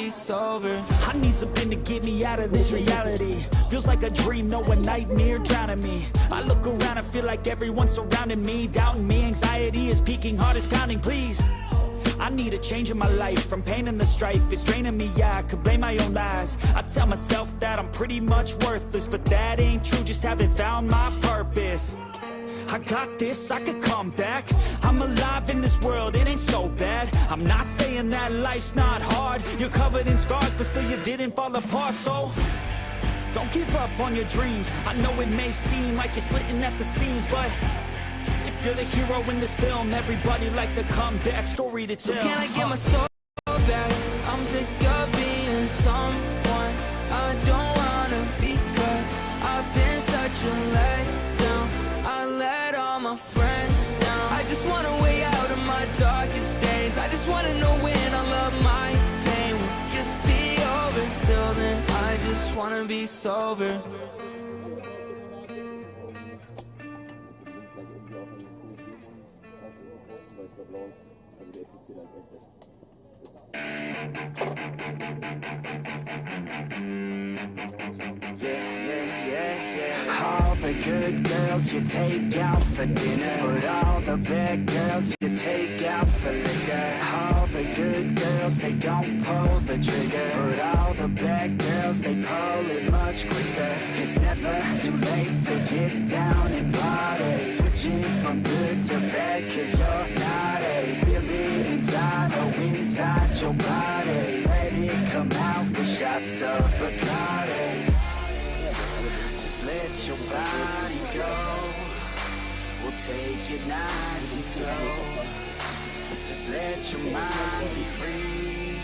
be sober. I need something to get me out of this reality. Feels like a dream, no, a nightmare drowning me. I look around and feel like everyone's surrounding me, doubting me. Anxiety is peaking, heart is pounding, please. I need a change in my life, from pain and the strife. It's draining me, yeah, I could blame my own lies. I tell myself that I'm pretty much worthless, but that ain't true, just haven't found my purpose. I got this, I could come back. I'm alive in this world, it ain't so bad. I'm not saying that life's not hard. You're covered in scars, but still you didn't fall apart. So don't give up on your dreams. I know it may seem like you're splitting at the seams, but if you're the hero in this film, everybody likes a comeback story to tell. So can I get my soul back? I'm sick of being someone I don't wanna be, 'cause I've been such a letdown. I let all my friends down. I just want a way out of my darkest days. I just wanna know when all of my pain will just be over. Till then I just wanna be sober. All the good girls you take out for dinner, but all the bad girls you take out for liquor. All the good girls, they don't pull the trigger, but all the bad girls, they pull it much quicker. It's never too late to get down and party, switching from good to bad, 'cause you're not a. Feel it inside, oh inside your body. Let it come out with shots of Bacardi. Let your body go. We'll take it nice and slow. Just let your mind be free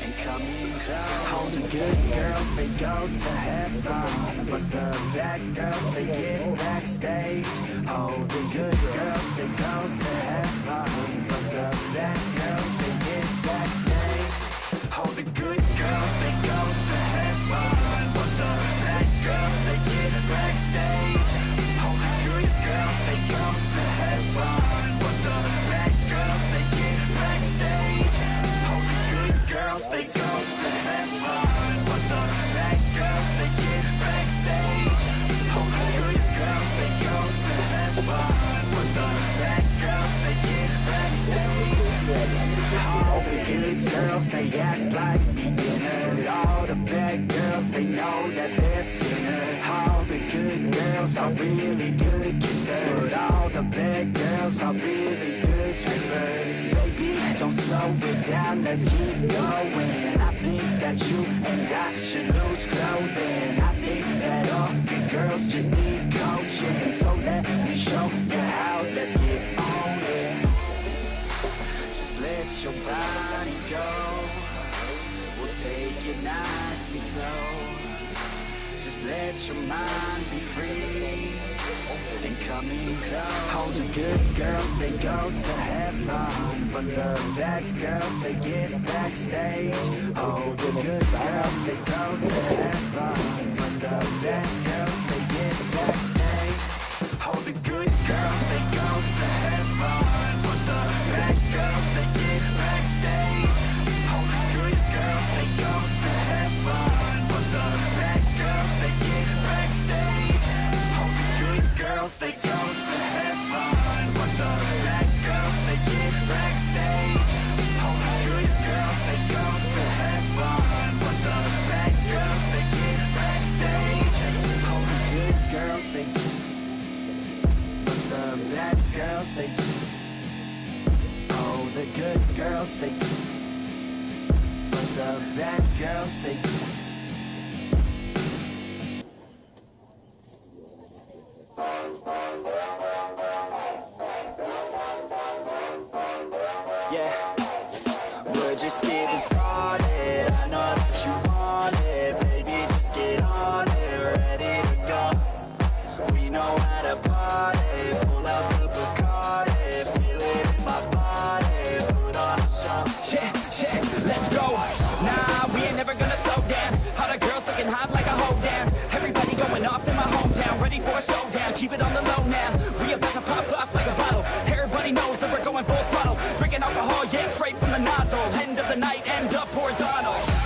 and come in close. All the good girls, they go to heaven, but the bad girls, they get backstage. Oh, the good girls, they go to heaven, but the bad girls, they get backstage. Oh, the good girls, they go to heaven, but the bad girls, they get backstage. All the good girls, they go to heaven, but the bad girls, they get backstage. All the good girls, they go to heaven, but the bad girls, they get backstage. All the good girls, they go to heaven, but the bad girls, they get backstage. All the good girls, they act like beginners. All the bad girls, they know that they're sinners. All the good girls are really good kissers. All the bad girls are really good strippers. Baby, don't slow it down, let's keep going. I think that you and I should lose clothing. I think that all good girls just need coaching. So let me show you how, let's get on it. Let your body go. We'll take it nice and slow. Just let your mind be free and come in close. All the good girls, they go to heaven, but the bad girls, they get backstage. Oh, the good girls, they go to heaven, but the bad girls, they get backstage. Oh, the good girls, they go to heaven, but the bad girls, they get backstage. All the good girls, they go to heaven, but the bad girls, they get backstage. All the good girls, they go to heaven, but the bad girls, they get backstage. All the good girls, they go to heaven, but the bad girls, they get backstage. All the good girls, they the bad girls, they oh, the good girls, they but the bad girls, they yeah, we're just getting started. I know that you want it, baby, just get on it, ready to go. We know how to party. Pull out the Bacardi, feel it in my body, put on a show. Yeah, let's go. Nah, we ain't never gonna slow down. All the girls looking hot like a hoe down. Everybody going off in my hometown, ready for a showdown. Keep it on the low now. We about to pop off like a bottle. Everybody knows that we're going full throttle. Drinking alcohol, yeah, straight from the nozzle. End of the night, end up horizontal.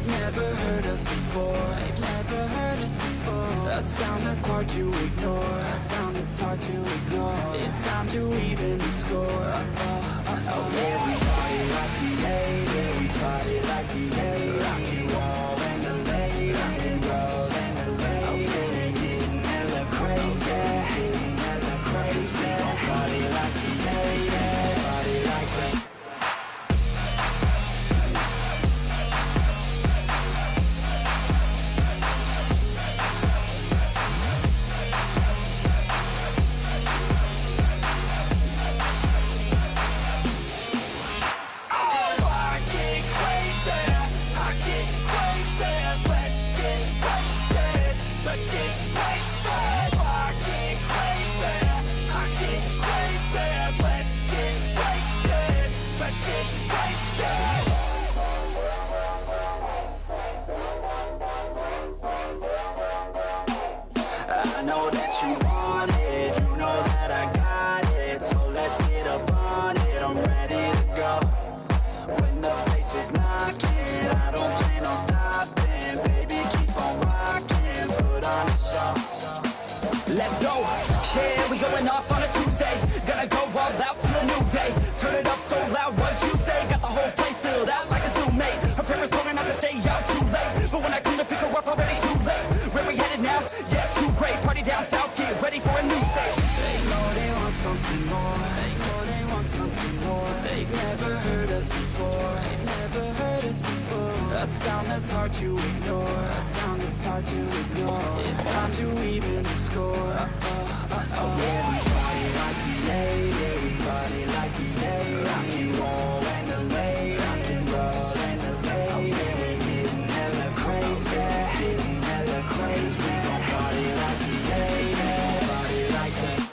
They've never heard us before. They've never heard us before. A sound that's hard to ignore. A sound that's hard to ignore. It's time to even the score. Yeah, we party like the A. Yeah, we party like the A. Rock and roll and the late. Rock and roll and the late. Yeah, we getting hella crazy. Getting hella crazy. Party like the A. Yeah, party like the Let's go, yeah, we going off on a Tuesday. Gonna go all out till a new day. Turn it up so loud, what you say? Got the whole place filled out like a Zoom mate. Her parents told her not to stay out too late, but when I come to pick her up, already too late. Where we headed now? Yes, too great. Party down south, get ready for a new stage. They know they want something more. They know they want something more. They've never heard us before. They've never heard us before. A sound that's hard to ignore. A sound that's hard to ignore. It's time to even the score. yeah, we party like the A. Yeah, we party like the A. Rock and roll and the late. Rock and roll and the late. Yeah, we getting hella crazy. Getting hella crazy. We gon' party like the A. Yeah, party like the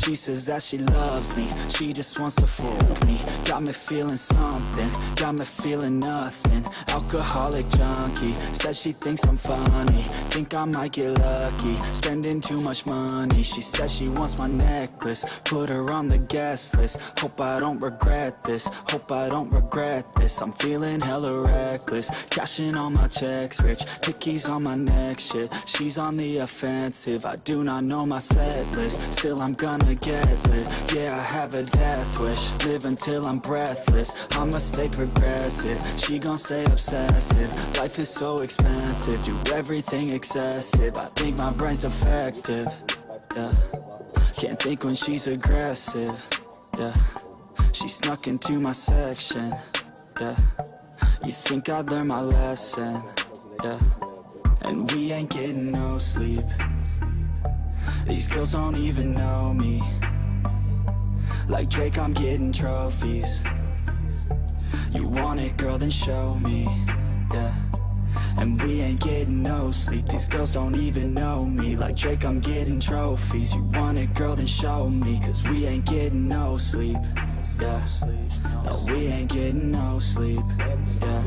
She says that she loves me, she just wants to fuck me. Got me feeling something, got me feeling nothing. Alcoholic junkie, says she thinks I'm funny. Think I might get lucky, spending too much money. She says she wants my necklace, put her on the guest list. Hope I don't regret this, hope I don't regret this. I'm feeling hella reckless, cashing all my checks rich. Tickies on my neck, shit, she's on the offensive. I do not know my set list, still I'm gonna get lit. Yeah, I have a death wish, live until I'm breathless. I'ma stay progressive, she gon' stay obsessive. Life is so expensive, do everything excessive. I think my brain's defective, yeah. Can't think when she's aggressive, yeah. She snuck into my section, yeah. You think I'd learn my lesson, yeah. And we ain't getting no sleep. These girls don't even know me. Like Drake, I'm getting trophies. You want it, girl, then show me, yeah. And we ain't getting no sleep. These girls don't even know me. Like Drake, I'm getting trophies. You want it, girl, then show me. Cause we ain't getting no sleep, yeah. No, we ain't getting no sleep, yeah.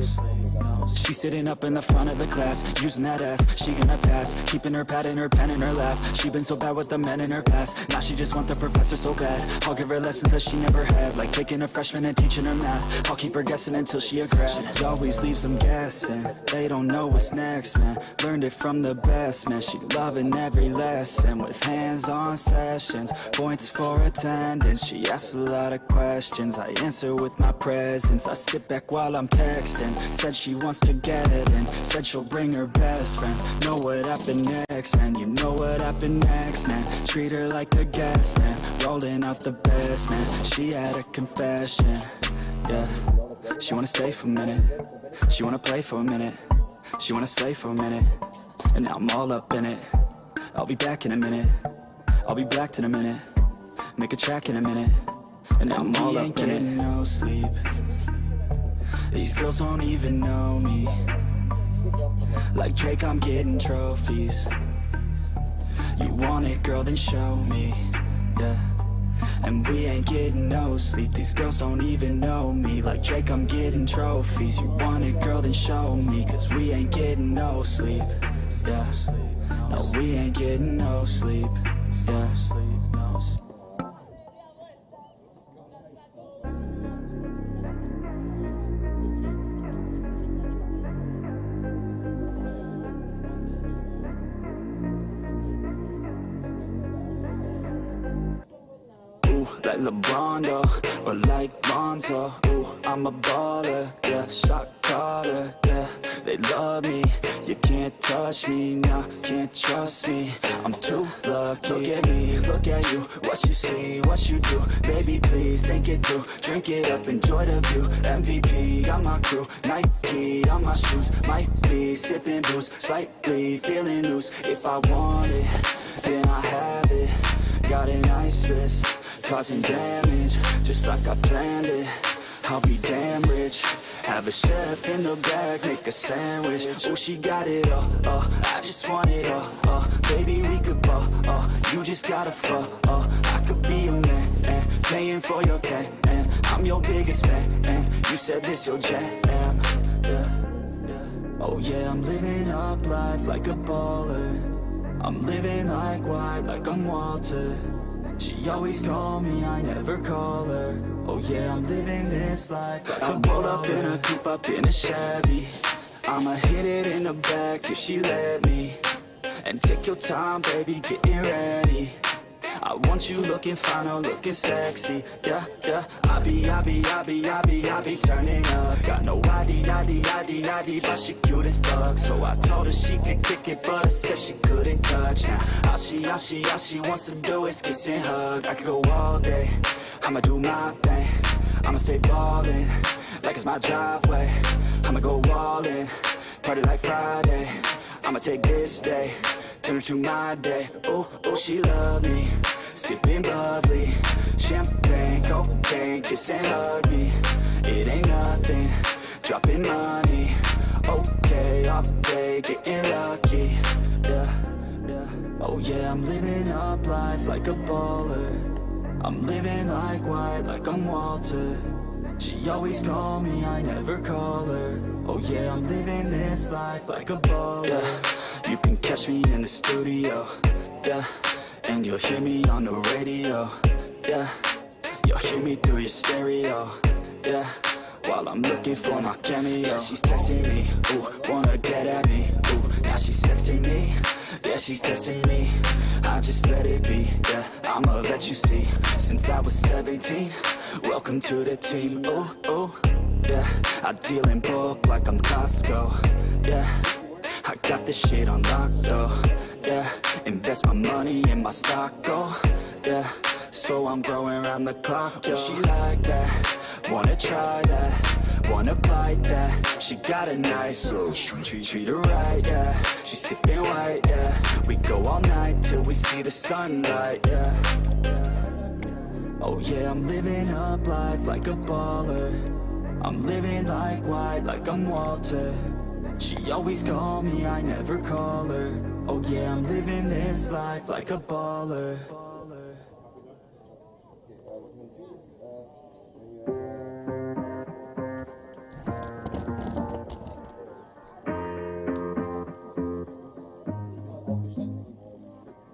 She's sitting up in the front of the class, using that ass, she gonna pass. Keeping her pad and her pen in her lap. She been so bad with the men in her past. Now she just want the professor so bad. I'll give her lessons that she never had, like taking a freshman and teaching her math. I'll keep her guessing until she a grad. She always leaves them guessing, they don't know what's next, man. Learned it from the best, man. She loving every lesson, with hands-on sessions, points for attendance. She asks a lot of questions. questions I answer with my presence. I sit back while I'm texting. Said she wants to get it and said she'll bring her best friend. Know what happened next, man. You know what happened next, man. Treat her like a guest, man. Rolling out the best, man. She had a confession, yeah. She wanna stay for a minute. She wanna play for a minute. She wanna slay for a minute. And now I'm all up in it. I'll be back in a minute. I'll be back in a minute. Make a track in a minute. And now I'm all up in it. No sleep. These girls don't even know me. Like Drake, I'm getting trophies. You want it, girl, then show me, yeah. And we ain't getting no sleep. These girls don't even know me. Like Drake, I'm getting trophies. You want it, girl, then show me. Cause we ain't getting no sleep, yeah. No, we ain't getting no sleep, yeah. Like LeBron, though, or like Lonzo. Ooh, I'm a baller, yeah, shot caller, yeah. They love me, you can't touch me, nah, can't trust me. I'm too lucky. Look at me, look at you, what you see, what you do. Baby, please, think it through. Drink it up, enjoy the view. MVP on my crew, Nike on my shoes. Might be sipping booze, slightly feeling loose. If I want it, then I have it. Got an ice wrist, causing damage, just like I planned it. I'll be damn rich. Have a chef in the back, make a sandwich. Oh, she got it all, I just want it all, baby, we could ball, you just gotta fall, I could be your man, paying for your tan, and I'm your biggest fan, and you said this your jam, yeah. Oh yeah, I'm living up life like a baller. I'm living like white, like I'm Walter. She always told me I never call her. Oh yeah, I'm living this life like I roll up in a coupe, up in a Chevy. I'ma hit it in the back if she let me. And take your time, baby, getting ready. I want you looking fine or looking sexy. Yeah, I be turning up. Got no ID, but she cute as fuck. So I told her she could kick it, but I said she couldn't touch. Now all she wants to do is kiss and hug. I could go all day, I'ma do my thing. I'ma stay ballin', like it's my driveway. I'ma go all in, party like Friday. I'ma take this day, turn it to my day. Oh, she love me, sipping bubbly, champagne, cocaine, kiss and hug me. It ain't nothing, dropping money. Okay, off day, getting lucky. Yeah. Oh yeah, I'm living up life like a baller. I'm living like white, like I'm Walter. She always told me I never call her. Oh yeah, I'm living this life like a baller. Yeah, you can catch me in the studio. Yeah, and you'll hear me on the radio. Yeah, you'll hear me through your stereo. Yeah, while I'm looking for my cameo. Yeah, she's texting me, ooh, wanna get at me. Ooh, now she's sexting me. Yeah, she's testing me, I just let it be. Yeah, I'm a vet, you see, since I was 17. Welcome to the team. Ooh, yeah, I deal in bulk like I'm Costco. Yeah, I got this shit on lock though. Yeah, invest my money in my stock, oh yeah. So I'm growing around the clock, yo. She like that, wanna try that, wanna bite that. She got a nice treat her right, yeah. She sipping white, yeah. We go all night till we see the sunlight, yeah. Oh yeah, I'm living up life like a baller. I'm living like white, like I'm Walter. She always call me, I never call her. Oh yeah, I'm living this life like a baller.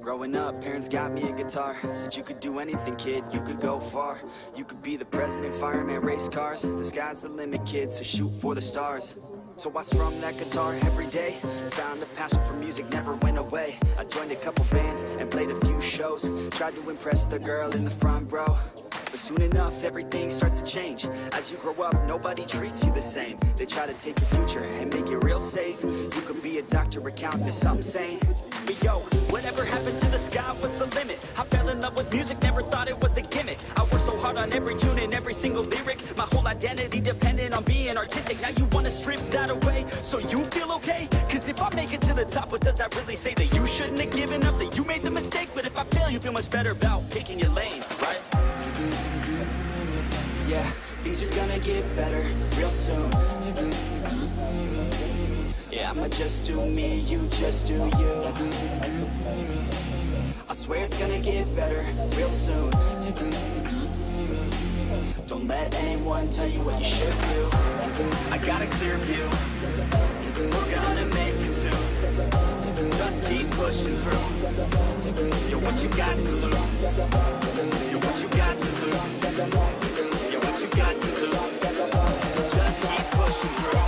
Growing up, parents got me a guitar. Said you could do anything, kid, you could go far. You could be the president, fireman, race cars. The sky's the limit, kid, so shoot for the stars. So I strummed that guitar every day. Found a passion for music, never went away. I joined a couple bands and played a few shows. Tried to impress the girl in the front row. But soon enough, everything starts to change. As you grow up, nobody treats you the same. They try to take your future and make it real safe. You could be a doctor, accountant, or something sane. But yo, whatever happened to the sky was the limit. I fell in love with music, never thought it was a gimmick. I worked so hard on every tune and every single lyric. My whole identity depended on being artistic. Now you wanna strip that away, so you feel okay? Cause if I make it to the top, what does that really say? That you shouldn't have given up, that you made the mistake? But if I fail, you feel much better about picking your lane, right? Yeah, things are gonna get better real soon. Yeah, I'ma just do me, you just do you. I swear it's gonna get better real soon. Don't let anyone tell you what you should do. I got a clear view, we're gonna make it soon. Just keep pushing through. You're what you got to lose. You're what you got to lose. You're what you got to lose. Just keep pushing through.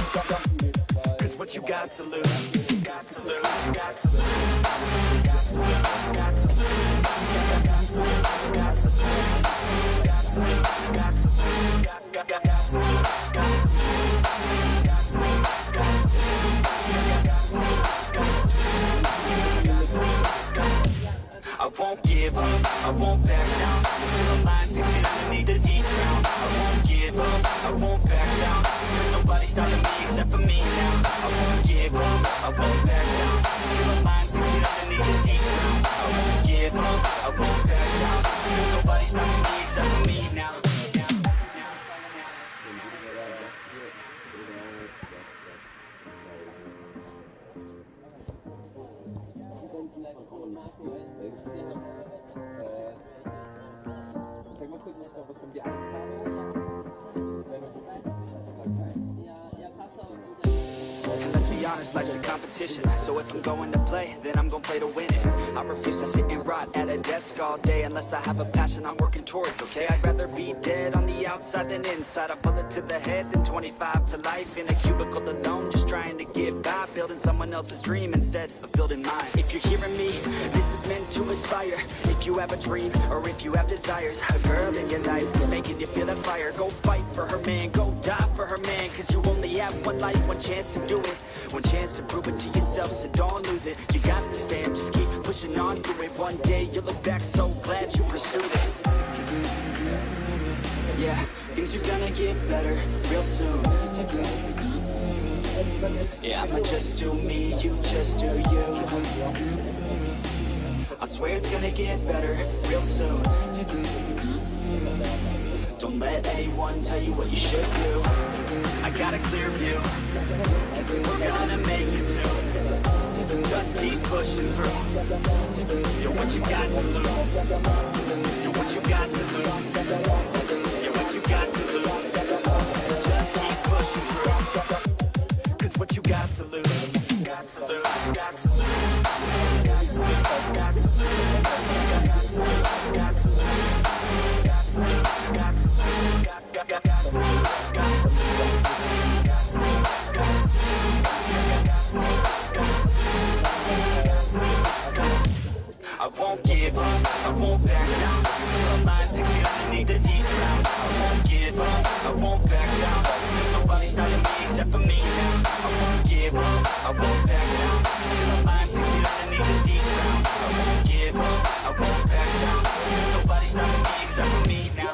Cause what you got to lose, got to lose, got to lose, got to lose, got to lose, got to lose, got to lose, got to lose, got to lose, got to lose, got to lose, got to lose, got to lose, got to lose, got to lose. I won't give up, I won't back down till the line 6 feet underneath the deep ground. I won't give up, I won't back down. There's nobody stopping me except for me now. I won't give up, I won't back down till the line 6 feet underneath the deep ground. I won't give up, I won't back down. There's nobody stopping me except for me now. Sag mal kurz, was bei dir Angst haben. And let's be honest, life's a competition. So if I'm going to play, then I'm gonna play to win it. I refuse to sit and rot at a desk all day unless I have a passion I'm working towards, okay? I'd rather be dead on the outside than inside. A bullet to the head than 25 to life in a cubicle alone, just trying to get by, building someone else's dream instead of building mine. If you're hearing me, this is meant to inspire. If you have a dream or if you have desires, a girl in your life that's making you feel that fire, go fight for her man, go die for her man. Cause you only have one life, one chance to do it, one chance to prove it to yourself, so don't lose it. You got this, fam, just keep pushing on through it. One day you'll look back so glad you pursued it. Yeah, things are gonna get better real soon. Yeah, I'ma just do me, you just do you. I swear it's gonna get better real soon. Don't let anyone tell you what you should do. I got a clear view, we're gonna make it soon. Just keep pushing through. You're what you got to lose. You're what you got to lose. You're what you got to lose. Just keep pushing through. Cause what you got to lose, got to lose, got to lose, got to lose, got to lose, got to lose, got to lose, got to lose, got to lose, got to lose, got to lose, got to lose, got to lose, got to lose, got to lose. I won't give up, I won't back down till the line 6 feet underneath the deep ground. I won't give up, I won't back down. There's nobody stopping me except for me now. I won't give up, I won't back down till the line 6 feet underneath the deep ground. I won't give up, I won't back down. There's nobody stopping me except for me now.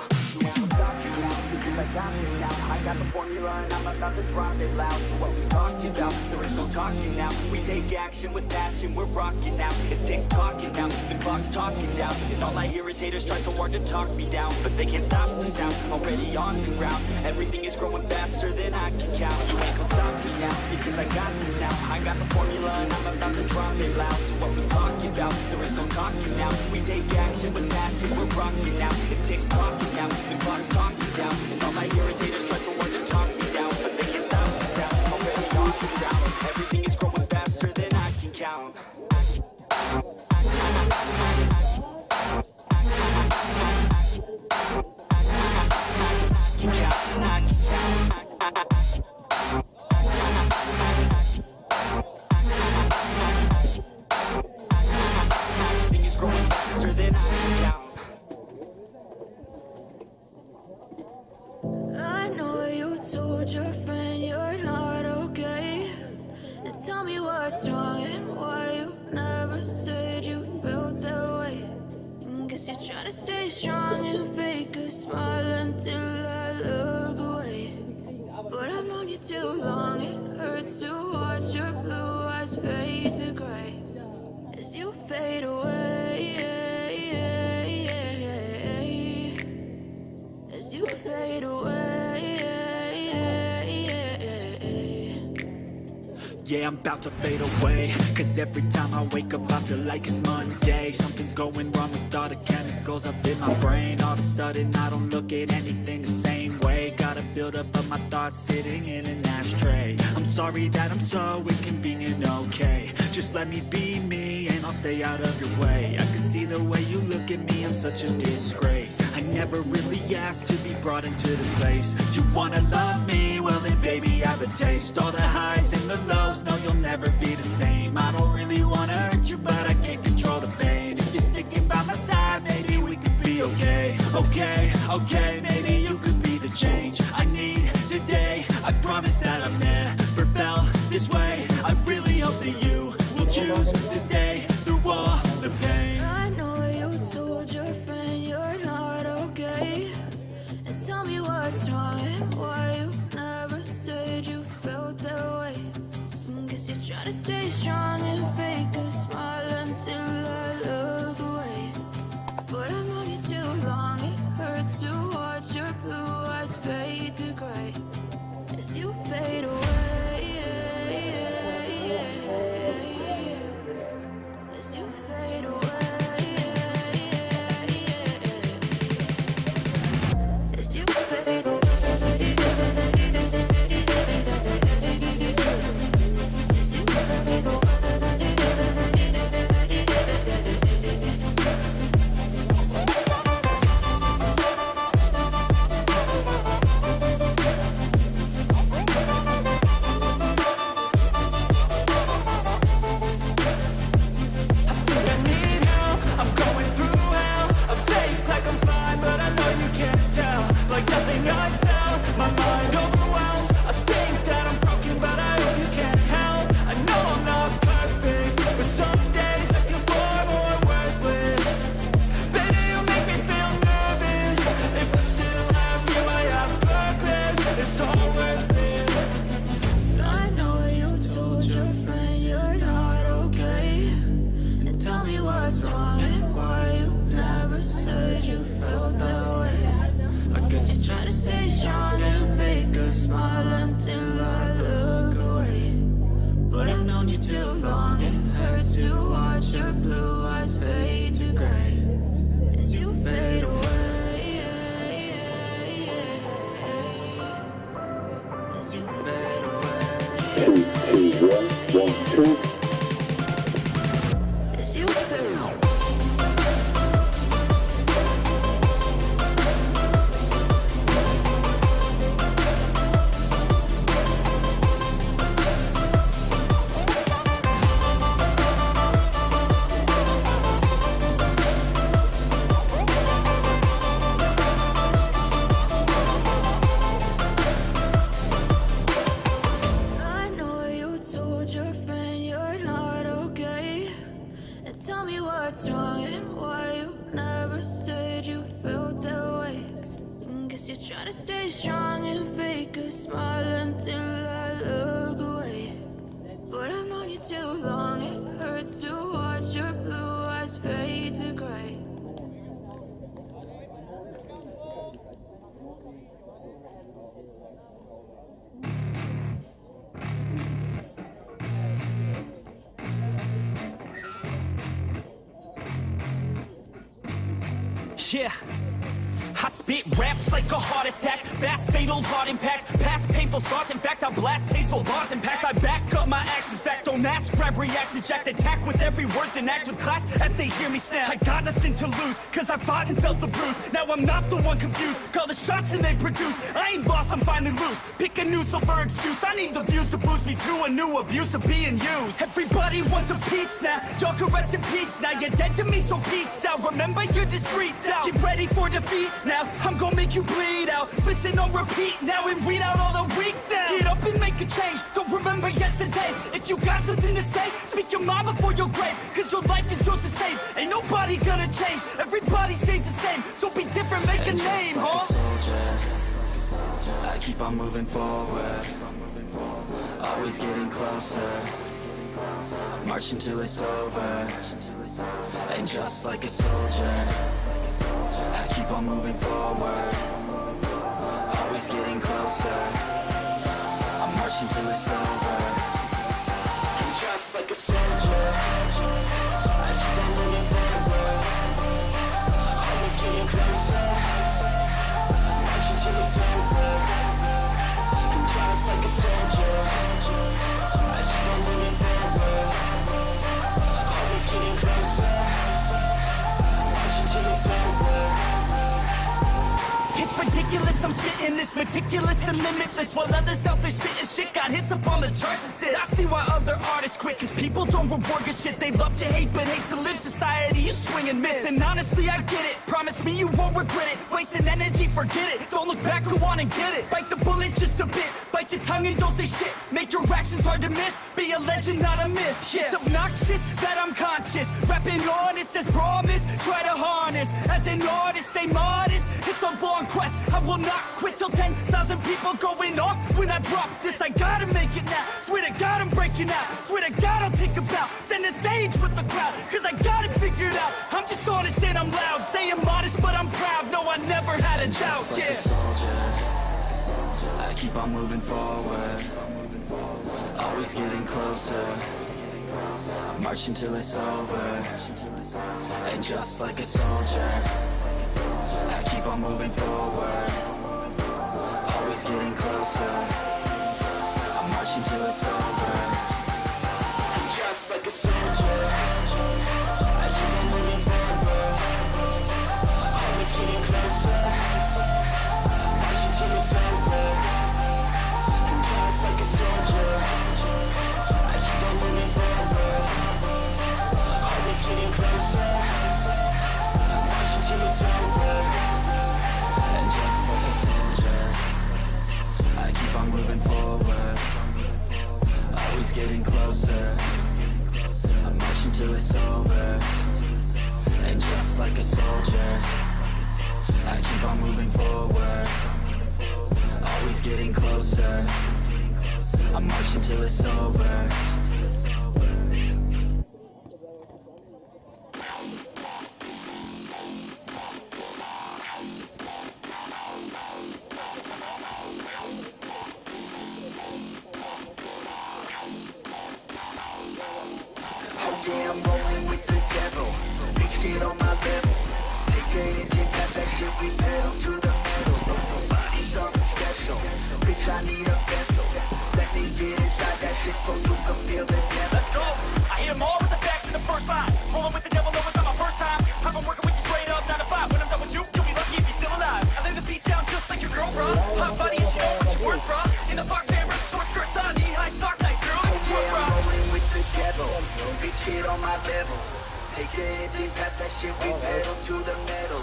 I got this now, I got the formula and I'm about to drop it loud. What we talking about, there is no talking now. We take action with passion, we're rocking now. It's tick-tocking now, the clock's talking down. And all I hear is haters try so hard to talk me down, but they can't stop the sound, already on the ground. Everything is growing faster than I can count. You ain't gonna stop me now, because I got this now. I got the formula and I'm about to drop it loud. So what we talking about, there is no talking now. We take action with passion, we're rocking now. It's tick-tocking now, the clock's talking down. And all I hear is haters try so hard to talk me down, but they can't stop the sound, already on the ground. Everything is growing faster than I can count. Everything is growing faster than I can count. told your friend you're not okay? And tell me what's wrong and why you never said you felt that way. Guess you're trying to stay strong and fake a smile until I look away. But I've known you too long, it hurts to watch your blue eyes fade to gray as you fade away, as you fade away. Yeah, I'm about to fade away, cause every time I wake up I feel like it's Monday. Something's going wrong with all the chemicals up in my brain. All of a sudden I don't look at anything the same way. Got a buildup of my thoughts sitting in an ashtray. I'm sorry that I'm so inconvenient, okay? Just let me be me and I'll stay out of your way. I can see the way you look at me, I'm such a disgrace. I never really asked to be brought into this place. You wanna love me? Well then baby I have a taste. All the highs and the lows, no you'll never be the same. I don't really wanna hurt you but I can't control the pain. If you're sticking by my side maybe we could be okay. Okay, maybe you could be the change I need today. I promise that I've never felt this way. I really hope that you will choose to stay through all the pain. I know you told your friend you're not okay. And tell me what's wrong and why you never said you felt that way. Guess you're trying to stay strong and fake a smile until I look away. But I've known you too long, it hurts to watch your blue eyes fade to gray as you fade away. As you fade away. As you fade away. Yeah, I spit raps like a heart attack, fast fatal heart impact, past painful scars, in fact I blast tasteful bars and packs. I back up my actions, fact don't Don't ask, grab reactions, jacked attack with every word, then act with class as they hear me snap. I got nothing to lose, cause I fought and felt the bruise. Now I'm not the one confused, call the shots and they produce. I ain't lost, I'm finally loose. Pick a new silver excuse, I need the views to boost me to a new abuse of being used. Everybody wants a piece now, y'all can rest in peace now. You're dead to me, so peace out. Remember, you're discreet now. Get ready for defeat now, I'm gonna make you bleed out. Listen on repeat now and read out all the weak now. Get up and make a change, don't remember yesterday. If you got something to say, speak your mind before your grave. Cause your life is yours to save, ain't nobody gonna change. Everybody stays the same, so be different, make a name, huh? I keep on moving forward, always getting closer. March until it's over, and just like a soldier, I keep on moving forward, always getting closer. I'm marching till it's over, and just like a soldier, I keep on moving forward, always getting closer. Marching till it's over, and just like a soldier, I keep on moving forward, always getting closer. Marching till it's over. It's ridiculous, I'm spitting this meticulous and limitless, while others out there spitting shit got hits up on the charts and shit. I see why other artists quit, cause people don't reward good shit. They love to hate but hate to live. Society, you swing and miss, and honestly I get it. Promise me you won't regret it. Wasting energy, forget it. Don't look back, go on and get it. Bite the bullet just a bit, bite your tongue and don't say shit. Make your actions hard to miss, be a legend not a myth. Yeah. It's obnoxious that I'm conscious, rapping honest as promise. Try to harness, as an artist stay modest. It's a long quest, I will not quit till 10,000 people going off when I drop this. I gotta make it now, swear to God I'm breaking out. Swear to God I'll take a bow, stand the stage with the crowd, cause I got it figured out. I'm just honest and I'm loud, say I'm modest but I'm proud. No, I never had a doubt, Just like yeah. a soldier, I keep on moving forward, always getting closer. I'm marching till it's over, and just like a soldier, I keep on moving forward, always getting closer. I'm marching till it's over, and just like a soldier, I keep on moving forward, always getting closer. Marching till it's over, and just like a soldier, I keep on moving forward, always getting closer. Marching till it's over, and just like a soldier, I keep on moving forward, always getting closer. I'm marching till it's over, and just like a soldier, I keep on moving forward, always getting closer. I'm marching till it's over. Yeah, I'm rolling with the devil. Bitch, get on my level. Take a hit, then pass that shit, we pedal to the metal. Body something special. Bitch, I need a vessel. Let me get inside that shit so you can feel the devil. Let's go! I hit them all with the facts in the first line. Rolling with the devil, no, it's not my first time. I've been working with you straight up, 9 to 5. When I'm done with you, you'll be lucky if you're still alive. I lay the beat down just like your girl, bruh. Hot body and she know what she worth, bruh. In the box, hammer, short skirts on, knee-high socks, nice girl. Yeah, I'm rolling with the devil. Bitch, get on my level. Take a hit, then pass that shit, we pedal to the metal.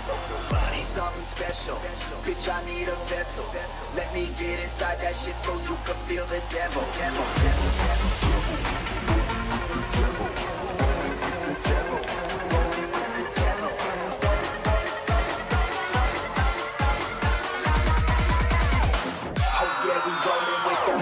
Body something special. Bitch, I need a vessel. Let me get inside that shit so you can feel the devil. Devil, devil, devil. Devil, devil. Rolling with the devil. Oh yeah, we rolling with the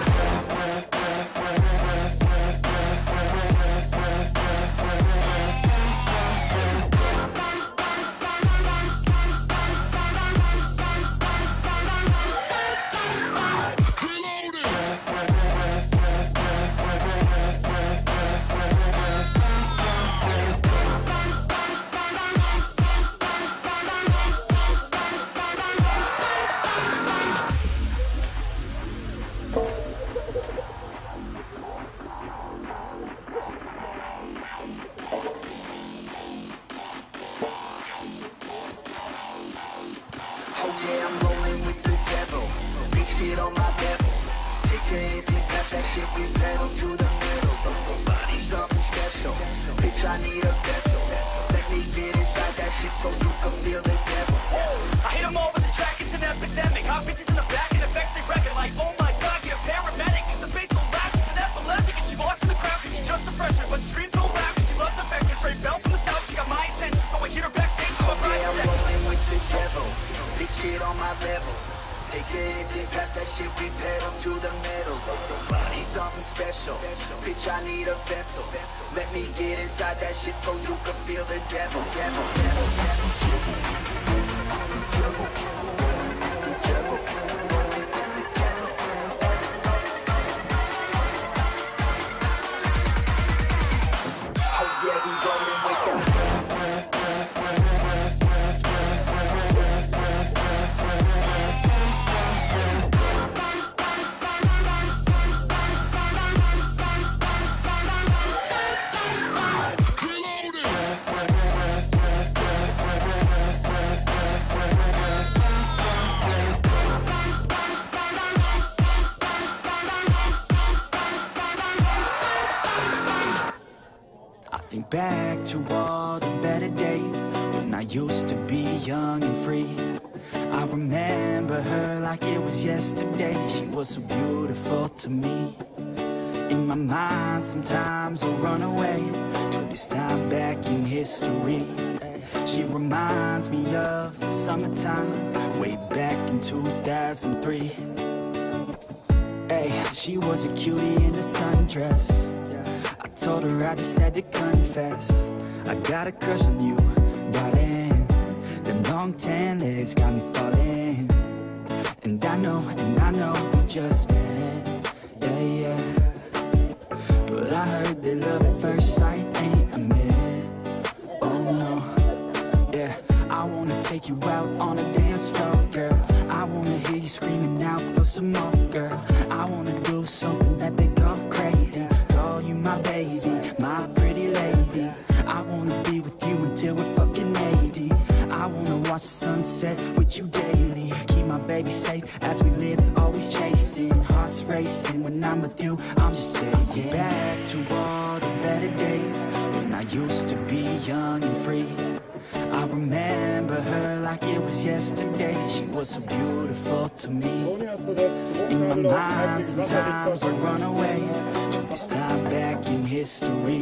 shit, we pedal to the middle. Body something special, bitch, I need a vessel. Let me get inside that shit so you can feel the devil. I hit them all with this track, it's an epidemic. Hot bitches in the back and effects they reckon like, oh my god, you're a paramedic. Cause the bass so loud, she's an epileptic. And she lost in the crowd cause she's just a freshman. But she screams so loud cause she loves the fact. Straight belt from the south, she got my attention. So I hit her backstage to a private I'm section. rolling with the devil, bitch, get on my level. Take a hit, then pass that shit, we pedal to the middle. Body something special, bitch, I need a vessel. Let me get inside that shit so you can feel the devil. Devil, devil, devil, devil, devil, devil. Oh yeah, we rolling with the Think back to all the better days when I used to be young and free. I remember her like it was yesterday. She was so beautiful to me. In my mind sometimes I run away to this time back in history. She reminds me of the summertime way back in 2003. Hey, she was a cutie in a sundress. I told her I just had to confess, I got a crush on you, darling. Them long tan legs got me falling. And I know we just met, yeah, yeah. But I heard that love at first sight ain't a myth. Oh no, yeah. I wanna take you out on a dance floor, girl. I wanna hear you screaming out for some more, girl. I wanna do something that they call crazy. Call you my baby, my pretty lady. I wanna be with you until we're fucking 80. I wanna watch the sunset with you daily. Keep my baby safe as we live, always chasing. Hearts racing when I'm with you, I'm just saying. Back to all the better days when I used to be young and free. I remember her like it was yesterday. She was so beautiful to me. In my mind sometimes I run away to this time back in history.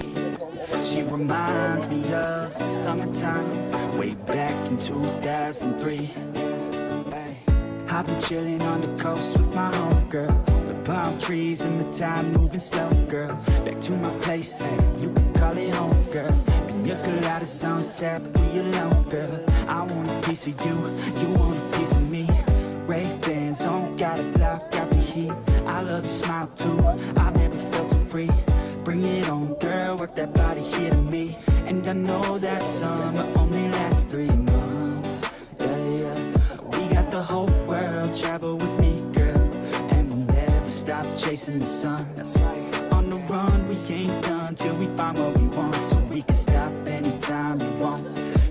She reminds me of the summertime way back in 2003. I've been chilling on the coast with my homegirl. The palm trees and the time moving slow, girl. Back to my place, hey, you can call it home, girl. Your coladas on tap, we alone, girl. I want a piece of you, you want a piece of me. Ray-Bans on, gotta block out the heat. I love your smile too, I've never felt so free. Bring it on, girl, work that body here to me. And I know that summer only lasts 3 months, yeah, yeah. We got the whole world, travel with me, girl. And we'll never stop chasing the sun, that's right. On the run, we ain't done till we find what we want. So we can stop anytime we want.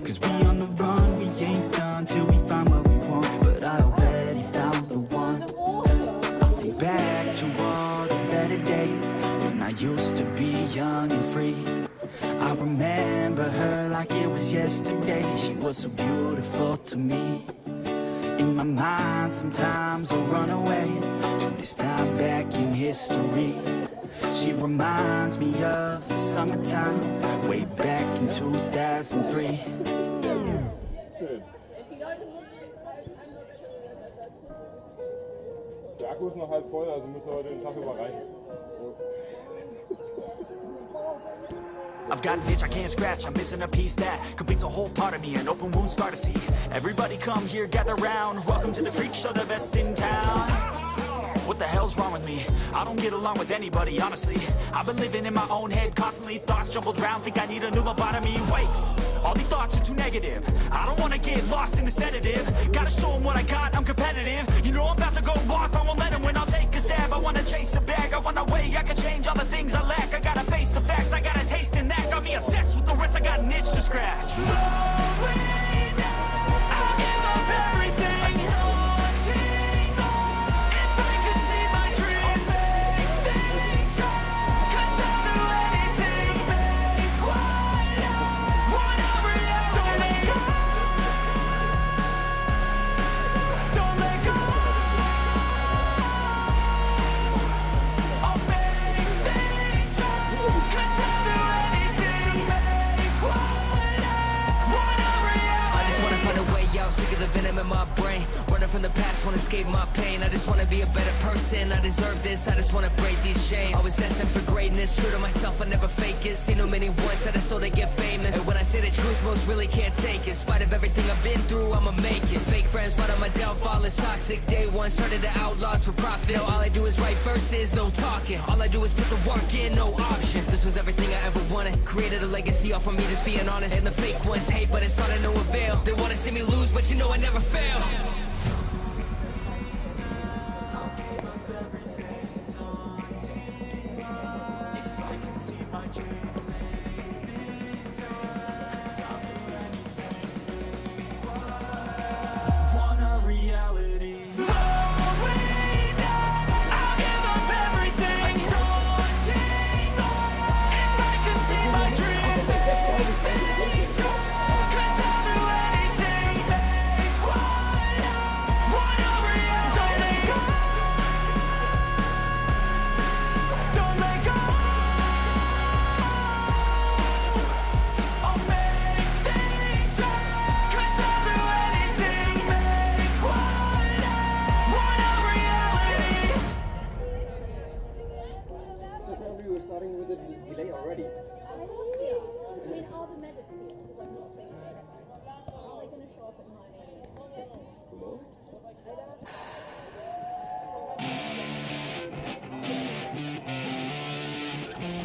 Cause we on the run, we ain't done till we find what we want. But I already found the one. I think back to all the better days when I used to be young and free. I remember her like it was yesterday. She was so beautiful to me. In my mind sometimes I run away to this time back in history. She reminds me of the summertime way back in 2003. Der Akku ist noch halb voll, also müsst ihr heute den Tag überreichen. I've got an itch I can't scratch, I'm missing a piece that completes a whole part of me, an open wound scar to see. Everybody come here, gather round, welcome to the freak show, the best in town. What the hell's wrong with me? I don't get along with anybody, honestly. I've been living in my own head constantly, thoughts jumbled around, think I need a new lobotomy. Wait, all these thoughts are too negative. I don't wanna get lost in the sedative. Gotta show them what I got, I'm competitive. You know I'm about to go off, I won't let them win, I'll take a stab. I wanna chase the bag, I wanna weigh, I can change all the things I lack. I gotta face the facts, I got a taste in that. Got me obsessed with the rest, I got an itch to scratch. I'll give up everything. If I could see my dreams, escape my pain. I just wanna be a better person. I deserve this, I just wanna break these chains. Always asking for greatness, true to myself, I never fake it. Seen too many once that I so they get famous. And when I say the truth, most really can't take it. In spite of everything I've been through, I'ma make it. Fake friends, but on my downfall is toxic. Day one, started the outlaws for profit. All I do is write verses, no talking. All I do is put the work in, no option. This was everything I ever wanted. Created a legacy off of me, just being honest. And the fake ones hate, but it's all to no avail. They wanna see me lose, but you know I never fail. Starting with a delay already. I mean, are the medics here? Because I've not seen them. Are they going to show up at 9 AM?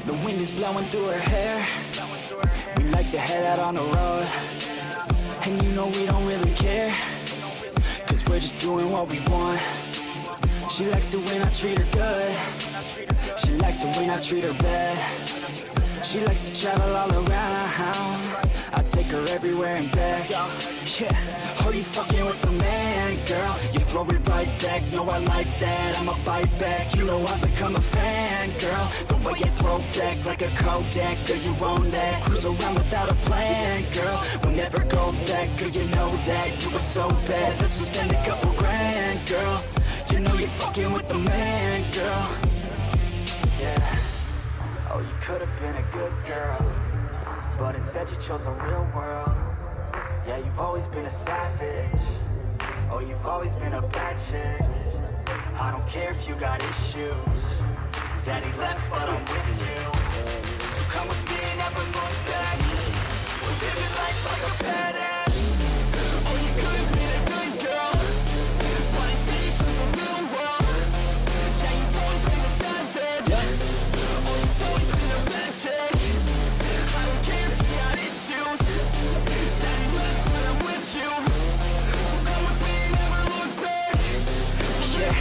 The wind is blowing through her hair. We like to head out on the road. And you know we don't really care, 'cause we're just doing what we want. She likes it when I treat her good. She likes it when I treat her bad. She likes to travel all around. I take her everywhere and back. Yeah, oh, you fucking with a man, girl. You throw it right back, no, I like that. I'ma bite back, you know I've become a fan, girl. The way you throw back like a Kodak, girl, you own that. Cruise around without a plan, girl. We'll never go back, girl, you know that. You were so bad, let's just spend a couple grand, girl. You know you're fucking with the man, girl. Yeah. Oh, you could have been a good girl, but instead you chose a real world. Yeah, you've always been a savage. Oh, you've always been a bad chick. I don't care if you got issues. Daddy left, but I'm with you. So come with me and never look back. We're living life like a badass. Oh, you could have been a good girl, but instead you chose a real world. Yeah, you've always been a savage. Oh, you've always been a bad chick. I don't care if you got issues. Daddy left, but I'm with you. So come with me and never look back. Yeah.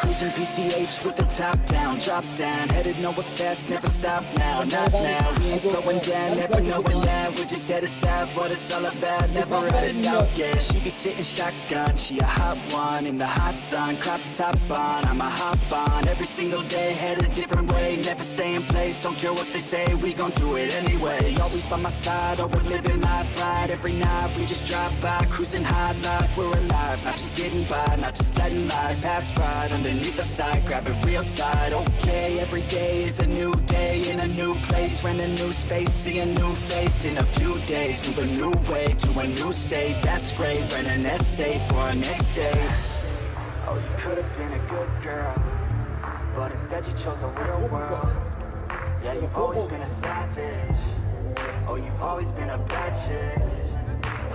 Cruising PCH with the top down, drop down, headed nowhere fast, never stop now, not now. We ain't slowing down, never knowing that. We're just headed south, what it's all about, never had a doubt. Yeah, she be sitting shotgun, she a hot one in the hot sun, crop top on. I'ma hop on every single day, head a different way, never stay in place. Don't care what they say, we gon' do it anyway. Always by my side, oh, we're living life right. Every night we just drive by, cruising high life, we're alive, not just getting by, not just letting life pass right underneath the side, grab it real tight. Okay, every day is a new day in a new place, rent a new space, see a new face in a few days, move a new way to a new state. That's great, rent an estate for our next day. Oh, you could have been a good girl, but instead you chose a real world. Yeah, you've always been a savage. Oh, you've always been a bad chick.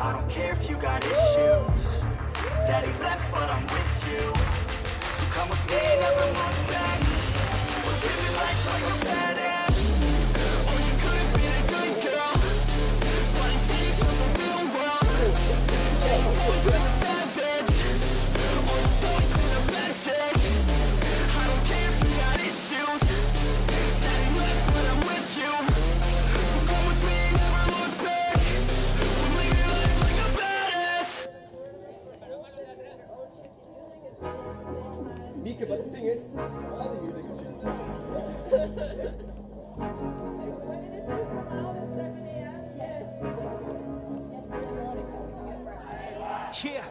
I don't care if you got issues. Daddy left, but I'm with you. So come with me, never look back. We're living life like a badass. Oh, you could have been a good girl, but instead you chose a real world. Yeah, you've always been a savage. Oh, you've always been a bad chick. I don't care if you got issues. Daddy left, but I'm with you. So come with me, never look back. We're living life like a badass. Mika, but the thing is, all the music is shit. When it is super loud at 7 AM, yes. It's in the morning, I think, to get breakfast. Yeah,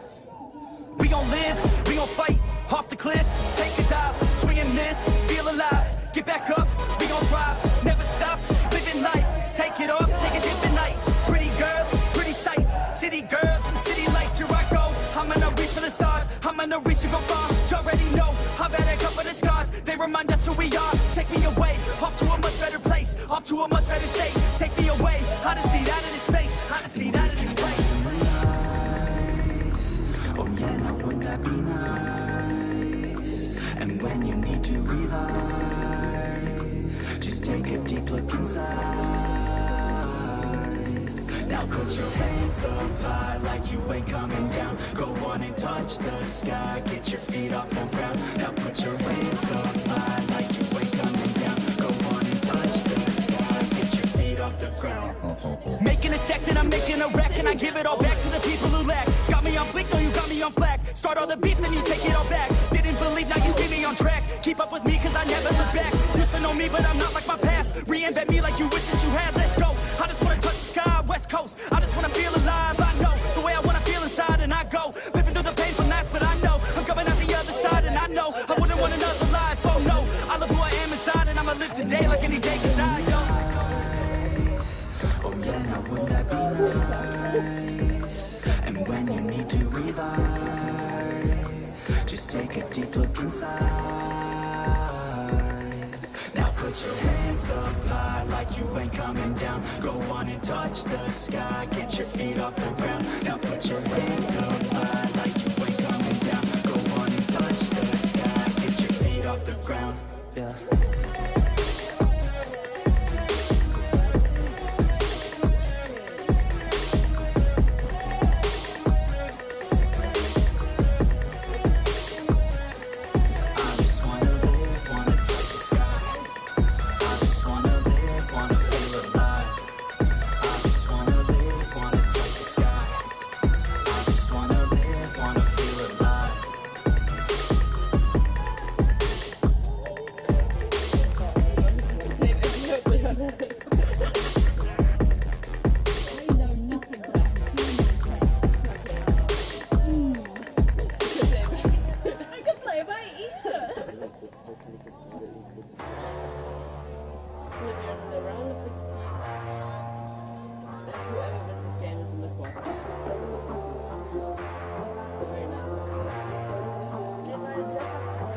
we gon' live, we gon' fight, off the cliff, take a dive, swing and miss, feel alive, get back up, we gon' thrive, never stop, living life, take it off, take a dip at night, pretty girls, pretty sights, city girls and city lights, here I go, I'm gonna reach for the stars, I'm gonna on the reach to go far. You already know, I've had a couple of scars. They remind us who we are. Take me away, off to a much better place, off to a much better state. Take me away, I just need out of this space, I just need out of this place. Oh yeah, now wouldn't that be nice? And when you need to revive, just take a deep look inside. Now put your hands up high like you ain't coming down. Go on and touch the sky, get your feet off the ground. Now put your hands up high like you ain't coming down. Go on and touch the sky, get your feet off the ground. Making a stack, then I'm making a wreck, and I give it all back to the people who lack. Got me on fleek, no you got me on flack. Start all the beef, then you take it all back. Didn't believe, now you see me on track. Keep up with me, cause I never look back. Used to know me, but I'm not like my past. Reinvent me like you wish that you had, let's go. I just wanna touch the sky, West Coast. I just wanna feel alive, I know the way I wanna feel inside, and I go living through the painful nights, but I know I'm coming out the other side, and I know I wouldn't want another life. Oh no, I love who I am inside, and I'ma live today like any day can die, yo. Oh yeah, now wouldn't that be nice? And when you need to revive, just take a deep look inside. Now put your hands up high like you ain't coming down. Go on and touch the sky, get your feet off the ground. Now put your hands up high like you ain't coming down. Go on and touch the sky, get your feet off the ground. Yeah.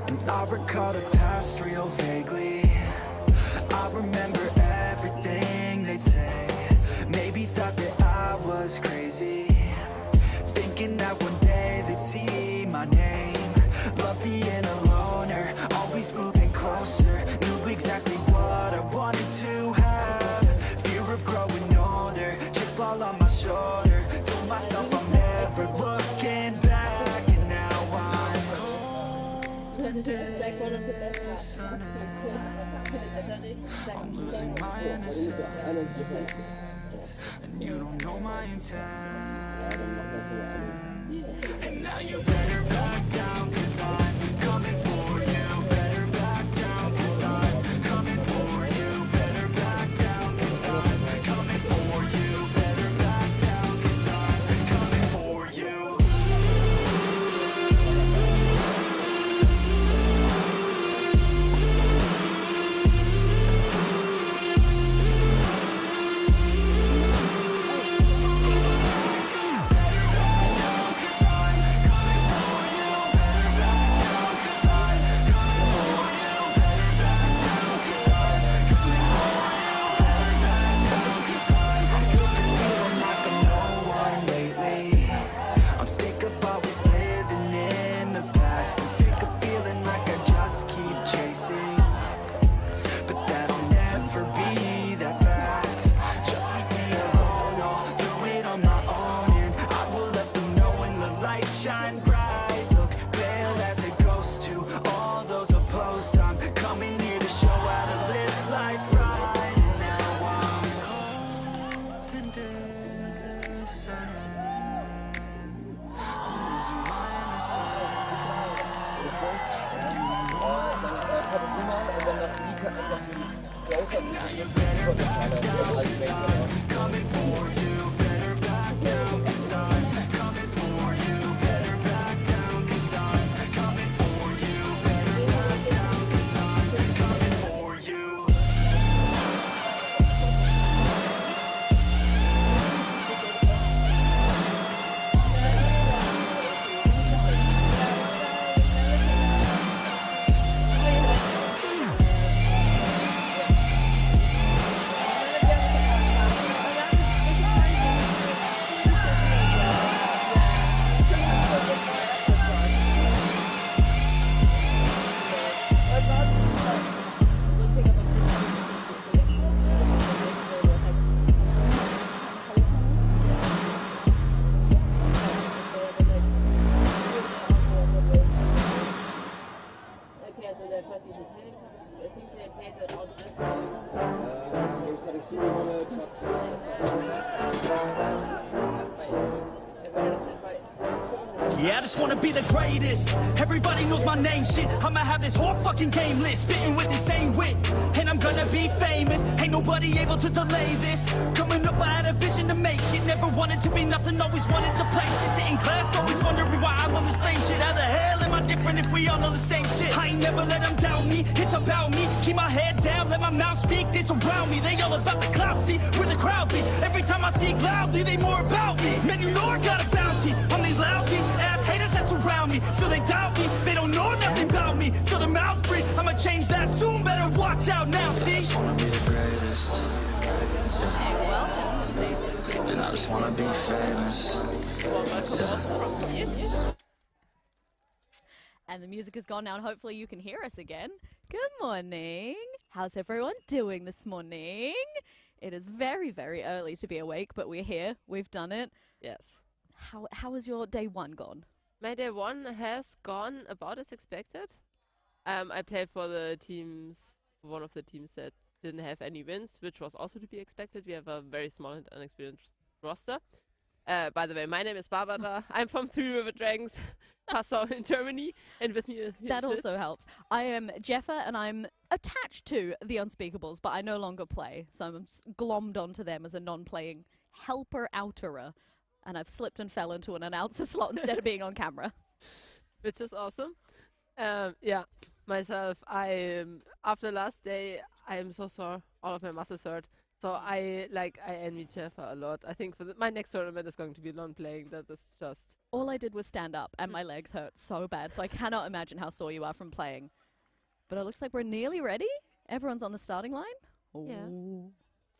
And I recall the past real vaguely. I remember everything they'd say. Maybe thought that I was crazy, thinking that one day they'd see my name. Love being a loner, always moving closer. Knew exactly what I wanted to have. Fear of growing older, chip all on my shoulder. Told myself I'm never looking back, and now I'm It's like one of the best songs. I'm losing my innocence, and you don't know my intent. And now you better back down, cause I'm coming for you. Better back down, cause I'm coming for you. Better back down, cause I'm coming for you. Better back down, cause I'm coming for you. I think they played it all this. They're starting soon. You want to talk Where does it fight? Yeah, I just wanna be the greatest. Everybody knows my name, shit. I'ma have this whole fucking game list, spitting with the same wit, and I'm gonna be famous. Ain't nobody able to delay this. Coming up, I had a vision to make it. Never wanted to be nothing, always wanted to play shit. Sit in class, always wondering why I love the same shit. How the hell am I different if we all know the same shit? I ain't never let them down me, it's about me. Keep my head down, let my mouth speak. They surround me, they all about the clout, see where the crowd be. Every time I speak loudly, they more about me. Man, you know I got a bounty on these lousy ass haters that surround me. So they doubt me, they don't know nothing about me. So the mouth free, I'ma change that soon. Better watch out now, see? I just wanna be the greatest. Hey, welcome. And I just wanna be famous. And the music is gone now, and hopefully you can hear us again. Good morning. How's everyone doing this morning? It is very, very early to be awake, but we're here. We've done it. Yes. How has your day one gone? My day one has gone about as expected. I played for one of the teams that didn't have any wins, which was also to be expected. We have a very small and inexperienced roster. By the way, my name is Barbara. I'm from Three River Dragons, Passau in Germany, and with me That also helps. I am Jeffa, and I'm attached to the Unspeakables, but I no longer play, so I'm glommed onto them as a non-playing helper-outerer, and I've slipped and fell into an announcer slot instead of being on camera. which is awesome. Yeah, myself, after last day, I am so sore. All of my muscles hurt. So I envy Jeffa a lot. I think my next tournament is going to be non-playing. That is just... All I did was stand up, and my legs hurt so bad, so I cannot imagine how sore you are from playing. But it looks like we're nearly ready. Everyone's on the starting line. Yeah. Ooh.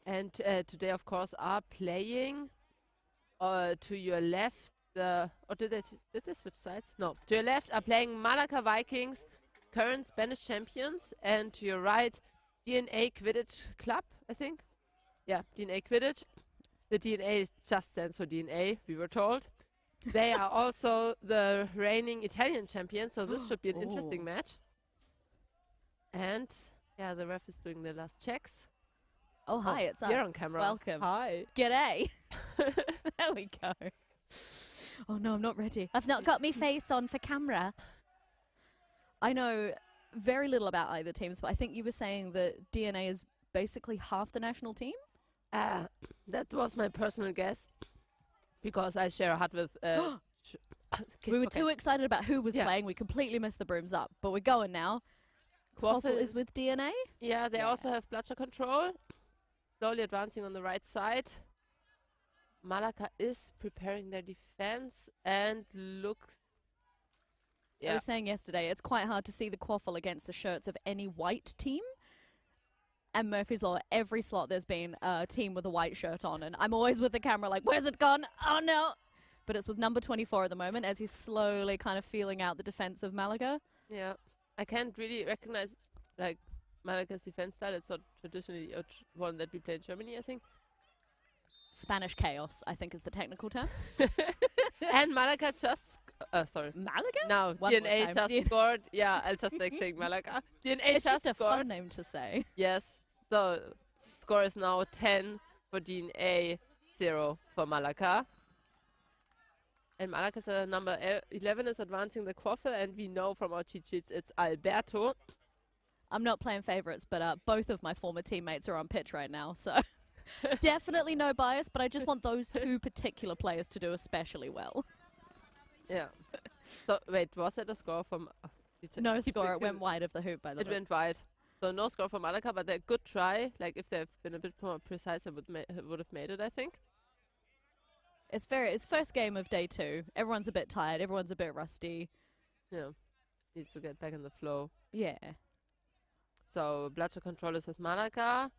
And today, of course, are playing to your left. Did they switch sides? No. To your left are playing Malaka Vikings, current Spanish champions, and to your right, DNA Quidditch Club, I think. Yeah, DNA Quidditch. The DNA just stands for DNA, we were told. They are also the reigning Italian champions, so this should be an interesting match. And yeah, the ref is doing the last checks. Oh, hi, it's us. You're on camera. Welcome. Hi. G'day. There we go. Oh no, I'm not ready. I've not got me face on for camera. I know very little about either teams, but I think you were saying that DNA is basically half the national team? That was my personal guess, because I share a hut with... We were too excited about who was playing, we completely messed the brooms up, but we're going now. Quaffle is with DNA? Yeah, they also have bloodshed control. Slowly advancing on the right side. Malaka is preparing their defense and looks... I was saying yesterday, it's quite hard to see the Quaffle against the shirts of any white team. And Murphy's Law, every slot there's been a team with a white shirt on, and I'm always with the camera like, where's it gone? Oh no! But it's with number 24 at the moment, as he's slowly kind of feeling out the defense of Malaga. Yeah, I can't really recognize like Malaka's defense style. It's not traditionally one that we play in Germany, I think. Spanish chaos, I think is the technical term. And Malaka just... sorry. Malaga? No, One DNA more just time. scored. Yeah, I'll just saying Malaka. DNA It's just just a scored. fun name to say. Yes. So, score is now 10 for DNA, 0 for Malaka. And Malaka's number 11 is advancing the Quaffle, and we know from our cheat sheets it's Alberto. I'm not playing favorites, but both of my former teammates are on pitch right now, so definitely no bias, but I just want those two particular players to do especially well. Yeah. So, wait, was that a score from... No score, it went wide of the hoop by the It went wide. So no score for Malaka, but a good try. Like, if they've been a bit more precise, I would have made it, I think. It's first game of day 2. Everyone's a bit tired, everyone's a bit rusty. Yeah. Needs to get back in the flow. Yeah. So, bloodshed control is with Malaka.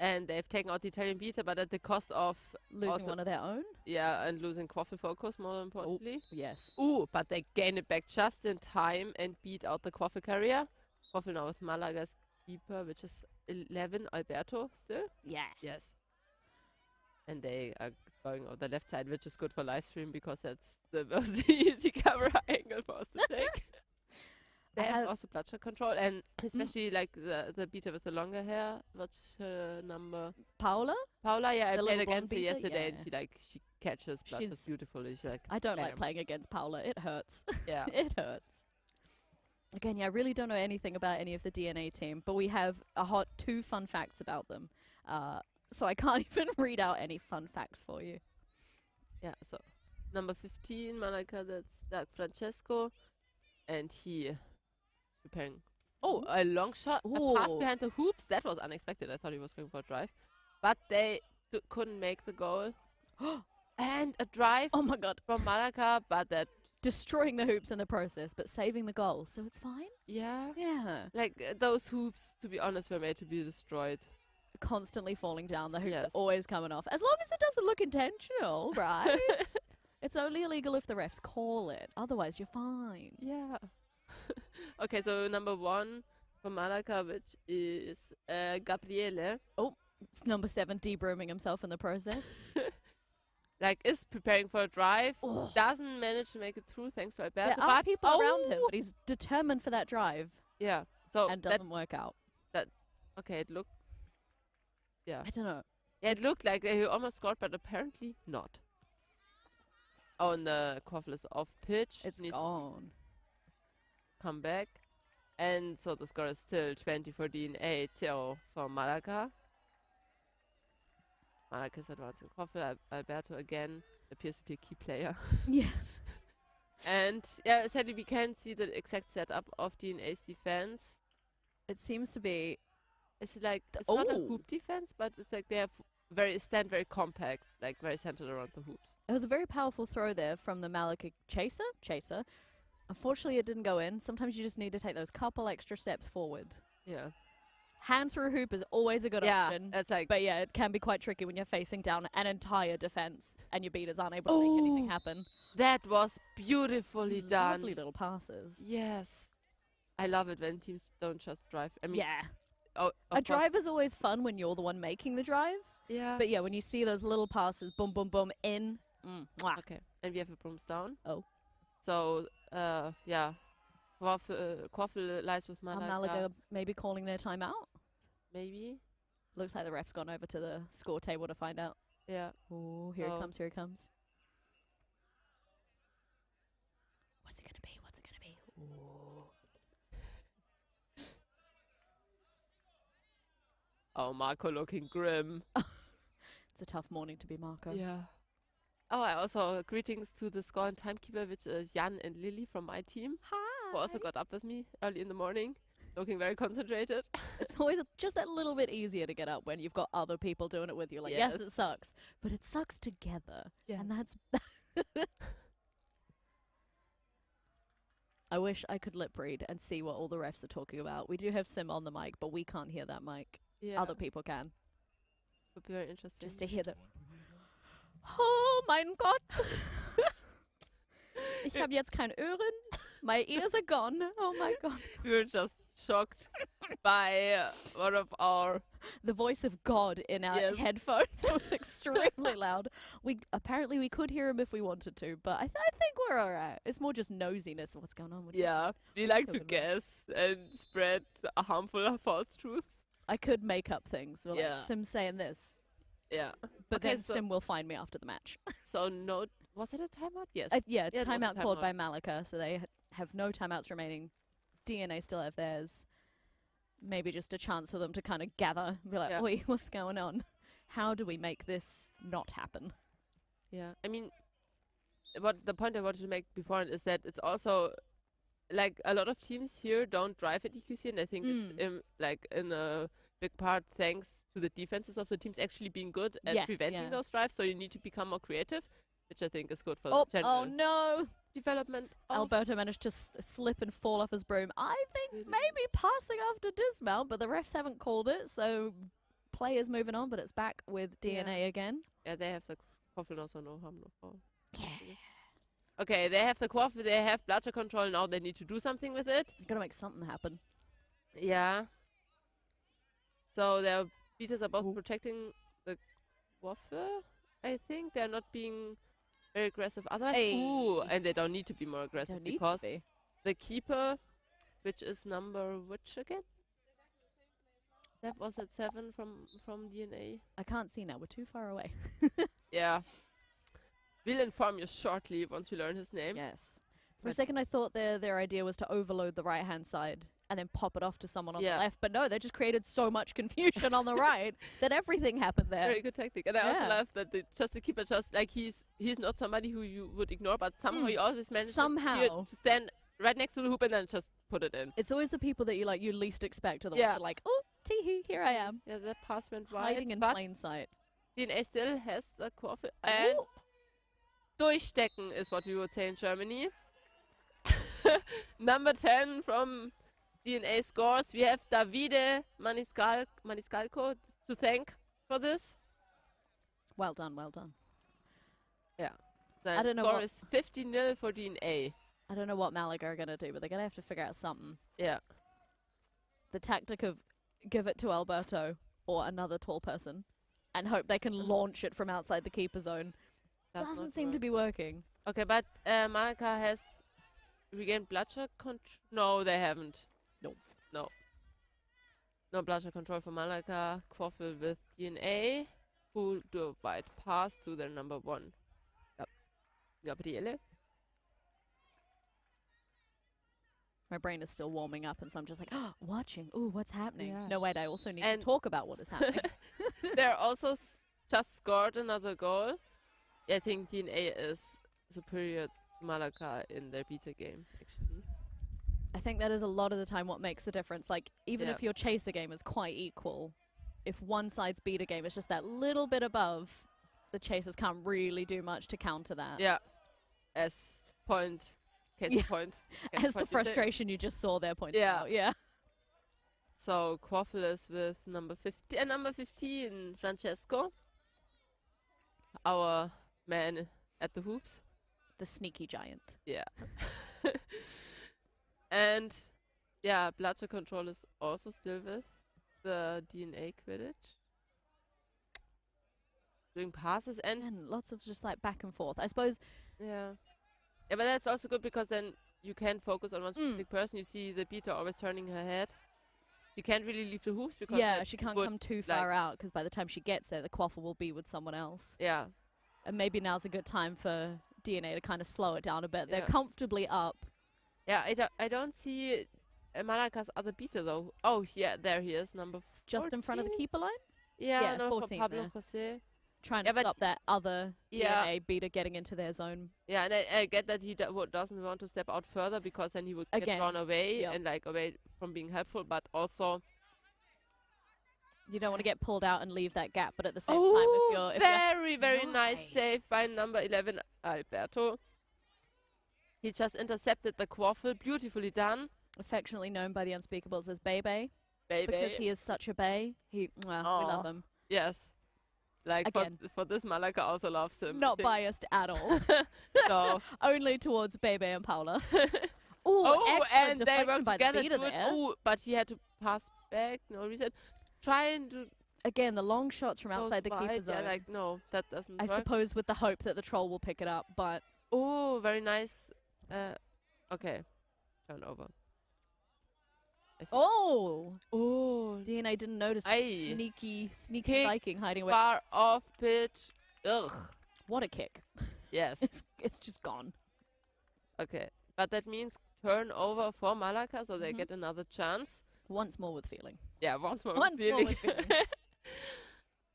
And they've taken out the Italian beater, but at the cost of... Losing one of their own? Yeah, and losing Quaffle focus, more importantly. Yes. Ooh, but they gain it back just in time and beat out the Quaffle carrier. Quaffle now with Malaga's keeper, which is 11, Alberto still. Yeah. Yes. And they are going on the left side, which is good for live stream because that's the most easy camera angle for us to take. They have have- also bloodshed control, and especially like the beater with the longer hair. What's her number? Paula? Paula. Yeah, I The played little blonde against her beater? yesterday, and Yeah. she catches bloodshed She's- beautifully. She's like, I don't like bam. playing against Paula. It hurts. Yeah. It hurts. Again, yeah, I really don't know anything about any of the DNA team, but we have two fun facts about them. So I can't even read out any fun facts for you. Yeah, so number 15, Malaka, that's Doug Francesco. And he is preparing. Oh, a long shot. A pass Ooh. behind the hoops. That was unexpected. I thought he was going for a drive. But they couldn't make the goal. And a drive Oh my god. from Malaka, but that, Destroying the hoops in the process, but saving the goal, so it's fine? yeah. Yeah. Like, those hoops, to be honest, were made to be destroyed. Constantly falling down. The hoops Yes. are always coming off. As long as it doesn't look intentional, right? It's only illegal if the refs call it. Otherwise, you're fine. Yeah. Okay, so number 1 for Malaka, which is Gabriele. It's number 7 de-brooming himself in the process. Like, is preparing for a drive. Ugh. Doesn't manage to make it through thanks to There Alberto. are but people around him, but he's determined for that drive yeah. So and that, doesn't work out. okay, it looked. Yeah. I don't know. Yeah, it looked like he almost scored, but apparently not. Oh, and the quaffle is off pitch. It's Needs to gone. come back. And so the score is still 20 for DNA, 0 for Malaka. Malaka's advancing quaffle. Alberto again appears to be a key player. Yeah. And yeah, sadly we can't see the exact setup of DNA's defense. It seems to be. It's like, it's not a Oh. hoop defense, but it's like they have stand very compact, like very centered around the hoops. It was a very powerful throw there from the Malaka chaser. Unfortunately, it didn't go in. Sometimes you just need to take those couple extra steps forward. Yeah. Hand through hoop is always a good option. It's like, But yeah, it can be quite tricky when you're facing down an entire defense and your beaters aren't able to make anything happen. that was beautifully done. Lovely little passes. Yes. I love it when teams don't just drive. I mean, Yeah. oh, of A course- drive is always fun when you're the one making the drive. Yeah. But yeah, when you see those little passes, boom, boom, boom, in. Mwah. Okay. And we have a brooms down. Oh. So, yeah. Quaffle lies with Malaka. Malaga maybe calling their timeout. Maybe. Looks like the ref's gone over to the score table to find out. Yeah. Oh, here it So- comes, here it comes. What's it gonna be? What's it gonna be? Oh, Marco looking grim. It's a tough morning to be Marco. Yeah. Oh, I also greetings to the score and timekeeper, which is Jan and Lily from my team, who also got up with me early in the morning, looking very concentrated. It's always just that little bit easier to get up when you've got other people doing it with you. Like, yes, Yes. it sucks, but it sucks together. Yeah. And that's... I wish I could lip read and see what all the refs are talking about. We do have Sim on the mic, but we can't hear that mic. Yeah. Other people can. Would be very interesting. Just to hear the... Oh mein Gott! Ich habe jetzt kein Ohren. My ears are gone. Oh my god. We were just shocked by one of our... The voice of God in our Yes. headphones. It was extremely loud. Apparently we could hear him if we wanted to, but I think we're alright. It's more just nosiness of what's going on with this. Yeah, we like to Covered guess and spread a harmful false truths. I could make up things. Well, Yeah. like Sim saying this, Yeah. but Okay, then so- Sim will find me after the match. So no... Was it a timeout? Yes. Yeah, Yeah, it was a timeout called by timeout. Malaka, so they have no timeouts remaining. DNA still have theirs. Maybe just a chance for them to kind of gather and be like, Yeah. oi, what's going on? How do we make this not happen? Yeah, I mean, what the point I wanted to make before is that it's also like a lot of teams here don't drive at EQC, and I think it's like in a big part thanks to the defenses of the teams actually being good at Yes, preventing yeah. those drives. So you need to become more creative, which I think is good for Oh, the general oh no! development. Of Alberto managed to slip and fall off his broom. I think Really? maybe passing after dismount, but the refs haven't called it, so players moving on, but it's back with DNA again. Yeah, they have the quaffle now, so no harm, no foul. Yeah. Okay, they have the quaffle, they have bloodshed control now. They need to do something with it. Gotta make something happen. Yeah. So their beaters are both protecting the waffle. I think they're not being very aggressive. Otherwise, Hey. ooh, and they don't need to be more aggressive Don't need to because be. the keeper which is number which again? Was it 7 from DNA? I can't see now. We're too far away. Yeah. We'll inform you shortly once we learn his name. Yes. For a But- second, I thought their idea was to overload the right-hand side and then pop it off to someone on Yeah. the left. But no, they just created so much confusion on the right that everything happened there. Very good tactic. And I also Yeah. love that the keeper just like he's not somebody who you would ignore, but somehow he always manages Somehow. to stand right next to the hoop and then just put it in. It's always the people that you least expect are the Yeah. ones that are like, oh, tee-hee, here I am. Yeah, that pass went wide. Hiding in but plain sight. DNA still has the quaffle. And Ooh. durchstecken is what we would say in Germany. Number 10 from DNA scores. We have Davide Maniscalco to thank for this. Well done, well done. Yeah. The I don't know score what- is 50-0 for DNA. I don't know what Malaga are going to do, but they're going to have to figure out something. Yeah. The tactic of give it to Alberto or another tall person and hope they can launch it from outside the keeper zone Does doesn't not seem to work. be working. Okay, but Malaka has regained bloodshed control. No, they haven't. No. No. No bloodshed control for Malaka. Quaffle with DNA. Who do a wide pass to their number 1. Gabriele. My brain is still warming up, and so I'm just like, oh, watching. Ooh, what's happening? Yeah. No, wait, I also need And to talk about what is happening. They're also just scored another goal. I think DNA is superior to Malaka in their beta game, actually. I think that is a lot of the time what makes the difference. Like, even Yeah. if your chaser game is quite equal, if one side's beta game is just that little bit above, the chasers can't really do much to counter that. Yeah. As point. Case Yeah. in point. As the frustration you just saw there pointed Yeah. out. Yeah. So Quaffle is with number 15, Francesco. Our man at the hoops. The sneaky giant. Yeah. And yeah, bloodshed control is also still with the DNA Quidditch. Doing passes and And lots of just like back and forth. I suppose yeah. Yeah, but that's also good because then you can focus on one specific person. You see the beta always turning her head. She can't really leave the hoops because yeah, that she can't would, come too like- far out because by the time she gets there, the quaffle will be with someone else. Yeah. And maybe now's a good time for DNA to kind of slow it down a bit. They're Yeah. comfortably up. Yeah, I don't see Malaka's other beater though. Oh, yeah, there he is, number 14. Just in front of the keeper line, Yeah, Yeah, no, for 14 Pablo there. Jose. trying Yeah, to but stop that other Yeah. DNA beater getting into their zone. Yeah, and I get that he doesn't want to step out further because then he would Again, get drawn away yep. and like away from being helpful, but also You don't want to get pulled out and leave that gap, but at the same time, if you're very nice save by number 11, Alberto. He just intercepted the quaffle, beautifully done. affectionately known by the Unspeakables as Bebe, Baby. because he is such a bae. We love Aw. him. Yes. Like Again. for this, Malaka also loves him. I Not think. biased at all. No. Only towards Bebe and Paula. Oh, excellent and they deflection work by the together beater to it. there. Oh, but he had to pass back. No reason. Trying to Again, the long shots from goes outside the keeper wide. zone. Yeah, like no, that doesn't I work. suppose with the hope that the troll will pick it up, but Oh, very nice. Okay, turnover. I think. oh, Oh, DNA didn't notice the Aye. sneaky Kick Viking hiding away. far off pitch. Ugh. What a kick! Yes. It's just gone. Okay, but that means turnover for Malaka, so they Mhm. get another chance. Once more with feeling. Yeah, once more. Once more with feeling.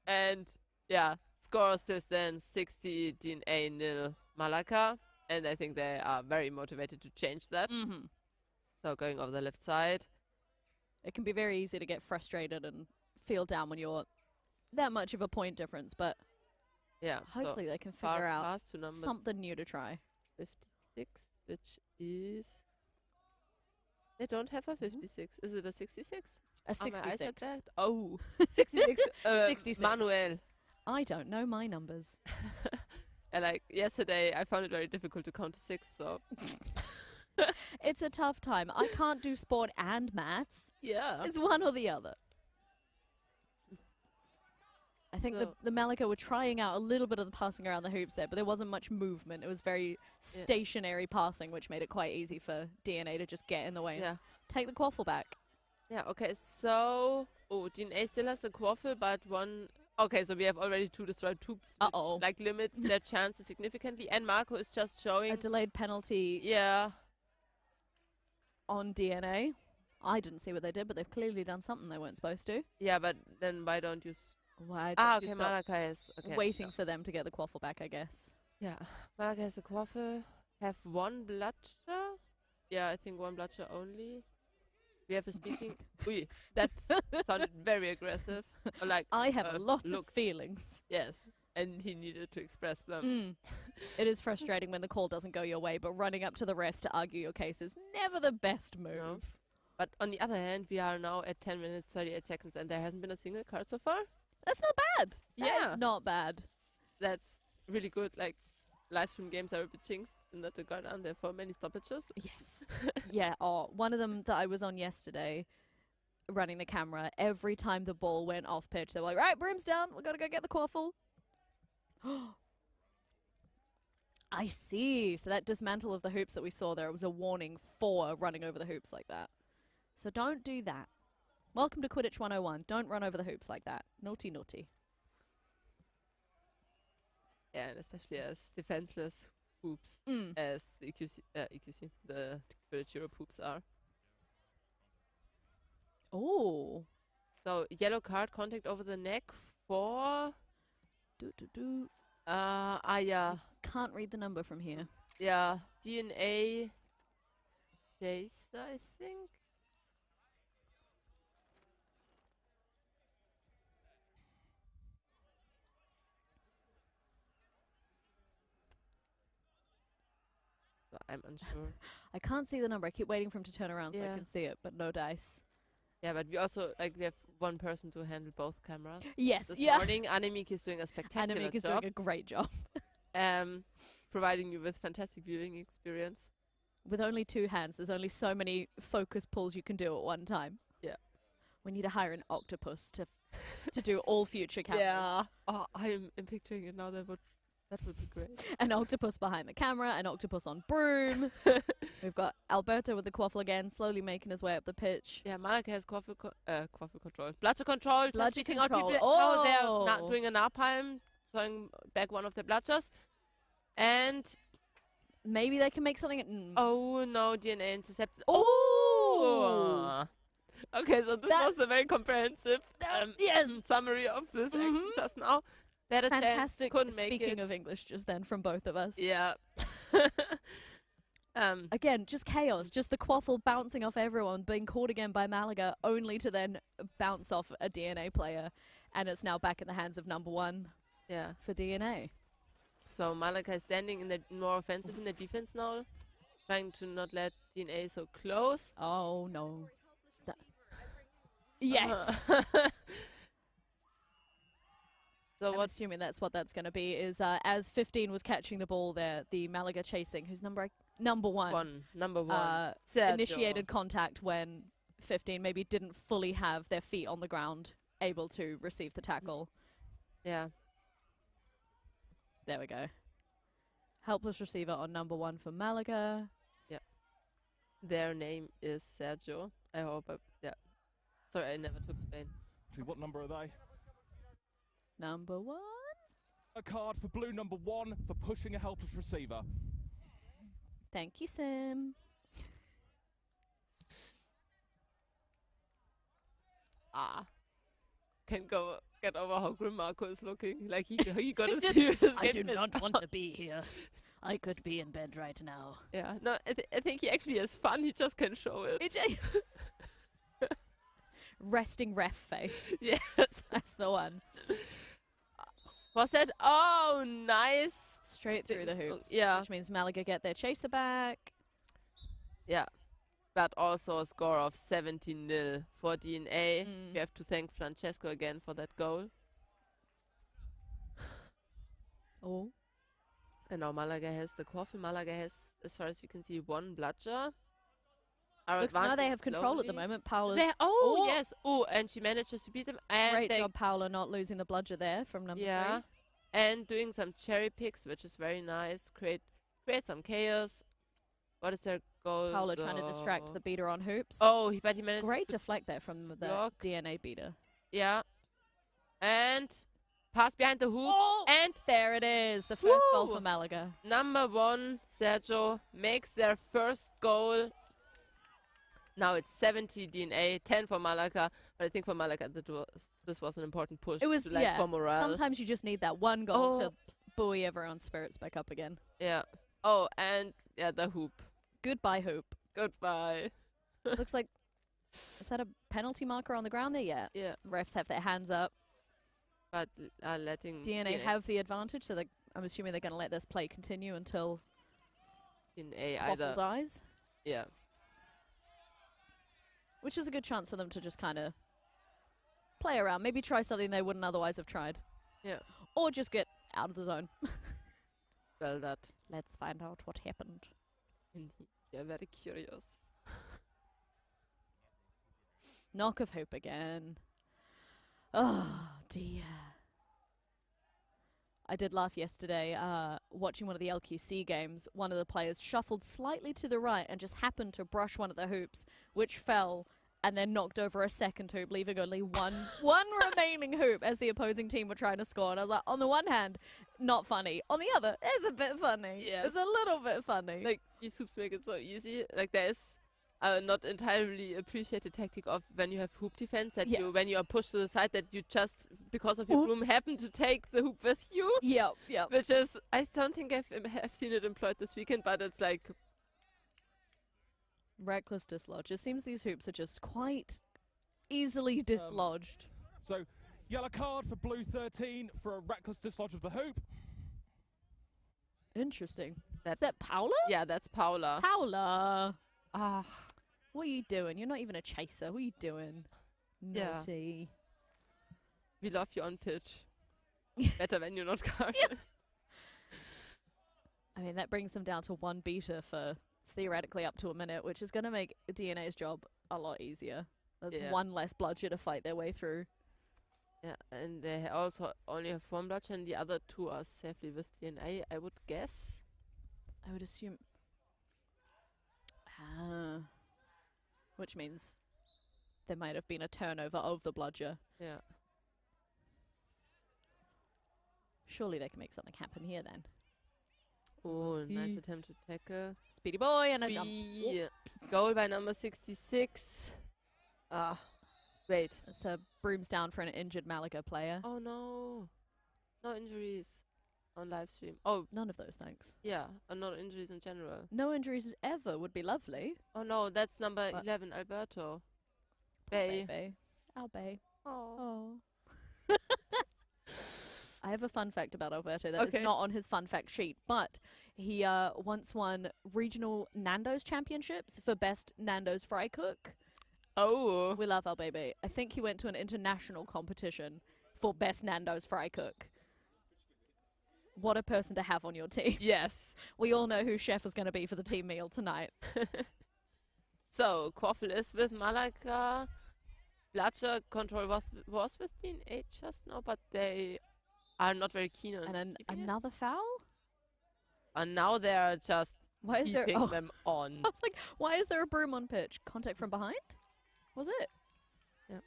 And yeah, score still stands 60 DNA nil Malaka, and I think they are very motivated to change that. Mm-hmm. So going over the left side. It can be very easy to get frustrated and feel down when you're that much of a point difference, but Yeah. hopefully they can so far figure out pass to number something new to try. 56, which is. They don't have a 56. Is it a 66? A Are my eyes 66. that bad? Oh, 66. 66. Manuel. I don't know my numbers. And like yesterday, I found it very difficult to count to 6. So It's a tough time. I can't do sport and maths. yeah. It's one or the other. I think So- the Malaka were trying out a little bit of the passing around the hoops there, but there wasn't much movement. It was very Yeah. stationary passing, which made it quite easy for DNA to just get in the way. Yeah. take the quaffle back. Yeah, okay, so... Oh, DNA still has the quaffle, but one... Okay, so we have already 2 destroyed tubes, which, like, limits their chances significantly. And Marco is just showing... A delayed penalty. Yeah. On DNA. I didn't see what they did, but they've clearly done something they weren't supposed to. Yeah, but then why don't you... Why don't you stop Malaka is... Okay, waiting for them to get the quaffle back, I guess. Yeah, Malaka has the quaffle. Have 1 bloodsher. Yeah, I think 1 bloodsher only. We have a speaking... Ui, that sounded very aggressive. Or like, I have a lot of feelings. Yes, and he needed to express them. It is frustrating when the call doesn't go your way, but running up to the rest to argue your case is never the best move. No. But on the other hand, we are now at 10 minutes, 38 seconds, and there hasn't been a single card so far. That's not bad. That is not bad. That's really good. Like, live stream games are a bit jinxed in that regard, and therefore many stoppages. Yes. Yeah, one of them that I was on yesterday, running the camera, every time the ball went off pitch, they were like, right, broom's down, we gotta go get the quaffle. I see. So that dismantle of the hoops that we saw there was a warning for running over the hoops like that. So don't do that. Welcome to Quidditch 101. Don't run over the hoops like that. Naughty, naughty. Yeah, and especially as defenseless hoops as the EQC, the Quidditch Europe hoops are. Oh. So yellow card, contact over the neck for... yeah. Can't read the number from here. Yeah, DNA Chaser, I think. So I'm unsure. I can't see the number. I keep waiting for him to turn around so I can see it, but no dice. Yeah, but we also, like, we have 1 person to handle both cameras. Yes, this morning, Annemiek is doing a spectacular Annemiek is job. doing a great job. Providing you with fantastic viewing experience. With only 2 hands, there's only so many focus pulls you can do at one time. Yeah. We need to hire an octopus to do all future cameras. Yeah. Oh, I'm picturing it now. That would be great. An octopus behind the camera, an octopus on broom. We've got Alberto with the quaffle again, slowly making his way up the pitch. Yeah, Malaka has quaffle control. Bludger control. Bludger just control. Out people. Oh, they're not doing a napalm, throwing back one of the bludgers. And maybe they can make something. Oh no, DNA intercepted. Oh! Okay, so this was a very comprehensive summary of this action just now. Better fantastic couldn't make speaking it. of English just then from both of us. Yeah. Again, just chaos. Just the quaffle bouncing off everyone, being caught again by Malaga, only to then bounce off a DNA player. And it's now back in the hands of number 1 for DNA. So Malaka is standing in the more offensive in the defense now, trying to not let DNA so close. Oh no. Yes. So I'm assuming that's what that's going to be, is as 15 was catching the ball there, the Malaga chasing, who's number 1. Number 1. Initiated contact when 15 maybe didn't fully have their feet on the ground, able to receive the tackle. Yeah. There we go. Helpless receiver on number 1 for Malaga. Yeah. Their name is Sergio. I hope Sorry, I never took Spain. What number are they? Number 1. A card for blue number 1 for pushing a helpless receiver. Thank you, Sim. Can't get over how grim Marco is looking. Like he got a serious I do not want to be here. I could be in bed right now. Yeah, no, I think he actually has fun. He just can't show it. Resting ref face. Yes. That's the one. Was that? Oh, nice. Straight through the hoops. Yeah. Which means Malaga get their chaser back. Yeah. But also a score of 17-0 for DNA. We have to thank Francesco again for that goal. Oh. And now Malaga has the quaffle. Malaga has, as far as we can see, 1 bludger. Looks now they have control at the moment. Paula's... Yes. Oh, and she manages to beat them. And great job, Paula, not losing the bludger there from number 3. And doing some cherry picks, which is very nice. Create some chaos. What is their goal. Paolo trying to distract the beater on hoops. Oh, but he managed Great to deflect there from the block. DNA beater. Yeah. And pass behind the hoops. Oh, and there it is. The first goal Woo! for Malaga. Number 1, Sergio, makes their first goal. Now it's 70 DNA, 10 for Malaka. But I think for Malaka, this was an important push. It was, to, like, for morale. Sometimes you just need that one goal to buoy everyone's spirits back up again. Yeah. Oh, and yeah, the hoop. Goodbye, hoop. Goodbye. Looks like, is that a penalty marker on the ground there? Yeah. Yeah. Refs have their hands up. But letting DNA have the advantage, so I'm assuming they're going to let this play continue until DNA Quaffle either dies. Yeah. Which is a good chance for them to just kind of play around. Maybe try something they wouldn't otherwise have tried. Yeah. Or just get out of the zone. Well, that. Let's find out what happened. Indeed. Yeah, very curious. Knock of hope again. Oh, dear. I did laugh yesterday watching one of the LQC games. One of the players shuffled slightly to the right and just happened to brush one of the hoops, which fell and then knocked over a second hoop, leaving only one remaining hoop as the opposing team were trying to score. And I was like, on the one hand, not funny. On the other, it's a bit funny. Yes. It's a little bit funny. Like, these hoops make it so easy. Like, there's not entirely appreciated tactic of when you have hoop defense, that you, when you are pushed to the side, that you just, because of your broom, happen to take the hoop with you. Yep, yep. Which is, I don't think I've seen it employed this weekend, but it's like... Reckless dislodge. It seems these hoops are just quite easily dislodged. So, yellow card for blue 13 for a reckless dislodge of the hoop. Interesting. Is that Paula? Yeah, that's Paula. Paula! Ah. What are you doing? You're not even a chaser. What are you doing? Naughty. We love you on pitch. Better when you're not guarded. Yep. I mean, that brings them down to one beater for theoretically up to a minute, which is going to make DNA's job a lot easier. There's one less bludger to fight their way through. Yeah, and they also only have one bludger, and the other two are safely with DNA, I would guess. I would assume... which means there might have been a turnover of the bludger. Yeah. Surely they can make something happen here then. Oh, nice attempt to tackle. Speedy boy and a jump. Goal by number 66. Ah, wait. So brooms down for an injured Malaga player. Oh no. No injuries on live stream. Oh, none of those, thanks. Yeah, no injuries in general. No injuries ever would be lovely. Oh no, that's number 11, Alberto. Bay. Our Bay. Oh. I have a fun fact about Alberto that is not on his fun fact sheet, but he once won regional Nando's championships for best Nando's fry cook. Oh. We love our baby. I think he went to an international competition for best Nando's fry cook. What a person to have on your team. Yes. We all know who chef is going to be for the team meal tonight. So, Quaffle is with Malaka. Bludger control was with DNA just now, but they are not very keen on and another foul? And now they're just keeping them on. I was like, why is there a broom on pitch? Contact from behind? Was it? Yeah.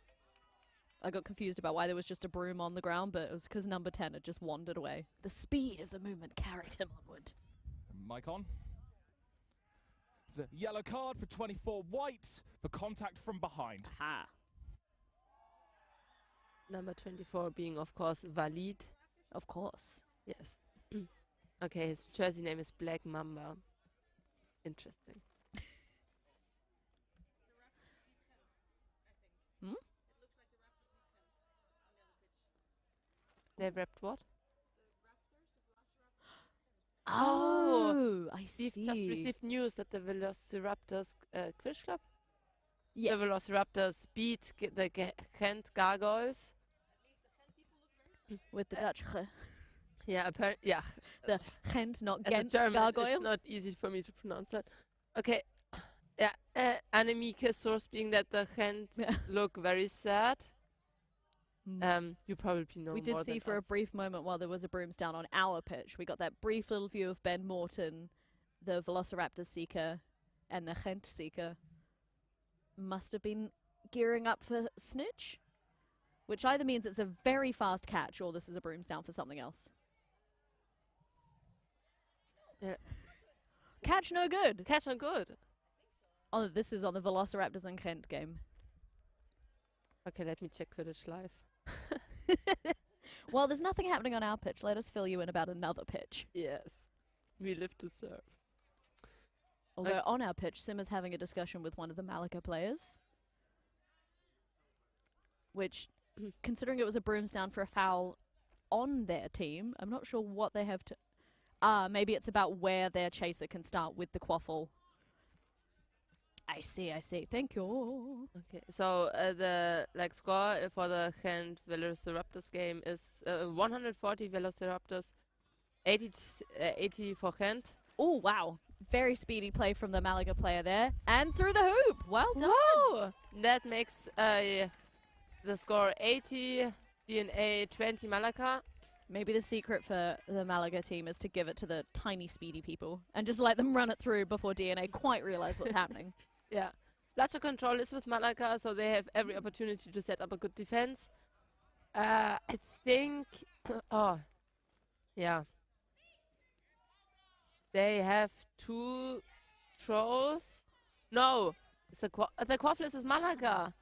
I got confused about why there was just a broom on the ground, but it was because number 10 had just wandered away. The speed of the movement carried him onward. Mic on. It's a yellow card for 24 white for contact from behind. Aha. Number 24 being, of course, Valid. Of course. Yes. Okay, his jersey name is Black Mamba. Interesting. Hmm? They wrapped what? Oh, I see. We've just received news that the Velociraptors Quidditch Cup. Yes. The Velociraptors beat the Ghent Gargoyles. With the Dutch Yeah, apparently, yeah. The Ghent, not As Ghent a German, Gargoyles. it's not easy for me to pronounce that. Okay. Yeah, Annemike source being that the Ghent look very sad. You probably know We did more see than for a us. brief moment while there was a brooms down on our pitch. We got that brief little view of Ben Morton, the Velociraptor seeker, and the Gent Seeker must have been gearing up for snitch, which either means it's a very fast catch or this is a broomsdown for something else. Yeah. Catch no good. Catch no good. Oh, this is on the Velociraptors and Gent game. Okay, let me check Quidditch live. Well, there's nothing happening on our pitch. Let us fill you in about another pitch. Yes. We live to serve. Although on our pitch, Sim is having a discussion with one of the Malaka players. Which, considering it was a broomsdown for a foul on their team, I'm not sure what they have to... maybe it's about where their chaser can start with the quaffle. I see. Thank you. Okay, so the score for the Gent Velociraptors game is 140 Velociraptors, 80 for Gent. Oh, wow. Very speedy play from the Malaga player there. And through the hoop. Well done. Whoa! That makes the score 80 DNA, 20 Malaka. Maybe the secret for the Malaga team is to give it to the tiny, speedy people and just let them run it through before DNA quite realize what's happening. Yeah. Bloodshed control is with Malaka, so they have every opportunity to set up a good defense. I think... oh. Yeah. They have 2 trolls. No! It's the Quaffless is Malaka.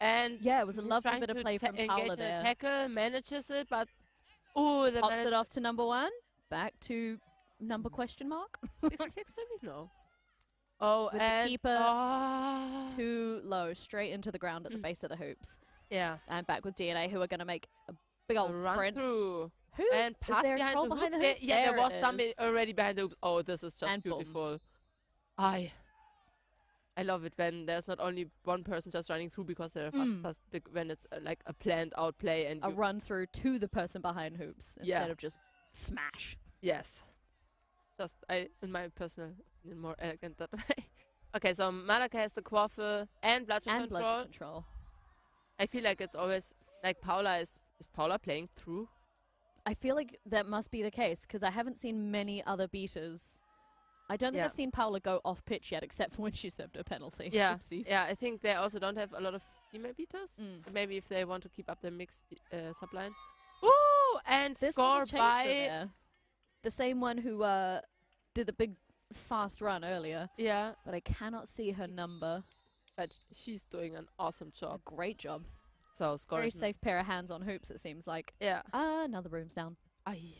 And yeah, it was a he's lovely trying bit of to play from Paula engage in there. a tackle, manages it, but... Oh, the pops it off to number 1. Back to number question mark. 66 maybe? No. Oh, with and the keeper too low, straight into the ground at the base of the hoops. Yeah. And back with DNA, who are going to make a big old run sprint. Through. Who's and pass there behind, behind the hoops? hoops? Yeah, there was it somebody is. already behind the hoops. Oh, this is just And boom. beautiful. I love it when there's not only one person just running through because they're when it's like a planned out play and a run through to the person behind hoops instead of just smash. Yes. Just in my personal opinion, more elegant that way. Okay, so Malaka has the quaffle and bloodshed control. I feel like it's always like Paula is Paula playing through? I feel like that must be the case because I haven't seen many other beaters. I don't think I've seen Paula go off pitch yet, except for when she served a penalty. Yeah, Oopsies. yeah. I think they also don't have a lot of female beaters. Maybe if they want to keep up their mixed subline. Ooh, and This score little chaser by there. The same one who did the big fast run earlier. Yeah, but I cannot see her number. But she's doing an awesome job. A great job. So score very safe pair of hands on hoops. It seems like. Yeah. Another broom's down. Aye.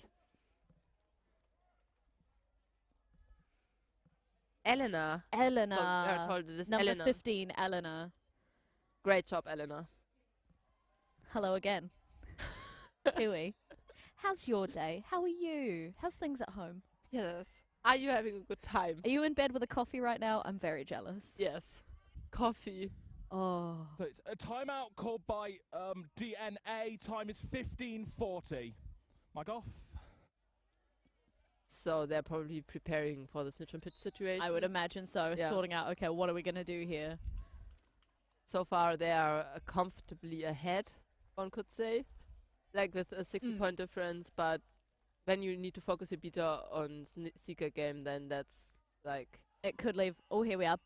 Eleanor. Eleanor. So we are told it is Number Eleanor. 15, Eleanor. Great job, Eleanor. Hello again. Huey. How's your day? How are you? How's things at home? Yes. Are you having a good time? Are you in bed with a coffee right now? I'm very jealous. Yes. Coffee. Oh. So it's a timeout called by DNA. Time is 15:40. Mic off. So they're probably preparing for the snitch and pitch situation. I would imagine so. Yeah. Sorting out, okay, what are we going to do here? So far they are comfortably ahead, one could say. Like with a 60-point difference, but when you need to focus your beater on Seeker game, then that's like... It could leave... Oh, here we are.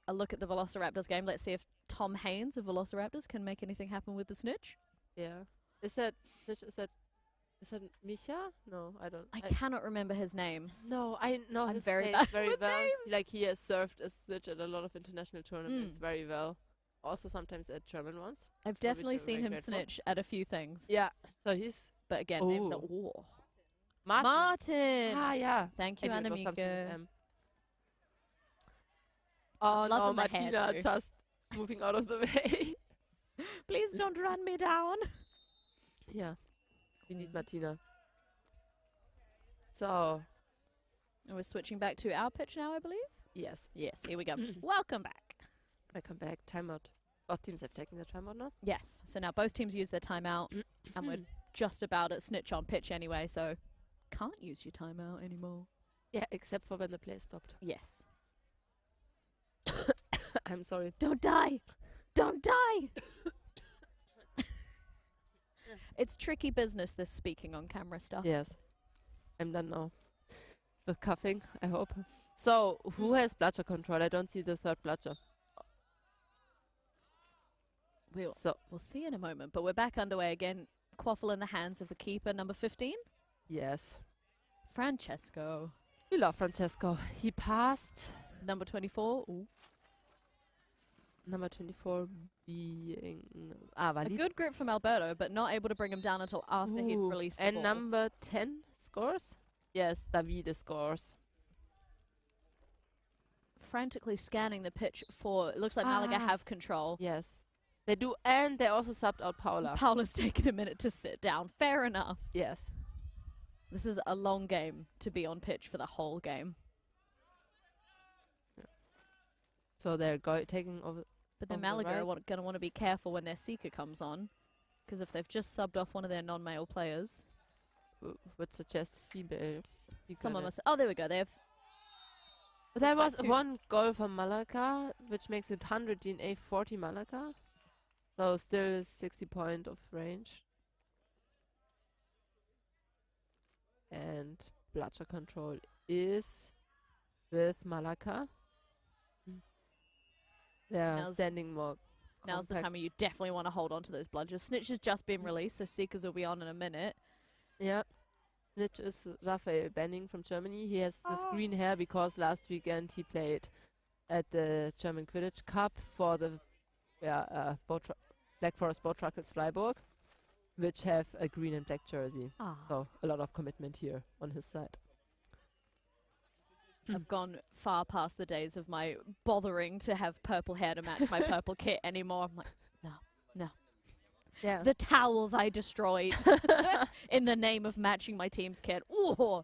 A look at the Velociraptors game. Let's see if Tom Haynes of Velociraptors can make anything happen with the snitch. Yeah. Is that snitch? Is that Micha? No, I don't. I cannot remember his name. No, I know I'm his very face bad very with well. names. Like he has served as snitch at a lot of international tournaments very well. Also sometimes at German ones. I've for which definitely I'm seen very him grateful. snitch at a few things. Yeah. So he's... But again, names are... Oh. Martin. Ah, yeah. Thank you, I knew it was something with Annemieke. M. Oh no, loving my hair Martina too. just moving out of the way. Please don't run me down. Yeah. We need Martina. So... And we're switching back to our pitch now, I believe? Yes. Yes, here we go. Welcome back. Welcome back. Timeout. Both teams have taken the timeout now? Yes. So now both teams use their timeout, and we're just about at snitch on pitch anyway, so can't use your timeout anymore. Yeah, except for when the play stopped. Yes. I'm sorry. Don't die! Don't die! It's tricky business, this speaking on camera stuff. Yes. I'm done now. with coughing, I hope. So, who has bludger control? I don't see the third bludger. We'll So, see in a moment, but we're back underway again. Quaffle in the hands of the keeper, number 15, yes. Francesco. We love Francesco. He passed. Number 24, ooh. Number 24 being... A Valid. good grip from Alberto, but not able to bring him down until after he'd Ooh, released the and ball. number 10 scores? Yes, Davide scores. Frantically scanning the pitch for... It looks like Malaga have control. Yes. They do, and they also subbed out Paula. Paula's taken a minute to sit down. Fair enough. Yes. This is a long game to be on pitch for the whole game. So they're taking over. But then over the Malaga right. are going to want to be careful when their seeker comes on. Because if they've just subbed off one of their non-male players... Would suggest female. Someone must... Oh, there we go. They have... But there was like one goal for Malaka, which makes it 100 DNA, 40 Malaka. So still 60 point of range. And bludger control is with Malaka. They're standing more. Now's the time where you definitely want to hold on to those bludgers. Snitch has just been released, so Seekers will be on in a minute. Yeah. Snitch is Raphael Benning from Germany. He has this green hair because last weekend he played at the German Quidditch Cup for the Black Forest Boat Truckers Freiburg, which have a green and black jersey. So a lot of commitment here on his side. I've gone far past the days of my bothering to have purple hair to match my purple kit anymore. I'm like, no. Yeah. The towels I destroyed in the name of matching my team's kit. Ooh.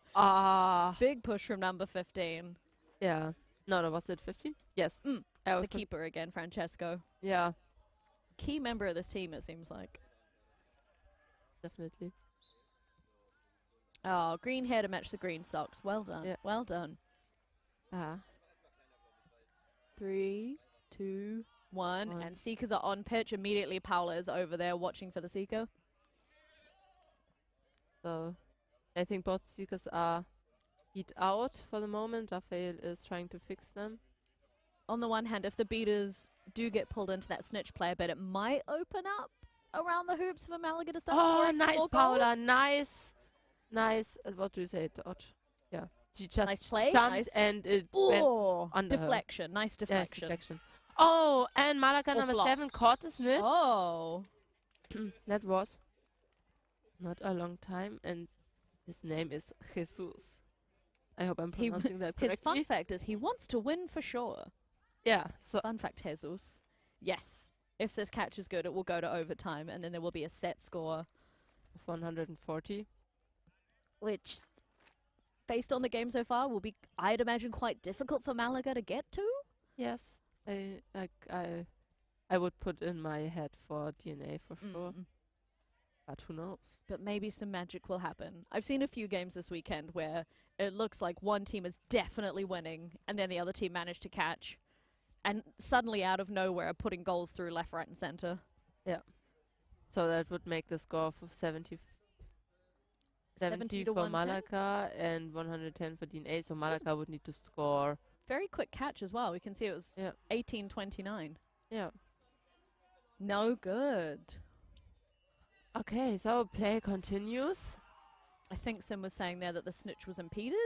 Big push from number 15. Yeah. No, was it 15? Yes. The keeper again, Francesco. Yeah. Key member of this team, it seems like. Definitely. Oh, green hair to match the green socks. Well done. Yeah. Well done. 3, 2, 1. And Seekers are on pitch. Immediately Paula is over there watching for the Seeker. So I think both Seekers are beat out for the moment. Raphael is trying to fix them. On the one hand, if the beaters do get pulled into that snitch play a bit, it might open up around the hoops for Malaga to start scoring nice, more Paula. goals. Nice. What do you say? Dodge. Yeah. She just Nice play. jumped Nice. and it went under deflection. Nice her. deflection. Yes, deflection. Oh, and Malaga number block. 7 caught the snitch. Oh. That was not a long time, and his name is Jesus. I hope I'm pronouncing that correctly. His fun fact is he wants to win for sure. Yeah. So fun fact, Jesus. Yes. If this catch is good, it will go to overtime, and then there will be a set score of 140. Which, based on the game so far, will be, I'd imagine, quite difficult for Malaga to get to. Yes. I would put in my head for DNA for sure. But who knows? But maybe some magic will happen. I've seen a few games this weekend where it looks like one team is definitely winning, and then the other team managed to catch. And suddenly, out of nowhere, putting goals through left, right, and center. Yeah. So that would make the score of 70 to for 110? Malaka and 110 for DNA. So Malaka would need to score. Very quick catch as well. We can see it was 18-29. Yeah. No good. Okay, so play continues. I think Sim was saying there that the snitch was impeded.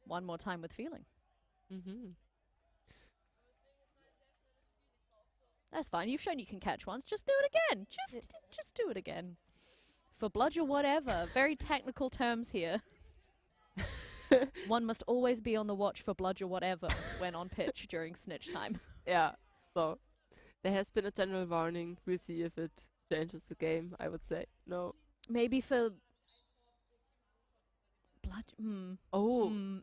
One more time with feeling. That's fine. You've shown you can catch once. Just do it again. Just do it again. For bludger whatever. Very technical terms here. One must always be on the watch for bludger whatever when on pitch during snitch time. Yeah. So there has been a general warning. We'll see if it changes the game, I would say. No. Maybe for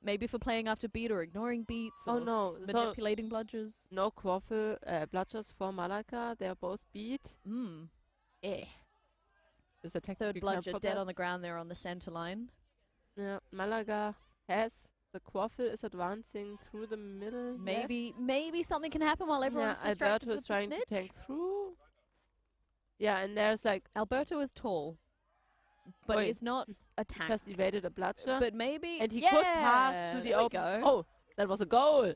maybe for playing after beat or ignoring beats or manipulating bludgers. No quaffle bludgers for Malaka. They are both beat. Is a third bludger dead on the ground there on the center line. Yeah, Malaga has the quaffle is advancing through the middle. Maybe something can happen while everyone's distracted Alberto is with trying the to snitch. tank through. Yeah, and there's like Alberto is tall. but Wait. he's not attacked. Just evaded a bloodsher. But maybe, And he yeah, could pass to the there we open. go. Oh, that was a goal.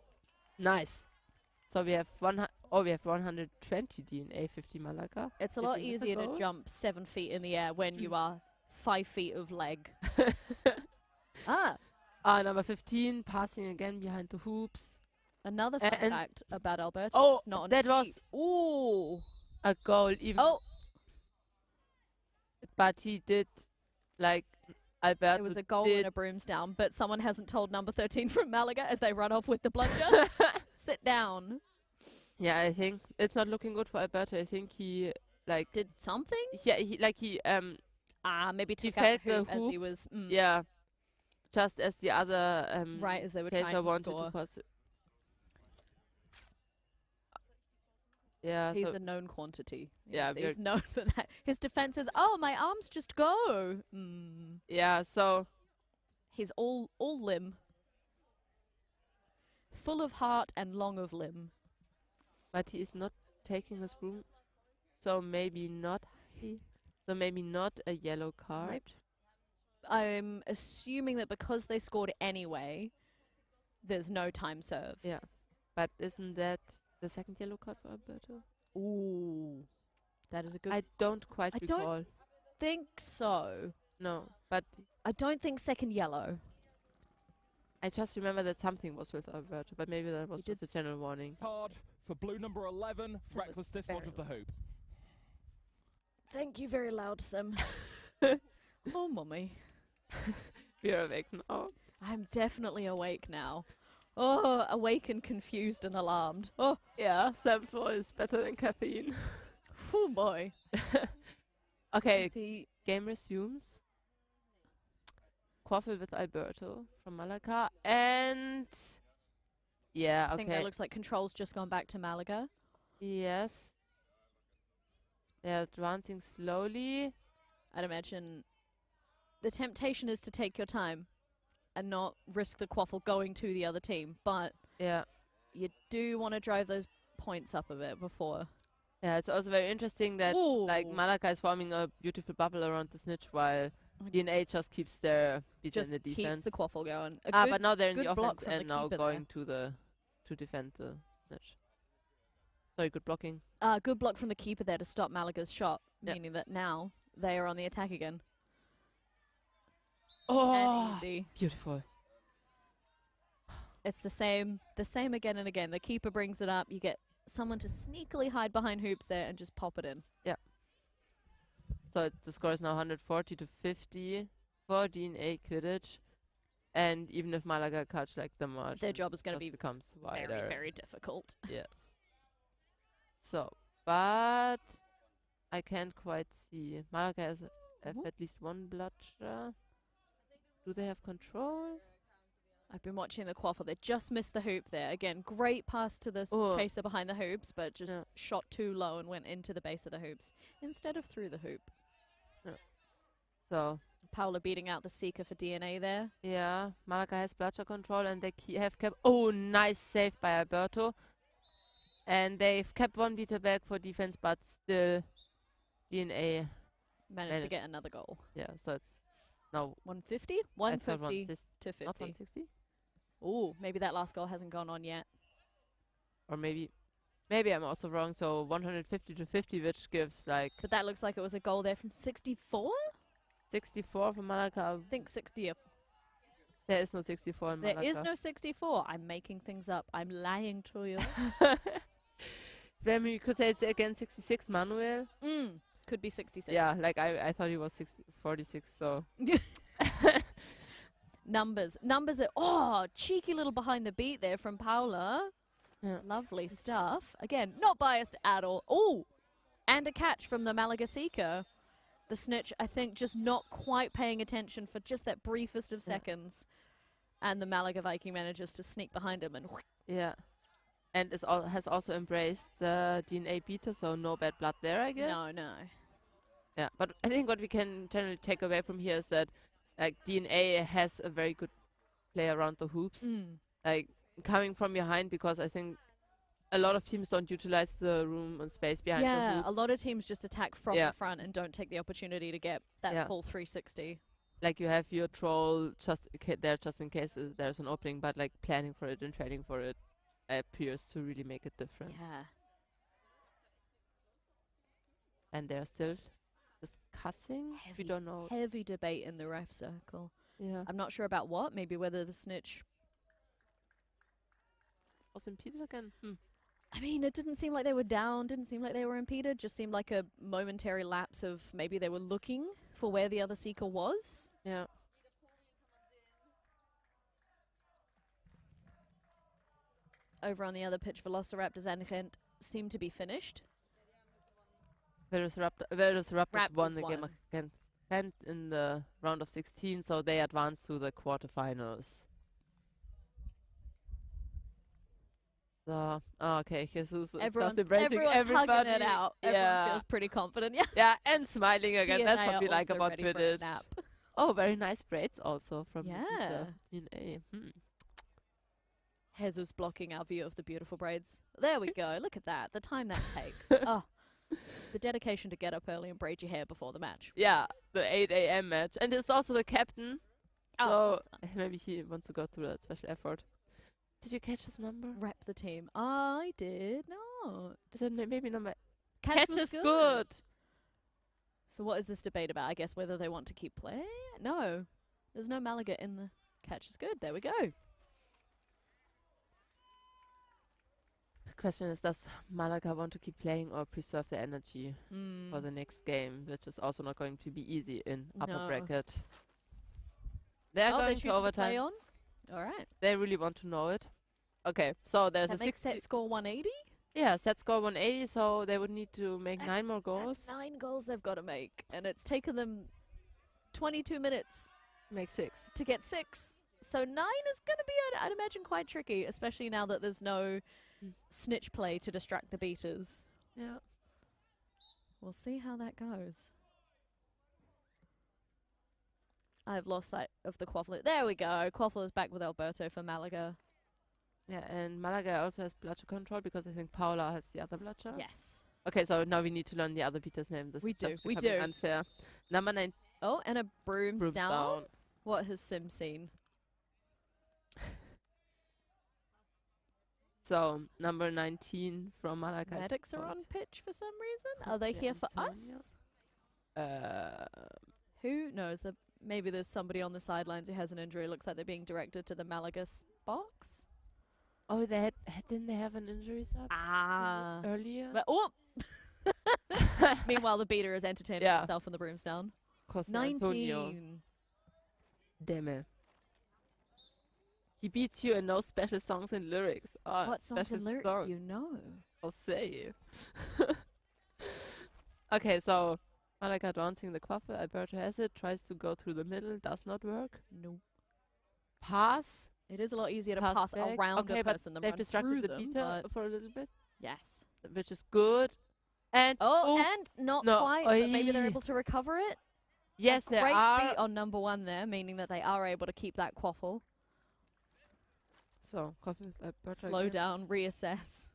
Nice. So we have 120 DNA, 50 Malaka. It's a Did lot we miss a easier to goal? jump 7 feet in the air when you are 5 feet of leg. Number 15, passing again behind the hoops. Another fun fact about Alberto. Oh, it's not on that his was feet. Ooh, a goal. Even. Oh, but he did, like, Alberto. it was a goal did and a brooms down, but someone hasn't told number 13 from Malaga as they run off with the bludger. Sit down. Yeah, I think it's not looking good for Alberto. I think he, like, did something. Yeah, he maybe took he out felt the hoop the as hoop. he was. Yeah, just as the other right as they were chaser trying to wanted score. to pass. Yeah, He's so a known quantity. Yeah, he's known for that. His defense is, oh, my arms just go. Yeah, so he's all limb, full of heart and long of limb. but he is not taking his broom, so maybe not. So maybe not a yellow card. I'm assuming that because they scored anyway, there's no time serve. Yeah, but isn't that the second yellow card for Alberto? Ooh, that is a good. I don't quite I recall. don't think so. No, but I don't think second yellow. I just remember that something was with Alberto, but maybe that was just a general warning. Card for blue number 11, Sim reckless dislodge of the hoop. Thank you very loud, Sim. Oh, mummy. We're awake now. I'm definitely awake now. Oh, awake and confused and alarmed. Oh, Yeah, Sam's voice better than caffeine. oh boy. Okay, See, game resumes. Quaffle with Alberto from Malaka, and yeah, I think okay. that looks like control's just gone back to Malaga. Yes. They're advancing slowly. I'd imagine the temptation is to take your time and not risk the quaffle going to the other team, but Yeah. you do want to drive those points up a bit before. Yeah, it's also very interesting that like Ooh. Malaka is forming a beautiful bubble around the snitch while DNA just keeps their beat Just in the keeps defense. the quaffle going. A But now they're in the good block offense from the and now keeper going to defend the snitch. Sorry, good blocking. Good block from the keeper there to stop Malaga's shot, Yeah. meaning that now they are on the attack again. Oh, And easy. beautiful. It's the same again and again. The keeper brings it up. You get someone to sneakily hide behind hoops there and just pop it in. Yeah. So the score is now 140 to 50 for DNA Quidditch. And even if Malaga catch like the margin, Their job is going to just be becomes wider. very, very difficult. Yes. So, but I can't quite see. Malaga has have at least one bloodsher. Do they have control? I've been watching the quaffle. They just missed the hoop there. Again, great pass to the Oh. chaser behind the hoops, but just Yeah. shot too low and went into the base of the hoops instead of through the hoop. So, Paula beating out the seeker for DNA there. yeah, Malaga has bloodsher control and they have kept... Oh, nice save by Alberto. And they've kept one beater back for defense, but still DNA Managed to get another goal. Yeah, so it's now 150? I thought 150 to 50. Not 160? Ooh, maybe that last goal hasn't gone on yet. Or maybe I'm also wrong. So 150 to 50, which gives like But that looks like it was a goal there from 64? 64 for Malaka. I think 60. There is no 64 in Malaka. There is no 64. I'm making things up. I'm lying to you. Then you could say it's again 66, Manuel. Could be 66. Yeah, like I thought he was 46, so. Numbers are, cheeky little behind the beat there from Paula. Yeah. Lovely stuff. Again, not biased at all. Oh, and a catch from the Malaga seeker. The snitch, I think, just not quite paying attention for just that briefest of seconds. And the Malaga Viking manages to sneak behind him and Yeah. And has also embraced the DNA beater, so no bad blood there, I guess. No. Yeah, but I think what we can generally take away from here is that like DNA has a very good play around the hoops. Like coming from behind, because I think a lot of teams don't utilize the room and space behind the Yeah, hoops. a lot of teams just attack from Yeah. the front and don't take the opportunity to get that Yeah. full 360. Like you have your troll there just in case there's an opening, but like planning for it and training for it appears to really make a difference. Yeah. And they're still discussing. We don't know. Heavy debate in the ref circle. Yeah. I'm not sure about what. Maybe whether the snitch. Was impeded again? I mean, it didn't seem like they were down. Didn't seem like they were impeded. Just seemed like a momentary lapse of maybe they were looking for where the other seeker was. Yeah. Over on the other pitch, Velociraptors and Ghent seem to be finished. Velociraptors won the game won. against Kent in the round of 16, so they advanced to the quarterfinals. So, okay, Jesus is Everyone's just embracing hugging everybody. it out. Everyone Yeah. feels pretty confident. Yeah. Yeah, and smiling again. That's DNA what we are like also about ready for a Quidditch. nap. Oh, very nice braids also from Yeah. DNA. Jesus blocking our view of the beautiful braids. There we go. Look at that. The time that takes. Oh, the dedication to get up early and braid your hair before the match. Yeah, the 8 a.m. match. And it's also the captain. Oh, So maybe he wants to go through that special effort. Did you catch his number? Rep the team. I did not. Is it maybe number? Catch Catch was is good. So what is this debate about? I guess whether they want to keep playing? No. There's no Malaga in the catch is good. There we go. The question is, does Malaga want to keep playing or preserve their energy for the next game, which is also not going to be easy in upper No. bracket. They're going to choose overtime. play on? All right. They really want to know it. Okay, so there's That a makes 60. set score 180? Yeah, set score 180, so they would need to make 9 more goals. That's 9 goals they've got to make, and it's taken them 22 minutes Make 6. to get 6. So 9 is going to be, I'd imagine, quite tricky, especially now that there's no snitch play to distract the beaters. Yeah. We'll see how that goes. I've lost sight of the Quaffle. There we go. Quaffle is back with Alberto for Malaga. Yeah, and Malaga also has bludger control because I think Paula has the other bludger. Yes. Okay, so now we need to learn the other beater's name. This We is do, just we becoming do. unfair. Number 9. Oh, and a broom's Broom's down. down. What has Sim seen? So, number 19 from Malaga. is Medics are out. on pitch for some reason. Are they Yeah, here for Antonio. us? Who knows? Maybe there's somebody on the sidelines who has an injury. Looks like they're being directed to the Malaga box. Oh, didn't they have an injury sub earlier? But, oh! Meanwhile, the beater is entertaining himself in the brooms down. Jose 19. Antonio. Damn it. He beats you and knows special songs and lyrics. Oh, What songs special and lyrics songs. do you know? I'll say. Okay, so Malaga dancing the quaffle. Alberto has it. Tries to go through the middle. Does not work. Nope. Pass. It is a lot easier to pass back. around okay, a but person than they've run distracted through the them, beater but for a little bit, yes. which is good. And and not no, quite, but maybe they're able to recover it. Yes, a they great are. beat on number 1 there, meaning that they are able to keep that quaffle. So, Quaffle Alberto Slow again. down, reassess.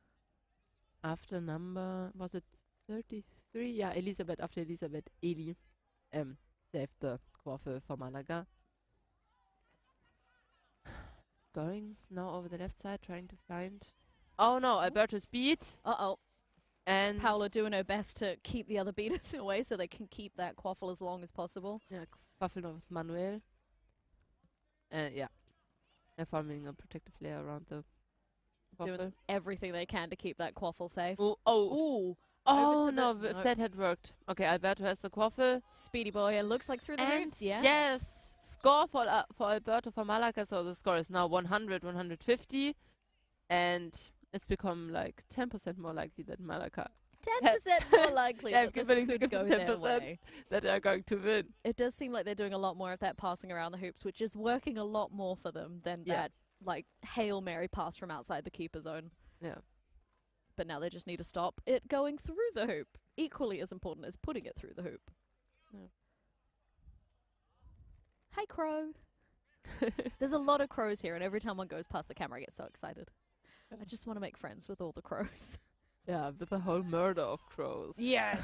After number, was it 33? Yeah, Elisabeth, after Elisabeth, Eli saved the quaffle for Malaga. Going now over the left side, trying to find... Oh no, Alberto's beat. Uh-oh. And Paula doing her best to keep the other beaters away so they can keep that quaffle as long as possible. yeah, quaffle now with Manuel. Yeah. They're forming a protective layer around the quaffle. Doing everything they can to keep that quaffle safe. Ooh, Ooh. Oh Over to no, the- that had worked. Okay, Alberto has the quaffle. Speedy boy, it looks like through the And hoops, yeah. yes, score for Alberto for Malaga. So the score is now 100, 150, and it's become like 10% more likely that Malaga 10% more likely Yeah, that this willing to could give go them their 10% way. that they are going to win. It does seem like they're doing a lot more of that passing around the hoops, which is working a lot more for them than that, like, Hail Mary pass from outside the keeper zone. Yeah. But now they just need to stop it going through the hoop. Equally as important as putting it through the hoop. Yeah. Hi, Crow. There's a lot of crows here, and every time one goes past the camera, I get so excited. I just want to make friends with all the crows. Yeah, with a whole murder of crows. Yes.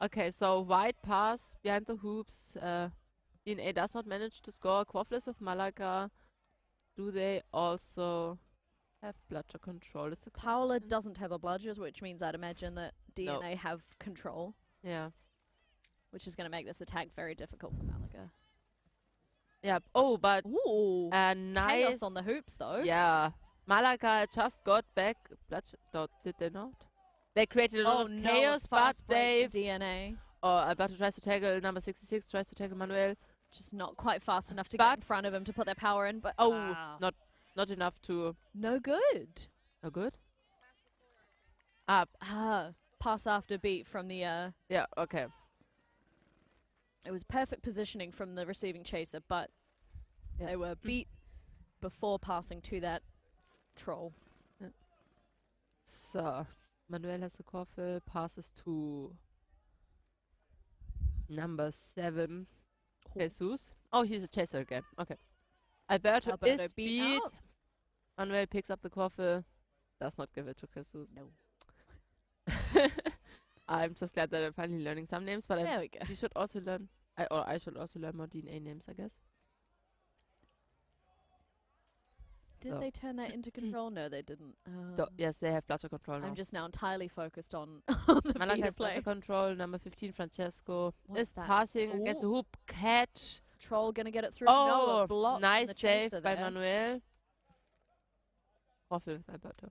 Okay, so wide pass behind the hoops. DNA does not manage to score. Quaffless of Malaga. Do they also have bludger control? Is the Paola question. doesn't have a bludger, which means I'd imagine that DNA have control, Yeah. which is going to make this attack very difficult for Malaga. Yeah. Oh, but Ooh. nice. Chaos on the hoops, though. Yeah. Malaga just got back. Bludger. No, did they not? They created a lot of chaos, but fast break they. for DNA. Oh, Alberto tries to tackle number 66. Tries to tackle Manuel. Just not quite fast enough to get in front of him to put their power in, but not enough to. no good. No good. Up. Pass after beat from the. Yeah. Okay. It was perfect positioning from the receiving chaser, but they were beat before passing to that troll. Yeah. So Manuel has a quaffle. Passes to number 7. Jesus. Oh, he's a chaser again. Okay. Alberto is beat. out. Manuel picks up the quaffle. Does not give it to Jesus. No. I'm just glad that I'm finally learning some names, but There we go. you should also learn. I should also learn more DNA names, I guess. Did So. they turn that into control? No, they didn't. So, yes, they have bludger control now. I'm just now entirely focused on the Malaga Peter has play. bludger control. Number 15, Francesco, What's is that? passing against the Ooh. hoop. Catch. Troll gonna get it through. Oh, no, a block from nice the save chaser by there. Manuel. Quaffle with Alberto.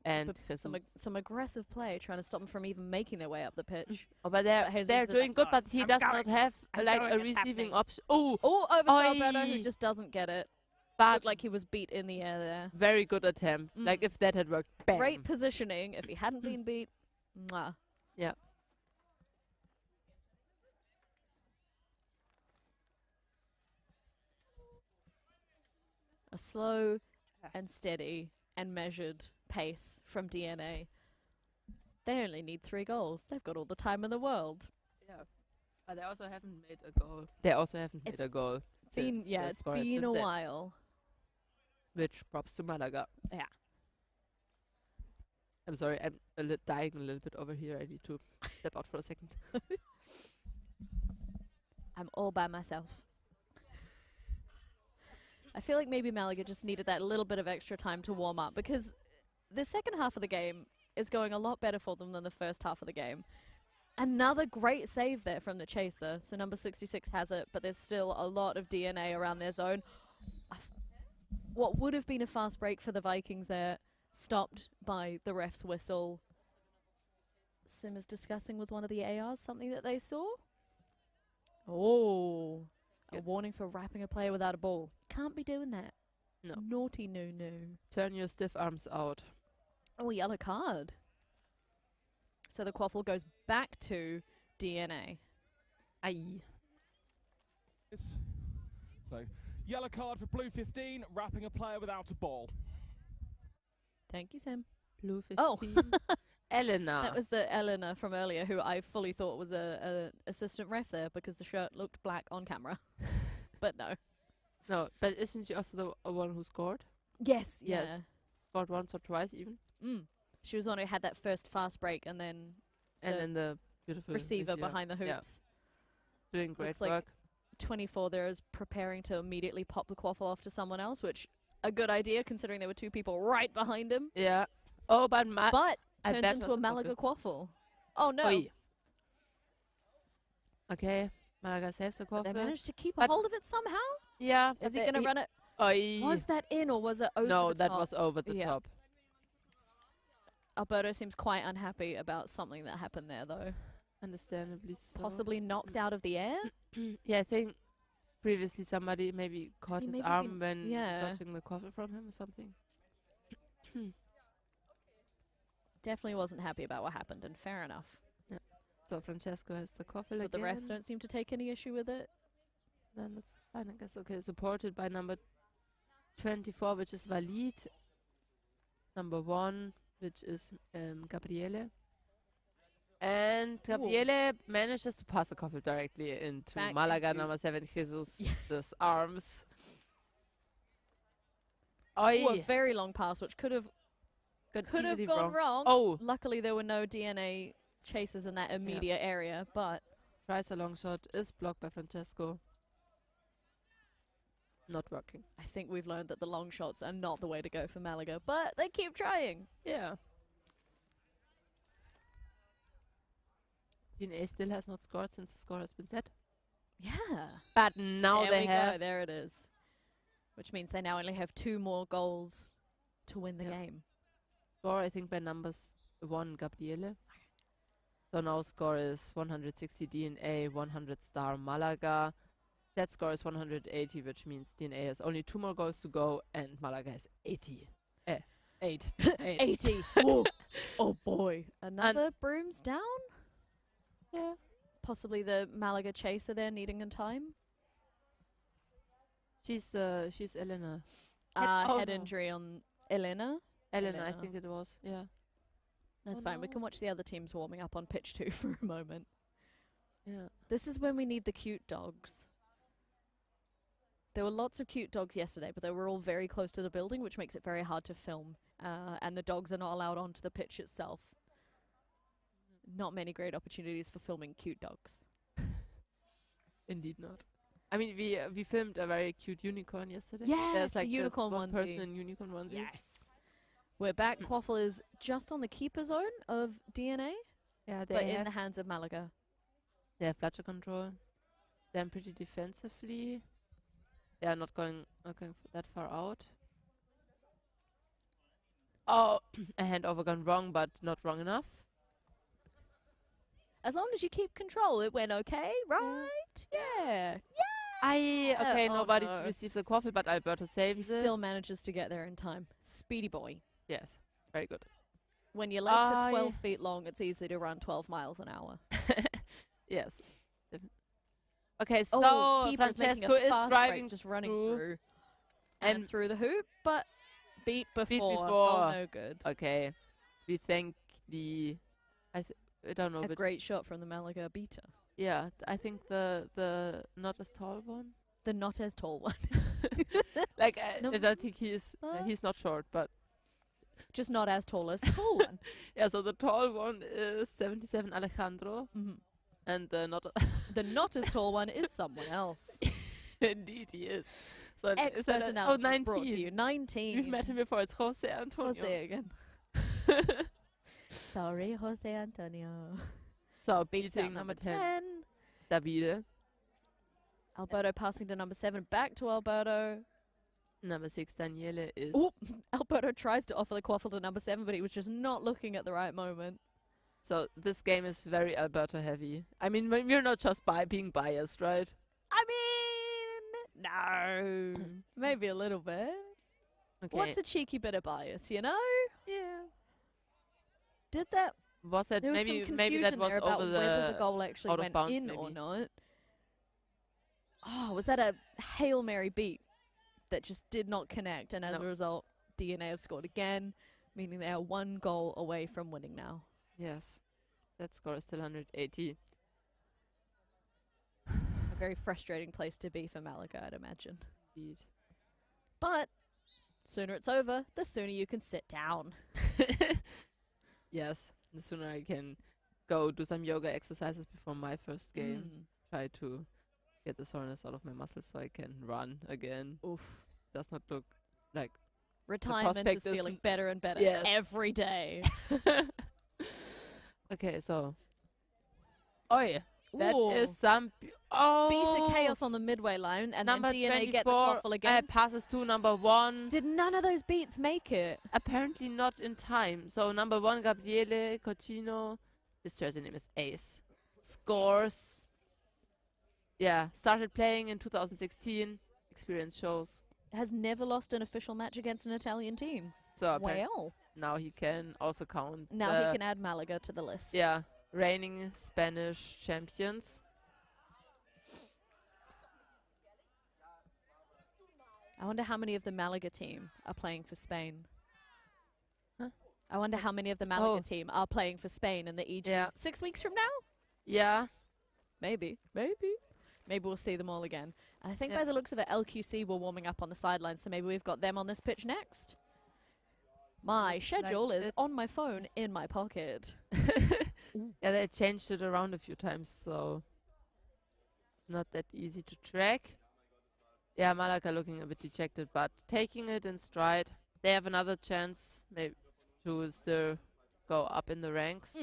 And But Jesus. some aggressive play, trying to stop them from even making their way up the pitch. Oh, but they're Jesus they're is doing like, good, "Oh, but he I'm does going, not have I'm like going, a it's receiving happening." option. Oh, Oh, over to Oi. Alberto, who just doesn't get it. but Looked like he was beat in the air there. very good attempt. Like if that had worked, bam. Great positioning. If he hadn't been beat, mwah. Yeah. A slow and steady and measured pace from DNA. They only need 3 goals. They've got all the time in the world. Yeah. But they also haven't made a goal. They also haven't made a goal. It's been since the score has been a set. while. Which props to Malaga. Yeah. I'm sorry, I'm dying a little bit over here. I need to step out for a second. I'm all by myself. I feel like maybe Malaga just needed that little bit of extra time to warm up, because the second half of the game is going a lot better for them than the first half of the game. Another great save there from the chaser. So number 66 has it, but there's still a lot of DNA around their zone. What would have been a fast break for the Vikings there, stopped by the ref's whistle. Sim is discussing with one of the ARs something that they saw. Oh, a warning for wrapping a player without a ball. Can't be doing that. No. Naughty no. Turn your stiff arms out. Oh, yellow card. So the quaffle goes back to DNA. Aye. So, yellow card for blue 15, wrapping a player without a ball. Thank you, Sam. Blue 15. Oh, Elena. that was the Elena from earlier, who I fully thought was a assistant ref there because the shirt looked black on camera. But no. No, but isn't she also the one who scored? Yes, Yes. yeah. Scored once or twice even. She was the one who had that first fast break and then the beautiful receiver behind the hoops. Yeah. Doing great Looks like work. 24 there is preparing to immediately pop the quaffle off to someone else, which a good idea considering there were 2 people right behind him. Yeah. Oh, but turns into a Malaga quaffle. Oh no. Oi. Okay, Malaga saves the quaffle. They managed to keep a hold of it somehow? Yeah. Is he going to run it? Oi. Was that in or was it over No, the that top? was over the Yeah. top. Alberto seems quite unhappy about something that happened there, though. Understandably so. Possibly knocked out of the air? Yeah, I think previously somebody maybe caught he his maybe arm when yeah. snatching the quaffle from him or something. Definitely wasn't happy about what happened, and fair enough. Yeah. So Francesco has the quaffle But again. the refs don't seem to take any issue with it. Then that's fine, I guess. Okay, supported by number 24, which is Valid. Number 1, which is Gabriele. And Gabriele manages to pass the quaffle directly into Back Malaga into- number 7, Jesus' arms. Ooh, a very long pass, which could have easily gone wrong. Oh, Luckily, there were no DNA chasers in that immediate area, but tries a long shot, is blocked by Francesco. Not working. I think we've learned that the long shots are not the way to go for Malaga, but they keep trying. Yeah. DNA still has not scored since the score has been set. Yeah. But now there they we have. go. There it is. Which means they now only have 2 more goals to win the game. Score, I think, by numbers 1, Gabriele. So now score is 160 DNA, 100 star Malaga. Set score is 180, which means DNA has only 2 more goals to go, and Malaga has 80. 8. 80. Ooh. Oh boy. Another brooms down? Yeah. Possibly the Malaga chaser there needing in time. She's Elena. Head injury on Elena. Elena, I think it was. Yeah. That's fine. We can watch the other teams warming up on pitch 2 for a moment. Yeah. This is when we need the cute dogs. There were lots of cute dogs yesterday, but they were all very close to the building, which makes it very hard to film. And the dogs are not allowed onto the pitch itself. Not many great opportunities for filming cute dogs. Indeed not. I mean, we filmed a very cute unicorn yesterday. Yes, there's like the unicorn one onesie. person in unicorn onesie. Yes. We're back. Quaffle is just on the keeper zone of DNA, Yeah, they but have in the hands of Malaga. they have bludger control. Stand pretty defensively. They are not going that far out. Oh, a handover gone wrong, but not wrong enough. As long as you keep control, it went okay, right? Yeah. Okay, Oh nobody no. received the quaffle, but Alberto He saves it. still manages to get there in time. Speedy boy. Yes, very good. When your legs are 12 feet long, it's easy to run 12 miles an hour. Yes. Okay, so keeper's making a Francesco is fast driving break, just running through. through. And through the hoop, but beat before. before. Oh, no good. Okay, we thank the. I don't know, A but great shot from the Malaga beater. yeah, I think the not as tall one. The not as tall one. Like No. I don't think he's not short, but Just not as tall as the tall one. yeah. So the tall one is 77 Alejandro, and the not The not as tall one is someone else. indeed he is. So is Expert that analysis 19. brought to you. 19. We've met him before. It's Jose Antonio. Jose again. Sorry, Jose Antonio. So Beats out beating number number 10, 10. Davide. Alberto passing to number 7. Back to Alberto. Number 6, Daniele is. Oh, Alberto tries to offer the quaffle to number 7, but he was just not looking at the right moment. So this game is very Alberto heavy. I mean, we're not just being biased, right? I mean, no. Maybe a little bit. Okay. What's a cheeky bit of bias, you know? Yeah. Did that? Was that There was maybe some maybe that confusion was there about over whether the goal actually out of went bounds, in or maybe. not. Oh, was that a Hail Mary beat that just did not connect? And as No. a result, DNA have scored again, meaning they are 1 goal away from winning now. Yes. That score is still 180. A very frustrating place to be for Malaga, I'd imagine. Indeed. But sooner it's over, the sooner you can sit down. Yes. The sooner I can go do some yoga exercises before my first game. Try to get the soreness out of my muscles so I can run again. Oof. Does not look like Retirement prospect is feeling isn't- better and better Yes. every day. Okay, so. Oh yeah. That is Ooh. some. Beat Oh! a chaos on the midway line, and Number then DNA 24 get the quaffle again. passes to number 1. Did none of those beats make it? Apparently not in time. So number 1, Gabriele Cocchino. His jersey name is Ace. Scores. Yeah, started playing in 2016. Experience shows. Has never lost an official match against an Italian team. So Well, now he can also count. now the, he can add Malaga to the list. Yeah, reigning Spanish champions. I wonder how many of the Malaga team are playing for Spain. Huh? I wonder how many of the Malaga Oh. team are playing for Spain in the EG. Yeah. 6 weeks from now? Yeah. Maybe. Maybe. Maybe we'll see them all again. And I think by the looks of it, LQC were warming up on the sidelines, so maybe we've got them on this pitch next. My schedule is on my phone in my pocket. Yeah, they changed it around a few times, so it's not that easy to track. Yeah, Malaka looking a bit dejected, but taking it in stride. They have another chance maybe to still go up in the ranks.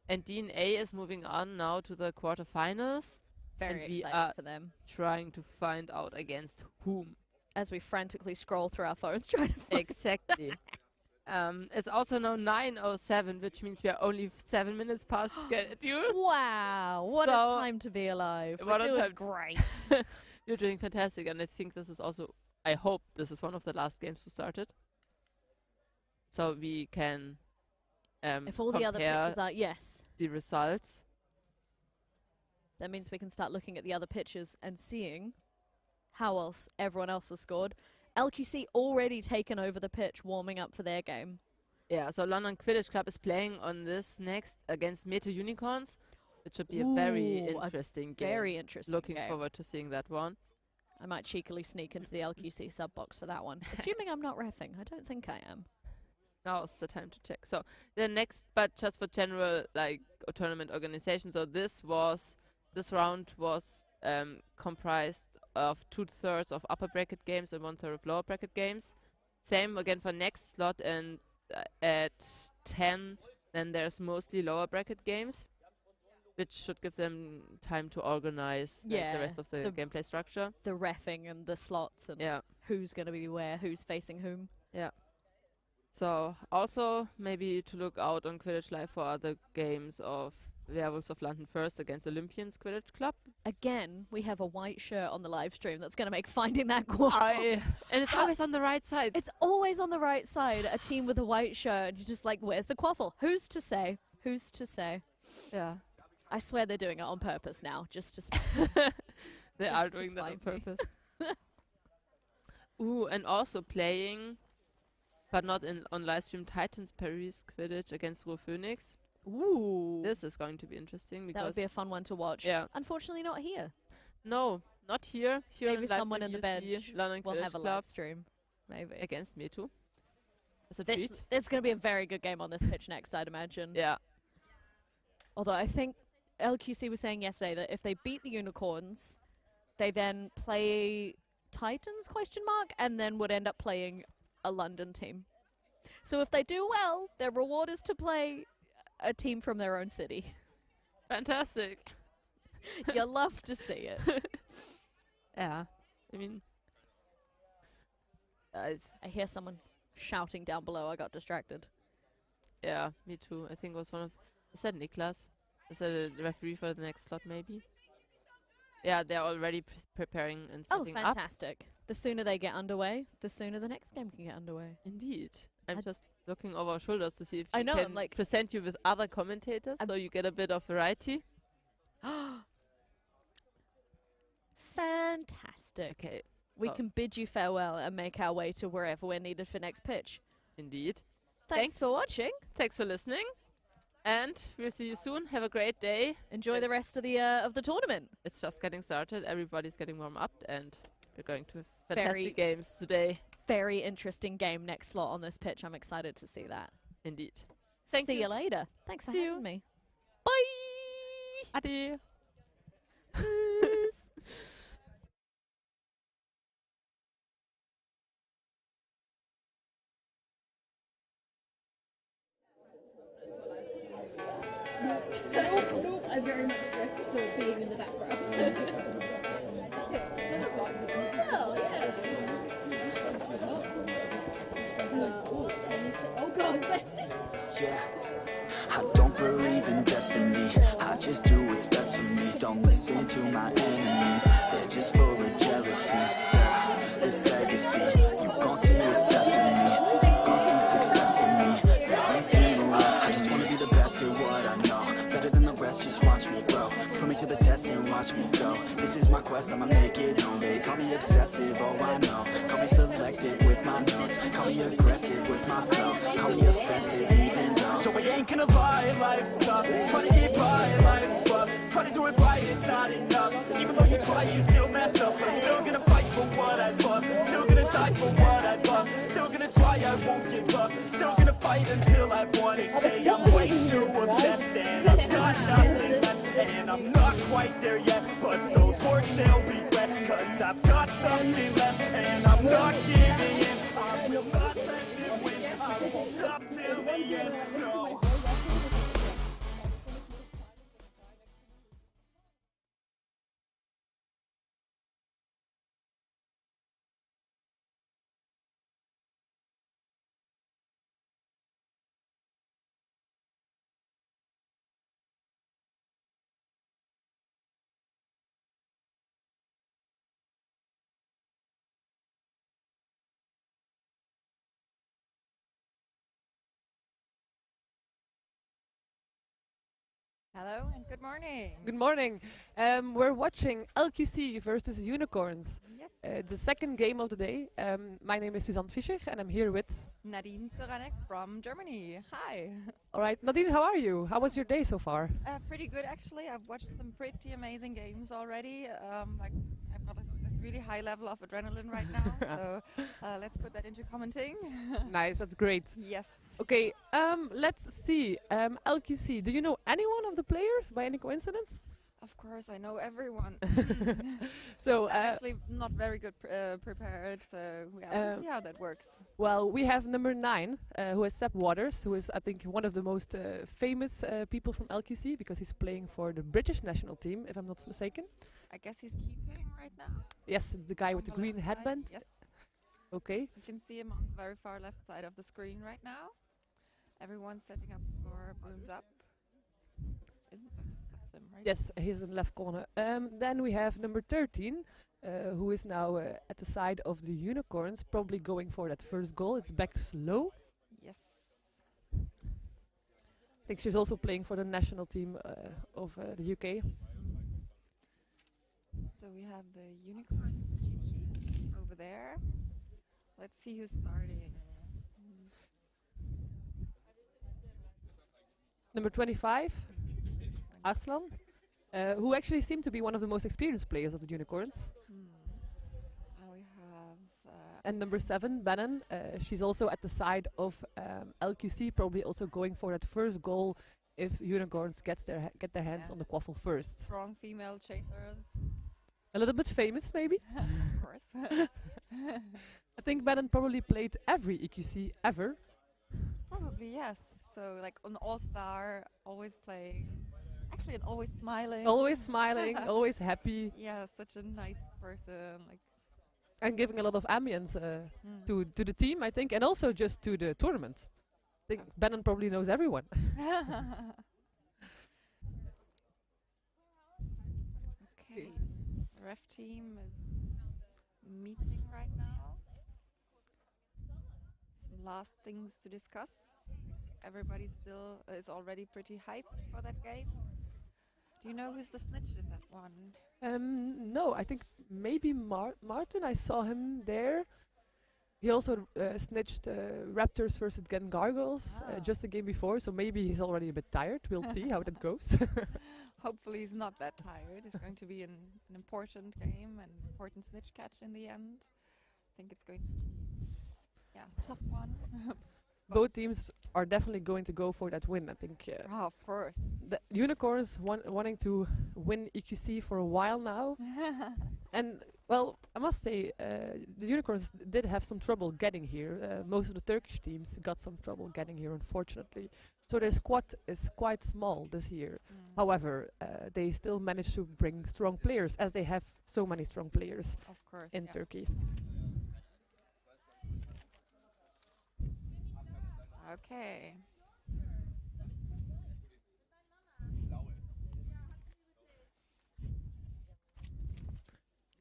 And DNA is moving on now to the quarterfinals. Very and we excited are for them. trying to find out against whom. As we frantically scroll through our phones trying to find Exactly. It's also now 9:07, which means we are only 7 minutes past schedule. Wow, what a time to be alive. We're doing great. You're doing fantastic, and I think this is also, I hope this is one of the last games to start it. So we can if all the other pitches are, yes. The results. That means we can start looking at the other pitches and seeing how else everyone else has scored. LQC already taken over the pitch, warming up for their game. Yeah, so London Quidditch Club is playing on this next against METU Unicorns. It should be a very interesting game. Very interesting Looking game. forward to seeing that one. I might cheekily sneak into the LQC sub box for that one. Assuming I'm not reffing. I don't think I am. Now's the time to check. So the next, but just for general like tournament organization. So this round was comprised of 2/3 of upper bracket games and 1/3 of lower bracket games. Same again for next slot, and at 10 then there's mostly lower bracket games, which should give them time to organize like, the rest of the gameplay structure. The reffing and the slots and who's going to be where, who's facing whom. Yeah. So also maybe to look out on Quidditch Live for other games of Werewolves of London first against Olympians Quidditch Club. Again, we have a white shirt on the live stream that's going to make finding that quaffle. And it's always on the right side. It's always on the right side, a team with a white shirt. And you're just like, where's the quaffle? Who's to say? Who's to say? Yeah. I swear they're doing it on purpose now, just to They are doing that on purpose. Ooh, and also playing, but not on live stream, Titans Paris Quidditch against Ruhr Phoenix. Ooh. This is going to be interesting because that would be a fun one to watch. Yeah. Unfortunately, not here. No, not here. Here maybe someone in the bench will have a live stream. Maybe. Against me too. As a treat. treat. There's going to be a very good game on this pitch next, I'd imagine. Yeah. Although I think LQC was saying yesterday that if they beat the Unicorns, they then play Titans, ? And then would end up playing a London team. So if they do well, their reward is to play a team from their own city. Fantastic. You'll love to see it. Yeah. I mean, I hear someone shouting down below. I got distracted. Yeah, me too. I think it was one of... Is that Niklas? Is that a referee for the next slot, maybe? Yeah, they're already preparing and setting up. Oh, fantastic. The sooner they get underway, the sooner the next game can get underway. Indeed. I'm just looking over our shoulders to see if I we know, can I'm like present you with other commentators so you get a bit of variety. Fantastic. Okay. We can bid you farewell and make our way to wherever we're needed for next pitch. Indeed. Thanks for watching. Thanks for listening. And we'll see you soon. Have a great day. Enjoy the rest of the tournament. It's just getting started. Everybody's getting warm up, and we're going to have fantastic games today. Very interesting game next slot on this pitch. I'm excited to see that. Indeed. See you later. Thanks for having me. Bye. Adieu. Nope, I very much dress for being in the background. Well, yeah. Oh god, Betsy! Yeah, I don't believe in destiny. I just do what's best for me. Don't listen to my enemies. They're just full of jealousy. Yeah, this legacy. You gon' see what's left of me. You gon' see success in me. There ain't seen the rest. I just wanna be the best at what I know. Better than the rest, just watch me grow. Put me to the test and watch me go. This is my quest, I'ma make it known. They call me obsessive, oh I know. Call me selective with my notes. Call me aggressive with my flow. Call me offensive even though Joe, I ain't gonna lie, life's tough. Trying to get by, life's rough. Try to do it right, it's not enough. Even though you try, you still mess up. But I'm still gonna fight for what I love. Still gonna die for what I love. Still gonna try, I won't give up. Still gonna fight until I've won. They say I'm way too obsessed and I've got nothing left. And I'm not quite there yet, but those words they'll regret. Cause I've got something left and I'm not giving in. I will not let them win. I won't stop till the end. No. Hello and good morning. Good morning. We're watching LQC versus Unicorns. Yes. The second game of the day. My name is Suzanne Fischer and I'm here with Nadine Soranek from Germany. Hi. All right, Nadine, how are you? How was your day so far? Pretty good actually. I've watched some pretty amazing games already. Like I've got this really high level of adrenaline right now. So let's put that into commenting. Nice, that's great. Yes. Okay, let's see. LQC, do you know anyone of the players by any coincidence? Of course, I know everyone. So I'm actually not very good prepared, so yeah, we'll see how that works. Well, we have number 9, who is Sepp Waters, who is, I think, one of the most famous people from LQC because he's playing for the British national team, if I'm not mistaken. I guess he's keeping right now. Yes, it's the guy with the green left headband. side, Yes. Okay. You can see him on the very far left side of the screen right now. Everyone's setting up for brooms up. Isn't that's him, right? Yes, he's in the left corner. Then we have number 13, who is now at the side of the Unicorns, probably going for that first goal. It's back low. Yes. I think she's also playing for the national team of the UK. So we have the Unicorns cheat sheet over there. Let's see who's starting. Number 25, Arslan, who actually seemed to be one of the most experienced players of the Unicorns. Now we have... And number 7, Bannon, she's also at the side of LQC, probably also going for that first goal if Unicorns get their hands on the quaffle first. Strong female chasers. A little bit famous, maybe? Of course. I think Bannon probably played every EQC ever. Probably, yes. So like an all-star, always playing. Actually, and always smiling. Always smiling, always happy. Yeah, such a nice person. Like, and giving a lot of ambience to the team, I think, and also just to the tournament. I think Bannon probably knows everyone. Okay, the ref team is meeting right now. Some last things to discuss. Everybody still is already pretty hyped for that game. Do you know who's the snitch in that one? No, I think maybe Martin. I saw him there. He also snitched Raptors versus Gen Gargoyles just the game before, so maybe he's already a bit tired. We'll see how that goes. Hopefully he's not that tired. It's going to be an important game and important snitch catch in the end. I think it's going to be tough one. Both teams are definitely going to go for that win, I think. Of course. The Unicorns wanting to win EQC for a while now. And, well, I must say, the Unicorns did have some trouble getting here. Most of the Turkish teams got some trouble getting here, unfortunately. So their squad is quite small this year. However, they still managed to bring strong players, as they have so many strong players in Turkey. Okay.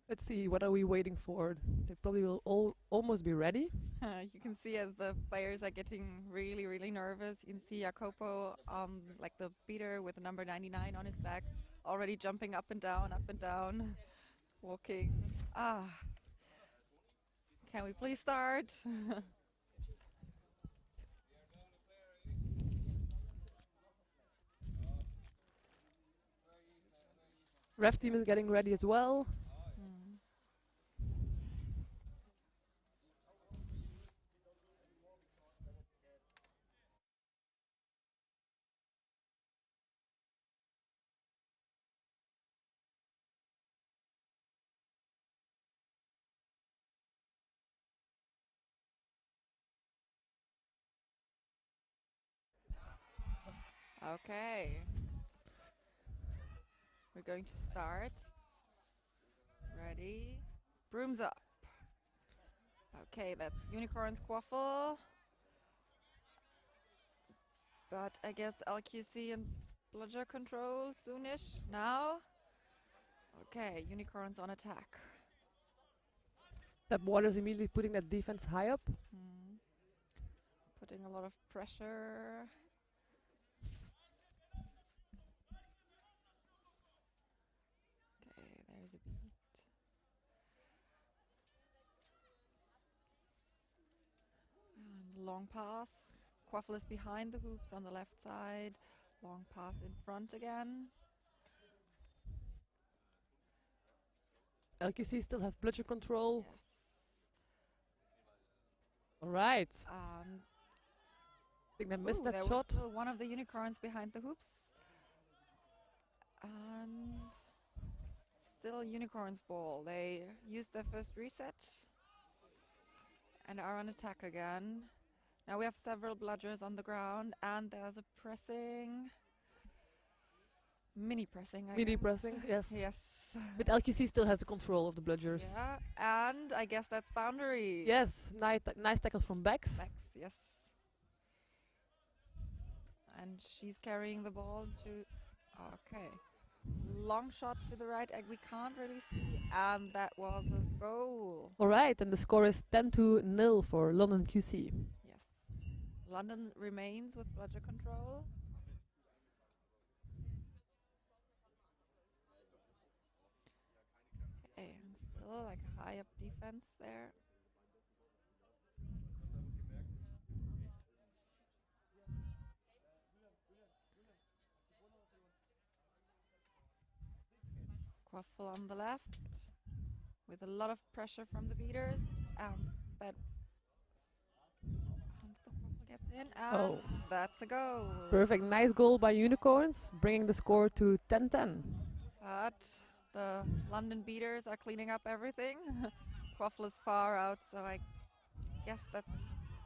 Let's see, what are we waiting for? They probably will almost be ready. You can see as the players are getting really, really nervous. You can see Jacopo, like the beater with the number 99 on his back, already jumping up and down, walking. Can we please start? Ref team is getting ready as well. Mm. Okay. We're going to start. Ready? Brooms up. Okay, that's Unicorn's Quaffle. But I guess LQC and Bludger control soonish now. Okay, Unicorns on attack. That Waters immediately putting that defense high up. Mm. Putting a lot of pressure. Okay, there's a beat. And long pass. Quaffle is behind the hoops on the left side. Long pass in front again. LQC still have Bludger control. Yes. All right. I think they missed there that was shot. still one of the Unicorns behind the hoops. And still Unicorns ball. They used their first reset and are on attack again. Now we have several bludgers on the ground and there's a pressing. Mini pressing, I Mini guess. pressing, yes. Yes. But LQC still has the control of the Bludgers. Yeah, and I guess that's boundary. Yes, nice tackle from Bex. Bex, yes. And she's carrying the ball to... Okay. Long shot to the right, we can't really see. And that was a goal. All right, and the score is 10-0 for London QC. Yes. London remains with Bludger control. Okay, and still like a high up defense there. Quaffle on the left with a lot of pressure from the beaters. That and the Quaffle gets in and that's a goal. Perfect, nice goal by Unicorns, bringing the score to 10-10. But the London beaters are cleaning up everything. Quaffle is far out, so I guess that's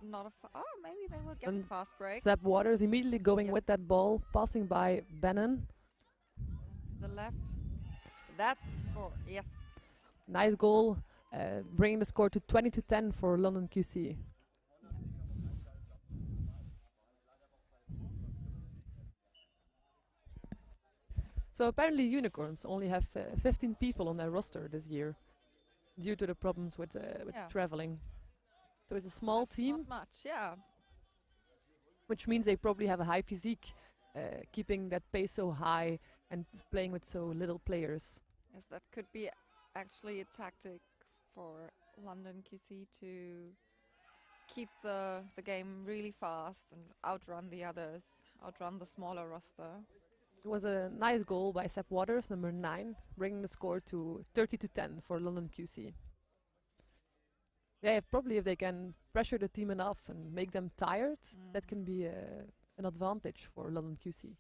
not a... Oh, maybe they will get And a fast break. Sepp Waters immediately going with that ball, passing by Bannon. To the left. That's score, yes. Nice goal, bringing the score to 20-10 for London QC. So apparently Unicorns only have 15 people on their roster this year due to the problems with traveling. So it's a small team. Not much, yeah. Which means they probably have a high physique, keeping that pace so high and playing with so little players. Yes, that could be actually a tactic for London QC to keep the game really fast and outrun the others, outrun the smaller roster. It was a nice goal by Sepp Waters, number 9, bringing the score to 30-10 for London QC. Yeah, probably if they can pressure the team enough and make them tired, that can be an advantage for London QC.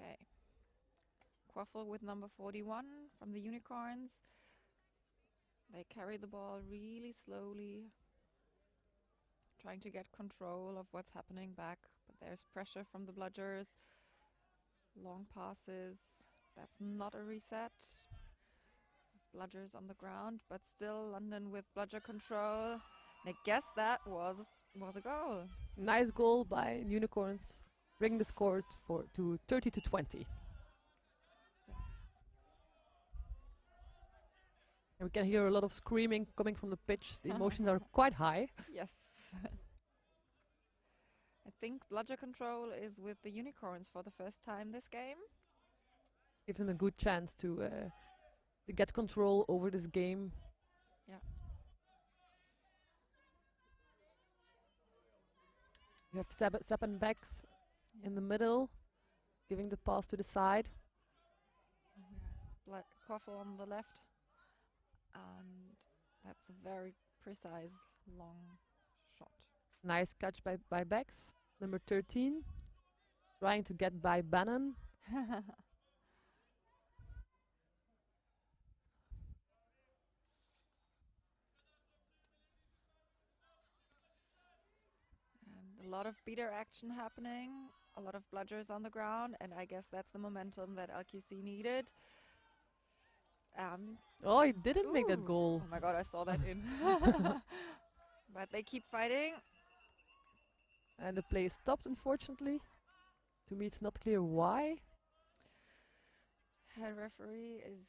Okay. Quaffle with number 41 from the Unicorns. They carry the ball really slowly, trying to get control of what's happening back, but there's pressure from the Bludgers. Long passes. That's not a reset. Bludgers on the ground, but still London with Bludger control. And I guess that was a goal. Nice goal by Unicorns, bringing the score to 30-20. And we can hear a lot of screaming coming from the pitch. The emotions are quite high. Yes. I think Bludger control is with the Unicorns for the first time this game. Gives them a good chance to get control over this game. Yeah. You have Sepp and Bex in the middle. giving the pass to the side. Quaffle on the left. And that's a very precise long shot. Nice catch by Bex. Number 13. Trying to get by Bannon. A lot of beater action happening, a lot of bludgers on the ground, and I guess that's the momentum that LQC needed. Oh, he didn't make that goal. Oh my god, I saw that in. But they keep fighting. And the play stopped, unfortunately. To me, it's not clear why. Head referee is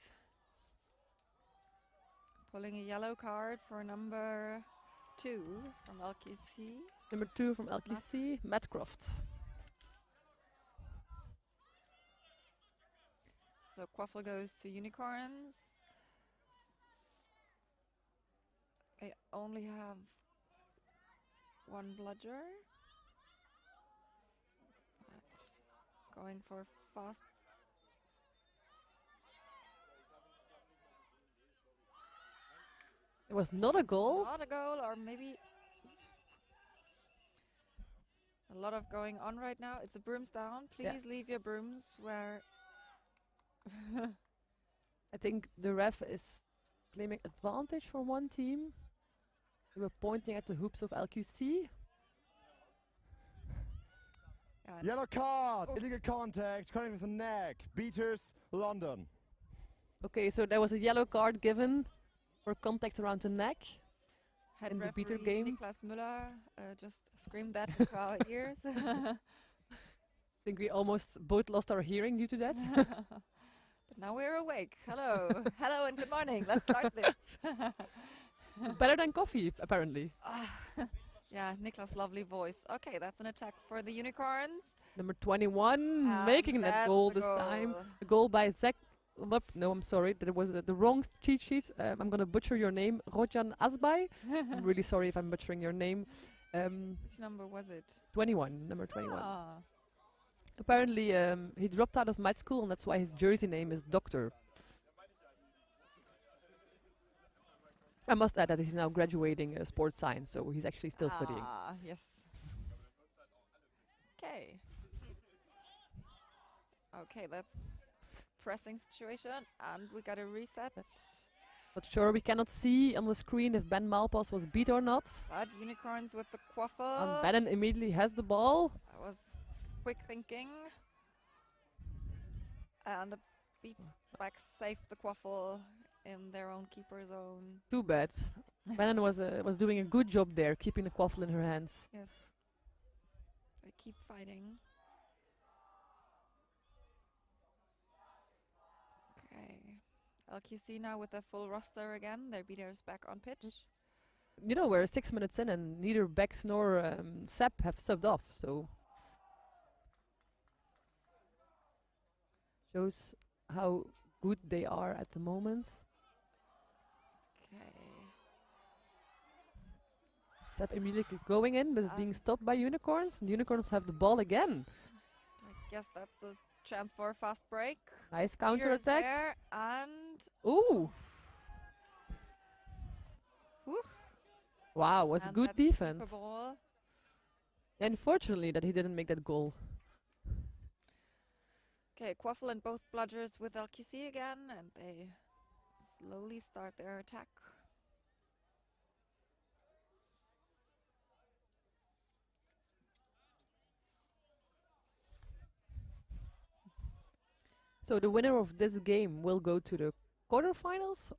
pulling a yellow card for number 2 from LQC. Number 2 from LQC, Matt Croft. So Quaffle goes to Unicorns. They only have 1 bludger. But going for fast. It was not a goal. Not a goal, or maybe a lot of going on right now. It's a brooms down. Please leave your brooms where. I think the ref is claiming advantage for one team. We were pointing at the hoops of LQC. Yellow card, illegal contact, contact with the neck, Beaters, London. Okay, so there was a yellow card given for contact around the neck Head in the beater referee game. Niklas Müller just screamed that into our ears. I think we almost both lost our hearing due to that. But now we're awake. Hello. Hello and good morning. Let's start this. It's better than coffee, apparently. Yeah, Niklas' lovely voice. Okay, that's an attack for the Unicorns. Number 21 making that goal this time. A goal by Zach. No, I'm sorry. That was the wrong cheat sheet. I'm going to butcher your name. Rojan Azbay. I'm really sorry if I'm butchering your name. Which number was it? 21. Number 21. Ah. Apparently, he dropped out of med school, and that's why his jersey name is Doctor. I must add that he's now graduating sports science, so he's actually still studying. Ah, yes. Okay. Okay, that's pressing situation, and we got a reset. Not sure, we cannot see on the screen if Ben Malpas was beat or not. But Unicorns with the Quaffle. And Bannon immediately has the ball. That was quick thinking. And the beatbacks saved the Quaffle in their own keeper zone. Too bad. Bannon was doing a good job there, keeping the Quaffle in her hands. Yes. They keep fighting. Okay. LQC now with a full roster again. Their beaters back on pitch. You know, we're 6 minutes in and neither Bex nor Sepp have subbed off, so shows how good they are at the moment. Okay. Sepp immediately going in, but it's being stopped by Unicorns. And Unicorns have the ball again. I guess that's a chance for a fast break. Nice counter Peters attack. there, and Ooh! whew, Wow, was and good that's keeper defense. ball. Unfortunately that he didn't make that goal. Okay, Quaffle and both bludgers with LQC again, and they slowly start their attack. So the winner of this game will go to the quarterfinals.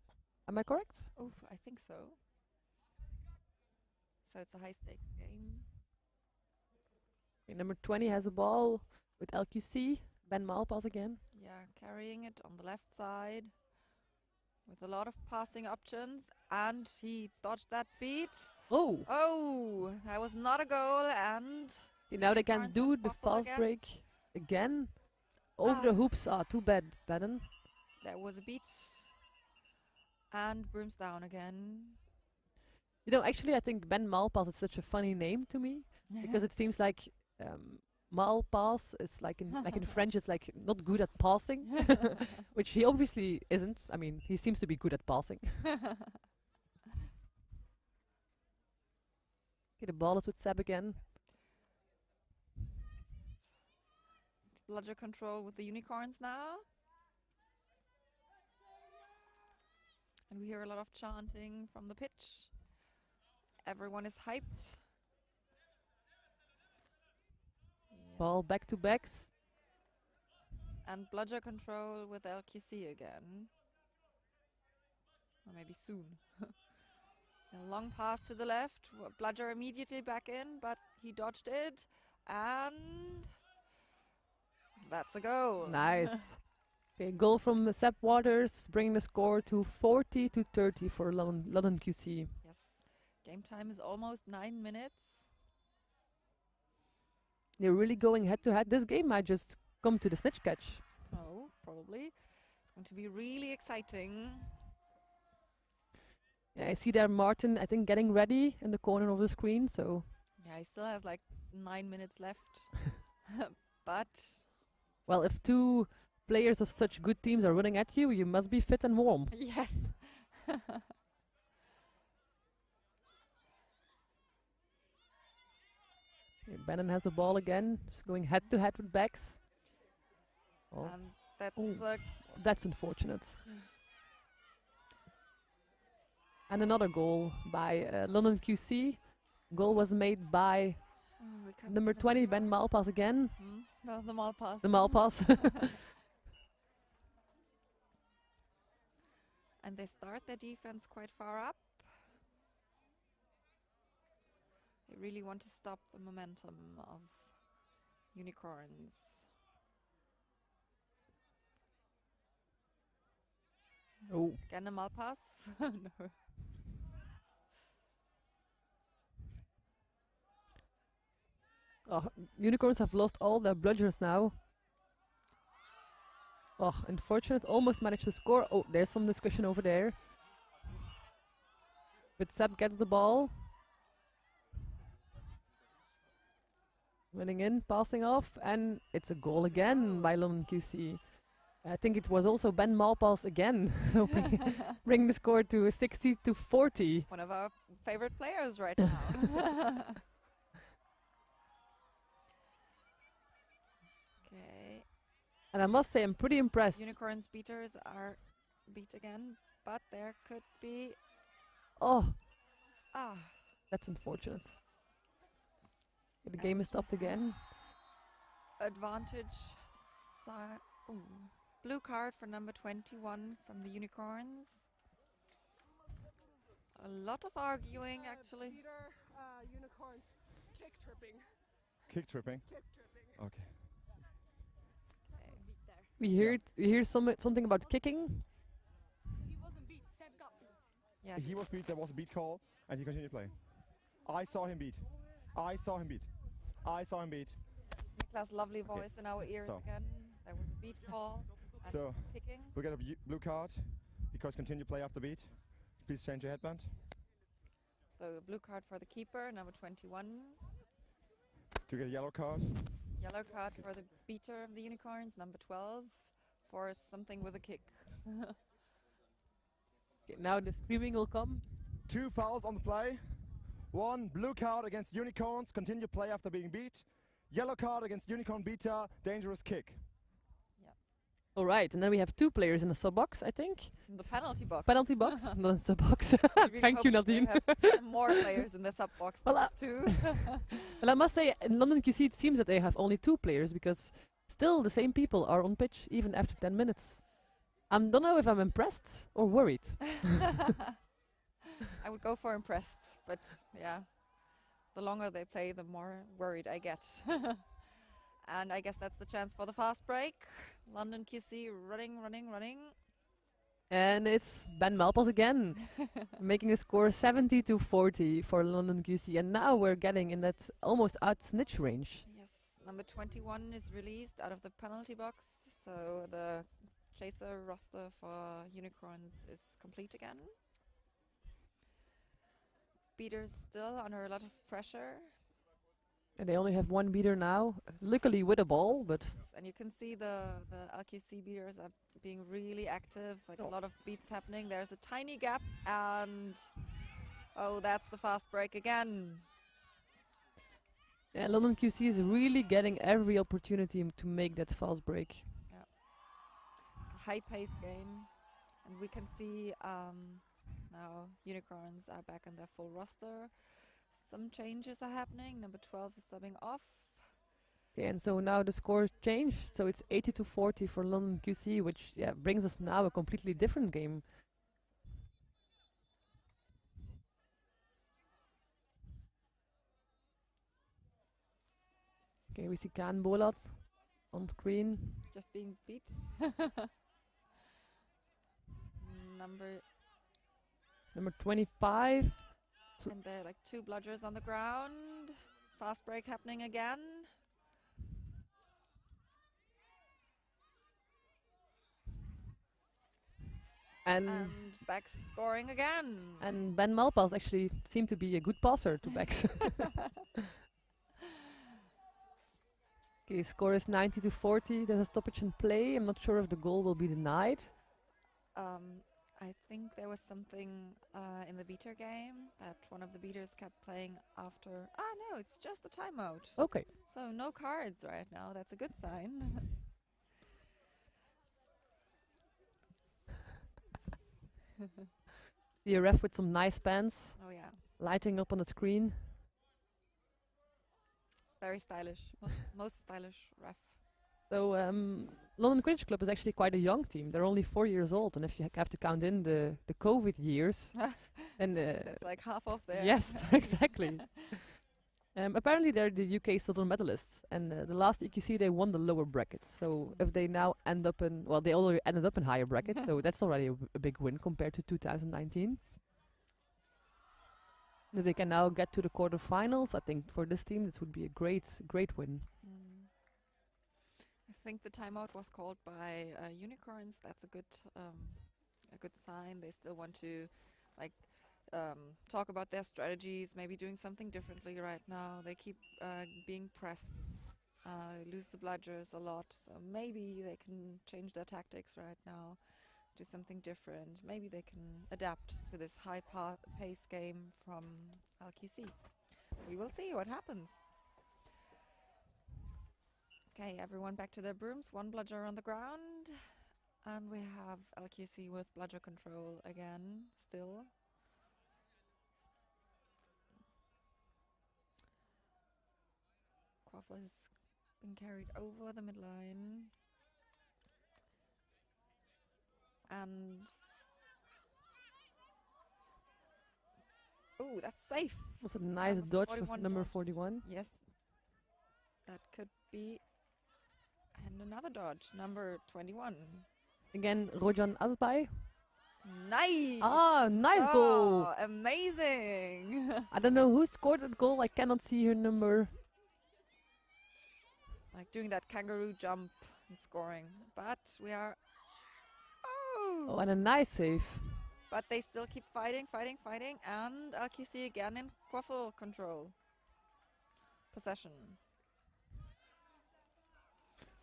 Am I correct? Oh, I think so. So it's a high stakes game. Okay, number 20 has a ball with LQC. Ben Malpas again. Yeah, carrying it on the left side with a lot of passing options, and he dodged that beat. Oh! Oh, that was not a goal, and Now they can Barnes do and the Quaffle fast again. break again. Over the hoops. Too bad, Bannon. there was a beat, and brooms down again. You know, actually, I think Ben Malpas is such a funny name to me because it seems like mal pass is like in French, it's like not good at passing, which he obviously isn't. I mean, he seems to be good at passing. Okay, the ball is with Seb again. Bludger control with the unicorns now. And we hear a lot of chanting from the pitch. Everyone is hyped. Ball back to backs. And bludger control with LQC again. Or maybe soon. A long pass to the left. Bludger immediately back in, but he dodged it. And that's a goal. Nice. Okay, goal from Sepp Waters, bringing the score to 40-30 for London QC. Yes. Game time is almost 9 minutes. They're really going head to head. This game might just come to the snitch catch. Oh, probably. It's going to be really exciting. Yeah, I see there Martin, I think, getting ready in the corner of the screen, so... Yeah, he still has like 9 minutes left. But... Well, if two players of such good teams are running at you, you must be fit and warm. Yes. Okay, Bannon has the ball again, just going head to head with backs. Oh. That's unfortunate. And another goal by London QC. Goal was made by number 20, Ben Malpas again. Well, the Malpas. The Malpas. And they start their defense quite far up. They really want to stop the momentum of unicorns. Oh. Again a Malpas. No. Oh, unicorns have lost all their bludgers now. Oh, unfortunate. Almost managed to score. Oh, there's some discussion over there. But Seb gets the ball. Running in, passing off, and it's a goal again by London QC. I think it was also Ben Malpas again, bring the score to 60-40. One of our favorite players right now. Okay. And I must say, I'm pretty impressed. Unicorns beaters are beat again, but there could be... Oh, Ah. That's unfortunate. The game is stopped again. Advantage. Ooh. Blue card for number 21 from the unicorns. A lot of arguing, actually. Unicorns kick tripping. Kick tripping? Kick tripping. Okay. We hear something about kicking. He wasn't beat. Seb got beat. Yeah. He was beat, there was a beat call, and he continued playing. I saw him beat. I saw him beat. I saw him beat. Niklas' lovely voice in our ears again. There was a beat call. And So, kicking. we'll get a blue card, because continue play after beat. Please change your headband. So a blue card for the keeper, number 21. To get a yellow card. Yellow card for the beater of the unicorns, number 12, for something with a kick. Okay, now the screaming will come. 2 fouls on the play. 1 blue card against unicorns, continue play after being beat. Yellow card against unicorn beater, dangerous kick. All right, and then we have 2 players in the sub box, I think. In the penalty box. Penalty box, not in sub box. Really Thank you, hope they Nadine. have more players in the sub box Well, too. Well, I must say, in London QC, it seems that they have only 2 players because still the same people are on pitch even after 10 minutes. I don't know if I'm impressed or worried. I would go for impressed, but yeah, the longer they play, the more worried I get. And I guess that's the chance for the fast break. London QC running. And it's Ben Malpas again, making the score 70-40 for London QC. And now we're getting in that almost out snitch range. Yes, number 21 is released out of the penalty box, so the chaser roster for unicorns is complete again. Beaters still under a lot of pressure. And they only have one beater now, luckily with a ball, but And you can see the LQC beaters are being really active, like a lot of beats happening. There's a tiny gap, and oh, that's the fast break again. yeah, London QC is really getting every opportunity to make that fast break. Yeah, it's a high-paced game, and we can see now Unicorns are back in their full roster. Some changes are happening. Number 12 is subbing off. Okay, and so now the score changed, so it's 80-40 for London QC, which brings us now a completely different game. Okay, we see Kaan Bolat on screen. Just being beat. Number 25. And there are like 2 bludgers on the ground. Fast break happening again. And Bex scoring again. And Ben Malpas actually seemed to be a good passer to Bex. Okay, score is 90-40. There's a stoppage in play. I'm not sure if the goal will be denied. I think there was something in the beater game that one of the beaters kept playing after. Ah, no, it's just a timeout. Okay. So no cards right now. That's a good sign. See a ref with some nice pants. Oh yeah. Lighting up on the screen. Very stylish. Most stylish ref. So London Quidditch Club is actually quite a young team. They're only 4 years old, and if you have to count in the COVID years, then it's like half of there. Yes, exactly. Apparently they're the UK silver medalists, and the last EQC they won the lower brackets. So if they now end up in, well, they already ended up in higher brackets, so that's already a big win compared to 2019. That they can now get to the quarterfinals. I think for this team this would be a great win. I think the timeout was called by Unicorns. That's a good sign. They still want to talk about their strategies, maybe doing something differently right now. They keep being pressed, lose the bludgers a lot, so maybe they can change their tactics right now, do something different. Maybe they can adapt to this high-pace game from LQC. We will see what happens. Okay, everyone back to their brooms. 1 bludger on the ground. And we have LQC with bludger control again, still. Quaffle has been carried over the midline. And oh, that's safe. Was a nice dodge with number 41. Yes, that could be. And another dodge, number 21. Again, Rojan Azbay. Nice! Ah, nice goal! Amazing! I don't know who scored that goal. I cannot see her number. Like doing that kangaroo jump and scoring. But we are... Oh, and a nice save. But they still keep fighting. And LQC again in quaffle control. Possession.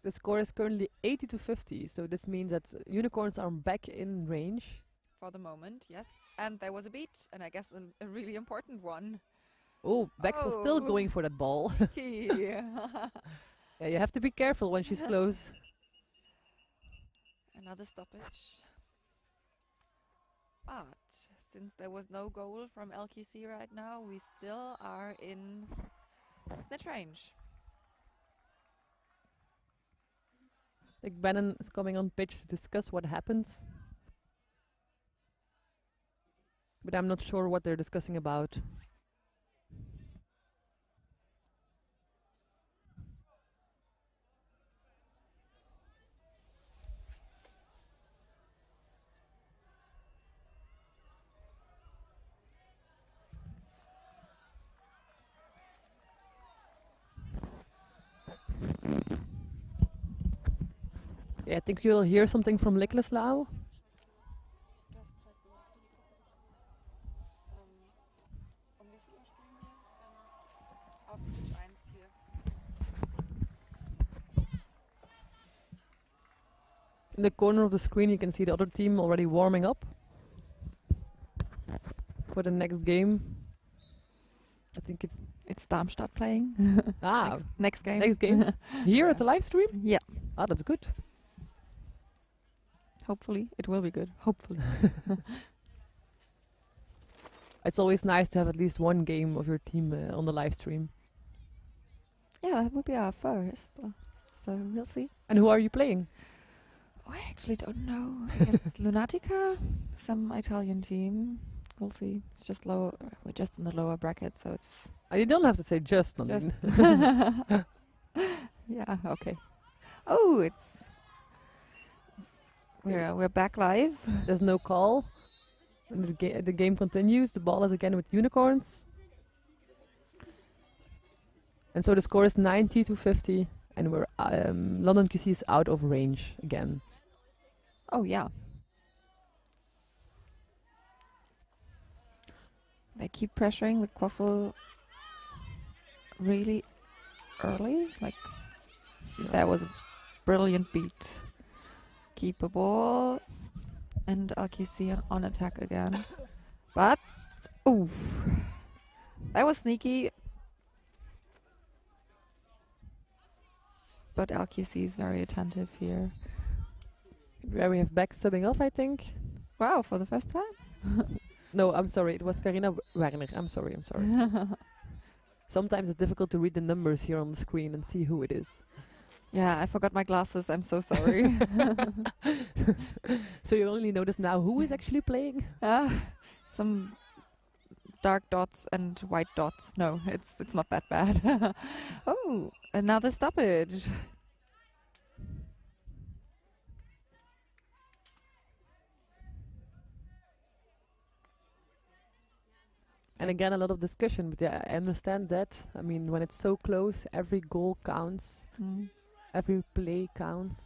The score is currently 80-50, so this means that Unicorns are back in range. For the moment, yes. And there was a beat, and I guess a really important one. Oh, Bex was still going for that ball. Yeah, you have to be careful when she's close. Another stoppage. But since there was no goal from LQC right now, we still are in snitch range. I think Bannon is coming on pitch to discuss what happened. But I'm not sure what they're discussing about. Yeah, I think you'll hear something from Likleslao. Auf Switch 1 hier. In the corner of the screen, you can see the other team already warming up for the next game. I think it's Darmstadt playing. Next game. Next game. Here at the live stream? Yeah. Ah, that's good. Hopefully, it will be good. Hopefully. It's always nice to have at least one game of your team on the live stream. Yeah, that would be our first. So we'll see. And who are you playing? Oh, I actually don't know. I guess it's Lunatica, some Italian team. We'll see. It's just low. We're just in the lower bracket, so it's. You don't have to say just. Yeah. Okay. Oh, we're back live. There's no call. And the game continues. The ball is again with Unicorns. And so the score is 90-50, and we're London QC is out of range again. Oh yeah. They keep pressuring the quaffle really early. Like that was a brilliant beat. Keep a ball, and LQC on attack again. But ooh, that was sneaky. But LQC is very attentive here. Where we have back subbing off, I think. Wow, for the first time? No, I'm sorry. It was Carina Wagner. I'm sorry. Sometimes it's difficult to read the numbers here on the screen and see who it is. Yeah, I forgot my glasses. I'm so sorry. So you only notice now who is actually playing? Some dark dots and white dots. No, it's not that bad. Oh, another stoppage. And again, a lot of discussion, but yeah, I understand that. I mean, when it's so close, every goal counts. Every play counts.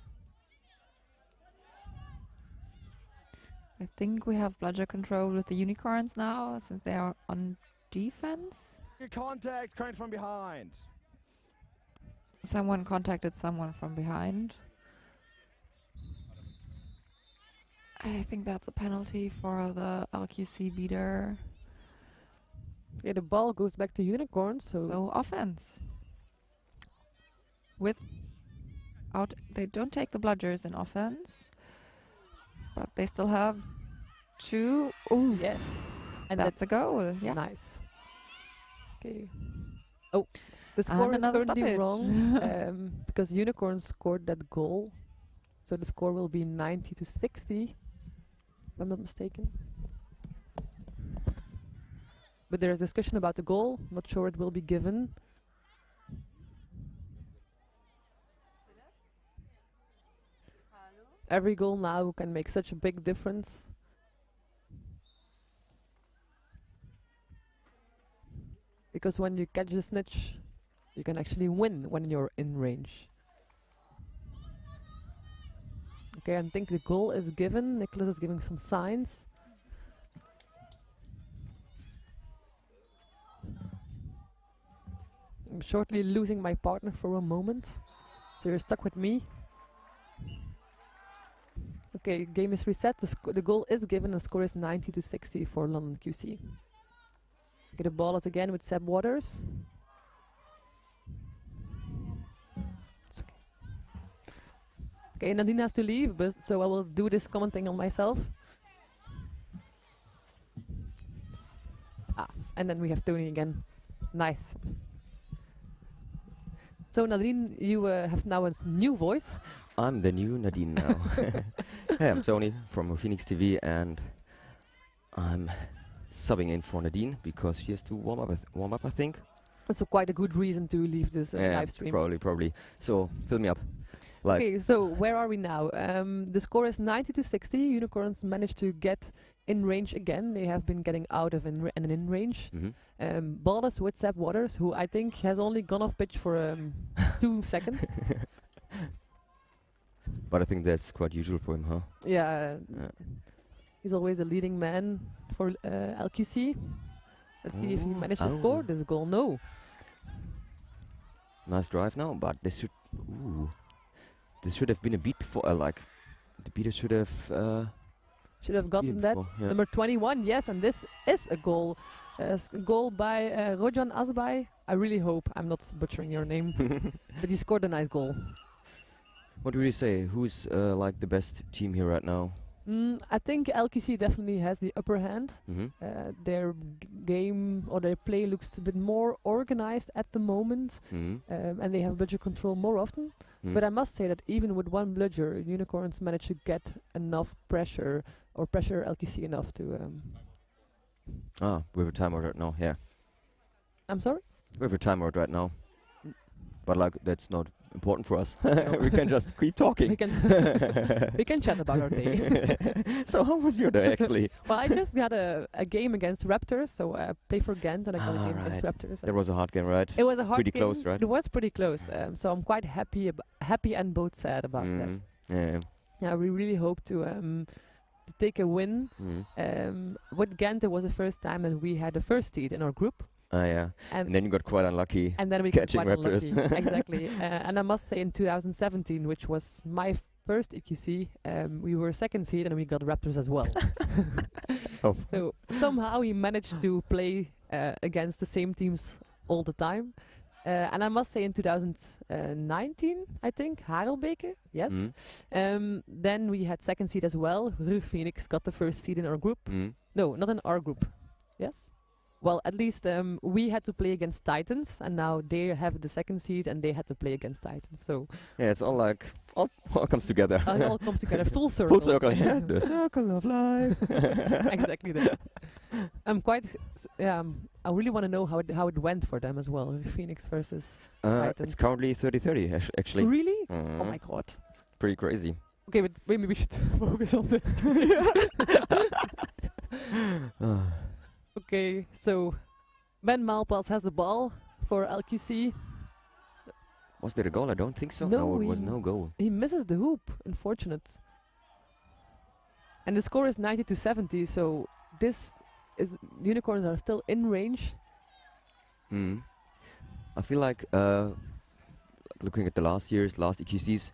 I think we have bludger control with the Unicorns now, since they are on defense. Contact coming from behind. Someone contacted someone from behind. I think that's a penalty for the LQC beater. Yeah, the ball goes back to Unicorns, so offense. They don't take the bludgers in offense, but they still have two. Oh yes, and that's a goal. Yeah, nice. Okay. Oh, the score is currently wrong because Unicorns scored that goal, so the score will be 90-60, if I'm not mistaken. But there is discussion about the goal. Not sure it will be given. Every goal now can make such a big difference. Because when you catch the snitch, you can actually win when you're in range. Okay, I think the goal is given. Nicholas is giving some signs. I'm shortly losing my partner for a moment, so you're stuck with me. Okay, game is reset. The goal is given. The score is 90-60 for London QC. Okay, the ball is again with Seb Waters. It's okay. Okay, Nadine has to leave, but so I will do this commenting on myself. And then we have Tony again. Nice. So Nadine, you have now a new voice. I'm the new Nadine now. Hey, I'm Tony from Ruhr Phoenix TV, and I'm subbing in for Nadine because she has to warm up, I think. That's quite a good reason to leave this live stream. Probably. So fill me up. Like okay, so where are we now? The score is 90-60. Unicorns managed to get in range again. They have been getting out of in range. Ball is with Seb Waters, who I think has only gone off pitch for 2 seconds. But I think that's quite usual for him, huh? Yeah. He's always the leading man for LQC. Let's see if he managed to score this goal. No. Nice drive now, but this should have been a beat before, like the beater should have gotten that. yeah. Number 21, yes, and this is a goal. Goal by Rojan Azbay. I really hope I'm not butchering your name, but you scored a nice goal. What would you say? Who's like the best team here right now? I think LQC definitely has the upper hand. Their game or their play looks a bit more organized at the moment, and they have bludger control more often. But I must say that even with one bludger, Unicorns managed to get enough pressure, or pressure LQC enough to... we have a timeout right now, yeah. I'm sorry? We have a timeout right now. But like, that's not important for us. We can just keep talking. We can chat about our day. So how was your day actually? Well, I just got a game against Raptors, so I played for Ghent and I got a game against Raptors. That was a hard game, right? It was a hard pretty game. Close, right? It was pretty close, so I'm quite happy and both sad about that. Yeah, we really hope to take a win. With Ghent, it was the first time that we had the first seed in our group. Yeah. And then you got quite unlucky. And then we got catching quite Raptors. unlucky. Exactly. And I must say, in 2017, which was my first EQC, we were second seed and we got Raptors as well. So somehow we managed to play against the same teams all the time. And I must say, in 2019, I think, Harelbeke, yes. Then we had second seed as well. Ruhr Phoenix got the first seed in our group. No, not in our group. Yes? Well, at least we had to play against Titans, and now they have the second seed, and they had to play against Titans. So yeah, it's all like all comes together. It all comes together, full circle. Full circle, yeah. The circle of life. Exactly that. I'm quite. I really want to know how it went for them as well. Phoenix versus Titans. It's currently 30-30 actually. Really? Oh my god. Pretty crazy. Okay, but maybe we should focus on this. Okay, so Ben Malpas has the ball for LQC. Was there a goal? I don't think so. No, it was no goal. He misses the hoop, unfortunate. And the score is 90-70, so this is Unicorns are still in range. I feel like looking at the last EQCs,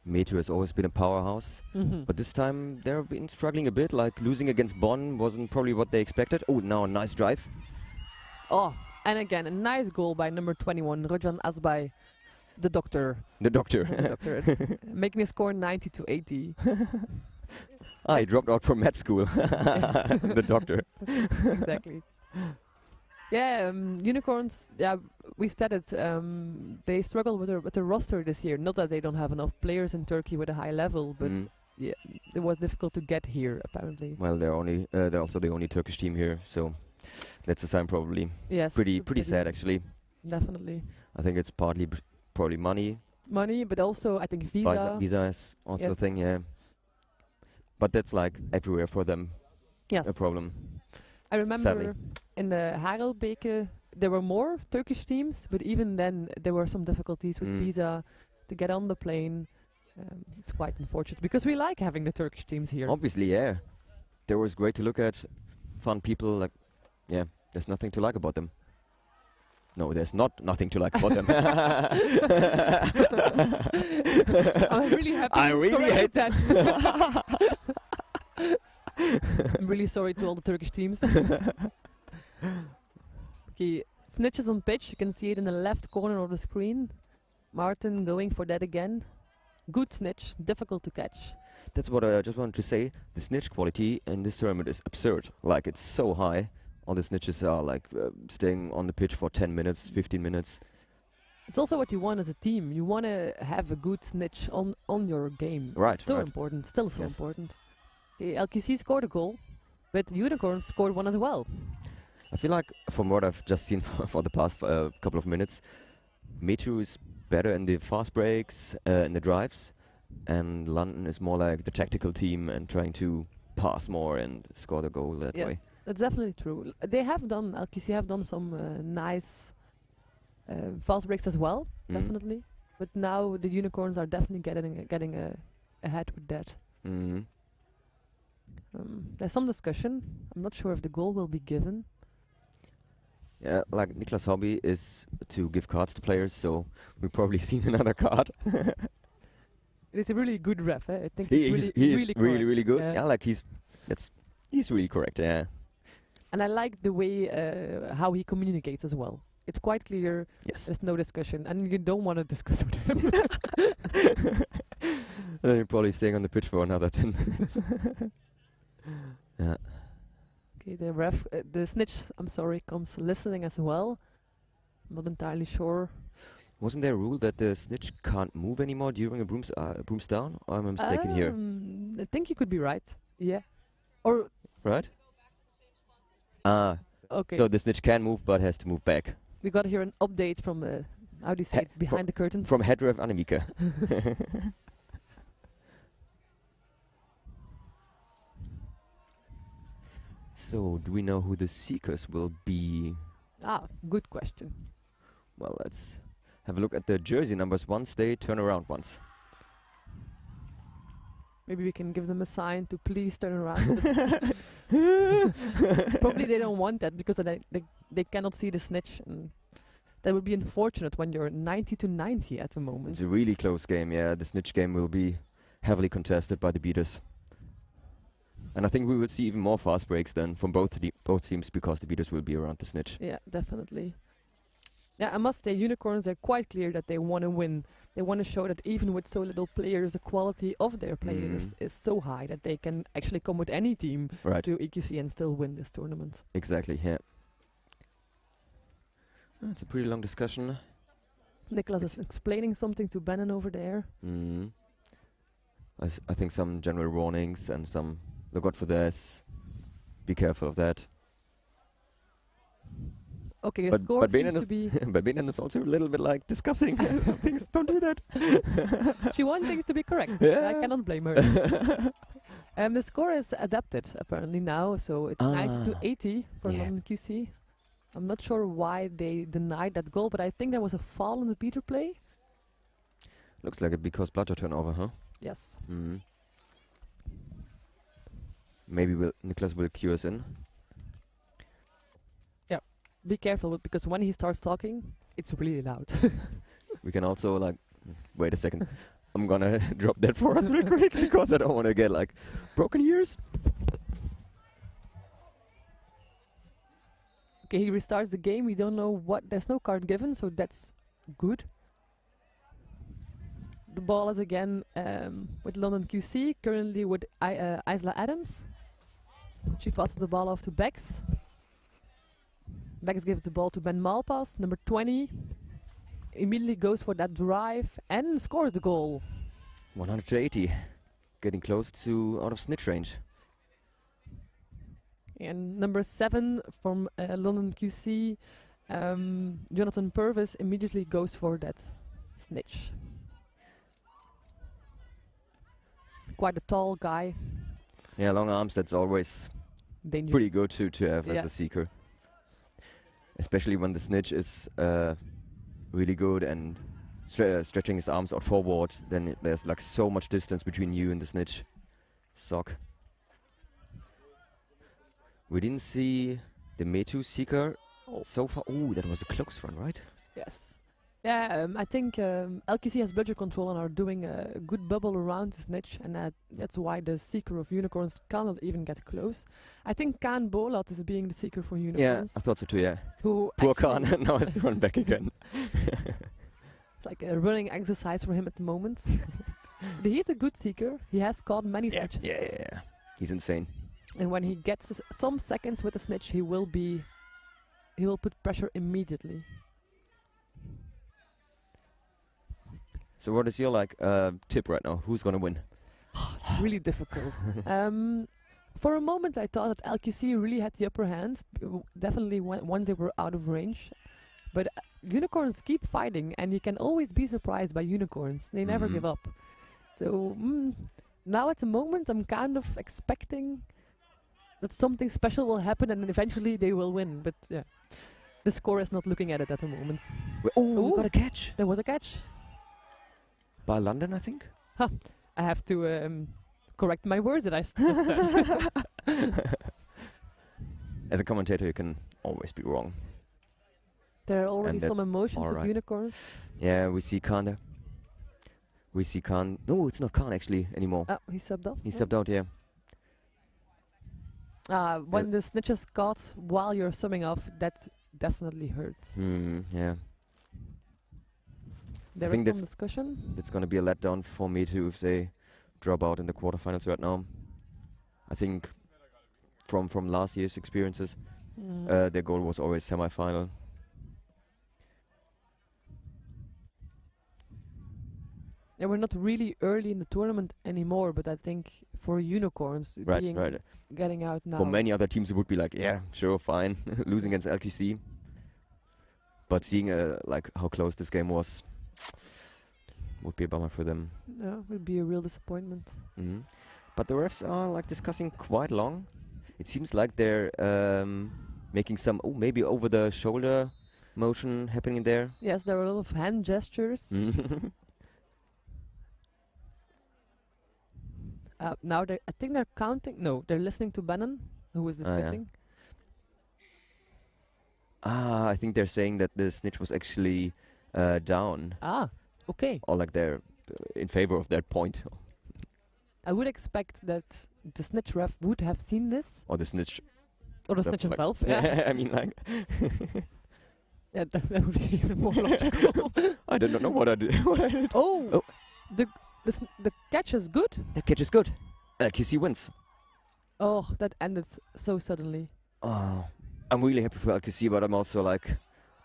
METU has always been a powerhouse, but this time they've been struggling a bit, like losing against Bonn wasn't probably what they expected. Oh, now a nice drive. Oh, and again, a nice goal by number 21, Rojan Azbay, the doctor. The doctor. The doctor. Making a score 90-80. He dropped out from med school. The doctor. Exactly. Yeah, Unicorns, we started, they struggle with the roster this year. Not that they don't have enough players in Turkey with a high level, but yeah, it was difficult to get here, apparently. Well, they're also the only Turkish team here, so that's a sign probably. Yes. Pretty sad, actually. Definitely. I think it's partly probably money. Money, but also I think visa. Visa is also a thing, yeah. But that's like everywhere for them. Yes. A problem. I remember sadly. In the Harelbeke there were more Turkish teams, but even then there were some difficulties with visa to get on the plane. It's quite unfortunate because we like having the Turkish teams here. Obviously, yeah. They was great to look at, fun people. Like, yeah, there's nothing to like about them. No, there's nothing to like about them. I'm really happy. I really hate that. I'm really sorry to all the Turkish teams. Okay, snitches on pitch. You can see it in the left corner of the screen. Martin going for that again. Good snitch, difficult to catch. That's what I just wanted to say. The snitch quality in this tournament is absurd. Like, it's so high. All the snitches are like staying on the pitch for 10 minutes, 15 minutes. It's also what you want as a team. You want to have a good snitch on your game. Right. So important, still so important. LQC scored a goal, but Unicorns scored one as well. I feel like, from what I've just seen for the past couple of minutes, METU is better in the fast breaks, in the drives, and London is more like the tactical team and trying to pass more and score the goal that way. Yes, that's definitely true. They have done, LQC have done some nice fast breaks as well, definitely. But now the Unicorns are definitely getting ahead with that. There's some discussion. I'm not sure if the goal will be given. Yeah, like Niklas' hobby is to give cards to players, so we've probably seen another card. He's a really good ref. I think He he's is really correct. really good. Yeah. Yeah, like he's really correct. Yeah. And I like the way how he communicates as well. It's quite clear. Yes. There's no discussion, and you don't want to discuss with him. Then you're probably staying on the pitch for another 10 minutes. Yeah. Okay, the ref, the snitch, I'm sorry, comes listening as well. I'm not entirely sure. Wasn't there a rule that the snitch can't move anymore during a brooms down? Or am I mistaken here? I think you could be right. Yeah. Or Right? Ah. Okay. So the snitch can move, but has to move back. we got here an update from how do you say it, behind the curtains? From head ref Annemieke. So, do we know who the seekers will be? Good question. Well, let's have a look at the jersey numbers once they turn around once. Maybe we can give them a sign to please turn around. Probably they don't want that because they cannot see the snitch, and that would be unfortunate when you're 90-90 at the moment. It's a really close game, yeah. The snitch game will be heavily contested by the beaters. And I think we will see even more fast breaks than from both teams because the beaters will be around the snitch. Yeah, definitely. Yeah, I must say, Unicorns are quite clear that they want to win. They want to show that even with so little players, the quality of their players is so high that they can actually come with any team to EQC and still win this tournament. Exactly, yeah. It's a pretty long discussion. Nicholas is explaining something to Bannon over there. I think some general warnings and some look out for this. Be careful of that. Okay, the score seems to be... But Benin is also a little bit like discussing things. Don't do that. She wants things to be correct. Yeah. I cannot blame her. The score is adapted apparently now, so it's 90-80 for London QC. I'm not sure why they denied that goal, but I think there was a foul in the beater play. Looks like it because bloodsher turnover, huh? Yes. Maybe Nicholas will cue us in. Yeah, be careful because when he starts talking, it's really loud. We can also like, wait a second, I'm gonna drop that for us real quick because I don't want to get like broken ears. Okay, he restarts the game. We don't know what. There's no card given, so that's good. The ball is again with London QC, currently with Isla Adams. She passes the ball off to Bex. Bex gives the ball to Ben Malpas, number 20. Immediately goes for that drive and scores the goal. 180, getting close to out of snitch range. And number 7 from London QC, Jonathan Purvis immediately goes for that snitch. Quite a tall guy. Yeah, long arms, that's always dangerous. Pretty good to have as a seeker. Especially when the snitch is really good and stretching his arms out forward, then there's like so much distance between you and the snitch. Sock. We didn't see the METU seeker so far. Oh, that was a close run, right? Yes. Yeah, I think LQC has bludger control and are doing a good bubble around the snitch, and that's why the seeker of Unicorns cannot even get close. I think Kaan Bolat is being the seeker for Unicorns. Yeah, I thought so too, yeah. Who poor Kaan now has to run back again. It's like a running exercise for him at the moment. He is a good seeker. He has caught many snitches. Yeah. He's insane. And when he gets some seconds with the snitch, he will put pressure immediately. So what is your tip right now? Who's gonna win? It's really difficult. For a moment I thought that LQC really had the upper hand, definitely once they were out of range. But Unicorns keep fighting, and you can always be surprised by Unicorns. They never give up. So now at the moment I'm kind of expecting that something special will happen and then eventually they will win. But yeah, the score is not looking at it at the moment. We got a catch. There was a catch. By London, I think? Huh. I have to correct my words that I just said. As a commentator, you can always be wrong. There are already some emotions with Unicorns. Yeah, we see Kanda. We see Khan. No, it's not Khan actually anymore. Oh, he subbed off? He subbed out, yeah. When the snitches caught while you're summing off, that definitely hurts. Yeah. There I think is that's some discussion. That's going to be a letdown for METU if they drop out in the quarterfinals right now. I think from last year's experiences, their goal was always semi-final. Yeah, we're not really early in the tournament anymore, but I think for Unicorns getting out now. For many other teams, it would be like, yeah, sure, fine, losing against LQC. But seeing like how close this game was, would be a bummer for them. Yeah, would be a real disappointment. But the refs are like discussing quite long. It seems like they're making some maybe over the shoulder motion happening there. Yes, there are a lot of hand gestures. Now I think they're counting. No, they're listening to Bannon, who was discussing. I think they're saying that the snitch was actually down. Okay. Or like they're in favor of that point. I would expect that the snitch ref would have seen this. Or the snitch. Or the snitch himself. Yeah, I mean like. Yeah, that would be even more logical. I don't know what I did. Oh, the catch is good. The catch is good. LQC wins. Oh, that ended so suddenly. Oh, I'm really happy for LQC, but I'm also like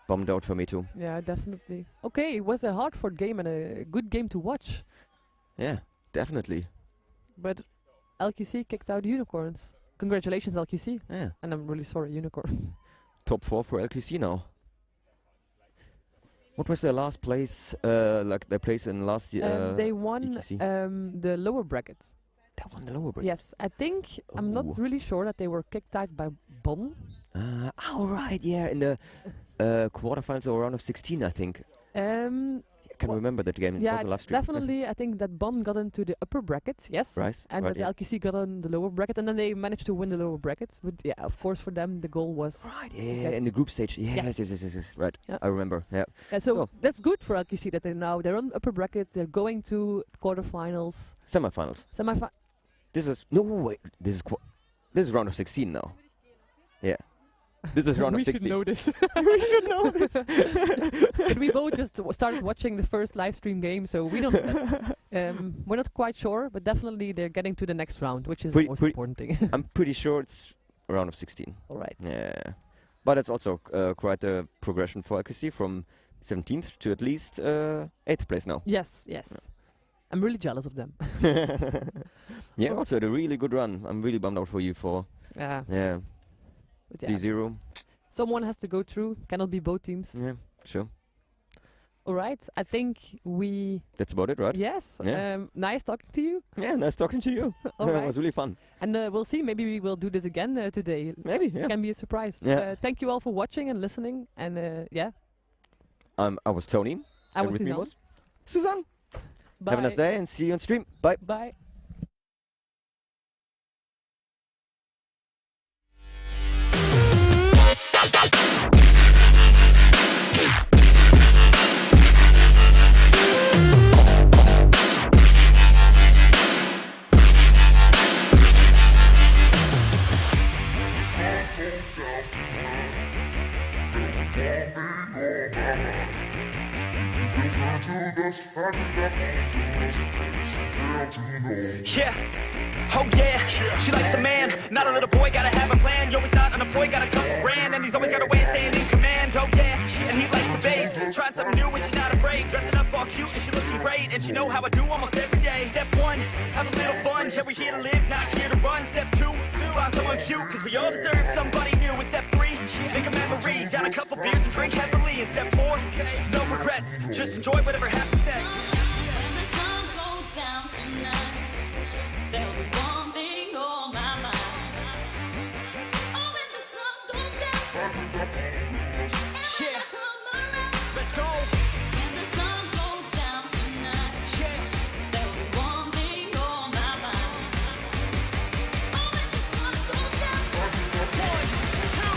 bummed out for METU. Yeah, definitely. Okay, it was a hard-fought game and a good game to watch. Yeah, definitely. But LQC kicked out Unicorns. Congratulations, LQC. Yeah. And I'm really sorry, Unicorns. Top 4 for LQC now. What was their last place, like their place in last year? They won the lower brackets. They won the lower bracket? Yes, I think, I'm not really sure that they were kicked out by Bonn. Oh, right, yeah, in the quarterfinals or round of 16, I think. I can remember that game. Yeah, it was a live stream. definitely. I think that Bonn got into the upper bracket, yes. Right. And that the LQC got on the lower bracket, and then they managed to win the lower bracket. But yeah, of course, for them, the goal was... Right, yeah, in the group stage. Yes, right. Yeah. I remember, yeah. So that's good for LQC that they're on upper bracket, they're going to quarterfinals. Semifinals. This is... No, wait. This is round of 16 now. Yeah. This is round of 16. We should know this. We should know this. But we both just started watching the first live stream game, so we don't know that. We're not quite sure, but definitely they're getting to the next round, which is the most important thing. I'm pretty sure it's a round of 16. All right. Yeah. But it's also quite a progression for LQC from 17th to at least 8th place now. Yes. I'm really jealous of them. Yeah, also had a really good run. I'm really bummed out for you for... Yeah. 3-0. Someone has to go through. Cannot be both teams. Yeah, sure. All right. I think we... That's about it, right? Yes. Yeah. Nice talking to you. Yeah, nice talking to you. All right. It was really fun. And we'll see. Maybe we will do this again today. Maybe, yeah. Can be a surprise. Yeah. Thank you all for watching and listening. And yeah. I was Tony. I was with me Suzanne. was Suzanne. Bye. Have a nice day and see you on stream. Bye. Bye. Yeah, oh yeah, she likes a man, not a little boy, gotta have a plan. Yo, he's not unemployed, got a couple grand, and he's always got a way of staying in command. Oh yeah, and he likes a babe, trying something new and she's not afraid. Dressing up all cute and she looking great, and she know how I do almost every day. Step 1, have a little fun, yeah, we're here to live, not here to run. Step 2, find someone cute, cause we all deserve somebody new. And step 3, make a memory, down a couple beers and drink heavily. And step 4, no regrets, just enjoy whatever happens next. There'll be one thing on my mind. Oh, when the sun goes down. Yeah, let's go. When the sun goes down tonight. Yeah, there'll be one thing on my mind. Oh, when the sun goes down. 1, 2,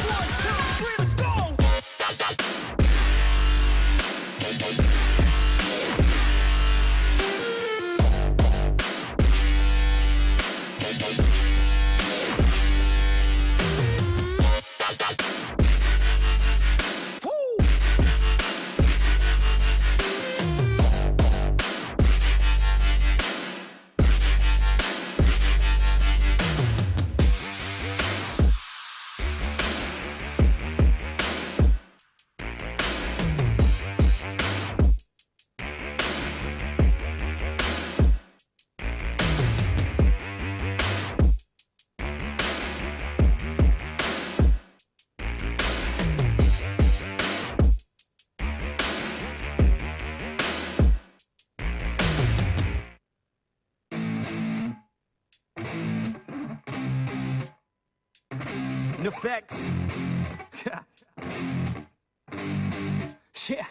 1, 2, 3, let's go. effects. Yeah.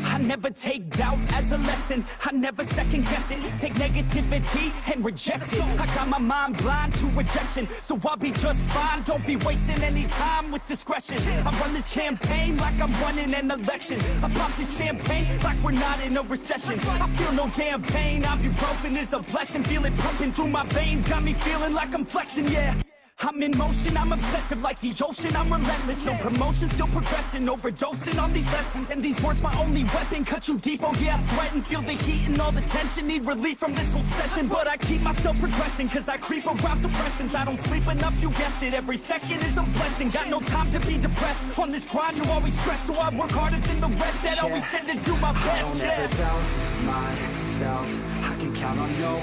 I never take doubt as a lesson. I never second guess it. Take negativity and reject it. I got my mind blind to rejection, so I'll be just fine. Don't be wasting any time with discretion. I run this campaign like I'm running an election. I pop this champagne like we're not in a recession. I feel no damn pain. Ibuprofen is a blessing. Feel it pumping through my veins. Got me feeling like I'm flexing, yeah. I'm in motion, I'm obsessive like the ocean, I'm relentless. No promotion, still progressing, overdosing on these lessons. And these words my only weapon, cut you deep, oh yeah, I threaten. Feel the heat and all the tension, need relief from this whole session. But I keep myself progressing, cause I creep around suppressants. I don't sleep enough, you guessed it, every second is a blessing. Got no time to be depressed, on this grind you always stress. So I work harder than the rest, that always said to do my best. I don't ever doubt myself, I can count on no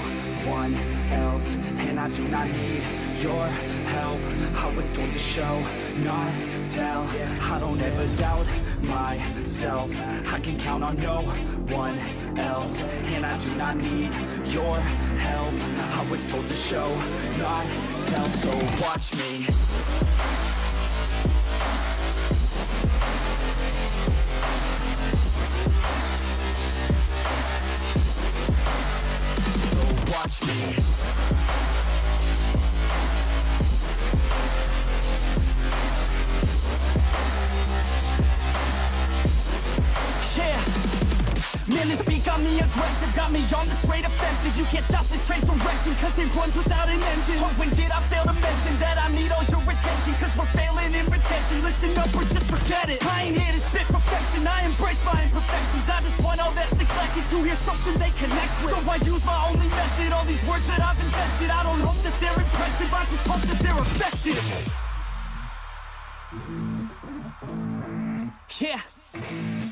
one else. And I do not need your help, I was told to show, not tell. I don't ever doubt myself, I can count on no one else. And I do not need your help, I was told to show, not tell. So watch me. So watch me. Man, this beat got me aggressive, got me on the straight offensive. You can't stop this train direction, cause it runs without an engine. Oh, when did I fail to mention that I need all your attention? Cause we're failing in retention, listen up or just forget it. I ain't here to spit perfection, I embrace my imperfections. I just want all that's neglected to hear something they connect with. So I use my only method, all these words that I've invested. I don't hope that they're impressive, I just hope that they're effective. Yeah.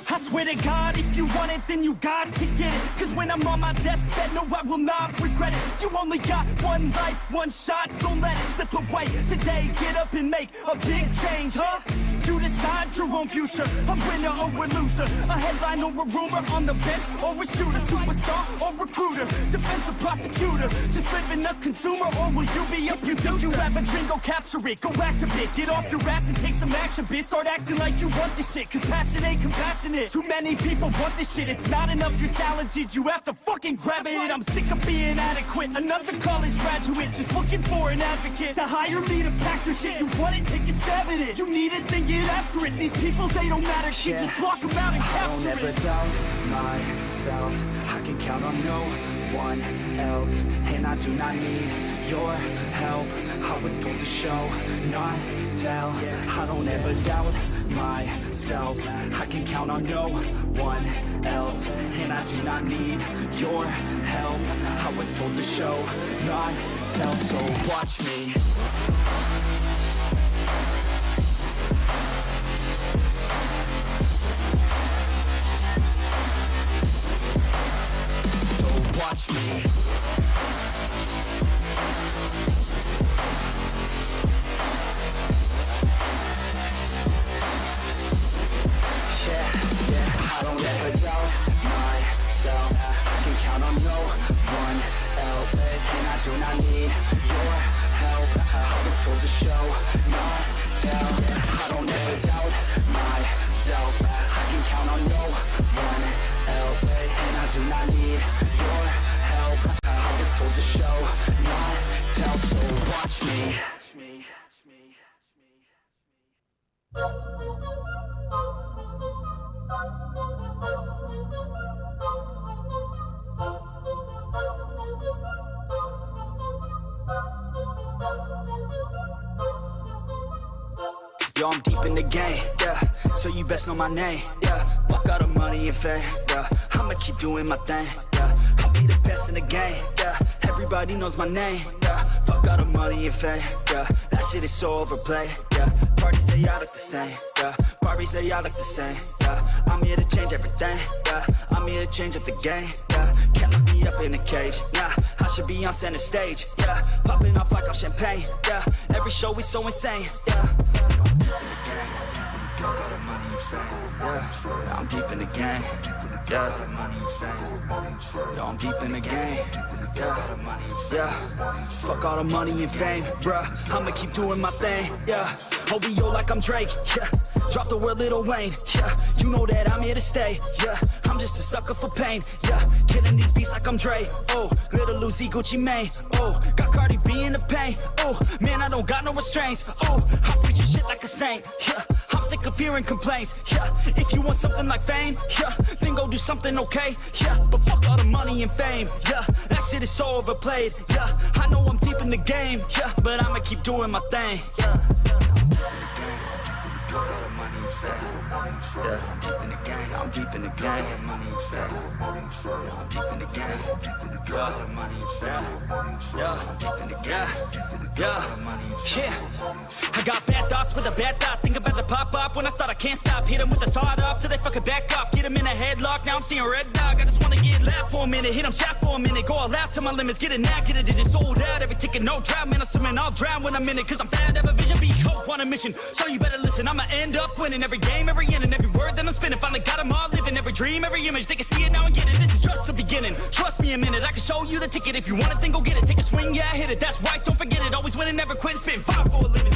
I swear to God, if you want it, then you got to get it. Cause when I'm on my deathbed, no, I will not regret it. You only got one life, one shot, don't let it slip away. Today, get up and make a big change, huh? You decide your own future, a winner or a loser, a headline or a rumor, on the bench or a shooter, superstar or recruiter, defensive prosecutor, just living a consumer, or will you be a producer? If you have a dream, go capture it, go activate, get off your ass and take some action, bitch. Start acting like you want this shit, cause passion ain't compassionate. Too many people want this shit, it's not enough you're talented, you have to fucking grab it. I'm sick of being inadequate, another college graduate, just looking for an advocate to hire me to pack your shit. You want it, take a stab at it, you need it, then get after it. These people, they don't matter, shit, just block them out and capture it. I don't ever doubt myself, I can count on no one else. And I do not need your help, I was told to show, not tell. I don't ever doubt myself, I can count on no one else. And I do not need your help, I was told to show, not tell. So watch me. So watch me. I don't ever doubt myself, I can count on no one else. And I do not need your help, I was told to show, not tell. I don't ever doubt myself, I can count on no one else. And I do not need your help, I was told to show, not tell. So watch me. Yo, I'm deep in the game, yeah, so you best know my name, yeah. Walk out of money and fame, yeah, I'ma keep doing my thing, yeah. I'll be the best in the game, yeah, everybody knows my name, yeah. Fuck out of money and fame, yeah, that shit is so overplayed, yeah. Parties, they all look the same, yeah, parties, they all look the same, yeah. I'm here to change everything, yeah, I'm here to change up the game, yeah. Can't lock me up in a cage, nah, I should be on center stage, yeah. Popping off like I'm champagne, yeah, every show is so insane, yeah. Yeah, I'm deep in the game. Yeah, money and fame. Yo, I'm deep in the game. Yeah, fuck all the money and fame, bruh. I'ma keep doing my thing. Yeah, OVO like I'm Drake. Yeah, drop the word Lil Wayne. Yeah, you know that I'm here to stay. Yeah, I'm just a sucker for pain. Yeah, killing these beats like I'm Dre. Oh, little Uzi Gucci Mane. Oh, got Cardi B in the pain. Oh, man, I don't got no restraints. Oh, I'm preaching shit like a saint. Yeah, I'm sick of hearing complaints. Yeah, if you want something like fame, yeah, then go do something okay. Yeah, but fuck all the money and fame. Yeah, that shit is so overplayed. Yeah, I know I'm deep in the game. Yeah, but I'ma keep doing my thing. Yeah. Yeah, I'm deep in the game. I'm deep in the game. Money and fame. Yeah, I'm deep in the game. Yeah, money and fame. Yeah, I'm deep in the game. Yeah, I got bad thoughts with a bad thought. Think about to pop off when I start. I can't stop. Hit them with the sawed off till they fucking back off. Get them in a headlock. Now I'm seeing red dog. I just wanna get loud for a minute. Hit them shot for a minute. Go all out to my limits. Get it now. Get it. It just sold out. Every ticket, no drought. Man, I'm swimming. I'll drown when I'm in it. Cause I'm found. Have a vision. Be hope on a mission. So you better listen. I'ma end up winning every game, every inning, every word that I'm spinning. Finally got them all living. Every dream, every image. They can see it now and get it. This is just the beginning. Trust me a minute. I can show you the ticket. If you want it, then go get it. Take a swing. Yeah, I hit it. That's right. Don't forget it. Always winning, never quit. Spin 5 for a living.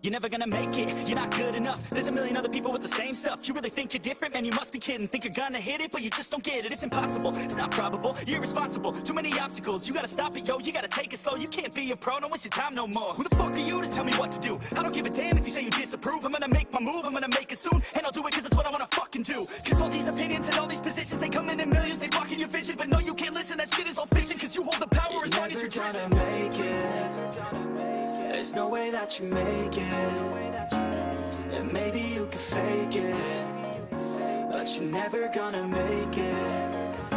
You're never gonna make it, you're not good enough. There's a million other people with the same stuff. You really think you're different? Man, you must be kidding. Think you're gonna hit it, but you just don't get it. It's impossible, it's not probable, you're irresponsible. Too many obstacles, you gotta stop it, yo. You gotta take it slow, you can't be a pro. Don't waste your time no more. Who the fuck are you to tell me what to do? I don't give a damn if you say you disapprove. I'm gonna make my move, I'm gonna make it soon. And I'll do it cause it's what I wanna fucking do. Cause all these opinions and all these positions, they come in millions. They block in your vision, but no, you can't listen. That shit is all fiction. Cause you hold the power as long as you're trying to make it. There's no way that you make it. And maybe you can fake it, but you're never gonna make it.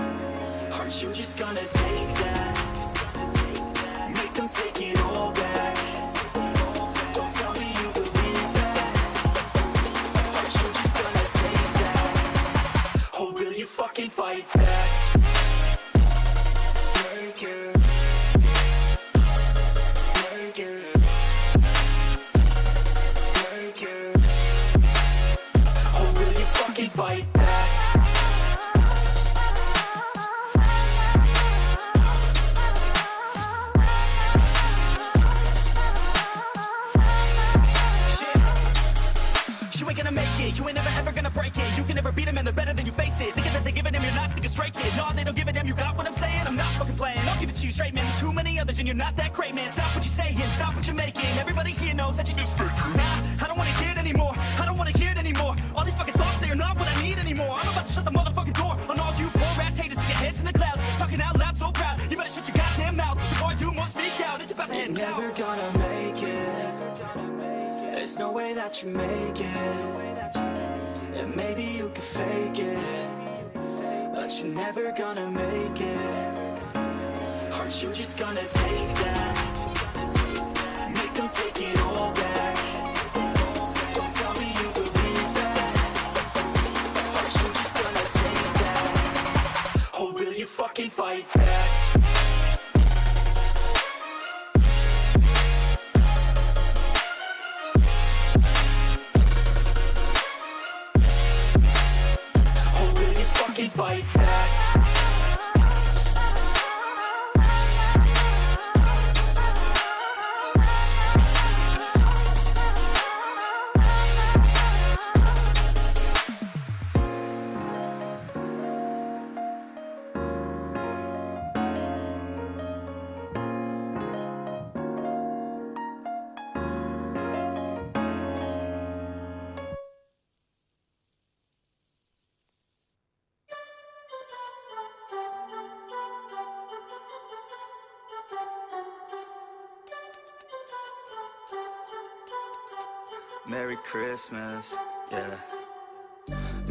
Aren't you just gonna take that? Make them take it all back. Don't tell me you believe that. Aren't you just gonna take that? Or will you fucking fight back? Make it. Make it. Fight back. You ain't gonna make it, you ain't never ever gonna break it. You can never beat them and they're better than you face it. Thinking that they give a damn, you're not thinking straight, kid. No, they don't give a damn, you got what I'm saying? I'm not fucking playing, I'll give it to you straight, man. There's too many others and you're not that great, man. Stop what you're saying, stop what you're making. Everybody here knows that you just fake it. Nah, I don't wanna hear it anymore, I don't wanna hear it anymore. All these fucking thoughts, they are not what I need anymore. I'm about to shut the motherfucking door on all you poor ass haters with your heads in the clouds. Talking out loud so proud, you better shut your goddamn mouth before I do more speak out. It's about to head south. You're never gonna make it. There's no way that you make it. And maybe you can fake it, but you're never gonna make it. Aren't you just gonna take that? Make them take it all back. Don't tell me you believe that. Aren't you just gonna take that? Or will you fucking fight back? Fight back. Merry Christmas, yeah.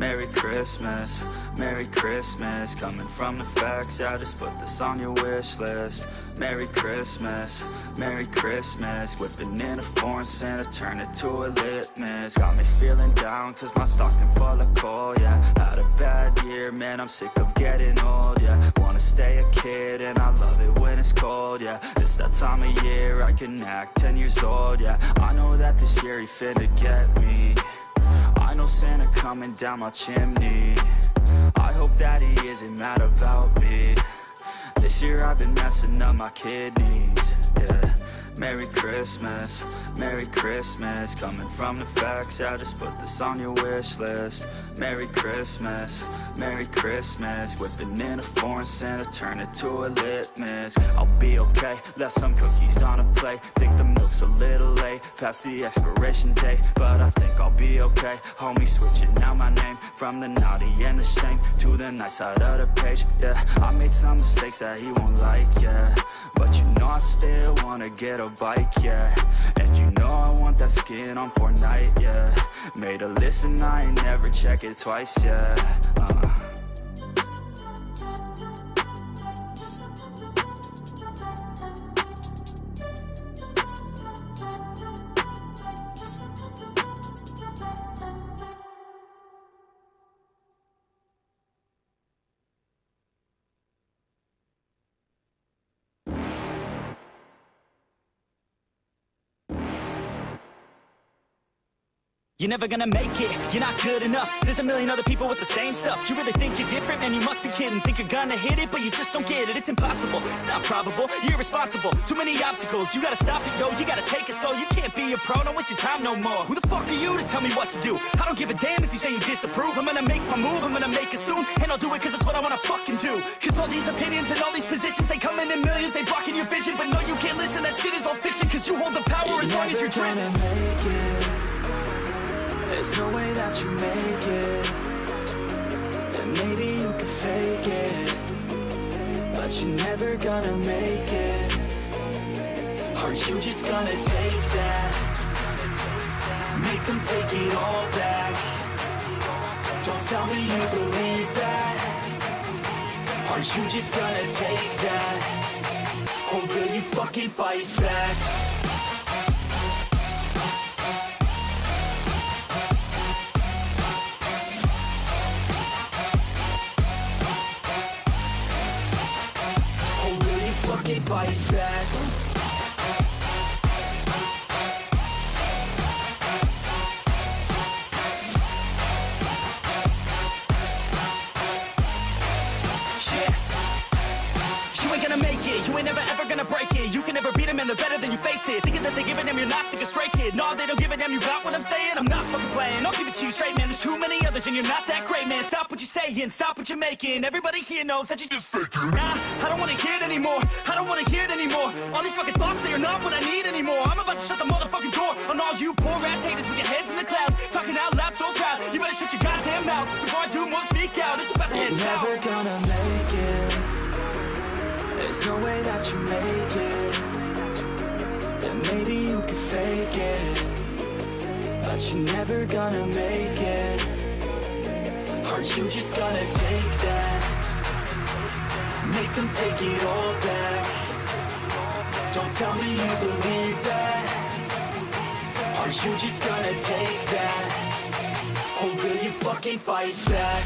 Merry Christmas, Merry Christmas. Coming from the facts, yeah, just put this on your wish list. Merry Christmas, Merry Christmas. Whipping in a foreign Santa, turn it to a litmus. Got me feeling down, cause my stocking full of coal, yeah. Had a bad year, man, I'm sick of getting old, yeah. Wanna stay a kid, and I love it when it's cold, yeah. It's that time of year, I can act 10 years old, yeah. I know that this year he finna get me. I know Santa coming down my chimney. I hope that he isn't mad about me. This year I've been messing up my kidneys, yeah. Merry Christmas, Merry Christmas. Coming from the facts, yeah, just put this on your wish list. Merry Christmas, Merry Christmas. Whipping in a foreign Santa, turn it to a litmus. I'll be okay, left some cookies on a plate. Think the milk's a little late, past the expiration date, but I think I'll be okay. Homie, switching out my name from the naughty and the shame to the nice side of the page, yeah. I made some mistakes that he won't like, yeah, but you know I still wanna get a bike, yeah. And you know I want that skin on Fortnite, yeah. Made a list and I ain't never check it twice, yeah. You're never gonna make it, you're not good enough. There's a million other people with the same stuff. You really think you're different? Man, you must be kidding. Think you're gonna hit it, but you just don't get it. It's impossible, it's not probable, you're irresponsible. Too many obstacles, you gotta stop it, yo. You gotta take it slow, you can't be a pro. Don't waste your time no more. Who the fuck are you to tell me what to do? I don't give a damn if you say you disapprove. I'm gonna make my move, I'm gonna make it soon. And I'll do it cause it's what I wanna fucking do. Cause all these opinions and all these positions, they come in millions, they blocking your vision. But no, you can't listen, that shit is all fiction. Cause you hold the power as long as you're dreaming. There's no way that you make it, and maybe you can fake it, but you're never gonna make it. Are you just gonna take that? Make them take it all back. Don't tell me you believe that. Are you just gonna take that? Or will you fucking fight back? Fight back. You ain't gonna make it, you ain't never ever gonna break it. You can never beat them and they're better than you face it. Thinking that they give a damn, you're not thinking straight, kid. No, they don't give a damn, you got what I'm saying? I'm not fucking playing, I'll give it to you straight, man. There's too many others and you're not that great, man. Stop what you're saying, stop what you're making. Everybody here knows that you just faking. Nah, I don't wanna hear it anymore, I don't wanna hear it anymore. All these fucking thoughts, they are not what I need anymore. I'm about to shut the motherfucking door on all you poor ass haters with your heads in the clouds, talking out loud so proud. You better shut your goddamn mouth before I do more speak out. It's about to head south. You're never gonna make it. There's no way that you make it, and maybe you can fake it, but you're never gonna make it. Are you just gonna take that? Make them take it all back. Don't tell me you believe that. Are you just gonna take that? Or will you fucking fight back?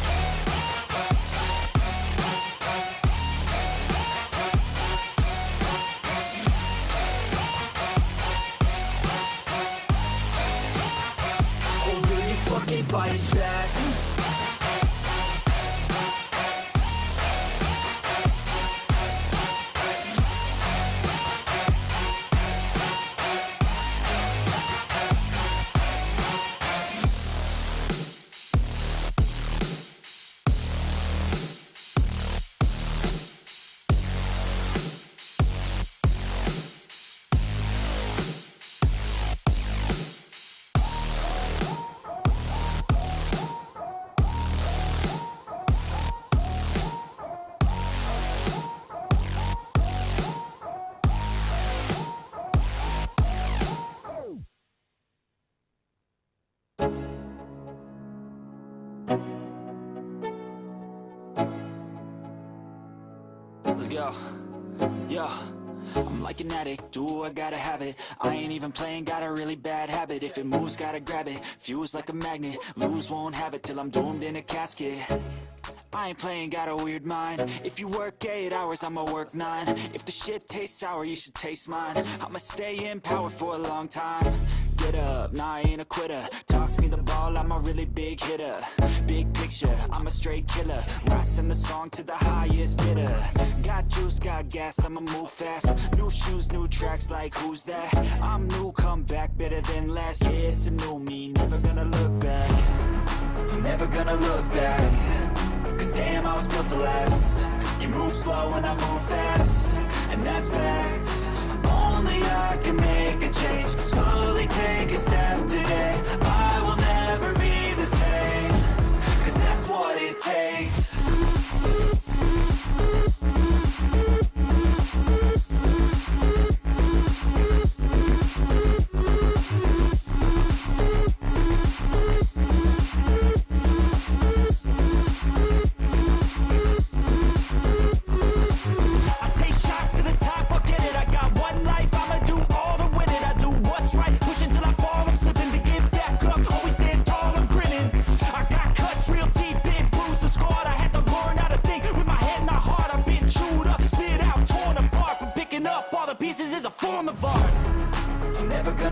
Fight back. Let's go. Yo. I'm like an addict, do I gotta have it. I ain't even playing, got a really bad habit. If it moves, gotta grab it, fuse like a magnet. Lose, won't have it till I'm doomed in a casket. I ain't playing, got a weird mind. If you work 8 hours, I'ma work 9. If the shit tastes sour, you should taste mine. I'ma stay in power for a long time. Get up, nah, I ain't a quitter. Toss me the ball, I'm a really big hitter. Big picture, I'm a straight killer. Rising the song to the highest bidder. Got juice, got gas, I'ma move fast. New shoes, new tracks, like who's that? I'm new, come back, better than last. Yeah, it's a new me, never gonna look back. I'm never gonna look back. Cause damn, I was built to last. You move slow and I move fast, and that's facts. Only I can make a change. Slowly take a step today. I will never be the same. Cause that's what it takes.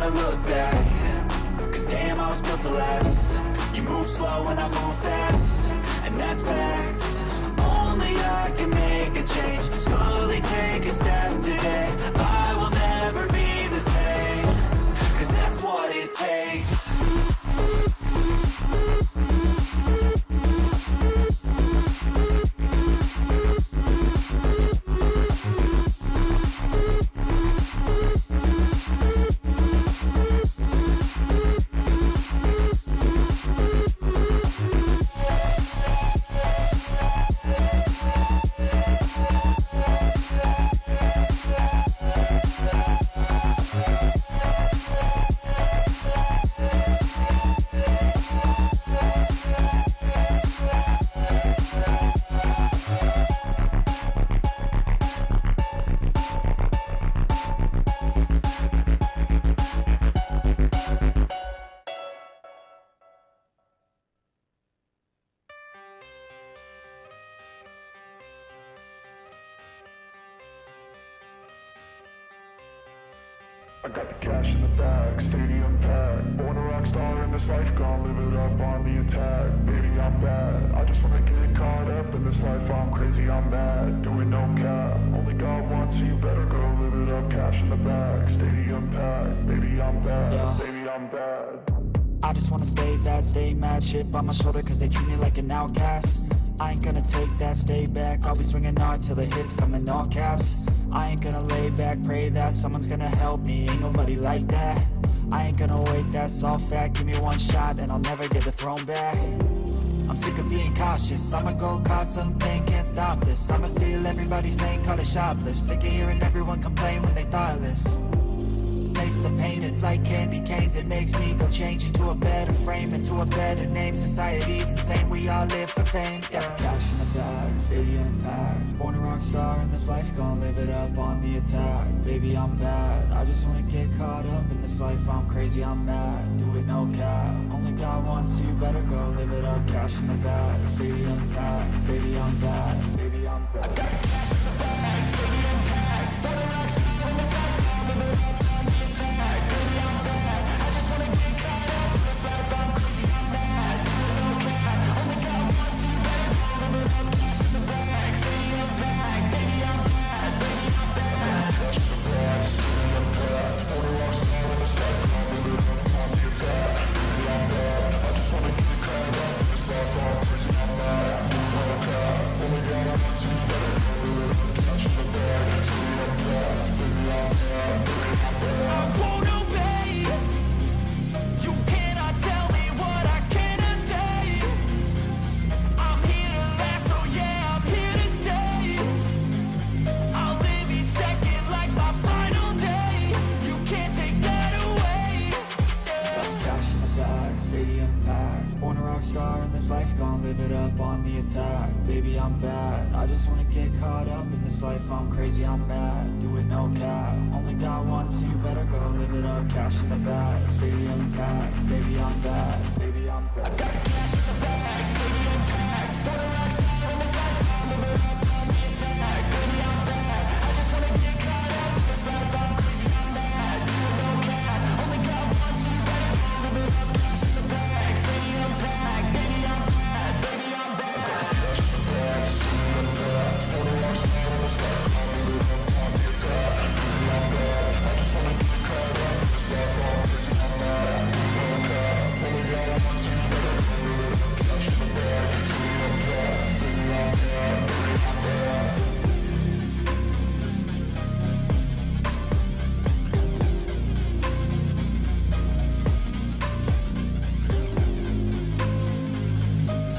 Look back, cause damn, I was built to last. You move slow and I move fast, and that's facts. Only I can make a change. Slowly take a step today. I will never be the same. Cause that's what it takes. I got the cash in the bag, stadium packed. Born a rock star in this life, gonna live it up on the attack. Baby, I'm bad, I just wanna get caught up in this life. I'm crazy, I'm mad, doing no cap. Only God wants you, better go live it up. Cash in the bag, stadium packed. Baby, I'm bad, baby, I'm bad. I just wanna stay bad, stay mad. Chip on my shoulder cause they treat me like an outcast. I ain't gonna take that, stay back. I'll be swinging hard till the hits come in all caps. I ain't gonna lay back, pray that someone's gonna help me. Ain't nobody like that. I ain't gonna wait, that's all fact. Give me one shot and I'll never get the throne back. I'm sick of being cautious. I'ma go cause something, can't stop this. I'ma steal everybody's lane, call it shoplift. Sick of hearing everyone complain when they thoughtless. Taste the pain, it's like candy canes. It makes me go change into a better frame, into a better name. Society's insane, we all live for fame, yeah. Cash in the bag, stadium packed. Born a rock star in this life, gonna live it up on the attack. Baby, I'm bad, I just wanna get caught up in this life. I'm crazy, I'm mad, do it no cap. Only God wants you, better go live it up. Cash in the bag, stadium packed. Baby, I'm bad, baby, I'm bad. I got the cash in the bag, stadium packed. Born a rock star in this life, gonna live it up. life, I'm crazy, I'm mad. Do it no cap. Only God wants you, better go live it up. Cash in the bag, stadium packed. Baby, I'm bad. Baby, I'm bad. I got the cash in the bag, stadium packed. For the rocks out on the side, I'm live it up on the attack. Baby, I'm bad. I just wanna get caught up in this life, I'm crazy, I'm mad. Do it no cap. Only God wants you, better go live it up. Cash in the bag, stadium packed. Baby, I'm bad. Baby, I'm bad. I got the cash in the bag, stadium packed. For the rocks out on the side, I'm live it up on the attack. Baby, I'm bad. I just wanna get caught up in this life, I'm crazy, I'm mad. Do it no cap. Only God wants you, better go live it up. Cash in the bag,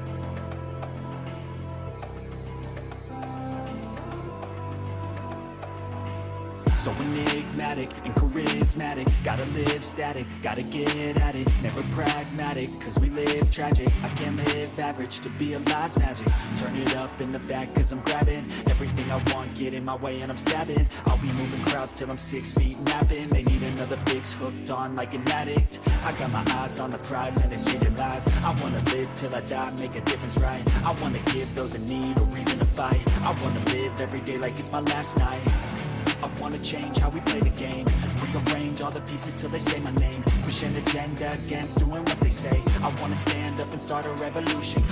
stadium packed. Baby, I'm bad. Baby, I'm bad. So enigmatic and charismatic. Gotta live static, gotta get at it. Never pragmatic, cause we live tragic. I can't live average, to be alive's magic. Turn it up in the back cause I'm grabbing everything I want, get in my way and I'm stabbing. I'll be moving crowds till I'm 6 feet napping. They need another fix, hooked on like an addict. I got my eyes on the prize and it's changing lives. I wanna live till I die, make a difference, right? I wanna give those in need a reason to fight. I wanna live every day like it's my last night. I wanna change how we play the game. Rearrange all the pieces till they say my name. Push an agenda against doing what they say. I wanna stand up and start a revolution.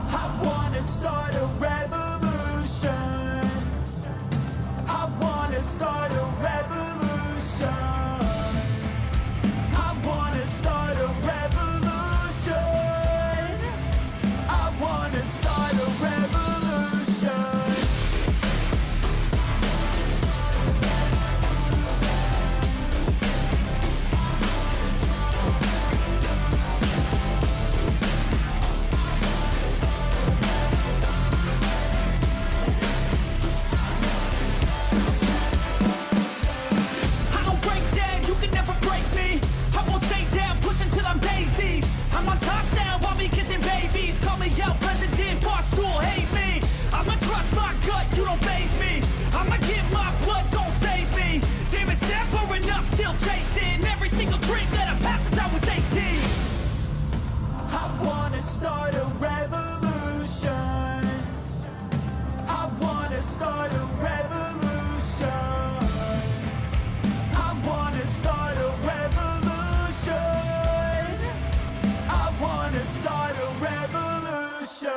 I wanna start a revolution. I wanna start a revolution. I wanna start a revolution. I wanna start a revolution. I'm on top now, I'll be kissing babies. Call me out, president, boss tool, hate me. I'ma trust my gut, you don't faze me. I'ma give my blood, don't save me. Damn it's never enough, still chasing every single dream that I've had since I was 18. I wanna start a revolution. I wanna start a revolution. I wanna start a revolution. I wanna start a revolution.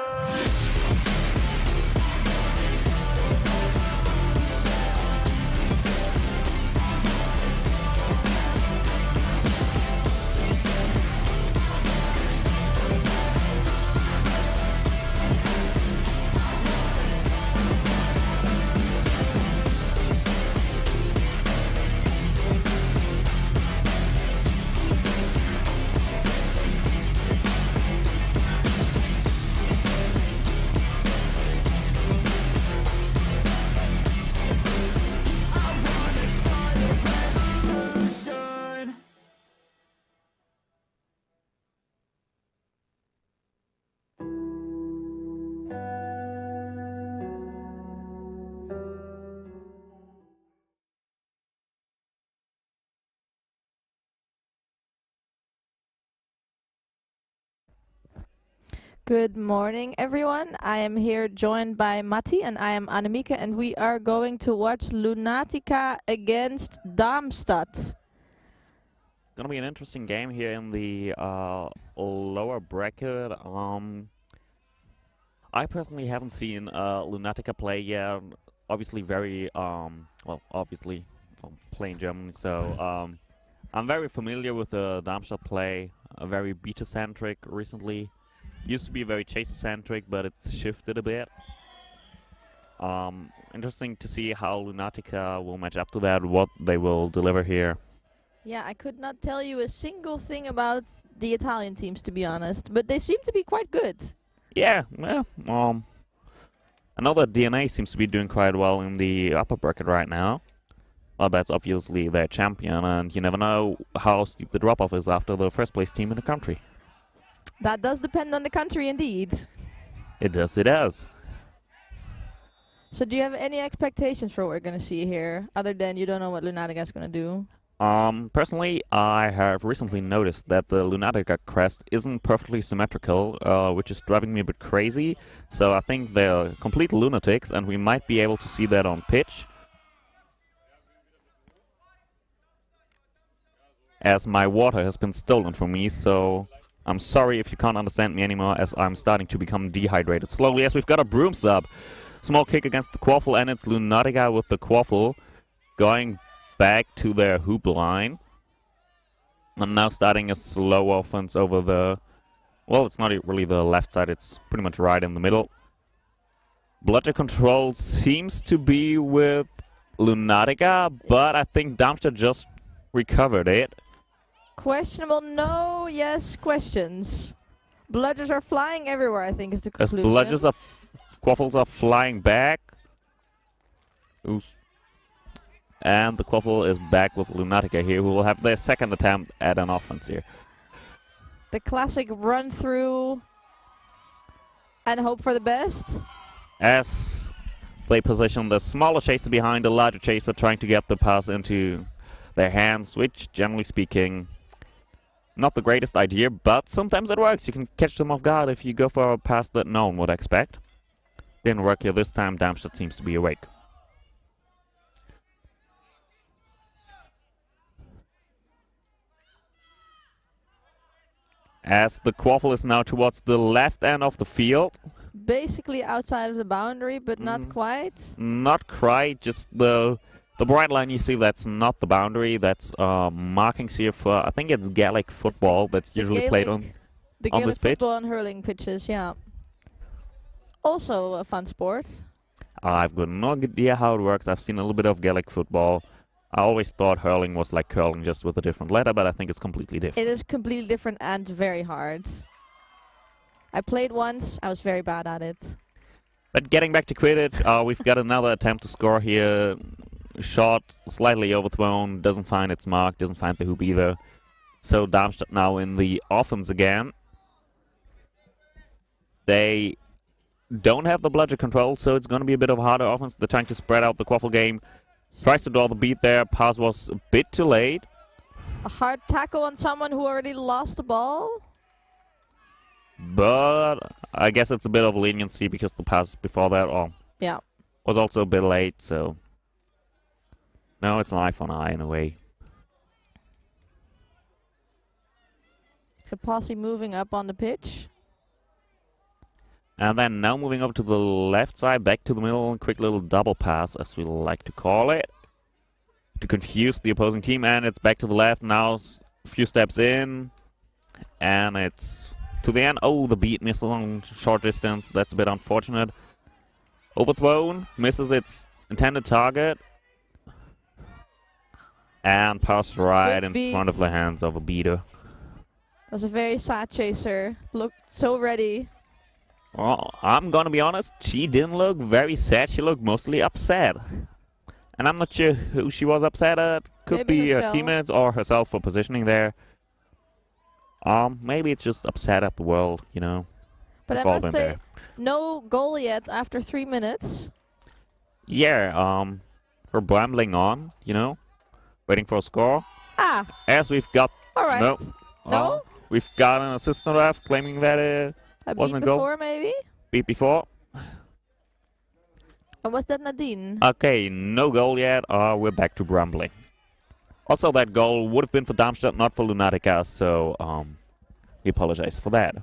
Good morning, everyone. I am here joined by Matti and I am Annemieke, and we are going to watch Lunatica against Darmstadt. Gonna be an interesting game here in the lower bracket. I personally haven't seen Lunatica play yet. Obviously, obviously from playing Germany, so I'm very familiar with the Darmstadt play. Very beta-centric recently. Used to be very chaser-centric, but it's shifted a bit. Interesting to see how Lunatica will match up to that, what they will deliver here. Yeah, I could not tell you a single thing about the Italian teams, to be honest, but they seem to be quite good. Yeah, well, I know that DNA seems to be doing quite well in the upper bracket right now. Well, that's obviously their champion, and you never know how steep the drop-off is after the first place team in the country. That does depend on the country indeed. It does, it does. So do you have any expectations for what we're going to see here, other than you don't know what Lunatica is going to do? Personally, I have recently noticed that the Lunatica crest isn't perfectly symmetrical, which is driving me a bit crazy. So I think they're complete lunatics, and we might be able to see that on pitch. As my water has been stolen from me, so I'm sorry if you can't understand me anymore, as I'm starting to become dehydrated slowly, as we've got a broom sub. Small kick against the Quaffle, and it's Lunatica with the Quaffle going back to their hoop line. And now starting a slow offense over the... Well, it's not really the left side, it's pretty much right in the middle. Bludger control seems to be with Lunatica, but I think Darmstadt just recovered it. Questionable, no, yes, questions. Bludgers are flying everywhere, I think, is the conclusion. As bludgers are Quaffles are flying back. Oops. And the Quaffle is back with Lunatica here, who will have their second attempt at an offense here. The classic run through and hope for the best. As they position the smaller chaser behind the larger chaser, trying to get the pass into their hands, which, generally speaking, not the greatest idea, but sometimes it works. You can catch them off guard if you go for a pass that no one would expect. Didn't work here this time. Darmstadt seems to be awake. As the Quaffle is now towards the left end of the field. Basically outside of the boundary, but not quite. Not quite, just the bright line you see, that's not the boundary, that's markings here for, I think it's Gaelic football that's usually played on this pitch. The Gaelic football and hurling pitches, yeah. Also a fun sport. I've got no idea how it works. I've seen a little bit of Gaelic football. I always thought hurling was like curling, just with a different letter, but I think it's completely different. It is completely different and very hard. I played once, I was very bad at it. But getting back to Quidditch, we've got another attempt to score here. Shot, slightly overthrown, doesn't find its mark, doesn't find the hoop either. So Darmstadt now in the offense again. They don't have the bludger control, so it's going to be a bit of a harder offense. They're trying to spread out the Quaffle game. Tries to draw the beat there, pass was a bit too late. A hard tackle on someone who already lost the ball? But I guess it's a bit of leniency because the pass before that was also a bit late, so... No, it's an eye for an eye in a way. The posse moving up on the pitch. And then now moving over to the left side, back to the middle, quick little double pass, as we like to call it, to confuse the opposing team. And it's back to the left now, a few steps in, and it's to the end. Oh, the beat misses on short distance. That's a bit unfortunate. Overthrown, misses its intended target. And passed right in front of the hands of a beater. Was a very sad chaser. Looked so ready. Well, I'm gonna be honest, she didn't look very sad. She looked mostly upset. And I'm not sure who she was upset at. Could Maybe be her herself. teammates or herself for positioning there. Maybe it's just upset at the world, you know. But We've I all must been say, there. no goal yet after 3 minutes. Yeah, we're brambling on, you know. Waiting for a score. Ah. As we've got... All right. No? We've got an assistant ref claiming that it A wasn't beat a goal. before, maybe? Beat before. Or was that Nadine? Okay, no goal yet. We're back to brambling. Also, that goal would have been for Darmstadt, not for Lunatica, so we apologize for that.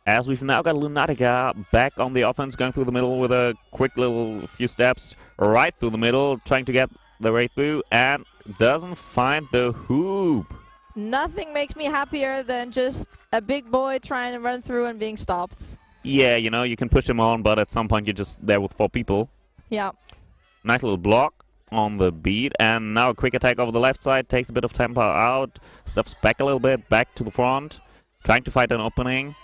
As we've now got Lunatica back on the offense, going through the middle with a quick little few steps right through the middle, trying to get the way through, and doesn't find the hoop. Nothing makes me happier than just a big boy trying to run through and being stopped. Yeah, you know, you can push him on, but at some point you're just there with 4 people. Yeah. Nice little block on the beat, and now a quick attack over the left side, takes a bit of tempo out, steps back a little bit, back to the front, trying to find an opening.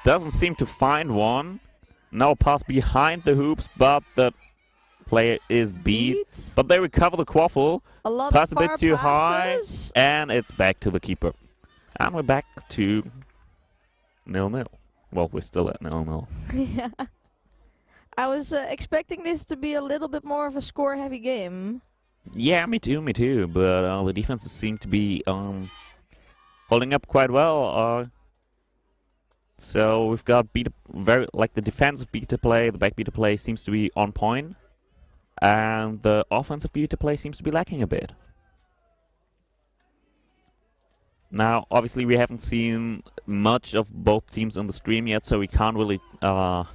Doesn't seem to find one. Now pass behind the hoops, but the player is beat. But they recover the quaffle, A lot pass of a bit far too passes. high, and it's back to the keeper. And we're back to 0-0. Well, we're still at 0-0. Yeah. I was expecting this to be a little bit more of a score-heavy game. Yeah, me too. But the defenses seem to be holding up quite well. So we've got the defensive beta play, the back beta play seems to be on point, and the offensive beta play seems to be lacking a bit. Now, obviously, we haven't seen much of both teams on the stream yet, so we can't really tell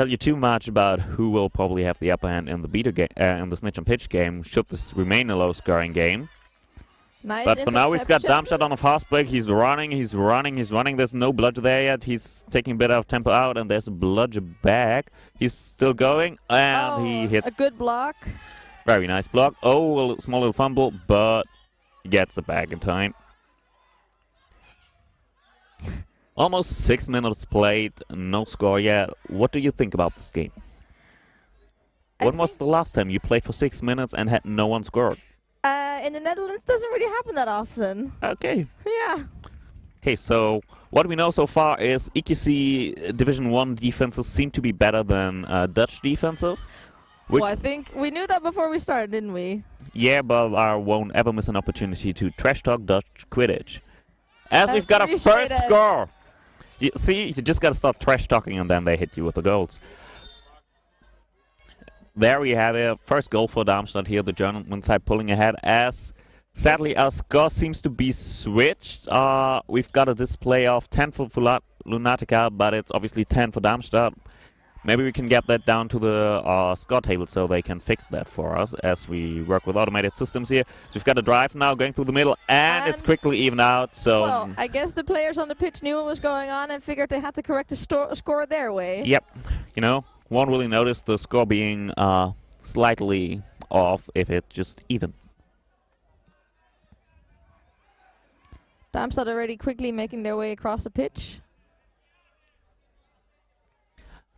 you too much about who will probably have the upper hand in the in the snitch and pitch game. Should this remain a low-scoring game? Nice But for now, we've got interception. Darmstadt on a fast break. He's running. There's no bludger there yet. He's taking a bit of tempo out, and there's a bludger back. He's still going, and he hits. A good block. Very nice block. Oh, a small little fumble, but he gets it back in time. Almost 6 minutes played, no score yet. What do you think about this game? When was the last time you played for 6 minutes and had no one scored? In the Netherlands, doesn't really happen that often. Okay. Yeah. Okay, so what we know so far is EQC Division 1 defenses seem to be better than Dutch defenses. Well, I think we knew that before we started, didn't we? Yeah, but I won't ever miss an opportunity to trash talk Dutch Quidditch. As we've got a Appreciate first it. score! You see, you just gotta start trash talking and then they hit you with the goals. There we have it. First goal for Darmstadt here. The German side pulling ahead as sadly our score seems to be switched. We've got a display of 10 for Lunatica, but it's obviously 10 for Darmstadt. Maybe we can get that down to the score table so they can fix that for us as we work with automated systems here. So we've got a drive now going through the middle, and it's quickly evened out. So Well, I guess the players on the pitch knew what was going on and figured they had to correct the score their way. Yep, you know, won't really notice the score being slightly off if it's just even. Darmstadt already quickly making their way across the pitch.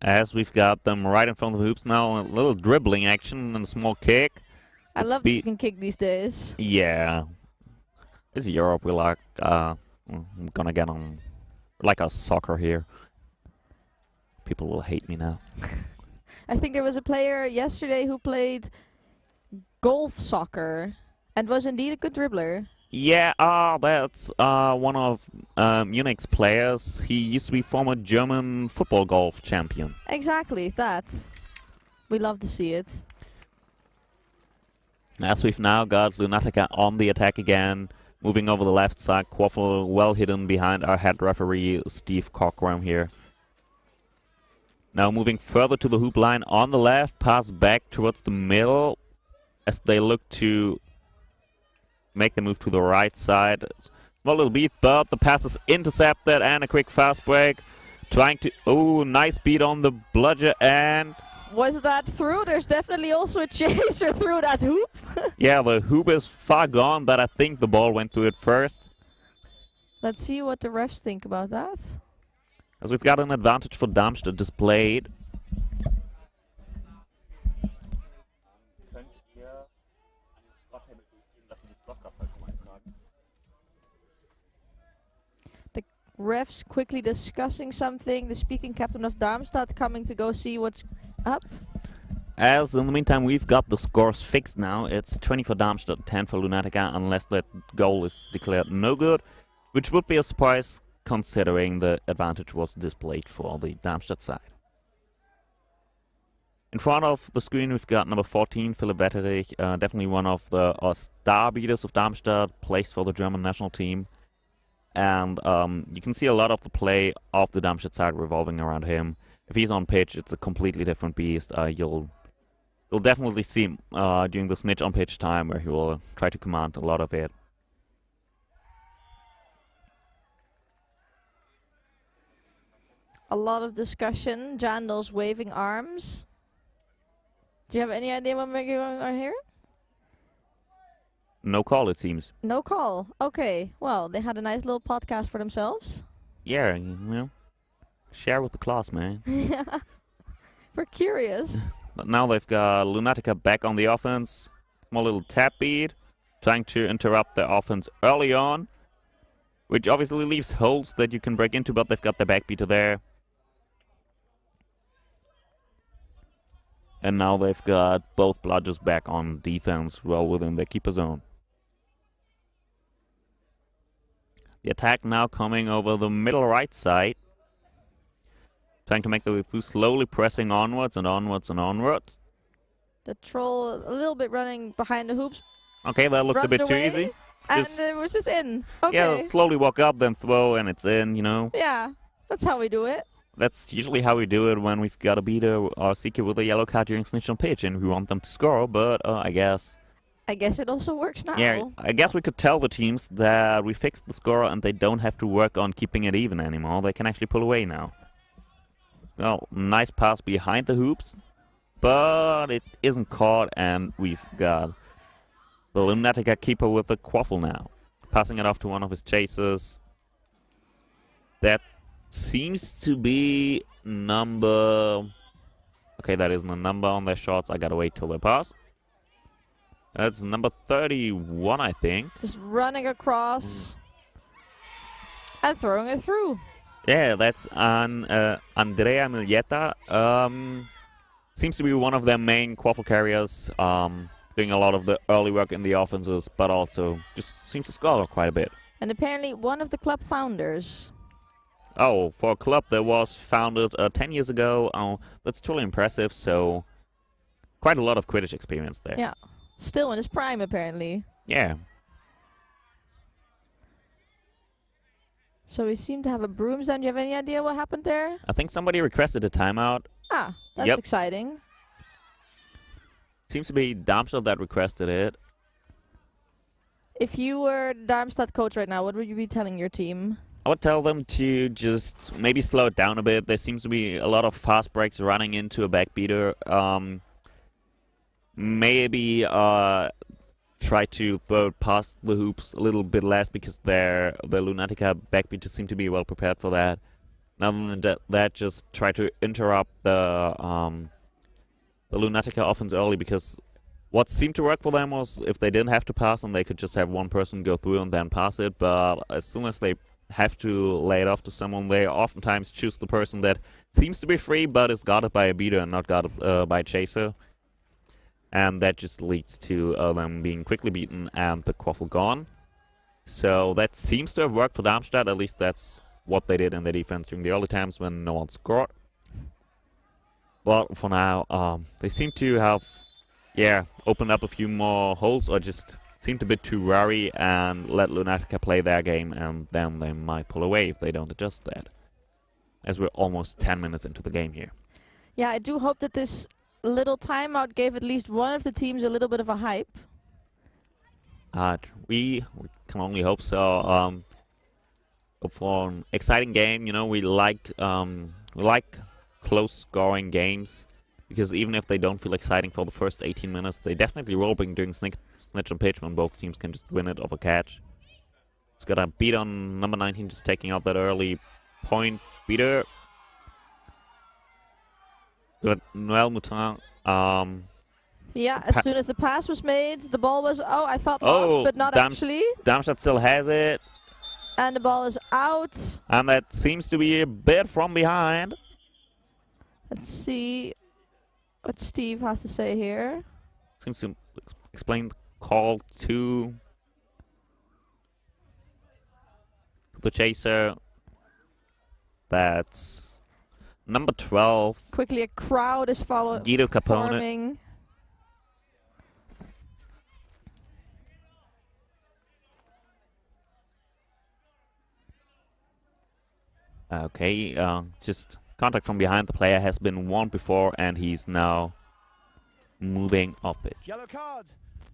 As we've got them right in front of the hoops now, a little dribbling action and a small kick. I love that you can kick these days. Yeah. It's Europe, we're like, I'm gonna get on, like a soccer here. People will hate me now. I think there was a player yesterday who played golf soccer and was indeed a good dribbler. Yeah, that's one of Munich's players. He used to be former German football golf champion. Exactly, that. We love to see it. As we've now got Lunatica on the attack again, moving over the left side. Quaffle well hidden behind our head referee, Steve Cockram here. Now moving further to the hoop line on the left, pass back towards the middle as they look to make the move to the right side. Small little beat, but the pass is intercepted and a quick fast break. Trying to, oh, nice beat on the bludger, and Was that through? There's definitely also a chaser through that hoop. yeah, the hoop is far gone, but I think the ball went to it first. Let's see what the refs think about that. As we've got an advantage for Darmstadt displayed. The refs quickly discussing something. The speaking captain of Darmstadt coming to go see what's up. As in the meantime, we've got the scores fixed now. It's 20 for Darmstadt, 10 for Lunatica, unless that goal is declared no good, which would be a surprise considering the advantage was displayed for the Darmstadt side. In front of the screen, we've got number 14, Philipp Wetterich, definitely one of the star beaters of Darmstadt, plays for the German national team. And you can see a lot of the play of the Darmstadt side revolving around him. If he's on pitch, it's a completely different beast. You'll definitely see him during the snitch on pitch time where he will try to command a lot of it. A lot of discussion. Jandal's waving arms. Do you have any idea what we're going on here? No call, it seems. No call. Okay. Well, they had a nice little podcast for themselves. Yeah, you know, share with the class, man. Yeah. We're curious. But now they've got Lunatica back on the offense. Small little tap beat, trying to interrupt the offense early on, which obviously leaves holes that you can break into, but they've got the backbeater there. And now they've got both bludgers back on defense, well within their keeper zone. The attack now coming over the middle right side. Trying to make the way through, slowly pressing onwards and onwards and onwards. The troll a little bit running behind the hoops. Okay, that looked a bit too away, easy. And it was just in. Okay. Yeah, slowly walk up, then throw, and it's in, you know. Yeah, that's how we do it. That's usually how we do it when we've got a beater or seeker with a yellow card during snitch on pitch, and we want them to score, but I guess it also works now. Yeah, I guess we could tell the teams that we fixed the score and they don't have to work on keeping it even anymore. They can actually pull away now. Well, nice pass behind the hoops, but it isn't caught, and we've got the Lunatica keeper with the quaffle now. Passing it off to one of his chasers. That seems to be number... Okay, that isn't a number on their shots. I gotta wait till they pass. That's number 31, I think. Just running across and throwing it through. Yeah, that's Andrea Miglietta. Seems to be one of their main quaffle carriers, doing a lot of the early work in the offenses, but also just seems to score quite a bit. And apparently one of the club founders. Oh, for a club that was founded 10 years ago. Oh, that's truly impressive. So, quite a lot of Quidditch experience there. Yeah. Still in his prime, apparently. Yeah. So we seem to have a broomstone. Do you have any idea what happened there? I think somebody requested a timeout. Ah, that's exciting. Seems to be Darmstadt that requested it. If you were Darmstadt coach right now, what would you be telling your team? I would tell them to just maybe slow it down a bit. There seems to be a lot of fast breaks running into a backbeater. Maybe try to throw it past the hoops a little bit less, because the Lunatica backbeaters seem to be well prepared for that. Other than that, just try to interrupt the Lunatica offense early, because what seemed to work for them was if they didn't have to pass and they could just have one person go through and then pass it, but as soon as they have to lay it off to someone, they oftentimes choose the person that seems to be free but is guarded by a beater and not guarded by a chaser. And that just leads to them being quickly beaten and the quaffle gone. So that seems to have worked for Darmstadt. At least that's what they did in their defense during the early times when no one scored. But for now, they seem to have, opened up a few more holes, or just seemed a bit too wary and let Lunatica play their game, and then they might pull away if they don't adjust that. As we're almost 10 minutes into the game here. Yeah, I do hope that this little timeout gave at least one of the teams a little bit of a hype. We can only hope so. For an exciting game, you know, we like close scoring games, because even if they don't feel exciting for the first 18 minutes, they definitely will bring during snitch on pitch when both teams can just win it off a catch. It's got a beat on number 19, just taking out that early point beater. But Noel Moutin, yeah, as soon as the pass was made, the ball was, I thought lost, but not actually. Darmstadt still has it. And the ball is out. And that seems to be a bit from behind. Let's see what Steve has to say here. Seems to explain the call to the chaser. That's number 12. Quickly, a crowd is Guido Capone. forming. Okay, just contact from behind. The player has been warned before, and he's now moving off pitch. Yellow card.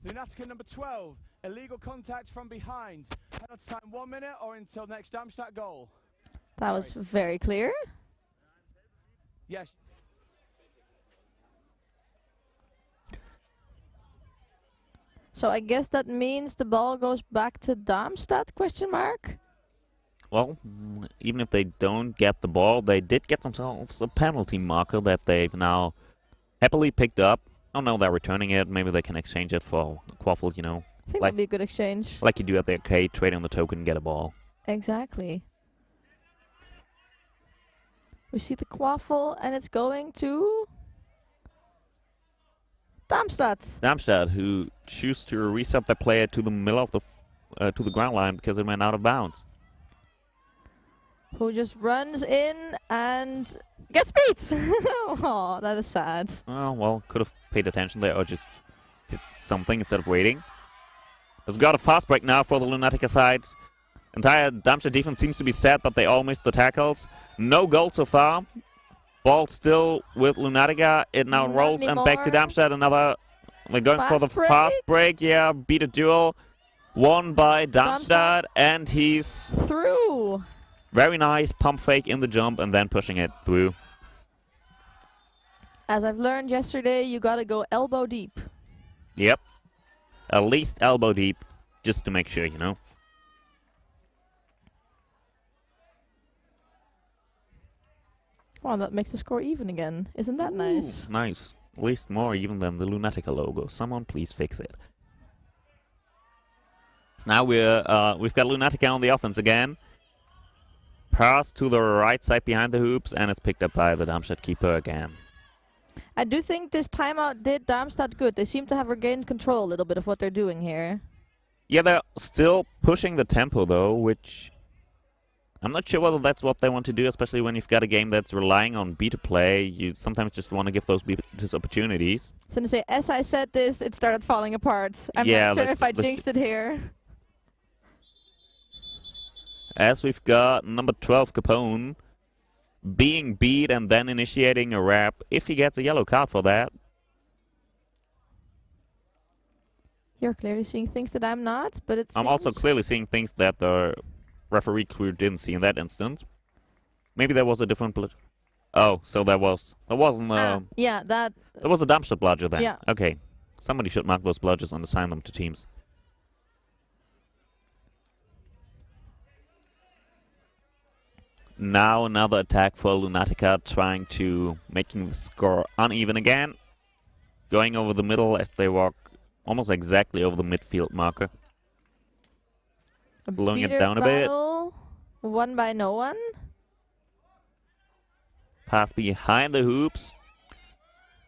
Lunatica number 12. Illegal contact from behind. Penalty time 1 minute or until next Darmstadt goal. That was very clear. Yes. So I guess that means the ball goes back to Darmstadt, question mark? Well, even if they don't get the ball, they did get themselves a penalty marker that they've now happily picked up. I don't know, they're returning it. Maybe they can exchange it for a quaffle, you know. I think that'd be a good exchange. Like you do at the arcade, trade on the token and get a ball. Exactly. We see the quaffle, and it's going to Darmstadt. Darmstadt, who choose to reset their player to the middle of the to the ground line because it went out of bounds. Who just runs in and gets beat. Oh, that is sad. Oh, well, could have paid attention there or just did something instead of waiting. We've got a fast break now for the Lunatica side. Entire Darmstadt defense seems to be set, but they all missed the tackles. No goal so far. Ball still with Lunatica. It now Not rolls and back to anymore. Darmstadt. Another. They're going for the Fast break? fast break. Yeah, beat a duel. Won by Darmstadt, and he's through. Very nice pump fake in the jump and then pushing it through. As I've learned yesterday, you gotta go elbow deep. Yep. At least elbow deep, just to make sure, you know. Wow, that makes the score even again. Isn't that nice? Nice. At least more even than the Lunatica logo. Someone please fix it. So now we've got Lunatica on the offense again. Pass to the right side behind the hoops, and it's picked up by the Darmstadt keeper again. I do think this timeout did Darmstadt good. They seem to have regained control a little bit of what they're doing here. Yeah, they're still pushing the tempo though, which I'm not sure whether that's what they want to do, especially when you've got a game that's relying on beta play. You sometimes just want to give those beaters opportunities. So to say, as I said this, it started falling apart. I'm Yeah, not sure that's- if I jinxed it here. As we've got number 12, Capone, being beat and then initiating a wrap, if he gets a yellow card for that. You're clearly seeing things that I'm not, but it's. I'm also clearly seeing things that the referee crew didn't see in that instance. Maybe there was a different bludger. Oh, so there wasn't Yeah, that. there was a Darmstadt bludger then. Yeah. Okay. Somebody should mark those bludgers and assign them to teams. Now another attack for Lunatica, trying to making the score uneven again. Going over the middle as they walk almost exactly over the midfield marker. Slowing it Beater down a bit. battle, won by no one. Pass behind the hoops.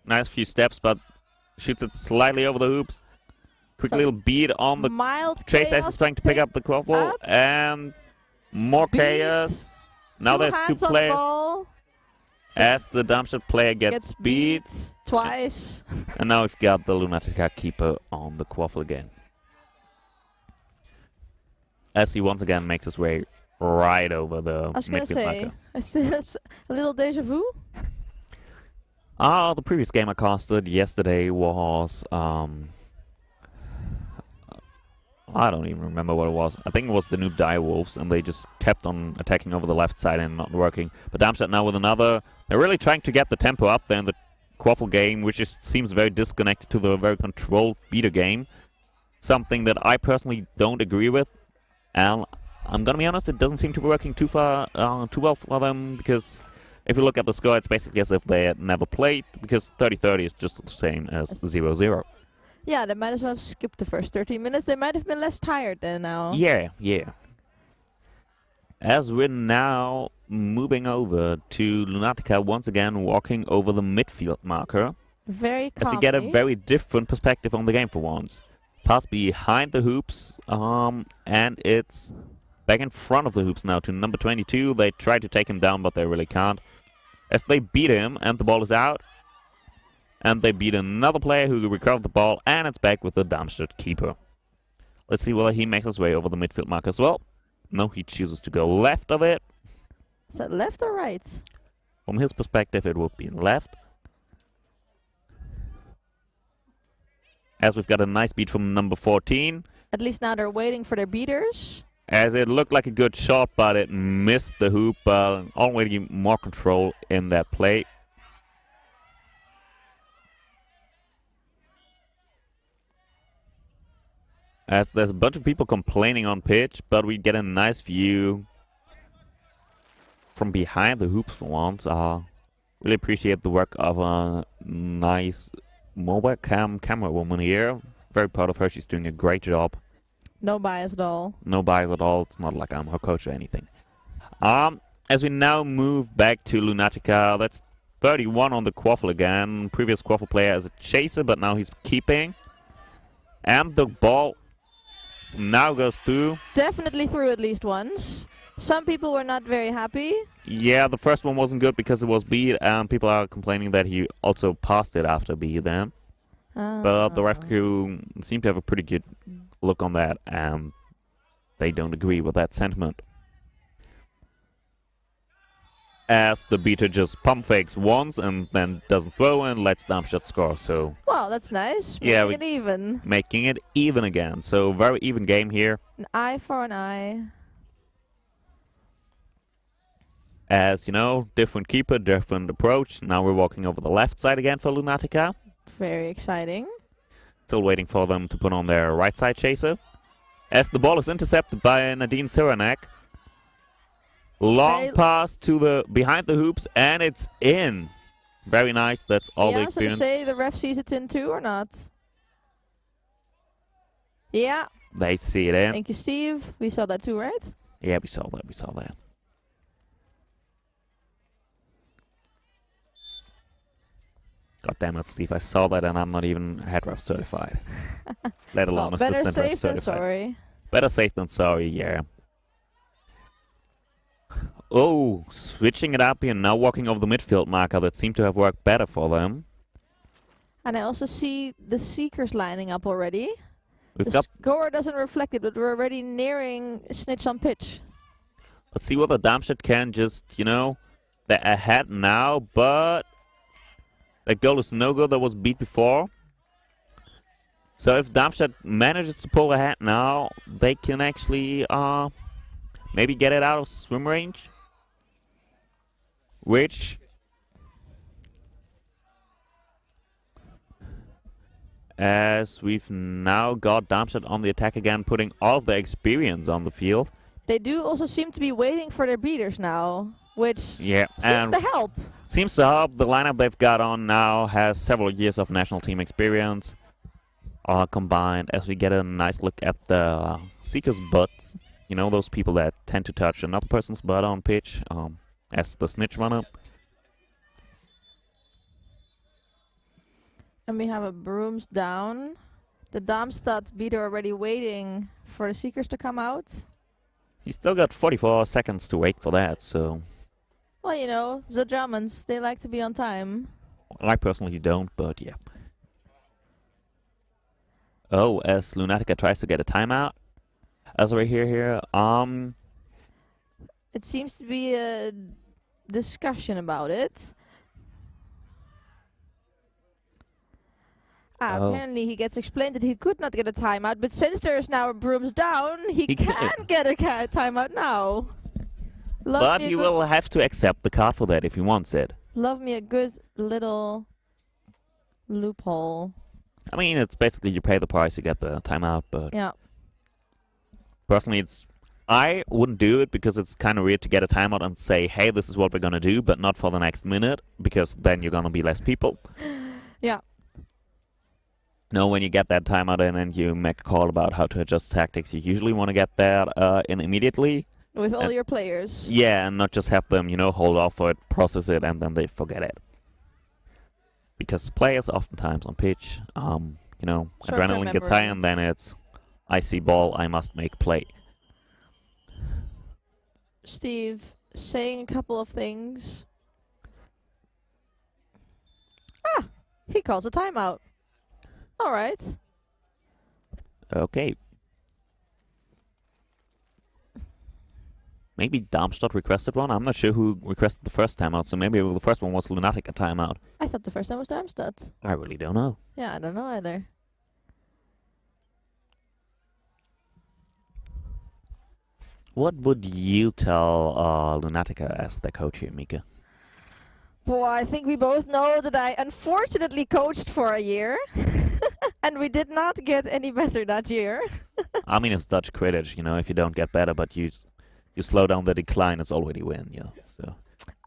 Nice few steps, but shoots it slightly over the hoops. Quick So little beat on the mild Chase chaos is trying to pick up the quaffle. up. And more chaos. Now there's two hands on the players. ball, As the Darmstadt player gets beat. twice. And now we've got the Lunatica keeper on the quaffle again. As he once again makes his way right over the I was gonna midfield say, marker. it's a little deja vu. The previous game I casted yesterday was I don't even remember what it was. I think it was the new Werewolves, and they just kept on attacking over the left side and not working. But Darmstadt now with another. They're really trying to get the tempo up there in the quaffle game, which just seems very disconnected to the very controlled beater game. Something that I personally don't agree with. And I'm gonna be honest, it doesn't seem to be working too well for them, because if you look at the score, it's basically as if they had never played, because 30-30 is just the same as 0-0. Yeah, they might as well have skipped the first 30 minutes. They might have been less tired than now. Yeah. As we're now moving over to Lunatica, once again walking over the midfield marker. Very As calmly. we get a very different perspective on the game for once. Pass behind the hoops, and it's back in front of the hoops now to number 22. They try to take him down, but they really can't. As they beat him, and the ball is out. And they beat another player who recovered the ball, and it's back with the Darmstadt keeper. Let's see whether he makes his way over the midfield mark as well. No, he chooses to go left of it. Is that left or right? From his perspective, it would be left. As we've got a nice beat from number 14. At least now they're waiting for their beaters. As it looked like a good shot, but it missed the hoop. Already more control in that play. As there's a bunch of people complaining on pitch, but we get a nice view from behind the hoops for once. Really appreciate the work of a nice mobile camera woman here. Very proud of her. She's doing a great job. No bias at all. No bias at all. It's not like I'm her coach or anything. As we now move back to Lunatica, that's 31 on the quaffle again. Previous quaffle player is a chaser, but now he's keeping. And the ball now goes through. Definitely through at least once. Some people were not very happy. Yeah, the first one wasn't good because it was beat, and people are complaining that he also passed it after beat then. But the ref crew seem to have a pretty good look on that, and they don't agree with that sentiment. As the beater just pump fakes once and then doesn't throw and lets Darmstadt score, so... Well, that's nice. Yeah, Making it even. Making it even again, so very even game here. An eye for an eye. As, you know, different keeper, different approach. Now we're walking over the left side again for Lunatica. Very exciting. Still waiting for them to put on their right side chaser. As the ball is intercepted by Nadine Siranek. Long pass to the behind the hoops, and it's in. Very nice. That's all the experience. Yeah, I was going to say, the ref sees it in too or not? Yeah. They see it in. Thank you, Steve. We saw that too, right? Yeah, we saw that. We saw that. God damn it, Steve. I saw that, and I'm not even head ref certified. Let alone better assistant ref safe than certified. sorry. Better safe than sorry, yeah. Oh, switching it up here, now walking over the midfield marker. That seemed to have worked better for them. And I also see the Seekers lining up already. We've The got, score doesn't reflect it, but we're already nearing snitch on pitch. let's see whether Darmstadt can just, you know, they're ahead now, but that goal is no good. That was beat before. So if Darmstadt manages to pull ahead now, they can actually maybe get it out of swim range. Which, as we've now got Darmstadt on the attack again, putting all of their experience on the field. They do also seem to be waiting for their beaters now, which seems to help. Seems to help. The lineup they've got on now has several years of national team experience combined, as we get a nice look at the Seekers' butts. You know, those people that tend to touch another person's butt on pitch as the snitch runner. And we have a brooms down. The Darmstadt beater already waiting for the Seekers to come out. He's still got 44 seconds to wait for that, so... Well, you know, the Germans, they like to be on time. I personally don't, but yeah. Oh, as Lunatica tries to get a timeout. As we hear here, It seems to be a discussion about it. Apparently he gets explained that he could not get a timeout, but since there is now a brooms down, he can get a timeout now. But he will have to accept the card for that if he wants it. Love me a good little loophole. I mean, it's basically you pay the price, you get the timeout, but... Yeah. Personally, I wouldn't do it because it's kind of weird to get a timeout and say, hey, this is what we're going to do, but not for the next minute, because then you're going to be less people. Yeah. No, when you get that timeout in and you make a call about how to adjust tactics, you usually want to get that in immediately. With all your players. Yeah, and not just have them, you know, hold off for it, process it, and then they forget it. Because players oftentimes on pitch, you know, adrenaline gets high, and then it's, I see ball, I must make play. Steve, saying a couple of things. Ah, he calls a timeout. All right. Okay. Maybe Darmstadt requested one. I'm not sure who requested the first timeout, so maybe the first one was Lunatic a timeout. I thought the first time was Darmstadt. I really don't know. Yeah, I don't know either. What would you tell Lunatica as the coach here, Mika? Well, I think we both know that I unfortunately coached for a year. And we did not get any better that year. I mean, it's Dutch Quidditch, you know, if you don't get better, but you slow down the decline, it's already win, yeah. So.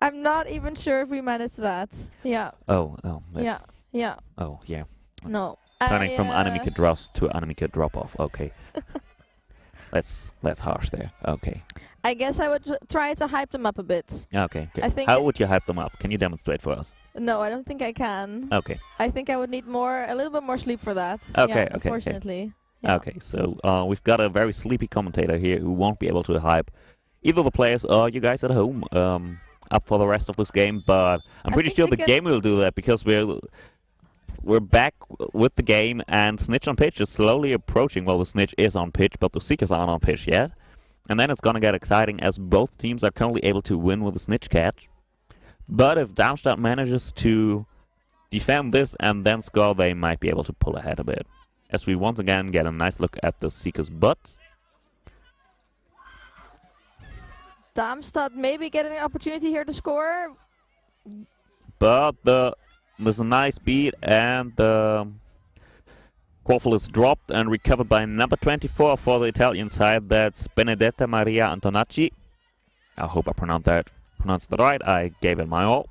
I'm not even sure if we managed that. Yeah. Oh, yeah, yeah. Oh, yeah. No. Turning from Anamika Dross to Anamika Drop Off. Okay. That's harsh there. Okay. I guess I would try to hype them up a bit. Okay. I think How would you hype them up? Can you demonstrate for us? No, I don't think I can. Okay. I think I would need a little bit more sleep for that. Okay, yeah, okay. Unfortunately. Yeah. Okay, so we've got a very sleepy commentator here who won't be able to hype either the players or you guys at home up for the rest of this game, but I'm pretty sure the game will do that because we're back with the game and Snitch on pitch is slowly approaching. Well, the Snitch is on pitch, but the Seekers aren't on pitch yet. And then it's gonna get exciting as both teams are currently able to win with a Snitch catch. But if Darmstadt manages to defend this and then score, they might be able to pull ahead a bit. As we once again get a nice look at the Seekers' butts. Darmstadt maybe getting an opportunity here to score. But there's a nice beat and the quaffle is dropped and recovered by number 24 for the Italian side. That's Benedetta Maria Antonacci. I hope I pronounced that right. I gave it my all.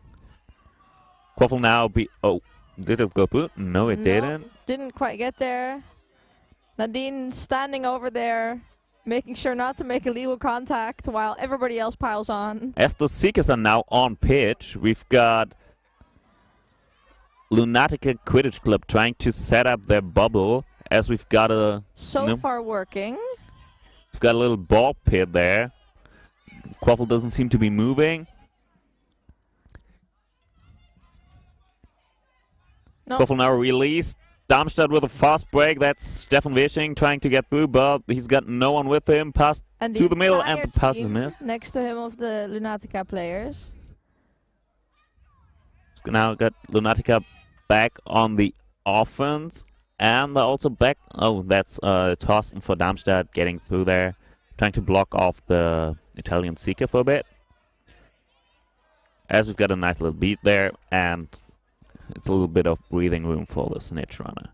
Quaffle now did it go through? No, it didn't. Didn't quite get there. Nadine standing over there, making sure not to make illegal contact while everybody else piles on. As the Seekers are now on pitch, we've got Lunatic Quidditch Club trying to set up their bubble as we've got a... So far working. We've got a little ball pit there. Quaffle doesn't seem to be moving. No. Quaffle now released. Darmstadt with a fast break. That's Stefan Wishing trying to get through, but he's got no one with him. Pass to the middle and the pass is missed. Next to him of the Lunatica players. Now got Lunatica back on the offense. And also back... Oh, that's Thorsten for Darmstadt getting through there. Trying to block off the Italian Seeker for a bit. As we've got a nice little beat there. And it's a little bit of breathing room for the Snitch runner.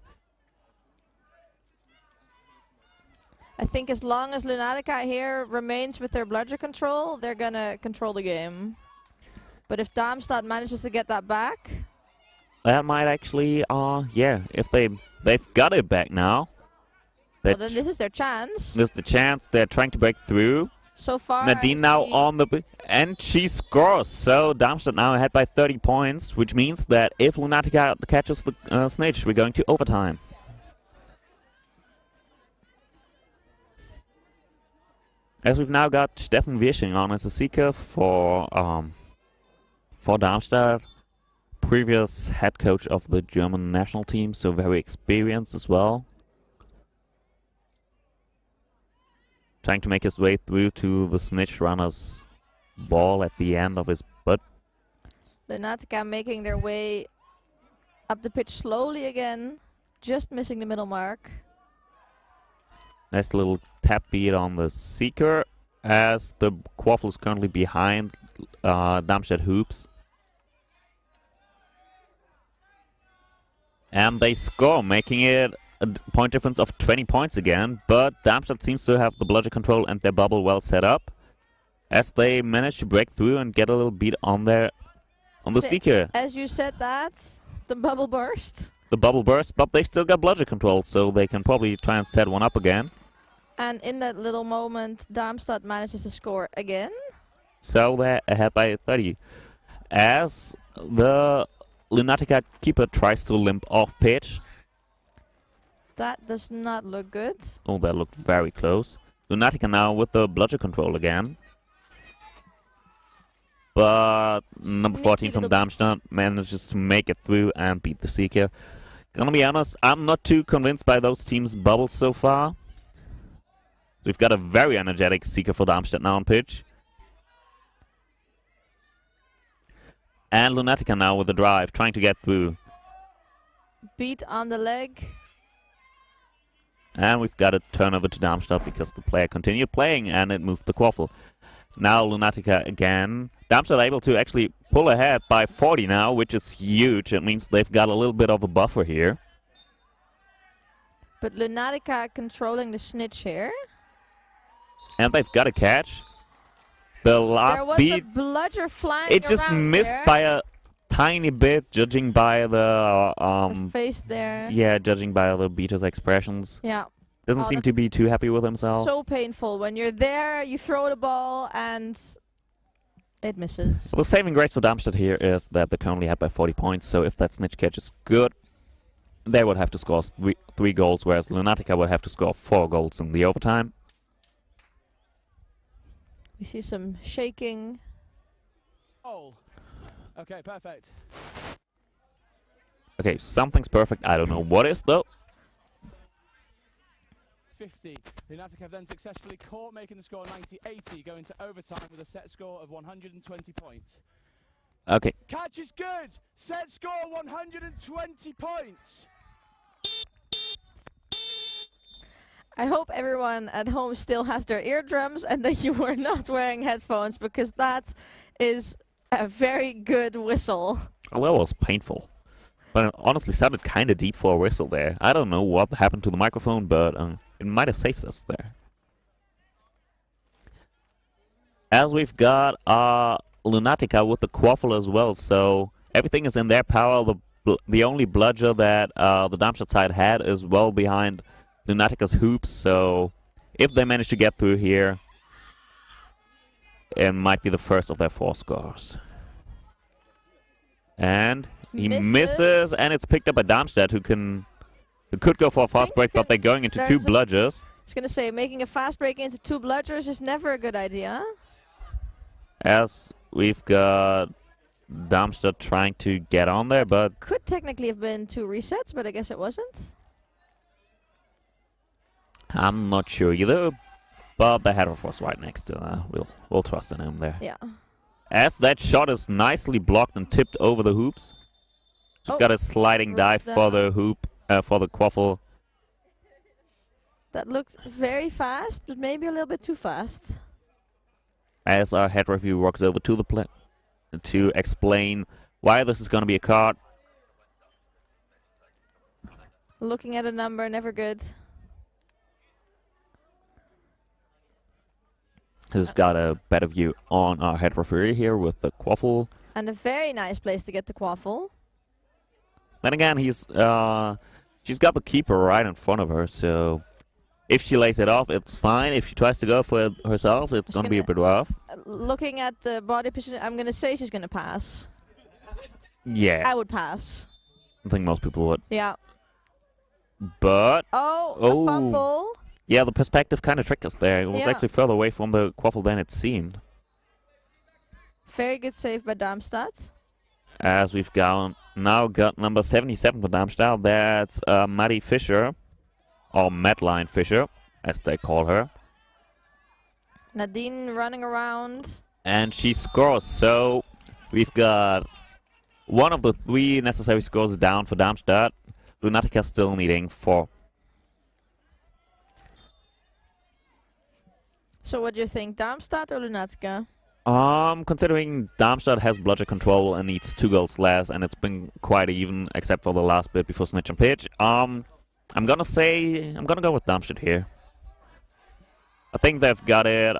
I think as long as Lunatica here remains with their bludger control, they're gonna control the game. But if Darmstadt manages to get that back... That might actually, yeah, if they've got it back now. Well, then this is their chance. There's the chance. They're trying to break through. So far, Nadine now on the... And she scores. So Darmstadt now ahead by 30 points, which means that if Lunatica catches the Snitch, we're going to overtime. As we've now got Stefan Wishing on as a Seeker for Darmstadt. Previous head coach of the German national team, so very experienced as well. Trying to make his way through to the Snitch runner's ball at the end of his butt. Lunatica making their way up the pitch slowly again, just missing the middle mark. Nice little tap beat on the Seeker as the Quaffle is currently behind Darmstadt hoops. And they score, making it a point difference of 20 points again. But Darmstadt seems to have the bludger control and their bubble well set up, as they manage to break through and get a little beat on the Seeker. As you said that, the bubble burst. The bubble burst, but they still got bludger control, so they can probably try and set one up again. And in that little moment, Darmstadt manages to score again. So they're ahead by 30. As the Lunatica keeper tries to limp off pitch. That does not look good. Oh, that looked very close. Lunatica now with the bludger control again. But number 14 from Darmstadt manages to make it through and beat the Seeker. Gonna be honest, I'm not too convinced by those teams' bubbles so far. We've got a very energetic Seeker for Darmstadt now on pitch. And Lunatica now with the drive, trying to get through. Beat on the leg. And we've got a turnover to Darmstadt because the player continued playing and it moved the Quaffle. Now Lunatica again. Darmstadt able to actually pull ahead by 40 now, which is huge. It means they've got a little bit of a buffer here. But Lunatica controlling the snitch here. And they've got a catch. The last There was beat, a bludger flying it just around missed there. by a tiny bit, judging by the face there. Yeah, judging by the beater's expressions. Yeah. Doesn't Oh, seem to be too happy with himself. So painful when you're there, you throw the ball and it misses. Well, the saving grace for Darmstadt here is that they're currently ahead by 40 points, so if that snitch catch is good, they would have to score three goals, whereas Lunatica would have to score 4 goals in the overtime. We see some shaking. Oh. Okay, perfect. Okay, something's perfect. I don't know what is, though. 50. Lunatic have then successfully caught, making the score 90-80, going to overtime with a set score of 120 points. Okay. Catch is good! Set score 120 points! I hope everyone at home still has their eardrums and that you were not wearing headphones, because that is a very good whistle. Well, that was painful. But it honestly sounded kind of deep for a whistle there. I don't know what happened to the microphone, but it might have saved us there. As we've got Lunatica with the quaffle as well, so everything is in their power. The only bludger that the Darmstadt side had is well behind Lunatica's hoops, so if they manage to get through here, it might be the first of their 4 scores. And he misses, and it's picked up by Darmstadt, who could go for a fast break, but they're going into 2 bludgers. I was going to say, making a fast break into 2 bludgers is never a good idea. As we've got Darmstadt trying to get on there, but Could technically have been 2 resets, but I guess it wasn't. I'm not sure either. But the header was right next to we'll trust in him there. Yeah. As that shot is nicely blocked and tipped over the hoops. So got a sliding dive for the hoop, for the quaffle. That looked very fast, but maybe a little bit too fast. As our head review walks over to the play to explain why this is going to be a card. Looking at a number, never good. Has got a better view on our head referee here with the quaffle. And a very nice place to get the quaffle. Then again, she's got the keeper right in front of her, so if she lays it off, it's fine. If she tries to go for it herself, it's going to be a bit rough. Looking at the body position, I'm going to say she's going to pass. Yeah. I would pass. I think most people would. Yeah. But... Oh, a fumble. Yeah, the perspective kind of tricked us there. It was actually further away from the quaffle than it seemed. Very good save by Darmstadt. As we've now got number 77 for Darmstadt. That's Maddie Fischer, or Madeline Fischer, as they call her. Nadine running around. And she scores. So we've got one of the 3 necessary scores down for Darmstadt. Lunatica still needing 4. So what do you think, Darmstadt or Lunatica? Considering Darmstadt has bludger control and needs 2 goals less, and it's been quite even, except for the last bit before snitch and pitch. I'm gonna go with Darmstadt here. I think they've got it.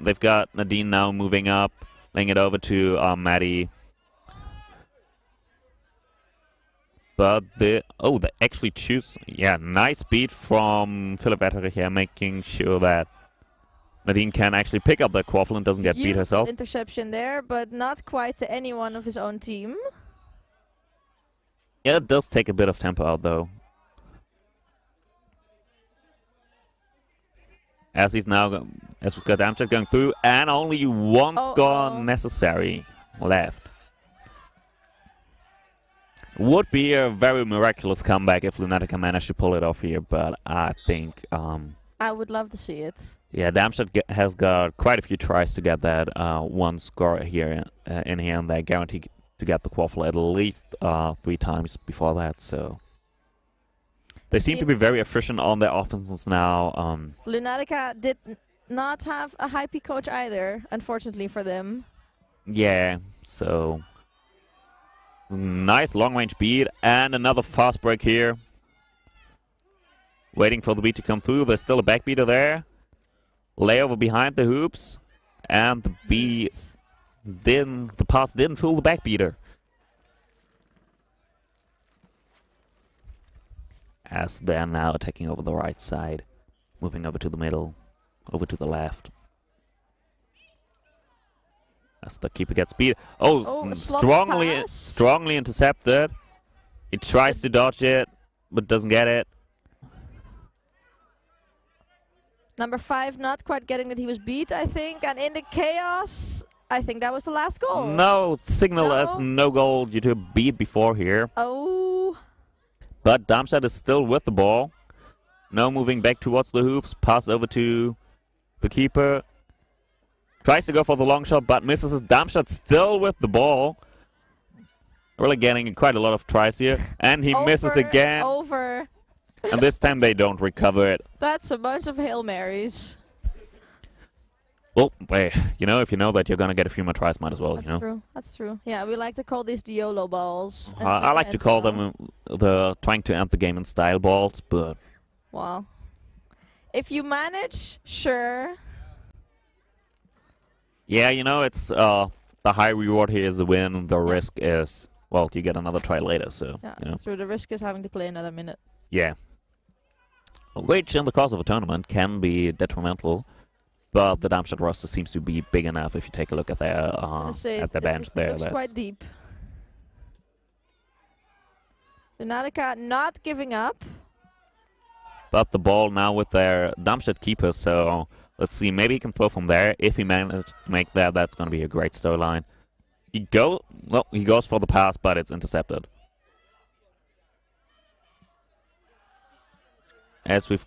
They've got Nadine now moving up, laying it over to Maddie. But they actually choose. Yeah, nice beat from Philipp Wetterich here, making sure that Nadine can actually pick up that quaffle and doesn't get beat herself. Interception there, but not quite to anyone of his own team. Yeah, it does take a bit of tempo out, though. As we've got Darmstadt going through, and only 1 score necessary left. Would be a very miraculous comeback if Lunatica managed to pull it off here, but I think... I would love to see it. Yeah, Darmstadt has got quite a few tries to get that 1 score here in here, and they're guaranteed to get the quaffle at least 3 times before that. So they seem to be very efficient on their offenses now. Lunatica did not have a high P coach either, unfortunately for them. Yeah, so nice long range beat and another fast break here. Waiting for the beat to come through. There's still a backbeater there. Layover behind the hoops. And the pass didn't fool the backbeater. As they're now attacking over the right side. Moving over to the middle. Over to the left. As the keeper gets beat. Strongly intercepted. He tries to dodge it, but doesn't get it. Number 5 not quite getting that he was beat, I think. And in the chaos, I think that was the last goal. No, signal as no goal due to a beat before here. Oh. But Darmstadt is still with the ball. Now moving back towards the hoops. Pass over to the keeper. Tries to go for the long shot, but misses it. Darmstadt still with the ball. Really getting quite a lot of tries here. And he misses again. Over. And this time they don't recover it. That's a bunch of Hail Marys. Well, you know, if you know that you're going to get a few more tries, might as well, That's you know. true. That's true. Yeah, we like to call these the YOLO balls. I like to call them the trying to end the game in style balls, but... Well, if you manage, sure. Yeah, you know, it's the high reward here is the win. The risk is, well, you get another try later, so, Yeah, you know. true. The risk is having to play another minute. Yeah. Which, in the course of a tournament, can be detrimental. But the Darmstadt roster seems to be big enough if you take a look at their bench there. Looks quite deep. Lunatica not giving up. But the ball now with their Darmstadt keeper, so let's see. Maybe he can throw from there. If he manages to make that, that's going to be a great storyline. He goes for the pass, but it's intercepted. As we've...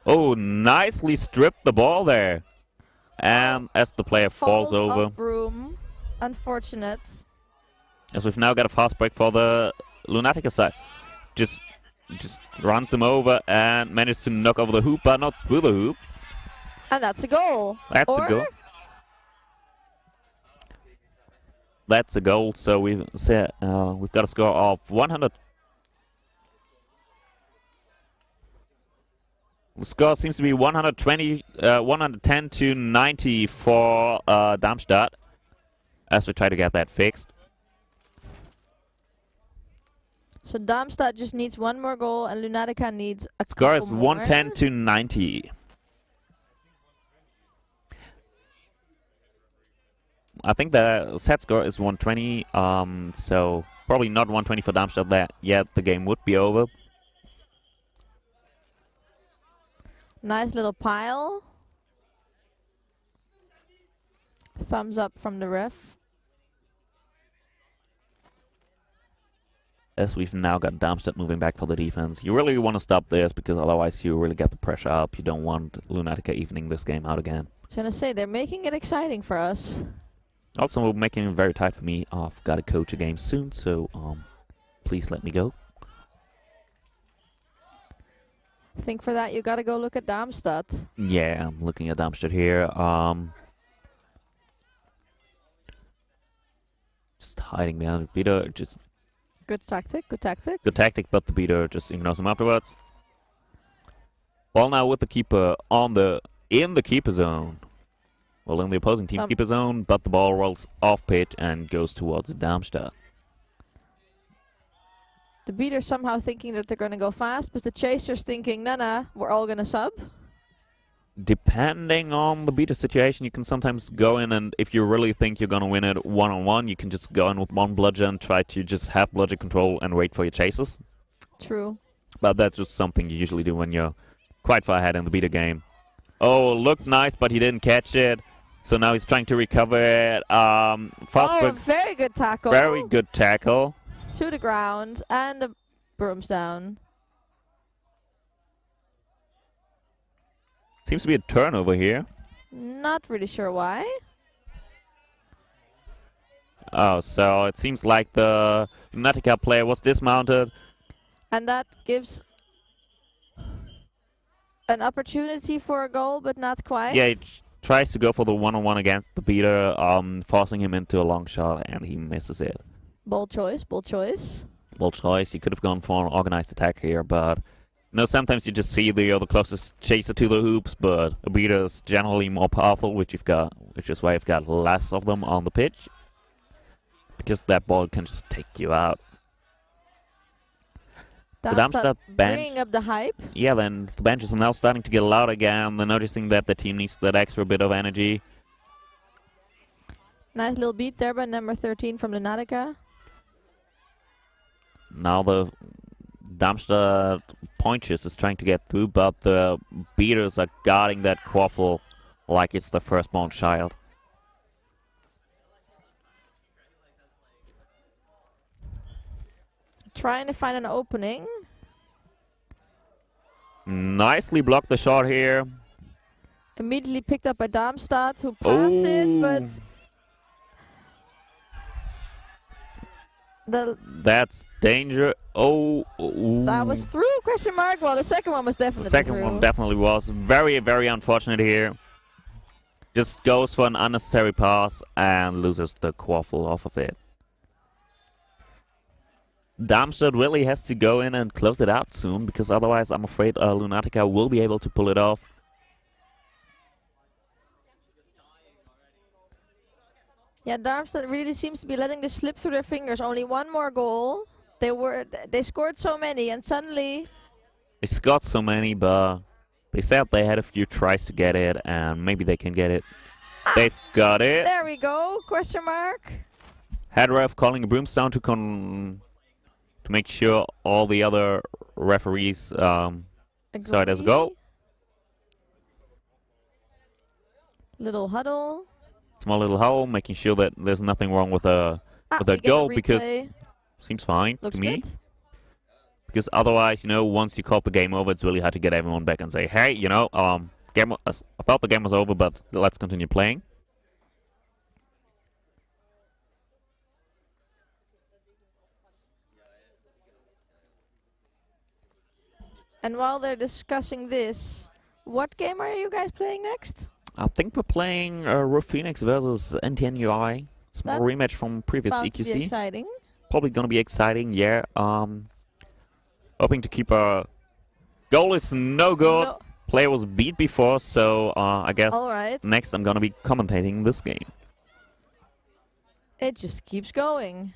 Oh, nicely stripped the ball there. And as the player falls over. Off broom. Unfortunate. As we've now got a fast break for the Lunatica side. Just runs him over and manages to knock over the hoop, but not through the hoop. And that's a goal. That's a goal. That's a goal. So we've got a score of 100. The score seems to be 110 to 90 for Darmstadt. As we try to get that fixed. So Darmstadt just needs one more goal, and Lunatica needs a score couple is more. 110 to 90. I think the set score is 120. So probably not 120 for Darmstadt that yet. The game would be over. Nice little pile. Thumbs up from the ref. As we've now got Darmstadt moving back for the defense. You really want to stop this because otherwise you really get the pressure up. You don't want Lunatica evening this game out again. I was gonna say, they're making it exciting for us. Also making it very tight for me. I've got to coach a game soon, so please let me go. I think for that you gotta go look at Darmstadt. Yeah, I'm looking at Darmstadt here. Just hiding behind the beater. Just good tactic, good tactic. Good tactic, but the beater just ignores him afterwards. Ball now with the keeper in the keeper zone. Well, in the opposing team's keeper zone, but the ball rolls off pitch and goes towards Darmstadt. The beater's somehow thinking that they're gonna go fast, but the chaser's thinking, nah, we're all gonna sub. Depending on the beater situation, you can sometimes go in, and if you really think you're gonna win it one-on-one, you can just go in with one bludger and try to just have bludger control and wait for your chasers. True. But that's just something you usually do when you're quite far ahead in the beater game. Oh, looked nice, but he didn't catch it. So now he's trying to recover it. Very good tackle. Very good tackle. To the ground, and the broom's down. Seems to be a turnover here. Not really sure why. Oh, so it seems like the Lunatica player was dismounted. And that gives an opportunity for a goal, but not quite. Yeah, he tries to go for the one-on-one against the beater, forcing him into a long shot, and he misses it. Bold choice, bold choice. Bold choice. He could have gone for an organized attack here, but No, sometimes you just see the closest chaser to the hoops, but a beater is generally more powerful, which is why you've got less of them on the pitch. Because that ball can just take you out. The Darmstadt bench, bringing up the hype. yeah, then the bench is now starting to get loud again. They're noticing that the team needs that extra bit of energy. Nice little beat there by number 13 from Lunatica. Now the Darmstadt pointers is trying to get through, but the beaters are guarding that quaffle like it's the firstborn child. Trying to find an opening. Nicely blocked the shot here. Immediately picked up by Darmstadt, who passed it, but That's danger. Oh, that was through, question mark. Well, the second one was definitely the second through. one definitely was. Very, very unfortunate here. Just goes for an unnecessary pass and loses the quaffle off of it. Darmstadt really has to go in and close it out soon, because otherwise I'm afraid Lunatica will be able to pull it off. Yeah, Darmstadt really seems to be letting this slip through their fingers. Only one more goal. They scored so many, and suddenly They scored so many, but they said they had a few tries to get it, and maybe they can get it. They've got it. there we go, question mark. Head ref calling a broomstone to make sure all the other referees saw it as a goal. Little huddle. Small little hole, making sure that there's nothing wrong with a goal, because seems fine to me. Good. Because otherwise, once you call the game over, it's really hard to get everyone back and say, hey, I thought the game was over, but let's continue playing. And while they're discussing this, what game are you guys playing next? I think we're playing Ruhr Phoenix versus NTNUI. Small rematch from previous About EQC. to be exciting. Probably going to be exciting, yeah. Hoping to keep our goal is no good. No. Player was beat before, so I guess Alright. next I'm going to be commentating this game. It just keeps going.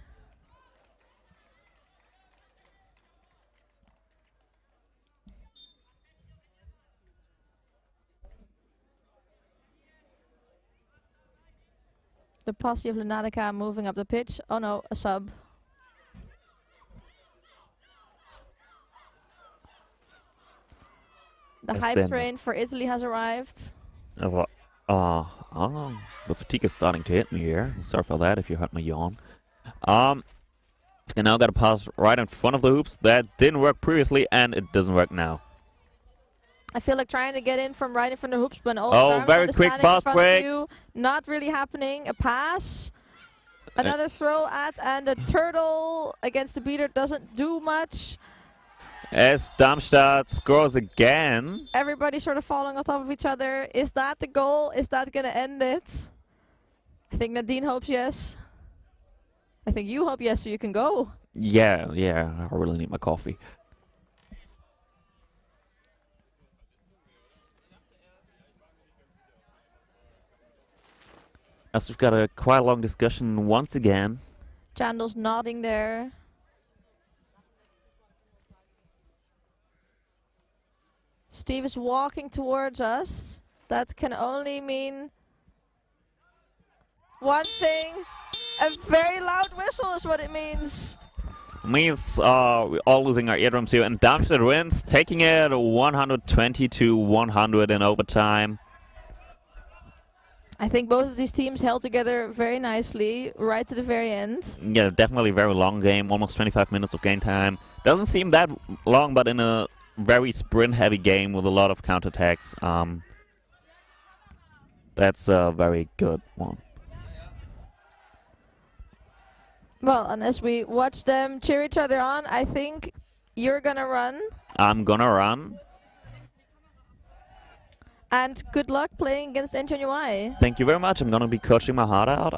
The posse of Lunatica moving up the pitch. Oh no, a sub. The Yes, hype then. train for Italy has arrived. The fatigue is starting to hit me here. Sorry for that if you heard my yawn. And now got a pass right in front of the hoops. That didn't work previously, and it doesn't work now. I feel like trying to get in from right in front of the hoops, but all very quick fast break. Not really happening. A pass. Another throw at, and a turtle against the beater doesn't do much. As Darmstadt scores again. Everybody sort of falling on top of each other. Is that the goal? Is that going to end it? I think Nadine hopes yes. I think you hope yes, so you can go. Yeah, I really need my coffee. As we've got a quite long discussion once again. Chandel's nodding there. Steve is walking towards us. That can only mean one thing. A very loud whistle is what it means. Means we're all losing our eardrums here, and Darmstadt wins, taking it 120-100 in overtime. I think both of these teams held together very nicely right to the very end. Yeah, definitely a very long game, almost 25 minutes of game time. Doesn't seem that long, but in a very sprint-heavy game with a lot of counterattacks, that's a very good one. Well, and as we watch them cheer each other on, I think you're gonna run. I'm gonna run. And good luck playing against NTNUI. Thank you very much. I'm going to be coaching my heart out.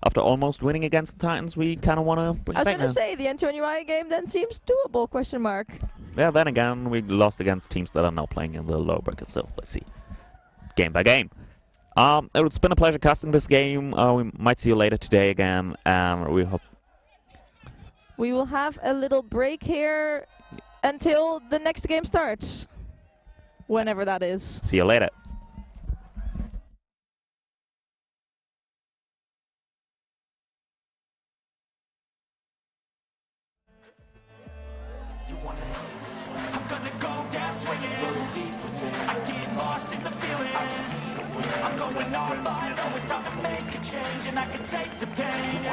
After almost winning against the Titans, we kind of want to bring I was it back going to now. say, the NTNUI game then seems doable, question mark. Yeah, then again, we lost against teams that are now playing in the lower bracket, so let's see. Game by game. It's been a pleasure casting this game. We might see you later today again, and we hope... We will have a little break here until the next game starts. Whenever that is. See you later. I'm gonna go down swinging, look deep within. I get lost in the feeling. I just need a win. I'm going off. I know it's time to make a change, and I can take the pain.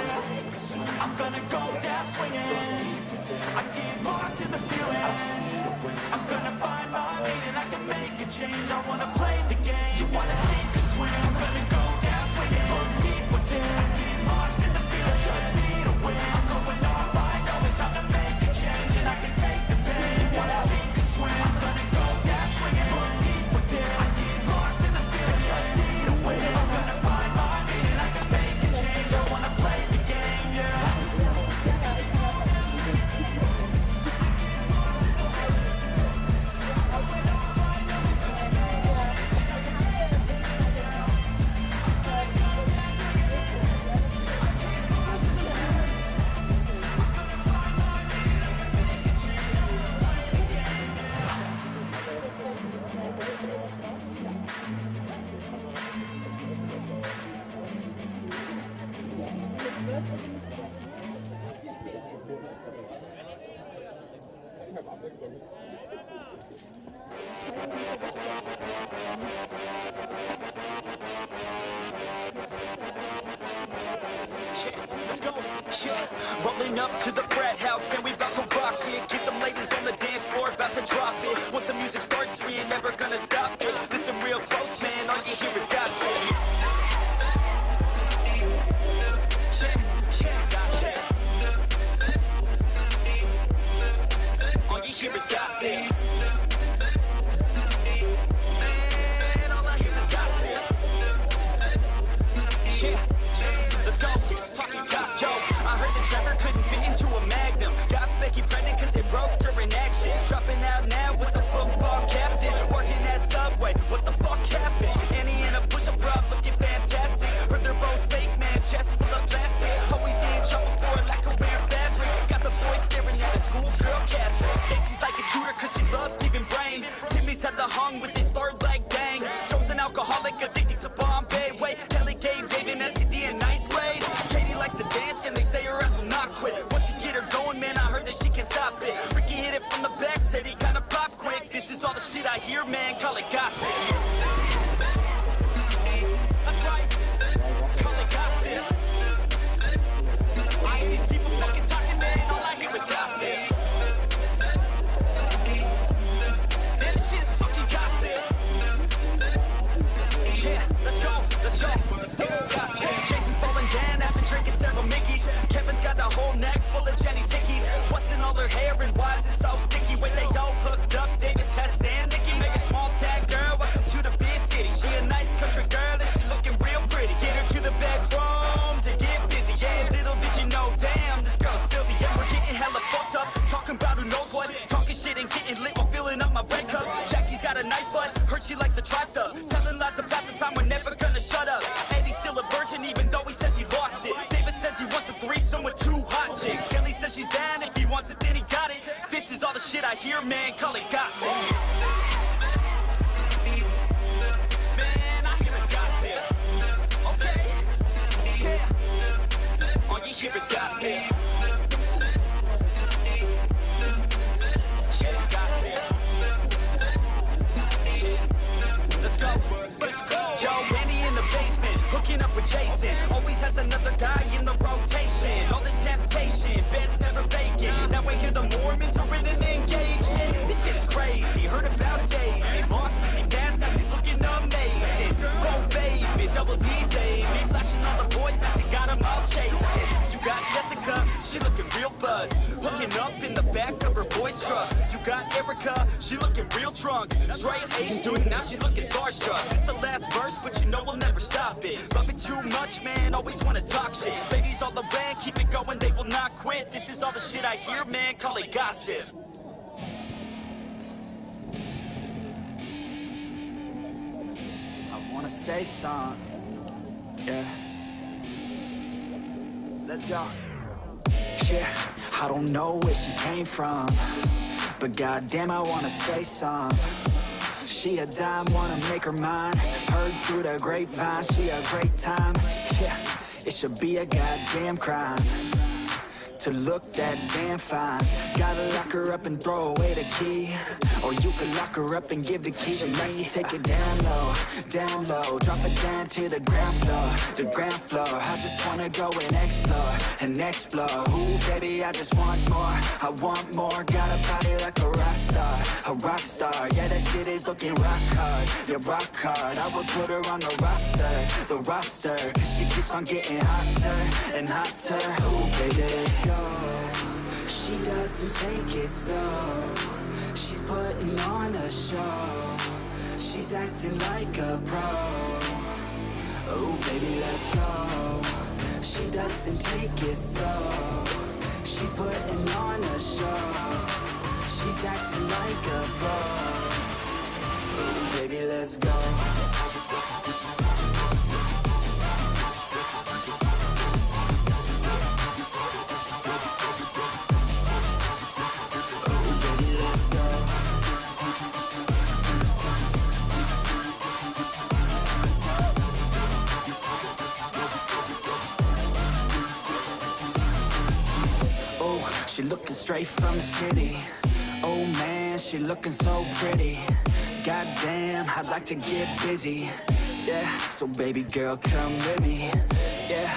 I'm gonna go down swinging, look deep within. I get lost in the feeling. I just need a win. I'm gonna find my lead, and I can make a change. I wanna play the game. You wanna sink or swim? I'm gonna go down swinging, look deep within. I get lost in the feeling. I just need a win. I'm going off. I know it's time to make a change, and I can take the pain. You wanna sink or swim? I'm gonna go down swinging, look deep within. I get lost in the feeling. I just need a win. I'm gonna find my lead, and I can make a change. I wanna play the game, yeah. Let's go, yeah. Rolling up to the frat house and we about to rock it. Get them ladies on the dance floor, about to drop it. Once the music starts, we ain't never gonna stop it. Listen real close, man, all you hear is gossip. All you hear is gossip. Man, all I hear is gossip. Yeah. Let's go, shit's talking gossip. Yo, I heard that Trevor couldn't fit into a Magnum. Got Becky pregnant cause it broke during action. Dropping out now with a football captain. Working at Subway, what the fuck happened? Annie and a push-up bra looking fantastic. Heard they're both fake, man, chest full of plastic. Always in trouble for a lack of wearing fabric. Got the boys staring at a schoolgirl Catherine. Stacy's like a tutor cause she loves giving brain. Timmy's had the hung with his third leg, dang. Joe's an alcoholic addicted to Bombay. Wait, Kelly gave David SCD in ninth grade. Katie likes to dance and they say her ass will not quit. Once you get her going, man, I heard that she can stop it. Ricky hit it from the back, said he kinda pop quick. This is all the shit I hear, man, call it gossip. That's right, call it gossip. I ain't these people fucking talking, man, all I hear is gossip. Damn, this shit is fucking gossip. Yeah, let's go, let's go, let's go, gossip. Jason's falling down after drinking several Mickeys. Kevin's got a whole neck full of Jenny's hickeys. What's in all her hair and why is it so sticky? Wait, they all hooked up, David, Tess, and Nikki. Make a small tag girl, welcome to the big city. She a nice country girl and she looking real pretty. Get her to the bedroom to get busy. Yeah, little did you know, damn, this girl's filthy. Yeah, we're getting hella fucked up, talking about who knows what. Talking shit and getting lit while filling up my red cup. Jackie's got a nice butt, heard she likes to try stuff. Telling lies to pass the time, we're never gonna shut up. Eddie's still a virgin even though he says he lost it. David says he wants a threesome with 2 hot chicks. Kelly says she's down, if he wants it then he got it. This is all the shit I hear, man, call it gossip. Man, I hear the gossip. Okay, yeah. All you hear is gossip. Yeah, gossip. Let's go, let's go. Yo, Annie in the basement, hooking up with Jason. Always has another guy in the rotation. All this temptation, bed's never vacant. Now I hear the Mormons are in an engagement. This shit is crazy, heard about Daisy. Lost 50 pounds, now she's looking amazing. Oh baby, double D's, me flashing all the boys, now she got them all chasing. You got Jessica looking real drunk. Straight A student, now she looking starstruck. This the last verse, but you know we'll never stop it. Love it too much, man, always wanna talk shit. Ladies all around, keep it going, they will not quit. This is all the shit I hear, man, call it gossip. I wanna say something, yeah. Let's go. Yeah, I don't know where she came from, but goddamn, I wanna say something. She a dime, wanna make her mine. Heard through the grapevine, she a great time. Yeah, it should be a goddamn crime to look that damn fine. Gotta lock her up and throw away the key, or you could lock her up and give the key to me. Take it down low, drop it down to the ground floor. I just wanna go and explore. Ooh, baby, I just want more. I want more. Got a body like a rock star. Yeah, that shit is looking rock hard. Yeah, rock hard. I would put her on the roster, cause she keeps on getting hotter and hotter. Ooh, baby, let's go. She doesn't take it slow. She's putting on a show. She's acting like a pro. Oh, baby, let's go. She doesn't take it slow. She's putting on a show. She's acting like a pro. Oh, baby, let's go. She looking straight from the city. Oh man, she looking so pretty. Goddamn, I'd like to get busy. Yeah, so baby girl, come with me. Yeah,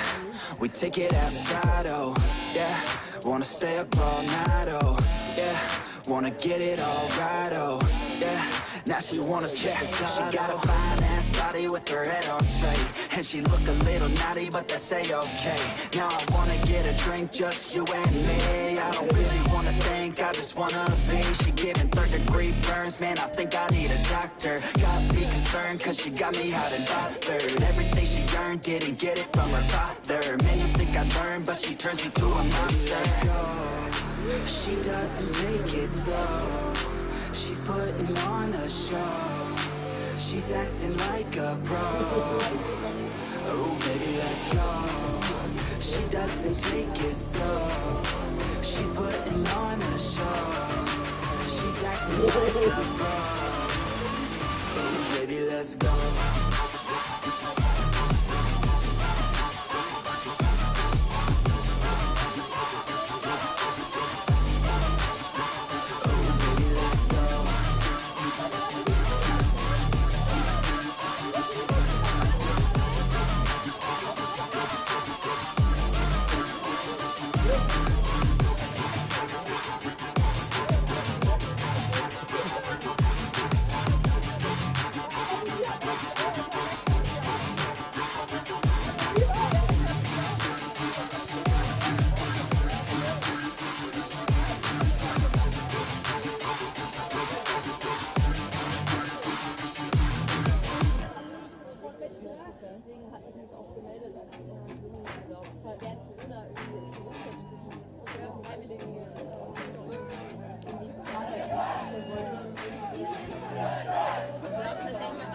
we take it outside, oh yeah. Wanna stay up all night, oh yeah. Wanna get it all right, oh yeah. Now she wanna skip aside. She got a fine ass body with her head on straight, and she look a little naughty, but that's a-okay. Now I wanna get a drink, just you and me. I don't really wanna think, I just wanna be. She giving 3rd-degree burns, man, I think I need a doctor. Got me concerned, cause she got me hot and bothered. Everything she earned, didn't get it from her father. Man, you think I learned, but she turns me to a monster. Let's go. She doesn't take it slow. She's putting on a show. She's acting like a pro. Oh, baby, let's go. She doesn't take it slow. She's putting on a show. She's acting like a pro. Oh, baby, let's go.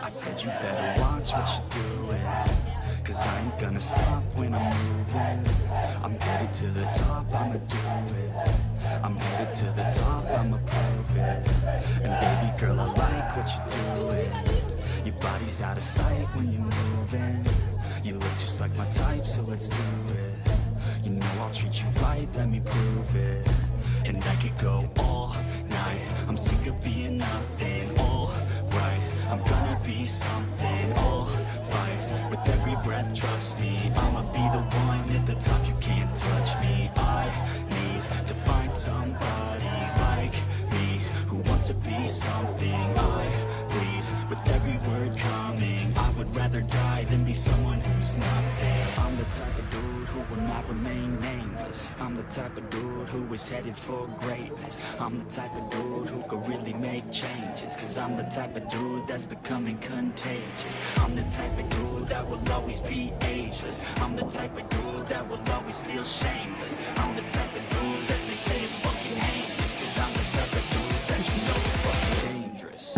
I said you better watch what you're doing, cause I ain't gonna stop when I'm moving. I'm headed to the top, I'ma do it. I'm headed to the top, I'ma prove it. And baby girl, I like what you're doing. Your body's out of sight when you're moving. You look just like my type, so let's do it. You know I'll treat you right, let me prove it. And I could go all night. I'm sick of being nothing, all right. I'm gonna be something, all fight. With every breath, trust me, I'ma be the one at the top, you can't touch me. I need to find somebody like me, who wants to be something. I bleed with every word coming. I would rather die than be someone who's nothing. I'm the type of dude who who will not remain nameless. I'm the type of dude who is headed for greatness. I'm the type of dude who could really make changes. Cause I'm the type of dude that's becoming contagious. I'm the type of dude that will always be ageless. I'm the type of dude that will always feel shameless. I'm the type of dude that they say is fucking heinous. Cause I'm the type of dude that you know is fucking dangerous.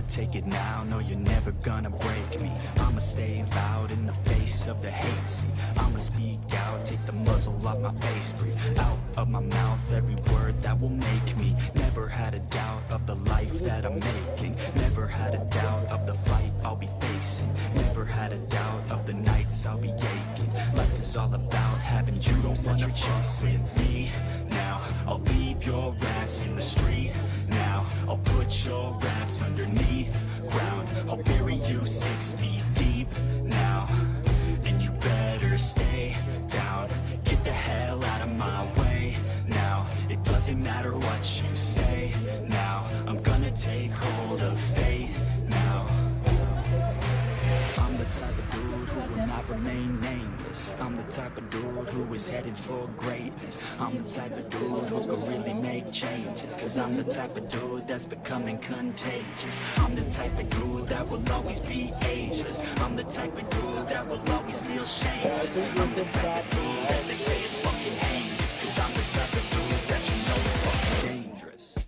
Take it now, no you're never gonna break me. I'ma stay loud in the face of the hate. See, I'ma speak out, take the muzzle off my face. Breathe out of my mouth every word that will make me. Never had a doubt of the life that I'm making. Never had a doubt of the fight I'll be facing. Never had a doubt of the nights I'll be aching. Life is all about having dreams that you're chasing. With me now, I'll leave your ass in the street. Now, I'll put your ass underneath ground. I'll bury you 6 feet deep now. And you better stay down. Get the hell out of my way now. It doesn't matter what you say now. I'm gonna take hold of fate now. I'm the type of dude who will not remain nameless. I'm the type of dude who is headed for greatness. I'm the type of dude who could really make changes. Cause I'm the type of dude that's becoming contagious. I'm the type of dude that will always be ageless. I'm the type of dude that will always feel shameless. I'm the type of dude that they say is fucking heinous. Cause I'm the type of dude that you know is fucking dangerous.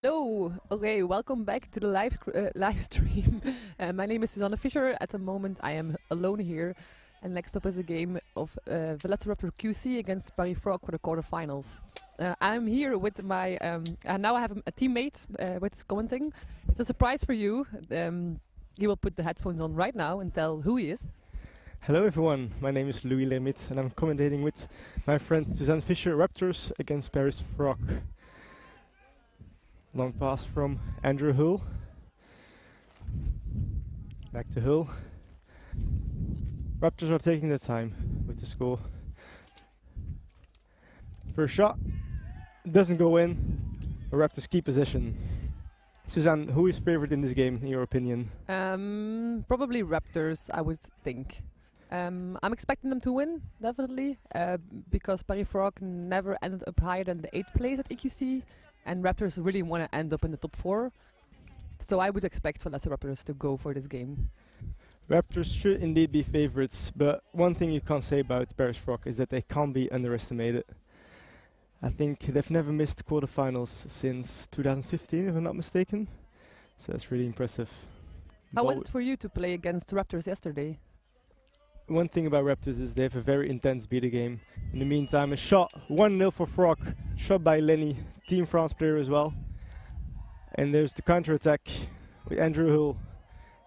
Hello. Okay, welcome back to the live stream. My name is Susanne Fischer. At the moment, I am alone here, and next up is a game of Velociraptor QC against Paris Frog for the quarterfinals. I'm here with my now I have a teammate with commenting. It's a surprise for you. He will put the headphones on right now and tell who he is. Hello everyone, my name is Louis Lermit and I'm commentating with my friend Susanne Fischer, Raptors against Paris Frog. Long pass from Andrew Hull. Back to Hull. Raptors are taking their time with the score. First shot doesn't go in. The Raptors keep possession. Suzanne, who is favorite in this game in your opinion? Probably Raptors, I would think. I'm expecting them to win, definitely, because Paris Frog never ended up higher than the 8th place at EQC. And Raptors really want to end up in the top 4. So I would expect Velociraptors to go for this game. Raptors should indeed be favorites, but one thing you can't say about Paris Frog is that they can't be underestimated. I think they've never missed quarterfinals since 2015, if I'm not mistaken. So that's really impressive. How was it for you to play against Raptors yesterday? One thing about Raptors is they have a very intense beater game. In the meantime, a shot, 1-0 for Frog, shot by Lenny, Team France player as well. And there's the counter-attack with Andrew Hull.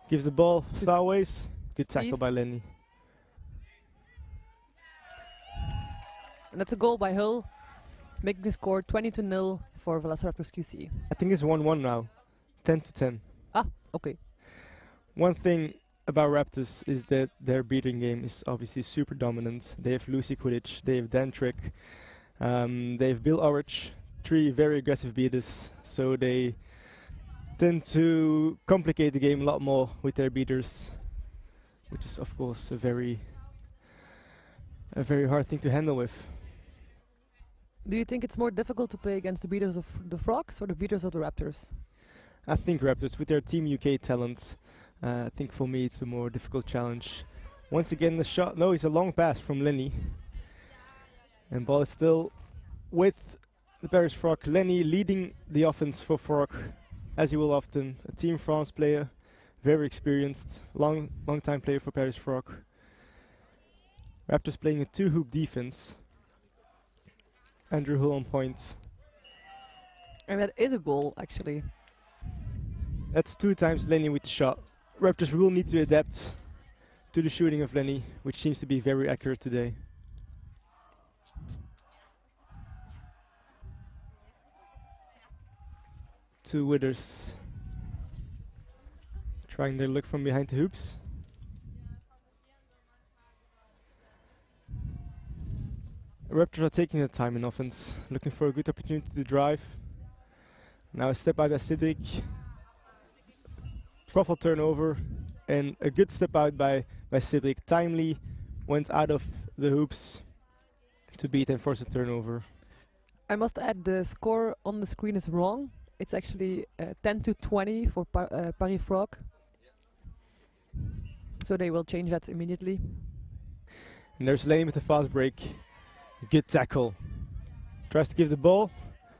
Gives the ball sideways, good tackle by Lenny. And that's a goal by Hull, making the score 20-0 for Velociraptors QC. I think it's 1-1 now, 10-10. Ah, okay. One thing about Raptors is that their beating game is obviously super dominant. They have Lucy Quidditch, they have Dan Trick, they have Bill Orridge, 3 very aggressive beaters, so they tend to complicate the game a lot more with their beaters, which is of course a very hard thing to handle with. Do you think it's more difficult to play against the beaters of the Frogs or the beaters of the Raptors? I think Raptors, with their Team UK talent, I think for me it's a more difficult challenge. Once again the shot, no, it's a long pass from Lenny. And ball is still with the Paris Frog. Lenny leading the offense for Frog, as he will often. A Team France player, very experienced, long time player for Paris Frog. Raptors playing a 2-hoop defense. Andrew Hull on point. And that is a goal, actually. That's 2 times Lenny with the shot. Raptors will need to adapt to the shooting of Lenny, which seems to be very accurate today. Two Withers trying their luck from behind the hoops. Raptors are taking their time in offense, looking for a good opportunity to drive. Now a step out by Cedric. Quaffle turnover and a good step out by Cedric. Timely went out of the hoops to beat and force a turnover. I must add the score on the screen is wrong. It's actually 10-20 for Paris Frog. So they will change that immediately. And there's Lenny with the fast break. Good tackle. Tries to give the ball.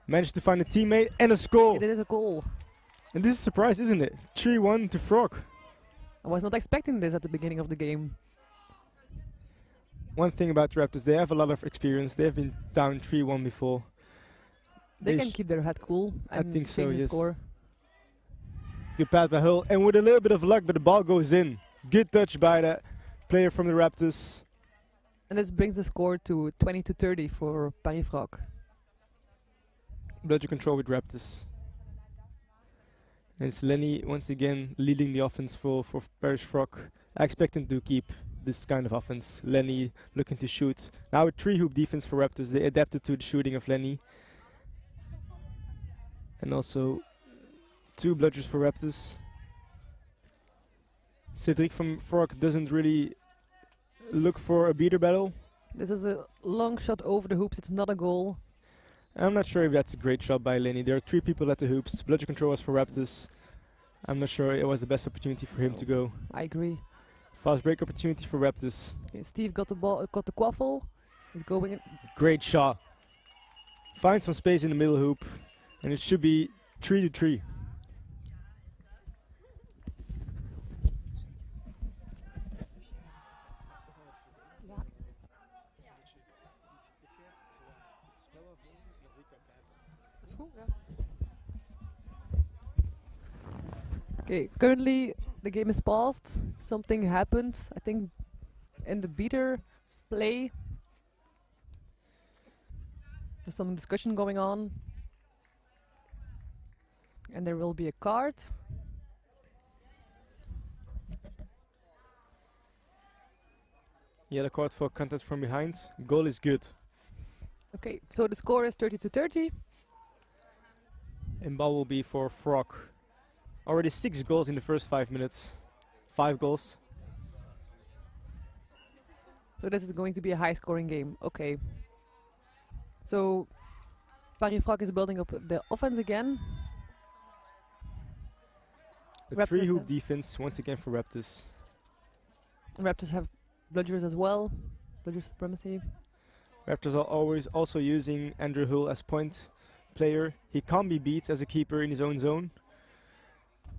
Managed to find a teammate and a score. It is a goal. And this is a surprise, isn't it? 3-1 to Frog. I was not expecting this at the beginning of the game. One thing about the Raptors, they have a lot of experience. They have been down 3-1 before. They can keep their head cool and I think so, change the yes. score. Good pass by Hull, and with a little bit of luck, but the ball goes in. Good touch by the player from the Raptors. And this brings the score to 20-30 for Paris Frog. Bludger control with Raptors. And it's Lenny once again leading the offense for Paris Frog. I expect him to keep this kind of offense. Lenny looking to shoot. Now a 3-hoop defense for Raptors. They adapted to the shooting of Lenny. And also 2 bludgers for Raptors. Cedric from Frog doesn't really look for a beater battle. This is a long shot over the hoops. It's not a goal. I'm not sure if that's a great shot by Lenny. There are 3 people at the hoops. Bludger control was for Raptors. I'm not sure it was the best opportunity for him to go. I agree. Fast break opportunity for Raptors. Okay, Steve got the ball, got the quaffle. He's going in. Great shot. Find some space in the middle hoop, and it should be 3-3. Okay, currently the game is paused. Something happened, I think, in the beater play. There's some discussion going on. And there will be a card. Yellow card for contact from behind. Goal is good. Okay, so the score is 30-30. And ball will be for Frog. Already 6 goals in the first 5 minutes. 5 goals. So this is going to be a high scoring game. Okay. So Paris Frog is building up the offense again. A 3-hoop defense once again for Raptors. Raptors have bludgers as well. Bludger supremacy. Raptors are always also using Andrew Hull as point player. He can't be beat as a keeper in his own zone.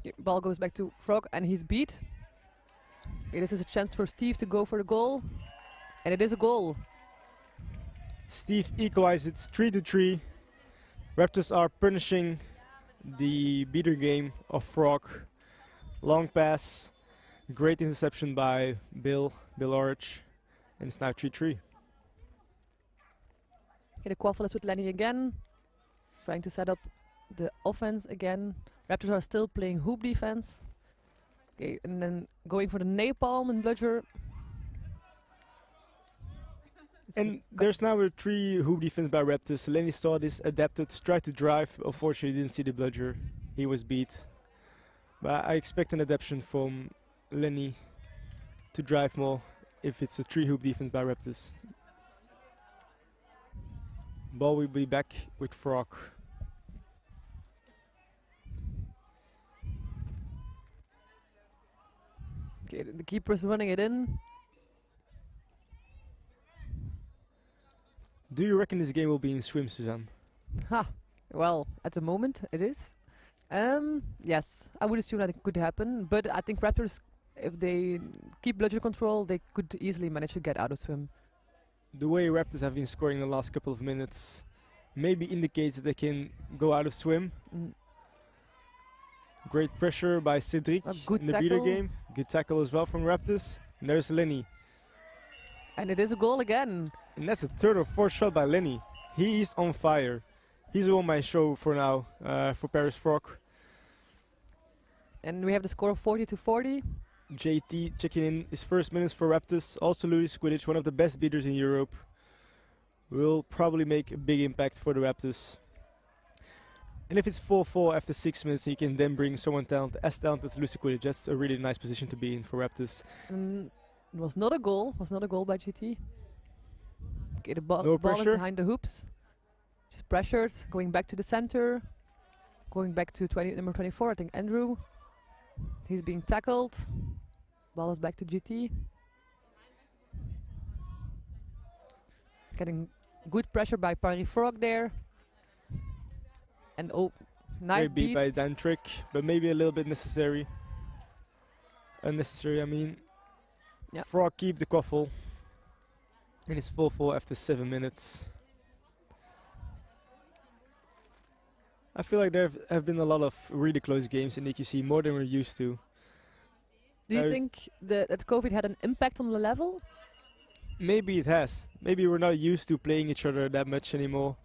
Okay, ball goes back to Frog and he's beat. Okay, this is a chance for Steve to go for the goal. And it is a goal. Steve equalized it 3-3. Raptors are punishing the beater game of Frog. Long pass. Great interception by Bill Orich. And it's now 3-3. Okay, the quaffle is with Lenny again. Trying to set up the offense again. Raptors are still playing hoop defense. Okay, and then going for the napalm and bludger. And there's now a 3-hoop defense by Raptors. Lenny saw this, adapted, tried to drive. Unfortunately, didn't see the bludger. He was beat. But I expect an adaptation from Lenny to drive more if it's a 3-hoop defense by Raptors. Ball will be back with Frog. Okay, the keeper is running it in. Do you reckon this game will be in swim, Suzanne? Ha! Well, at the moment it is. Yes, I would assume that it could happen, but I think Raptors, if they keep bludger control, they could easily manage to get out of swim. The way Raptors have been scoring the last couple of minutes maybe indicates that they can go out of swim. Great pressure by Cedric good in the beater tackle. game. Good tackle as well from Raptors. And there's Lenny. And it is a goal again. And that's a third or fourth shot by Lenny. He is on fire. He's on my show for now, for Paris Frog. And we have the score of 40-40. JT checking in his first minutes for Raptors. Also Luis Quidditch, one of the best beaters in Europe. Will probably make a big impact for the Raptors. And if it's 4-4 after 6 minutes, you can then bring someone as talented as Luis Quidditch. That's a really nice position to be in for Raptors. It was not a goal. Was not a goal by GT. Okay, the ball is pressure. behind the hoops. Just pressured. Going back to the center. Going back to number 24. I think Andrew. He's being tackled. Ball is back to GT. Getting good pressure by Paris Frog there. And nice Great beat by Dantrick, but maybe a little bit necessary. Unnecessary, I mean. Yeah. Frog keep the quaffle. And it's 4-4 after 7 minutes. I feel like there have been a lot of really close games in EQC, more than we're used to. Do you think that COVID had an impact on the level? Maybe it has. Maybe we're not used to playing each other that much anymore.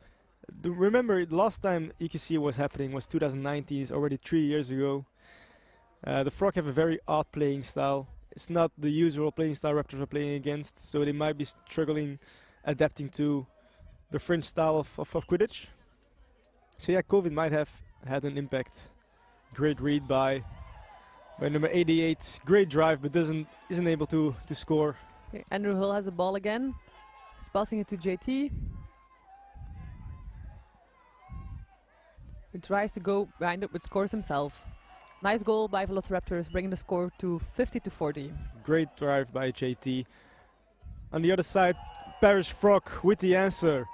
Remember, the last time EQC was happening was 2019, it's already 3 years ago. The Frog have a very odd playing style. It's not the usual playing style Raptors are playing against, so they might be struggling adapting to the French style of Quidditch. So yeah, COVID might have had an impact. Great read by number 88. Great drive, but isn't able to score. Okay, Andrew Hill has the ball again. He's passing it to JT. He tries to go behind it, but scores himself. Nice goal by Velociraptors, bringing the score to 50-40. Great drive by JT. On the other side, Paris Frog with the answer.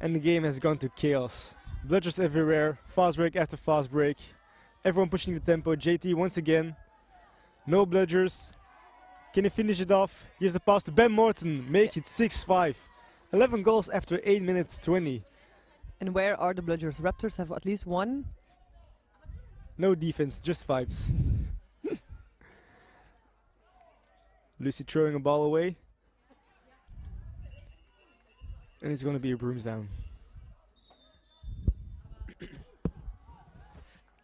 And the game has gone to chaos. Bludgers everywhere, fast break after fast break. Everyone pushing the tempo. JT once again. No bludgers. Can he finish it off? Here's the pass to Ben Morton. Make it 6-5. 11 goals after 8 minutes 20. And where are the bludgers? Raptors have at least one. No defense, just vibes. Lucy throwing a ball away. And it's going to be a brooms down.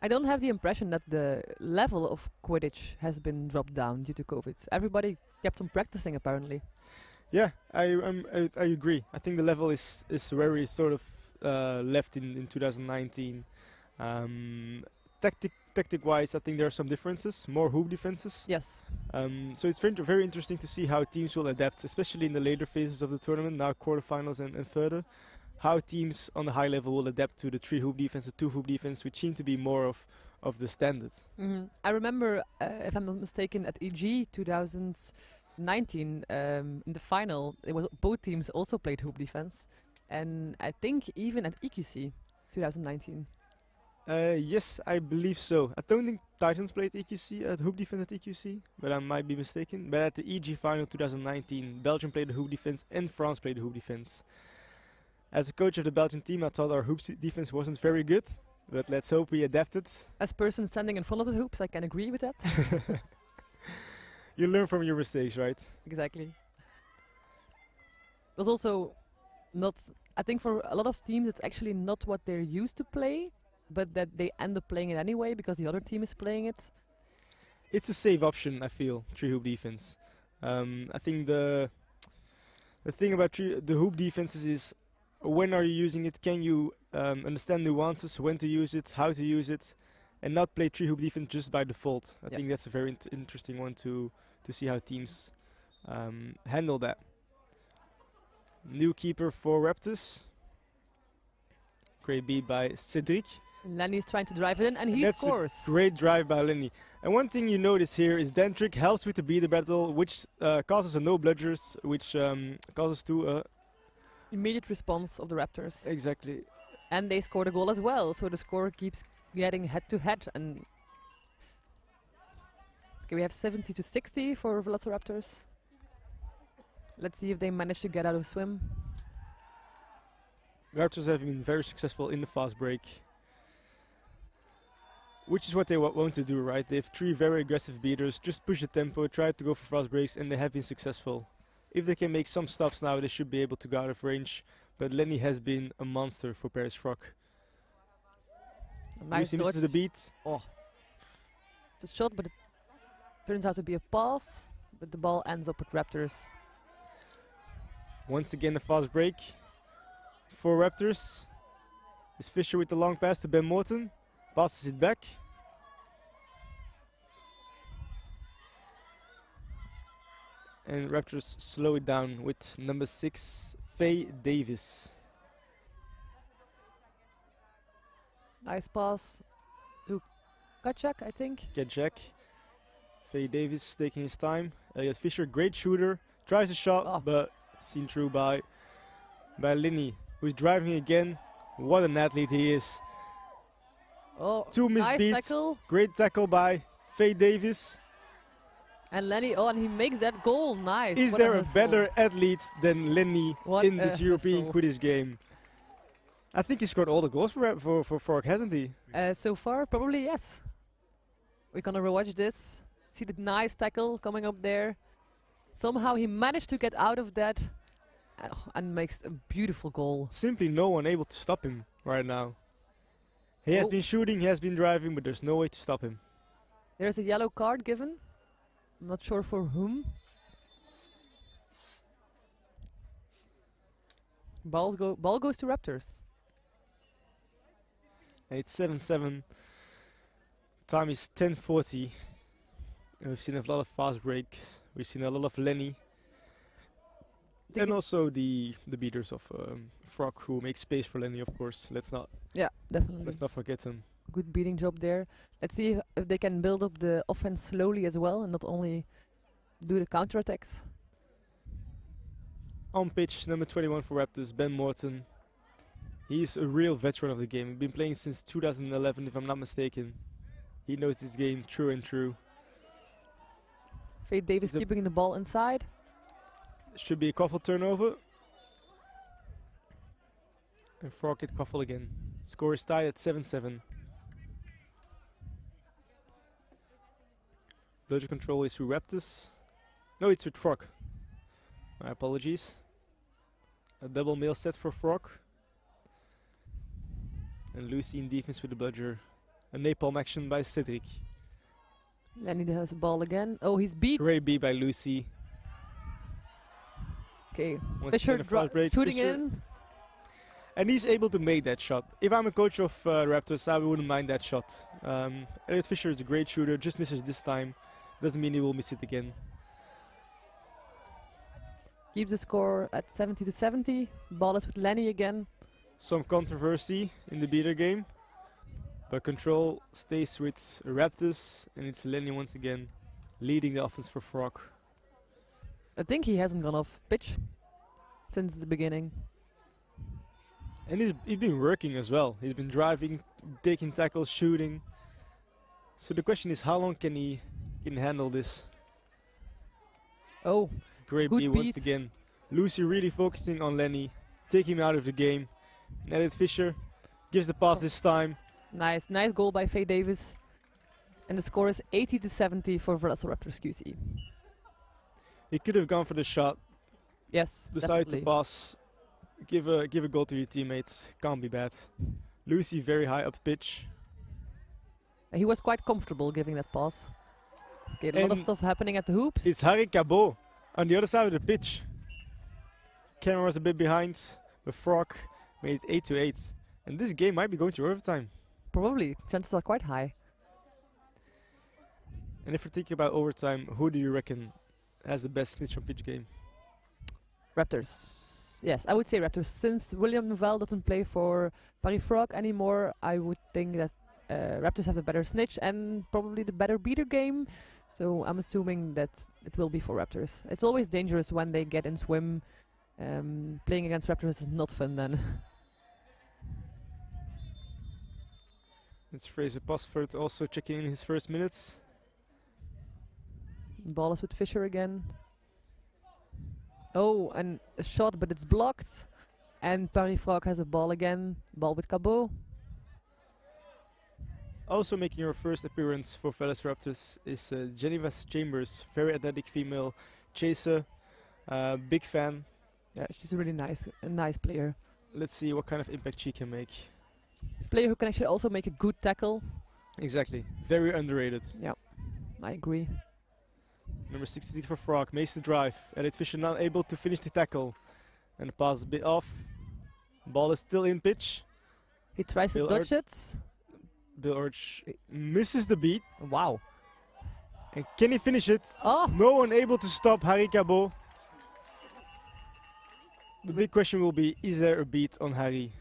I don't have the impression that the level of Quidditch has been dropped down due to COVID. Everybody kept on practicing apparently. Yeah, I agree. I think the level is very sort of left in 2019. Tactic-wise, I think there are some differences, more hoop defenses. Yes. So it's very interesting to see how teams will adapt, especially in the later phases of the tournament, now quarterfinals and further. How teams on the high level will adapt to the 3-hoop defense, the 2-hoop defense, which seem to be more of the standard. I remember, if I'm not mistaken, at EG 2019, in the final, it was both teams also played hoop defense, and I think even at EQC 2019. Yes, I believe so. I don't think Titans played EQC at hoop defense at EQC, but I might be mistaken. But at the EG final 2019, Belgium played the hoop defense and France played the hoop defense. As a coach of the Belgian team, I thought our hoop defense wasn't very good, but let's hope we adapted. As person standing in front of the hoops, I can agree with that. You learn from your mistakes, right? Exactly. It was also not, I think for a lot of teams, it's actually not what they're used to play, but that they end up playing it anyway because the other team is playing it. It's a safe option, I feel, 3-hoop defense. I think the thing about the hoop defenses is, when are you using it? Can you understand nuances, when to use it, how to use it, and not play 3-hoop defense just by default? I think that's a very interesting one to see how teams handle that. New keeper for Raptors. Great beat by Cedric. Lenny's trying to drive it in, and he scores. A great drive by Lenny. And one thing you notice here is Dantrick helps with the beater battle, which causes a no bludgers, which causes to immediate response of the Raptors. Exactly. And they scored a goal as well, so the score keeps getting head-to-head. And okay, we have 70-60 for Velociraptors. Let's see if they manage to get out of swim. Raptors have been very successful in the fast break. which is what they want to do, right? They have 3 very aggressive beaters, just push the tempo, try to go for fast breaks, and they have been successful. If they can make some stops now, they should be able to go out of range, but Lenny has been a monster for Paris Frock. Nice Lucy misses the beat. Oh. It's a shot, but it turns out to be a pass, but the ball ends up with Raptors. Once again, a fast break for Raptors. It's Fisher with the long pass to Ben Morton. Passes it back. And Raptors slow it down with number 6, Faye Davis. Nice pass to Kachak, I think. Kachak. Faye Davis taking his time. Elliot Fisher, great shooter. Tries a shot, but seen through by Linney, who's driving again. What an athlete he is. Oh, 2 missed nice beats. tackle. Great tackle by Faye Davis. And Lenny, and he makes that goal. Nice. Is What there a hustle. better athlete than Lenny What in a this European hustle. Quidditch game? I think he scored all the goals for Frog, hasn't he? So far, probably yes. We're gonna rewatch this. See the nice tackle coming up there. Somehow he managed to get out of that and makes a beautiful goal. Simply no one able to stop him right now. He has been shooting, he has been driving, but there's no way to stop him. There's a yellow card given. I'm not sure for whom. Ball goes to Raptors. And it's 7-7. Time is 10:40. And we've seen a lot of fast breaks. We've seen a lot of Lenny. And also the beaters of Frog, who make space for Lenny, of course. Let's not forget him. Good beating job there. Let's see if they can build up the offense slowly as well and not only do the counterattacks. On pitch, number 21 for Raptors, Ben Morton. He's a real veteran of the game. He's been playing since 2011, if I'm not mistaken. He knows this game through and through. Faye Davis keeping the ball inside. Should be a Koffel turnover. And Frog hit Koffel again. Score is tied at 7-7. Bludger control is through Raptors. No, it's with Frog. My apologies. A double male set for Frog. And Lucy in defense with the bludger. A napalm action by Cedric. Lenny has the ball again. Oh, he's beat. Great beat by Lucy. Okay, Once Fisher again a fast break, shooting Fisher. in. And he's able to make that shot. If I'm a coach of Raptors, I wouldn't mind that shot. Elliot Fisher is a great shooter, just misses this time. Doesn't mean he will miss it again. Keeps the score at 70-70. Ball is with Lenny again. Some controversy in the beater game. But control stays with Raptors, and it's Lenny once again leading the offense for Frog. I think he hasn't gone off pitch since the beginning. And he's been working as well. He's been driving, taking tackles, shooting. So the question is, how long can he handle this? Oh, great good beat once beat. again. Lucy really focusing on Lenny, taking him out of the game. And Elliot Fisher gives the pass this time. Nice goal by Faye Davis. And the score is 80-70 for Velociraptors QC. He could have gone for the shot. Yes, decided definitely. to pass. Give a goal to your teammates. Can't be bad. Lucy very high up pitch. He was quite comfortable giving that pass. Okay, a lot of And stuff happening at the hoops. It's Harry Cabot on the other side of the pitch. Camera was a bit behind, but Frog made it 8-8. And this game might be going to overtime. Probably. Chances are quite high. And if we're thinking about overtime, who do you reckon has the best snitch on pitch game? Raptors. Yes, I would say Raptors. Since William Novell doesn't play for Paris Frog anymore, I would think that Raptors have the better snitch and probably the better beater game. So I'm assuming that it will be for Raptors. It's always dangerous when they get in swim. Playing against Raptors is not fun then. It's Fraser Posford also checking in his first minutes. Ball is with Fisher again. Oh, and a shot, but it's blocked. And Paris Frog has a ball again. Ball with Cabot. Also making her first appearance for Velociraptors is Geneva Chambers, very athletic female chaser, big fan. Yeah, she's a really nice player. Let's see what kind of impact she can make. Player who can actually also make a good tackle. Exactly, very underrated. Yeah, I agree. Number 66 for Frog, makes the drive. Elliot Fisher not able to finish the tackle. And the pass is a bit off. Ball is still in pitch. He tries to dodge it. Bill Urch misses the beat. Wow. And can he finish it? Oh. No one able to stop Harry Cabot. The big question will be, is there a beat on Harry?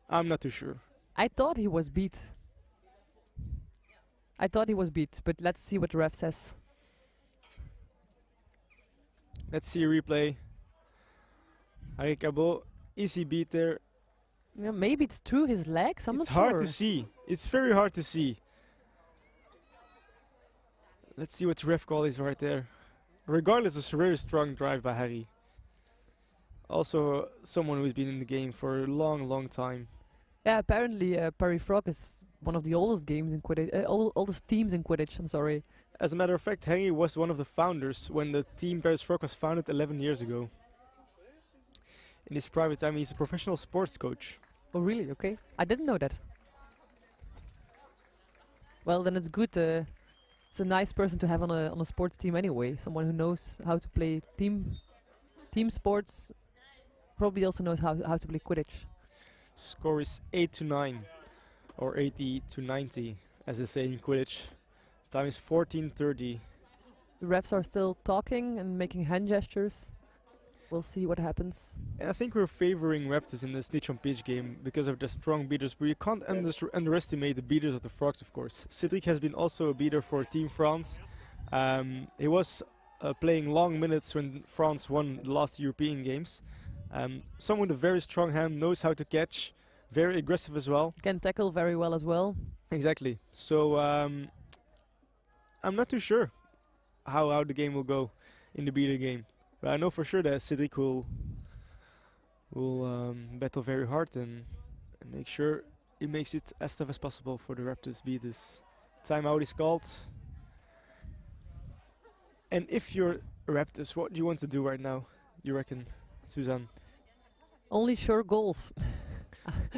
I'm not too sure. I thought he was beat. But let's see what the ref says. Let's see a replay. Harry Cabot, is he beat there? Yeah, maybe it's through his legs. I'm not It's sure. hard to see. It's very hard to see. Let's see what the ref call is right there. Regardless, it's a very strong drive by Harry. Also, someone who's been in the game for a long time. Yeah, apparently Perry Frog is one of the oldest games in Quidditch. Oldest teams in Quidditch. I'm sorry. As a matter of fact, Harry was one of the founders when the team Paris Frog was founded 11 years ago. In his private time, he's a professional sports coach. Oh, really? Okay. I didn't know that. Well, then it's good. It's a nice person to have on a sports team anyway. Someone who knows how to play team sports. Probably also knows how to play Quidditch. Score is 8-9, or 80-90, as they say in Quidditch. Time is 14:30. The refs are still talking and making hand gestures. We'll see what happens. And I think we're favoring Raptors in the snitch on pitch game because of the strong beaters, but you can't underestimate the beaters of the Frogs, of course. Cedric has been also a beater for Team France. He was playing long minutes when France won the last European Games. Someone with a very strong hand, knows how to catch, very aggressive as well. Can tackle very well as well. Exactly. So I'm not too sure how the game will go in the beater game. But I know for sure that Cedric will battle very hard and make sure he makes it as tough as possible for the Raptors beat this. Timeout is called. And if you're Raptors, what do you want to do right now, you reckon, Suzanne? Only sure goals.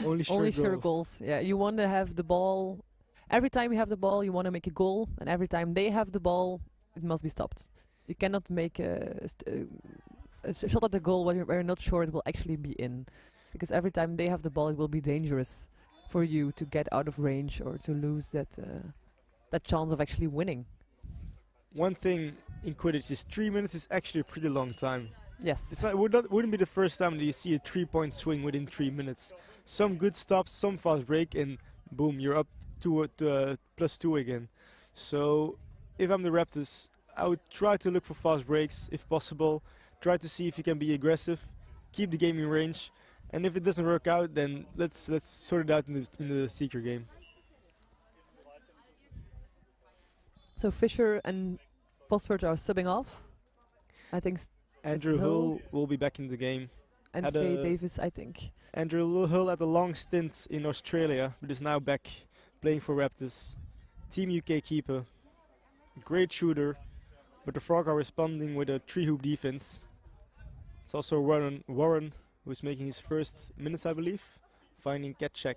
Only sure goals. Yeah, you want to have the ball. Every time you have the ball, you want to make a goal. And every time they have the ball, it must be stopped. You cannot make a shot at the goal when you're not sure it will actually be in. Because every time they have the ball, it will be dangerous for you to get out of range or to lose that chance of actually winning. One thing in Quidditch is 3 minutes is actually a pretty long time. Yes. It's wouldn't be the first time that you see a 3-point swing within 3 minutes. Some good stops, some fast break, and boom, you're up to +2 again. So if I'm the Raptors, I would try to look for fast breaks if possible. Try to see if you can be aggressive, keep the game in range, and if it doesn't work out, then let's sort it out in the secret game. So Fisher and Bosford are subbing off. I think Andrew Hull will be back in the game. And Faye Davis, I think. Andrew Hull had a long stint in Australia, but is now back playing for Raptors. Team UK keeper, great shooter. But the Frog are responding with a 3-hoop defense. It's also Warren who's making his first minutes, I believe, finding cat check.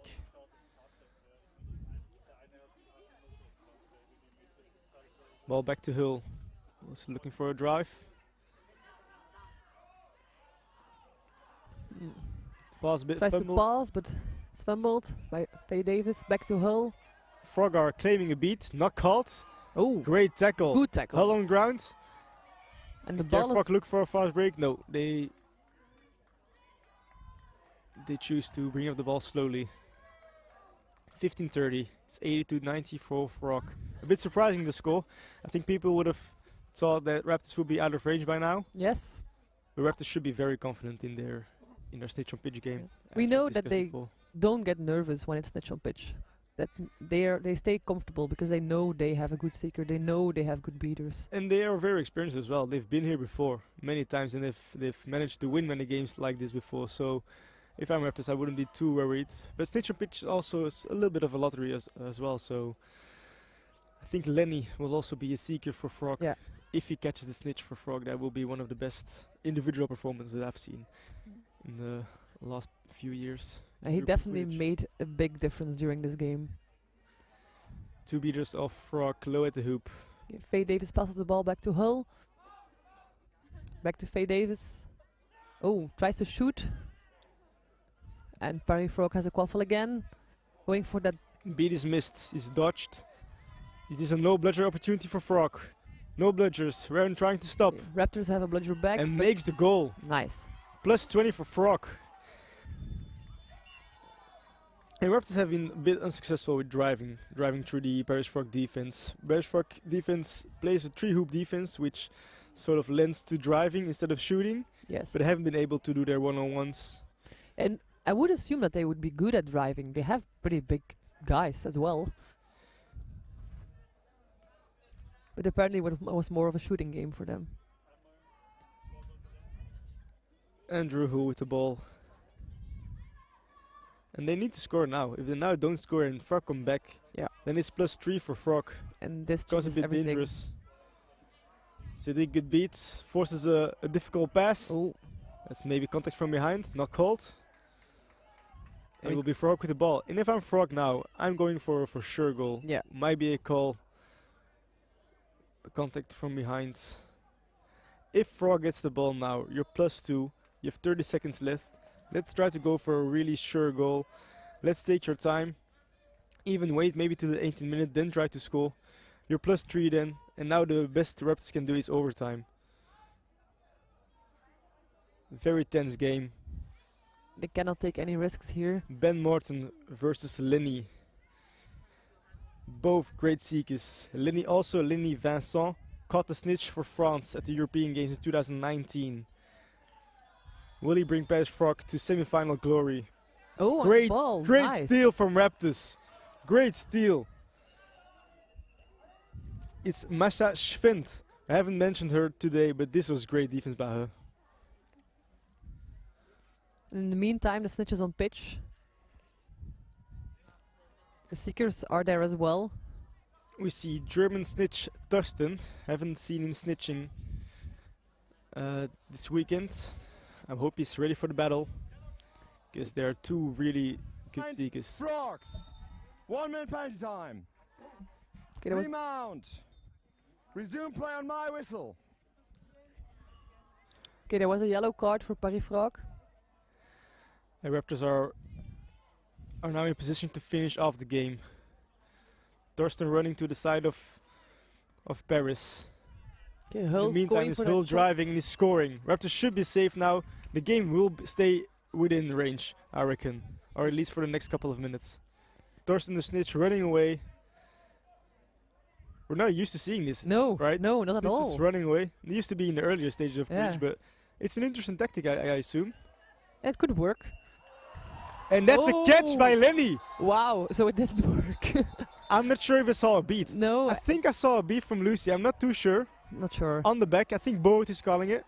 Ball back to Hull. Also looking for a drive. Pass a bit Tries fumbled. to pass, but it's fumbled by Faye Davis. Back to Hull. Frog are claiming a beat, not called. Oh, great tackle. Good tackle. Hull on ground. And the ball Frog look for a fast break. No, they choose to bring up the ball slowly. 15:30. It's 80-90 for Frog. A bit surprising the score. I think people would have thought that Raptors would be out of range by now. Yes. The Raptors should be very confident in their snitch on pitch game. We know that they don't get nervous when it's snitch on pitch. That they stay comfortable because they know they have a good seeker. They know they have good beaters. And they are very experienced as well. They've been here before many times, and they've managed to win many games like this before. So if I'm Raptors, I wouldn't be too worried. But snitch on pitch also is a little bit of a lottery as well. So I think Lenny will also be a seeker for Frog. Yeah. If he catches the snitch for Frog, that will be one of the best individual performances that I've seen in the last few years. He definitely made a big difference during this game. 2 beaters of Frog, low at the hoop. Yeah, Faye Davis passes the ball back to Hull. Back to Faye Davis. Oh, tries to shoot. And Parry Frog has a quaffle again. Going for that. Beat is missed, is dodged. It is a no bludger opportunity for Frog. No bludgers, Raren trying to stop. Raptors have a bludger back. And makes the goal. Nice. Plus 20 for Frog. And Raptors have been a bit unsuccessful with driving through the Parish Frog defense. Parish Frog defense plays a 3-hoop defense, which sort of lends to driving instead of shooting. Yes. But they haven't been able to do their one-on-ones. And I would assume that they would be good at driving. They have pretty big guys as well. But apparently it was more of a shooting game for them. Andrew Hull with the ball. And they need to score now. If they now don't score and Frog come back, then it's plus 3 for Frog. And this becomes a bit dangerous. So they good beat, forces a difficult pass. Oh. That's maybe contact from behind, not called. And it will be Frog with the ball. And if I'm Frog now, I'm going for sure goal. Yeah. Might be a call. Contact from behind. If Frog gets the ball now, you're plus 2. You have 30 seconds left. Let's try to go for a really sure goal. Let's take your time. Even wait maybe to the 18th minute, then try to score. You're plus 3 then. And now the best the Raptors can do is overtime. Very tense game. They cannot take any risks here. Ben Morton versus Lenny. Both great seekers. Lenny also, Lenny Vincent, caught the snitch for France at the European Games in 2019. Will he bring Parish Frog to semi-final glory? Oh, great, ball. great Nice. steal from Raptors. Great steal. It's Masha Schwind. I haven't mentioned her today, but this was great defense by her. In the meantime, the snitch is on pitch. The seekers are there as well. We see German snitch Thorsten. Haven't seen him snitching this weekend. I hope he's ready for the battle, because there are 2 really good seekers. Frogs! 1 minute penalty time. Okay, Remount. Resume play on my whistle. Okay, there was a yellow card for Paris Frog. The Raptors are now in position to finish off the game. Thorsten running to the side of Paris. Okay, In Hull the meantime, going is for Hull that shot. driving and he's scoring. Raptors should be safe now. The game will stay within range, I reckon. Or at least for the next couple of minutes. Thorsten the snitch running away. We're not used to seeing this. No, right? no, not at Snitch all. is running away. It used to be in the earlier stages of Yeah. Quidditch, but it's an interesting tactic, I assume. It could work. And that's a catch by Lenny. Wow, so it didn't work. I'm not sure if I saw a beat. No. I think I saw a beat from Lucy. I'm not too sure. Not sure. On the back, I think Boat is calling it.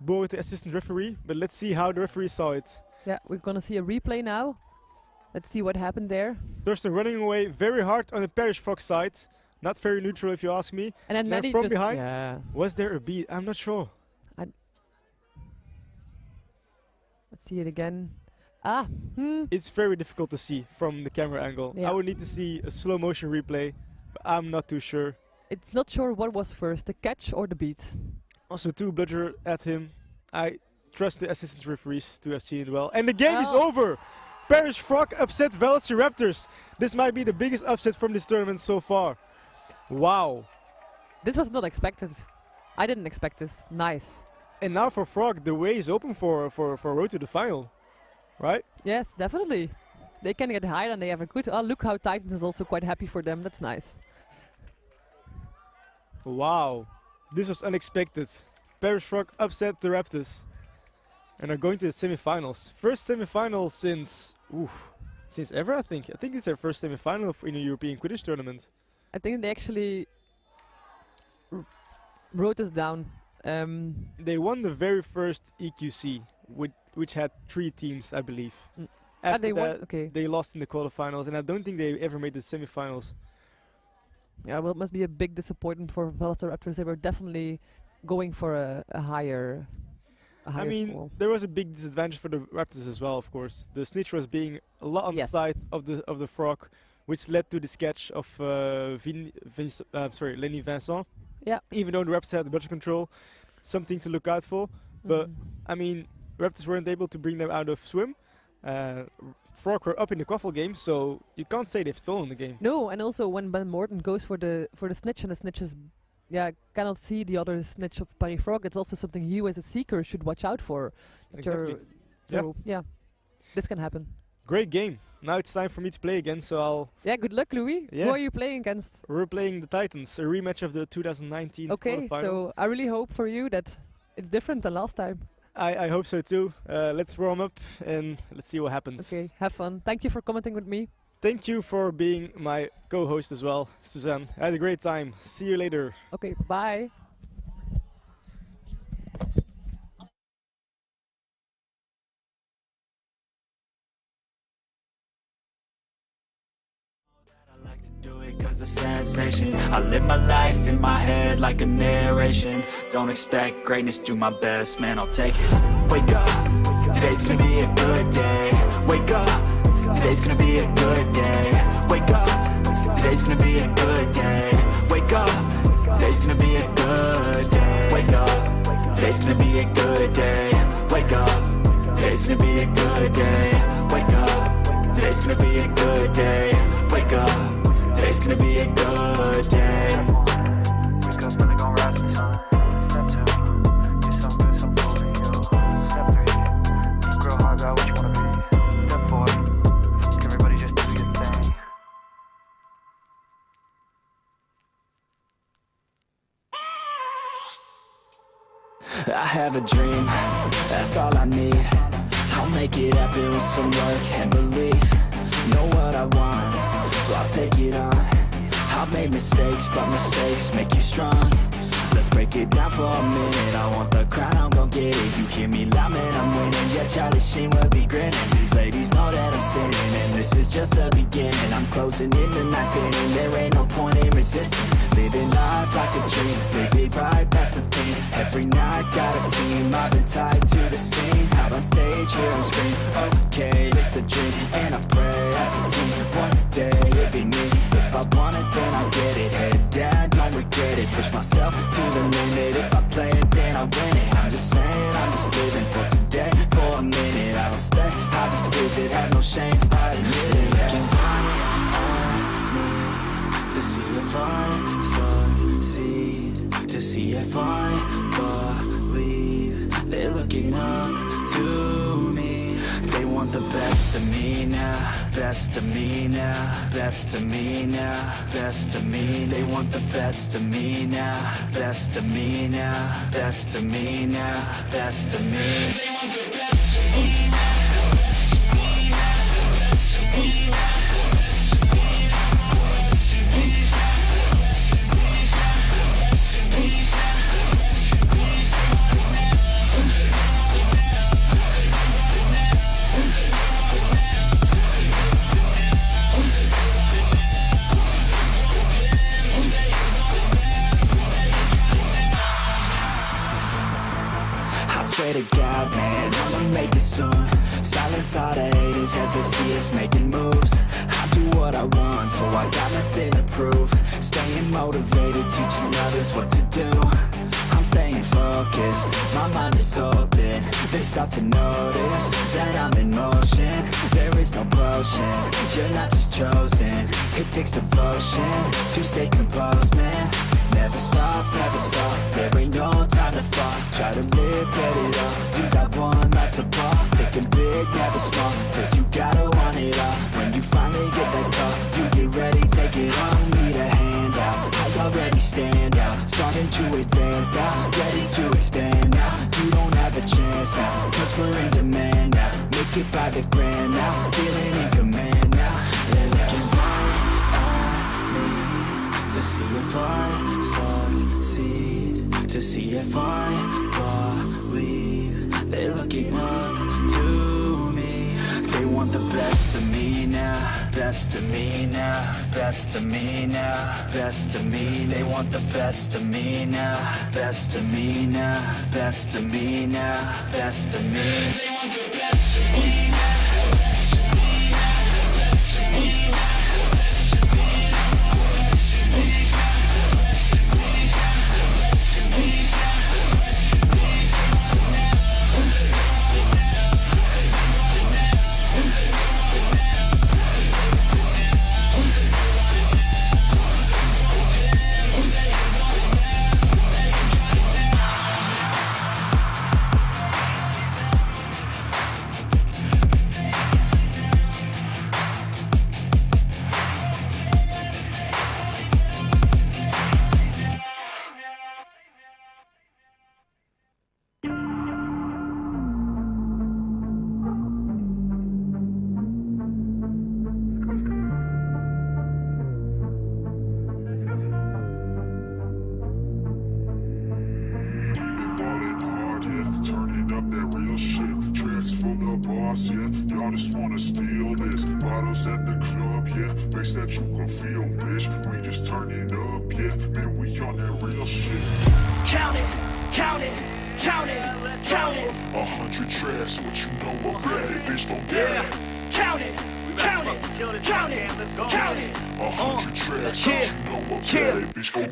Boat, the assistant referee. But let's see how the referee saw it. Yeah, we're gonna see a replay now. Let's see what happened there. Thurston running away very hard on the Parish Fox side. Not very neutral if you ask me. And then Maddie from just- behind. yeah. Was there a beat? I'm not sure. Let's see it again. It's very difficult to see from the camera angle. Yeah. I would need to see a slow motion replay, but I'm not too sure. It's not sure what was first, the catch or the beat. Also 2 bludger at him. I trust the assistant referees to have seen it well. And the game is over! Parish Frog upset Velociraptors. This might be the biggest upset from this tournament so far. Wow. This was not expected. I didn't expect this. Nice. And now for Frog, the way is open for a road to the final. Right? Yes, definitely. They can get high and they have a good... Oh, look how Titans is also quite happy for them. That's nice. Wow. This was unexpected. Parish Frog upset the Raptors. And are going to the semifinals. First semifinal since ever, I think. I think it's their first semifinal in a European Quidditch tournament. I think they actually wrote this down. They won the very first EQC with which had 3 teams, I believe. They After won? that, Okay. they lost in the quarterfinals, and I don't think they ever made the semifinals. Yeah, well, it must be a big disappointment for Velociraptors. They were definitely going for a higher. I mean, score. there was a big disadvantage for the Raptors as well, of course. The snitch was being a lot on the side of the frog, which led to the sketch of Lenny Vincent. Yeah. Even though the Raptors had the budget control, something to look out for. But I mean, Raptors weren't able to bring them out of swim. Frog were up in the quaffle game, so you can't say they've stolen the game. No, and also when Ben Morton goes for the snitch and the snitch is cannot see the other snitch of Paris Frog, it's also something you as a seeker should watch out for. Exactly. So yeah, this can happen. Great game. Now it's time for me to play again, so I'll... Yeah, good luck, Louis. Yeah. Who are you playing against? We're playing the Titans, a rematch of the 2019 Okay, quarterfinal. so I really hope for you that it's different than last time. I hope so too. Let's warm up and let's see what happens. Okay, have fun. Thank you for commenting with me. Thank you for being my co-host as well, Suzanne. I had a great time. See you later. Okay, bye. Do it cause it's sensation. I live my life in my head like a narration. Don't expect greatness, do my best, man, I'll take it. Wake up, today's gonna be a good day. Wake up, today's gonna be a good day. Wake up, today's gonna be a good day. Wake up, today's gonna be a good day. Wake up, today's gonna be a good day. Wake up, today's gonna be a good day. Wake up, today's gonna be a good day. Wake up. Today's gonna be a good day. Wake up and they gon' rise to the sun. Step 2, get some good, some food in you. Step 3, think real hard about what you wanna be. Step 4, fuck everybody, just do your thing. I have a dream, that's all I need. I'll make it happen with some work and belief. Know what I want, so I'll take it on. I've made mistakes, but mistakes make you strong. Let's break it down for a minute. I want the crown, I'm gon' get it. You hear me loud, man, I'm winning. Yeah, Charlie Sheen will be grinning. These ladies know that I'm sinning, and this is just the beginning. I'm closing in the night inning. There ain't no point in resisting. Living life like a dream, live it right, that's the thing. Every night got a team, I've been tied to the scene. Out on stage, here I'm screaming. Okay, it's a dream, and I pray as a team. One day it'll be me. If I want it, then I get it. Head down, don't regret it. Push myself to the limit. If I play it, then I win it. I'm just saying, I'm just living for today. For a minute, I don't stay, I just visit. Have no shame, I admit it. Looking on me to see if I succeed, to see if I believe. They're looking up to me. They want the best of me now, best of me now, best of me now, best of me. They want the best of me now, best of me now, best of me now, best of me. They want the best of me now. Swear to God, man, I'ma make it soon. Silence all the haters as they see us making moves. I do what I want, so I got nothing to prove. Staying motivated, teaching others what to do. I'm staying focused, my mind is open. They start to notice that I'm in motion. There is no potion, you're not just chosen. It takes devotion to stay composed, man. Never stop, there ain't no time to fall. Try to live, get it up, you got one life to ball. Thinking big, never small, cause you gotta want it all. When you finally get that call, you get ready, take it on. Need a handout, I already stand out. Starting to advance now, ready to expand now. You don't have a chance now, cause we're in demand now. Make it by the grand now, feeling in command now. They're looking right at me to see if I succeed, to see if I believe. they're looking up to me. They want the best of me now, best of me now, best of me now, best of me. They want the best of me now, best of me now, best of me now, best of me. They want the best of me now.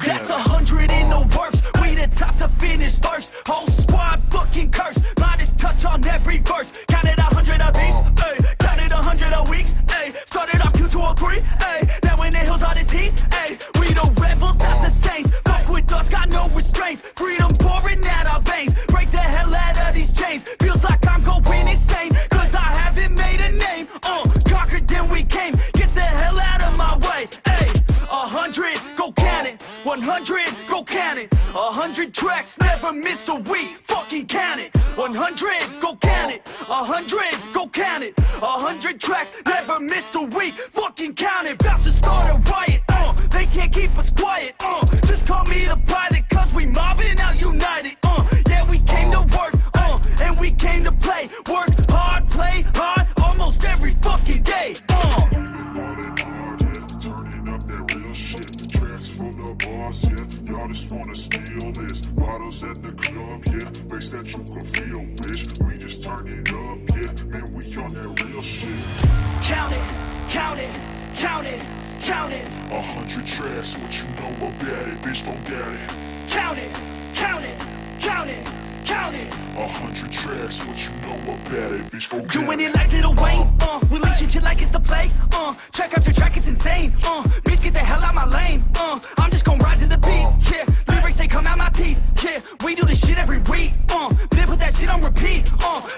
That's 100 in the works. We the top to finish first. Whole squad fucking cursed. Midas touch on every verse. Counted 100 a beats, ayy. Counted 100 a weeks, ayy. Started off Q203, ayy. Now in the hills all this heat, ayy. We the rebels, not the saints. Fuck with us, got no restraints. Freedom pouring out our veins. Break the hell out of these chains. Feels like I'm going insane, cause I haven't made a name. Conquered then we came. Get the hell out of my way, ayy. 100, go count it. 100, go count it. 100 tracks, never missed a week. Fucking count it. 100, go count it. 100, go count it. 100 tracks, never missed a week. Fucking count it. About to start a riot. They can't keep us quiet. Just call me the pilot, cause we mobbing out united. Yeah, we came to work. And we came to play. Work hard, play hard, almost every fucking day. Yeah, y'all just wanna steal this. Bottles at the club, yeah. Bass that you can feel, bitch. We just turn it up, yeah. Man, we on that real shit. Count it, count it, count it, count it. 100 tracks, what you know about it, bitch, gon' get it. Count it, count it, count it, count it. 100 tracks, what you know about it, bitch, gon' get it. Doing it like Lil Wayne, releasing shit like it's the play, track after track, it's insane, bitch, get the hell out my lane, I'm just gon' ride to the beat, yeah, lyrics, they come out my teeth, yeah, we do this shit every week, then put that shit on repeat,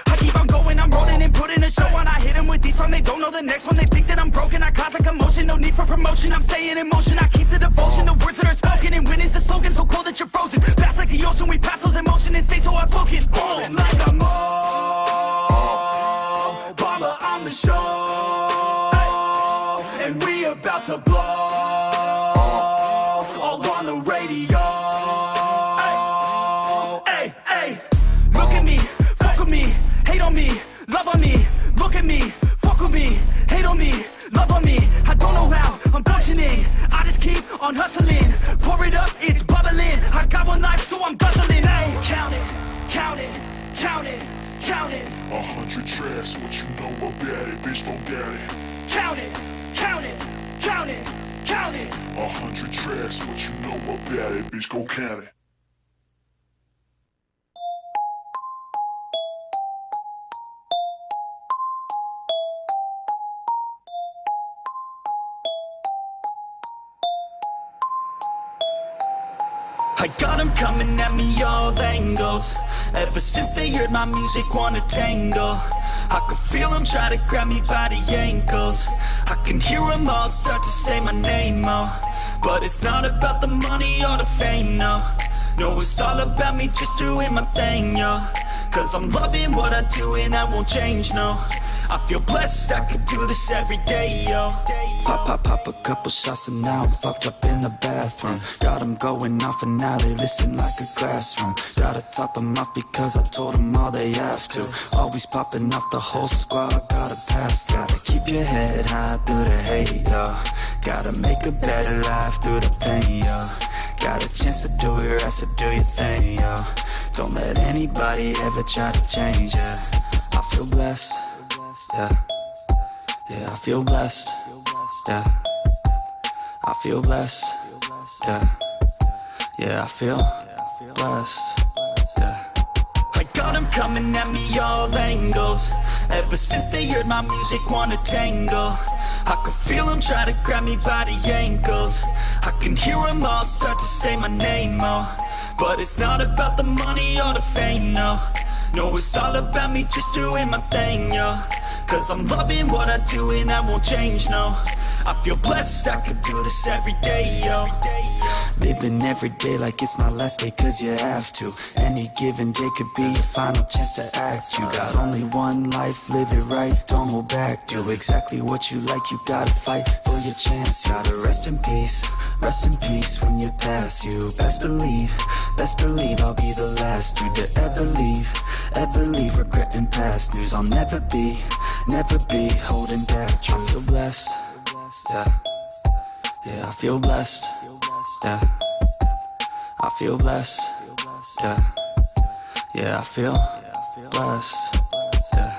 I keep on going, I'm rolling and putting a show on, I hit them with these songs, they don't know the next one, they think that I'm broken, I cause a commotion, no need for promotion, I'm staying in motion, I keep the devotion, the words that are spoken, and when is the slogan, so cold that you're frozen, fast like the ocean, we pass those emotions, and stay so outspoken, like I'm Bomber on the show, and we about to blow, all on the radio. Hey, hey, look at me, fuck with me, hate on me, love on me. Look at me, fuck with me, hate on me, love on me. I don't know how I'm functioning, I just keep on hustling. Pour it up, it's bubbling. I got one life, so I'm guzzling. Hey, count it, count it, count it, count it. 100 tracks, what you know about it, bitch, gon' get it. Count it, count it, count it, count it. 100 tracks, what you know about it, bitch, gon' count it. I got them coming at me all angles. Ever since they heard my music, wanna tangle. I can feel them try to grab me by the ankles. I can hear them all start to say my name, but it's not about the money or the fame, no. No, it's all about me just doing my thing, yo. Cause I'm loving what I do and I won't change, no. I feel blessed, I could do this every day, yo. Pop a couple shots and now I'm fucked up in the bathroom. Got them going off and now they listen like a classroom. Gotta top them off because I told them all they have to. Always popping off the whole squad, gotta pass. Gotta keep your head high through the hate, yo. Gotta make a better life through the pain, yo. Got a chance to do it right, so do your thing, yo. Don't let anybody ever try to change, yeah. I feel blessed, yeah. Yeah, I feel blessed, yeah. I feel blessed, yeah. Yeah, I feel blessed, yeah. I got them coming at me all angles. Ever since they heard my music, wanna tangle. I can feel them try to grab me by the ankles. I can hear them all start to say my name, oh. But it's not about the money or the fame, no. No, it's all about me just doing my thing, yo. Cause I'm loving what I do and that won't change, no. I feel blessed, I could do this every day, yo. Living every day like it's my last day, cause you have to. Any given day could be your final chance to act. You got only one life, live it right, don't hold back. Do exactly what you like, you gotta fight for your chance. Gotta rest in peace when you pass. You best believe I'll be the last dude to ever leave regretting past news. I'll never be holding back. I feel blessed, yeah. Yeah, I feel blessed, yeah. I feel blessed, yeah. Yeah, I feel blessed, yeah.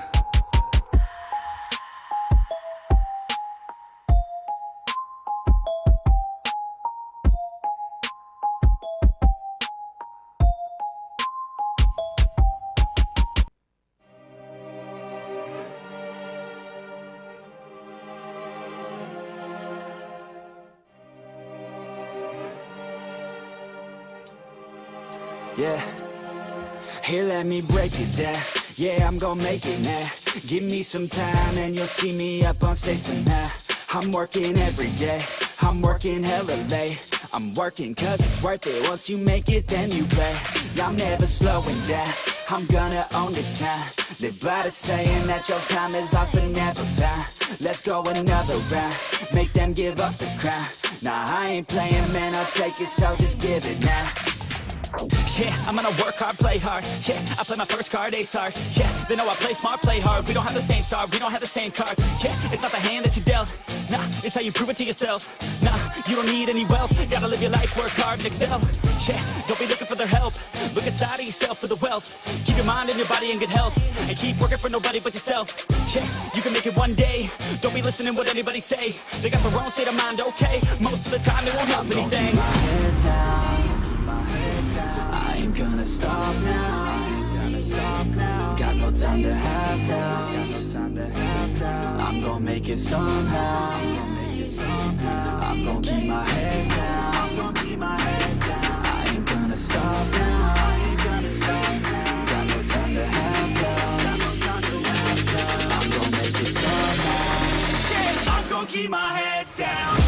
Yeah, here let me break it down. Yeah, I'm gonna make it now. Give me some time and you'll see me up on stage somehow. I'm working every day, I'm working hella late. I'm working cause it's worth it. Once you make it, then you play. I'm never slowing down, I'm gonna own this time. Live by the saying that your time is lost but never found. Let's go another round, make them give up the crown. Nah, I ain't playing, man, I'll take it, so just give it now. Yeah, I'm gonna work hard, play hard. Yeah, I play my first card, ace hard. Yeah, they know I play smart, play hard. We don't have the same star, we don't have the same cards. Yeah, it's not the hand that you dealt. Nah, it's how you prove it to yourself. Nah, you don't need any wealth. Gotta live your life, work hard and excel. Yeah, don't be looking for their help. Look inside of yourself for the wealth. Keep your mind and your body in good health. And keep working for nobody but yourself. Yeah, you can make it one day. Don't be listening what anybody say. They got their own state of mind, okay. Most of the time they won't help anything. Keep my head down. I ain't gonna stop now. Got no time to have doubts. I'm gonna make it somehow. I'm gonna keep my head down. I ain't gonna stop now. Got no time to have doubts. I'm gonna make it somehow. Yeah, I'm gonna keep my head down.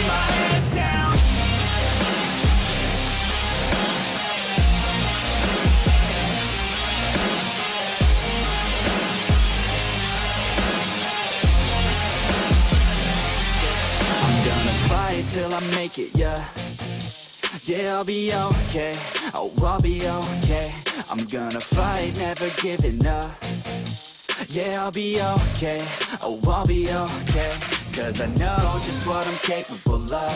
My head down. I'm gonna fight till I make it, yeah. Yeah, I'll be okay. Oh, I'll be okay. I'm gonna fight, never giving up. Yeah, I'll be okay. Oh, I'll be okay. Cause I know just what I'm capable of.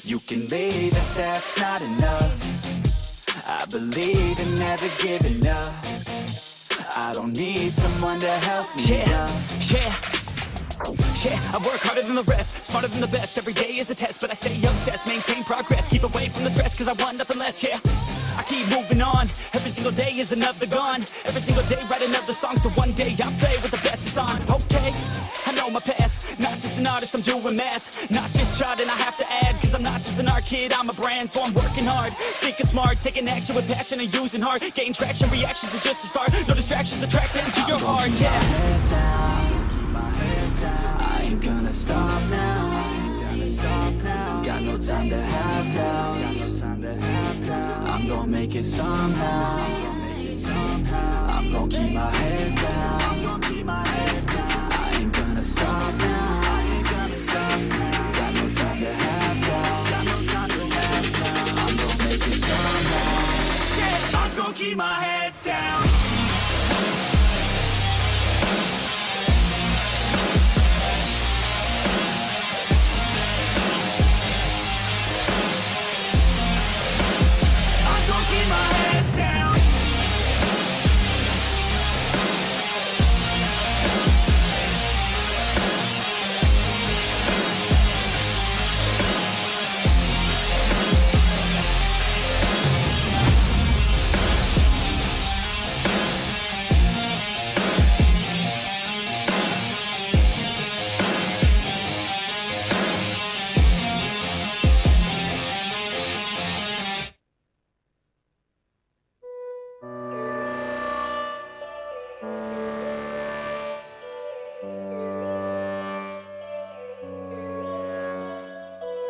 You can leave if that's not enough. I believe in never giving up. I don't need someone to help me up. Yeah, I work harder than the rest, smarter than the best. Every day is a test, but I stay obsessed. Maintain progress, keep away from the stress, cause I want nothing less, yeah. I keep moving on, every single day is another gone. Every single day write another song, so one day I'll play with the best is on. Okay, I know my path, not just an artist, I'm doing math. Not just charting, I have to add, cause I'm not just an art kid, I'm a brand. So I'm working hard, thinking smart, taking action with passion and using heart. Getting traction, reactions are just a start. No distractions, attract them to your heart, yeah. Keep my head down. I ain't gonna stop now. Got no time to have doubts. I'm gonna make it somehow. I'm gonna keep my head down. I ain't gonna stop now. Got no time to have doubts. I'm gonna make it somehow. I'm gonna keep my head down. Keep my head down.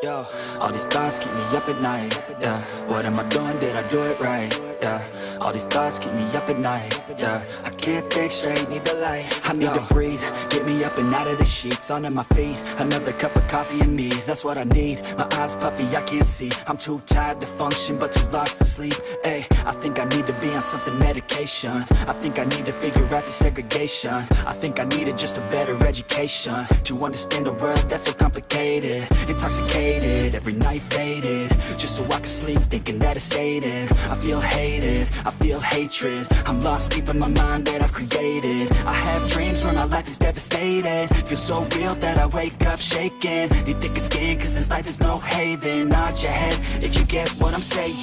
Yo, all these thoughts keep me up at night. Yeah, what am I doing? Did I do it right? Yeah, all these thoughts keep me up at night. Yeah, I can't think straight, need the light. I need to breathe, get me up and out of the sheets, onto my feet. Another cup of coffee and me, that's what I need. My eyes puffy, I can't see. I'm too tired to function, but too lost to sleep. Ay, I think I need to be on something medication. I think I need to figure out the segregation. I think I needed just a better education to understand a world that's so complicated. Intoxicated, every night faded, just so I can sleep thinking that it's hated. I feel hated, I feel hatred. I'm lost deep in my mind that I've created. I have dreams where my life is devastated. Feel so real that I wake up shaking. Need thicker skin cause this life is no haven. Nod your head if you get what I'm saying.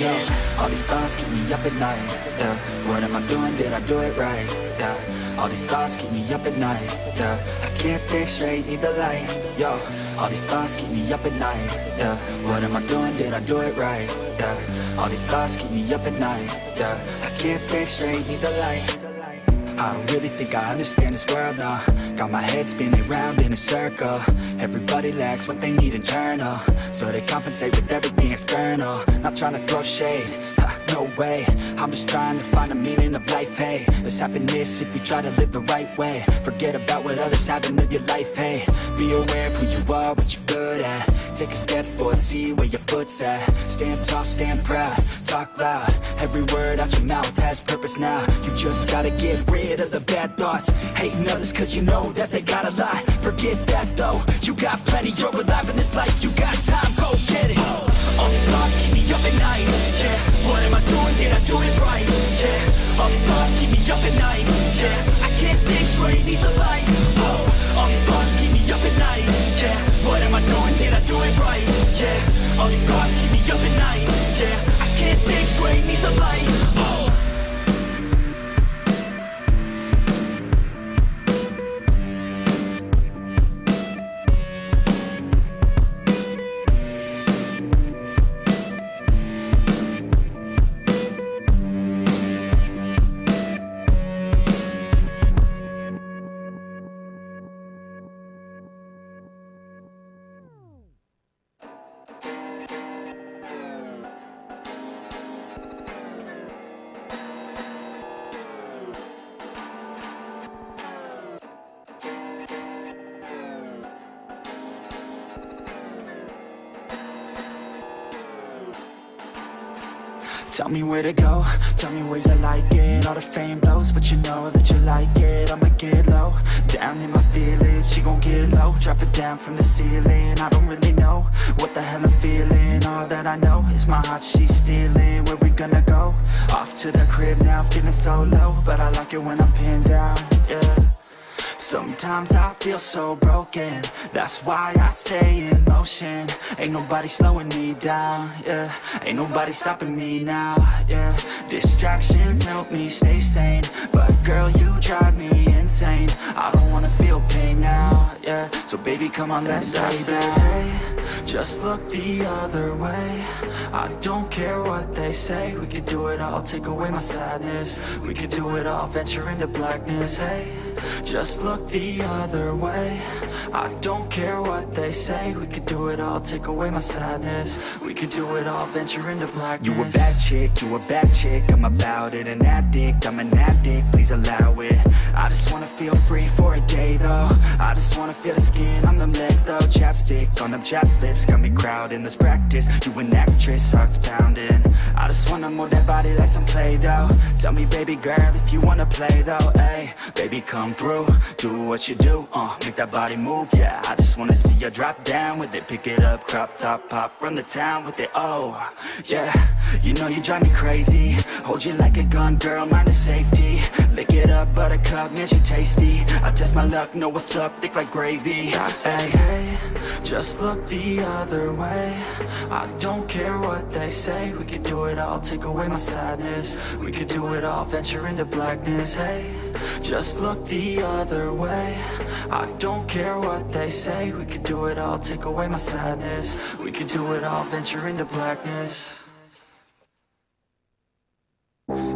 All these thoughts keep me up at night. Yeah, what am I doing? Did I do it right? Yeah, all these thoughts keep me up at night. Yeah, I can't think straight, need the light. Yo, all these thoughts keep me up at night. Yeah, what am I doing? Did I do it right? Yeah, all these thoughts keep me up at night. Yeah, I can't think straight, need the light. I don't really think I understand this world now. Got my head spinning round in a circle. Everybody lacks what they need internal, so they compensate with everything external. Not trying to throw shade, no way. I'm just trying to find the meaning of life, hey. There's happiness if you try to live the right way. Forget about what others have and live your life, hey. Be aware of who you are, what you're good at. Take a step forward, see where your foot's at. Stand tall, stand proud, talk loud. Every word out your mouth has purpose now. You just gotta get rid of the bad thoughts. Hating others cause you know that they gotta lie. Forget that though, you got plenty, you're alive in this life. You got time, go get it. All these thoughts keep me up at night. Yeah, what am I doing? Did I do it right? Yeah, all these thoughts keep me up at night. Yeah, I can't think straight, need the light. Oh, all these thoughts keep me up at night. Yeah, what am I doing? Did I do it right? Yeah, all these thoughts keep me up at night. Yeah, I can't think straight, need the light. Oh. Tell me where to go, tell me where you like it. All the fame blows, but you know that you like it. I'ma get low, down in my feelings. She gon' get low, drop it down from the ceiling. I don't really know what the hell I'm feeling. All that I know is my heart she's stealing. Where we gonna go? Off to the crib now, feeling so low. But I like it when I'm pinned down, yeah. Sometimes I feel so broken, that's why I stay in motion. Ain't nobody slowing me down, yeah. Ain't nobody stopping me now, yeah. Distractions help me stay sane, but girl, you drive me insane. I don't wanna feel pain now, yeah. So baby, come on, let's say, hey, just look the other way. I don't care what they say. We could do it all, take away my sadness. We could do it all, venture into blackness, hey. just look the other way. I don't care what they say, we could do it all, take away my sadness. We could do it all, venture into blackness. You a bad chick, you a bad chick, I'm about it. An addict, I'm an addict, please allow it. I just wanna feel free for a day though. I just wanna feel the skin on them legs though. Chapstick on them chapped lips, got me crowding. Let's practice, you an actress, heart's pounding. I just wanna move that body like some Play-Doh. Tell me baby girl if you wanna play though. Ayy, baby come through, do what you do, make that body move, yeah. I just wanna see you drop down with it. Pick it up, crop top, pop, run the town with it, oh yeah. You know you drive me crazy, hold you like a gun, girl, mind the safety. Lick it up, buttercup, man, she tasty. I test my luck, know what's up, thick like gravy. I say, hey, just look the other way. I don't care what they say, we could do it all, take away my sadness. We could do it all, venture into blackness. Hey, just look the other way. I don't care what they say, we could do it all, take away my sadness. We could do it all, venture into blackness.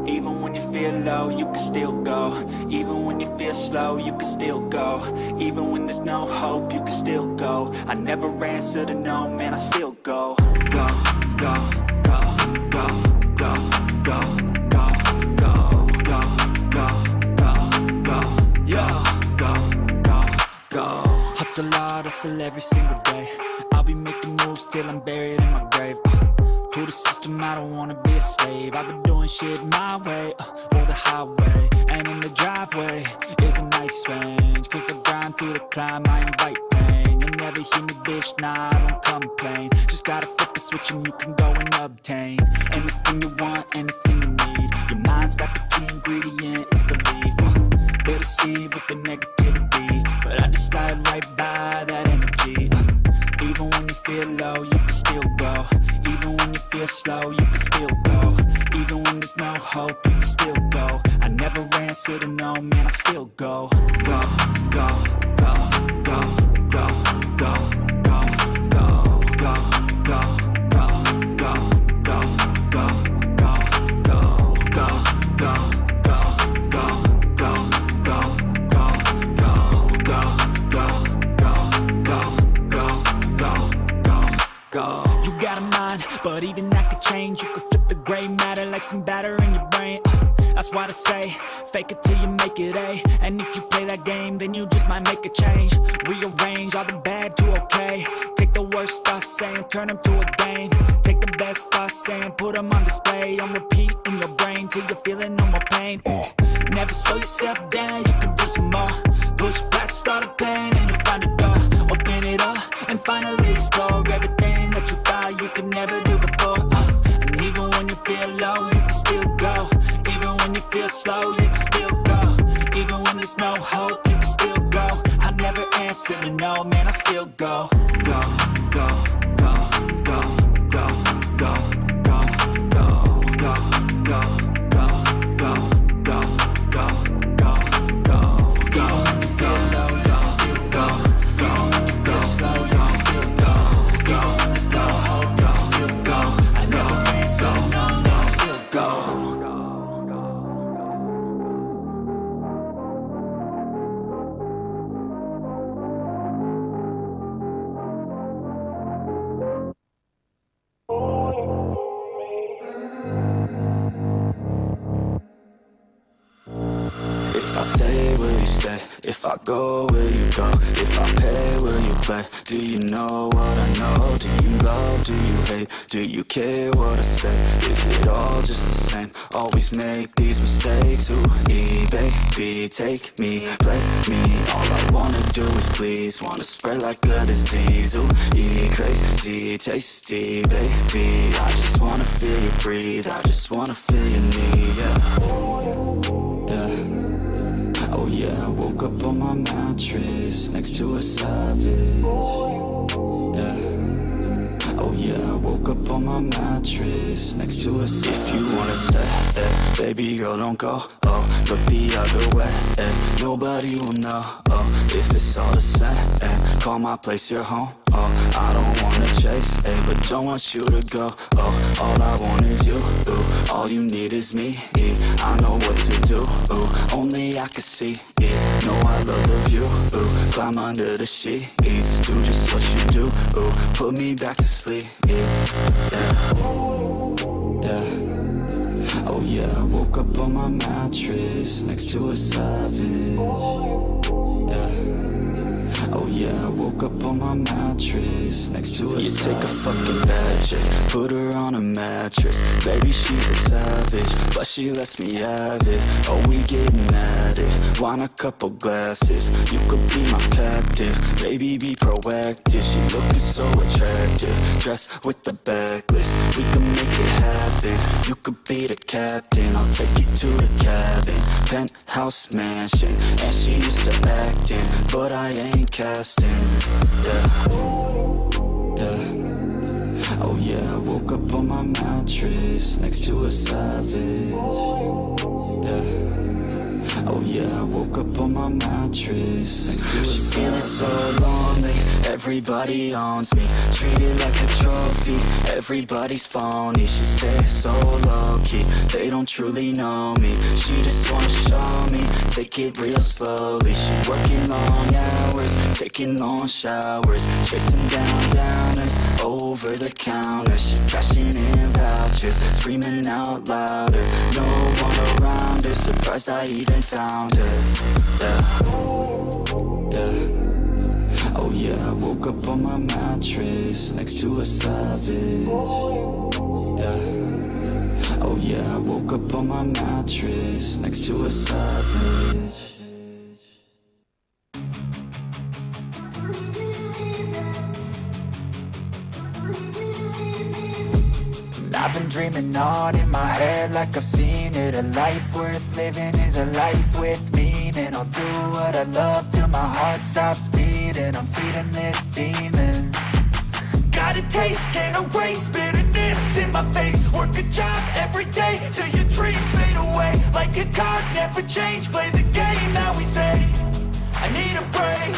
Even when you feel low, you can still go. Even when you feel slow, you can still go. Even when there's no hope, you can still go. I never answer to no, man, I still go. Go, go, go, go, go, go, go, go, go, go, go, go, yeah, go, go, go. Hustle hard, hustle every single day. I'll be making moves till I'm buried in my grave. To the system, I don't wanna be a slave. I've been doing shit my way, or the highway. And in the driveway is a nice range. Cause I grind through the climb, I invite pain. You'll never hear me, bitch, nah, I don't complain. Just gotta flip the switch and you can go and obtain anything you want, anything you need. Your mind's got the key ingredient, it's belief. They'll deceive with the negativity, but I just slide right by that energy. Even when you feel low, you can still go. Even when you feel slow, you can still go. Even when there's no hope, you can still go. I never answer to no, man, I still go. Go, go, go, go, go, go, go, go, go, go, go, go, go, go, go, go, go. You got a mind, but even that could change. You could flip the gray matter like some batter in your brain. That's why I say, fake it till you make it A. And if you play that game, then you just might make a change. Rearrange all the bad to okay. Take the worst thoughts saying, turn them to a game. Take the best thoughts saying, put them on display. On repeat in your brain till you're feeling no more pain. Never slow yourself down, you can do some more. Push past all the pain and you'll find a door. Open it up and finally explore everything that you thought you could never do before. And even when you feel low, you can still go. Even when you feel slow, you can still go. Even when there's no hope, you can still go. I never answer to no, man, I still go. Go, go, go, go, go, go, go, go, go, go, go, go, go, go, go, go, go. Even when you feel low, you can still go. Even when you feel slow, you can still go. Even when there's no hope, you can still go. I never answer to no, man, I still go. If I stay, will you stay? If I go, will you go? If I pay, will you play? Do you know what I know? Do you love, do you hate? Do you care what I say? Is it all just the same? Always make these mistakes. Ooh, baby, take me, play me. All I wanna do is please. Wanna spread like a disease. Ooh, crazy, tasty, baby. I just wanna feel you breathe. I just wanna feel your needs, yeah. Oh yeah, I woke up on my mattress next to a savage. Yeah. Oh yeah, I woke up on my mattress next to a savage. If you wanna stay, Baby girl, don't go, oh, look the other way, nobody will know, oh, if it's all the same, call my place your home, oh, I don't wanna chase, but don't want you to go, oh, all I want is you, ooh, all you need is me, I know what to do, ooh, only I can see, know I love the view, ooh, climb under the sheets, do just what you do, ooh, put me back to sleep, oh yeah, I woke up on my mattress next to a savage. Oh yeah, I woke up on my mattress next to a savage. You take a fucking bad chick, put her on a mattress. Baby, she's a savage, but she lets me have it. Oh, we getting at it, want a couple glasses. You could be my captive, baby, be proactive. She looking so attractive, dressed with the backlist. We can make it happen, you could be the captain. I'll take you to the cabin, penthouse mansion. And she used to acting, but I ain't casting, oh yeah, I woke up on my mattress next to a savage, oh yeah, I woke up on my mattress next to a savage. She's feeling so lonely, everybody owns me, treated like a trophy, everybody's phony. She stays so low-key, they don't truly know me. She just wanna show me, take it real slowly. She working long hours, taking long showers, chasing down downers over the counter. She cashing in vouchers, screaming out louder. No one around her, surprised I even found her. Oh yeah, I woke up on my mattress next to a savage. Oh yeah, I woke up on my mattress next to a savage. I've been dreaming on in my head like I've seen it. A life worth living is a life with meaning. I'll do what I love till my heart stops beating. I'm feeding this demon. Got a taste, can't erase bitterness in my face. Work a job every day till your dreams fade away. Like a card, never change, play the game that we say. I need a break.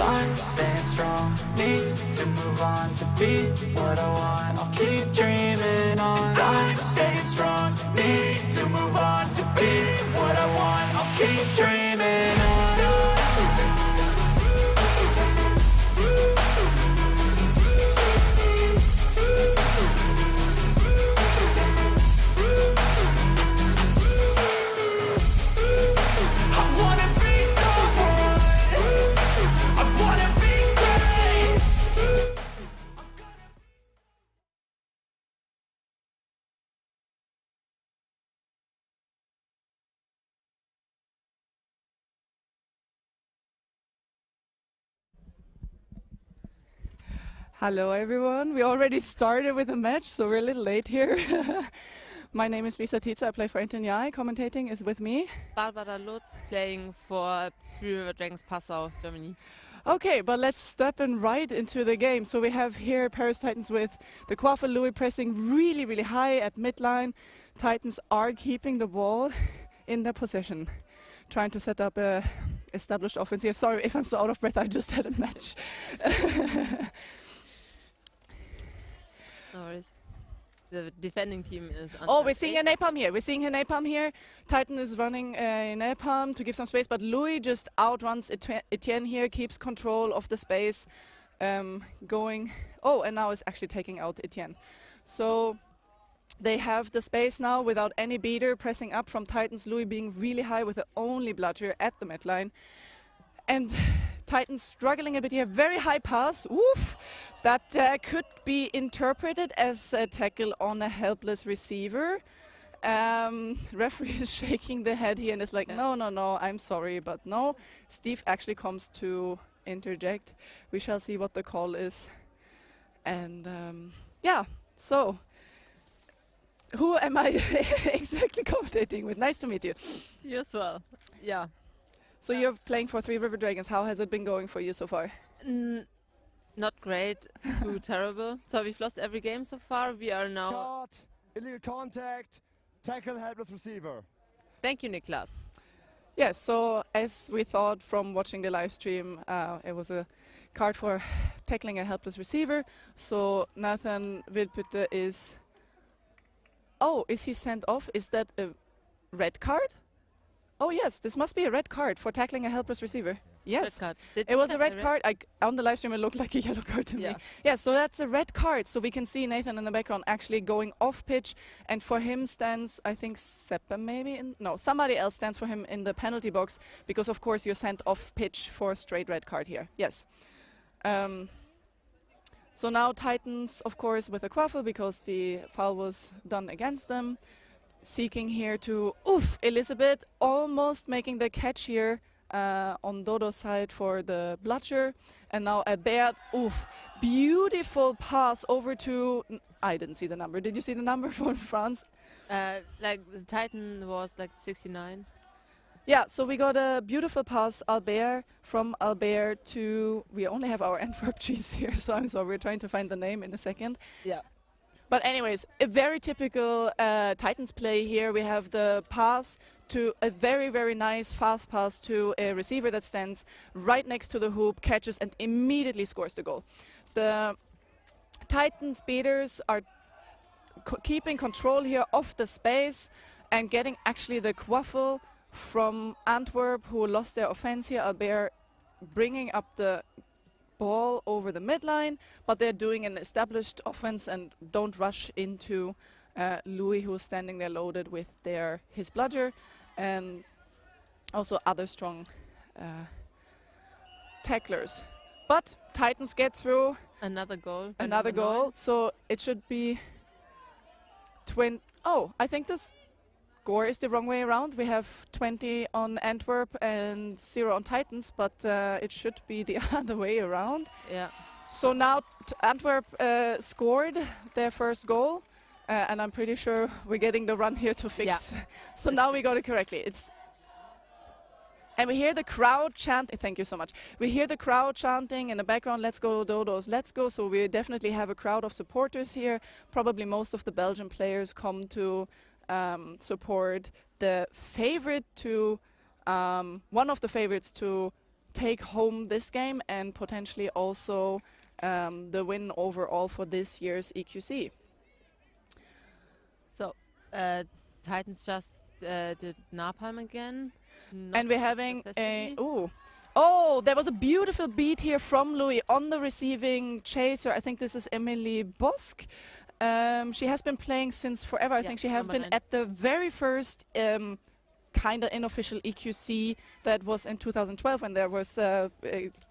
I'm staying strong, need to move on to be what I want. I'll keep dreaming on. I'm staying strong, need to move on to be what I want. I'll keep dreaming on. Hello everyone, we already started with the match, so we're a little late here. My name is Lisa Tietze, I play for NTNI, commentating is with me. Barbara Lutz, playing for Three River Dragons Passau, Germany. Okay, but let's step in right into the game. So we have here Paris Titans with the Quaffle Louis pressing really, really high at midline. Titans are keeping the ball in their possession, trying to set up a established offense here. Sorry if I'm so out of breath, I just had a match. No worries. The defending team is... Oh, we're seeing a napalm here. We're seeing a napalm here. Titan is running a napalm to give some space, but Louis just outruns Etienne here, keeps control of the space, going... Oh, and now is actually taking out Etienne. So they have the space now without any beater pressing up from Titans. Louis being really high with the only bludger at the midline. And Titans struggling a bit here. Very high pass. Oof! That could be interpreted as a tackle on a helpless receiver. Referee is shaking the head here and is like, no, no, no, I'm sorry, but no. Steve actually comes to interject. We shall see what the call is. And yeah, so who am I exactly commentating with? Nice to meet you. You as well. Yeah. So you're playing for Three River Dragons. How has it been going for you so far? Not great, too terrible. So we've lost every game so far. We are now... Caught. Illegal contact. Tackle helpless receiver. Thank you, Niklas. Yes, so as we thought from watching the live stream, it was a card for tackling a helpless receiver. So Nathan Wildpütte is... Oh, is he sent off? Is that a red card? Oh yes, this must be a red card for tackling a helpless receiver. Yes, Red card. it was a Niklas red say card. On the live stream, it looked like a yellow card to me. Yeah. Yeah, so that's a red card. So we can see Nathan in the background actually going off pitch, and for him stands, I think, Seppe maybe. No, somebody else stands for him in the penalty box because, of course, you're sent off pitch for a straight red card here. Yes. So now Titans, of course, with a quaffle because the foul was done against them. Seeking here to, Elizabeth almost making the catch here on Dodo's side for the bludger. And now Albert, beautiful pass over to, I didn't see the number. Did you see the number for France? Like the Titan was like 69. Yeah, so we got a beautiful pass, Albert, from Albert to, we only have our Antwerp cheese here, so I'm sorry, we're trying to find the name in a second. Yeah. But anyways, a very typical Titans play here. We have the pass to a very, very nice fast pass to a receiver that stands right next to the hoop, catches and immediately scores the goal. The Titans beaters are keeping control here of the space and getting actually the quaffle from Antwerp, who lost their offense here. Albert bringing up the ball over the midline, but they're doing an established offense and don't rush into Louis, who's standing there loaded with his bludger, and also other strong tacklers. But Titans get through. Another goal. Another goal. So it should be 20. Oh, I think this score is the wrong way around. We have 20 on Antwerp and 0 on Titans, but it should be the other way around. Yeah. So now Antwerp scored their first goal, and I'm pretty sure we're getting the run here to fix. Yeah. So now we got it correctly. And we hear the crowd chant. Thank you so much. We hear the crowd chanting in the background, "Let's go, Dodos, let's go." So we definitely have a crowd of supporters here. Probably most of the Belgian players come to support the favorite to, one of the favorites to take home this game and potentially also the win overall for this year's EQC. So Titans just did napalm again. And we're having there was a beautiful beat here from Louis on the receiving chaser. I think this is Emily Bosk. She has been playing since forever. I think she has been at the very first kind of unofficial EQC that was in 2012, when there was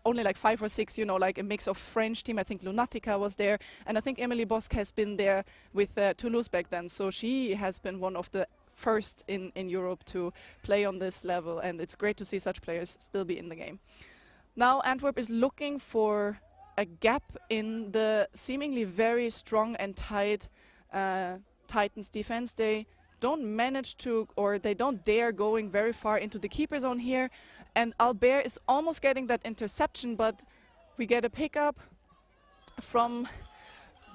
only like 5 or 6, like a mix of French team. I think Lunatica was there, and I think Emily Bosk has been there with Toulouse back then. So she has been one of the first in Europe to play on this level, and it's great to see such players still be in the game. Now Antwerp is looking for a gap in the seemingly very strong and tight Titans defense. They don't manage to, or they don't dare going very far into the keeper zone here, and Albert is almost getting that interception, but we get a pickup from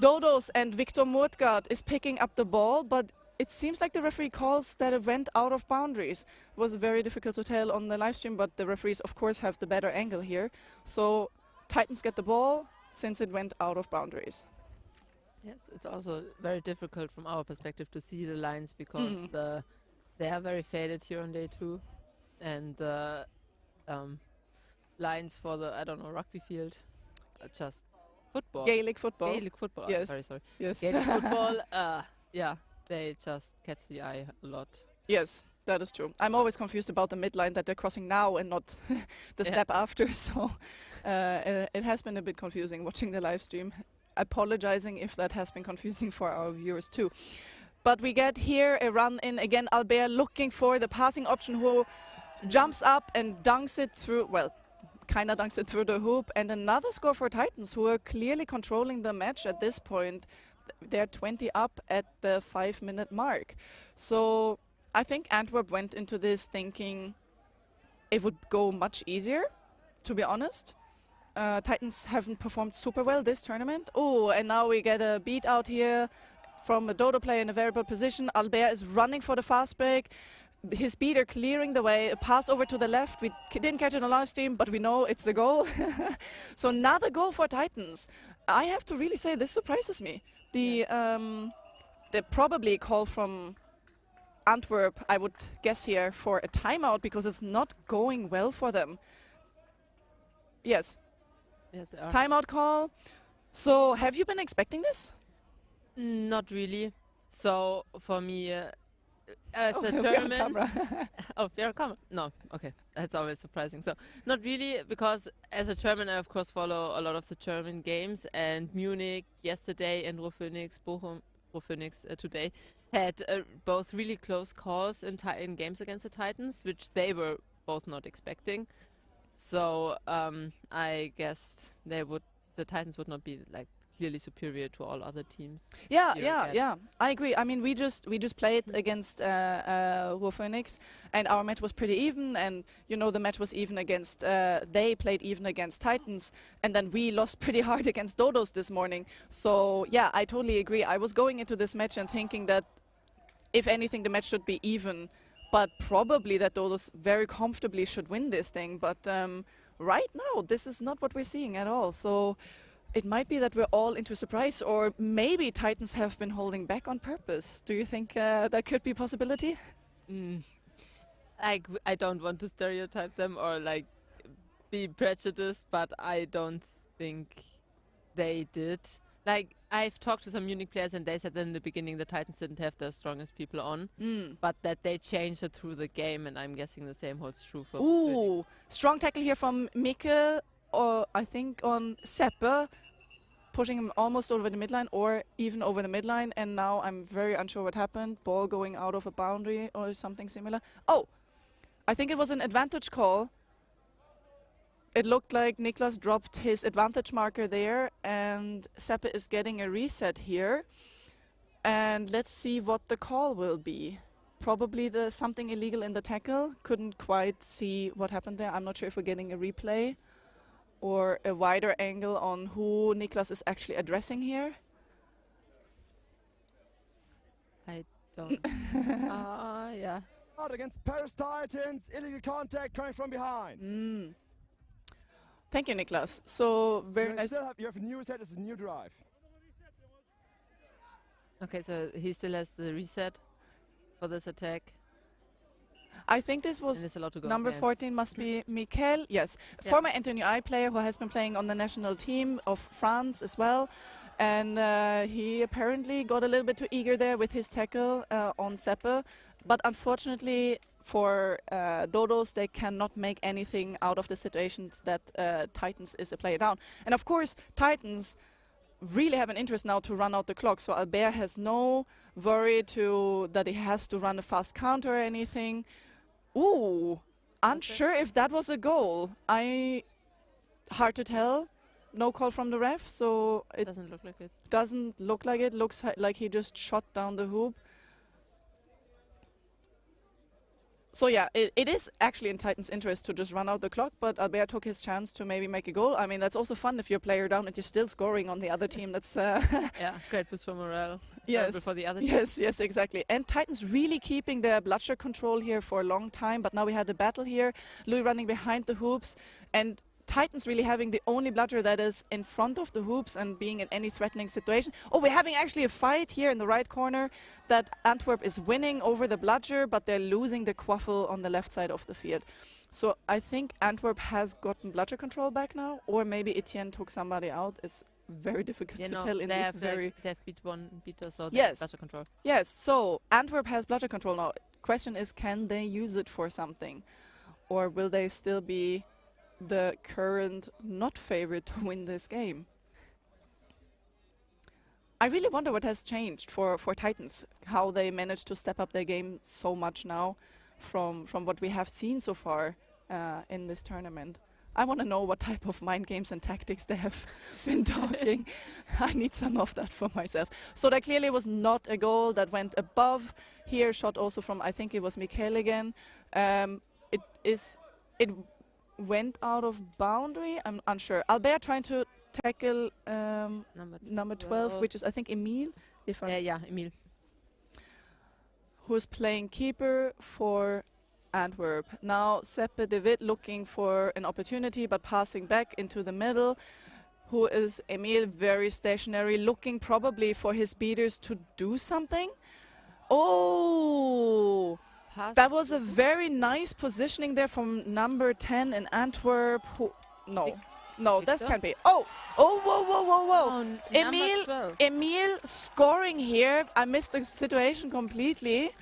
Dodos, and Victor Murtgard is picking up the ball, but it seems like the referee calls that it went out of boundaries. It was very difficult to tell on the live stream, but the referees of course have the better angle here. So Titans get the ball since it went out of boundaries. Yes, it's also very difficult from our perspective to see the lines because they are very faded here on day 2, and the lines for the rugby field are just football. Gaelic football. Gaelic football. Yes. I'm very sorry. Yes. Gaelic football. Yeah, they just catch the eye a lot. Yes, that is true. I'm always confused about the midline that they're crossing now and not the step after. So it has been a bit confusing watching the live stream. Apologizing if that has been confusing for our viewers too. But we get here a run in again. Albert looking for the passing option, who jumps up and dunks it through, well, kind of dunks it through the hoop. And another score for Titans, who are clearly controlling the match at this point. They're 20 up at the 5-minute mark. So I think Antwerp went into this thinking it would go much easier, to be honest. Titans haven't performed super well this tournament. Oh, and now we get a beat out here from a Dodo player in a variable position. Albert is running for the fast break. His beater clearing the way, a pass over to the left. We didn't catch it on live stream, but we know it's the goal. So another goal for Titans. I have to really say this surprises me. The probably call from Antwerp, I would guess here, for a timeout because it's not going well for them. Yes. Yes, they are. Timeout call. So have you been expecting this? Not really. So for me, as a we are on German, camera. oh, we are on camera. No, okay, that's always surprising. So not really, because as a German, I of course follow a lot of the German games, and Munich yesterday and Ruhr Phoenix, Bochum, Ruhr Phoenix today had both really close calls in games against the Titans, which they were both not expecting. So I guess the Titans would not be like clearly superior to all other teams. Yeah. I agree. I mean, we just played against Ruhr Phoenix, and our match was pretty even. And you know, the match was even against. They played even against Titans, and then we lost pretty hard against Dodos this morning. So yeah, I totally agree. I was going into this match and thinking that if anything, the match should be even, but probably that Dodos very comfortably should win this thing. But right now, this is not what we're seeing at all. So it might be that we're all into surprise, or maybe Titans have been holding back on purpose. Do you think that could be a possibility? Like, I don't want to stereotype them or like be prejudiced, but I don't think they did. Like, I've talked to some Munich players and they said that in the beginning the Titans didn't have their strongest people on, but that they changed it through the game, and I'm guessing the same holds true for Ooh, strong tackle here from Mikkel, or I think on Seppe, pushing him almost over the midline or even over the midline, and now I'm very unsure what happened. Ball going out of a boundary or something similar. Oh, I think it was an advantage call. It looked like Niklas dropped his advantage marker there, and Seppe is getting a reset here. And let's see what the call will be. Probably something illegal in the tackle. Couldn't quite see what happened there. I'm not sure if we're getting a replay or a wider angle on who Niklas is actually addressing here. I don't. Yeah. Out against Paris Titans, illegal contact coming from behind. Thank you, Niklas. So very nice. You have a new reset, it's a new drive. Okay, so he still has the reset for this attack. I think this was number 14 must be Mikel. Yes, former Anthony I player who has been playing on the national team of France as well. And he apparently got a little bit too eager there with his tackle on Seppe. But unfortunately for Dodos, they cannot make anything out of the situations that Titans is a player down. And of course, Titans really have an interest now to run out the clock. So Albert has no worry that he has to run a fast counter or anything. Ooh, unsure if that was a goal. Hard to tell. No call from the ref, so it doesn't look like it. Doesn't look like it. Looks like he just shot down the hoop. So yeah, it is actually in Titans' interest to just run out the clock, but Albert took his chance to maybe make a goal. I mean, that's also fun if you're a player down and you're still scoring on the other team. That's yeah, great boost for morale. Yes, for the other team. Yes, exactly. And Titans really keeping their bloodshed control here for a long time, but now we had a battle here. Louis running behind the hoops, and Titans really having the only bludger that is in front of the hoops and being in any threatening situation. Oh, we're having actually a fight here in the right corner that Antwerp is winning over the bludger, but they're losing the quaffle on the left side of the field. So I think Antwerp has gotten bludger control back now, or maybe Etienne took somebody out. It's very difficult to tell in this very... They have beat one beater, so they yes. have bludger control. Yes, so Antwerp has bludger control now. Question is, can they use it for something? Or will they still be the current not favorite to win this game? I really wonder what has changed for Titans, how they managed to step up their game so much now from what we have seen so far in this tournament. I want to know what type of mind games and tactics they have been talking. I need some of that for myself. So that clearly was not a goal that went above here, shot also from, I think it was Mikel again. It went out of boundary, I'm unsure. Albert trying to tackle number 12, which is I think Emile. if I Yeah, Emil. who's playing keeper for Antwerp. Now Seppe de Wit looking for an opportunity but passing back into the middle. Who is Emil, very stationary, looking probably for his beaters to do something. Oh! That was a very nice positioning there from number 10 in Antwerp. No, this can't be. Oh, whoa. Emil scoring here. I missed the situation completely.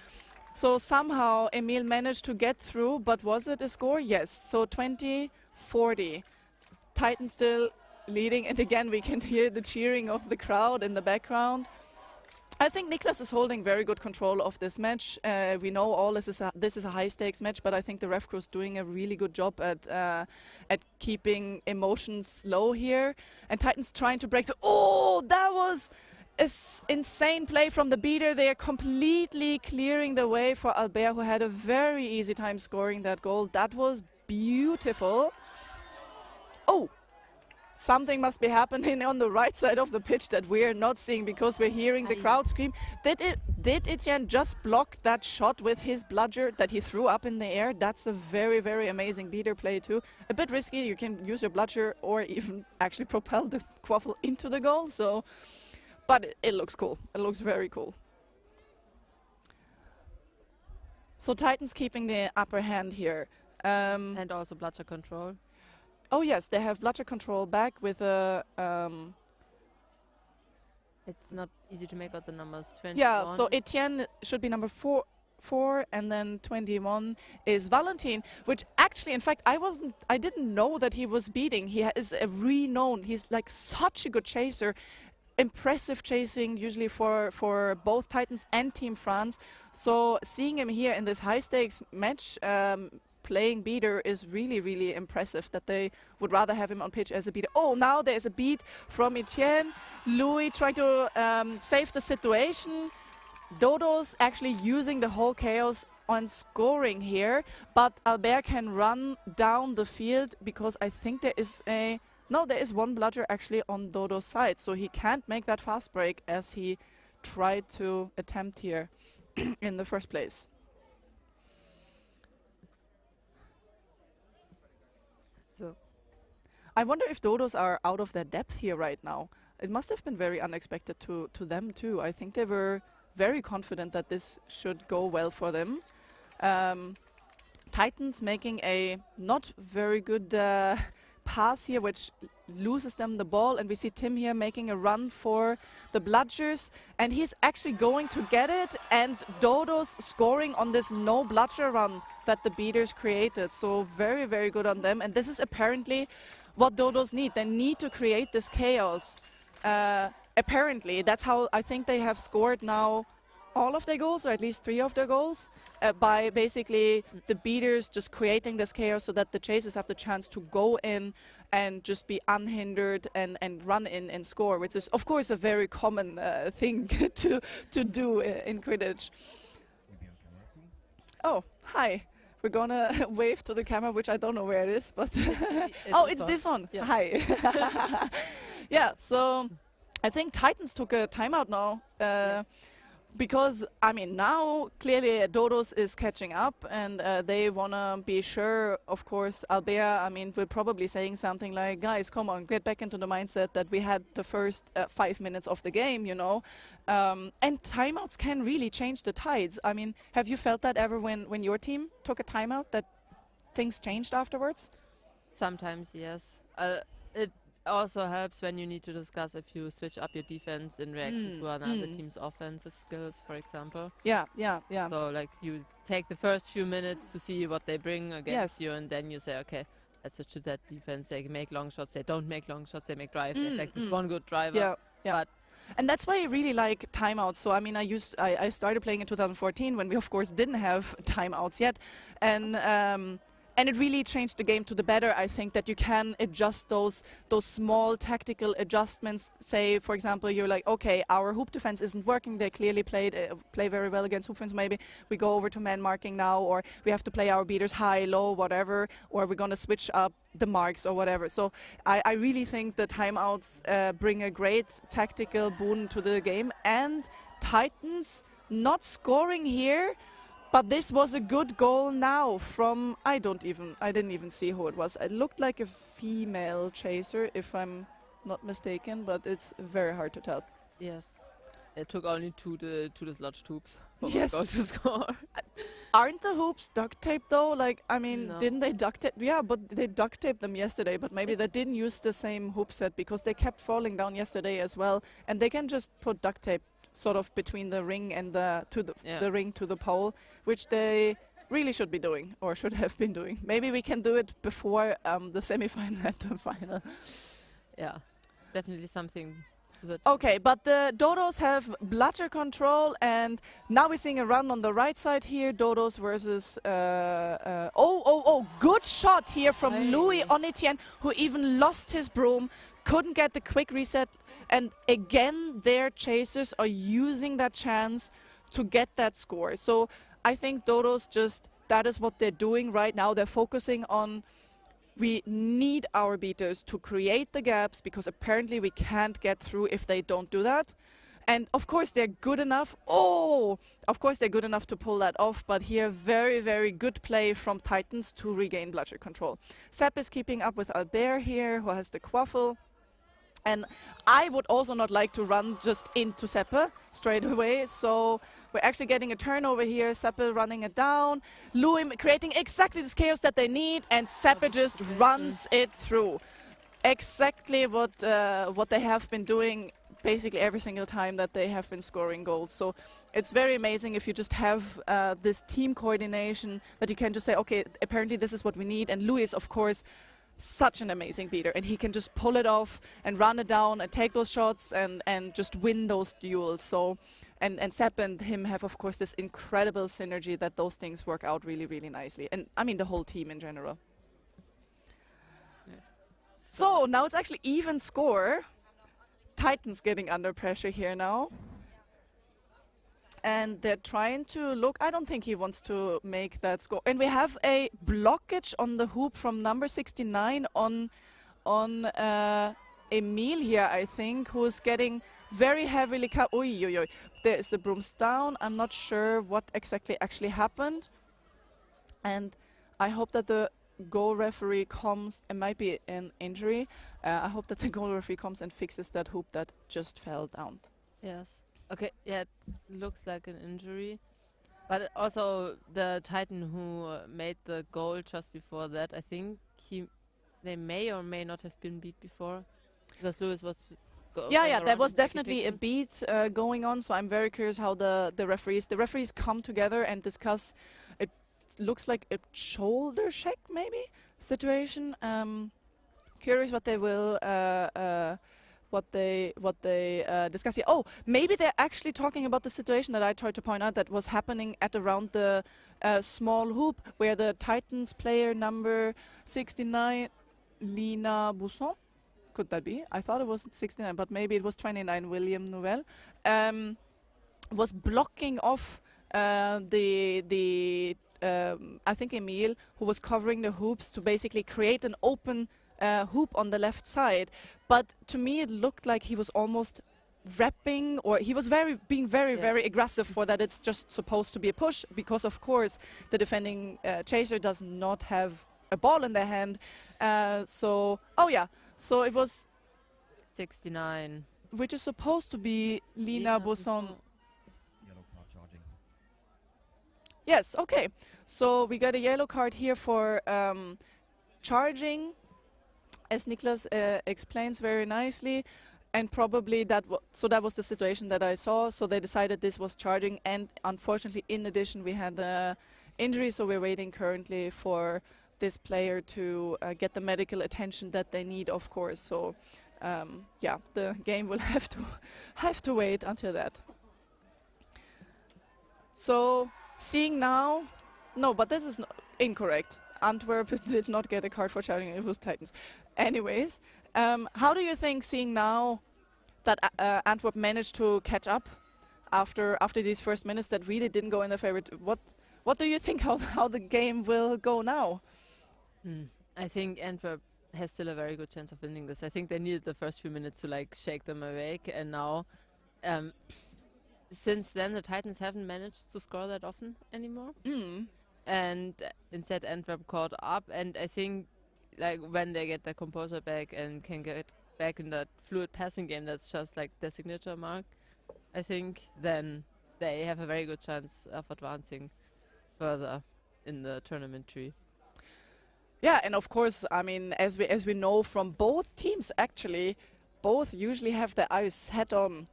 So somehow Emil managed to get through, but was it a score? Yes, so 20-40. Titans still leading, and again we can hear the cheering of the crowd in the background. I think Niklas is holding very good control of this match. We know all this is a high-stakes match, but I think the ref crew is doing a really good job at keeping emotions low here. And Titans trying to break through. Oh, that was an insane play from the beater. They are completely clearing the way for Albert, who had a very easy time scoring that goal. That was beautiful. Oh! Something must be happening on the right side of the pitch that we are not seeing because we're hearing the crowd scream. Did Etienne just block that shot with his bludger that he threw up in the air? That's a very, very amazing beater play too. A bit risky. You can use your bludger or even actually propel the quaffle into the goal. So, but it looks cool. It looks very cool. So Titans keeping the upper hand here. And also bludger control. Oh yes, they have bludger control back with a... It's not easy to make out the numbers. 21. Yeah, so Etienne should be number 4, and then 21 is Valentin, which actually, in fact, I didn't know that he was beating. He is a renowned, he's like such a good chaser. Impressive chasing usually for both Titans and Team France. So seeing him here in this high stakes match, playing beater is really, really impressive that they would rather have him on pitch as a beater. Oh, now there's a beat from Etienne. Louis trying to save the situation. Dodo's actually using the whole chaos on scoring here, but Albert can run down the field because I think there is one bludger actually on Dodo's side, so he can't make that fast break as he tried to attempt here in the first place. I wonder if Dodos are out of their depth here right now. It must have been very unexpected to them too. I think they were very confident that this should go well for them. Titans making a not very good pass here, which loses them the ball, and we see Tim here making a run for the bludgers, and he's actually going to get it, and Dodo's scoring on this no bludger run that the beaters created. So very, very good on them, and this is apparently what Dodos need. They need to create this chaos. Apparently, that's how I think they have scored now all of their goals, or at least 3 of their goals, by basically the beaters just creating this chaos so that the chasers have the chance to go in and just be unhindered and run in and score, which is, of course, a very common thing to do in Quidditch. Oh, hi. We're gonna wave to the camera, which I don't know where it is, but oh, it's this one. Yeah. Hi. Yeah, so I think Titans took a timeout now. Yes. Because, I mean, now clearly Dodos is catching up, and they want to be sure, of course. Albert, I mean, we're probably saying something like, guys, come on, get back into the mindset that we had the first 5 minutes of the game, you know. And timeouts can really change the tides. I mean, have you felt that ever when your team took a timeout, that things changed afterwards? Sometimes, yes. It also helps when you need to discuss if you switch up your defense in reaction to another team's offensive skills, for example. Yeah. So, like, you take the first few minutes to see what they bring against you, and then you say, okay, let's switch to that defense. They make long shots. They don't make long shots. They make drive. They like this one good driver. Yeah. And that's why I really like timeouts. So, I mean, I started playing in 2014 when we, of course, didn't have timeouts yet. And and it really changed the game to the better. I think that you can adjust those small tactical adjustments. Say, for example, you're like, okay, our hoop defense isn't working. They clearly play very well against hoop defense. Maybe we go over to man marking now, or we have to play our beaters high, low, whatever, or we're gonna switch up the marks or whatever. So I really think the timeouts bring a great tactical boon to the game. And Titans not scoring here. But this was a good goal now from, I didn't even see who it was. It looked like a female chaser, if I'm not mistaken, but it's very hard to tell. Yes. It took only to the sludge hoops for Yes. the goal to score. Aren't the hoops duct taped though? Like, I mean, No. didn't they duct tape? Yeah, but they duct taped them yesterday, but maybe they didn't use the same hoop set because they kept falling down yesterday as well. And they can just put duct tape sort of between the ring and the ring to the pole, which they really should be doing or should have been doing. Maybe we can do it before the semi-final and the final. Yeah, definitely something. Okay, but the Dodos have bludger control, and now we're seeing a run on the right side here. Dodos versus good shot here from Louis on Etienne, who even lost his broom, couldn't get the quick reset. And again, their chasers are using that chance to get that score. So I think Dodos that is what they're doing right now. They're focusing on, we need our beaters to create the gaps because apparently we can't get through if they don't do that. And of course they're good enough. Of course they're good enough to pull that off. But here, very, very good play from Titans to regain bludger control. Sepp is keeping up with Albert here, who has the quaffle. And I would also not like to run just into Seppe straight away. So we're actually getting a turnover here. Seppe running it down. Louis creating exactly this chaos that they need. And Seppe just runs it through. Exactly what they have been doing basically every single time that they have been scoring goals. So it's very amazing if you just have this team coordination that you can just say, okay, apparently this is what we need. And Louis, of course, such an amazing beater, and he can just pull it off and run it down and take those shots and just win those duels. So and Sepp and him have, of course, this incredible synergy that those things work out really, really nicely. And I mean the whole team in general. Yes. So now it's actually even score. Titans getting under pressure here now. And they're trying to look. I don't think he wants to make that score. And we have a blockage on the hoop from number 69 on Emil here, I think, who's getting very heavily cut. There is the brooms down. I'm not sure what exactly actually happened. And I hope that the goal referee comes. It might be an injury. I hope that the goal referee comes and fixes that hoop that just fell down. Yes. Okay, yeah, it looks like an injury. But also the Titan who made the goal just before that, I think they may or may not have been beat before. Because Lewis was there was definitely a beat going on, so I'm very curious how the referees come together and discuss. It looks like a shoulder check maybe situation. Curious what they will what they discuss here. Oh, maybe they're actually talking about the situation that I tried to point out that was happening at around the small hoop where the Titans player number 69, Lina Bousson, could that be? I thought it was 69, but maybe it was 29, William Nouvel, was blocking off I think Emil, who was covering the hoops to basically create an open hoop on the left side. But to me it looked like he was almost wrapping, or he was being very aggressive for that. It's just supposed to be a push because of course the defending chaser does not have a ball in their hand. So it was 69, which is supposed to be Lina Bousson. Yes, okay. So we got a yellow card here for charging, as Niklas explains very nicely. And probably that was the situation that I saw. So they decided this was charging. And unfortunately, in addition, we had an injury. So we're waiting currently for this player to get the medical attention that they need, of course. So the game will have to wait until that. So seeing now, no, but this is incorrect. Antwerp did not get a card for challenging. It was Titans. Anyways, how do you think, seeing now that Antwerp managed to catch up after these first minutes that really didn't go in their favor? What do you think how the game will go now? I think Antwerp has still a very good chance of winning this. I think they needed the first few minutes to like shake them awake, and now since then the Titans haven't managed to score that often anymore. And instead Antwerp caught up, and I think like when they get their composure back and can get back in that fluid passing game that's just like their signature mark, I think then they have a very good chance of advancing further in the tournament tree. Yeah, and of course, I mean, as we know from both teams, actually, both usually have their eyes set on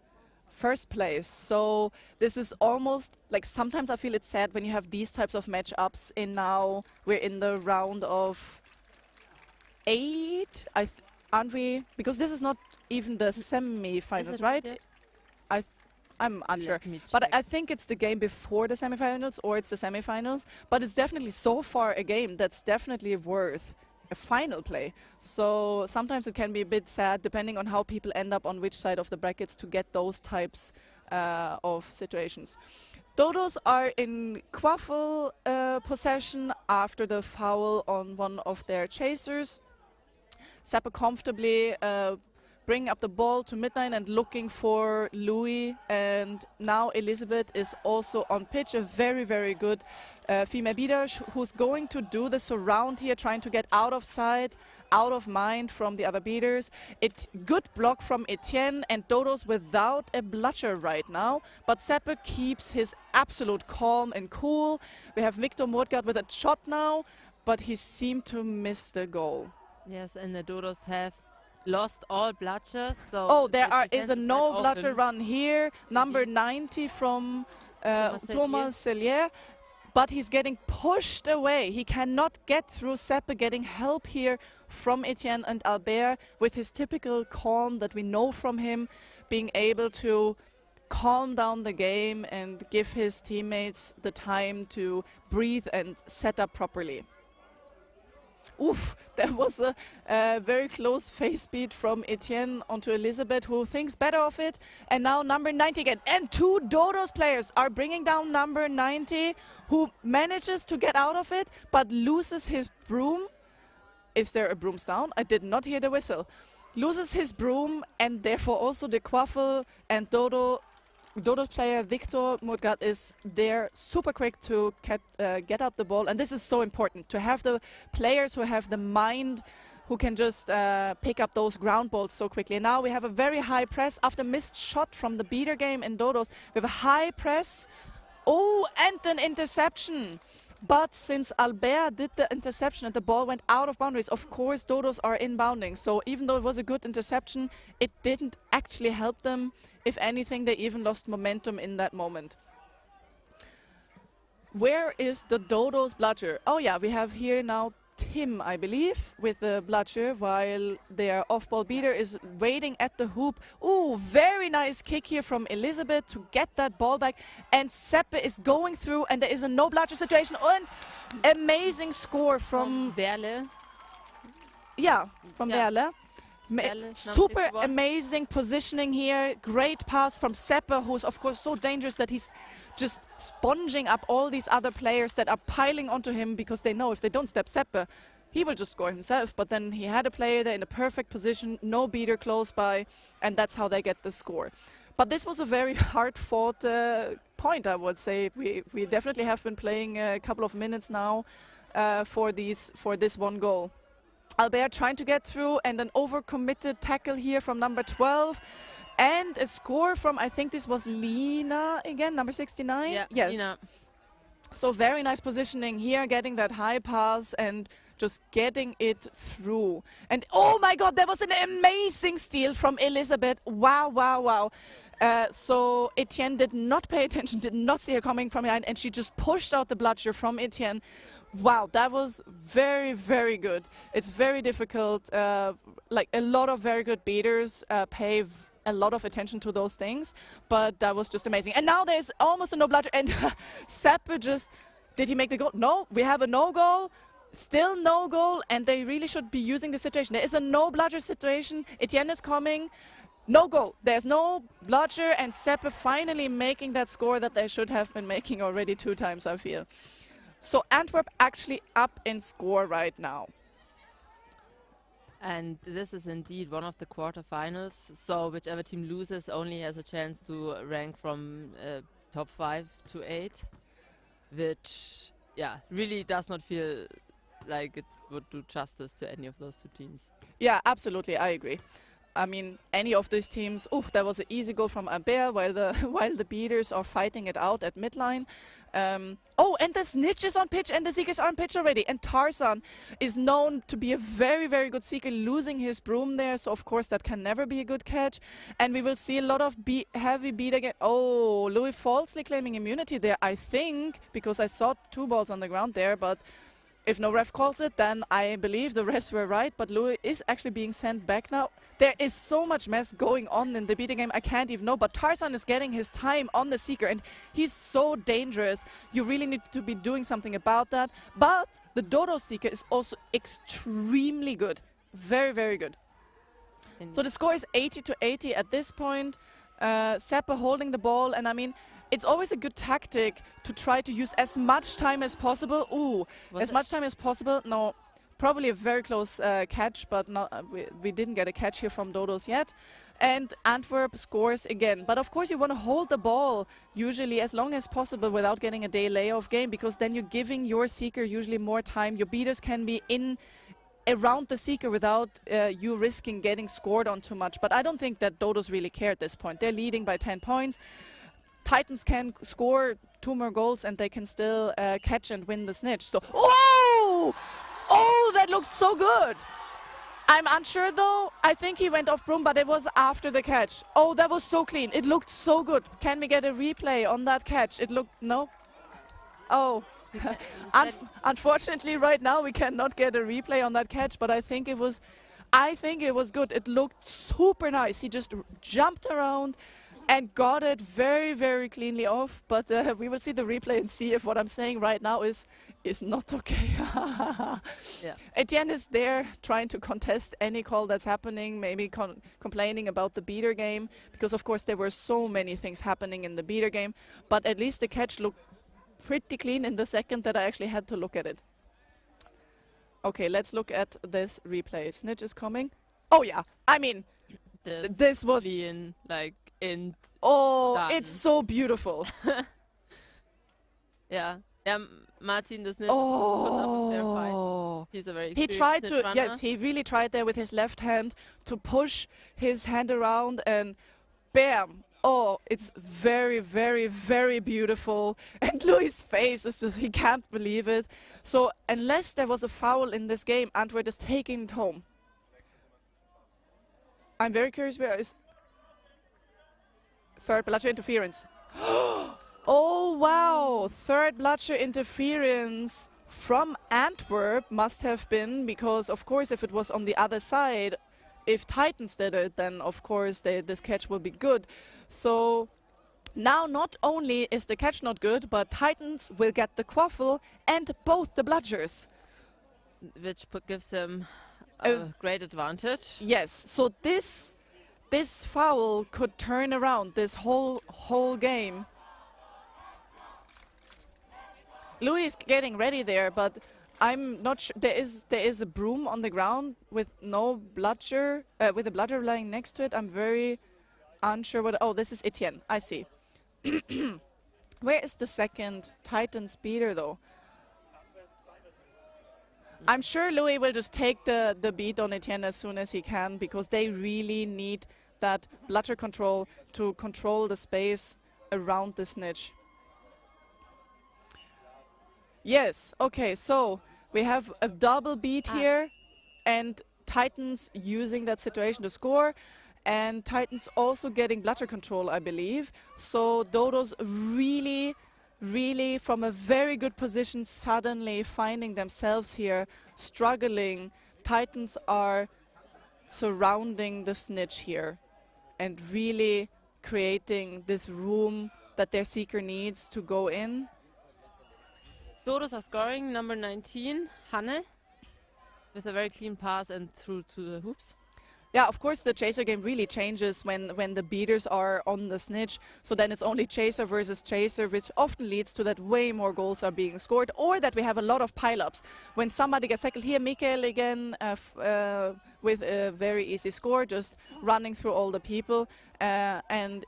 first place. So this is almost like, sometimes I feel it's sad when you have these types of matchups. And now we're in the round of 8, aren't we? Because this is not even the semi-finals, right? I'm unsure, but I think it's the game before the semifinals, or it's the semifinals. But it's definitely so far a game that's definitely worth a final play. So sometimes it can be a bit sad, depending on how people end up on which side of the brackets, to get those types of situations. Dodos are in quaffle possession after the foul on one of their chasers. Seppe comfortably bringing up the ball to midline and looking for Louis, and now Elizabeth is also on pitch, a very, very good female beater who's going to do the surround here, trying to get out of sight, out of mind from the other beaters. Good block from Etienne, and Dodos without a bludger right now, but Seppe keeps his absolute calm and cool. We have Victor Mordgard with a shot now, but he seemed to miss the goal. Yes, and the Dodos have lost all bludgers. So there is a no bludger run here. Number 90 from Thomas Cellier, but he's getting pushed away. He cannot get through Seppe, getting help here from Etienne and Albert with his typical calm that we know from him, being able to calm down the game and give his teammates the time to breathe and set up properly. Oof, there was a very close face beat from Etienne onto Elizabeth, who thinks better of it. And now number 90 again. And 2 Dodos players are bringing down number 90, who manages to get out of it, but loses his broom. Is there a broom's down? I did not hear the whistle. Loses his broom, and therefore also the quaffle, and Dodos player Victor Murgat is there super quick to get up the ball. And this is so important, to have the players who have the mind, who can just pick up those ground balls so quickly. And now we have a very high press after missed shot from the beater game in Dodos. We have a high press. Oh, and an interception. But since Albert did the interception and the ball went out of boundaries, of course Dodos are inbounding. So even though it was a good interception, it didn't actually help them. If anything, they even lost momentum in that moment. Where is the Dodos bludger? Oh yeah, we have here now Tim, I believe, with the bludger, while their off-ball beater is waiting at the hoop. Ooh, very nice kick here from Elizabeth to get that ball back. And Seppe is going through, and there is a no bludger situation. And amazing score from Werle. Yeah, from Werle. Super amazing positioning here. Great pass from Seppe, who's of course so dangerous that he's just sponging up all these other players that are piling onto him, because they know if they don't step Seppe, he will just score himself. But then he had a player there in a perfect position, no beater close by, and that's how they get the score. But this was a very hard-fought point, I would say. We definitely have been playing a couple of minutes now for this one goal. Albert trying to get through, and an overcommitted tackle here from number 12. And a score from, I think this was Lina again, number 69? Yeah, yes. Lina. So very nice positioning here, getting that high pass and just getting it through. And oh my God, that was an amazing steal from Elizabeth. Wow, wow, wow. So Etienne did not pay attention, did not see her coming from behind, and she just pushed out the bludger from Etienne. Wow, that was very, very good. It's very difficult. Like a lot of very good beaters pay a lot of attention to those things, but that was just amazing. And now there's almost a no bludger, and Seppe just, did he make the goal? No, we have a no goal. Still no goal, and they really should be using the situation. There is a no bludger situation. Etienne is coming. No goal. There's no bludger, and Seppe finally making that score that they should have been making already 2 times, I feel. So Antwerp actually up in score right now. And this is indeed one of the quarterfinals. So whichever team loses only has a chance to rank from top 5 to 8, which, yeah, really does not feel like it would do justice to any of those 2 teams. Yeah, absolutely, I agree. I mean, any of these teams. That was an easy goal from Albert, while the beaters are fighting it out at midline. And the Snitch is on pitch, and the Seekers are on pitch already. And Tarzan is known to be a very, very good Seeker, losing his broom there. So of course that can never be a good catch. And we will see a lot of heavy beat again. Oh, Louis falsely claiming immunity there, I think, because I saw 2 balls on the ground there, but. If no ref calls it, then I believe the refs were right, but Louis is actually being sent back now. There is so much mess going on in the beating game, I can't even know, but Tarzan is getting his time on the Seeker, and he's so dangerous. You really need to be doing something about that. But the Dodo Seeker is also extremely good. Very, very good. So the score is 80-80 at this point. Seppe holding the ball, and I mean, it's always a good tactic to try to use as much time as possible. Much time as possible. No, probably a very close catch, but we didn't get a catch here from Dodos yet. And Antwerp scores again. But of course you want to hold the ball usually as long as possible without getting a delay of game, because then you're giving your Seeker usually more time. Your beaters can be in around the Seeker without you risking getting scored on too much. But I don't think that Dodos really care at this point. They're leading by 10 points. Titans can score 2 more goals and they can still catch and win the Snitch. So, that looked so good. I'm unsure though. I think he went off broom, but it was after the catch. Oh, that was so clean. It looked so good. Can we get a replay on that catch? It looked, no? Oh. Unfortunately, right now we cannot get a replay on that catch, but I think it was good. It looked super nice. He just jumped around and got it very, very cleanly off. But we will see the replay and see if what I'm saying right now is not okay. Yeah. Etienne is there trying to contest any call that's happening, maybe complaining about the beater game, because of course there were so many things happening in the beater game. But at least the catch looked pretty clean in the second that I actually had to look at it. Okay, let's look at this replay. Snitch is coming. Oh yeah, I mean, this was clean, like in. Oh, done. it's so beautiful. Yeah, Martin the Snitch. Oh, he's a very. He tried to. runner. Yes, he really tried there with his left hand to push his hand around, and bam. Oh, it's very, very, very beautiful. And Louis' face is just, he can't believe it. So unless there was a foul in this game, Antwerp is taking it home. I'm very curious where is third bludger interference. Oh, wow. Third bludger interference from Antwerp must have been, because of course if it was on the other side, if Titans did it, then of course this catch will be good. So now not only is the catch not good, but Titans will get the quaffle and both the bludgers. Which gives him a great advantage. Yes, so this foul could turn around this whole game. Louis is getting ready there, but I'm not sure. There is a broom on the ground with no bludger, with a bludger lying next to it. I'm very unsure what. Oh, this is Etienne. I see. Where is the second Titans beater though? I'm sure Louis will just take the beat on Etienne as soon as he can, because they really need that bludger control to control the space around the Snitch. Yes, okay, so we have a double beat here, and Titans using that situation to score, and Titans also getting bludger control, I believe. So Dodos really, really from a very good position suddenly finding themselves here, struggling. Titans are surrounding the Snitch here and really creating this room that their Seeker needs to go in. Dodos are scoring. Number 19, Hanne, with a very clean pass and through to the hoops. Yeah, of course the chaser game really changes when the beaters are on the snitch. So then it's only chaser versus chaser, which often leads to that way more goals are being scored, or that we have a lot of pile-ups. When somebody gets tackled here, Mikael again with a very easy score, just running through all the people. And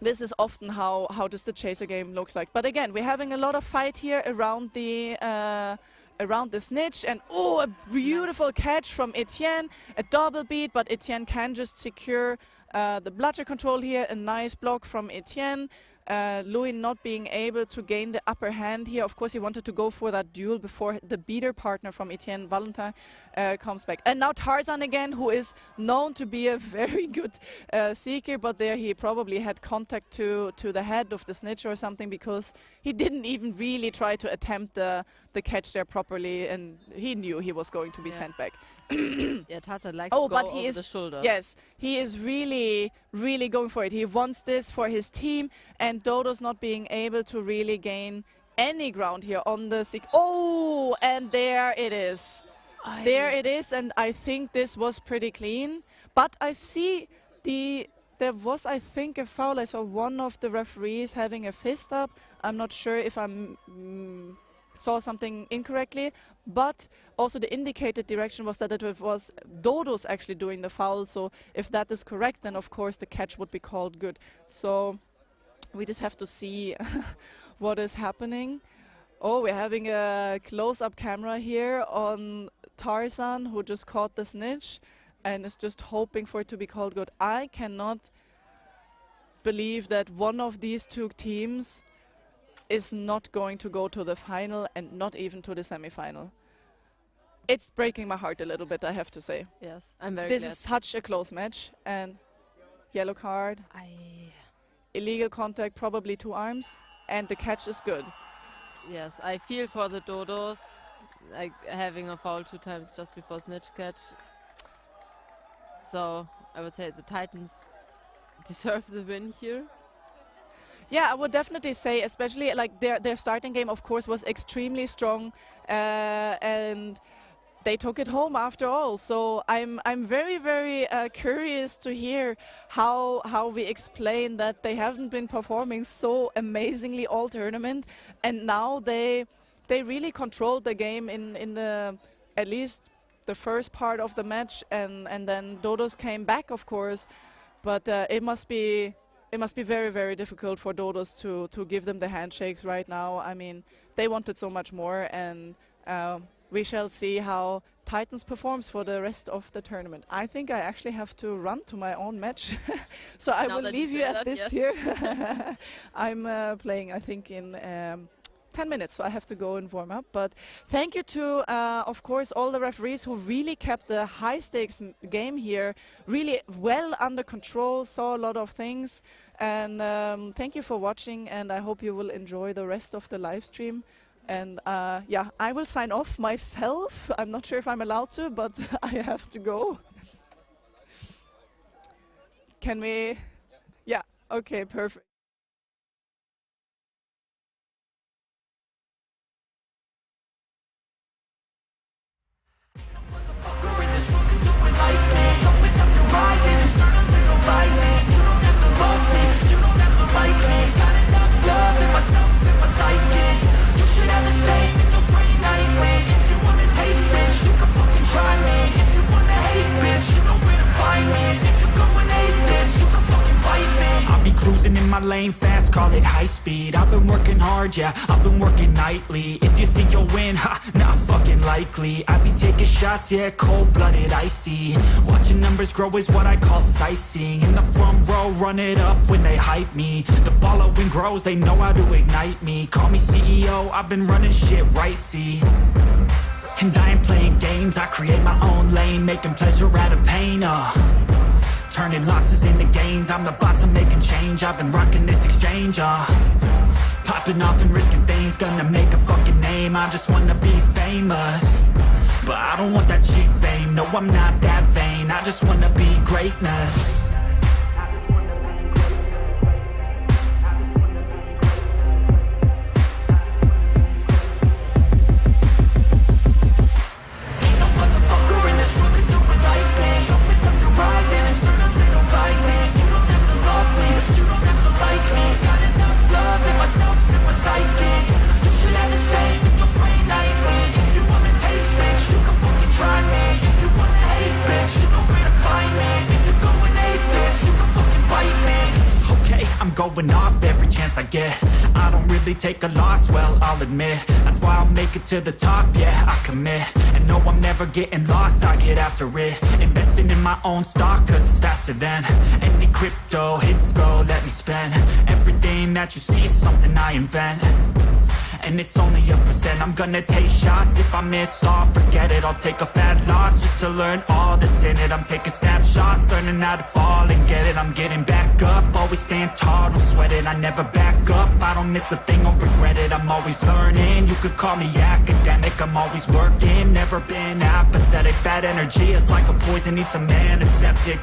this is often how just the chaser game looks like. But again, we're having a lot of fight here around the snitch, and a beautiful catch from Etienne, a double beat, but Etienne can just secure the bludger control here. A nice block from Etienne. Louis not being able to gain the upper hand here. Of course, he wanted to go for that duel before the beater partner from Etienne, Valentin, comes back. And now Tarzan again, who is known to be a very good seeker, but there he probably had contact to the head of the snitch or something, because he didn't even really try to attempt the catch there properly, and he knew he was going to be sent back. Yeah, Tarzan likes to go but over the shoulder. Yes, he is really, really going for it. He wants this for his team, and Dodo's not being able to really gain any ground here on the seek. Oh, and there it is. There it is, and I think this was pretty clean. But I see there was, I think, a foul. I saw one of the referees having a fist up. I'm not sure if I saw something incorrectly, but also the indicated direction was that it was Dodos actually doing the foul. So if that is correct, then of course the catch would be called good. So we just have to see what is happening. Oh, we're having a close-up camera here on Tarzan, who just caught the snitch and is just hoping for it to be called good. I cannot believe that one of these two teams is not going to go to the final, and not even to the semi-final. It's breaking my heart a little bit, I have to say. Yes, I'm very glad. glad. This is such a close match, and yellow card, illegal contact, probably 2 arms, and the catch is good. Yes, I feel for the Dodos, like having a foul 2 times just before snitch catch. So I would say the Titans deserve the win here. Yeah, I would definitely say, especially like their starting game, of course, was extremely strong, and they took it home after all. So I'm very, very curious to hear how we explain that they haven't been performing so amazingly all tournament, and now they really controlled the game in the at least the first part of the match, and then Dodos came back, of course, but it must be very, very difficult for Dodos to give them the handshakes right now. I mean, they wanted so much more, and we shall see how Titans performs for the rest of the tournament. I think I actually have to run to my own match, so I will leave you at this here. I'm playing, I think, in 10 minutes, so I have to go and warm up. But thank you to, of course, all the referees who really kept the high-stakes game here really well under control, saw a lot of things. And thank you for watching, and I hope you will enjoy the rest of the live stream. And yeah, I will sign off myself. I'm not sure if I'm allowed to, but I have to go. Can we? Yeah, okay, perfect. Cruising in my lane fast, call it high speed. I've been working hard, yeah, I've been working nightly. If you think you'll win, ha, not fucking likely. I be taking shots, yeah, cold-blooded, icy. Watching numbers grow is what I call sightseeing. In the front row, run it up when they hype me. The following grows, they know how to ignite me. Call me CEO, I've been running shit right, see. And I ain't playing games, I create my own lane, making pleasure out of pain, turning losses into gains. I'm the boss, I'm making change. I've been rocking this exchange, popping off and risking things. Gonna make a fucking name, I just wanna be famous. But I don't want that cheap fame, no, I'm not that vain. I just wanna be greatness. going off every chance I get. I don't really take a loss, well, I'll admit. That's why I'll make it to the top, yeah, I commit. And no, I'm never getting lost, I get after it. Investing in my own stock, cause it's faster than any crypto hits go, let me spend. Everything that you see is something I invent. And it's only a percent. I'm gonna take shots. If I miss all, forget it. I'll take a fat loss just to learn all that's in it. I'm taking snapshots, learning how to fall and get it. I'm getting back up, always stand tall, don't sweat it. I never back up, I don't miss a thing or regret it. I'm always learning, you could call me academic. I'm always working, never been apathetic. Bad energy is like a poison, needs some antiseptic.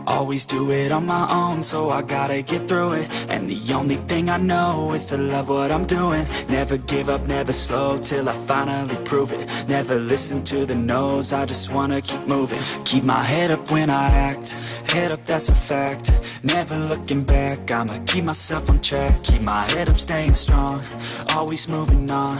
Always do it on my own, so I gotta get through it. And the only thing I know is to love what I'm doing. Never give up, never slow, till I finally prove it. Never listen to the no's, I just wanna keep moving. Keep my head up when I act, head up, that's a fact. Never looking back, I'ma keep myself on track. Keep my head up, staying strong, always moving on.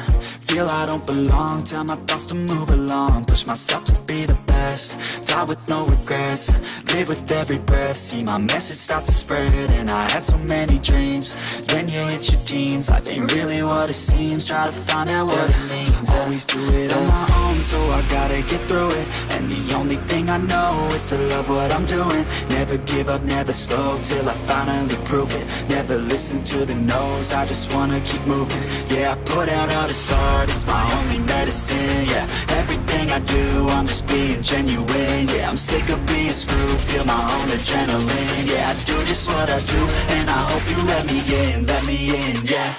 Feel I don't belong, tell my thoughts to move along. Push myself to be the best, die with no regrets. Live with every breath, see my message start to spread. And I had so many dreams, then you hit your teens. Life ain't really what it seems, try to find out what it means. Always do it on my own, so I gotta get through it. And the only thing I know is to love what I'm doing. Never give up, never slow, till I finally prove it. Never listen to the no's, I just wanna keep moving. Yeah, I put out all this art, it's my only medicine. Yeah, everything I do, I'm just being genuine. Yeah, I'm sick of being screwed, feel my own adrenaline. Yeah, I do just what I do, and I hope you let me in, yeah.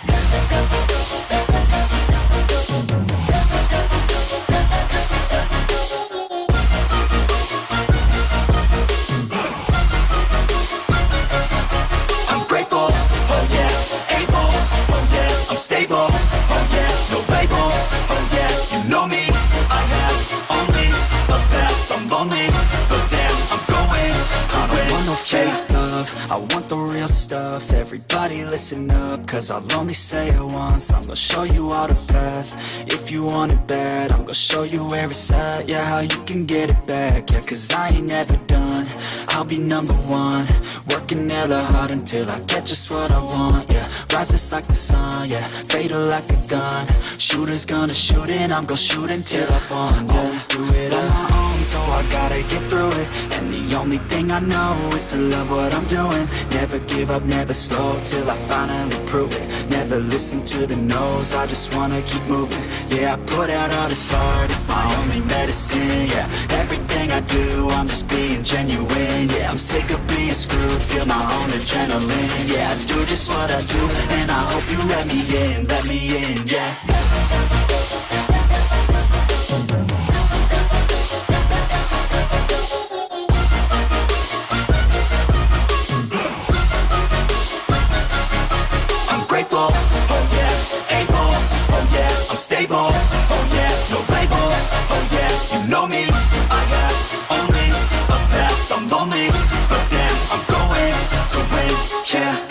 I'm grateful, oh yeah, able, oh yeah, I'm stable, oh yeah, no label, oh yeah, you know me, I have only a path, I'm lonely, but damn, I'm going to win. I don't want no fake love, I want the real stuff. Everybody listen up, cause I'll only say it once. I'm gonna show you all the path, if you want it bad. I'm gonna show you where it's at, yeah, how you can get it back. Yeah, cause I ain't never done, I'll be number one. Working hella hard until I get just what I want, yeah. Rises like the sun, yeah, fatal like a gun. Shooters gonna shoot and I'm gonna shoot until I won, yeah. Always do it on my own, so I gotta get through it. And the only thing I know is to love what I'm doing. Never give up, never slow, till I finally prove it. Never listen to the no's, I just wanna keep moving. Yeah, I put out all this art, it's my only medicine. Yeah, everything I do, I'm just being genuine. Yeah, I'm sick of being screwed, feel my own adrenaline. Yeah, I do just what I do, and I hope you let me in, yeah. Grateful, oh yeah, able, oh yeah, I'm stable, oh yeah, no label, oh yeah, you know me, I have only a path, I'm lonely, but damn, I'm going to win, yeah.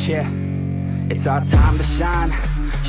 Yeah, It's our time to shine.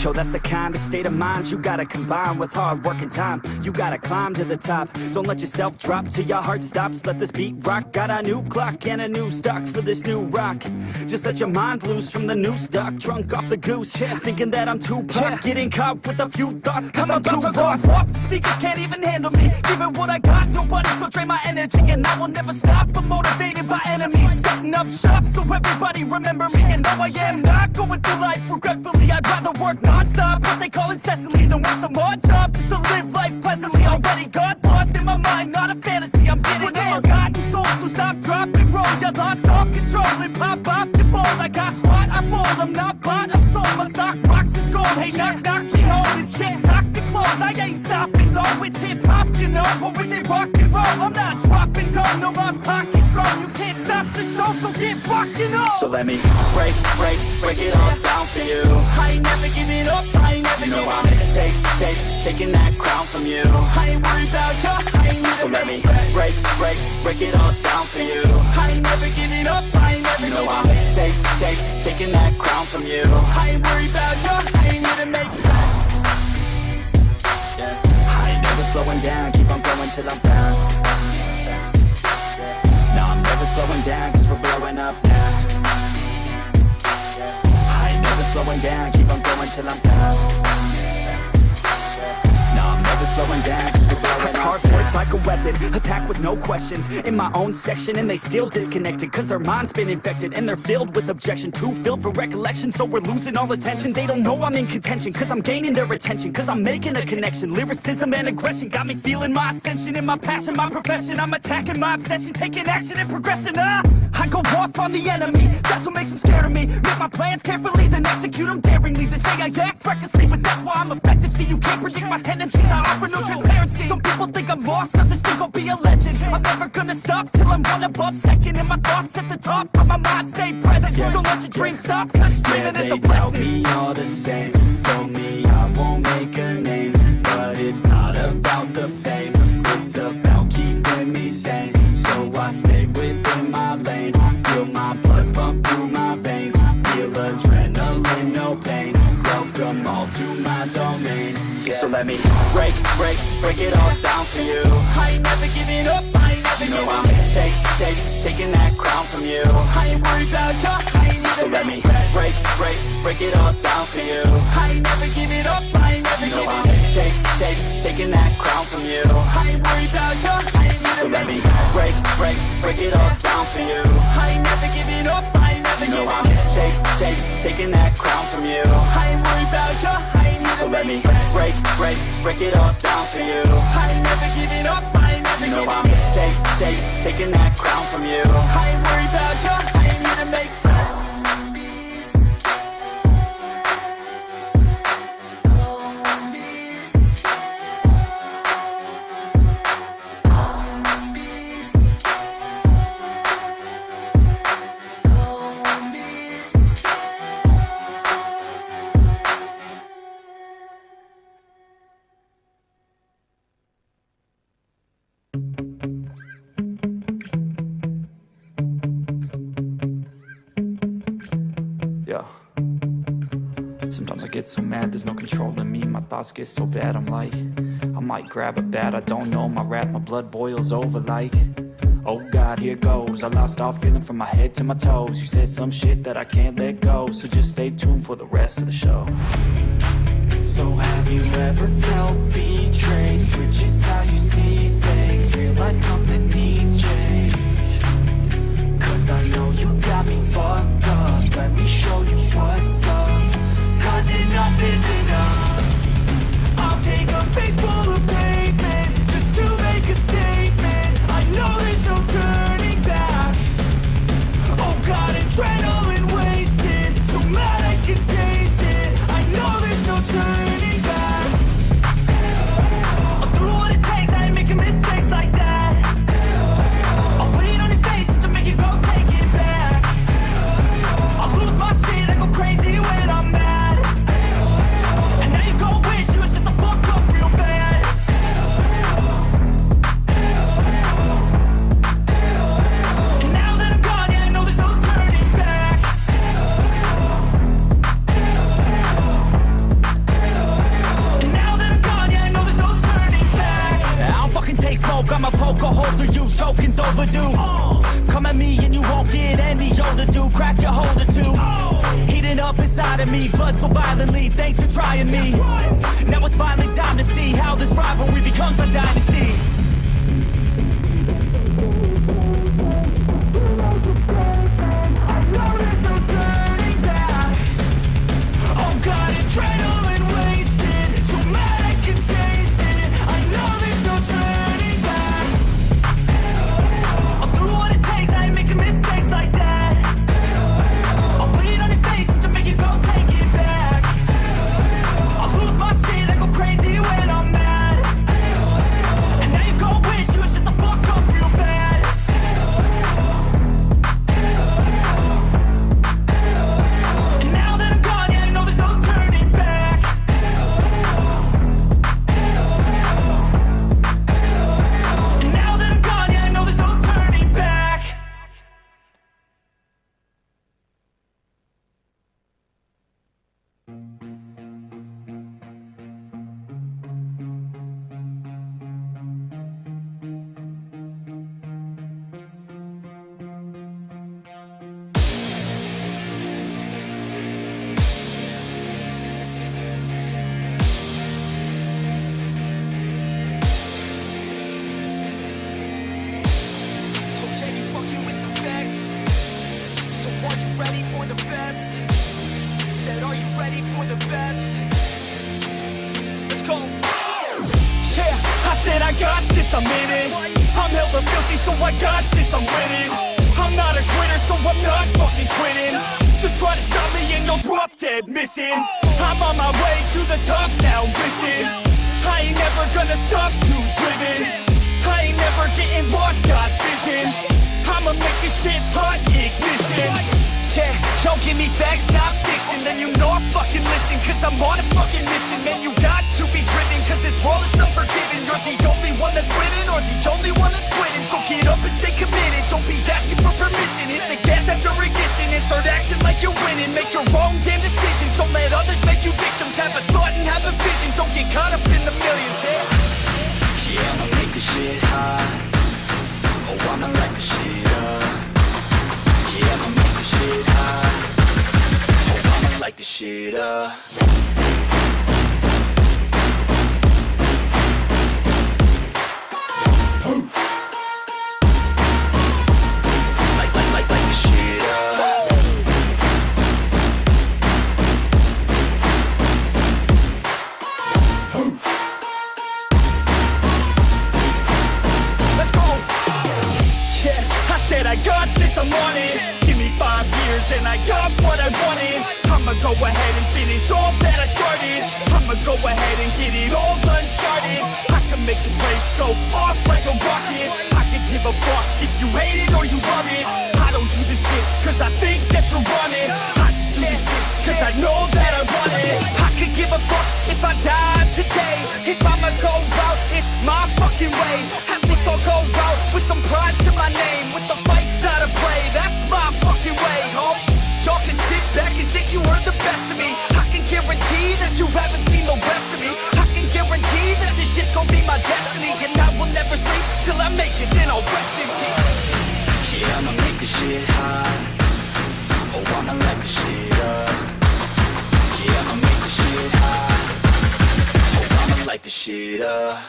Yo, that's the kind of state of mind you gotta combine with hard work and time. You gotta climb to the top. Don't let yourself drop till your heart stops. Let this beat rock. Got a new clock and a new stock for this new rock. Just let your mind loose from the new stock. Drunk off the goose, thinking that I'm too pop. Getting caught with a few thoughts cause I'm too lost. Off the speakers can't even handle me. Give it what I got, nobody's gonna drain my energy. And I will never stop, I'm motivated by enemies. Setting up shop so everybody remember me. And though I am not going through life regretfully, I'd rather work non-stop, what they call incessantly, than work some more job just to live life pleasantly. Already got lost in my mind, not a fantasy, I'm getting it. Forgotten souls, so stop, drop, and roll. You lost all control and pop off your ball. I got squat, I fall, I'm not bought, I'm sold. My stock rocks, it's gold. Hey, knock, knock, she home, it's shit, talk to close. I ain't stopping though, it's hip-hop, you know. Or is it rock and roll? I'm not dropping down, no, my pocket's grown. You can't stop the show, so get rockin' on. So let me break it all down for you. I ain't never giving up, I ain't never giving up. Taking that crown from you. I ain't worried about you, I ain't never. So let me break it all down for you. I ain't never giving up, I ain't never giving up. Taking that crown from you. I ain't worried about you, I ain't never make it. Yeah. I ain't never slowing down, keep on going till I'm down. No, I'm never slowing down, cause we're blowing up now. I ain't never slowing down, keep on going till I'm down. No, I'm never slowing down, cause we're blowing up. Hard words like a weapon, attack with no questions. In my own section and they still disconnected, cause their mind's been infected and they're filled with objection. Too filled for recollection, so we're losing all attention. They don't know I'm in contention, cause I'm gaining their attention. Cause I'm making a connection, lyricism and aggression got me feeling my ascension. In my passion, my profession, I'm attacking my obsession. Taking action and progressing, I go off on the enemy, that's what makes them scared of me. Make my plans carefully, then execute them daringly. They say I act recklessly, but that's why I'm effective. See, you can't predict my tendencies, I offer no transparency. Some people think I'm lost, others think I'll be a legend. I'm never gonna stop till I'm one above second. And my thoughts at the top, but my mind stay present. Don't let your dreams stop, cause dreaming is a blessing. They tell me all the same, told me I won't make a name. But it's not about the fame, it's about keeping me sane. So I stay within my lane, feel my blood pump through my veins. Feel adrenaline, no pain, welcome all to my domain. Yeah. So let me break it all down for you. I ain't never giving up, I ain't never giving up. Taking that crown from you. I ain't worried about you, I ain't never. So let me break it all down for you. I ain't never giving up, I ain't never giving up. Taking that crown from you. I ain't worried about you, I ain't never. So let me break it all down for you. I ain't never giving up, I ain't never giving up. Taking that crown from you. I ain't worried about you, I ain't never. So let me break it all down for you. I ain't never giving up, I ain't never giving up. Taking that crown from you. I ain't worried about you, I ain't never make friends. Sometimes I get so mad, there's no controlling me. My thoughts get so bad, I'm like, I might grab a bat, I don't know my wrath, my blood boils over like, oh God, here goes. I lost all feeling from my head to my toes. You said some shit that I can't let go, so just stay tuned for the rest of the show. So have you ever felt betrayed? Switches how you see things, realize something needs change. Cause I know you got me fucked up, let me show you what's up. Cause enough is enough. I'll take a face full of pavement just to make a statement. I know there's no turning back. Oh God, adrenaline wasted, so mad I can taste it. I know there's no turning back. I'ma poke a hole through you, choking's overdue. Come at me and you won't get any older, dude. Crack your holder too. Heating up inside of me, blood so violently. Thanks for trying me. Now it's finally time to see how this rivalry becomes a dynasty. Oh God, adrenaline wasted. So mad I can taste it. I know there's no turning back. I'll do what it takes, I ain't making mistakes like that. I'll put it on your face to make you go take it back. I'll lose my shit, I go crazy when I'm mad. And now you go wish you would shut the fuck up real bad. And now that I'm gone, yeah, I know there's no turning back. And now that I'm gone, yeah, I know there's no turning back. Okay, you fucking with the facts. So are you ready for the best? Said, are you ready for the best? Let's go. Yeah, I said I got this, I'm in it. I'm hella filthy, so I got this, I'm winning. I'm not a quitter, so I'm not fucking quitting. Just try to stop me and you'll drop dead missing. I'm on my way to the top now, listen. I ain't never gonna stop, too driven. I ain't never getting lost, got vision. I'ma make this shit hot, ignition. Yeah, don't give me facts, not fiction. Then you know I fucking listen, cause I'm on a fucking mission. Man, you got to be driven, cause this world is unforgiving. You're the only one that's winning, or the only one that's quitting. So get up and stay committed, don't be asking for permission. Hit the gas after ignition and start acting like you're winning. Make your own damn decisions, don't let others make you victims. Have a thought and have a vision, don't get caught up in the millions. Yeah, I'ma make this shit hot. Oh, I'ma light the shit up. Yeah, I'ma make this shit hot. Oh, I'ma light the shit up. Light the shit up. Let's go. Yeah, I said I got this, I'm on it. Give me 5 years and I got what I wanted. I'ma go ahead and finish all that I started. I'ma go ahead and get it all uncharted. I can make this place go off like a rocket. I can give a fuck if you hate it or you love it. I don't do this shit cause I think that you're running. I just do this shit cause I know that I want it. I could give a fuck if I died today. If I'ma go out, it's my fucking way. At least I'll go out with some pride to my name. With the fight, not a play, that's my fucking way, home. Y'all can sit back and think you heard the best of me. I can guarantee that you haven't seen the rest of me. I can guarantee that this shit's gonna be my destiny. And I will never sleep till I make it, then I'll rest in peace. Yeah, I'ma make this shit hot. Oh, I'ma light the shit up. Yeah, I'ma make this shit hot. Oh, I'ma light the shit up.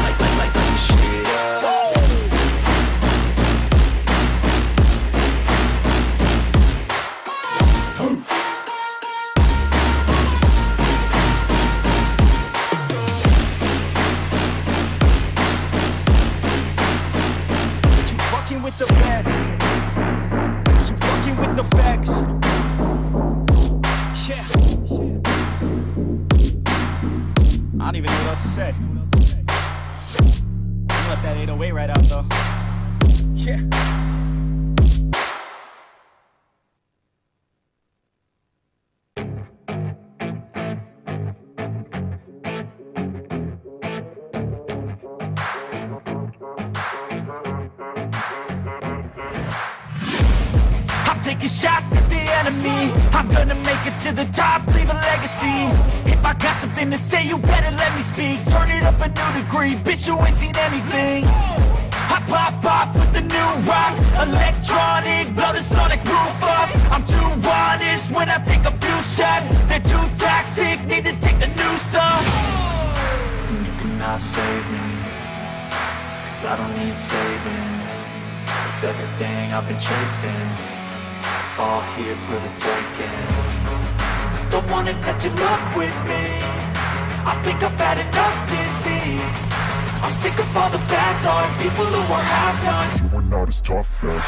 Light the shit up. You fucking with the best. You fucking with the facts. Yeah. I don't even know what else to say. I let that 808 right out though. Yeah. I'm taking shots at the enemy. I'm gonna make it to the top, leave a legacy. If I got something to say, you better let me speak. Turn it up a new degree, bitch, you ain't seen anything. I pop off with the new rock, electronic, blow the sonic roof up. I'm too honest when I take a few shots. They're too toxic, need to take the noose off. And you cannot save me, 'cause I don't need saving. It's everything I've been chasing, all here for the taking. Don't wanna test your luck with me, I think I've had enough disease. I'm sick of all the bad thoughts, people who are half-nots. You are not as tough as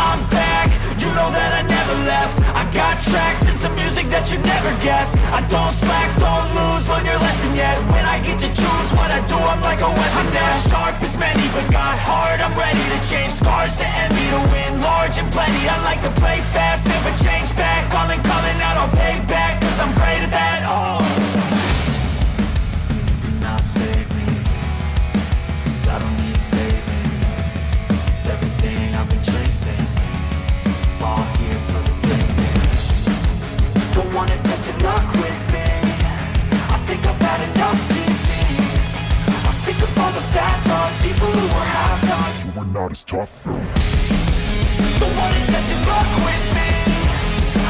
I'm back, you know that I never left. I got tracks and some music that you never guessed. I don't slack, don't lose, learn your lesson yet. When I get to choose what I do, I'm like a weapon. I'm not sharp as many, but got hard. I'm ready to change scars to envy, to win large and plenty. I like to play fast, never change back. Calling out, I'll pay back, 'cause I'm great at that. Oh. You cannot save me, 'cause I don't need saving. It's everything I've been chasing, all here for the taking. Don't wanna test your luck with me, I think I've had enough disease. I'm sick of all the bad thoughts, people who are half-nots. you are not as tough as Don't wanna test your luck with me,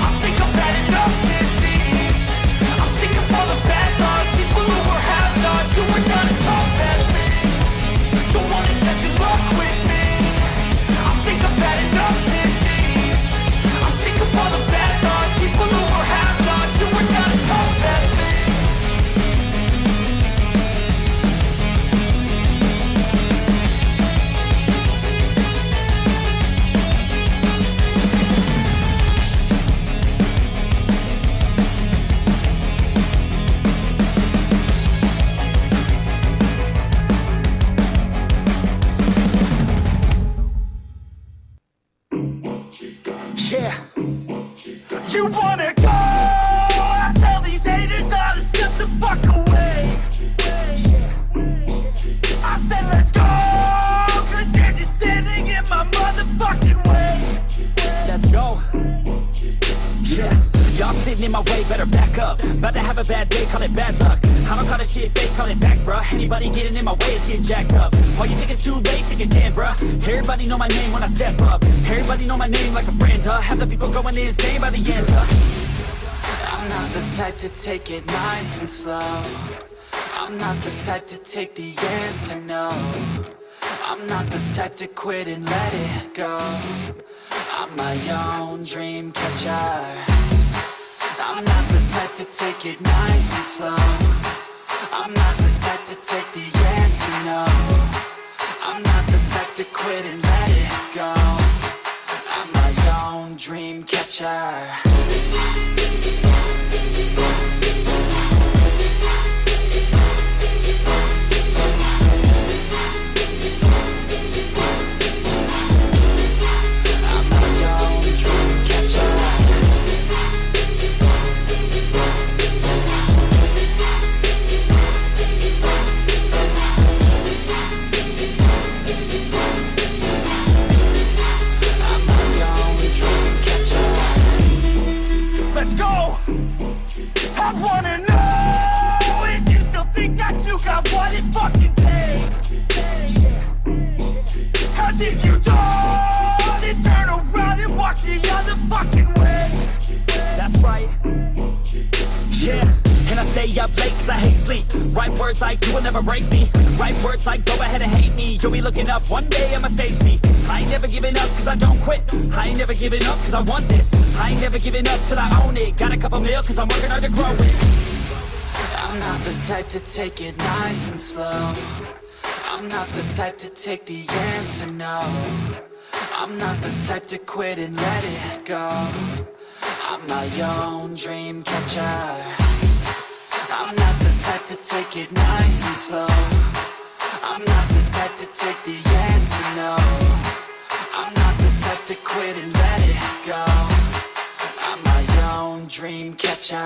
I think I've had enough disease. I'm sick of all the bad thoughts, people who are half-nots, who are not as tough as me. Don't wanna test your luck with me, I think I've had enough disease. I'm sick of all the bad thoughts, people who are half-nots, who are not as tough as me. Yeah. You wanna go? I tell these haters all to step the fuck away. I said let's go, 'cause you're just standing in my motherfucking way. Let's go. Yeah. Y'all sitting in my way, better back up. About to have a bad day, call it bad luck. I don't call this shit fake, call it back, bruh. Anybody getting in my way is getting jacked up. Oh, you think it's too late, thinking damn, bruh. Everybody know my name when I step up. Everybody know my name like a friend, huh? Have the people going insane by the end, huh? I'm not the type to take it nice and slow. I'm not the type to take the answer, no. I'm not the type to quit and let it go. I'm my own dream catcher. I'm not the type to take it nice and slow. I'm not the type to take the answer, no. I'm not the type to quit and let it go. I'm my own dream catcher. Let's go! I wanna know if you still think that you got what it fucking takes. 'Cause if you don't, then turn around and walk the other fucking way. That's right. Yeah. And I stay up late 'cause I hate sleep. Right words like you will never break me. Right words like go ahead and hate me. You'll be looking up one day at my stage seat. I ain't never giving up 'cause I don't quit. I ain't never giving up 'cause I want this. I ain't never giving up till I own it. Got a couple mil 'cause I'm working hard to grow it. I'm not the type to take it nice and slow. I'm not the type to take the answer, no. I'm not the type to quit and let it go. I'm my own dream catcher. I'm not the type to take it nice and slow. I'm not the type to take the answer, no. I'm not the type to quit and let it go. I'm my own dream catcher.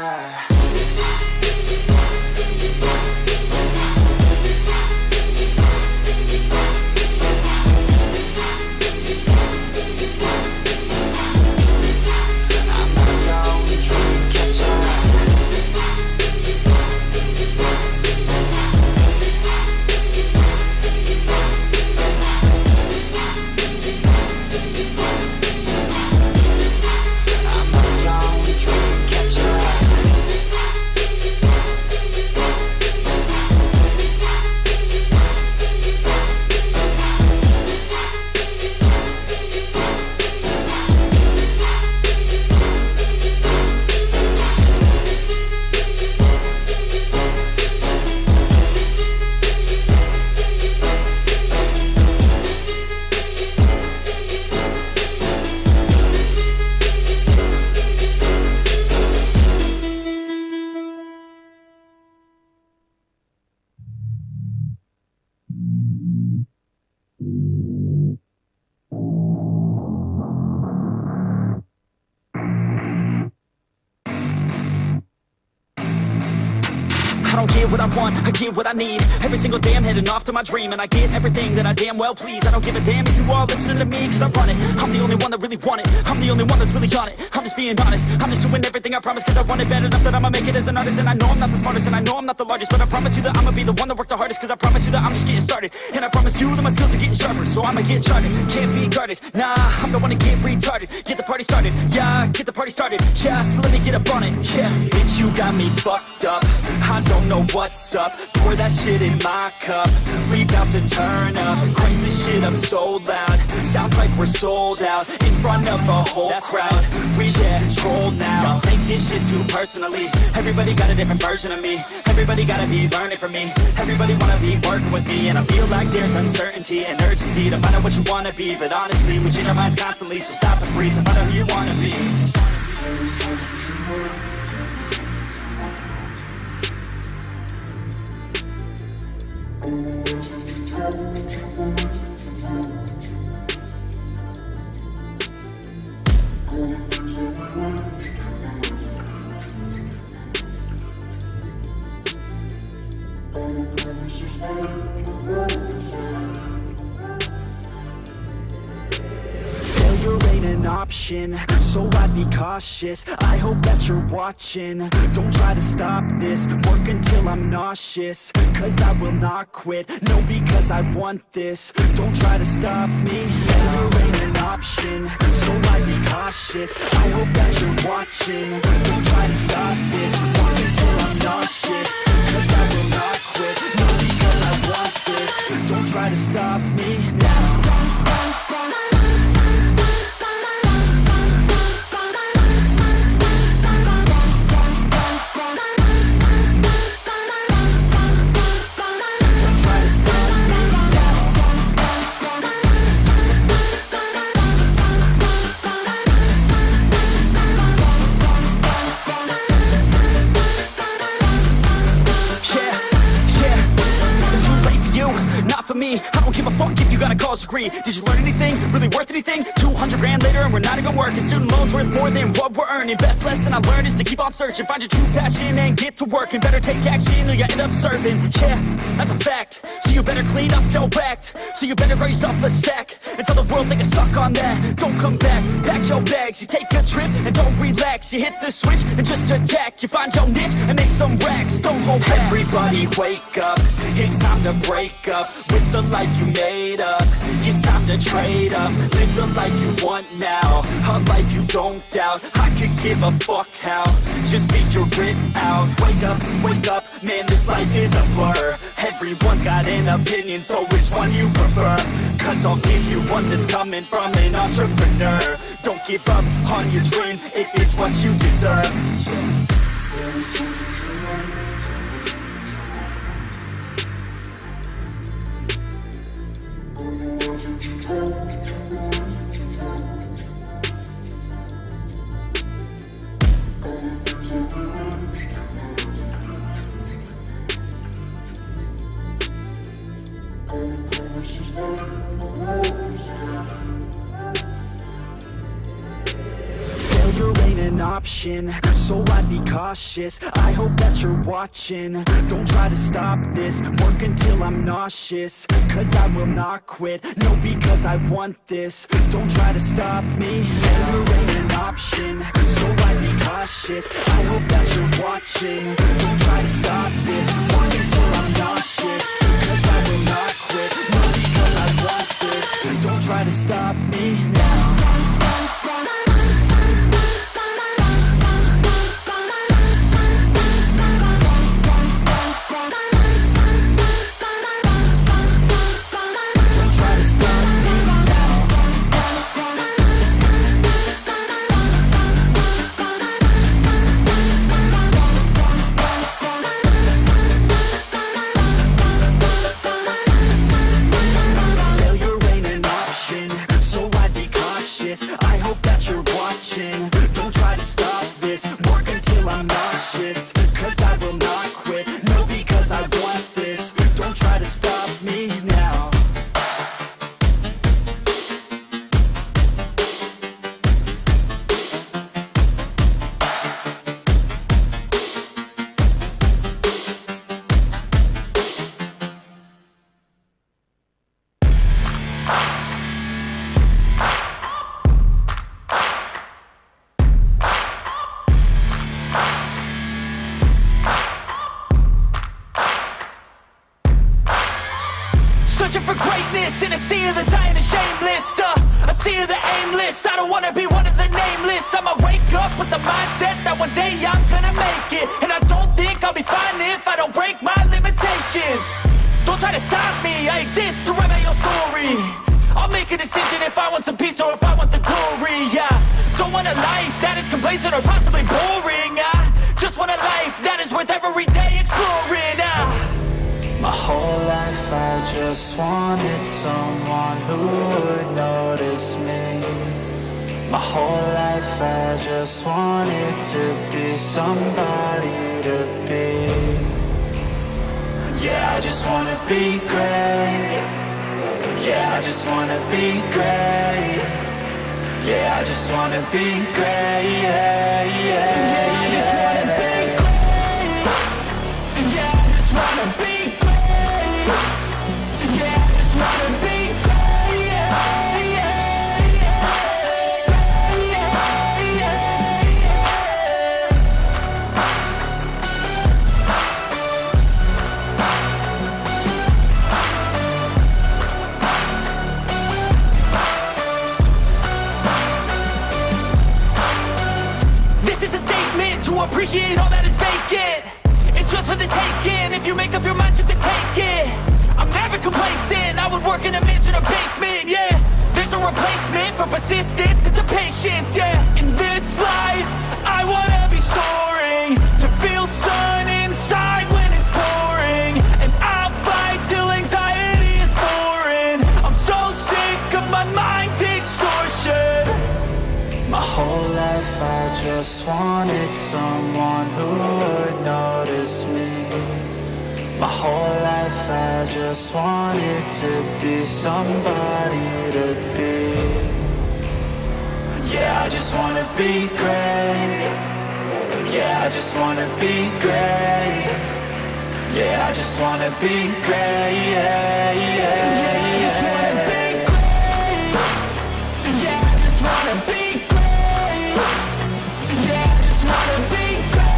I don't get what I want, I get what I need. Every single day I'm heading off to my dream, and I get everything that I damn well please. I don't give a damn if you all listening to me, cause I run it. I'm the only one that really want it, I'm the only one that's really on it. I'm just being honest, I'm just doing everything I promise, cause I want it bad enough that I'ma make it as an artist. And I know I'm not the smartest, and I know I'm not the largest, but I promise you that I'ma be the one that worked the hardest, cause I promise you that I'm just getting started. And I promise you that my skills are getting sharper, so I'ma get charted. Can't be guarded, nah, I'm the one to get retarded. Get the party started, yeah, get the party started. Yeah, so let me get up on it, yeah. Bitch, you got me fucked up, I don't know what's up. Pour that shit in my cup, we bout to turn up. Crank this shit up so loud, sounds like we're sold out. In front of a whole crowd, we lose control now. Y'all take this shit too personally, everybody got a different version of me. Everybody gotta be learning from me, everybody wanna be working with me. And I feel like there's uncertainty and urgency to find out what you wanna be. But honestly, we change our minds constantly, so stop and breathe to find out who you wanna be. Failure ain't an option, so I'd be cautious. I hope that you're watching, don't try to stop this. Work until I'm nauseous, cause I will not quit. No, because I want this, don't try to stop me. Failure ain't an option, so I'd be cautious. I hope that you're watching, don't try to stop this. Work until I'm nauseous, cause I will not quit. No, because I want this, don't try to stop me now. Me, I don't give a fuck if you got a college degree. Did you learn anything? Really worth anything? 200 grand later and we're not even working. Student loans worth more than what we're earning. Best lesson I learned is to keep on searching. Find your true passion and get to work. And better take action or you end up serving. Yeah, that's a fact. So you better clean up your act. So you better grow yourself a sack and tell the world they can suck on that. Don't come back, pack your bags. You take a trip and don't relax. You hit the switch and just attack. You find your niche and make some racks. Don't hold back. Everybody wake up, it's time to break up with the life you made up. It's time to trade up, live the life you want now, a life you don't doubt. I could give a fuck how, just figure it out. Wake up, man, this life is a blur. Everyone's got an opinion, so which one you prefer? Cause I'll give you one that's coming from an entrepreneur. Don't give up on your dream if it's what you deserve. Failure ain't an option, so I'd be cautious. I hope that you're watching. Don't try to stop this, work until I'm nauseous. Cause I will not quit, no, because I want this. Don't try to stop me, failure ain't an option, so I'd be cautious. I hope that you're watching. Don't try to stop this, work until I'm nauseous. Cause I will not quit, no, because I want this. Don't try to stop me now. Searching for greatness in a sea of the dying and shameless, a sea of the aimless. I don't wanna be one of the nameless. I'ma wake up with the mindset that one day I'm gonna make it. And I don't think I'll be fine if I don't break my limitations. Don't try to stop me, I exist to write my own story. I'll make a decision if I want some peace or if I want the glory. Don't want a life that is complacent or possibly boring. I just want a life that is worth every day exploring. My whole life I just wanted someone who would notice me. My whole life I just wanted to be somebody to be. Yeah, I just wanna be great. Yeah, I just wanna be great. Yeah, I just wanna be great. Yeah, I just wanna be great. Yeah, I just wanna be great. Yeah, I just wanna be great. This is a statement to appreciate all that is vacant. It's just for the taking. If you make up your mind, you can take it. I'm never complacent. I would work in a mansion or basement, yeah. There's no replacement for persistence, it's a patience, yeah. In this life, I wanna be soaring, to feel sun inside when it's pouring. And I'll fight till anxiety is foreign. I'm so sick of my mind's extortion. My whole life I just wanted someone who would notice me. My whole life I just wanted to be somebody to be. Yeah, I just wanna be great. Yeah, I just wanna be great. Yeah, I just wanna be great. Yeah, I just wanna be great. Yeah, I just wanna be great. Yeah, I just wanna be great.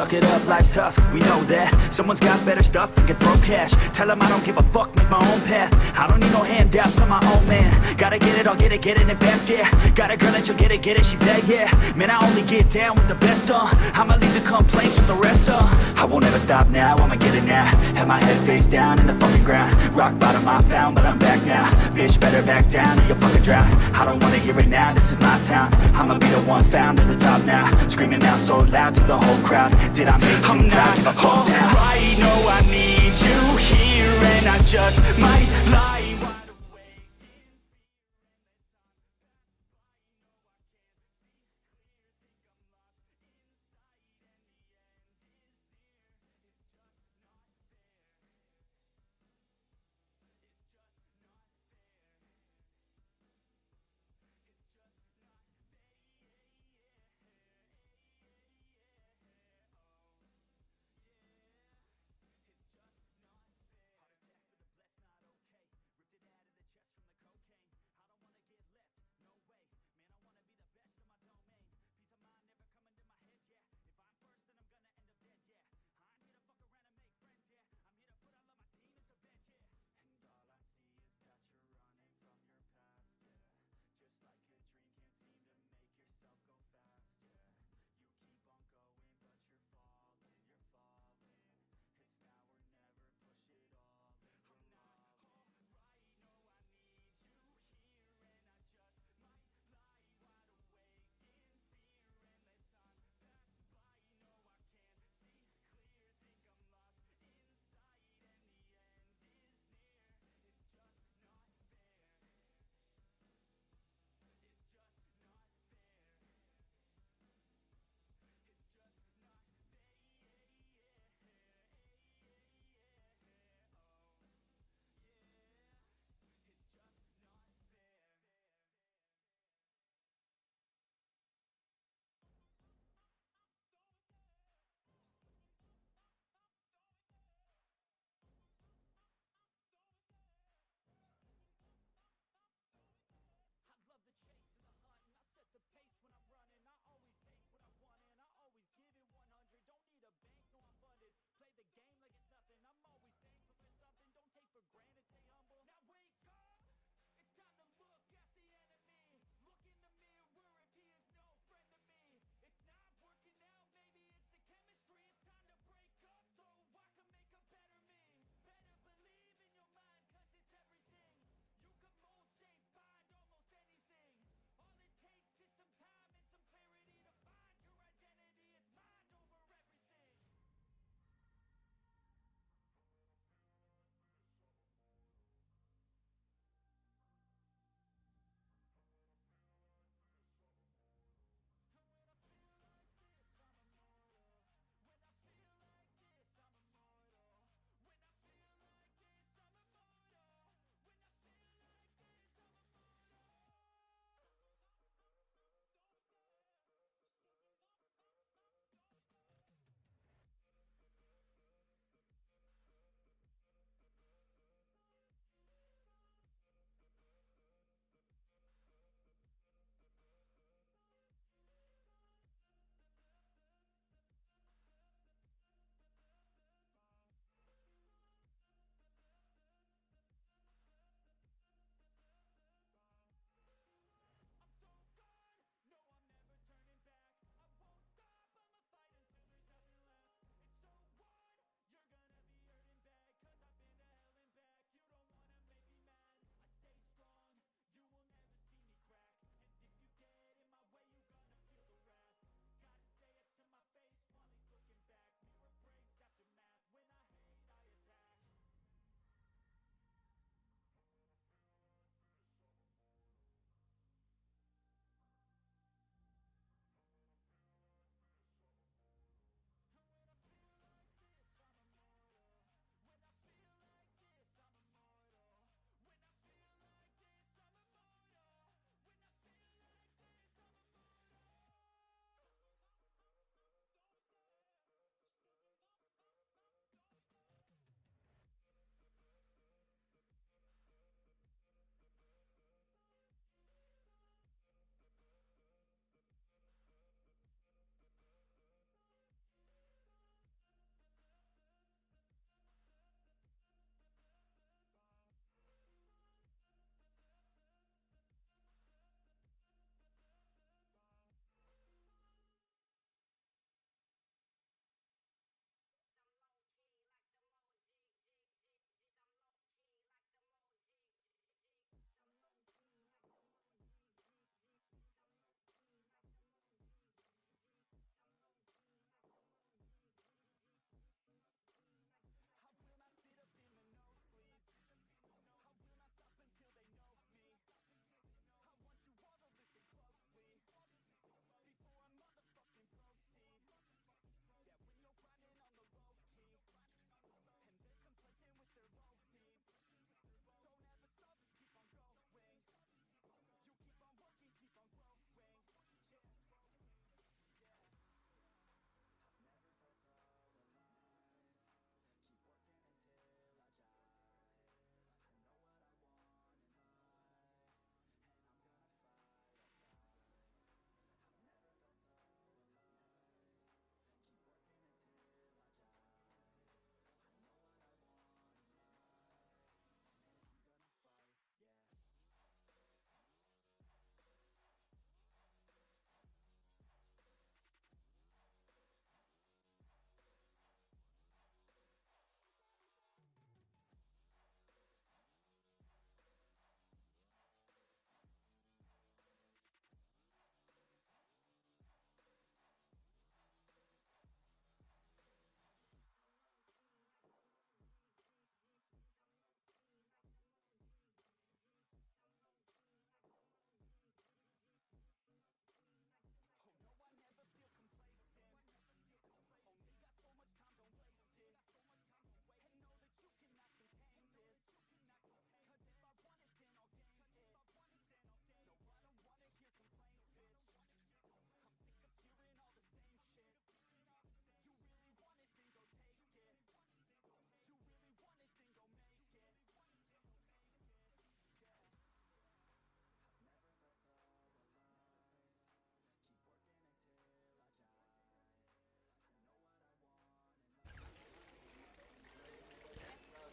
suck it up, life's tough, we know that. Someone's got better stuff and can throw cash. Tell them I don't give a fuck, make my own path. I don't need no handouts, I'm my own man. Gotta get it, I'll get it in advance, yeah. Got a girl and she'll get it, she bad, yeah. Man, I only get down with the best, I'ma leave the complaints with the rest, I won't ever stop now, I'ma get it now. Have my head face down in the fucking ground. Rock bottom I found, but I'm back now. Bitch, better back down or you'll fucking drown. I don't wanna hear it now, this is my town. I'ma be the one found at the top now. Screaming out so loud to the whole crowd. Did I make you proud? Give a fuck now. Alright, no, I need you here, and I just might lie.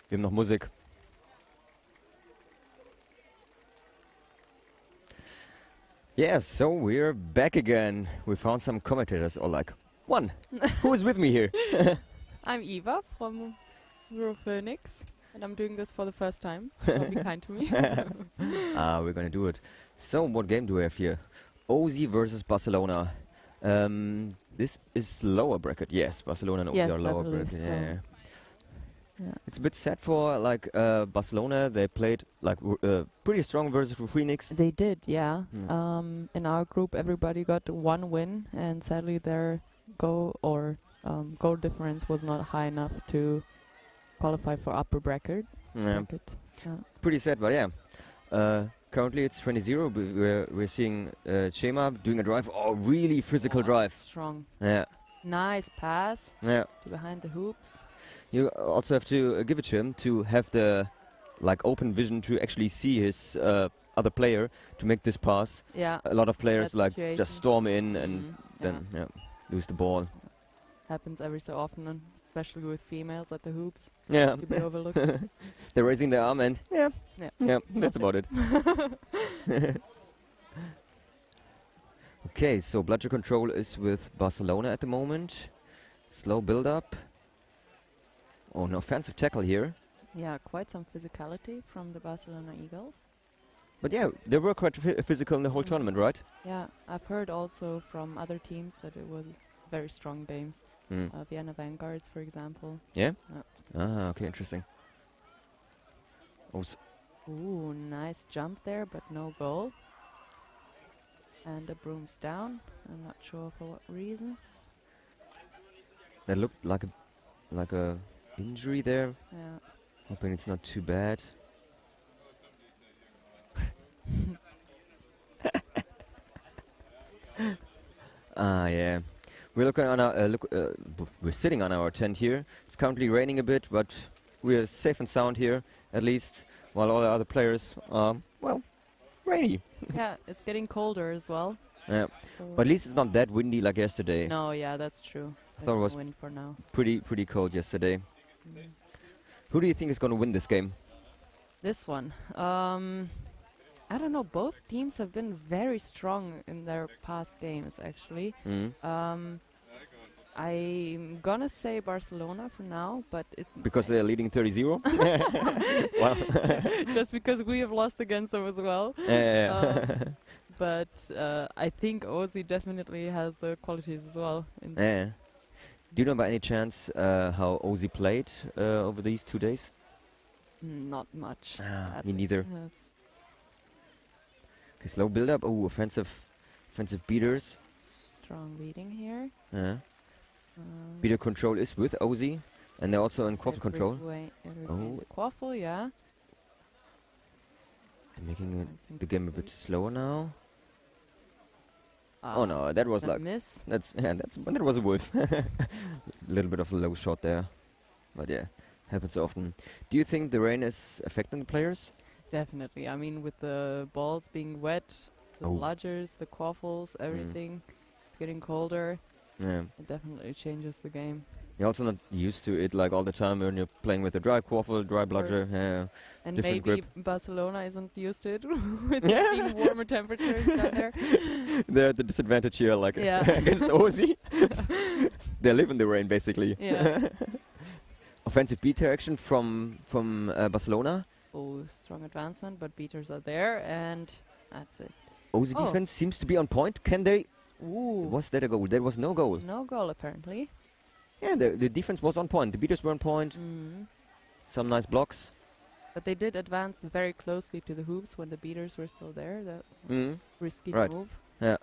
Wir haben noch Musik. Yeah, so we're back again. We found some commentators, or like one. Who is with me here? I'm Eva from Ruhr Phoenix, and I'm doing this for the first time. So be kind to me. We're gonna do it. So, what game do we have here? OZ versus Barcelona. This is lower bracket. Yes, Barcelona and OZ Yes, are I lower believe bracket. so. Yeah. Yeah. It's a bit sad for like Barcelona. They played like pretty strong versus Ruhr Phoenix. They did, yeah. Mm. In our group, everybody got one win, and sadly, their goal difference was not high enough to qualify for upper bracket. Yeah. Yeah. Pretty sad, but yeah. Currently it's 20-0. We're seeing Chema doing a drive. Oh, really physical drive. Strong. Yeah. Nice pass. Yeah. To behind the hoops. You also have to give it to him to have the like open vision to actually see his other player to make this pass. Yeah. A lot of players That like situation. just storm in and then lose the ball. Happens every so often, and especially with females at the hoops. Yeah. To be overlooked. They're raising their arm and yeah, that's about it. Okay, so bloodshed control is with Barcelona at the moment. Slow build up. Oh, an offensive tackle here. Yeah, quite some physicality from the Barcelona Eagles. But yeah, they were quite physical in the whole tournament, right? Yeah, I've heard also from other teams that it was very strong games. Vienna Vanguards, for example. Yeah? Okay, interesting. Ooh, nice jump there, but no goal. And the broom's down. I'm not sure for what reason. That looked like a injury there. Yeah. Hoping it's not too bad. Yeah. We're looking on our we're sitting on our tent here. It's currently raining a bit, but we're safe and sound here, at least, while all the other players are rainy. Yeah, it's getting colder as well. Yeah, so but at least it's not that windy like yesterday. No, yeah, that's true. I thought it was wind for now. pretty cold yesterday. Who do you think is going to win this game? This one. I don't know. Both teams have been very strong in their past games, actually. I'm gonna say Barcelona for now, but it Because they're leading 30-0? Wow. Just because we have lost against them as well. But I think Ozzy definitely has the qualities as well. Do you know by any chance how Ozzy played over these 2 days? Not much. Me neither. Yes. Okay, slow build up. Oh, offensive beaters. Strong leading here. Beater control is with Ozzy, and they're also in quaffle control. Quaffle, yeah. They're making the game a bit slower now. Oh no, that was like miss. That was a wolf. A little bit of a low shot there, but yeah, happens often. Do you think the rain is affecting the players? Definitely. I mean, with the balls being wet, the bludgers, the quaffles, everything, it's getting colder. Yeah, it definitely changes the game. You're also not used to it like all the time when you're playing with a dry quaffle, dry bludger. And different maybe grip. Barcelona isn't used to it with it being warmer temperatures down there. They're the disadvantage here, like against Ozzy. They live in the rain basically. Yeah. Offensive beat action from Barcelona. Oh, strong advancement, but beaters are there, and that's it. Ozzy defense seems to be on point. Can they? Ooh. Was that a goal? There was no goal. No goal, apparently. Yeah, the defense was on point. The beaters were on point. Some nice blocks. But they did advance very closely to the hoops when the beaters were still there. That risky move. Yeah.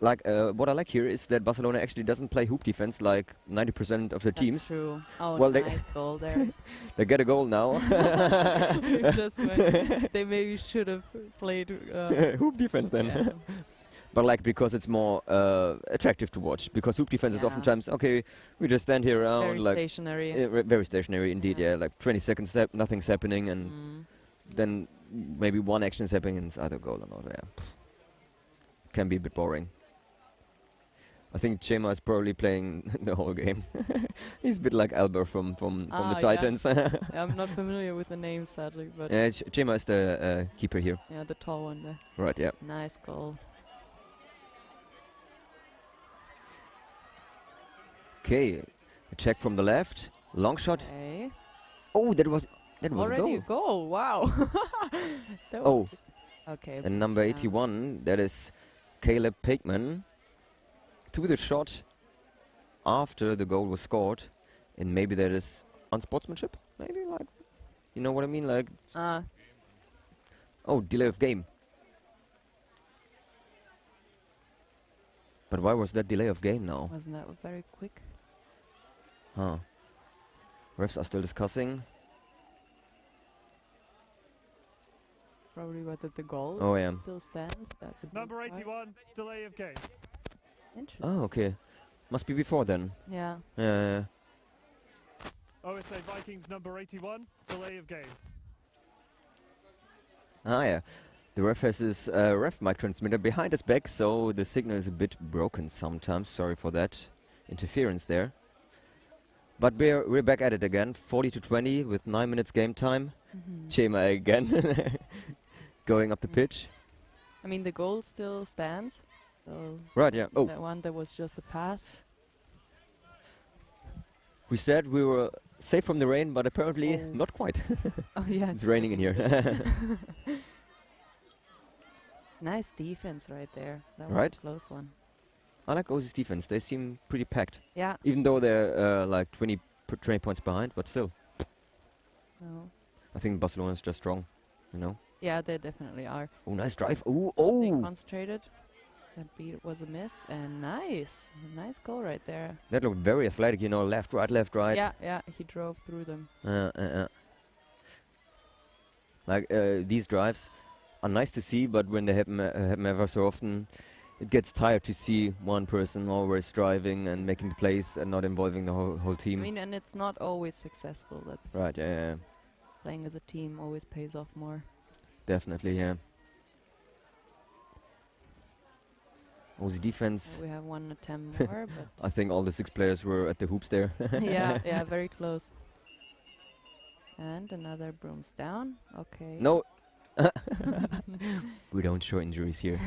Like what I like here is that Barcelona actually doesn't play hoop defense like 90% of their teams. True. Oh, well, nice goal there. They get a goal now. They maybe should have played hoop defense then. Yeah. But like because it's more attractive to watch. Because hoop defense is oftentimes we just stand here around very like stationary. Very stationary indeed. Yeah, like 20 seconds, nothing's happening, and then maybe one action is happening and it's either goal or not. Yeah, can be a bit boring. I think Chema is probably playing the whole game. He's a bit like Albert from the Titans. Yeah, I'm not familiar with the name, sadly, but Yeah, Chema is the keeper here. yeah, the tall one there. Right, yeah. Nice goal. Okay, a check from the left, long shot. Okay. Oh, that was a Already goal. a goal. Wow. That was Oh, okay. and number 81, that is Caleb Pakeman, threw the shot after the goal was scored, and maybe that is unsportsmanship. Maybe, like, you know what I mean, like. Oh, delay of game. But why was that delay of game now? Wasn't that very quick? Huh. Refs are still discussing. Probably whether the goal Oh, yeah. still stands. That's a Number big part. 81, delay of game. Interesting. Oh, okay. Must be before then. Yeah. Yeah. OSA Vikings number 81, delay of game. Ah, yeah. The ref has his ref mic transmitter behind his back, so the signal is a bit broken sometimes. Sorry for that interference there. But we're back at it again. 40-20 with 9 minutes game time. Chema again. Going up the pitch. I mean, the goal still stands. So Right, yeah. Oh. That one, that was just a pass. We said we were safe from the rain, but apparently not quite. Oh, yeah. It's raining in here. Nice defense right there. That Right. was a close one. I like Aussie's defense. They seem pretty packed. Yeah. Even though they're like 20 points behind, but still. No. I think Barcelona is just strong, you know. Yeah, they definitely are. Oh, nice drive. Oh, They oh. concentrated. That beat was a miss, and nice goal right there. That looked very athletic, you know, left, right. Yeah, yeah, he drove through them. Like these drives are nice to see, but when they happen ever so often, it gets tired to see one person always driving and making the plays and not involving the whole team. I mean, and it's not always successful. That's Right, yeah. playing as a team always pays off more. Definitely, yeah. Aussie defense. We have one attempt more, but I think all the 6 players were at the hoops there. yeah, very close. And another brooms down. Okay. No. We don't show injuries here.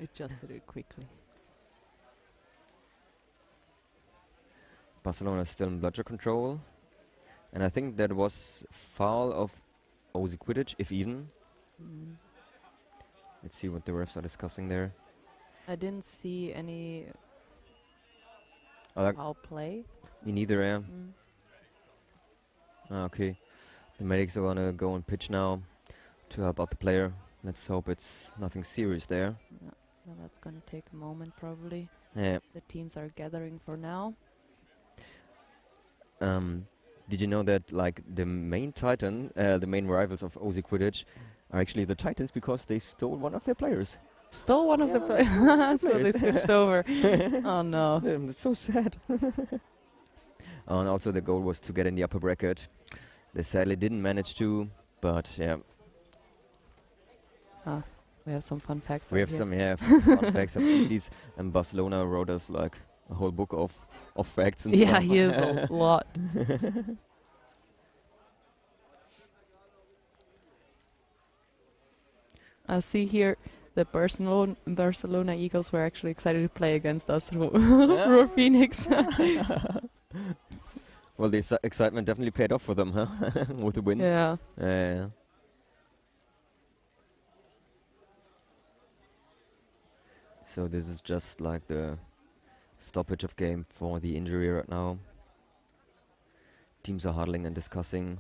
Adjusted it quickly. Barcelona is still in bludger control. And I think that was foul of Aussie Quidditch, if even. Let's see what the refs are discussing there. I didn't see any like foul play. Me neither, yeah. Okay. The medics are gonna go on pitch now to help out the player. Let's hope it's nothing serious there. Yeah, well, that's gonna take a moment probably. Yeah. The teams are gathering for now. Did you know that like the main Titan, the main rivals of Aussie Quidditch are actually the Titans because they stole one of their players? Stole one of the players? So they switched over. Oh no. That's so sad. And also the goal was to get in the upper bracket. They sadly didn't manage to, but yeah. We have some fun facts. We right have here. some fun facts and sheets, and Barcelona wrote us like a whole book of facts and Yeah, stuff. here's a lot. I see here the Barcelona Eagles were actually excited to play against us, Ruhr Phoenix. Well, the excitement definitely paid off for them, huh? With the win. Yeah. So this is just like the stoppage of game for the injury right now. Teams are huddling and discussing.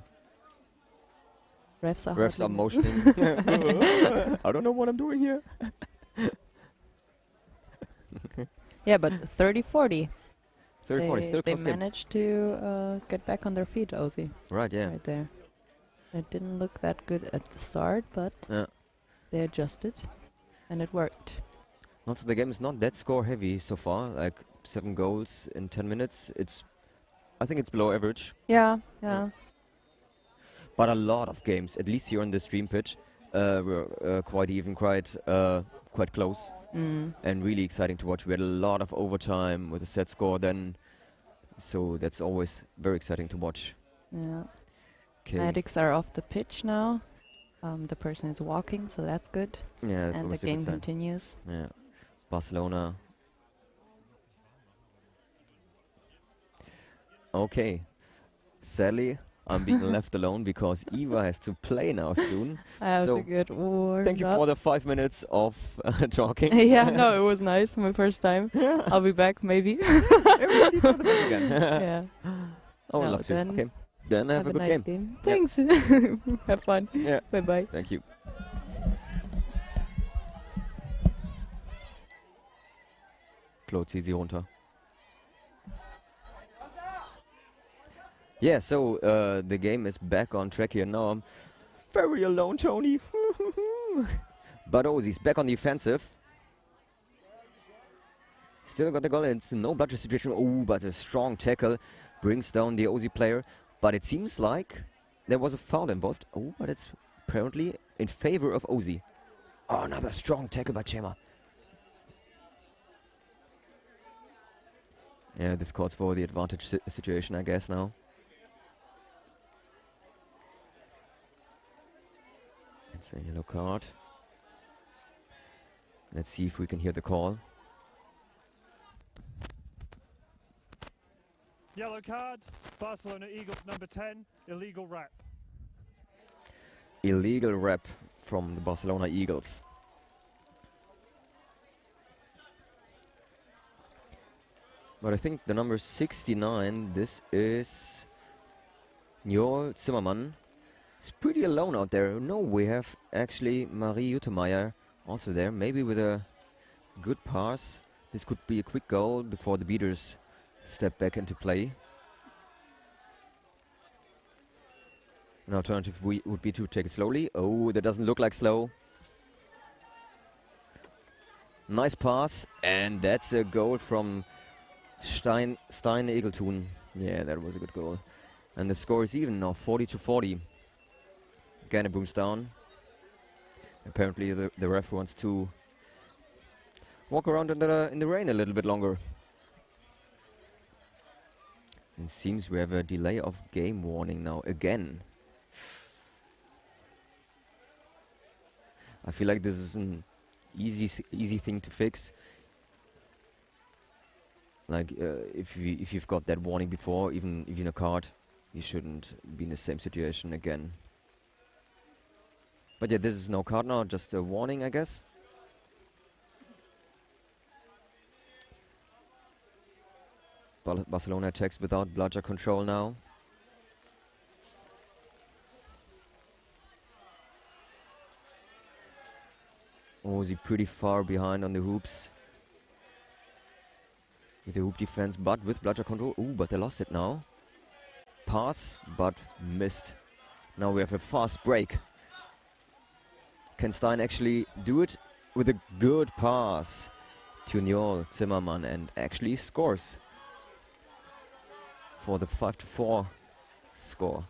Refs are motioning. I don't know what I'm doing here. Yeah, but 30-40. 30-40, still a They close game. managed to get back on their feet, Aussie. Right, yeah. Right there. It didn't look that good at the start, but they adjusted, and it worked. Also, the game is not that score heavy so far. Like 7 goals in 10 minutes. I think it's below average. Yeah. But a lot of games, at least here on the stream pitch, were quite even, quite close, and really exciting to watch. We had a lot of overtime with a set score then, so that's always very exciting to watch. Yeah. Okay. Medics are off the pitch now. The person is walking, so that's good. Yeah, that's and the always a good game sign. continues. Yeah, Barcelona. Okay, sadly, I'm being left alone because Eva has to play now soon. I have so to get warmed thank you up. for the 5 minutes of talking. Yeah, no, it was nice. My first time. I'll be back, maybe. We'll see each other back again. Yeah. I would No, love to. then Okay, then have a good nice game. Yeah. Thanks. Have fun. Yeah. Bye bye. Thank you. Flo, zieh sie runter. Yeah, so the game is back on track here. Now I'm very alone, Tony. But Ozzy's back on the offensive. Still got the goal. It's no bloodshed situation. Oh, but a strong tackle brings down the Ozzy player. But it seems like there was a foul involved. Oh, but it's apparently in favor of Ozzy. Oh, another strong tackle by Chema. Yeah, this calls for the advantage situation, I guess, now. It's a yellow card. Let's see if we can hear the call. Yellow card, Barcelona Eagles number 10, illegal rep. Illegal rep from the Barcelona Eagles. But I think the number 69, this is Njol Zimmermann. He's pretty alone out there. No, we have actually Marie Juttemeyer also there. Maybe with a good pass, this could be a quick goal before the beaters step back into play. An alternative would be to take it slowly. Oh, that doesn't look like slow. Nice pass, and that's a goal from Stein Egeltun. Yeah, that was a good goal. And the score is even now, 40-40. Again, it brings down. Apparently the ref wants to walk around in the rain a little bit longer. It seems we have a delay of game warning now again. I feel like this is an easy thing to fix. Like if you've got that warning before, even a card, you shouldn't be in the same situation again. But yeah, this is no card now, just a warning, I guess. Barcelona attacks without bludger control now. Ozzy pretty far behind on the hoops. With the hoop defense, but with bludger control. Ooh, but they lost it now. Pass, but missed. Now we have a fast break. Can Stein actually do it with a good pass to Njol Zimmermann and actually scores for the 5-4 score.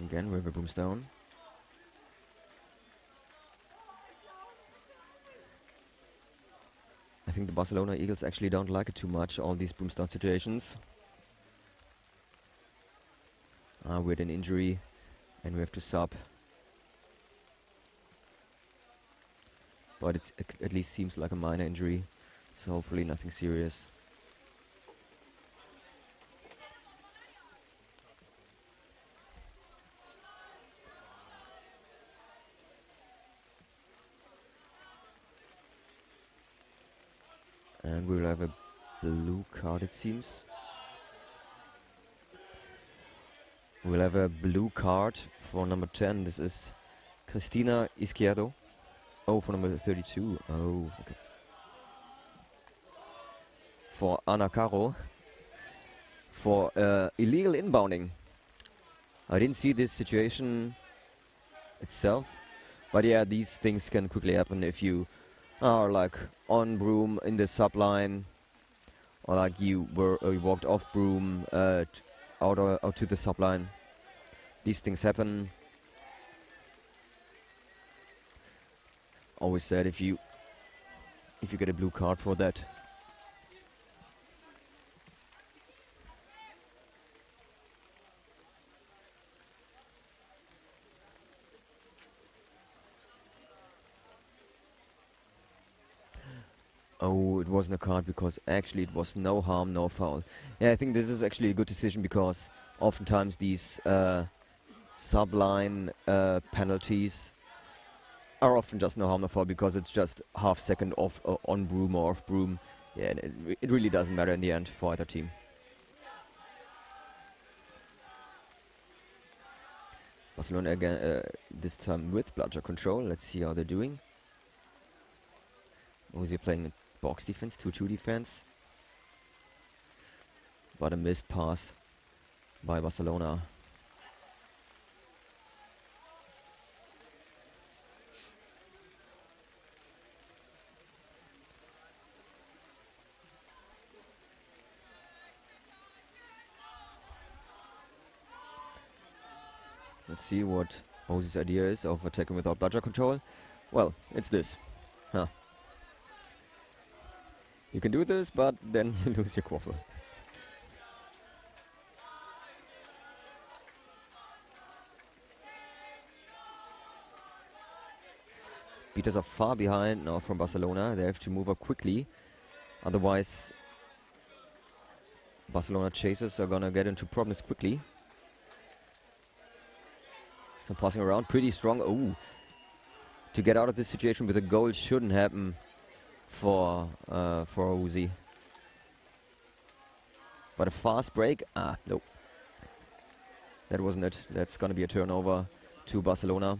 Again, River Boomstone. I think the Barcelona Eagles actually don't like it too much, all these Boomstone situations. With an injury, and we have to sub. But it at least seems like a minor injury, so hopefully nothing serious. And we'll have a blue card, it seems. We'll have a blue card for number 10. This is Cristina Izquierdo. Oh, for number 32. Oh, okay. For Ana Caro. For illegal inbounding. I didn't see this situation itself. But yeah, these things can quickly happen if you are like on broom in the subline or like you walked off broom out to the subline. These things happen. Always said if you get a blue card for that. Oh, it wasn't a card because actually it was no harm, no foul. Yeah, I think this is actually a good decision because oftentimes these subline penalties are often just no harm, no foul because it's just half second off on broom or off broom. Yeah, it really doesn't matter in the end for either team. Barcelona again, this time with bludger control. Let's see how they're doing. Uzi playing box defense, 2-2 defense. But a missed pass by Barcelona. Let's see what Uzi's idea is of attacking without bludger control. Well, it's this. Huh. You can do this, but then you lose your quaffle. Beaters are far behind now from Barcelona. They have to move up quickly. Otherwise, Barcelona chasers are gonna get into problems quickly. Some passing around, pretty strong. Ooh. To get out of this situation with a goal shouldn't happen for Uzi. But a fast break? Ah, nope. That wasn't it. That's gonna be a turnover to Barcelona.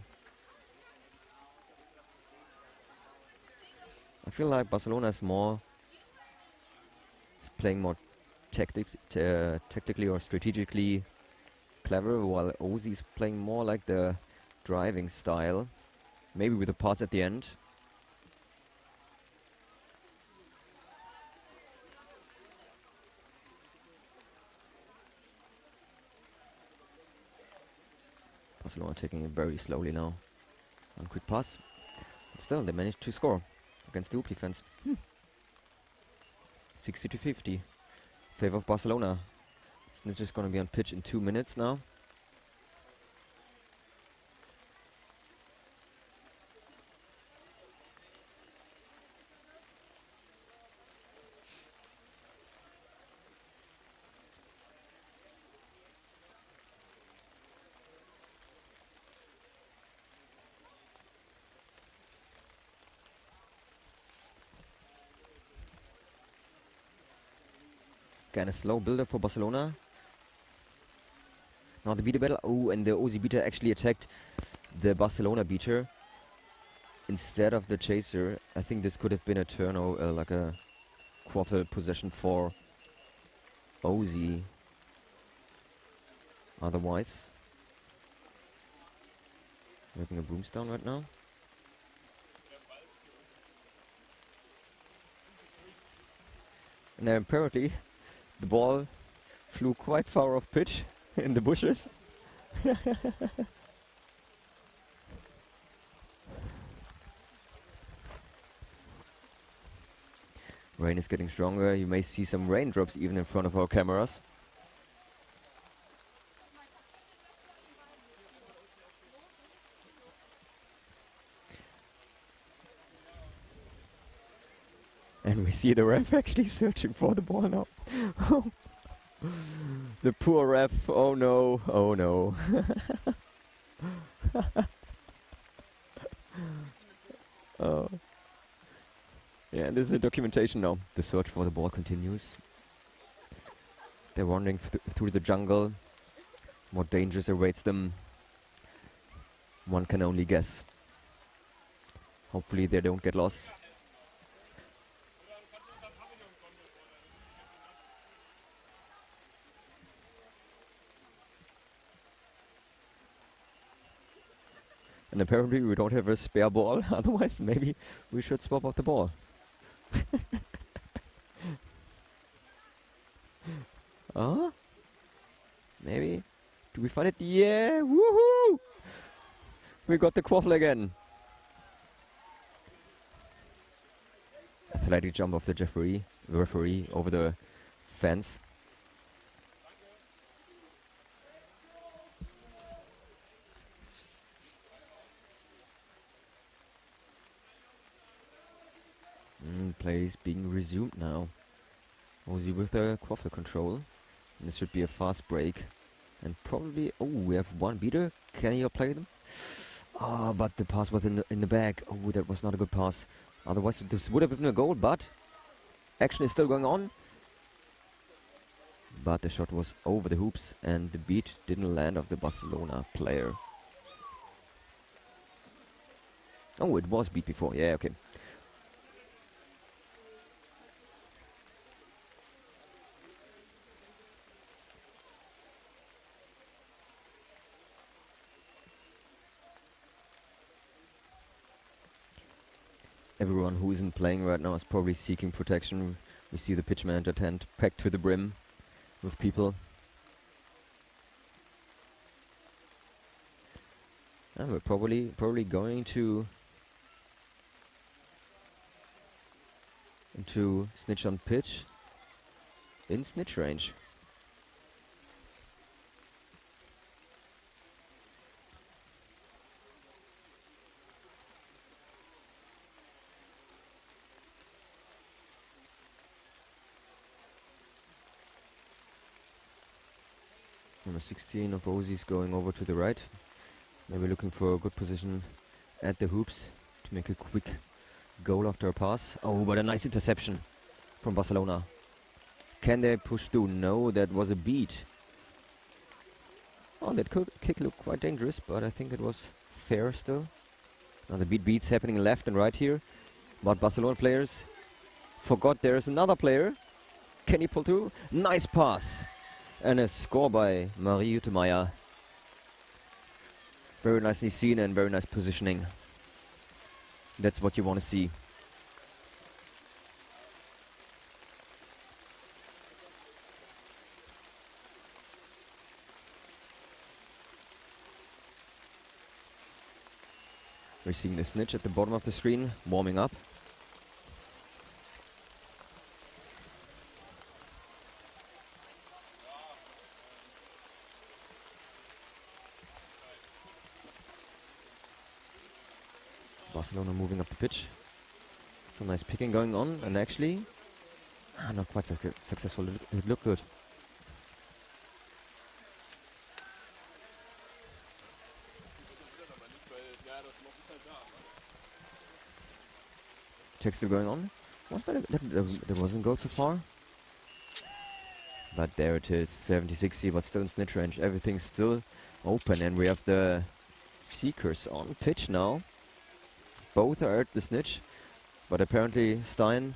I feel like Barcelona is playing more tactically or strategically clever, while Uzi is playing more like the driving style. Maybe with the pass at the end. Barcelona taking it very slowly now. One quick pass. But still, they managed to score against the Hoop defense. 60-50. Favor of Barcelona. Snitch is going to be on pitch in 2 minutes now. Again, a slow build-up for Barcelona. Now the beater battle. Oh, and the Uzi beater actually attacked the Barcelona beater instead of the chaser. I think this could have been a turnover, like a quaffle possession for Uzi. Otherwise, making a broomstone right now. And then apparently the ball flew quite far off pitch in the bushes. Rain is getting stronger. You may see some raindrops even in front of our cameras. And we see the ref actually searching for the ball now. The poor ref. Oh no, oh no. Oh. Yeah, this is a documentation now. The search for the ball continues. They're wandering through the jungle. What dangers awaits them, one can only guess. Hopefully they don't get lost. And apparently we don't have a spare ball, otherwise maybe we should swap out the ball. Maybe. Do we find it? Yeah! Woohoo! We got the quaffle again. Athletic jump of the referee over the fence. Play is being resumed now. Ozzy with the quaffle control. And this should be a fast break. And probably, oh, we have one beater. Can he play them? Ah, but the pass was in the bag. Oh, that was not a good pass. Otherwise, this would have been a goal, but action is still going on. But the shot was over the hoops, and the beat didn't land of the Barcelona player. Oh, it was beat before. Yeah, okay. Everyone who isn't playing right now is probably seeking protection. We see the pitch manager tent packed to the brim with people. And we're probably going into snitch on pitch in snitch range. Number 16 of Ozzy's going over to the right. Maybe looking for a good position at the hoops to make a quick goal after a pass. Oh, but a nice interception from Barcelona. Can they push through? No, that was a beat. Oh, that kick looked quite dangerous, but I think it was fair still. Now the beats happening left and right here. But Barcelona players forgot there's another player. Can he pull through? Nice pass. And a score by Marie Utemeyer. Very nicely seen and very nice positioning. That's what you want to see. We're seeing the snitch at the bottom of the screen, warming up. Barcelona moving up the pitch. Some nice picking going on, and actually, not quite successful. It looked good. Check still going on. Was that there wasn't goal so far? But there it is, 70-60, but still in snitch range. Everything's still open, and we have the Seekers on pitch now. Both are at the snitch, but apparently Stein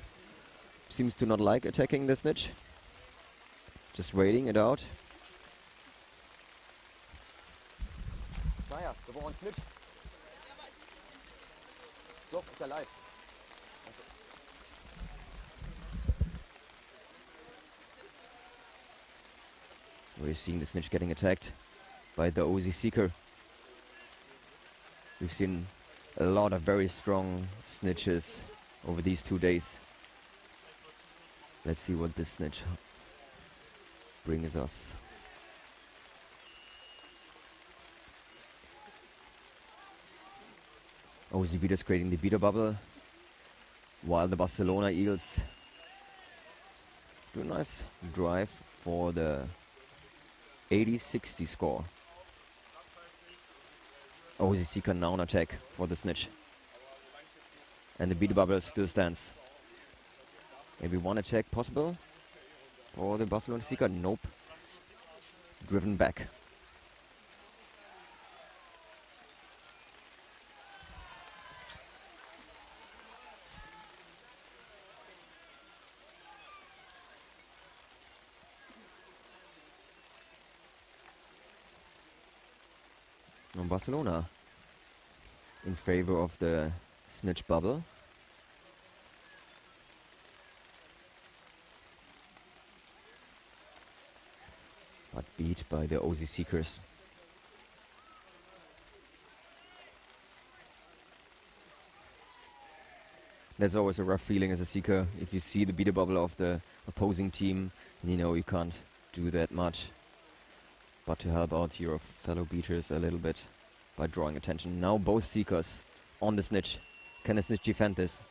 seems to not like attacking the snitch. Just waiting it out. snitch. Doch, ist er live. We're seeing the snitch getting attacked by the OZ Seeker. We've seen a lot of very strong snitches over these 2 days. Let's see what this snitch brings us. OZ Beaters creating the beater bubble, while the Barcelona Eagles do a nice drive for the 80-60 score. OZ Seeker now on attack for the snitch. And the beater bubble still stands. Maybe one attack possible for the Barcelona Seeker. Nope. Driven back. And Barcelona in favor of the snitch bubble. but beat by the Aussie Seekers. That's always a rough feeling as a Seeker, if you see the beater bubble of the opposing team, and you know you can't do that much. But to help out your fellow beaters a little bit by drawing attention. Now both Seekers on the snitch. Can the snitch defend this?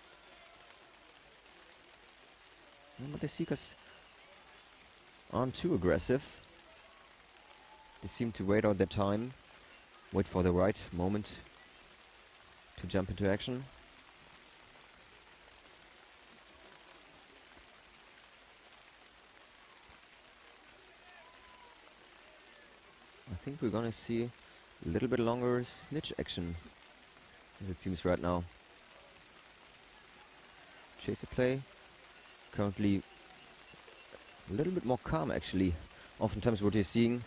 But the Seekers aren't too aggressive. They seem to wait out their time, wait for the right moment to jump into action. I think we're gonna see a little bit longer snitch action, as it seems right now. Chaser play, currently a little bit more calm actually. Oftentimes what you're seeing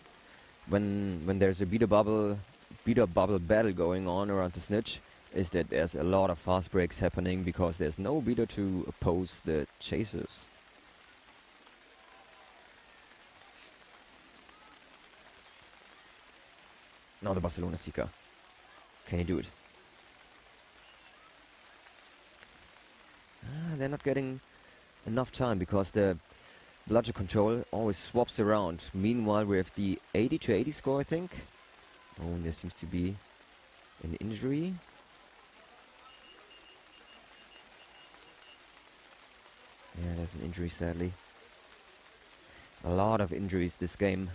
when there's a beater bubble battle going on around the snitch is that there's a lot of fast breaks happening because there's no beater to oppose the chasers. Now the Barcelona Seeker. Can he do it? They're not getting enough time because the bludger control always swaps around. Meanwhile, we have the 80 to 80 score, I think. Oh, and there seems to be an injury. Yeah, there's an injury, sadly. A lot of injuries this game.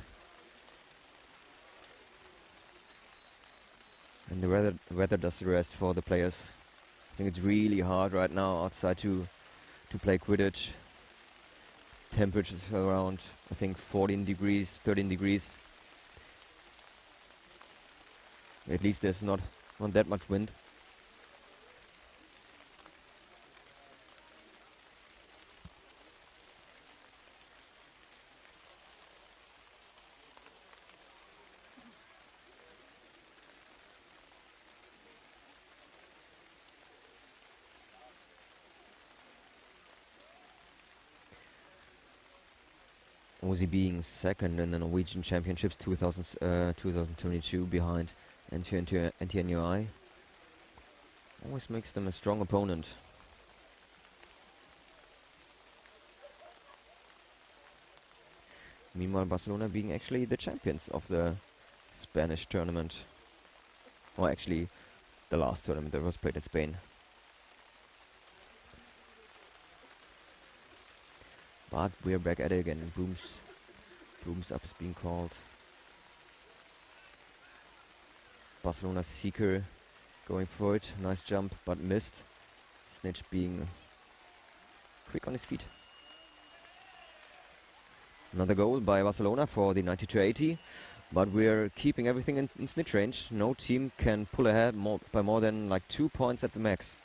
And the weather does the rest for the players. I think it's really hard right now outside to play Quidditch. Temperatures around, I think, 14 degrees, 13 degrees. At least there's not that much wind. Aussie being second in the Norwegian Championships 2022 behind NTNUI always makes them a strong opponent. Meanwhile, Barcelona being actually the champions of the Spanish tournament. Or actually, the last tournament that was played in Spain. But we're back at it again, and Brooms up is being called. Barcelona Seeker going for it. Nice jump, but missed. Snitch being quick on his feet. Another goal by Barcelona for the 90-80. But we're keeping everything in snitch range. No team can pull ahead by more than like 2 points at the max.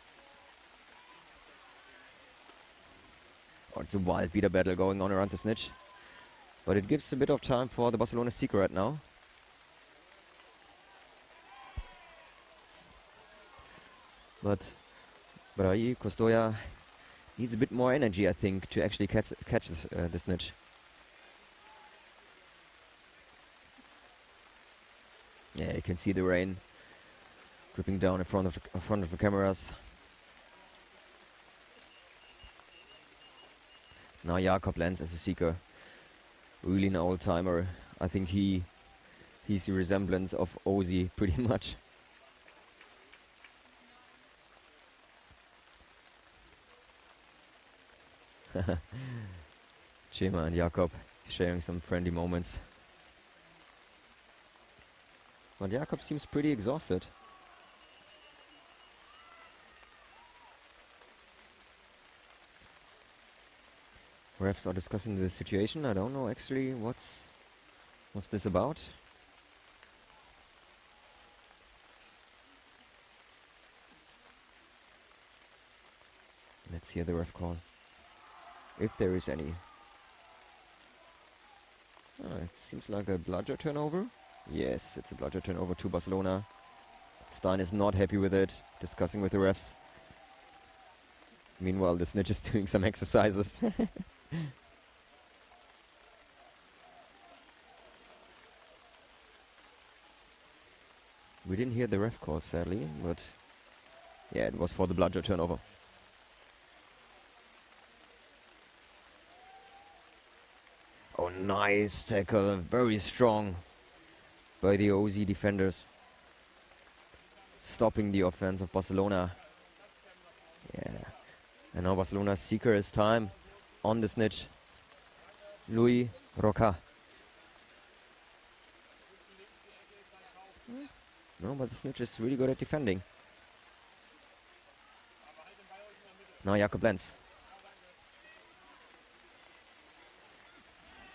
Oh, it's a wild beater battle going on around the snitch. But it gives a bit of time for the Barcelona Seeker right now. But Costoya needs a bit more energy, I think, to actually catch the snitch. Yeah, you can see the rain dripping down in front of the cameras. Now Jakob lands as a Seeker. Really an old-timer. I think he's the resemblance of Ozzy pretty much. Chema and Jakob sharing some friendly moments. But Jakob seems pretty exhausted. Refs are discussing the situation. I don't know actually what's this about. Let's hear the ref call, if there is any. It seems like a bludger turnover. Yes, it's a bludger turnover to Barcelona. Stein is not happy with it, discussing with the refs. Meanwhile, the snitch is doing some exercises. We didn't hear the ref call, sadly, but yeah, it was for the bludger turnover. Oh, nice tackle, very strong by the OZ defenders, stopping the offense of Barcelona. Yeah, and now Barcelona's seeker is time on the snitch. Louis Roca. No, but the snitch is really good at defending. Now Jakob Lenz.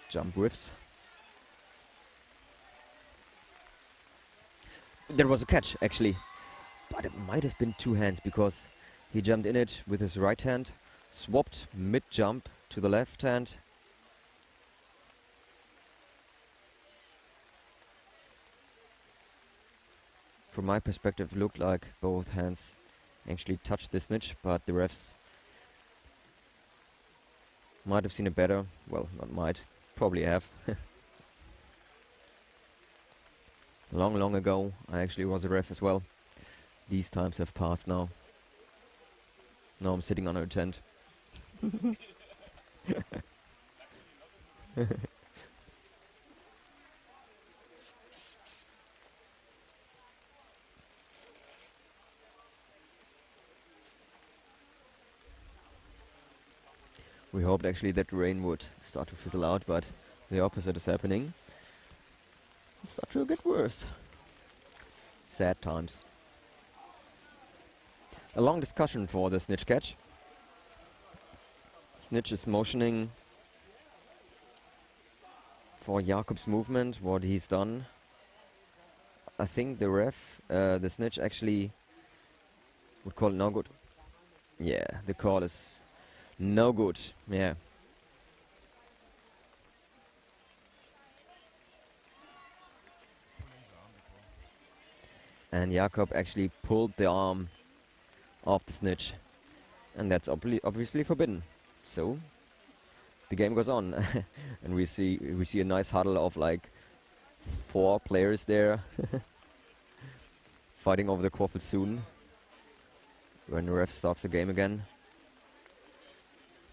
Jump riffs. There was a catch, actually. But it might have been two hands, because he jumped in it with his right hand, swapped mid-jump to the left hand. From my perspective, it looked like both hands actually touched the snitch, but the refs might have seen it better. Well, not might, probably have. Long ago, I actually was a ref as well. These times have passed now. Now I'm sitting on a tent. We hoped actually that rain would start to fizzle out, but the opposite is happening. It's start to get worse. Sad times. A long discussion for the snitch catch. Snitch is motioning for Jakob's movement, what he's done. I think the ref, the snitch actually would call it no good. Yeah, the call is no good, yeah. And Jakob actually pulled the arm of the snitch, and that's obviously forbidden. So the game goes on, and we see a nice huddle of like 4 players there, fighting over the quaffle soon. When the ref starts the game again.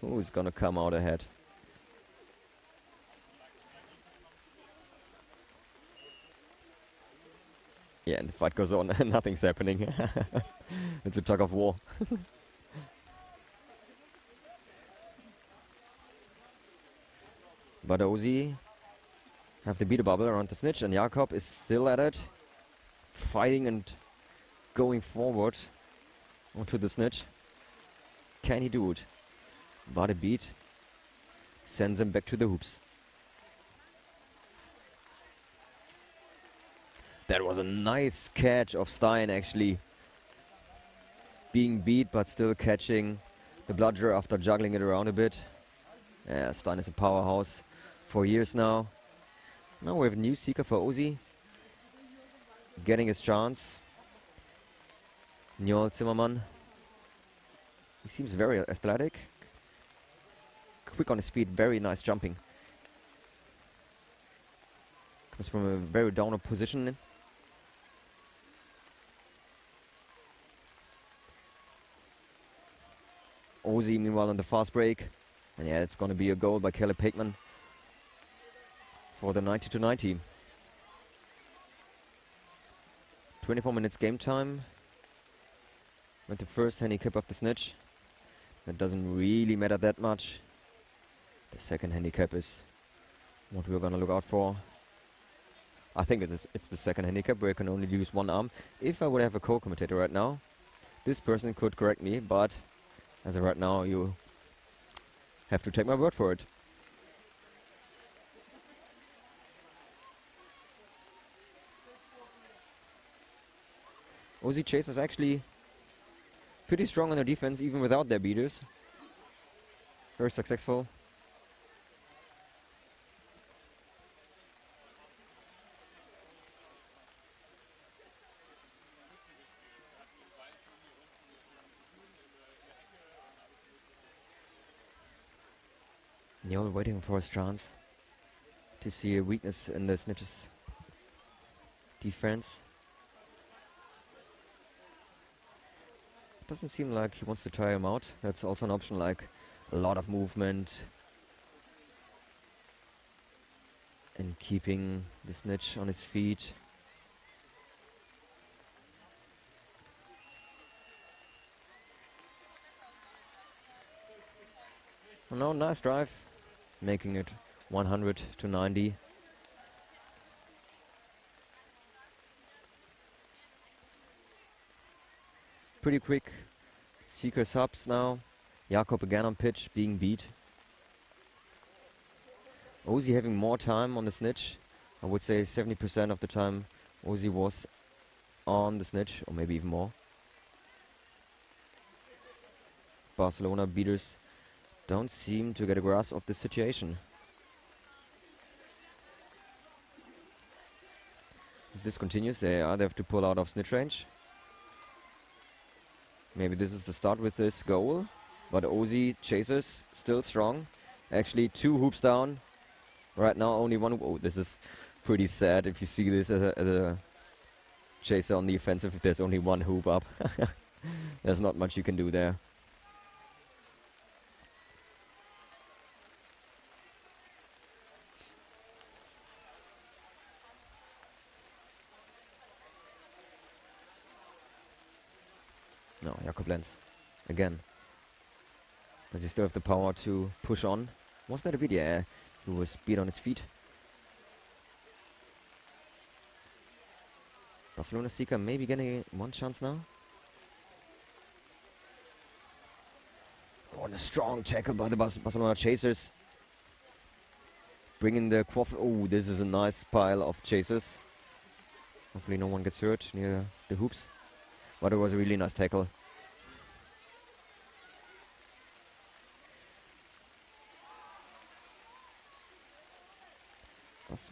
Who's gonna come out ahead? Yeah, and the fight goes on and nothing's happening. It's a tug of war. But Ozi have the beat bubble around the snitch, and Jakob is still at it, fighting and going forward onto the snitch. Can he do it? But a beat sends him back to the hoops. That was a nice catch of Stein, actually. Being beat but still catching the bludger after juggling it around a bit. Yeah, Stein is a powerhouse for years now. Now we have a new seeker for Ozi. Getting his chance. Njol Zimmermann. He seems very athletic. Quick on his feet, very nice jumping. Comes from a very downer position. Ozi meanwhile on the fast break. And yeah, it's going to be a goal by Caleb Pakeman for the 90-90. 24 minutes game time. With the first handicap of the snitch. That doesn't really matter that much. The second handicap is what we're going to look out for. I think it's the second handicap where you can only use one arm. If I would have a co-commentator right now, this person could correct me, but as of right now, you have to take my word for it. Ozi Chase is actually pretty strong on their defense, even without their beaters. Very successful. Njol waiting for his chance to see a weakness in the snitch's defense. Doesn't seem like he wants to tire him out. That's also an option, like a lot of movement. And keeping the snitch on his feet. Oh no, nice drive. Making it 100 to 90. Pretty quick Seeker subs now. Jakob again on pitch, being beat. Ozzy having more time on the snitch. I would say 70% of the time Ozzy was on the snitch, or maybe even more. Barcelona beaters don't seem to get a grasp of the situation. If this continues, they either have to pull out of snitch range. Maybe this is the start with this goal, but Ozzy chasers still strong. Actually 2 hoops down. Right now only 1 hoop. Oh, this is pretty sad if you see this as a chaser on the offensive if there's only 1 hoop up. There's not much you can do there. No, Jakob Lenz again. Does he still have the power to push on? Was that a bit? Yeah, he was beat on his feet. Barcelona Seeker maybe getting 1 chance now. Oh, and a strong tackle by the Barcelona chasers. Bringing the quaff. Oh, this is a nice pile of chasers. Hopefully no one gets hurt near the hoops. But it was a really nice tackle.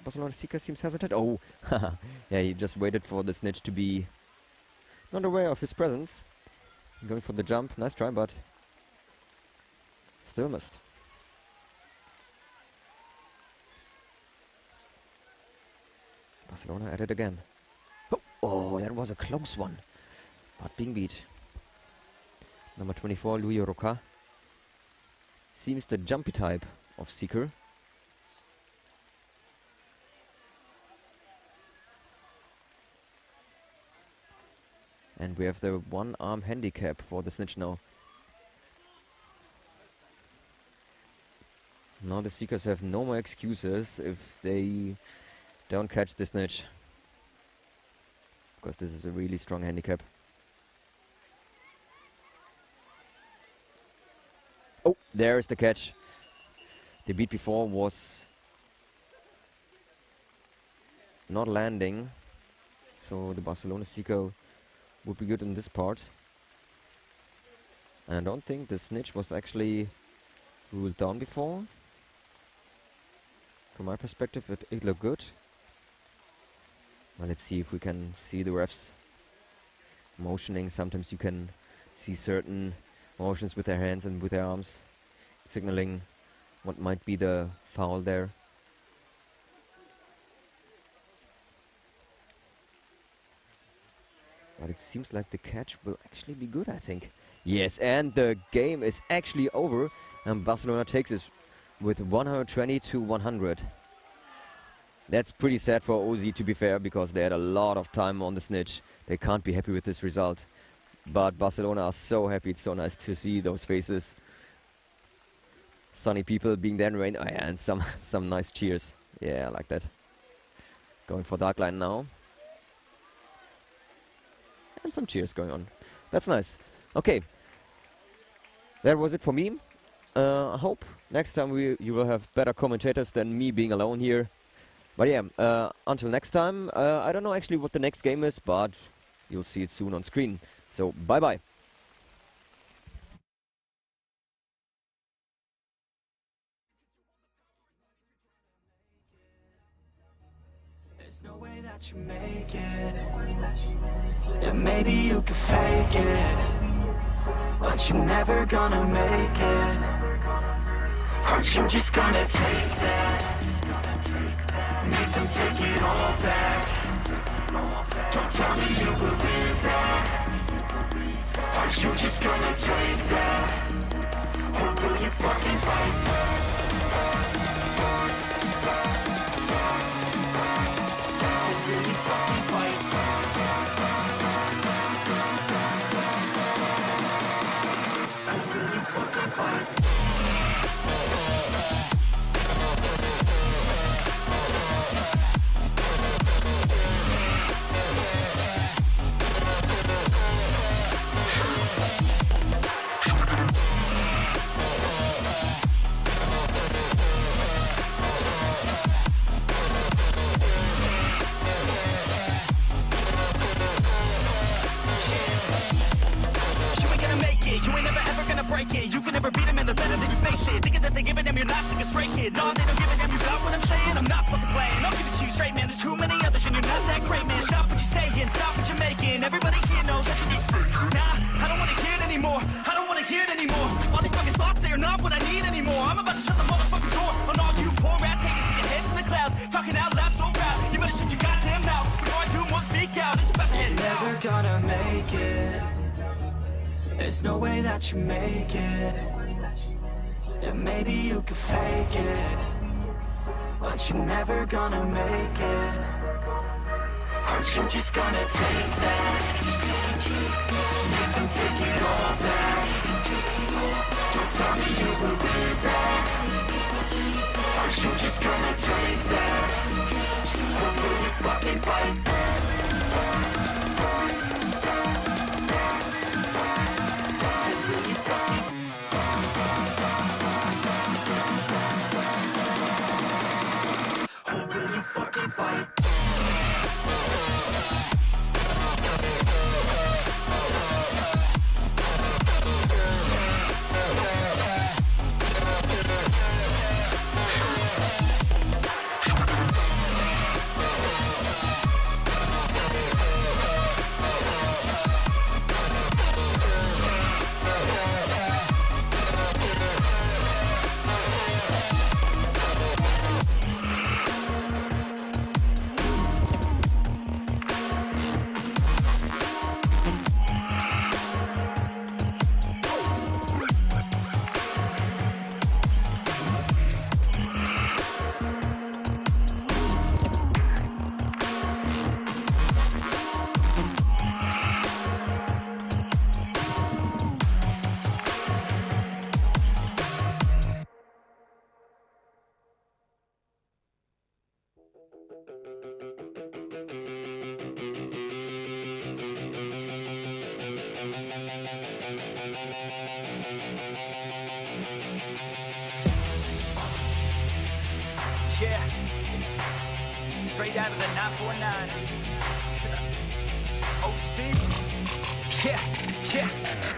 Barcelona Seeker seems hesitant. Oh, yeah, he just waited for the snitch to be not aware of his presence. Going for the jump. Nice try, but still missed. Barcelona at it again. Oh, that was a close one. But being beat. Number 24, Louis Roca. Seems the jumpy type of Seeker. And we have the 1-arm handicap for the snitch now. Now the Seekers have no more excuses if they don't catch the snitch. Because this is a really strong handicap. Oh, there's the catch. The beat before was not landing. So the Barcelona Seeker would be good in this part. And I don't think the snitch was actually ruled down before. From my perspective, it looked good. Well, let's see if we can see the refs motioning. Sometimes you can see certain motions with their hands and with their arms, signaling what might be the foul there. But it seems like the catch will actually be good, I think. Yes, and the game is actually over. And Barcelona takes it with 120 to 100. That's pretty sad for Ozzy, to be fair, because they had a lot of time on the snitch. They can't be happy with this result. But Barcelona are so happy. It's so nice to see those faces. Sunny people being there in rain. Oh yeah, and some nice cheers. Yeah, I like that. Going for dark line now. And some cheers going on. That's nice. Okay. That was it for me. I hope next time you will have better commentators than me being alone here. But yeah, until next time. I don't know actually what the next game is, but you'll see it soon on screen. So, bye-bye. There's no way that you make it. Yeah, maybe you could fake it, but you're never gonna make it. Aren't you just gonna take that? Make them take it all back. Don't tell me you believe that. Are you just gonna take that? Or will you fucking fight? Or will you fucking fight? Or will you fucking fight? You can never beat them and they're better than you face it. Thinking that they give a damn, you're not like a stray kid. No, they don't give a damn, you got what I'm saying? I'm not fucking playing, I'll give it to you straight, man. There's too many others and you're not that great, man. Stop what you're saying, stop what you're making. Everybody here knows that you're just fake. Nah, I don't wanna hear it anymore. I don't wanna hear it anymore. All these fucking thoughts, they are not what I need anymore. I'm about to shut the motherfucking door on all you poor ass haters with your heads in the clouds. Talking out loud so proud, you better shut your goddamn mouth before I do more speak out. It's about to head south. Never gonna make it. There's no way that you make it. And maybe you could fake it, but you're never gonna make it. Aren't you just gonna take that? Make them take it all back. Don't tell me you believe that. Aren't you just gonna take that? Or will you fucking fight? Fucking fight. Yeah, straight out of the 949. OC. Yeah,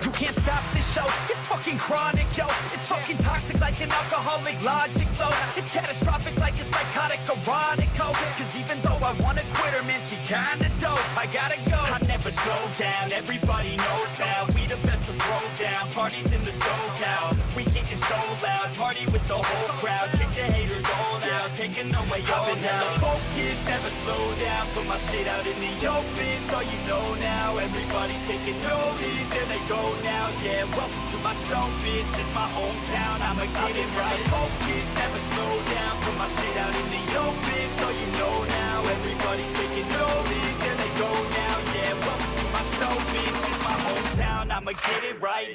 you can't stop this show. It's fucking chronic, yo. It's fucking toxic like an alcoholic logic flow. It's catastrophic like a psychotic erotico. Cause even though I wanna quit her, man, she kinda dope. I gotta go. I never slow down, everybody knows now. We the best to throw down, parties in the SoCal. We getting so loud, party with the whole crowd. Kick the haters all out, taking away all doubt. Hella focused, never slow down. Put my shit out in the open, so you know now. Everybody's taking notice, there they go now. Yeah, welcome to my show, bitch. This my hometown, I'ma get it right. Focus, never slow down. Put my shit out in the open, so you know now. Everybody's taking notice, there they go now. Yeah, welcome to my show, bitch. This my hometown, I'ma get it right.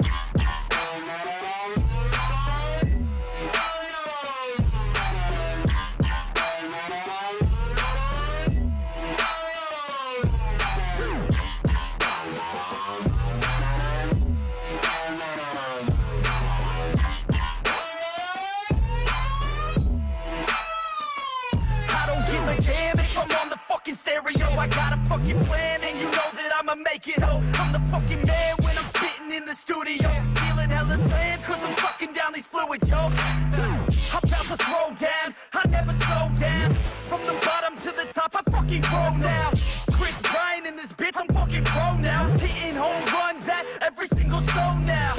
Stereo, I got a fucking plan and you know that I'ma make it. Oh, I'm the fucking man when I'm spitting in the studio. Feeling hella slammed cause I'm sucking down these fluids, yo. I'm about to throw down, I never slow down. From the bottom to the top, I fucking grow now. Chris Bryan in this bitch, I'm fucking pro now. Hitting home runs at every single show now.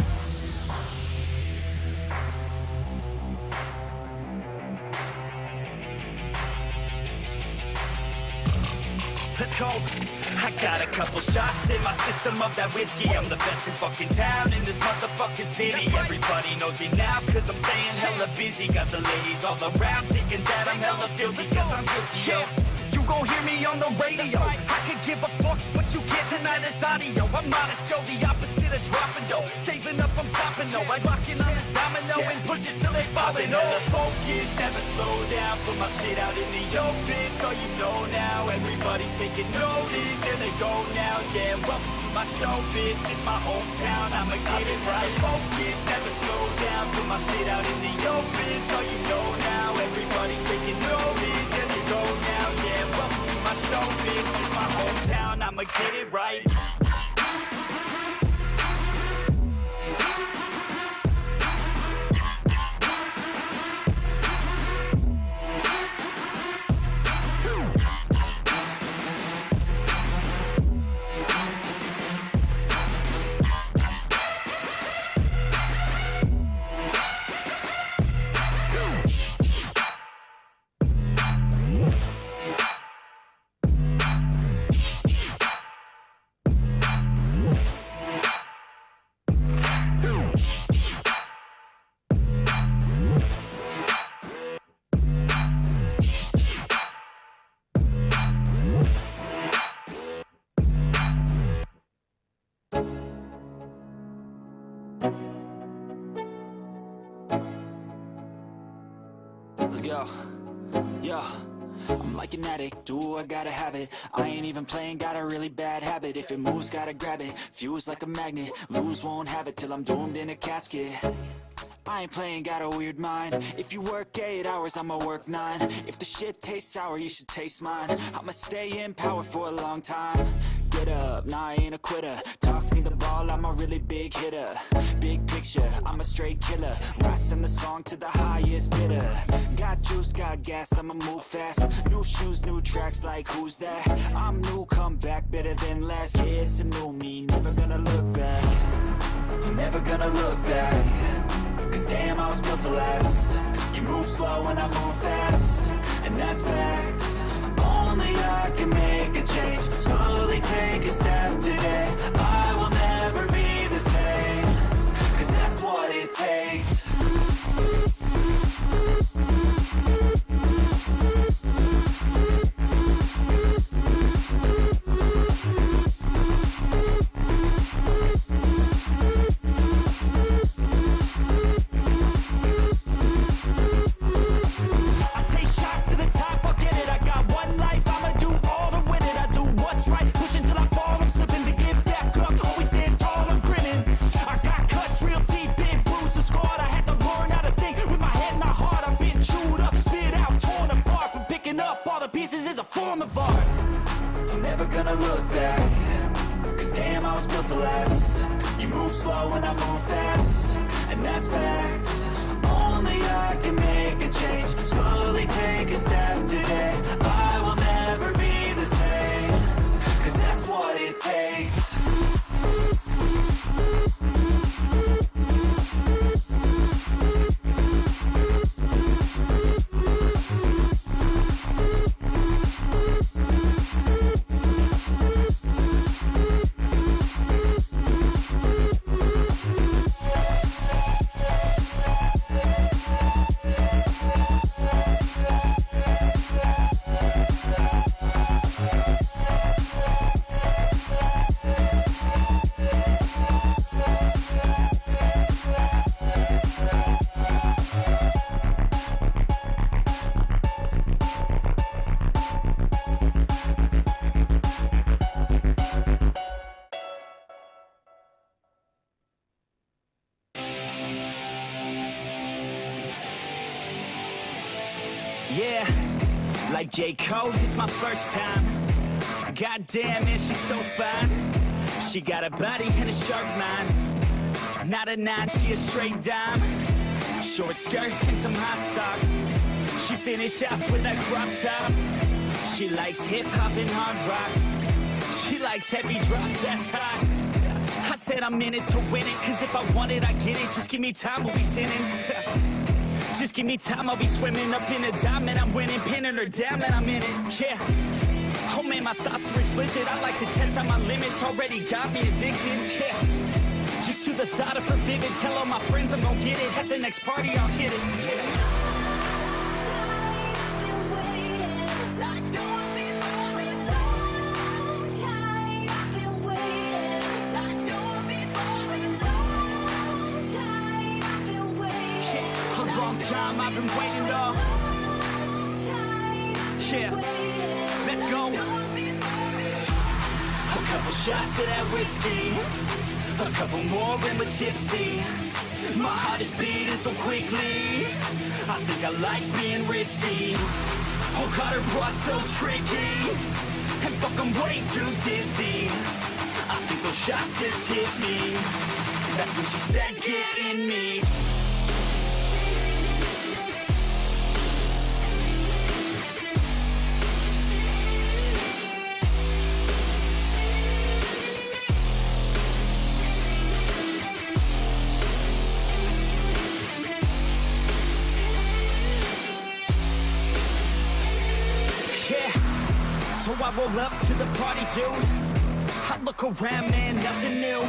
let's go. I got a couple shots in my system of that whiskey. I'm the best in fucking town in this motherfucking city. Everybody knows me now cause I'm staying hella busy. Got the ladies all around thinking that I'm hella filthy cause I'm guilty, yo. You gon' hear me on the radio. I could give a fuck, but you can't deny this audio. I'm honest, Joe, the opposite of dropping dough. Saving up, I'm stopping, no. I lock in on this domino and push it till they falling. No focus, never slow down. Put my shit out in the open, so you know now. Everybody's taking notice, there they go now. Yeah, welcome to my show, bitch. This my hometown, I'ma get it right. Focus, never slow down. Put my shit out in the open, so you know now. Everybody's taking notice, there they go now. Yeah, welcome to my show, bitch. This my hometown, I'ma get it right. Let's go. Yo, I'm like an addict, ooh, I gotta have it. I ain't even playing, got a really bad habit. If it moves, gotta grab it. Fuse like a magnet, lose, won't have it till I'm doomed in a casket. I ain't playing, got a weird mind. If you work 8 hours, I'ma work 9. If the shit tastes sour, you should taste mine. I'ma stay in power for a long time. Get up, nah, I ain't a quitter. Toss me the ball, I'm a really big hitter. Big picture, I'm a straight killer. Rising the song to the highest bidder. Got juice, got gas, I'ma move fast. New shoes, new tracks, like who's that? I'm new, come back, better than last. Yeah, it's a new me, never gonna look back. I'm never gonna look back. Cause damn, I was built to last. You move slow and I move fast, and that's facts. Only I can make a change. Slowly take a step today. I will never be the same. Cause that's what it takes. Gonna look back. Cause damn, I was built to last. You move slow and I move fast, and that's facts. Only I can make a change. Slowly take a step today. I will never be the same. Cause that's what it takes. Yeah, like J. Cole, it's my first time. Goddamn, man, she's so fine. She got a body and a sharp mind. Not a 9, she a straight dime. Short skirt and some high socks. She finished off with a crop top. She likes hip-hop and hard rock. She likes heavy drops, that's hot. I said I'm in it to win it, cause if I want it, I get it. Just give me time, we'll be sinning. Just give me time, I'll be swimming up in a diamond. I'm winning, pinning her down, and I'm in it, yeah. Oh man, my thoughts are explicit. I like to test out my limits. Already got me addicted, yeah. Just to the thought of her vivid. Tell all my friends I'm gon' get it. At the next party I'll hit it, yeah. Long time I've been waiting, though. Yeah, let's go. A couple shots of that whiskey, a couple more and we're tipsy. My heart is beating so quickly, I think I like being risky. Oh God, her boy's so tricky, and fuck, I'm way too dizzy. I think those shots just hit me. That's when she said, get in me. So I roll up to the party, dude. I look around, man, nothing new.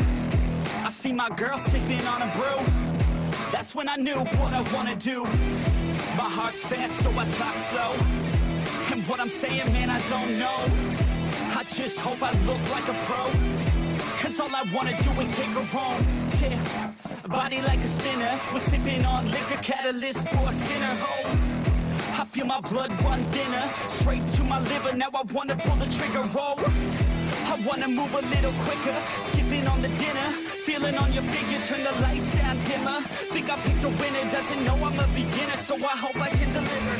I see my girl sipping on a brew. That's when I knew what I wanna do. My heart's fast, so I talk slow. And what I'm saying, man, I don't know. I just hope I look like a pro. Cause all I wanna do is take her home, yeah. Body like a spinner. We're sipping on liquor, catalyst for a sinner, ho. I feel my blood run thinner, straight to my liver. Now I wanna pull the trigger, whoa. I wanna move a little quicker, skipping on the dinner, feeling on your figure, turn the lights down dimmer. Think I picked a winner, doesn't know I'm a beginner, so I hope I can deliver.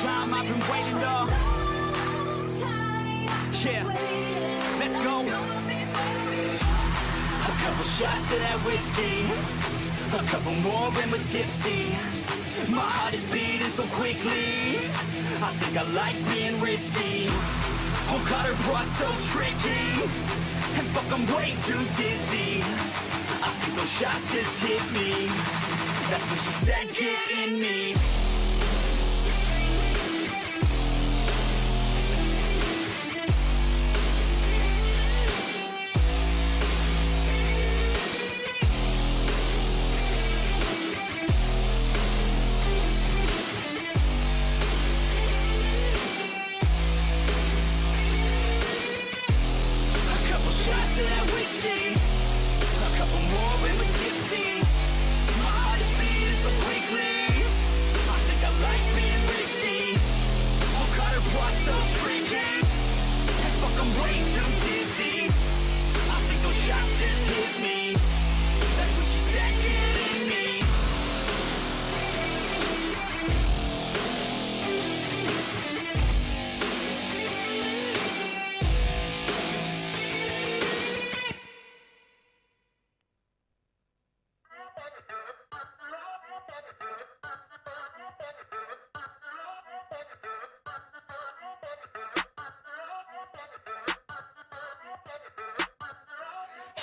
Time I've been waiting, though. Yeah, let's go. A couple shots of that whiskey, a couple more and we're tipsy. My heart is beating so quickly, I think I like being risky. Oh God, her boy's so tricky, and fuck, I'm way too dizzy. I think those shots just hit me. That's when she said, get in me.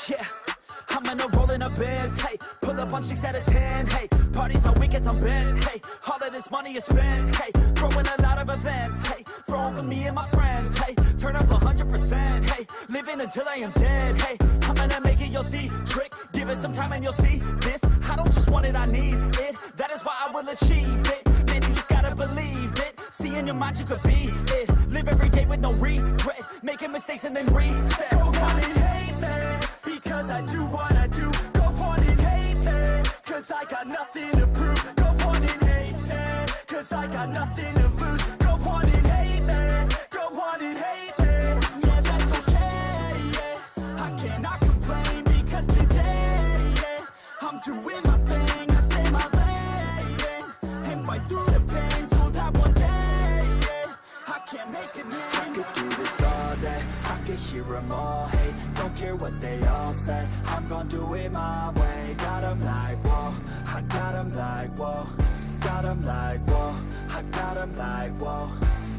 Yeah, I'm in a rolling up bands, hey. Pull up on 6 out of 10, hey. Parties on weekends, I'm bent, hey. All of this money is spent, hey. Throwing a lot of events, hey. Throwing for me and my friends, hey. Turn up 100%, hey. Living until I am dead, hey. I'm gonna make it, you'll see. Trick, give it some time and you'll see. This, I don't just want it, I need it. That is why I will achieve it. Man, you just gotta believe it. See in your mind you could be it. Live every day with no regret. Making mistakes and then reset. Go on and hate me, because I do what I do. Go on and hate me, cause I got nothing to prove. Go on and hate me, cause I got nothing to lose. Go on and hate me, go on and hate me. Yeah, that's okay, yeah. I cannot complain, because today, yeah, I'm doing my thing, I stay my lane, and fight through the pain, so that one day, yeah, I can make it. I could do this all day, I could hear them all hate. Don't care what they all say, I'm gon' do it my way. Got 'em like, whoa, I got 'em like, whoa. Got 'em like, whoa, I got 'em like, whoa.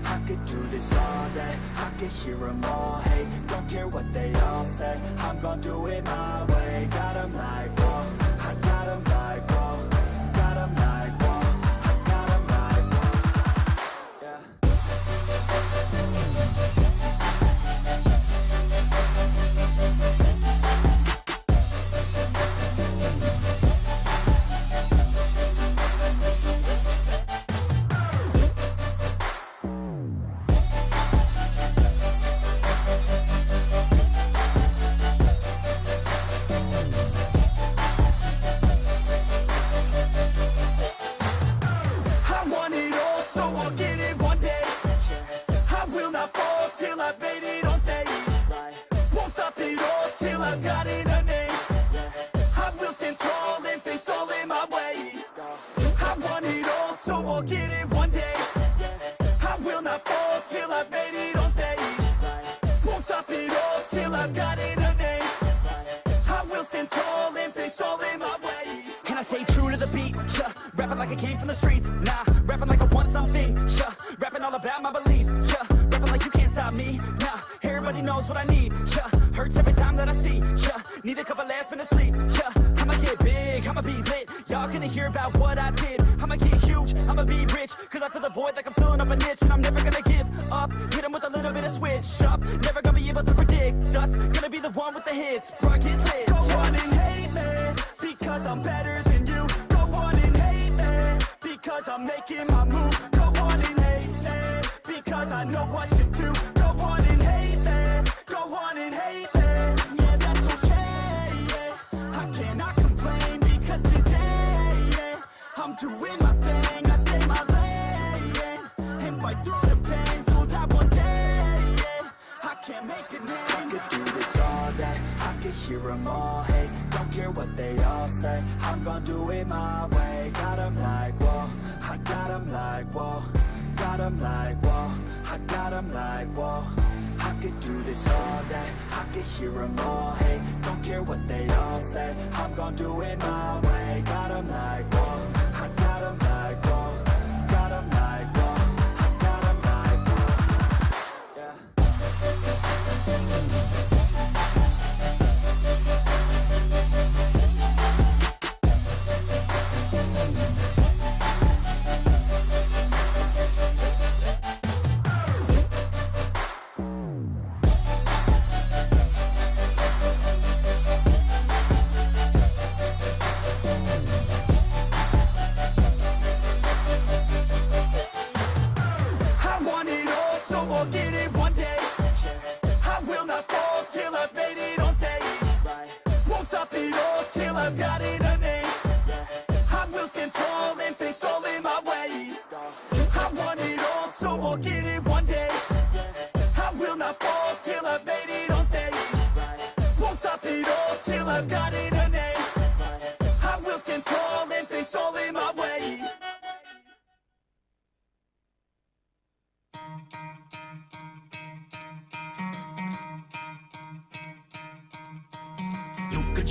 I could do this all day, I could hear them all hate. Don't care what they all say, I'm gonna do it my way. Got them like, whoa, I got them like, whoa. Got them like, whoa, I got them like, whoa. Yeah.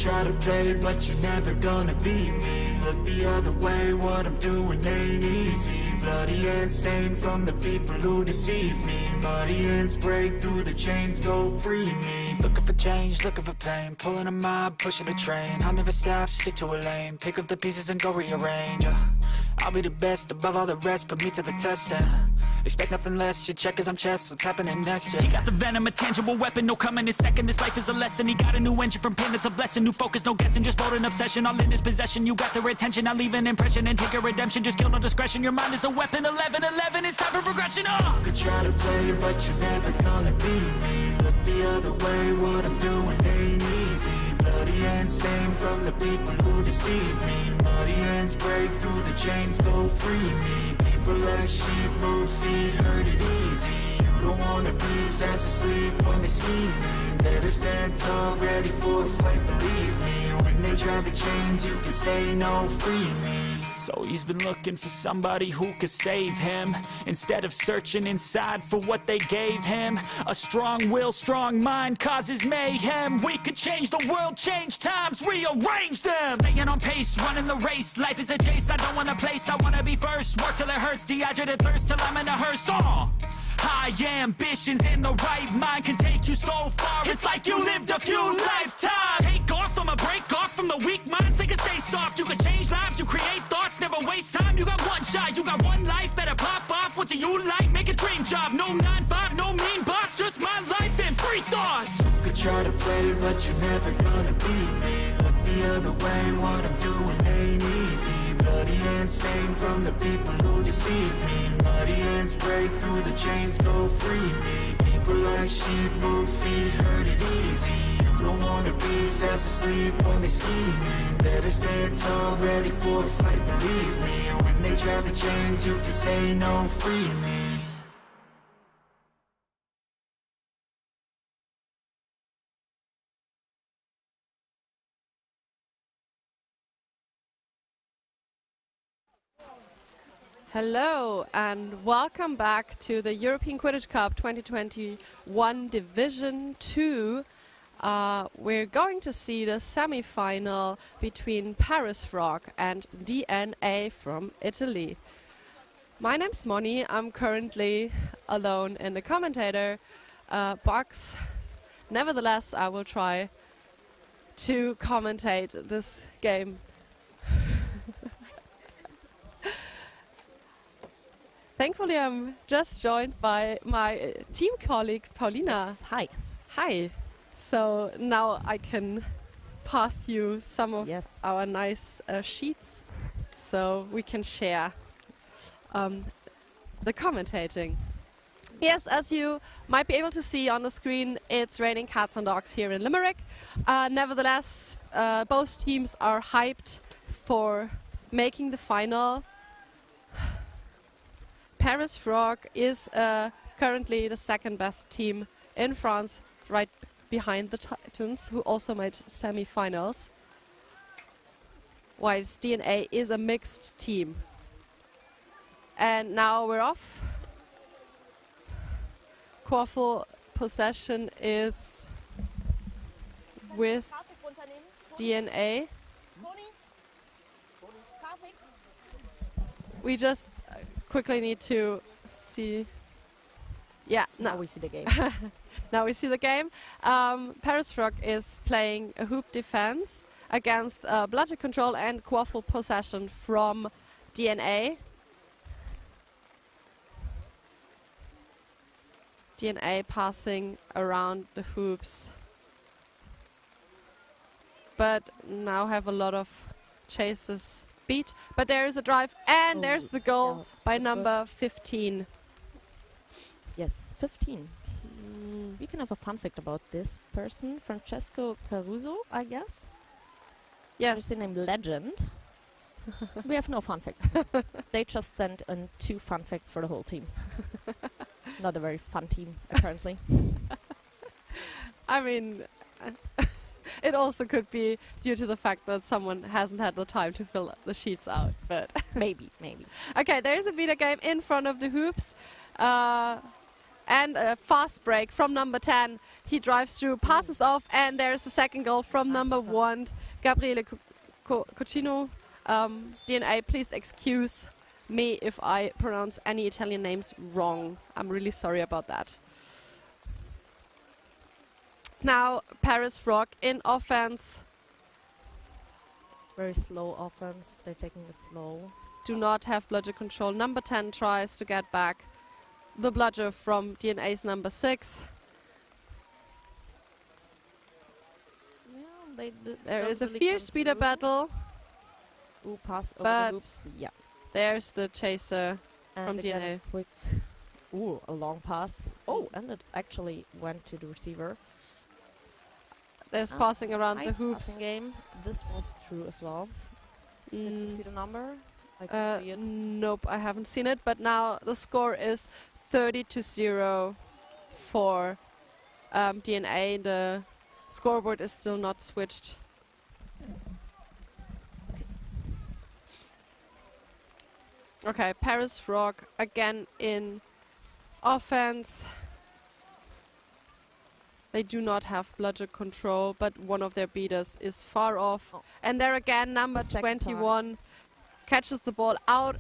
Try to play, but you're never gonna beat me. Look the other way, what I'm doing ain't easy. Bloody hands stained from the people who deceive me. Muddy hands break through the chains, go free me. Looking for change, looking for pain. Pulling a mob, pushing a train. I'll never stop, stick to a lane. Pick up the pieces and go rearrange. I'll be the best above all the rest, put me to the test and expect nothing less, your check is I'm chess, what's happening next, yeah. He got the venom, a tangible weapon, no coming in second. This life is a lesson, he got a new engine from pain, it's a blessing. New focus, no guessing, just bold and obsession. All in his possession, you got their attention. I'll leave an impression and take a redemption. Just kill no discretion, your mind is a weapon. 11-11, it's time for progression, You could try to play, but you're never gonna beat me. Look the other way, what I'm doing ain't easy. Bloody hands stained from the people who deceive me. Muddy hands break through the chains, go free me. People like sheep move feet, hurt it easy. You don't wanna be fast asleep when they scheming. Better stand tall, ready for a fight, believe me. When they try the chains, you can say no, free me. So he's been looking for somebody who could save him, instead of searching inside for what they gave him. A strong will, strong mind causes mayhem. We could change the world, change times, rearrange them. Staying on pace, running the race. Life is a chase, I don't want a place, I wanna be first. Work till it hurts, dehydrated thirst till I'm in a hearse. high ambitions and the right mind can take you so far. It's like you lived a few lifetimes. Take off from a break off from the weak minds. They can stay soft. You can change lives. You create thoughts. Never waste time. You got one shot. You got one life. Better pop off. What do you like? Make a dream job. No 9-5. No mean boss. Just my life and free thoughts. You could try to play, but you're never gonna beat me. Look the other way. What I'm doing ain't easy. Bloody hands stained from the people who deceive me. Muddy hands break through the chains. Go free me. People like sheep move feet. Hurt it easy. You don't wanna be fast asleep when they scheming. Better stand tall, ready for a fight, believe me. When they drag the chains, you can say no, free me. Hello and welcome back to the European Quidditch Cup 2021 Division 2. We're going to see the semi-final between Paris Frog and DNA from Italy. My name's Moni. I'm currently alone in the commentator box. Nevertheless, I will try to commentate this game. Thankfully, I'm just joined by my team colleague, Paulina. Yes, hi. Hi. So now I can pass you some of our nice sheets so we can share the commentating. Yes, as you might be able to see on the screen, it's raining cats and dogs here in Limerick. Nevertheless, both teams are hyped for making the final. Paris Frog is currently the second best team in France, right behind the Titans, who also made semi-finals, whilst DNA is a mixed team. And now we're off. Quaffle possession is with DNA. We just quickly need to see. Yeah, now we see the game. Now we see the game. Paris Frog is playing a hoop defense against bludger control and quaffle possession from DNA. DNA passing around the hoops, but now have a lot of chases beat. But there is a drive, and there's the goal by number 15. Yes, 15. We can have a fun fact about this person, Francesco Caruso, I guess. Yes. There's the name Legend. We have no fun fact. They just sent in 2 fun facts for the whole team. Not a very fun team, apparently. I mean, it also could be due to the fact that someone hasn't had the time to fill the sheets out, but maybe. Okay, there's a Vita game in front of the hoops. And a fast break from number 10. He drives through, passes off, and there's a second goal from number 1, Gabriele Coccino. DNA, please excuse me if I pronounce any Italian names wrong. I'm really sorry about that. Now, Paris Frog in offense. Very slow offense. They're taking it slow. Do not have bludger control. Number 10 tries to get back the bludger from DNA's number 6. Yeah, there is a fierce speeder battle. Ooh, pass over but the hoops. Yeah. There's the chaser and from DNA. Quick. Ooh, a long pass. Oh, and it actually went to the receiver. There's passing around nice the hoops. Passing game. This was true as well. Did you see the number? I can see it. Nope, I haven't seen it. But now the score is 30-0 for DNA. The scoreboard is still not switched. Okay, Paris Frog again in offense. They do not have bludger control, but one of their beaters is far off. And there again, number 21 catches the ball out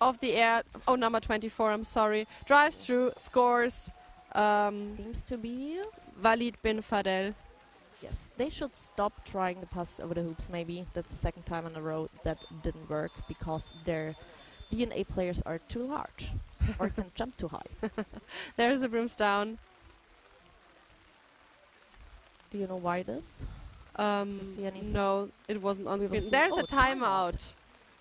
of the air. Oh, number 24, I'm sorry. Drives through, scores. Seems to be Walid bin Fadel. Yes, they should stop trying to pass over the hoops maybe. That's the second time in a row that didn't work because their DNA players are too large or can jump too high. There is a Brimstone. Do you know why this? See anything? No, it wasn't on We will screen. see. There's Oh, a timeout.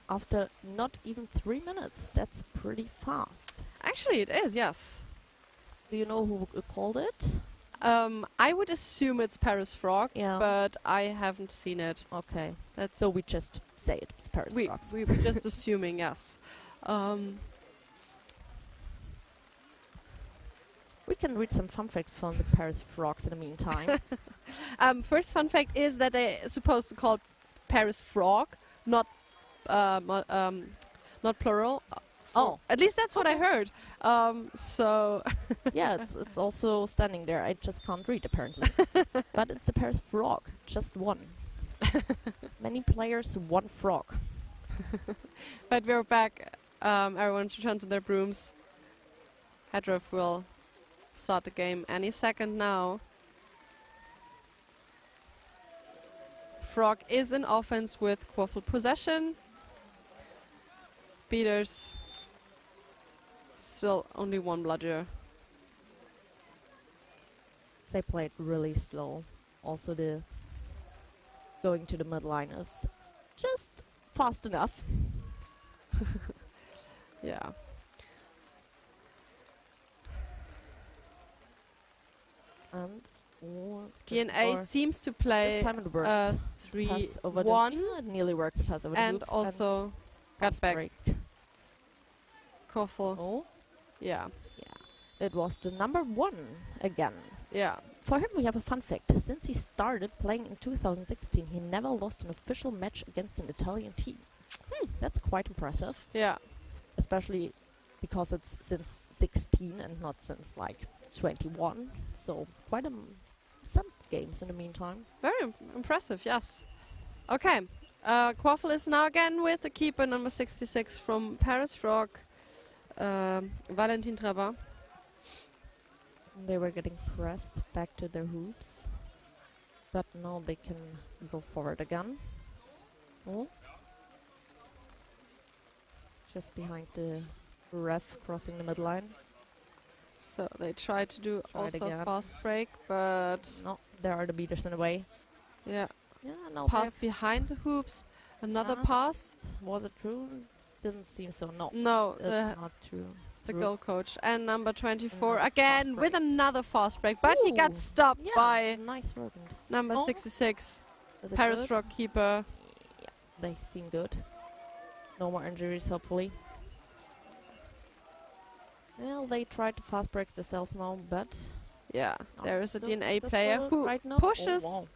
After not even 3 minutes. That's pretty fast. Actually, it is, yes. Do you know who called it? I would assume it's Paris Frog, Yeah. but I haven't seen it. Okay. That's So we just say it's Paris Frogs. we were just assuming, yes. We can read some fun fact from the Paris Frogs in the meantime. First fun fact is that they're supposed to call Paris Frog, not not plural. Oh, at least that's what I heard. So yeah, it's also standing there. I just can't read apparently. But it's the Paris Frog, just one. Many players, one frog. But we're back. Everyone's returned to their brooms. Hedroff will start the game any second now. Frog is in offense with Quaffle possession. Beaters still only one bludger. They played really slow. Also the going to the midline is just fast enough. Yeah. And DNA seems to play this time it worked. 3-1. It nearly worked. Pass over the And hoops also got fast back. break. Koffel. Oh, Yeah. it was the number 1 again. Yeah. For him, we have a fun fact. Since he started playing in 2016, he never lost an official match against an Italian team. That's quite impressive. Yeah. Especially because it's since 16 and not since like 21. So quite some games in the meantime. Very impressive, yes. Okay. Quaffle is now again with the keeper, number 66 from Paris Frog, Valentin Trevor. They were getting pressed back to their hoops. But now they can go forward again. Oh. Just behind the ref crossing the midline. So they try to do Try it also again. fast break, but No, there are the beaters in the way. yeah. Yeah, no. Pass behind the hoops. Another pass. Was it true? Didn't seem so. No. No, It's not true. the True. goal coach. And number 24 Another again fast with break. another fast break, but he got Ooh, stopped yeah, by nice work. on this. number Oh, 66, is it Paris good? Frog keeper. Yeah, they seem good. No more injuries, hopefully. Well, they tried to fast break themselves now, but Yeah, not there is a so DNA successful player who right now. pushes Oh, wow.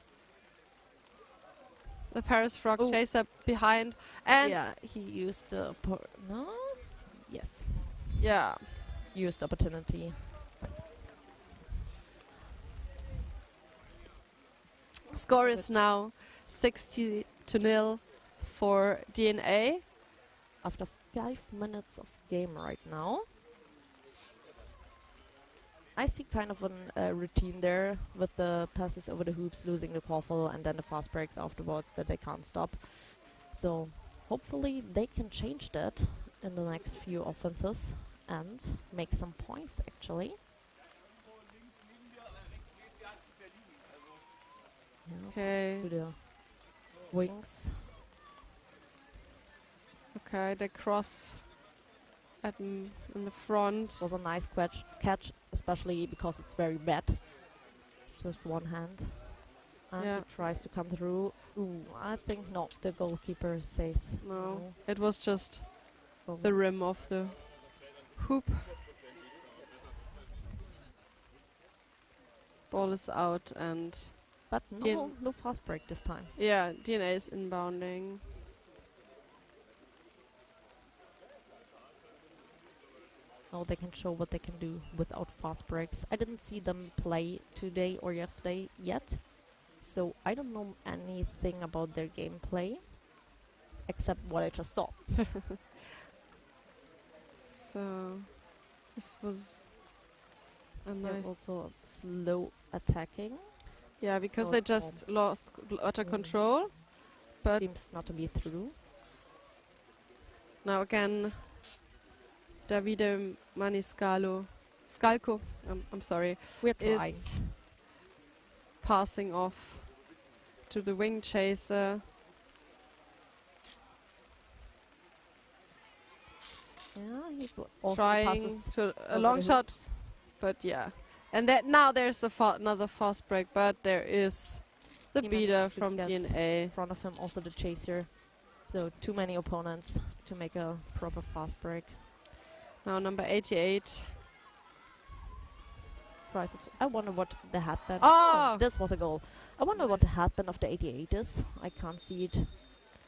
the Paris Frog Oh. chaser behind. And Yeah, he used the no. Yes, yeah, used opportunity. score is now 60-0 for DNA. After 5 minutes of game right now. I see kind of a routine there with the passes over the hoops, losing the quaffle, and then the fast breaks afterwards that they can't stop. So hopefully they can change that in the next few offenses and make some points actually. Yeah, Okay. to the wings. Okay, they cross at in the front. Was a nice catch, especially because it's very bad. Just one hand. And Yeah. he tries to come through. Ooh, I think not. The goalkeeper says No, it was just Oh. the rim of the hoop. Ball is out and But no fast break this time. yeah, DNA is inbounding. Now they can show what they can do without fast breaks. I didn't see them play today or yesterday yet, so I don't know anything about their gameplay except what I just saw. So this was a They're nice. also slow attacking. Yeah, because So they just lost utter control. But seems not to be through. Now again, Davide Scalco, I'm sorry, We're trying. is passing off to the wing chaser. Yeah, he also Trying passes to a over long the shot, hoops. but yeah. And that now there's another fast break, but there is the He beater managed to from get DNA. in front of him, also the chaser. So too many opponents to make a proper fast break. Now number 88. I wonder what the headband. Oh! This was a goal. I wonder what the headband of the 88 is. I can't see it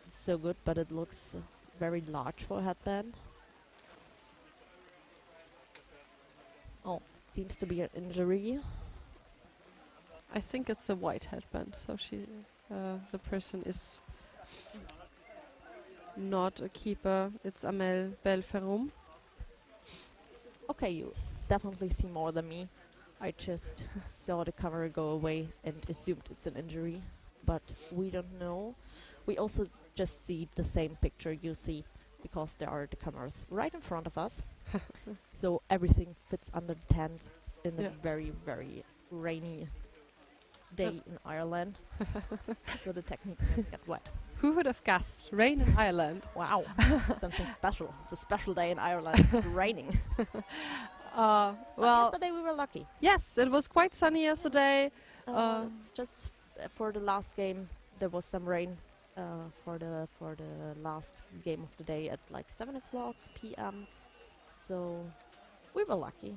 so good, but it looks very large for a headband. Oh, it seems to be an injury. I think it's a white headband, so the person is not a keeper. It's Amel Belferum. Okay, you definitely see more than me. I just saw the camera go away and assumed it's an injury, but we don't know. We also just see the same picture you see because there are the cameras right in front of us. So everything fits under the tent in a very, very rainy day in Ireland. So the technique doesn't get wet. Who would have guessed? Rain in Ireland. Wow, something special. It's a special day in Ireland. It's raining. Well, yesterday we were lucky. Yes, it was quite sunny yesterday. Just for the last game, there was some rain for the last game of the day at like 7 o'clock p.m. So we were lucky.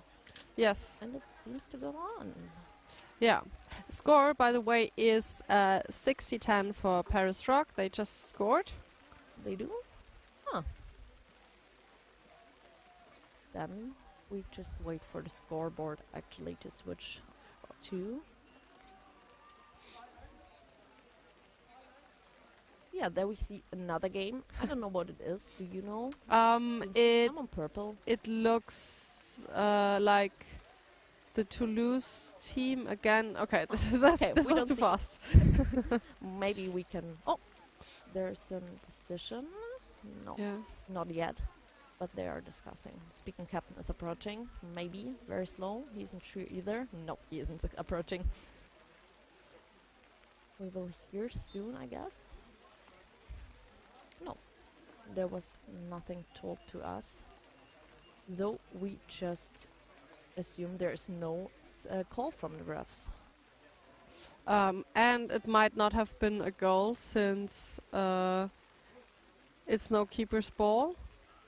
Yes. And it seems to go on. Yeah. Score, by the way, is 60-10 for Paris Rock. They just scored. They do? Huh. Then we just wait for the scoreboard actually to switch to. Yeah, there we see another game. I don't know what it is. Do you know? I'm on purple. It looks like the Toulouse team again. Okay, this is okay, this we was don't too see- fast. Maybe we can. Oh, there's a decision. No, Yeah. not yet. But they are discussing. Speaking captain is approaching. Maybe very slow. He isn't sure either. No, he isn't approaching. We will hear soon, I guess. No, there was nothing told to us. So we just assume there is no call from the refs. And it might not have been a goal since it's no keeper's ball.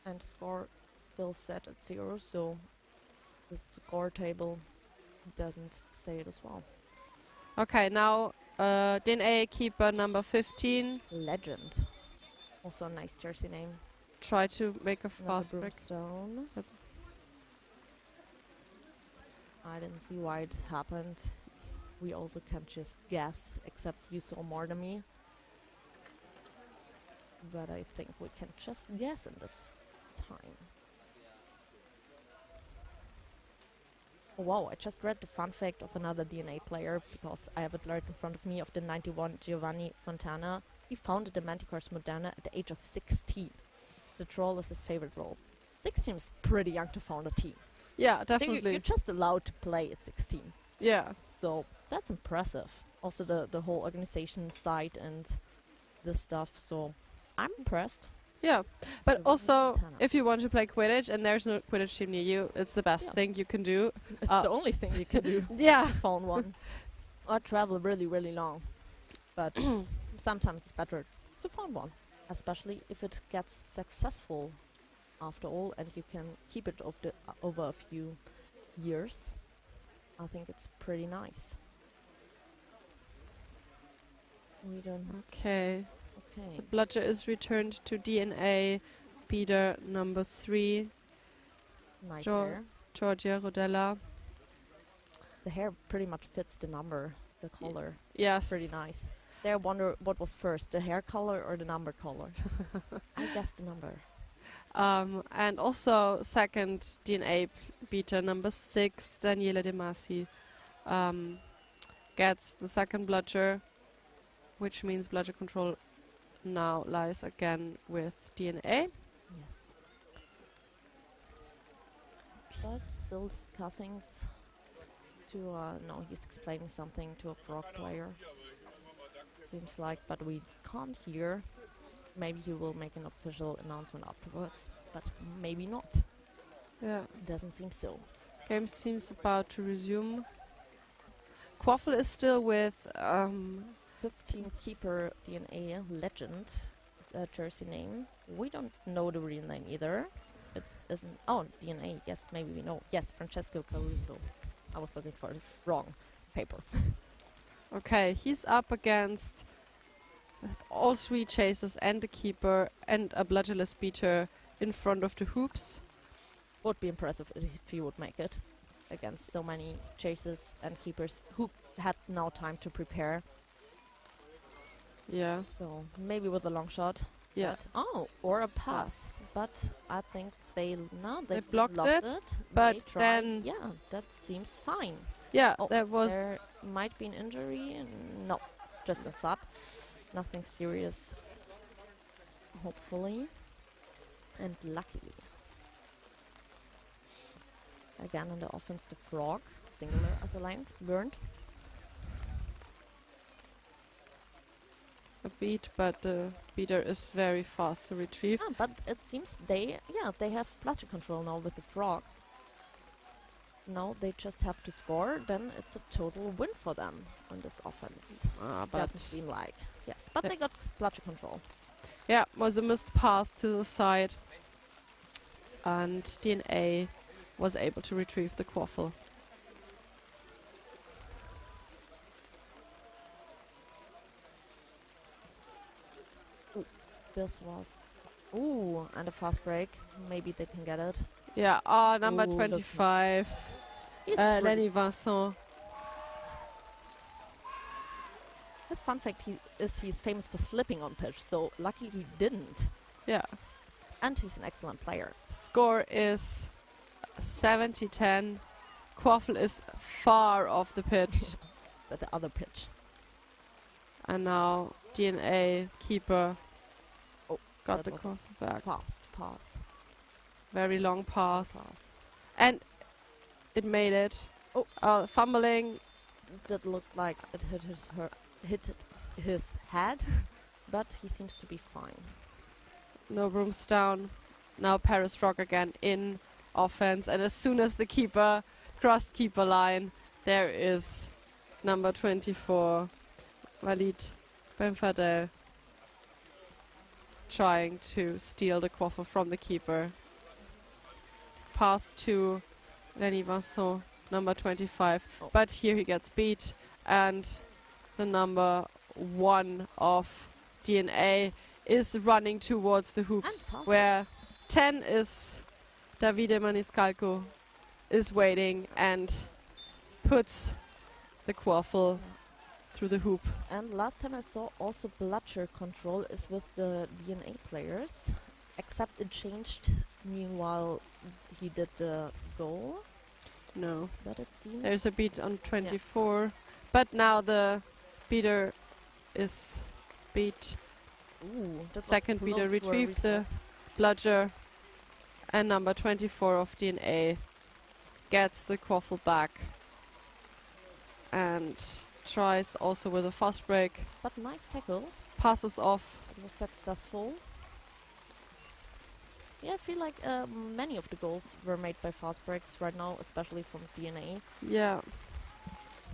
And score still set at 0, so the score table doesn't say it as well. Okay, now DNA keeper number 15. Legend. Also a nice jersey name. Try to make a Another fast break. Brimstone. I didn't see why it happened. We also can just guess, except you saw more than me. But I think we can just guess in this time. Oh, wow, I just read the fun fact of another DNA player because I have it right in front of me of the 91 Giovanni Fontana. He founded the Manticores Moderna at the age of 16. The troll is his favorite role. 16 is pretty young to found a team. Yeah, I think definitely. you're just allowed to play at 16. Yeah. So that's impressive. Also the whole organization side and this stuff. So I'm impressed. Yeah, but Giovanni also Fontana. if you want to play Quidditch and there's no Quidditch team near you, it's the best Yeah. thing you can do. It's the only thing you can do. Yeah. To found one. Or travel really, really long. But sometimes it's better to find one. Especially if it gets successful after all and you can keep it over a few years. I think it's pretty nice. We don't... Okay. Okay. The bludger is returned to DNA. Beater number 3. Nice hair. Georgia Rodella. The hair pretty much fits the number, the color. Yes. Pretty nice. There I wonder what was first, the hair color or the number color. I guess the number. And also second DNA beater, number 6, Daniele De Masi, gets the second bludger, which means bludger control now lies again with DNA. Yes. But still discussing to, no, he's explaining something to a frog player. Seems like, but we can't hear. Maybe he will make an official announcement afterwards, but maybe not. Yeah. Doesn't seem so. Game seems about to resume. Quaffle is still with 15 keeper DNA legend, jersey name. We don't know the real name either. It isn't. Oh, DNA. Yes, maybe we know. Yes, Francesco Caruso. I was looking for the wrong paper. Okay, he's up against all 3 chasers and a keeper and a bludgerless beater in front of the hoops. Would be impressive if he would make it against so many chasers and keepers who had no time to prepare. Yeah. So maybe with a long shot. Yeah. Or a pass. But I think they blocked lost it. They But tried. then Yeah, that seems fine. Yeah, Oh, that was. there might be an injury. No, just a sub. Nothing serious. Hopefully. And luckily. Again in the offense, the frog. Singular as a line. Learned. A beat, but the beater is very fast to retrieve. Ah, but it seems they have bludger control now with the frog. Now they just have to score, then it's a total win for them on this offense. But doesn't seem like. Yes, but they got bludger control. Yeah, was a missed pass to the side. And DNA was able to retrieve the quaffle. This was... Ooh, and a fast break. Maybe they can get it. Yeah, number 25. Lenny Vincent. His fun fact he's famous for slipping on pitch, so luckily he didn't. Yeah. And he's an excellent player. Score is 70-10. Quaffle is far off the pitch. It's at the other pitch. And now DNA keeper got the was quaffle back. Fast pass. Very long pass. And it made it. Fumbling. That looked like it hit his head, but he seems to be fine. No brooms down. Now Paris Frog again in offense, and as soon as the keeper crossed keeper line, there is number 24, Walid Benfadel, trying to steal the quaffle from the keeper. Pass to Lenny Vincent, number 25, but here he gets beat, and the number 1 of DNA is running towards the hoops, where 10 is Davide Maniscalco is waiting and puts the quaffle through the hoop. And last time I saw also bludger control is with the DNA players, except it changed meanwhile he did the goal. No. But it seems... There's a beat on 24, but now the beater is beat. Ooh, that second was beater close for a retrieved the reset. bludger, and number 24 of DNA gets the quaffle back and tries also with a fast break. But nice tackle. Passes off. It was successful. Yeah, I feel like many of the goals were made by fast breaks right now, especially from DNA. Yeah.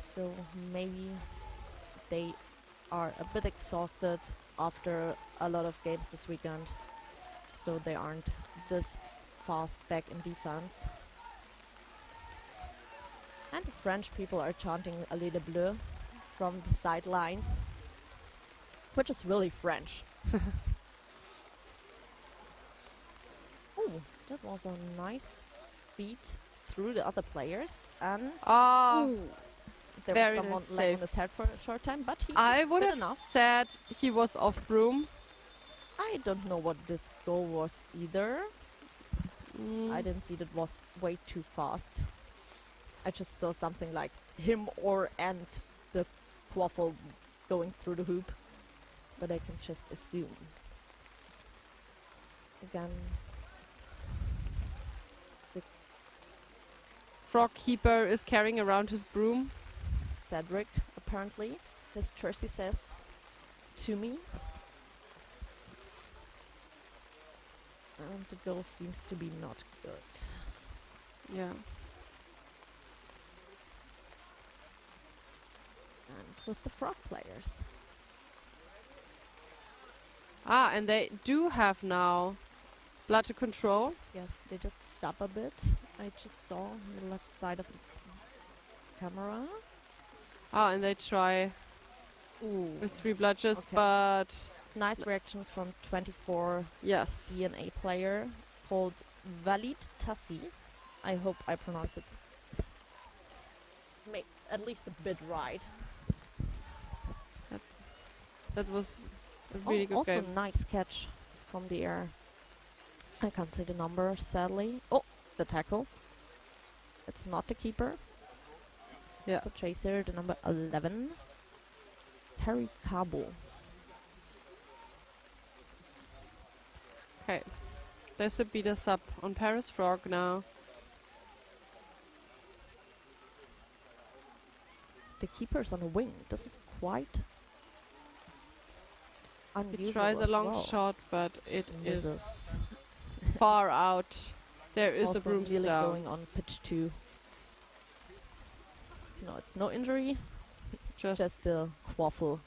So maybe they are a bit exhausted after a lot of games this weekend. So they aren't this fast back in defense. And the French people are chanting Allez les Bleus from the sidelines, which is really French. Oh, that was a nice beat through the other players, and there very was someone nice laying save. on his head for a short time, but he I was would good have enough. said he was off broom. I don't know what this goal was either. I didn't see that was way too fast. I just saw something like him and the quaffle going through the hoop, but I can just assume. Again, the Frog keeper is carrying around his broom. Cedric, apparently, his jersey says, to me. And the goal seems to be not good. Yeah. And with the Frog players. Ah, and they do have now bludger control. Yes, they did sub a bit. I just saw on the left side of the camera. Ah, and they try with 3 bludgers, but nice reactions from 24 yes DNA player called Valid Tassi. I hope I pronounce it at least a bit right. That was a really good also game. nice catch from the air. I can't see the number, sadly. Oh, the tackle. It's not the keeper. Yeah. It's a chaser, the number 11. Harry Cabo. Okay. There's a beat us up on Paris Frog now. The keeper's on a wing. This is quite unusual. He tries a as long well. shot, but it is Misses. far out. There is Also a broom nearly down. going on pitch 2. No, it's no injury. Just a quaffle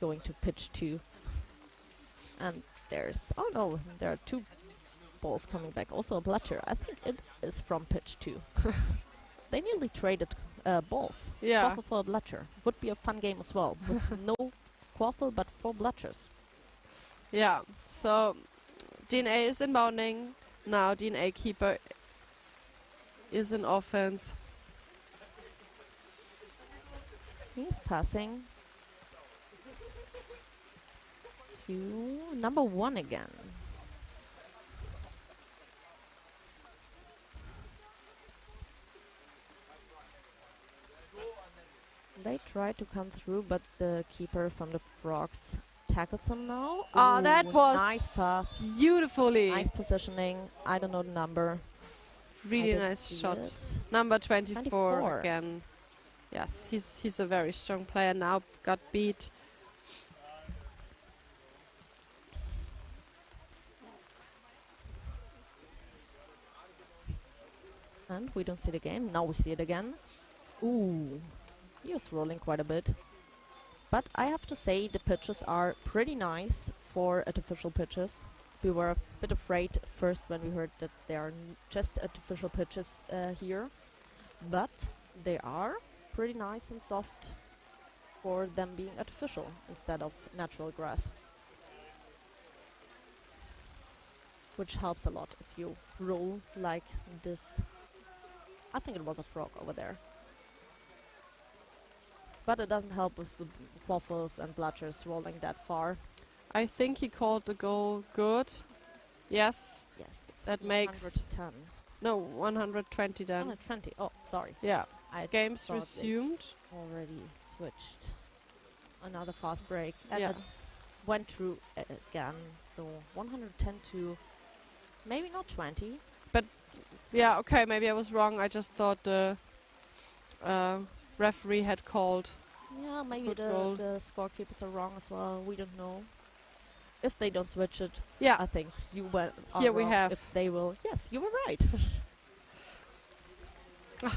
going to pitch 2. And there's... Oh no, there are 2 balls coming back. Also a bludger. I think it is from pitch 2. They nearly traded balls. Yeah. Quaffle for a bludger. Would be a fun game as well. With no quaffle, but 4 bludgers. Yeah, so DNA is inbounding. Now DNA keeper is in offense. He's passing to number 1 again. They try to come through, but the keeper from the Frogs tackles him now. Oh, that Ooh, was nice pass. beautifully. Nice positioning. I don't know the number. Really I didn't nice see shot. it. Number 24, 24 again. Yes, he's a very strong player. Now got beat. And we don't see the game. Now we see it again. Ooh. He was rolling quite a bit. But I have to say the pitches are pretty nice for artificial pitches. We were a bit afraid at first when we heard that they are just artificial pitches here. But they are pretty nice and soft for them being artificial instead of natural grass. Which helps a lot if you roll like this. I think it was a frog over there. But it doesn't help with the quaffles and bludgers rolling that far. I think he called the goal good. Yes. Yes. That makes 110. No, 120 then. 120. Oh, sorry. Yeah. I Games thought they resumed. Already switched. Another fast break. And Yeah. it went through again. So 110 to maybe not 20. But yeah, okay, maybe I was wrong. I just thought the referee had called. Yeah, maybe good goal. the scorekeepers are wrong as well. We don't know. If they don't switch it, Yeah. I think you went Here we wrong. have. If they will, yes, you were right.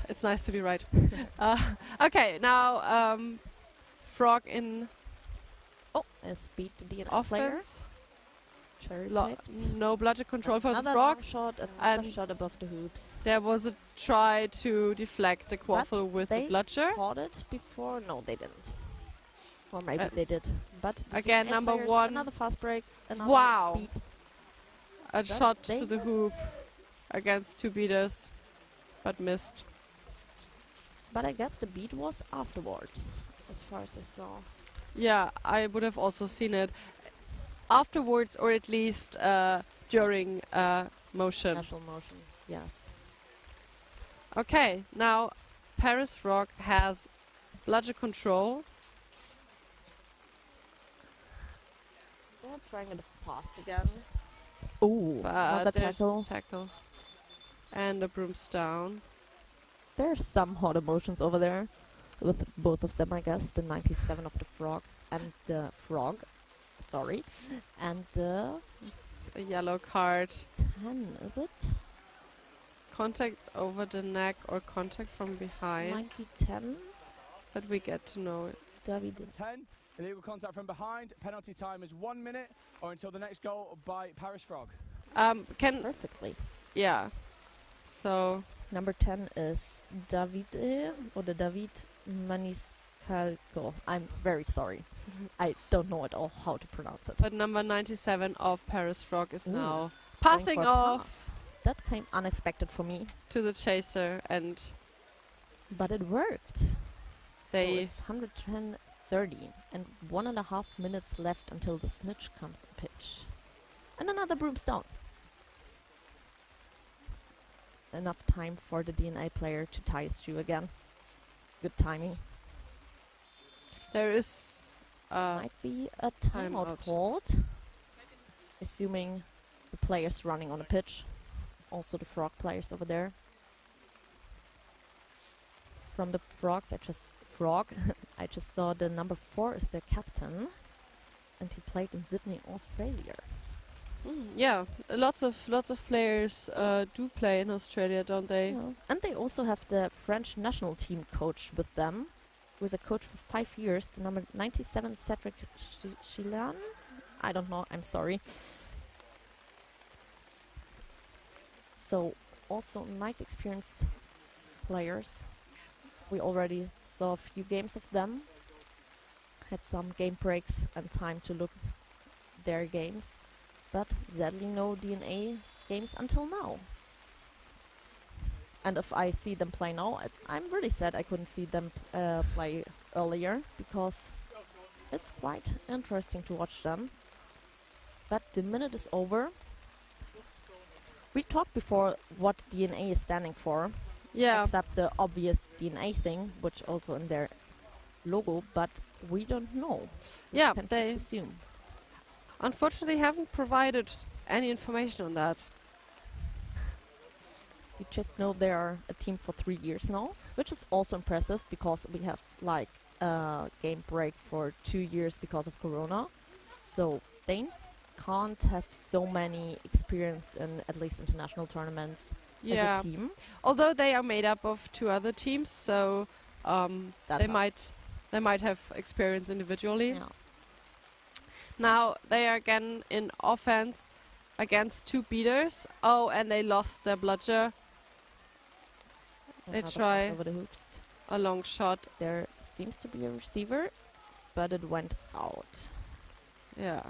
It's nice to be right. Okay, now Frog in As beat the DNA player. offense. Cherry Lo- picked. no bludger control for the Another long Frogs. shot and And another shot above the hoops. there was a try to deflect the quaffle with the They bludger. caught it before. No, they didn't. Or maybe they did. But the Again, DNA number players, 1. Another fast break. Another Wow. beat. A But shot they to the missed. hoop against 2 beaters, but missed. But I guess the beat was afterwards, as far as I saw. Yeah, I would have also seen it afterwards, or at least during motion. National motion, yes. Okay, now Paris Frog has bludger control. They're trying it fast again. Ooh, another there's tackle. tackle. And a broomstone. There's some hot emotions over there with both of them, I guess. The 97 of the frogs and the frog. Sorry. And it's a yellow card. 10, is it? Contact over the neck or contact from behind. 90-10. That we get to know it. David. 10. Illegal contact from behind. Penalty time is 1 minute or until the next goal by Paris Frog. Perfectly. Yeah. So number 10 is David Maniscalco. I'm very sorry. I don't know at all how to pronounce it. But number 97 of Paris Frog is Ooh, now going passing for a off. pass. That came unexpected for me. To the chaser, but it worked. So it's 110-30 and 1.5 minutes left until the snitch comes on pitch. And another broomstone. Enough time for the DNA player to tie his shoe again. Good timing. There is might be a timeout called, assuming the players running on the pitch. Also the frog players over there. From the frogs, I just saw the number 4 is their captain, and he played in Sydney, Australia. Yeah, lots of players do play in Australia, don't they? Yeah. And they also have the French national team coach with them, who is a coach for 5 years. The number 97, Cedric Chilan. I don't know. I'm sorry. So also nice experienced players. We already saw a few games of them. Had some game breaks and time to look their games. But sadly no DNA games until now. And if I see them play now, I'm really sad I couldn't see them play earlier, because it's quite interesting to watch them. But the minute is over. We talked before what DNA is standing for. Yeah. Except the obvious DNA thing, which also in their logo, but we don't know. Yeah, we they just assume. Unfortunately haven't provided any information on that. We just know they are a team for 3 years now, which is also impressive because we have like a game break for 2 years because of Corona. So they can't have so many experience in at least international tournaments as a team. Although they are made up of 2 other teams, so they might have experience individually. Yeah. Now they are again in offense against 2 beaters. Oh, and they lost their bludger. They Another try pass over the hoops. a long shot. There seems to be a receiver, but it went out. Yeah.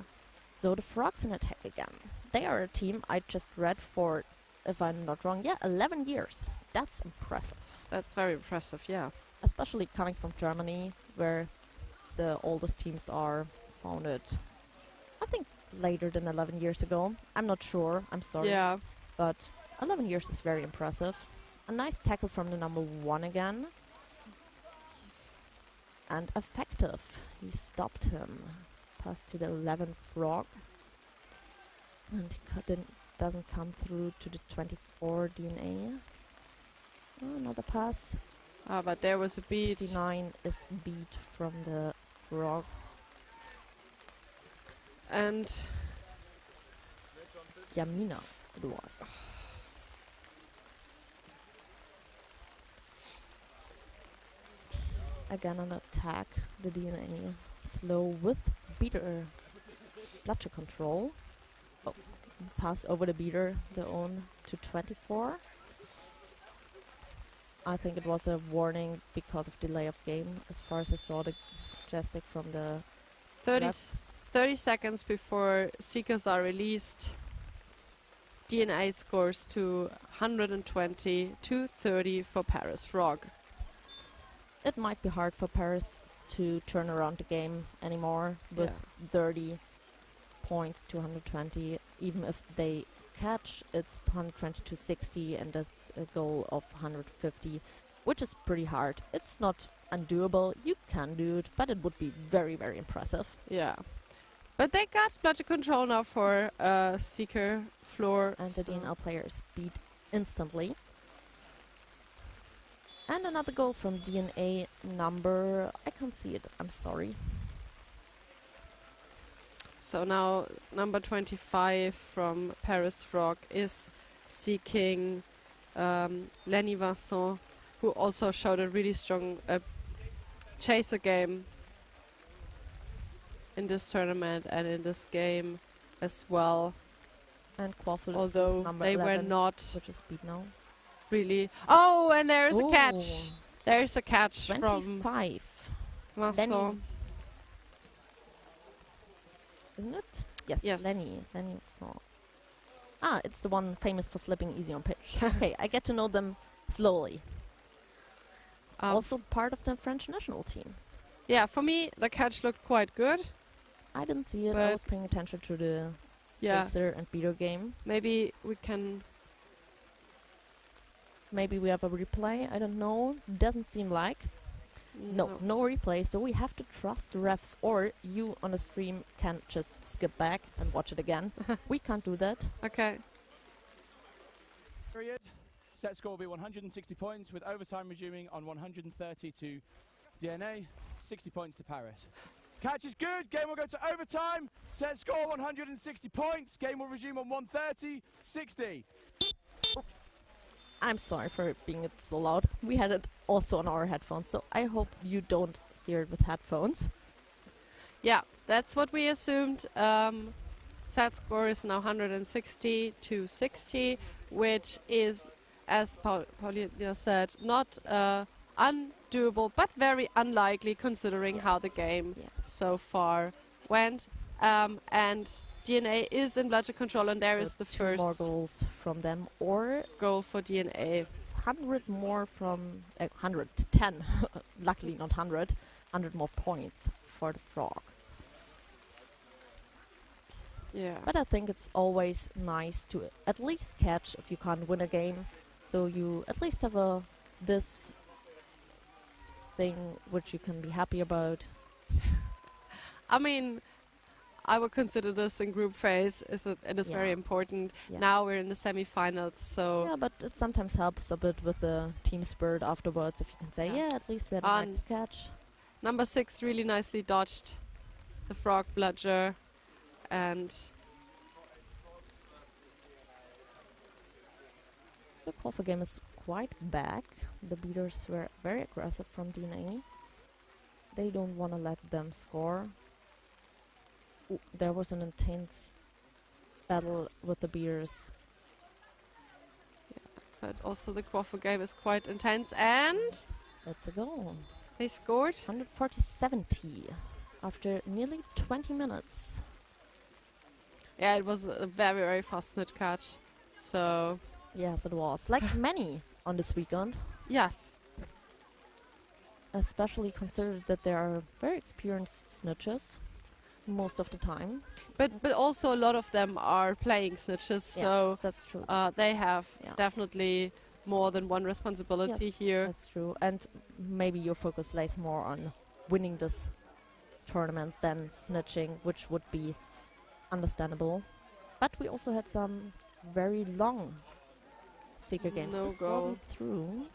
So the Frogs in attack again. They are a team I just read for, if I'm not wrong, 11 years. That's impressive. That's very impressive, yeah. Especially coming from Germany, where the oldest teams are founded, I think, later than 11 years ago. I'm not sure, I'm sorry. Yeah. But 11 years is very impressive. A nice tackle from the number 1 again. And effective. He stopped him. Pass to the 11 Frog. And he doesn't come through to the 24 DNA. Oh, another pass. Ah, but there was a beat. 69 is beat from the Frog. And Yamina it was. Again an attack, the DNA slow with beater bludger control. Oh, pass over the beater, the own to 24. I think it was a warning because of delay of game, as far as I saw the joystick from the 30 seconds before seekers are released. DNA scores to 120 to 30 for Paris Frog. It might be hard for Paris to turn around the game anymore with 30 points to 120, even if they catch, it's 120 to 60 and does a goal of 150, which is pretty hard. It's not undoable. You can do it, but it would be very, very impressive. Yeah. But they got bludger control now for Seeker floor. And the DNL players beat instantly. And another goal from DNA number... I can't see it, I'm sorry. So now number 25 from Paris Frog is seeking Lenny Vincent, who also showed a really strong chaser game in this tournament and in this game as well. And Quaffle, although number they 11, were not which is beat now. Really. Oh, and there's a catch. There's a catch 25. from Vincent. Isn't it? Yes, Yes. Lenny saw. Ah, it's the one famous for slipping easy on pitch. Okay, I get to know them slowly. Also part of the French national team. Yeah, for me, the catch looked quite good. I didn't see it. I But was paying attention to the Yeah. chaser and beater game. Maybe we can... Maybe we have a replay. I don't know. Doesn't seem like. No replay. So we have to trust the refs, or you on the stream can just skip back and watch it again. We can't do that. Okay. Period. Set score will be 160 points, with overtime resuming on 130 to DNA, 60 points to Paris. Catch is good. Game will go to overtime. Set score 160 points. Game will resume on 130, 60. I'm sorry for it being so loud. We had it also on our headphones, so I hope you don't hear it with headphones. Yeah, that's what we assumed. Set score is now 160 to 60, which is, as Paulina said, not undoable, but very unlikely considering how the game so far went. And DNA is in bludger control, and there is the Two first more goals from them, or goal for DNA. 100 more from 110. Luckily not 100. 100 more points for the Frog. Yeah. But I think it's always nice to at least catch if you can't win a game. So you at least have this thing which you can be happy about. I mean, I would consider this in group phase. It is very important. Yeah. Now we're in the semi-finals, so... Yeah, but it sometimes helps a bit with the team spirit afterwards if you can say, yeah, at least we had a nice catch. Number 6 really nicely dodged the frog bludger, and... The Quaffle game is quite back. The beaters were very aggressive from DNA. They don't want to let them score. Ooh, there was an intense battle with the beaters. Yeah, but also the Quaffle game is quite intense, and... That's a goal. They scored 140-70 after nearly 20 minutes. Yeah, it was a very, very fast snitch catch. So... Yes, it was. Like many on this weekend. Yes. Especially considered that there are very experienced snitches most of the time. But also a lot of them are playing snitches, so that's true. They have definitely more than one responsibility here. That's true. And maybe your focus lies more on winning this tournament than snitching, which would be understandable. But we also had some very long Seeker games. No this goal. wasn't through.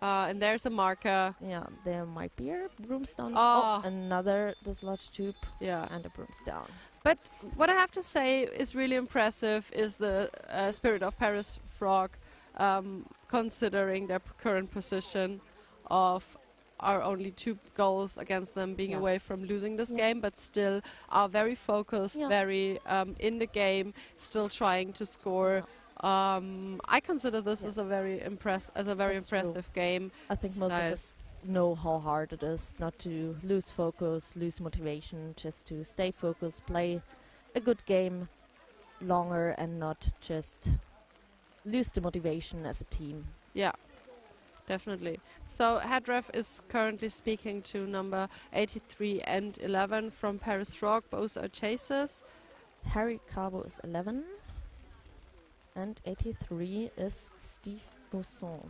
And there's a marker. Yeah, there might be a broomstone. Oh. Another dislodge tube. Yeah. And a broomstone. But what I have to say is really impressive is the spirit of Paris Frog, considering their current position of our only 2 goals against them, being away from losing this game, but still are very focused, very in the game, still trying to score. I consider this as a very impressive game. I think most of us know how hard it is not to lose focus, lose motivation, just to stay focused, play a good game longer and not just lose the motivation as a team. Yeah, definitely. So Headref is currently speaking to number 83 and 11 from Paris Frog. Both are chasers. Harry Carbo is 11. And 83 is Steve Mousson.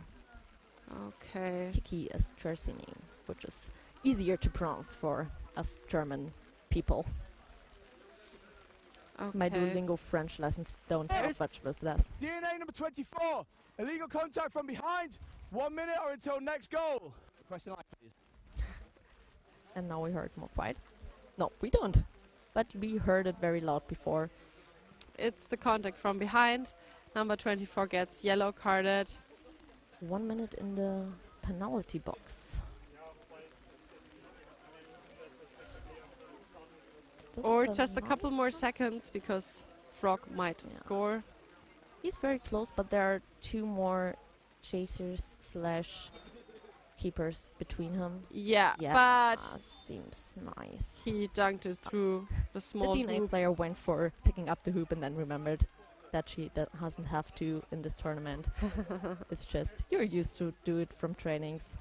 Okay. Kiki is jersey name, which is easier to pronounce for us German people. My Duolingo French lessons don't help much with this. DNA number 24. Illegal contact from behind. 1 minute or until next goal. Question line, please. And now we heard more quiet. No, we don't. But we heard it very loud before. It's the contact from behind. Number 24 gets yellow carded. 1 minute in the penalty box. Or just a couple more seconds because Frog might score. He's very close, but there are 2 more chasers slash keepers between him. Yeah, but seems nice. He dunked it through the small The DNA hoop. player went for picking up the hoop and then remembered that she doesn't have to in this tournament. It's just, you're used to do it from trainings.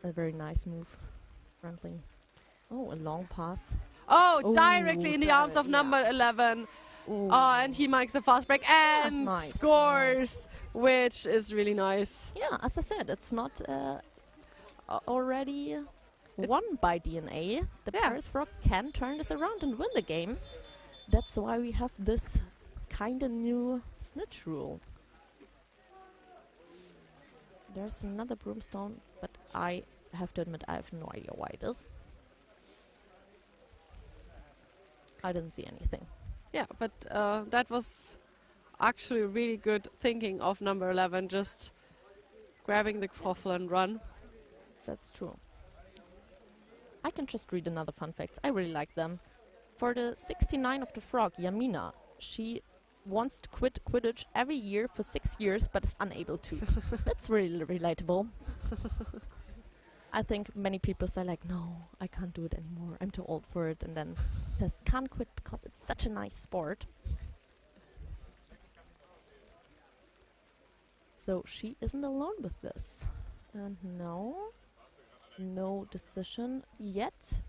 A very nice move. Friendly. Oh, a long pass. Oh, directly in the arms of number 11. And he makes a fast break and scores, which is really nice. Yeah, as I said, it's not already won by DNA. The Paris Frog can turn this around and win the game. That's why we have this kind of new snitch rule. There's another broomstone, but I have to admit I have no idea why it is. I didn't see anything. Yeah, but that was actually really good thinking of number 11, just grabbing the quaffle and run. That's true. I can just read another fun facts. I really like them. For the 69 of the Frog, Yamina, she wants to quit Quidditch every year for 6 years, but is unable to. That's really relatable. I think many people say like, no, I can't do it anymore. I'm too old for it, and then just can't quit because it's such a nice sport. So she isn't alone with this. And no decision yet.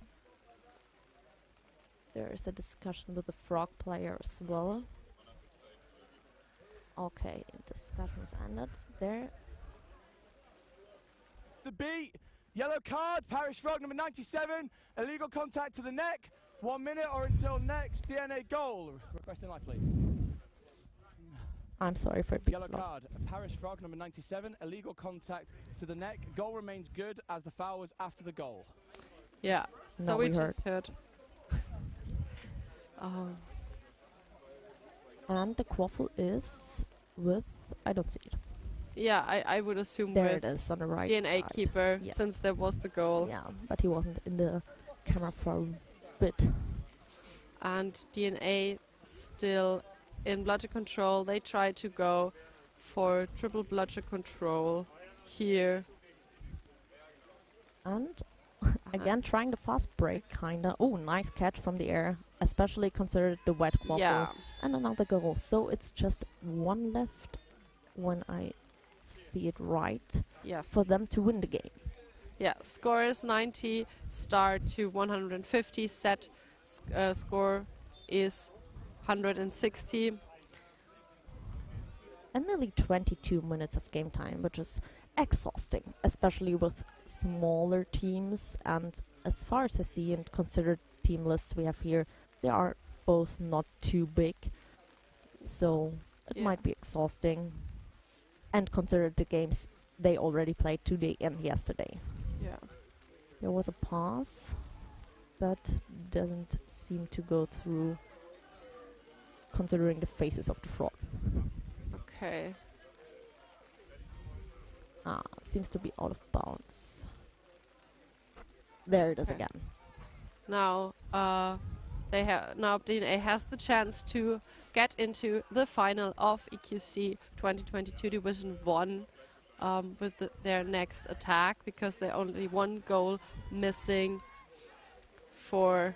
There is a discussion with the Frog player as well. Okay, discussion is ended. There. The beat. Yellow card, Paris Frog number 97, illegal contact to the neck, 1 minute or until next DNA goal. Requesting life, please. I'm sorry for Yellow card, Paris Frog number 97, illegal contact to the neck. Goal remains good as the foul was after the goal. Yeah, so Now we we just heard. And the quaffle is with, I don't see it. Yeah, I would assume There with it is on the right DNA side. keeper, Yes. since there was the goal. Yeah, but he wasn't in the camera for a bit. And DNA still in bloodshed control. They try to go for triple bloodshed control here. And again, trying the fast break, kinda. Oh, nice catch from the air, especially considered the wet quaffle. Yeah. And another goal. So it's just 1 left when I see it right. Yes. For them to win the game. Yeah, score is 90, start to 150, set score is 160. And nearly 22 minutes of game time, which is exhausting, especially with smaller teams. And as far as I see and considered team lists we have here, they are both not too big. So it might be exhausting. And consider the games they already played today and yesterday. Yeah. There was a pass, but doesn't seem to go through considering the faces of the frogs. Okay. Seems to be out of bounds. There it is again. Now now DNA has the chance to get into the final of EQC 2022 Division 1 with their next attack, because they're only 1 goal missing for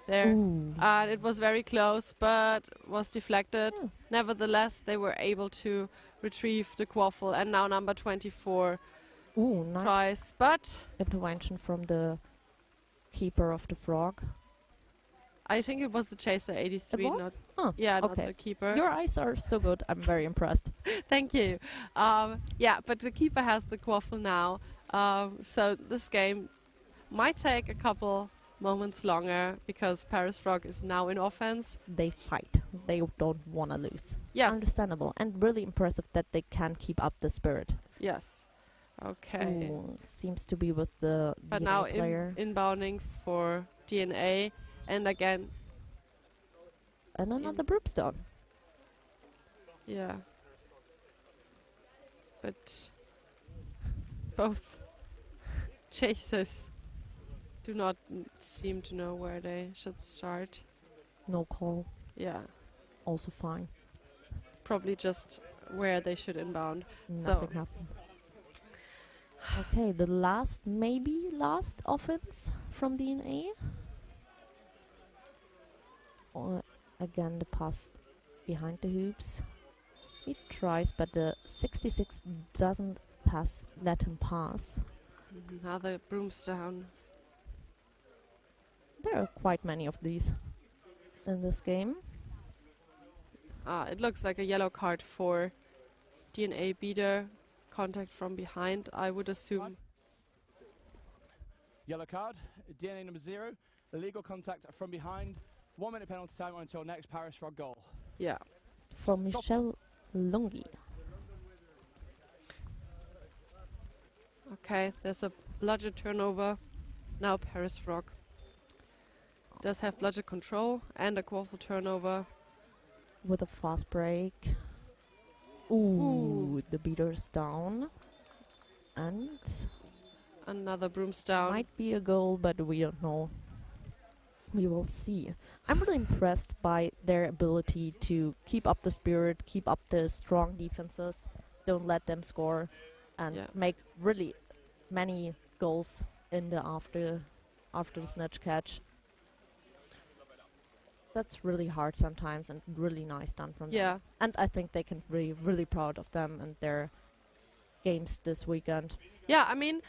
their... And it was very close, but was deflected. Nevertheless, they were able to retrieve the quaffle, and now number 24 nice tries, but... intervention from the keeper of the frog. I think it was the chaser 83, It was? not Oh, yeah, not okay. the keeper. Your eyes are so good. I'm very impressed. Thank you. Yeah, but the keeper has the quaffle now, so this game might take a couple moments longer because Paris Frog is now in offense. They fight. They don't want to lose. Yes. Understandable. And really impressive that they can keep up the spirit. Yes. Okay. Ooh, seems to be with the But DNA now player. inbounding for DNA, and again. And another Broomstone. Yeah. But both chasers do not seem to know where they should start. No call. Yeah. Also fine. Probably just where they should inbound. Nothing happened. Okay, the maybe last offense from DNA. Or again, the pass behind the hoops. He tries, but the 66 doesn't let him pass. Another Broomstone. There are quite many of these in this game. It looks like a yellow card for DNA beater. Contact from behind, I would assume. Yellow card, DNA number 0. Illegal contact from behind. 1 minute penalty time until next Paris Frog goal. Yeah. From Michelle Lungi. Okay, there's a bludger turnover. Now Paris Frog does have bludger control and a quaffle turnover. With a fast break. Ooh, the beater's down. And another Broomstone. Might be a goal, but we don't know. We will see. I'm really impressed by their ability to keep up the spirit, keep up the strong defenses, don't let them score, and make really many goals in the after the snatch catch. That's really hard sometimes and really nice done from them. And I think they can be really proud of them and their games this weekend. Yeah, I mean,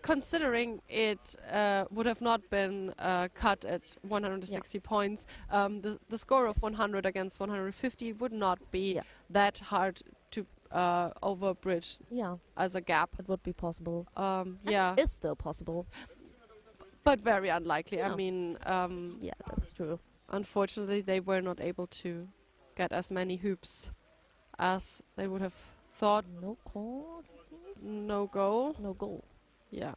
considering it would have not been cut at 160 points, the score of 100 against 150 would not be that hard to overbridge as a gap. It would be possible. Yeah. It's still possible. But very unlikely. I mean... yeah, that's true. Unfortunately, they were not able to get as many hoops as they would have thought. No call, it seems. No goal. No goal. Yeah.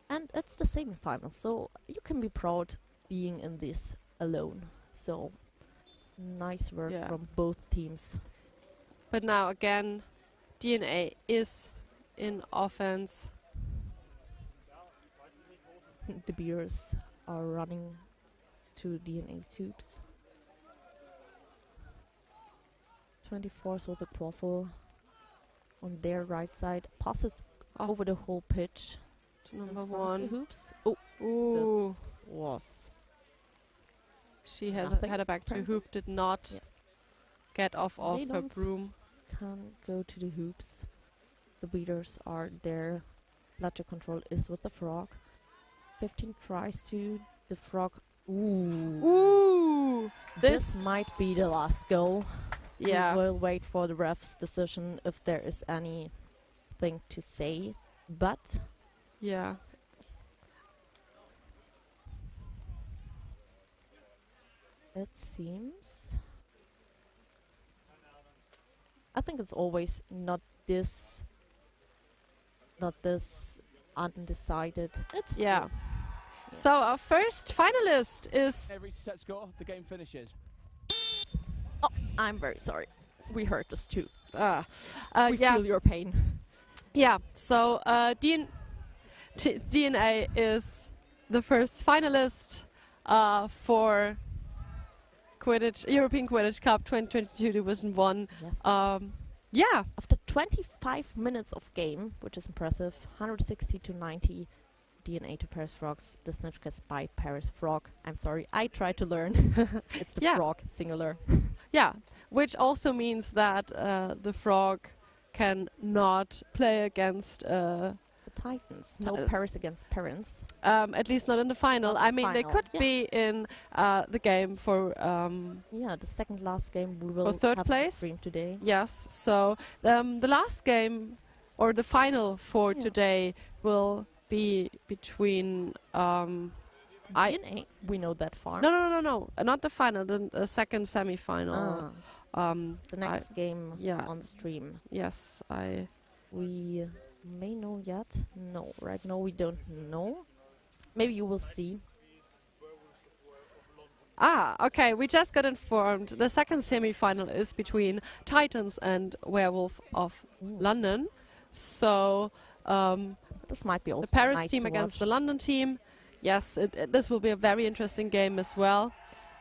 And it's the semi-final, so you can be proud being in this alone. So, nice work from both teams. But now again, DNA is in offense. The beers are running to DNA hoops. 24th with a quaffle on their right side. Passes over the whole pitch. To number 1. Hoops. Oh, ooh. This was... She had a back to hoop, did not get off of her broom. Can't go to the hoops. The beaters are there. Bludger control is with the frog. 15 tries to the frog. Ooh. Ooh. This might be the last goal. Yeah. We will wait for the ref's decision if there is anything to say. But yeah. It seems. I think it's always not this undecided. It's So our first finalist is... Every set score, the game finishes. Oh, I'm very sorry. We heard this too. We feel your pain. Yeah, so DNA is the first finalist for European Quidditch Cup 2022 Division 1. Yes. After 25 minutes of game, which is impressive, 160 to 90, DNA to Paris Frogs. The snatch catch by Paris Frog. I'm sorry, I tried to learn. It's the frog, singular. Yeah, which also means that the frog can not play against the Titans. No Paris against parents. At least not in the final. Not I the mean, they final, could yeah. be in the game for the second last game we will for third have place. stream today. Yes. So the last game or the final for today will be between DNA. We know that far. No, not the final. The second semi-final. The next game on stream. Yes, we may know yet. No, right now we don't know. Maybe you will see. Okay. We just got informed. The second semi-final is between Titans and Werewolves of London. So this might be also the Paris nice team to against watch. the London team. Yes, this will be a very interesting game as well.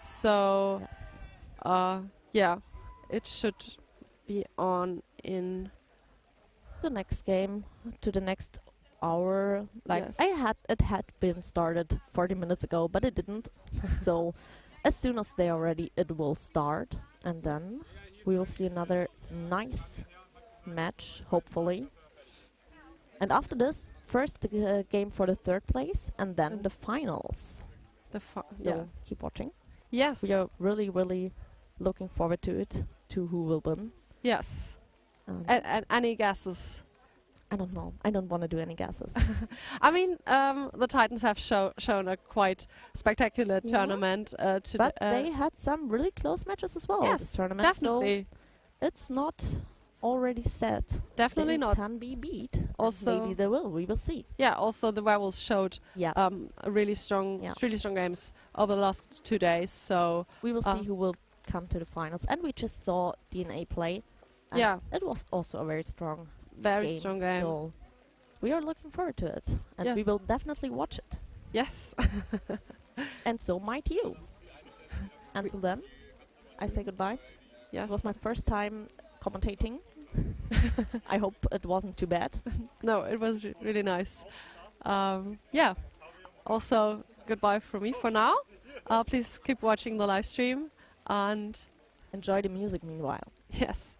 So yeah, it should be on in the next game to the next hour. Like Yes. it had been started 40 minutes ago, but it didn't. So as soon as they are ready, it will start, and then we will see another nice match, hopefully. And after this, first the game for the third place, and then the finals. So keep watching. Yes. We are really, really looking forward to it, to who will win. Yes. And any guesses? I don't know. I don't want to do any guesses. I mean, the Titans have shown a quite spectacular tournament. But they had some really close matches as well in this Yes, tournament. definitely. So it's not already set. Definitely They not. can be beat. And Also, maybe they will. We will see. Yeah. Also, the Werewolves showed a really strong games over the last 2 days. So We will see who will come to the finals. And we just saw DNA play. And Yeah. it was also a very strong Very strong game. So we are looking forward to it. And we Yes. will definitely watch it. Yes. And so might you. Until then, I say goodbye. Yes. It was my first time commentating. I hope it wasn't too bad. No, it was really nice. Yeah. Also, goodbye from me for now. Please keep watching the live stream and enjoy the music meanwhile. Yes.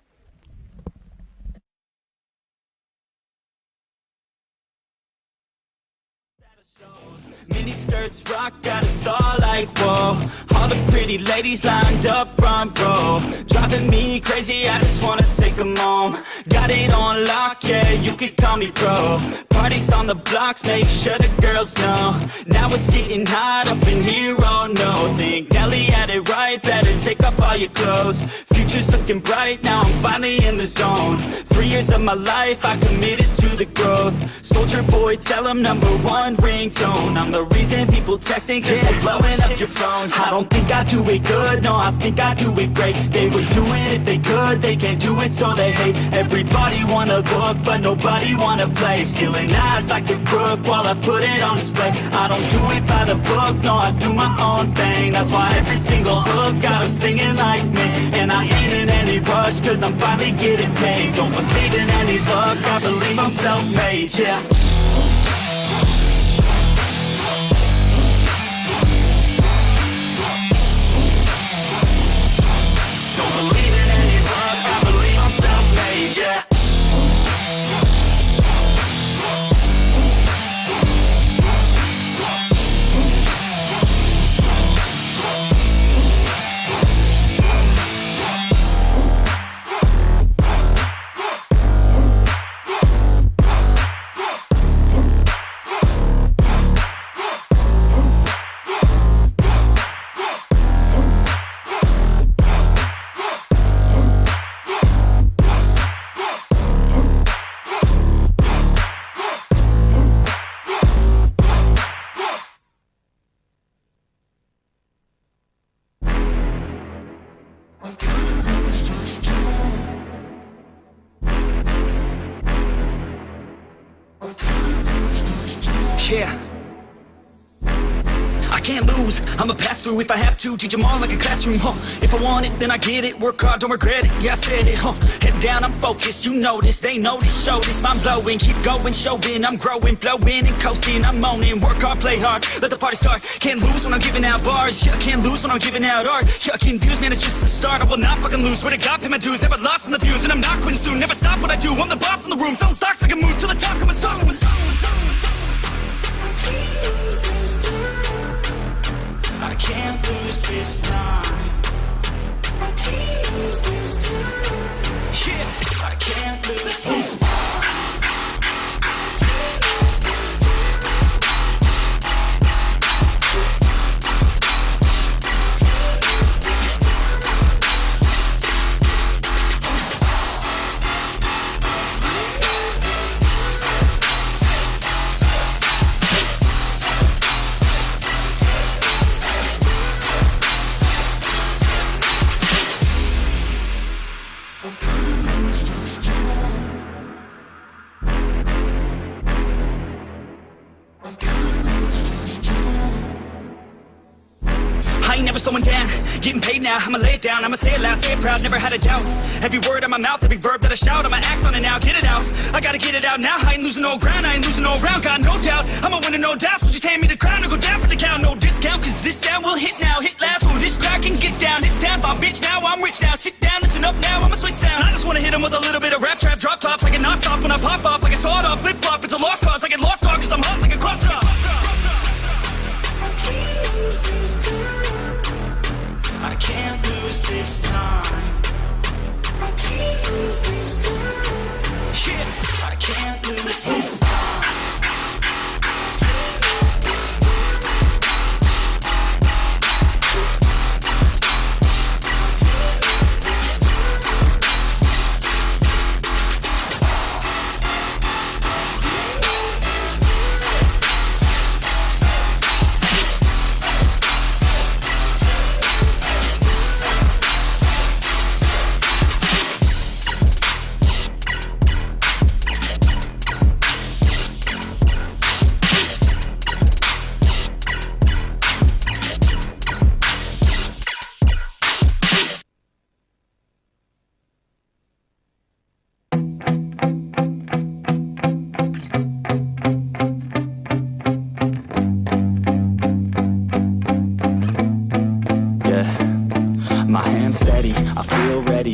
Mini skirts rock got us all like whoa. All the pretty ladies lined up front row, driving me crazy, I just wanna take them home. Got it on lock, yeah, you could call me pro. Parties on the blocks, make sure the girls know. Now it's getting hot up in here, oh no. Think Nelly had it right, better take off all your clothes. Future's looking bright, now I'm finally in the zone. 3 years of my life, I committed to the growth. Soldier boy, tell 'em #1 ringtone. I'm the reason people texting, cause they're blowing up your phone. I don't think I do it good, no, I think I do it great. They would do it if they could, they can't do it so they hate. Everybody wanna look, but nobody wanna play. Stealing eyes like a crook while I put it on display. I don't do it by the book, no, I do my own thing. That's why every single hook got 'em singing like me. And I ain't in any rush, cause I'm finally getting paid. Don't believe in any luck, I believe I'm self-made, yeah. Yeah. I can't lose. I'ma pass through if I have to, teach them all like a classroom, If I want it, then I get it, work hard, don't regret it, yeah I said it, Head down, I'm focused, you know this, they know this, show this, mind blowing, keep going, showing, I'm growing, flowing and coasting, I'm owning, work hard, play hard, let the party start. Can't lose when I'm giving out bars, yeah, can't lose when I'm giving out art, yeah, confused, man, it's just the start, I will not fucking lose, swear to God, pay my dues, never lost in the views, and I'm not quitting soon, never stop what I do, I'm the boss in the room, selling stocks, I can move to the top, come and song. I can't lose this time. I can't lose this time. Yeah, I can't lose this time. Slowing down, getting paid now, I'ma lay it down, I'ma say it loud, say it proud, never had a doubt. Every word on my mouth, every verb that I shout, I'ma act on it now, get it out. I gotta get it out now, I ain't losing no ground, I ain't losing no round, got no doubt. I'ma win it, no doubt, so just hand me the crown or go down for the count. No discount, cause this sound will hit now, hit loud, so this crowd can get down. This town's my bitch now, I'm rich now, sit down, listen up now, I'ma switch sound. I just wanna hit 'em with a little bit of rap trap, drop tops like a non-stop when I pop off, like a sawed off, flip flop, it's a lost cause, I get lost on cause I'm hot like a cross drop. I can't lose this time. I can't lose this time. Shit, I can't lose this time.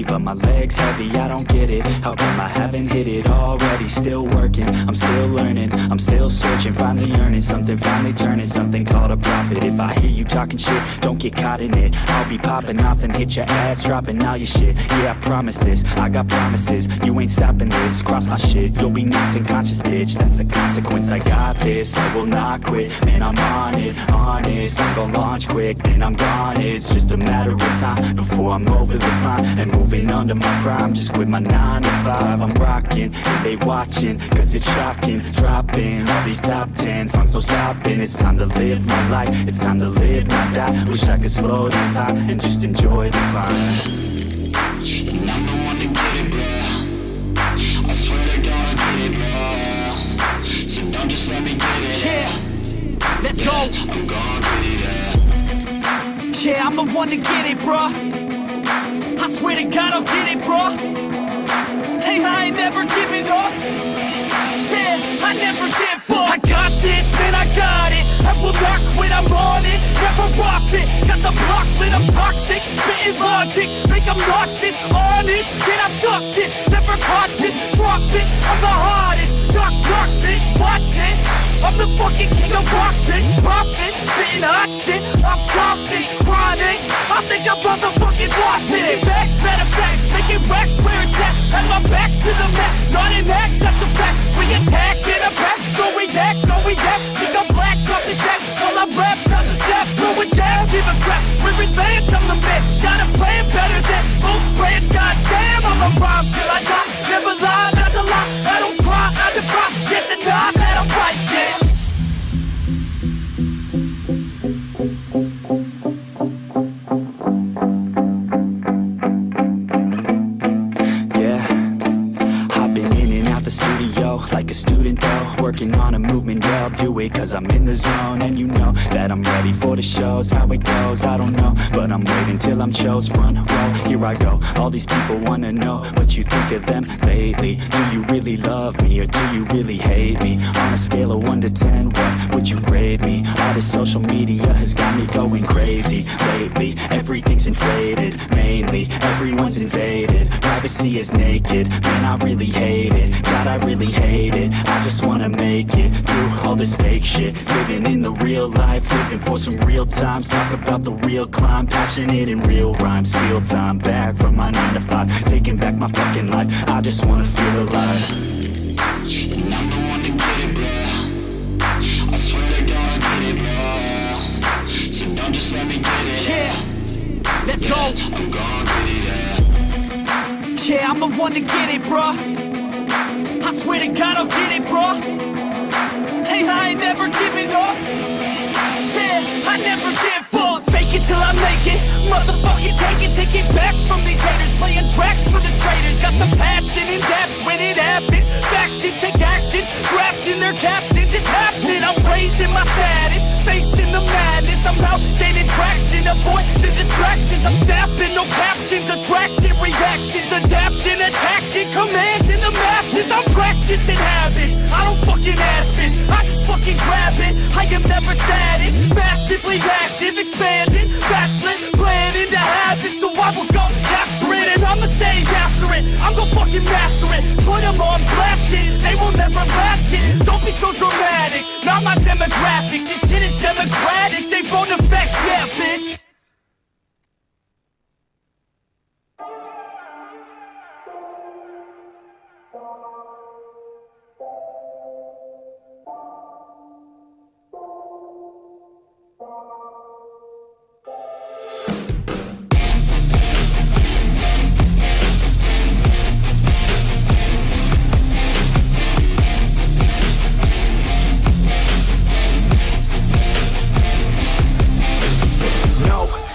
But my legs heavy, I don't get it. How come I haven't hit it already? Still working, I'm still learning, I'm still searching, finally earning something, finally turning something called a profit. If I hear you talking shit, don't get caught in it. I'll be popping off and hit your ass, dropping all your shit. Yeah, I promise this, I got promises. You ain't stopping this, cross my shit, you'll be knocked unconscious, bitch. That's the consequence, I got this, I will not quit. Man, I'm on it, honest, I'm gonna launch quick, then I'm gone. It's just a matter of time before I'm over the climb and moving under my prime. Just quit my 9 to 5, I'm rocking and they watching, cause it's shocking. Dropping all these top 10 songs, so stopping. It's time to live my life, it's time to live, not die. Wish I could slow down time and just enjoy the climb. And I'm the one to get it, bro. I swear to God I did it, bro. So don't just let me get it. Yeah, let's go. I'm gonna get it, yeah, I'm the one to get it, bro. I swear to God I'll get it, bro. Hey, I ain't never giving up. Yeah, I never give up. I got this, man, I got it. I will not quit, I'm on it. Never off it. Got the block lit, I'm toxic. Spitting logic, make them nauseous. Honest, can I stop this? Never cautious, drop it. I'm the hardest. Knock, knock, bitch, watching. I'm the fucking king of rock, bitch. Poppin', spitting hot shit. I'm topic, chronic. I think I'm motherfucking lost it. Back, matter of fact, making racks where it's at. Have my back to the mat, not an act, that's a fact. We attack in a back, no react, no react. Think I'm black, up his back. While I rap, does a step, go with jab, give a crap. We're advanced, I'm the man. Gotta play it better than most brands. Goddamn, I'm a rhyme till I die. Never lie, that's a lie. I don't try, I defy. Get the nod that I'm right, yeah. like a student though, working on a movement, yeah, I'll do it cause I'm in the zone. And you know that I'm ready for the shows. How it goes, I don't know, but I'm waiting till I'm chose. Run, roll, here I go. All these people wanna know what you think of them lately. Do you really love me or do you really hate me? On a scale of 1 to 10, what would you grade me? All this social media has got me going crazy lately. Everything's inflated, mainly everyone's invaded. Privacy is naked, man, I really hate it. God, I really hate it. I just wanna make it through all this fake shit. Living in the real life, living for some real times. Talk about the real climb, passionate in real rhymes. Steal time back from my 9 to 5, taking back my fucking life. I just wanna feel alive. And I'm the one to get it, bro. I swear to God I get it, bro. So don't just let me get it. Yeah, let's go. I'm gonna get it, yeah. Yeah, I'm the one to get it, bro. I swear to God I'll get it, bro. Hey, I ain't never giving up. Yeah, I never give up. Fake it till I make it. Motherfucking take it back from these haters. Playing tracks for the traitors. Got the passion in depths when it happens. Factions take actions, drafting their captains. It's happening. I'm raising my status, facing the madness. I'm out gaining traction, avoid the distractions. I'm snapping, no captions, attracting reactions, adapting, attacking, commanding the masses. I'm practicing habits, I don't fucking ask it, I just fucking grab it. I am never static, massively active, expanding, backslid, planning to have it. So I will go capture it, and I'ma stay after it. I'm gonna fucking master it, put them on blast it. They will never last it, don't be so dramatic. Not my demographic, this shit is democratic. They vote effects, yeah, bitch.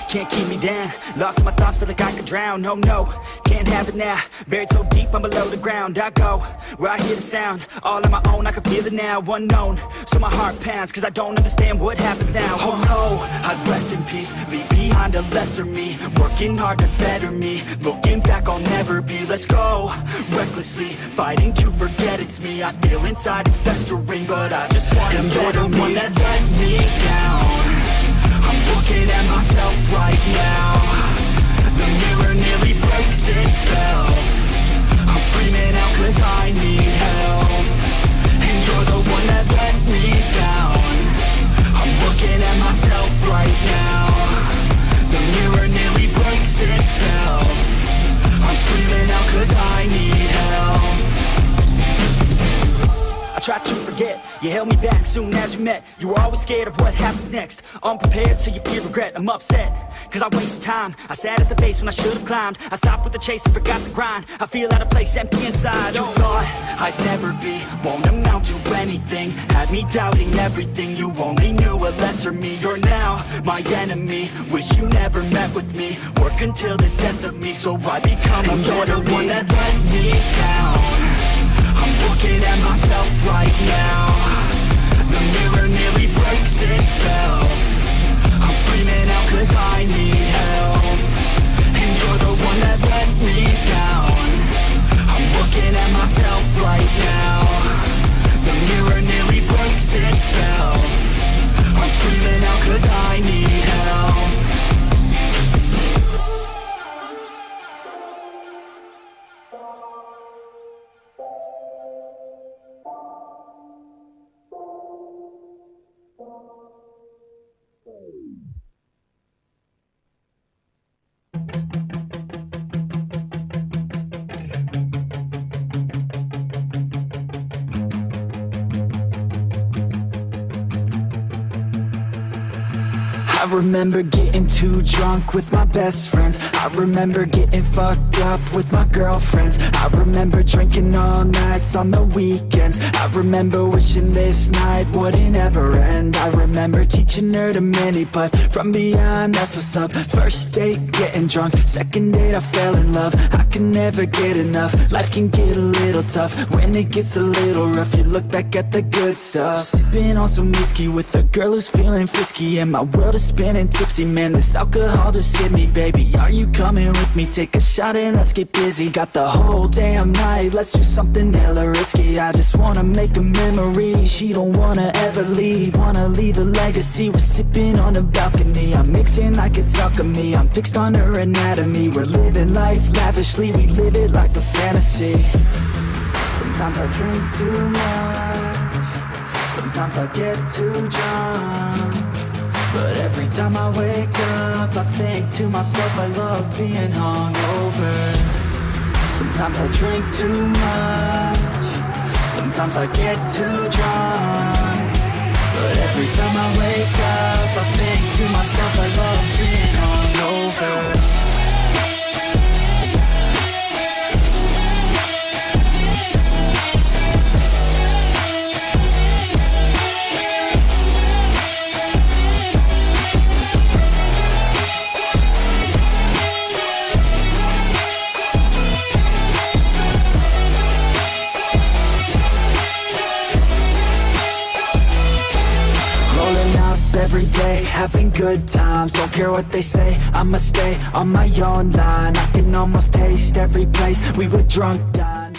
Can't keep me down, lost my thoughts, feel like I could drown. No, no, can't have it now, buried so deep I'm below the ground. I go where I hear the sound, all on my own, I can feel it now. Unknown, so my heart pounds, cause I don't understand what happens now. Oh no, I'd rest in peace, leave behind a lesser me. Working hard to better me, looking back I'll never be. Let's go, recklessly, fighting to forget it's me. I feel inside it's best to ring, but I just wanna better me. One that let me down, I'm looking at myself right now. The mirror nearly breaks itself. I'm screaming out cause I need help. And you're the one that let me down. I'm looking at myself right now. The mirror nearly breaks itself. I'm screaming out cause I need help. I tried to forget, you held me back soon as we met. You were always scared of what happens next. Unprepared, so you fear regret. I'm upset, cause I wasted time. I sat at the base when I should have climbed. I stopped with the chase and forgot the grind. I feel out of place, empty inside. You thought I'd never be, won't amount to anything. Had me doubting everything, you only knew a lesser me. You're now my enemy, wish you never met with me. Work until the death of me, so I become a better me. You're the one that let me down. I'm looking at myself right now. The mirror nearly breaks itself. I'm screaming out cause I need help. And you're the one that let me down. I'm looking at myself right now. The mirror nearly breaks itself. I'm screaming out cause I need help. I remember getting too drunk with my best friends. I remember getting fucked up with my girlfriends. I remember drinking all nights on the weekends. I remember wishing this night wouldn't ever end. I remember teaching her to mini putt from beyond, that's what's up. First date getting drunk, second date I fell in love. I can never get enough, life can get a little tough. When it gets a little rough, you look back at the good stuff. Sipping on some whiskey with a girl who's feeling frisky, and my world is spinning tipsy. Man, this alcohol just hit me, baby. Are you coming with me? Take a shot and let's get busy. Got the whole damn night, let's do something hella risky. I just wanna make a memory, she don't wanna ever leave. Wanna leave a legacy, we're sipping on the balcony. I'm mixing like it's alchemy, I'm fixed on her anatomy. We're living life lavishly, we live it like a fantasy. Sometimes I drink too much, sometimes I get too drunk. But every time I wake up, I think to myself, I love being hungover. Sometimes I drink too much, sometimes I get too drunk. But every time I wake up, I think to myself, I love being hungover. Every day, having good times, don't care what they say, I'ma stay on my own line. I can almost taste every place we were drunk down.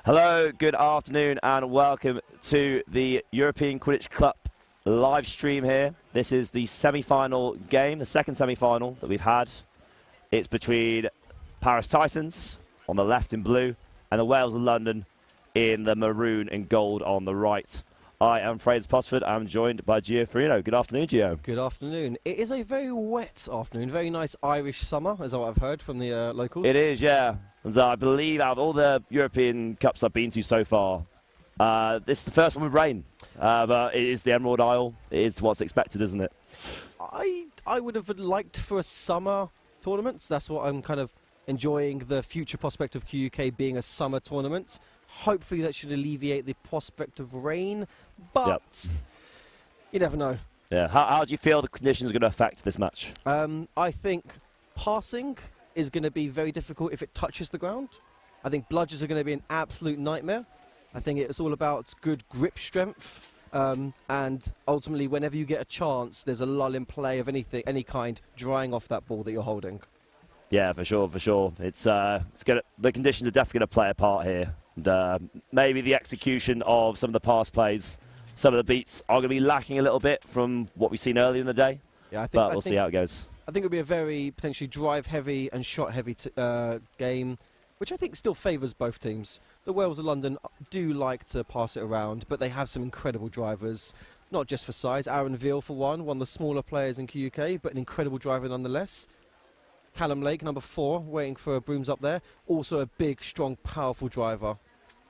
Hello, good afternoon and welcome to the European Quidditch Cup live stream here. This is the semi-final game, the second semi-final that we've had. It's between Paris Titans on the left in blue and the Werewolves of London in the maroon and gold on the right. I am Fraser Posford. I'm joined by Gio Farino. Good afternoon, Gio. Good afternoon. It is a very wet afternoon. Very nice Irish summer, is what I've heard from the locals. It is, yeah. As I believe out of all the European Cups I've been to so far, this is the first one with rain. But it is the Emerald Isle. It is what's expected, isn't it? I would have liked for a summer tournament. That's what I'm kind of enjoying, the future prospect of QUK being a summer tournament. Hopefully that should alleviate the prospect of rain, but you never know. Yeah. How do you feel the conditions are going to affect this match? I think passing is going to be very difficult if it touches the ground. I think bludgers are going to be an absolute nightmare. I think it's all about good grip strength, and ultimately whenever you get a chance, there's a lull in play of anything, any kind, drying off that ball that you're holding. Yeah, for sure, for sure. It's gonna, the conditions are definitely going to play a part here. And maybe the execution of some of the pass plays, some of the beats are going to be lacking a little bit from what we've seen earlier in the day. Yeah, but we'll see how it goes. I think it'll be a very potentially drive-heavy and shot-heavy game, which I think still favours both teams. The Werewolves of London do like to pass it around, but they have some incredible drivers, not just for size. Aaron Veal, for one of the smaller players in QUK, but an incredible driver nonetheless. Callum Lake, number 4, waiting for brooms up there. Also a big, strong, powerful driver.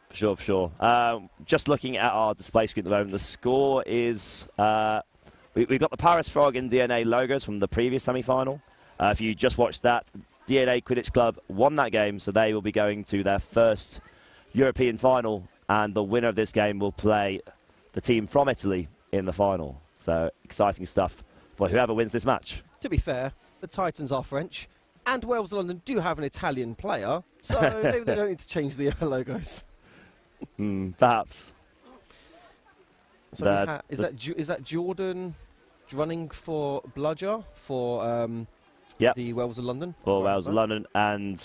For sure, for sure. Just looking at our display screen at the moment, the score is... we've got the Paris Frog and DNA logos from the previous semi-final. If you just watched that, DNA Quidditch Club won that game, so they will be going to their first European final, and the winner of this game will play the team from Italy in the final. So exciting stuff for whoever wins this match. To be fair, the Titans are French, and Werewolves of London do have an Italian player, so maybe they don't need to change the logos. Perhaps. So is that Jordan running for bludger for the Werewolves of London? For Werewolves of London, and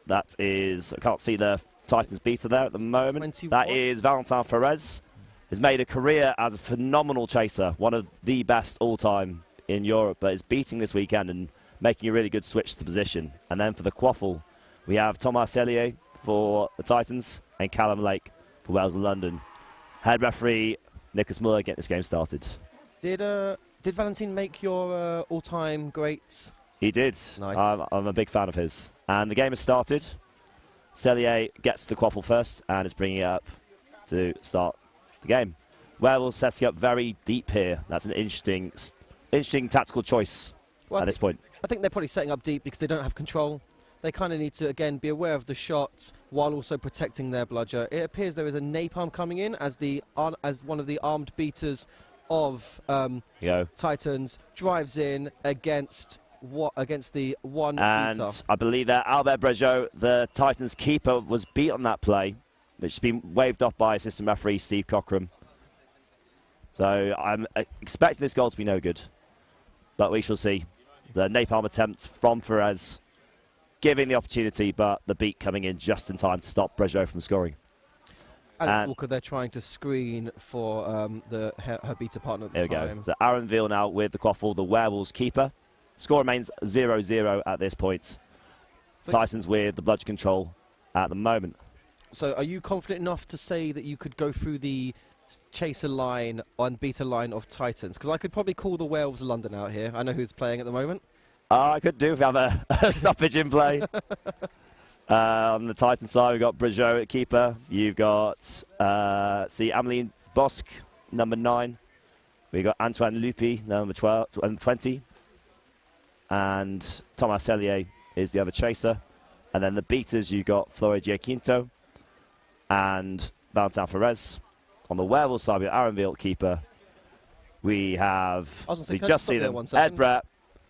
that is, I can't see the Titans beater there at the moment. 21. That is Valentin Ferrez. Has made a career as a phenomenal chaser, one of the best all-time in Europe, but is beating this weekend and making a really good switch to the position. And then for the quaffle, we have Thomas Cellier for the Titans and Callum Lake for Werewolves of London. Head referee Nicholas Muller getting this game started. Did Valentin make your all-time greats? He did. Nice. I'm a big fan of his. And the game has started. Cellier gets the quaffle first and is bringing it up to start the game. Werewolves setting up very deep here. That's an interesting tactical choice at this point. I think they're probably setting up deep because they don't have control. They kind of need to, again, be aware of the shots while also protecting their bludger. It appears there is a napalm coming in as one of the armed beaters of Titans drives in against the one and beater. I believe that Albert Brejo, the Titans keeper, was beat on that play, which has been waved off by assistant referee Steve Cochran. So I'm expecting this goal to be no good, but we shall see. The napalm attempt from Ferez, giving the opportunity, but the beat coming in just in time to stop Brejo from scoring. Alex Walker, they're trying to screen for her beater partner at the time. There we go. So Aaron Veal now with the quaffle, the Werewolves keeper. Score remains 0-0 at this point. So Titans with the bludger control at the moment. So are you confident enough to say that you could go through the chaser line and beater line of Titans? Because I could probably call the Werewolves of London out here. I know who's playing at the moment. I could do if we have a stoppage in play. On the Titan side, we've got Brejo at keeper. You've got, Ameline Bosque, number 9. We've got Antoine Lupi, number 20. And Thomas Sellier is the other chaser. And then the beaters, you've got Flore Giaquinto and Valentin Ferez. On the Werewolves side, we have Aaron Veal, keeper. We have, we just see them, Ed Brett,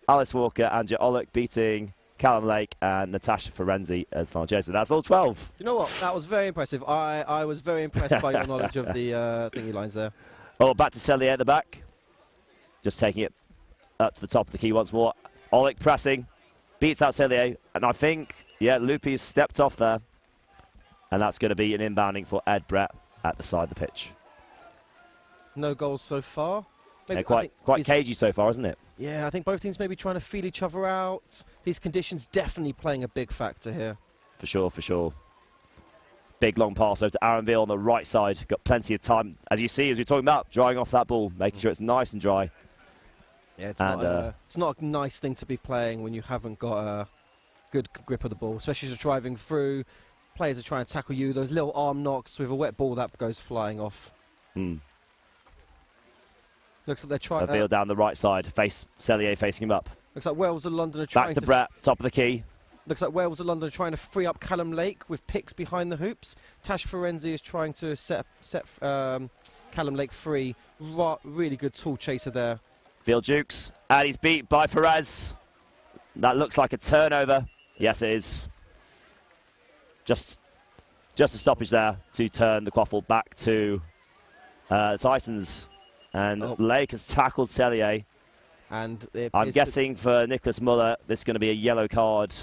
Alice Walker, Anja Olick beating Callum Lake and Natasha Ferenzi as final chaser. That's all 12. You know what? That was very impressive. I was very impressed by your knowledge of the thingy lines there. Oh, back to Sellier at the back. Just taking it up to the top of the key once more. Olick pressing, beats out Sellier. And I think, yeah, Lupi's stepped off there. And that's going to be an inbounding for Ed Brett at the side of the pitch. No goals so far. Maybe, yeah, quite cagey so far, isn't it? Yeah, I think both teams may be trying to feel each other out. These conditions definitely playing a big factor here. For sure, for sure. Big long pass over to Aaron Veal on the right side. Got plenty of time, as you see, as we're talking about, drying off that ball, making sure it's nice and dry. Yeah, it's not a nice thing to be playing when you haven't got a good grip of the ball, especially as you're driving through. Players are trying to tackle you. Those little arm knocks with a wet ball, that goes flying off. Looks like they're trying. Veal down the right side, Sellier facing him up. Looks like Werewolves of London are trying back to Brett, top of the key. Looks like Werewolves of London are trying to free up Callum Lake with picks behind the hoops. Tash Ferenzi is trying to set Callum Lake free. Really good tool chaser there. Veal jukes, and he's beat by Ferez. That looks like a turnover. Yes, it is. Just a stoppage there to turn the quaffle back to Titans. And Lake has tackled Sellier. And I'm guessing for Nicholas Muller, this is going to be a yellow card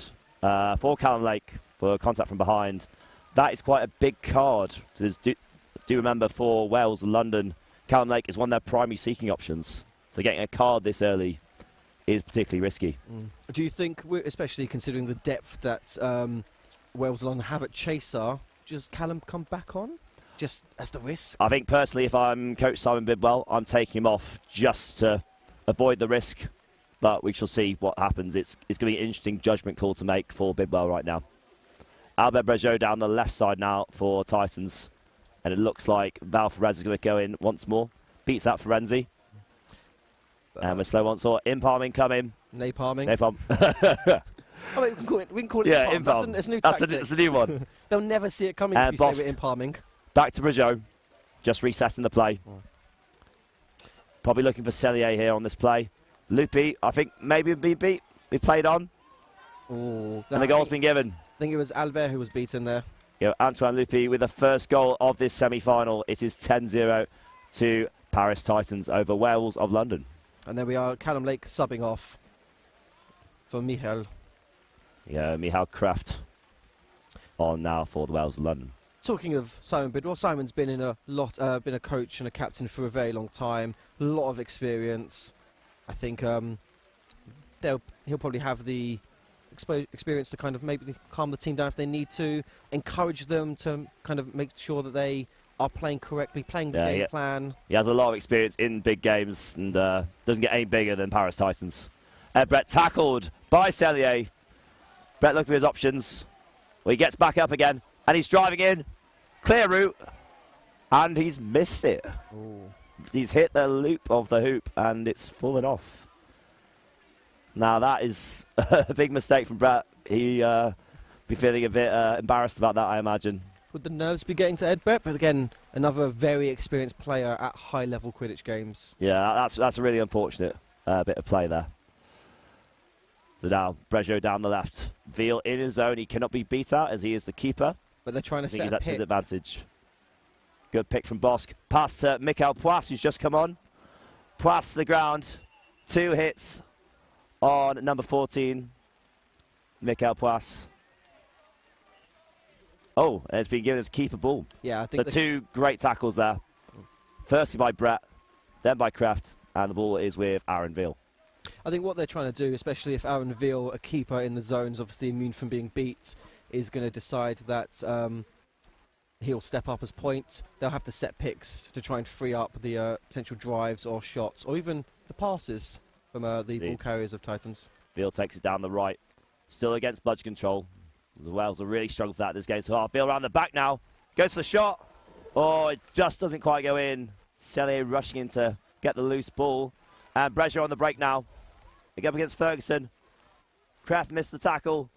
for Callum Lake for contact from behind. That is quite a big card. So do remember for Werewolves of London, Callum Lake is one of their primary seeking options. So getting a card this early is particularly risky. Do you think, especially considering the depth that Werewolves of London have at chaser, does Callum come back on? Just as the risk? I think personally, if I'm Coach Simon Bidwell, I'm taking him off just to avoid the risk. But we shall see what happens. It's going to be an interesting judgment call to make for Bidwell right now. Albert Brejo down the left side now for Titans. And it looks like Val Ferez is going to go in once more. Beats out Ferenzi. And we're slow once more. Impalming coming. Napalming. Napalm. Oh, wait, we can call it yeah, impalm. That's a new tactic. That's a new one. They'll never see it coming if you say we're impalming. Back to Brejo. Just resetting the play. Probably looking for Sellier here on this play. Lupi, I think maybe be beat. Be played on. And the goal's been given. I think it was Albert who was beaten there. Yeah, Antoine Lupi with the first goal of this semi-final. It is 10-0 to Paris Titans over Werewolves of London. And there we are, Callum Lake subbing off for Michael. Yeah, Michael Kraft on now for the Werewolves of London. Talking of Simon Bidwell, Simon's been in been a coach and a captain for a very long time. A lot of experience. I think he'll probably have the experience to kind of maybe calm the team down if they need to, encourage them to kind of make sure that they are playing correctly, playing the game plan. He has a lot of experience in big games and doesn't get any bigger than Paris Titans. Brett tackled by Sellier. Brett looking for his options. Well, he gets back up again and he's driving in. Clear route. And he's missed it. Ooh. He's hit the loop of the hoop, and it's fallen off. Now, that is a big mistake from Brett. He be feeling a bit embarrassed about that, I imagine. Would the nerves be getting to Ed Brett? But again, another very experienced player at high-level Quidditch games. Yeah, that's a really unfortunate bit of play there. So now, Brejo down the left. Veal in his zone. He cannot be beat out as he is the keeper. But they're trying to I think set he's a at his pick. advantage. Good pick from Bosk. Pass to Mikael Poisse, who's just come on. Poisse to the ground. 2 hits on number 14. Mikael Poisse. Oh, and it's been given as keeper ball. Yeah, I think so 2 great tackles there. Firstly by Brett, then by Kraft, and the ball is with Aaron Veal. I think what they're trying to do, especially if Aaron Veal, a keeper in the zones, obviously immune from being beat, is going to decide that he'll step up as point. They'll have to set picks to try and free up the potential drives or shots, or even the passes from the ball carriers of Titans. Veal takes it down the right. Still against bludge control. The Wales are really struggling for that this game so far. Veal around the back now. Goes for the shot. Oh, it just doesn't quite go in. Cellier rushing in to get the loose ball. And Brejo on the break now. Again up against Ferguson. Kraft missed the tackle.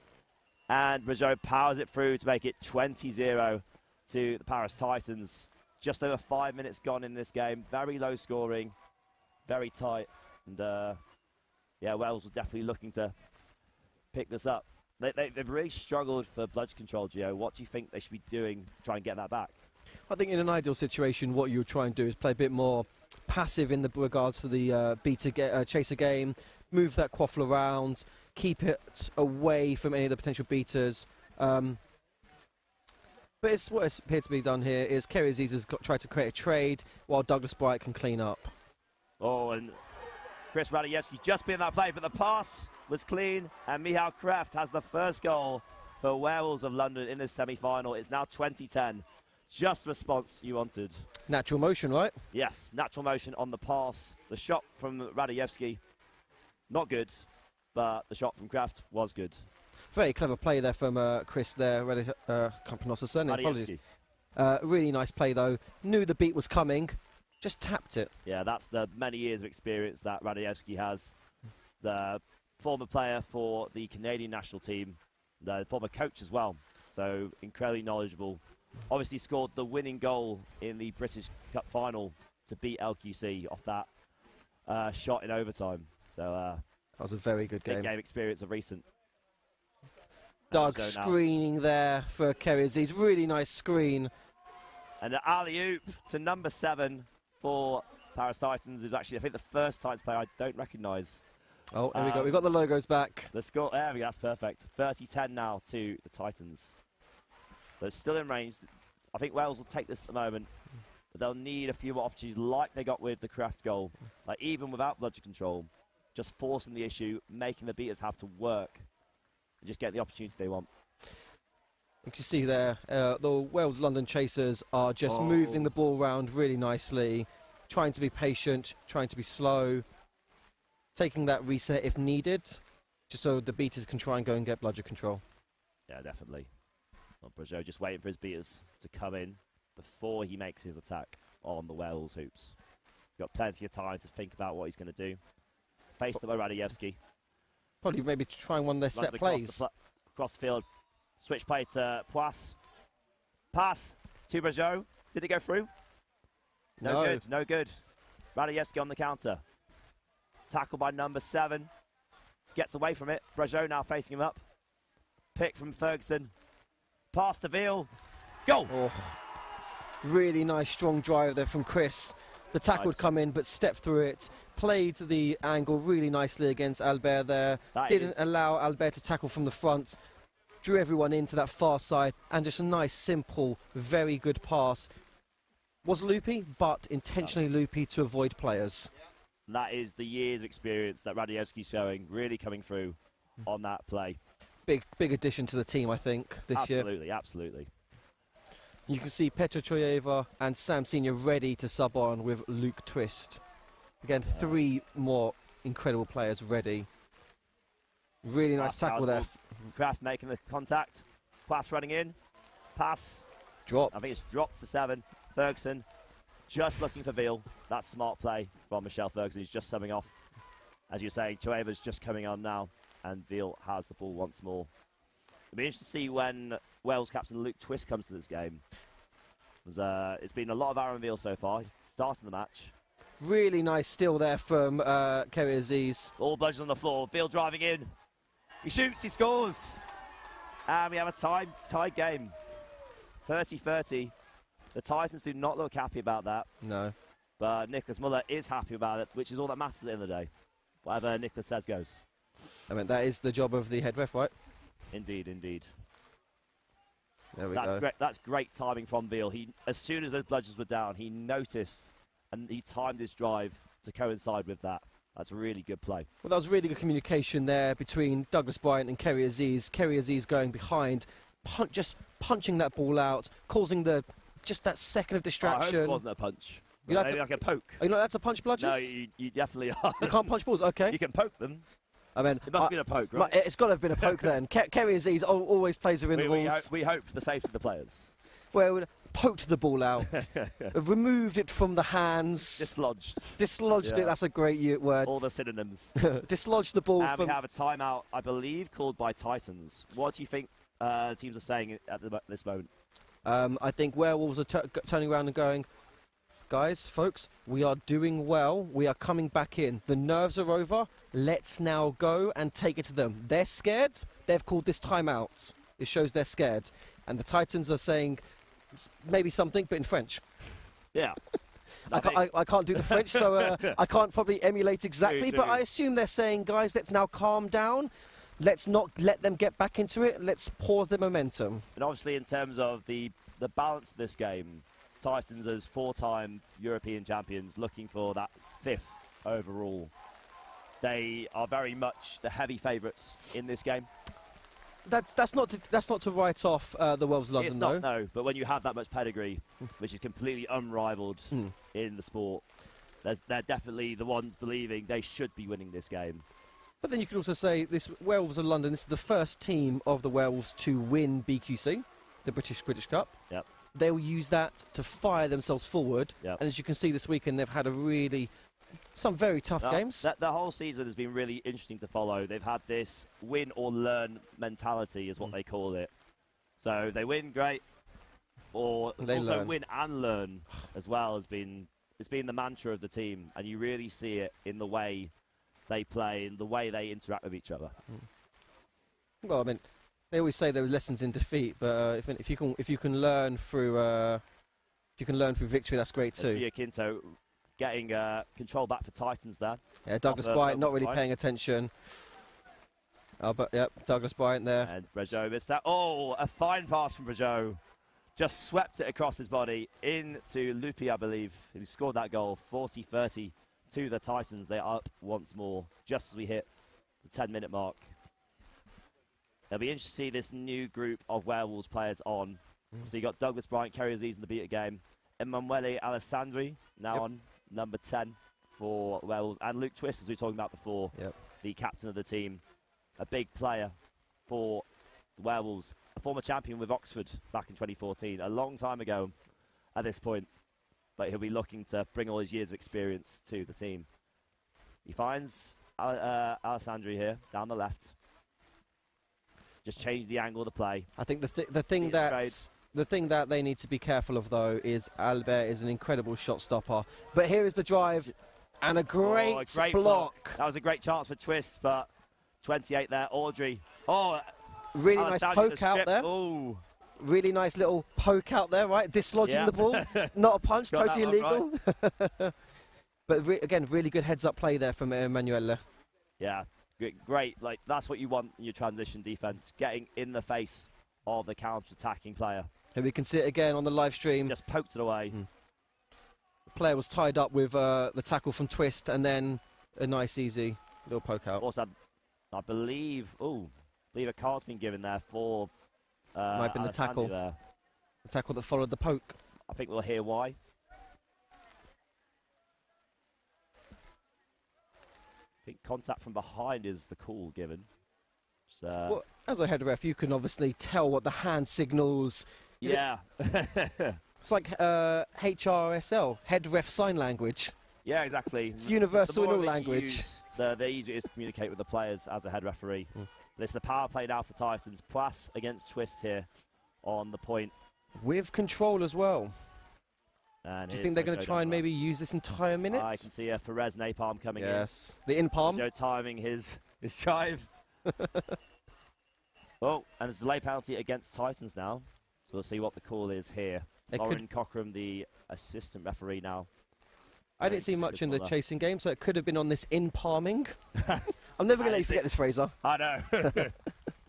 And Brejo powers it through to make it 20-0 to the Paris Titans. Just over 5 minutes gone in this game. Very low scoring. Very tight. And yeah, Wales are definitely looking to pick this up. They've really struggled for bludge control, Gio. What do you think they should be doing to try and get that back? I think in an ideal situation, what you would try and do is play a bit more passive in the regards to the chaser game, move that quaffle around, keep it away from any of the potential beaters. But what appears to be done here is Kerry Aziz has tried to create a trade while Douglas Bright can clean up. Oh, and Chris Radijewski just being that play, but the pass was clean, and Michal Kraft has the first goal for Werewolves of London in this semi-final. It's now 20-10. Just the response you wanted. Natural motion, right? Yes, natural motion on the pass. The shot from Radijewski, not good, but the shot from Kraft was good. Very clever play there from Chris there. Can't pronounce the surname, apologies. Really nice play though. Knew the beat was coming, just tapped it. Yeah, that's the many years of experience that Radijewski has. The former player for the Canadian national team, the former coach as well. So incredibly knowledgeable. Obviously scored the winning goal in the British Cup final to beat LQC off that shot in overtime. So that was a very good game. Big game experience of recent. Doug screening there for Kerry Aziz. Really nice screen. And an alley-oop to number 7 for Paris Titans, who's actually, I think, the first Titans player I don't recognise. Oh, there we go. We've got the logos back. The score, there we go, that's perfect. 30-10 now to the Titans. But still in range. I think Wales will take this at the moment. But they'll need a few more opportunities like they got with the Kraft goal. Like, even without bludgeon control, just forcing the issue, making the beaters have to work. And just get the opportunity they want. You can see there, the Wales London Chasers are just moving the ball around really nicely, trying to be patient, trying to be slow, taking that reset if needed, just so the beaters can try and go and get bludger control. Yeah, definitely. Well, Brejo just waiting for his beaters to come in before he makes his attack on the Wales hoops. He's got plenty of time to think about what he's going to do. Faced up by Radijewski. Probably maybe trying one of their set plays. Across the field. Switch play to Poisse. Pass to Brejo. Did it go through? No good, no good. Radijewski on the counter. Tackle by number 7. Gets away from it. Brejo now facing him up. Pick from Ferguson. Pass to Veal. Goal! Oh, really nice strong drive there from Chris. The tackle would come in, but stepped through it. Played the angle really nicely against Albert there. Didn't allow Albert to tackle from the front. Drew everyone into that far side, and just a nice, simple, very good pass. Was loopy, but intentionally loopy to avoid players. That is the years of experience that Radijewski's showing, really coming through on that play. Big addition to the team, I think, this year. Absolutely, absolutely. You can see Petr Choyeva and Sam Senior ready to sub on with Luke Twist. Again, 3 more incredible players ready. Really nice tackle there. Kraft making the contact. Pass running in. Pass. Dropped. I think it's dropped to 7. Ferguson just looking for Veal. That's smart play from Michelle Ferguson. He's just subbing off. As you're saying, Chueva's just coming on now, and Veal has the ball once more. It'll be interesting to see when Wales captain Luke Twist comes to this game. It's been a lot of Aaron Veal so far. He's starting the match. Really nice steal there from Kerry Aziz. All bludgeons on the floor. Veal driving in. He shoots, he scores. And we have a tied game. 30-30. The Titans do not look happy about that. No. But Nicholas Muller is happy about it, which is all that matters at the end of the day. Whatever Nicholas says goes. I mean, that is the job of the head ref, right? Indeed, indeed. There we go. That's great timing from Veal. As soon as those bludgers were down, he noticed and he timed his drive to coincide with that. That's a really good play. Well, that was really good communication there between Douglas Bryant and Kerry Aziz. Kerry Aziz going behind, just punching that ball out, causing just that second of distraction. I hope it wasn't a punch. Maybe like a poke. Are you not allowed to punch bludgers? No, you definitely are. You can't punch balls? Okay. You can poke them. I mean, it must have been a poke, right? It's got to have been a poke then. Kerry Aziz always plays within the rules. We hope for the safety of the players. Well, poked the ball out, removed it from the hands. Dislodged. Dislodged it, that's a great word. All the synonyms. Dislodged the ball and we have a timeout, I believe, called by Titans. What do you think teams are saying at this moment? I think Werewolves are turning around and going, guys, folks, we are doing well. We are coming back in. The nerves are over. Let's now go and take it to them. They're scared. They've called this timeout. It shows they're scared. And the Titans are saying maybe something, but in French. Yeah. I can't do the French, so I can't probably emulate exactly, but I assume they're saying, guys, let's now calm down. Let's not let them get back into it. Let's pause the momentum. And obviously, in terms of the balance of this game, Titans as 4-time European champions looking for that 5th overall. They are very much the heavy favourites in this game. That's not to write off the Werewolves of London, it's not, no. But when you have that much pedigree, which is completely unrivaled in the sport, they're definitely the ones believing they should be winning this game. But then you could also say this Werewolves of London. This is the first team of the Werewolves to win BQC, the British Quidditch Cup. Yep. They will use that to fire themselves forward. Yep. And as you can see this weekend, they've had some very tough games. The whole season has been really interesting to follow. They've had this win or learn mentality is what they call it. So they win, great. Or they also learn. Win and learn as well it's been the mantra of the team. And you really see it in the way they play and the way they interact with each other. Well, I mean, they always say there are lessons in defeat, but if you can learn through victory, that's great too. Gia Quinto getting control back for Titans there. Yeah, Douglas Bryant not really paying attention. Oh, but yep, Douglas Bryant there. And Brejot missed that. Oh, a fine pass from Brejot. Just swept it across his body into Lupi, I believe, who scored that goal. 40-30 to the Titans. They are up once more, just as we hit the 10-minute mark. It'll be interesting to see this new group of Werewolves players on. So you got Douglas Bryant, Kerry Aziz in the beater game. Emanuele Alessandri now on number 10 for Werewolves. And Luke Twist, as we were talking about before, the captain of the team. A big player for the Werewolves. A former champion with Oxford back in 2014. A long time ago at this point. But he'll be looking to bring all his years of experience to the team. He finds Alessandri here, down the left. Just change the angle of the play. I think the thing that they need to be careful of, though, is Albert is an incredible shot stopper. But here is the drive and a great block. That was a great chance for Twist, but 28 there, Audrey. Oh, really nice poke out there. Ooh. Really nice little poke out there, right? Dislodging the ball. Not a punch, totally illegal. Right. But again, really good heads-up play there from Emanuele. Yeah. Great, like that's what you want in your transition defense, getting in the face of the counter-attacking player. And we can see it again on the live stream. Just poked it away. The player was tied up with the tackle from Twist, and then a nice, easy little poke out. Also, I believe a card's been given there for. Might have been the tackle. There. The tackle that followed the poke. I think we'll hear why. I think contact from behind is the call given. Well, as a head ref, you can obviously tell what the hand signals. Yeah. It's like HRSL, head ref sign language. Yeah, exactly. It's universal in all that you language. use, the easier it is to communicate with the players as a head referee. This is the power play now for Titans. Poisse against Twist here on the point. With control as well. And do you think they're going to try and maybe use this entire minute? I can see Perez Napalm coming in. Yes, the in-palm. Joe timing his drive. Oh, and there's a delay penalty against Titans now. So we'll see what the call is here. Lauren Cockram, the assistant referee now. I didn't see much in the chasing game, so it could have been on this in-palming. I'm never going to let you forget this, Fraser. I know.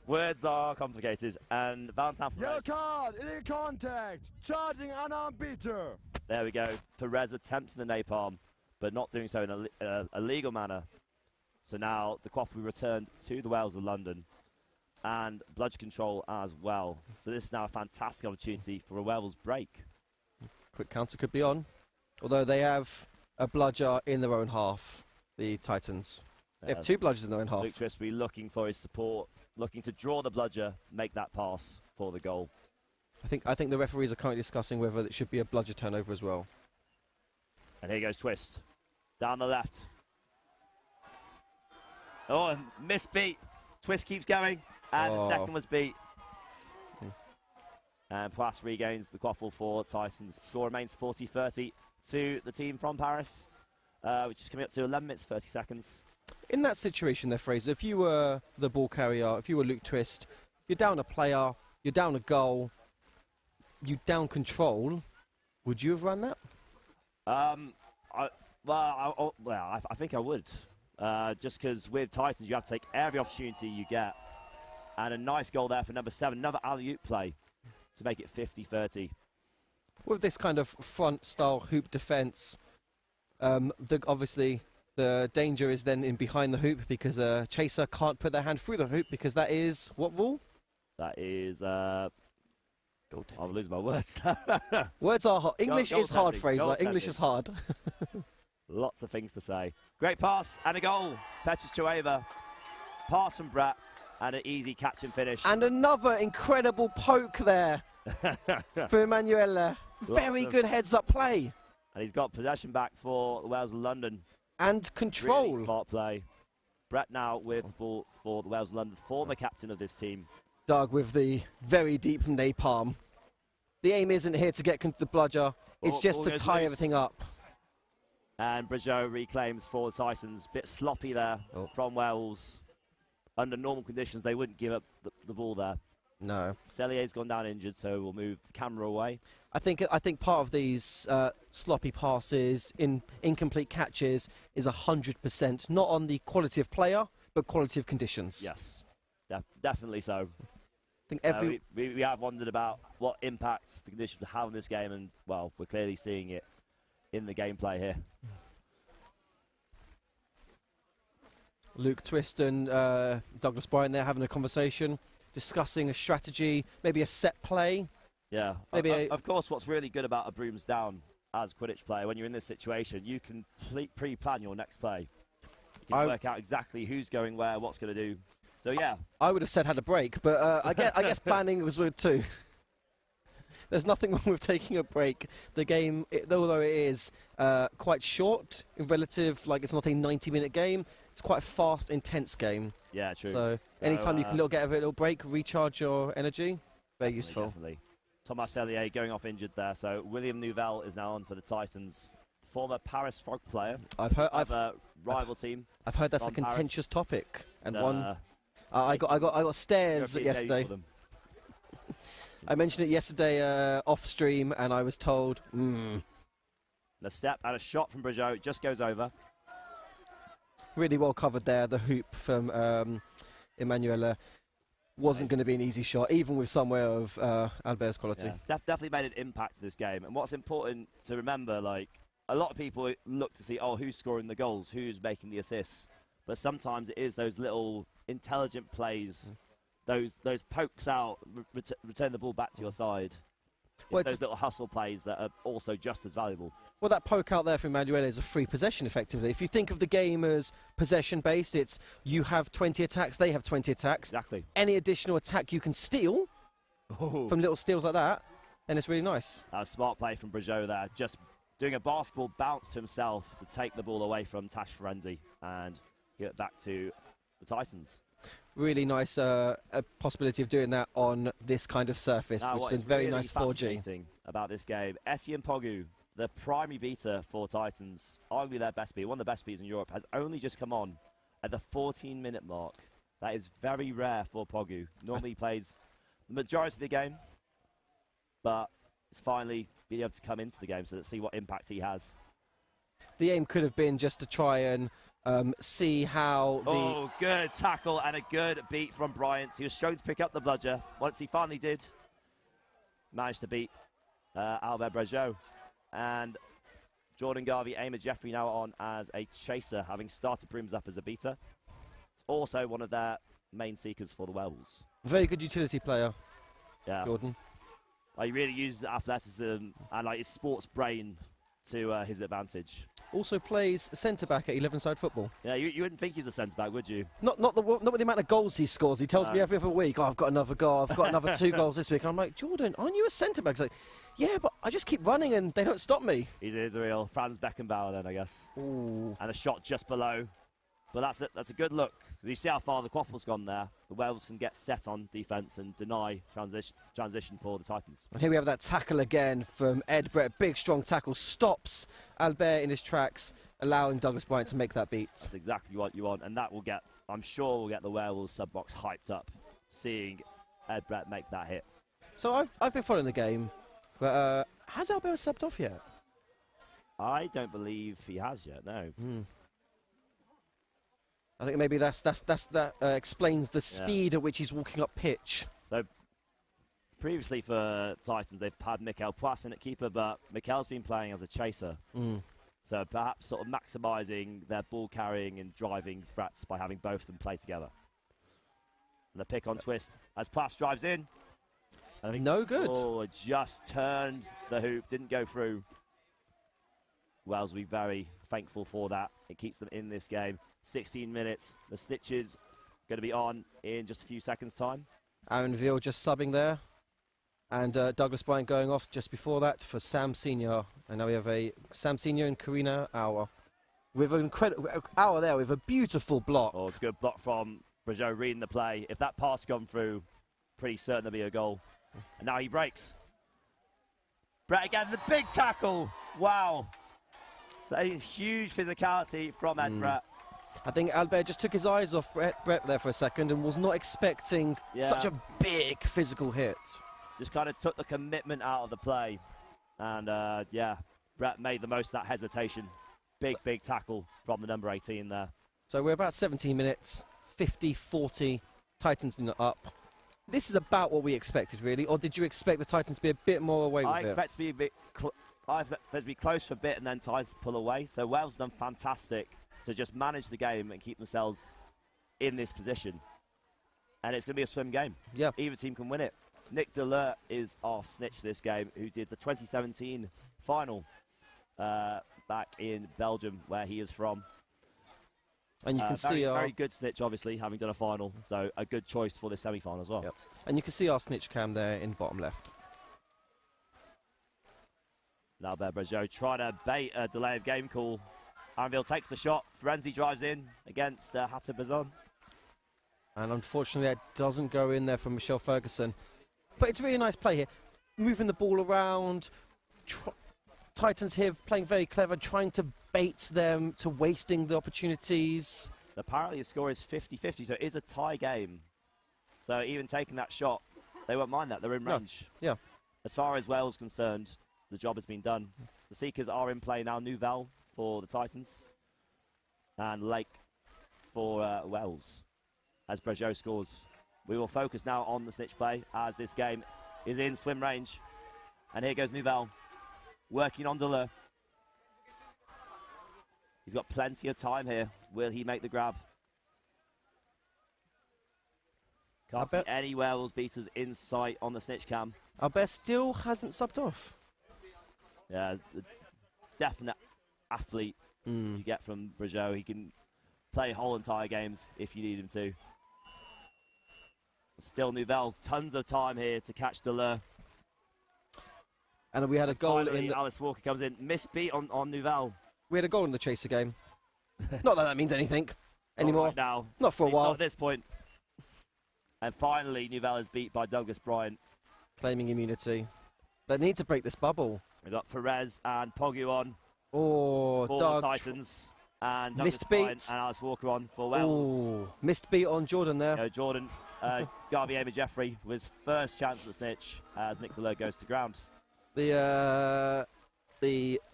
Words are complicated. And Valentine Yellow Perez. card, illegal contact, charging unarmed beater. There we go. Perez attempting the napalm, but not doing so in a legal manner. So now the quaff will be returned to the Werewolves of London and bludge control as well. So this is now a fantastic opportunity for a Werewolves break. Quick counter could be on, although they have a bludger in their own half, the Titans. They have 2 bludgers in their own half. Luke Twist will be looking for his support, looking to draw the bludger, make that pass for the goal. I think the referees are currently discussing whether it should be a bludger turnover as well. And here goes Twist. Down the left. Oh, and missed beat. Twist keeps going. And the second was beat. And Poisse regains the quaffle for Titans. Score remains 40-30 to the team from Paris, which is coming up to 11 minutes, 30 seconds. In that situation there, Fraser, if you were the ball carrier, if you were Luke Twist, you're down a player, you're down a goal, you down control, would you have run that? I think I would. Just because with Titans, you have to take every opportunity you get. And a nice goal there for number 7, another alley-oop play to make it 50-30. With this kind of front-style hoop defence, obviously the danger is then in behind the hoop because a chaser can't put their hand through the hoop because that is what rule? That is... I'm losing my words. Words are hard. English is hard, Fraser. English is hard. Lots of things to say. Great pass and a goal. Petrus Chueva. Pass from Brett. And an easy catch and finish. And another incredible poke there for Emanuele. Very good heads-up play. And he's got possession back for the Werewolves of London. And control. Really smart play. Brett now with the ball for the Werewolves of London, former captain of this team. Doug with the very deep napalm. The aim isn't here to get the bludger. It's just to tie everything up. And Brigeau reclaims for the Titans. Bit sloppy there from Werewolves. Under normal conditions, they wouldn't give up the ball there. No. Cellier's gone down injured, so we'll move the camera away. I think part of these sloppy passes, incomplete catches, is 100% not on the quality of player, but quality of conditions. Yes, definitely so. I think we have wondered about what impact the conditions would have on this game, and well, we're clearly seeing it in the gameplay here. Luke Twist and Douglas Bryant there having a conversation, discussing a strategy, maybe a set play. Yeah, maybe of course, what's really good about a brooms down as Quidditch player, when you're in this situation, you can pre-plan your next play. You can work out exactly who's going where, what's going to do. So yeah. I would have said had a break, but I guess planning was good too. There's nothing wrong with taking a break. The game, although it is quite short in relative, like it's not a 90-minute game, it's quite a fast, intense game. Yeah, true. So anytime you can get a little break, recharge your energy, very useful. Definitely. Thomas Cellier going off injured there, so William Nouvelle is now on for the Titans. Former Paris Frog player. I've heard a rival team. I've heard that's a contentious topic, and I got stares yesterday. I mentioned it yesterday off stream, and I was told. A step and a shot from Brigeau. It just goes over. Really well covered there. The hoop from Emanuele wasn't going to be an easy shot, even with somewhere of Albert's quality. Yeah, definitely made an impact to this game. And what's important to remember, like, a lot of people look to see, who's scoring the goals, who's making the assists. But sometimes it is those little intelligent plays, those pokes out, return the ball back to your side. It's those little hustle plays that are also just as valuable. Well, that poke out there for Emanuele is a free possession, effectively. If you think of the game as possession-based, it's you have 20 attacks, they have 20 attacks. Exactly. Any additional attack you can steal from little steals like that. and it's really nice. A smart play from Brajot there, just doing a basketball bounce to himself to take the ball away from Tash Ferenzi and give it back to the Titans. Really nice possibility of doing that on this kind of surface, Now, which is really very nice 4G. fascinating about this game, Etienne Pogu, the primary beater for Titans, arguably their best beat, one of the best beats in Europe, has only just come on at the 14-minute mark. That is very rare for Pogu. Normally he plays the majority of the game, but it's finally being able to come into the game, so let's see what impact he has. The aim could have been just to try and see how the... Oh, good tackle and a good beat from Bryant. He was struggling to pick up the bludger. Once he finally did, managed to beat Albert Brajot. And Jordan Garvey, Aymer Jeffrey now on as a chaser, having started Brooms up as a beater. Also one of their main seekers for the Werewolves. Very good utility player, yeah. Jordan. He really uses athleticism and like his sports brain to his advantage. Also plays centre-back at 11-side football. Yeah, you wouldn't think he's a centre-back, would you? Not with the amount of goals he scores. He tells me every other week, oh, I've got another goal, I've got another 2 goals this week. And I'm like, Jordan, aren't you a centre-back? He's like, yeah, but I just keep running and they don't stop me. He's a real Franz Beckenbauer then, I guess. Ooh. And a shot just below. But that's a good look. You see how far the quaffle's gone there. The Werewolves can get set on defence and deny transition for the Titans. And here we have that tackle again from Ed Brett. Big, strong tackle. Stops Albert in his tracks, allowing Douglas Bryant to make that beat. That's exactly what you want. And that will get, I'm sure, will get the Werewolves sub-box hyped up, seeing Ed Brett make that hit. So I've been following the game, but has Albert subbed off yet? I don't believe he has yet, no. I think maybe that explains the speed at which he's walking up pitch. So previously for Titans, they've had Mikael Poisson at keeper, but Mikael's been playing as a chaser. So perhaps sort of maximising their ball carrying and driving threats by having both of them play together. And the pick on twist as Plas drives in. I think, no good. Oh, just turned the hoop, didn't go through. Wells will be very thankful for that. It keeps them in this game. 16 minutes. The Stitches going to be on in just a few seconds' time. Aaron Veal just subbing there. And Douglas Bryant going off just before that for Sam Senior. And now we have a Sam Senior and Karina Auer. With an incredible Auer there with a beautiful block. Oh, good block from Brajot reading the play. If that pass gone through, pretty certain there'll be a goal. And now he breaks. Brett again, the big tackle. Wow. A huge physicality from Ed Brett. I think Albert just took his eyes off Brett there for a second and was not expecting such a big physical hit. Just kind of took the commitment out of the play. And, yeah, Brett made the most of that hesitation. Big tackle from the number 18 there. So we're about 17 minutes, 50-40, Titans up. This is about what we expected, really, or did you expect the Titans to be a bit more away with it? I expect to be a bit... I expect to be close for a bit and then Titans pull away. So Wales done fantastic to just manage the game and keep themselves in this position. And it's going to be a swim game. Yeah. Either team can win it. Nick Deleur is our snitch this game, who did the 2017 final back in Belgium, where he is from. And you can see very good snitch, obviously, having done a final. So a good choice for this semi-final as well. Yep. And you can see our snitch cam there in the bottom left. Now Brajot trying to bait a delay of game call. Anvil takes the shot. Ferenzi drives in against Hatter Bazon. And unfortunately, that doesn't go in there from Michelle Ferguson. But it's a really nice play here. Moving the ball around. Titans here playing very clever, trying to bait them to wasting the opportunities. Apparently the score is 50-50, so it is a tie game. So even taking that shot, they won't mind that. They're in range. Yeah. As far as Wales is concerned, the job has been done. The Seekers are in play now. Nouvel for the Titans. And Lake for Wales as Brajot scores. We will focus now on the snitch play as this game is in swim range. And here goes Nouvel, working on Deleur. He's got plenty of time here. Will he make the grab? Can't see any Werewolves beaters in sight on the snitch cam. Albert still hasn't subbed off. Yeah, the definite athlete you get from Brajot. He can play whole entire games if you need him to. Still Nouvel, tons of time here to catch Deleur. And we had a goal Finally, in. Alice Walker comes in. Missed beat on Nouvelle. We had a goal in the chaser game. Not that that means anything anymore. Right now. Not for a while. Not at this point. And finally, Nouvelle is beat by Douglas Bryant. Claiming immunity. They need to break this bubble. We've got Perez and Pogu on. Oh, for Doug. the Titans. And Douglas Missed Bryant beat. and Alice Walker on for Werewolves. Oh, missed beat on Jordan there. Jordan, Garvey Jeffrey with first chance at the snitch as Nick Deleu goes to ground. The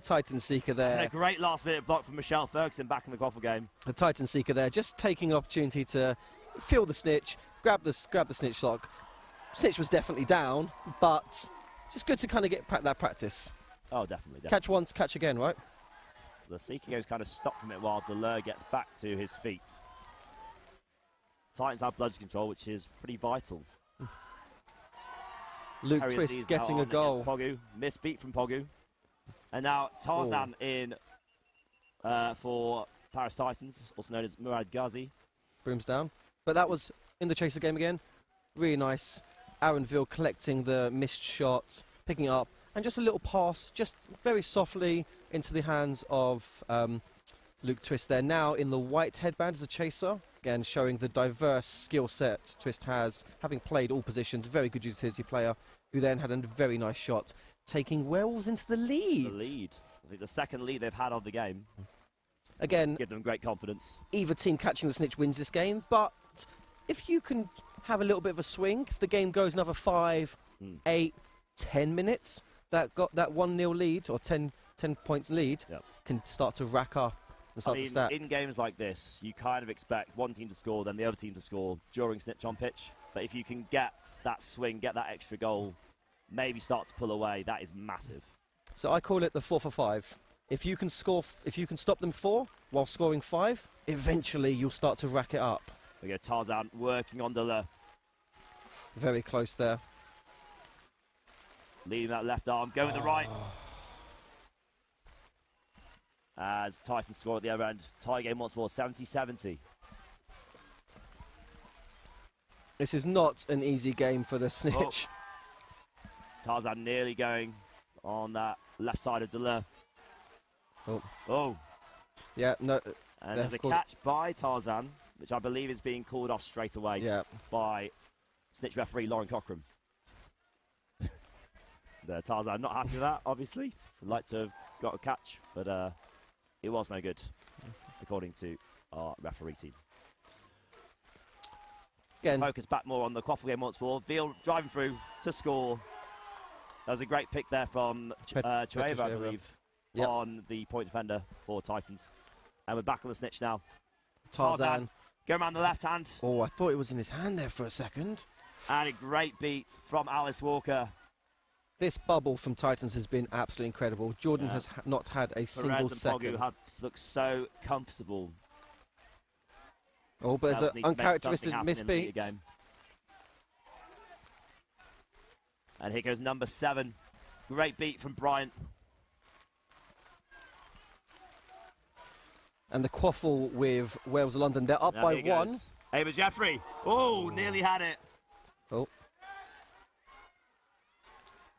Titan Seeker there. And a great last-minute block from Michelle Ferguson back in the quaffle game. The Titan Seeker there, just taking an opportunity to feel the snitch, grab the snitch lock. Snitch was definitely down, but just good to kind of get that practice. Oh, definitely. Catch once, catch again, right? The Seeker goes kind of stopped from it while Deleu gets back to his feet. Titans have bludgeon control, which is pretty vital. Luke Harry Twist Aziz getting now a goal. on against Pogu. Missed beat from Pogu. And now Tarzan in for Paris Titans, also known as Murad Ghazi. Brooms down. But that was in the chaser game again. Really nice. Aaronville collecting the missed shot, picking it up, and just a little pass, just very softly into the hands of Luke Twist there. Now in the white headband as a chaser. Again, showing the diverse skill set Twist has, having played all positions. Very good utility player, who then had a very nice shot, taking Werewolves into the lead. The lead. I think the second lead they've had of the game. Again, give them great confidence. Either team catching the snitch wins this game, but if you can have a little bit of a swing, if the game goes another 5, 8, 10 minutes, that 1-0 lead or 10 points lead can start to rack up and start to stack. In games like this, you kind of expect one team to score, then the other team to score during snitch on pitch. But if you can get that swing, get that extra goal, maybe start to pull away, that is massive. So I call it the 4 for 5. If you can score, if you can stop them 4 while scoring 5, eventually you'll start to rack it up. We go Tarzan working on Deleu. Very close there. Leading that left arm, going with the right. As Tyson score at the other end. Tie game once more, 70-70. This is not an easy game for the snitch. Oh. Tarzan nearly going on that left side of Deleu. Oh. Yeah, no. And there's a catch by Tarzan, which I believe is being called off straight away by snitch referee Lauren Cochran. The Tarzan not happy with that, obviously. Would like to have got a catch, but it was no good, according to our referee team. Again. Focus back more on the quaffle game once more. Veal driving through to score. That was a great pick there from Chueva, I believe, on the point defender for Titans. And we're back on the snitch now. Tarzan. Go around the left hand. Oh, I thought it was in his hand there for a second. And a great beat from Alice Walker. This bubble from Titans has been absolutely incredible. Jordan has not had a single second. Perez and Pogu look so comfortable. Oh, but there's an uncharacteristic misbeat. And here goes number 7. Great beat from Bryant. And the quaffle with Werewolves of London. They're up by 1. Ava Jeffrey. Oh, nearly had it. Oh.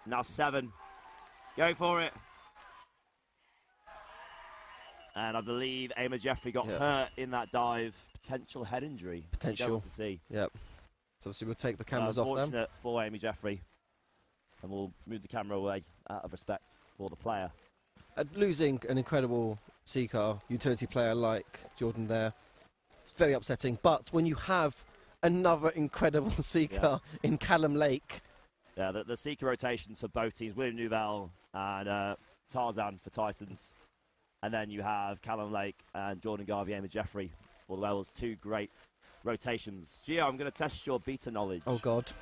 Now 7. Going for it. And I believe Emma Jeffrey got hurt in that dive. Potential head injury. Potential. To see. Yep. So obviously we'll take the cameras off them. Unfortunate for Amy Jeffrey. And we'll move the camera away out of respect for the player. Losing an incredible C-car utility player like Jordan there, it's very upsetting. But when you have another incredible C-car in Callum Lake. Yeah, the Seeker rotations for both teams, William Nouvelle and Tarzan for Titans. And then you have Callum Lake and Jordan Garvey, Amy Jeffrey for the Werewolves. 2 great rotations. Gio, I'm going to test your beta knowledge. Oh, God.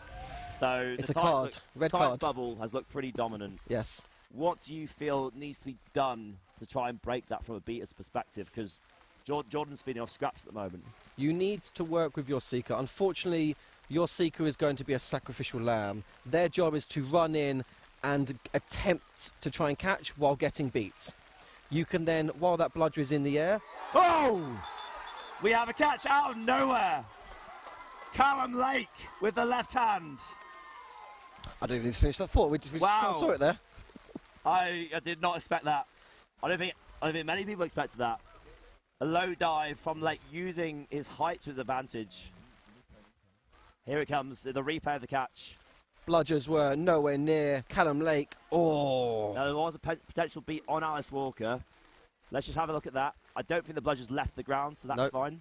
So it's the a card. Red card. Bubble has looked pretty dominant. Yes. What do you feel needs to be done to try and break that from a beta's perspective? Because Jordan's feeding off scraps at the moment. You need to work with your Seeker. Unfortunately, your Seeker is going to be a sacrificial lamb. Their job is to run in and attempt to try and catch while getting beat. You can then, while that bludger is in the air... Oh! We have a catch out of nowhere. Callum Lake with the left hand. I don't even need to finish that thought. We just saw it there. I did not expect that. I don't think many people expected that. A low dive from Lake using his height to his advantage. Here it comes, the replay of the catch. Bludgers were nowhere near Callum Lake. Oh! Now, there was a potential beat on Alice Walker. Let's just have a look at that. I don't think the Bludgers left the ground, so that's fine.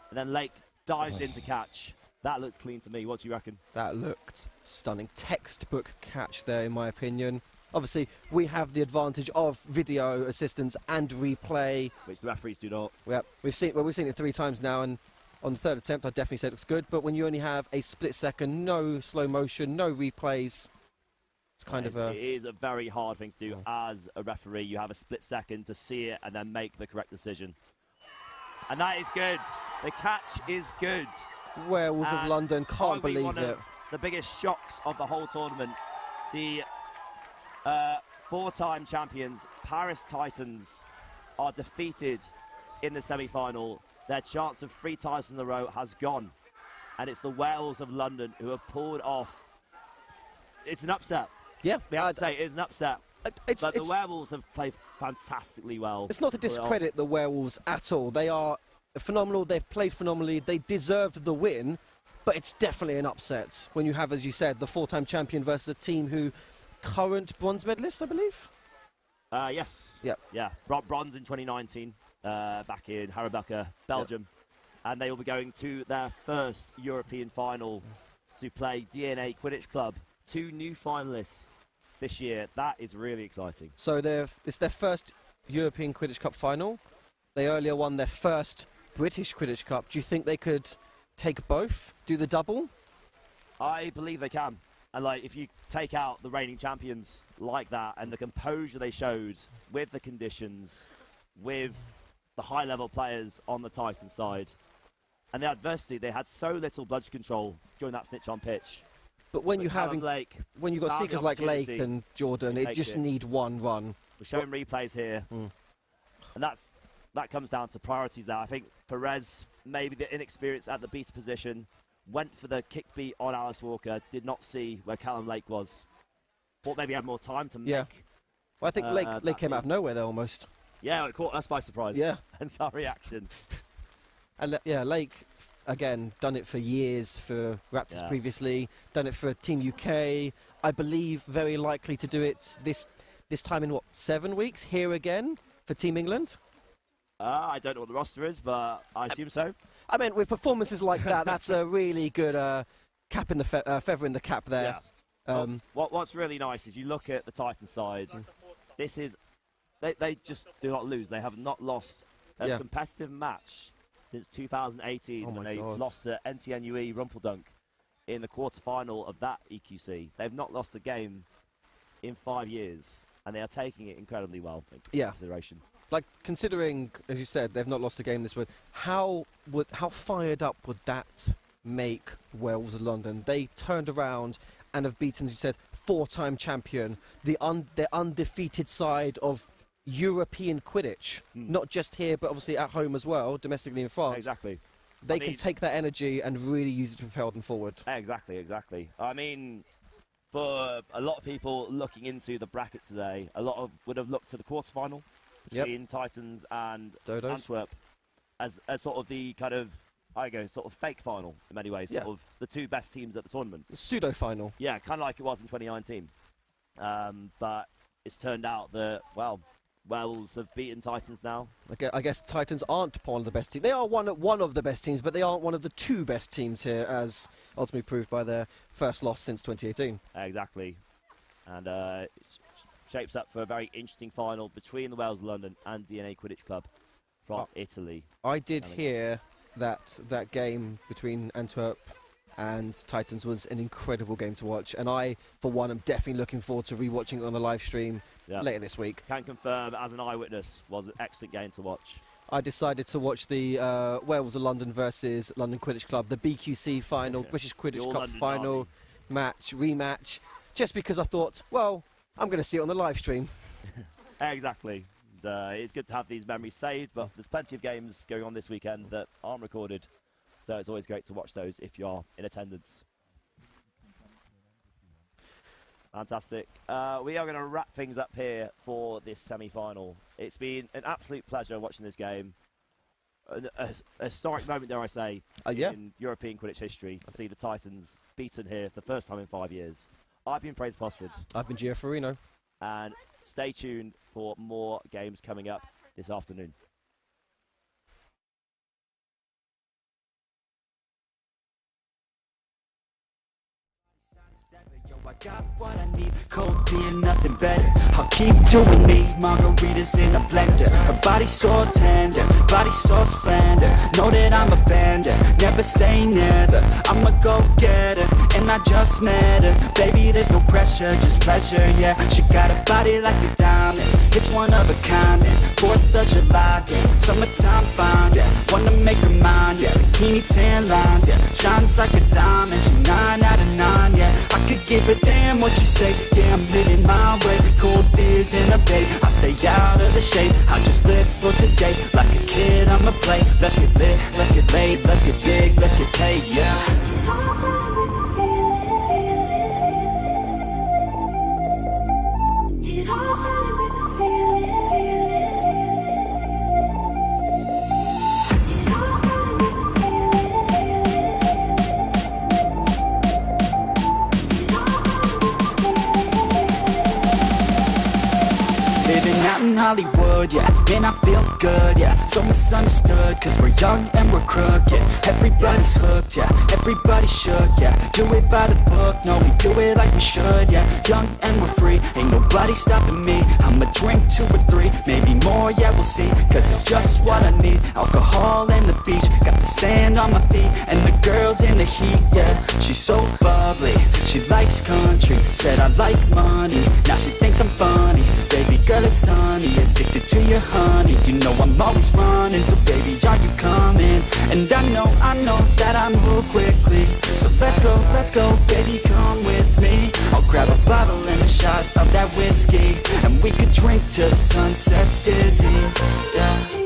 And then Lake dives in to catch. That looks clean to me. What do you reckon? That looked stunning. Textbook catch there, in my opinion. Obviously, we have the advantage of video assistance and replay, which the referees do not. Yeah, we've seen it 3 times now, and on the 3rd attempt, I definitely say it looks good. But when you only have a split second, no slow motion, no replays, it's kind of a. It is a very hard thing to do as a referee. You have a split second to see it and then make the correct decision, and that is good. The catch is good. Werewolves of London, can't believe one it. Of the biggest shocks of the whole tournament. The 4-time champions, Paris Titans, are defeated in the semi-final. Their chance of 3 titles in a row has gone. And it's the Werewolves of London who have pulled off. It's an upset. Yeah. We have to say, it's an upset. But the Werewolves have played fantastically well. It's not to discredit the Werewolves at all. They are phenomenal. They've played phenomenally. They deserved the win. But it's definitely an upset when you have, as you said, the 4-time champion versus a team who... current bronze medalist, I believe. Yes. Yep. Yeah. Bronze in 2019, back in Harelbeke, Belgium, and they will be going to their first European final to play DNA Quidditch Club. 2 new finalists this year. That is really exciting. So it's their first European Quidditch Cup final. They earlier won their first British Quidditch Cup. Do you think they could take both, do the double? I believe they can. And like, if you take out the reigning champions like that and the composure they showed with the conditions, with the high-level players on the Titan side, and the adversity, they had so little bludge control during that snitch on pitch. But when you've got seekers like Lake and Jordan, it just need one run. We're showing replays here, and that comes down to priorities there. I think Perez, maybe the inexperience at the beta position, went for the kick beat on Alice Walker, did not see where Callum Lake was. Thought maybe he had more time to make. Yeah. Well, I think Lake came out of nowhere there almost. Yeah, it caught us by surprise. Yeah. Hence our reaction. And Lake, again, done it for years for Raptors previously, done it for Team UK. I believe very likely to do it this time in, 7 weeks, here again for Team England? I don't know what the roster is, but I assume so. I mean, with performances like that, that's a really good cap in the feather in the cap there. Yeah. What's really nice is you look at the Titan side. This is they just do not lose. They have not lost a competitive match since 2018 when they lost to NTNUE Rumpeldunk in the quarter-final of that EQC. They've not lost a game in 5 years, and they are taking it incredibly well into consideration. Like, considering, as you said, they've not lost a game this week, how fired up would that make Werewolves of London? They turned around and have beaten, as you said, 4-time champion, the undefeated side of European Quidditch, not just here, but obviously at home as well, domestically in France. Exactly. They can take that energy and really use it to propel them forward. Exactly. I mean, for a lot of people looking into the bracket today, would have looked to the quarterfinal between Titans and Antwerp as sort of the kind of, sort of fake final in many ways, sort of the 2 best teams at the tournament. Pseudo-final. Yeah, kind of like it was in 2019. But it's turned out that, Werewolves have beaten Titans now. I guess Titans aren't one of the best teams. They are one of the best teams, but they aren't one of the 2 best teams here, as ultimately proved by their first loss since 2018. Exactly. And it shapes up for a very interesting final between the Werewolves of London and DNA Quidditch Club from Italy. I did hear that game between Antwerp and Titans was an incredible game to watch, and I, for one, am definitely looking forward to rewatching it on the live stream later this week. Can confirm, as an eyewitness, was an excellent game to watch. I decided to watch the Werewolves of London versus London Quidditch Club, the BQC final, British Quidditch Cup final rematch, just because I thought, well, I'm going to see it on the live stream. Exactly. It's good to have these memories saved, but there's plenty of games going on this weekend that aren't recorded, so it's always great to watch those if you're in attendance. Fantastic. We are going to wrap things up here for this semi-final. It's been an absolute pleasure watching this game. A historic moment, dare I say, in European Quidditch history to see the Titans beaten here for the first time in 5 years. I've been Fraser Posford. I've been Gio Farino. And stay tuned for more games coming up this afternoon. I got what I need, cold beer, nothing better. I'll keep doing me, margaritas in a blender. Her body so tender, body so slender. Know that I'm a bender, never say never. I'm a go-getter, and I just met her. Baby, there's no pressure, just pleasure, yeah. She got a body like a diamond, it's one of a kind, and 4th of July, yeah. Summertime fine, yeah. Wanna make her mine, yeah. Bikini tan lines, yeah. Shines like a diamond, she 9 out of 9, yeah. I could give a damn what you say, yeah, I'm living my way. Cold beers in a bay, I stay out of the shade. I just live for today, like a kid I'ma play. Let's get lit, let's get laid, let's get big, let's get paid, yeah. Out in Hollywood, yeah, man, I feel good, yeah. So misunderstood, cause we're young and we're crooked, yeah. Everybody's hooked, yeah, everybody shook, yeah. Do it by the book, no, we do it like we should, yeah. Young and we're free, ain't nobody stopping me. I'ma drink 2 or 3, maybe more, yeah, we'll see. Cause it's just what I need, alcohol and the beach. Got the sand on my feet, and the girls in the heat, yeah. She's so bubbly, she likes country. Said I like money, now she thinks I'm funny. Baby girl, it's sunny, addicted to your honey. You know I'm always running, so baby, are you coming? And I know that I move quickly. So let's go, baby, come with me. I'll grab a bottle and a shot of that whiskey, and we could drink till the sun sets dizzy, yeah.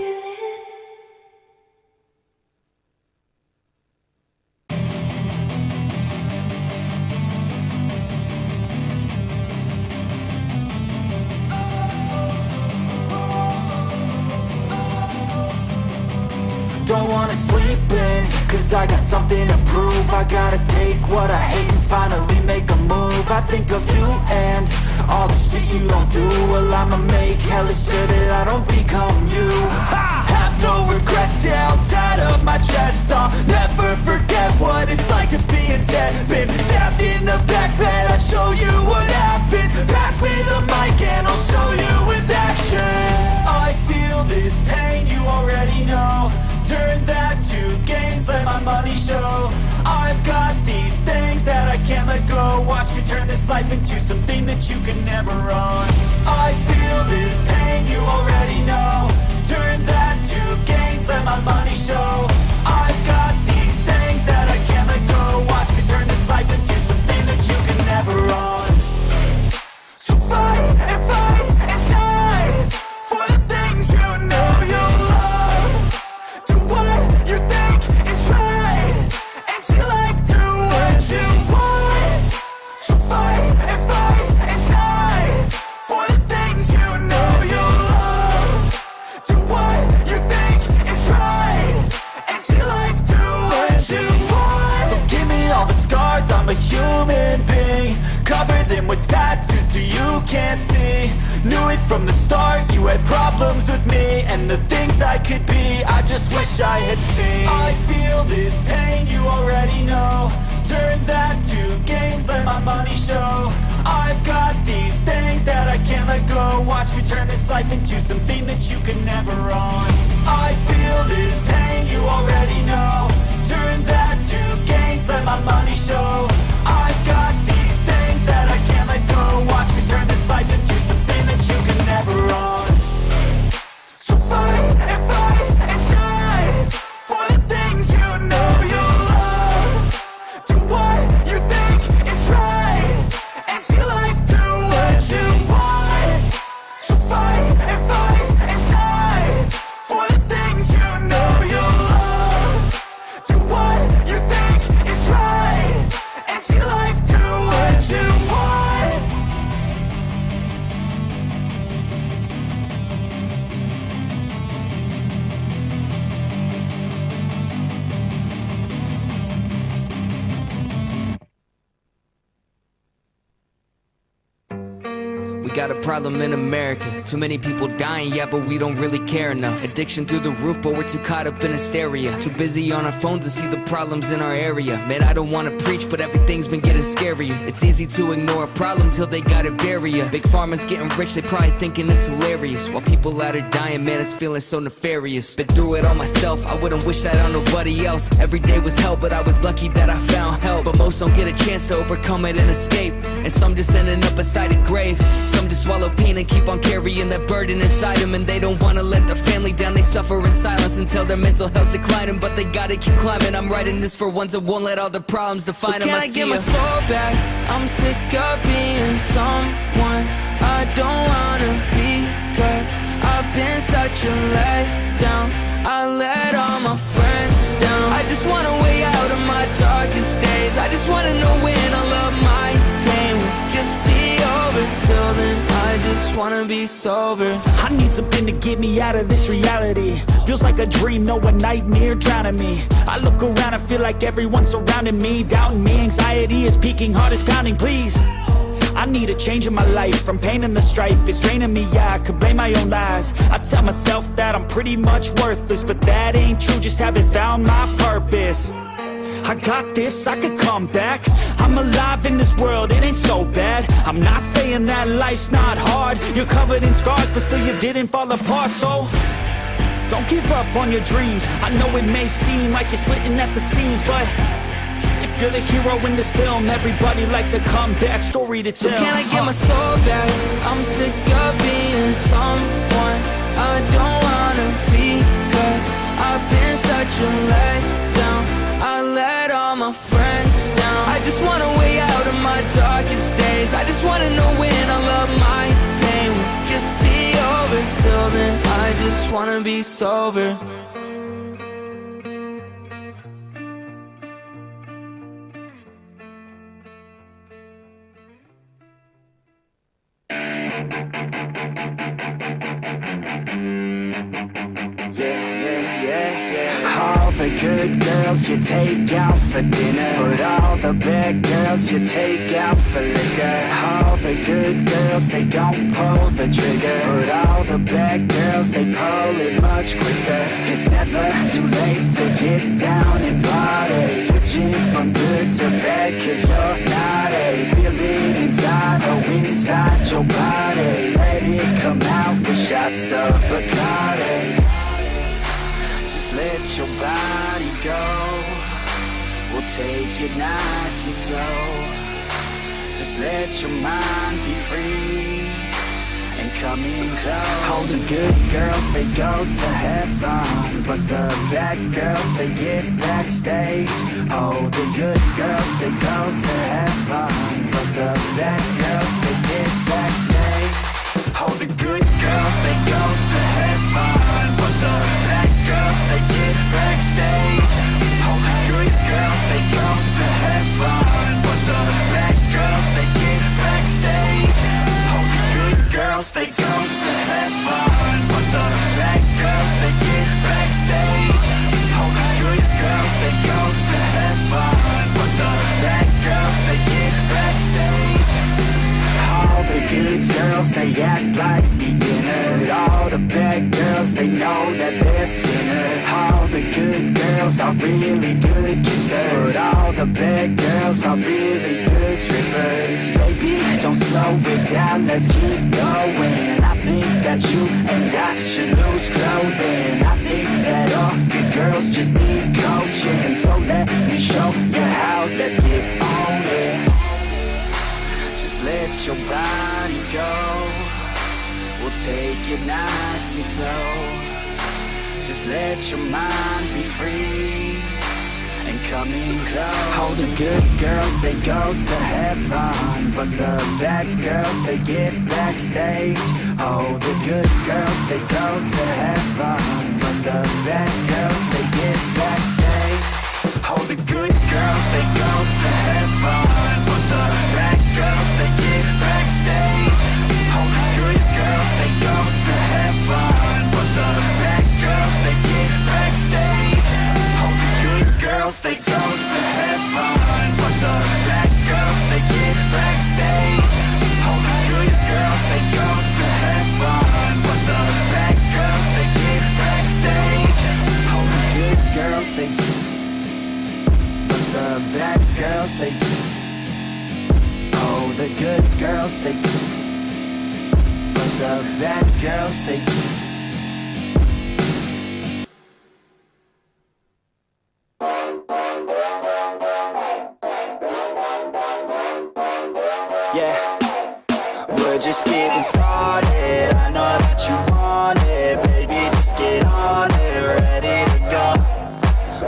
Don't wanna sleep in, cause I got something to prove. I gotta take what I hate and finally make a move. I think of you and all the shit you don't do. Well, I'ma make hella sure that I don't become you. I have no regrets, yeah, I'll tie up my chest. I'll never forget what it's like to be in debt. Been stabbed in the back bed, I'll show you what happens. Pass me the mic and I'll show you with action. I feel this pain, you already know. Turn that to gains, let my money show. I've got these things that I can't let go. Watch me turn this life into something that you can never own. I feel this pain, you already know. Turn that to gains, let my money show. I've got these things that I can't let go. Watch me turn this life into something that you can never own. So fight and die for the things you know you love. Do what you think is right, and see life do what you want. So fight and die for the things you know you love. Do what you think is right, and see life do what you want. So give me all the scars, I'm a human being. Cover them with tattoos so you can't see. Knew it from the start, you had problems with me and the things I could be, I just wish I had seen. I feel this pain, you already know. Turn that to gains, let my money show. I've got these things that I can't let go. Watch me turn this life into something that you can never own. I feel this pain, you already know. Turn that to gains, let my money show. I've got these things that I can't let go. Watch me turn this life into something that you can never own. So fight and die for the things you know you love. Do what you think is right, and see life do what you want. So fight and die for the things you know you love. Do what you think is right, We got a problem in America. Too many people dying, yeah, but we don't really care enough. Addiction through the roof, but we're too caught up in hysteria. Too busy on our phones to see the problems in our area. Man, I don't wanna preach, but everything's been getting scarier. It's easy to ignore a problem till they gotta bury ya. Big pharma's getting rich, they probably thinking it's hilarious. While people out are dying, man, it's feeling so nefarious. Been through it all myself, I wouldn't wish that on nobody else. Every day was hell, but I was lucky that I found help. But most don't get a chance to overcome it and escape. And some just ending up beside a grave. Some just swallow pain and keep on carrying that burden inside them. And they don't wanna let their family down, they suffer in silence until their mental health's declining. But they gotta keep climbing. I'm writing this for ones that won't let all the problems define them. So can I get my soul back? I'm sick of being someone I don't wanna be, 'cause I've been such a letdown. I let all my friends down. I just want a way out of my darkest days. I just wanna know when all of my pain will just be over. Till then I just wanna be sober. I need something to get me out of this reality. Feels like a dream, no, a nightmare drowning me. I look around and feel like everyone's surrounding me, doubting me. Anxiety is peaking, heart is pounding, please. I need a change in my life. From pain and the strife, it's draining me, yeah, I could blame my own lies. I tell myself that I'm pretty much worthless, but that ain't true, just haven't found my purpose. I got this, I could come back. I'm alive in this world, it ain't so bad. I'm not saying that life's not hard. You're covered in scars, but still you didn't fall apart. So don't give up on your dreams. I know it may seem like you're splitting at the seams, but if you're the hero in this film, everybody likes a comeback story to tell. So can I get my soul back? I'm sick of being someone I don't wanna be, 'cause I've been such a letdown. I let all my friends down. I just want a way out of my darkest days. I just wanna know when all of my pain will just be over. Till then I just wanna be sober. All the good girls you take out for dinner, but all the bad girls you take out for liquor. All the good girls, they don't pull the trigger, but all the bad girls, they pull it much quicker. It's never too late to get down and party. Switching from good to bad, 'cause you're naughty. Feel it inside, oh inside your body. Let it come out with shots of Bacardi. Let your body go. We'll take it nice and slow. Just let your mind be free and come in close. All the good girls, they go to heaven, but the bad girls, they get backstage. Oh, the good girls, they go to heaven, but the bad girls, they get backstage. Oh, the good girls, they go to heaven, but the bad girls, they get backstage. Oh, the good girls, they go to heaven, but the bad girls, they get backstage. Oh, the good girls, they go to heaven, but the bad girls, they get backstage. Oh, the good girls, they go to heaven, but the bad girls, they get backstage. All the good girls, they act like beginners. All the bad girls, they know that they're sinners. All the good girls are really good kissers, but all the bad girls are really good strippers. Baby, don't slow it down, let's keep going. I think that you and I should lose clothing. I think that all good girls just need coaching. So let me show you how, let's get on it. Let your body go. We'll take it nice and slow. Just let your mind be free and come in close. All the good girls, they go to heaven, but the bad girls, they get backstage. Oh, the good girls, they go to heaven, but the bad girls, they get backstage. Oh, the good girls, they go to heaven, but the bad girls, they get backstage. Oh, the good girls, they go to heaven, but the bad girls, they get backstage. Oh, the good girls, they go to heaven, but the bad girls, they get backstage. Oh, the good girls, they the good girls, they do, but the bad girls, they do. Yeah, we're just getting started. I know that you want it, baby, just get on it, ready to go.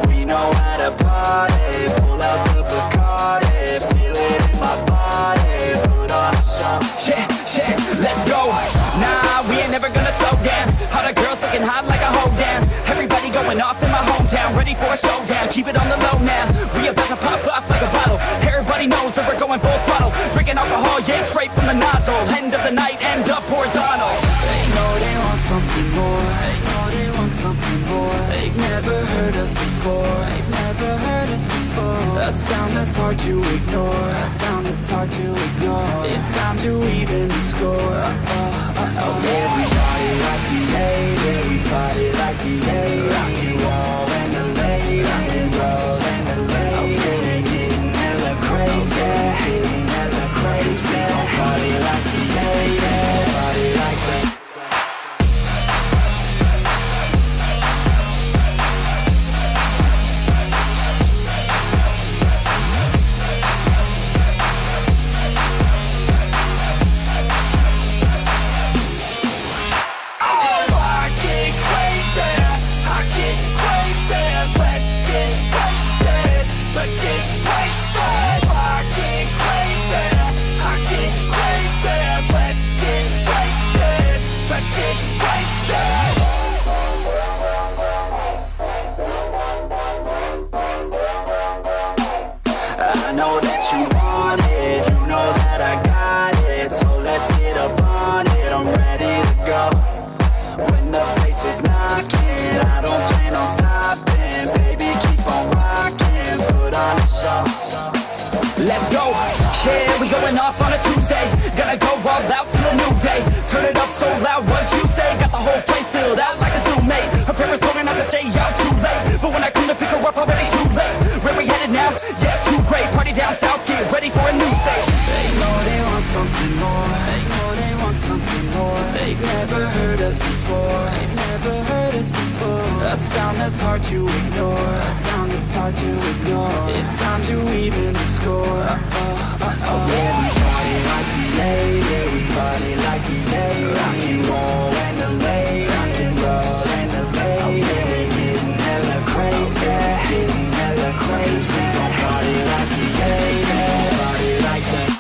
We know how to party, pull out the Bacardi, feel it in my body, put on a show. Yeah, let's go. Nah, we ain't never gonna slow down. All the girls looking hot like a hoe down. Everybody going off in my hometown, ready for a showdown. Keep it on the low now. We about to pop off like a bottle. Everybody knows that we're going full throttle. Drinking alcohol, yeah, straight from the nozzle. End of the night, end up horizontal. They know they want something more. They know they want something more. They've never heard us before. They've never heard us before. A sound that's hard to ignore. A sound that's hard to ignore. It's time to even the score. Everybody like the A, everybody like the A. Rock and roll and the late, rock and roll and the late. We're getting hella crazy, getting hella crazy. Party like the A, party like the. I know that you want it, you know that I got it, so let's get up on it, I'm ready to go. When the place is knocking, I don't plan on stopping, baby keep on rocking, put on a show. Let's go. Yeah, we going off on a Tuesday. Gonna go all out till a new day. Turn it up so loud, what you say? Got the whole place filled out like a Zoom mate. Her parents told her not to stay out too late, but when I come to pick her up, already too late. Where we headed now? Yes, too great. Party down south, get ready for a new stage. They know they want something more. They know they want something more. They've never heard us before. They've never heard us before. A sound that's hard to ignore. A sound that's hard to ignore. It's time to even the score. Everybody like the A, everybody like the A. Rock and roll and the late, rock and roll and the late. We're getting hella crazy, getting hella crazy. We gon' party like the A, party like the.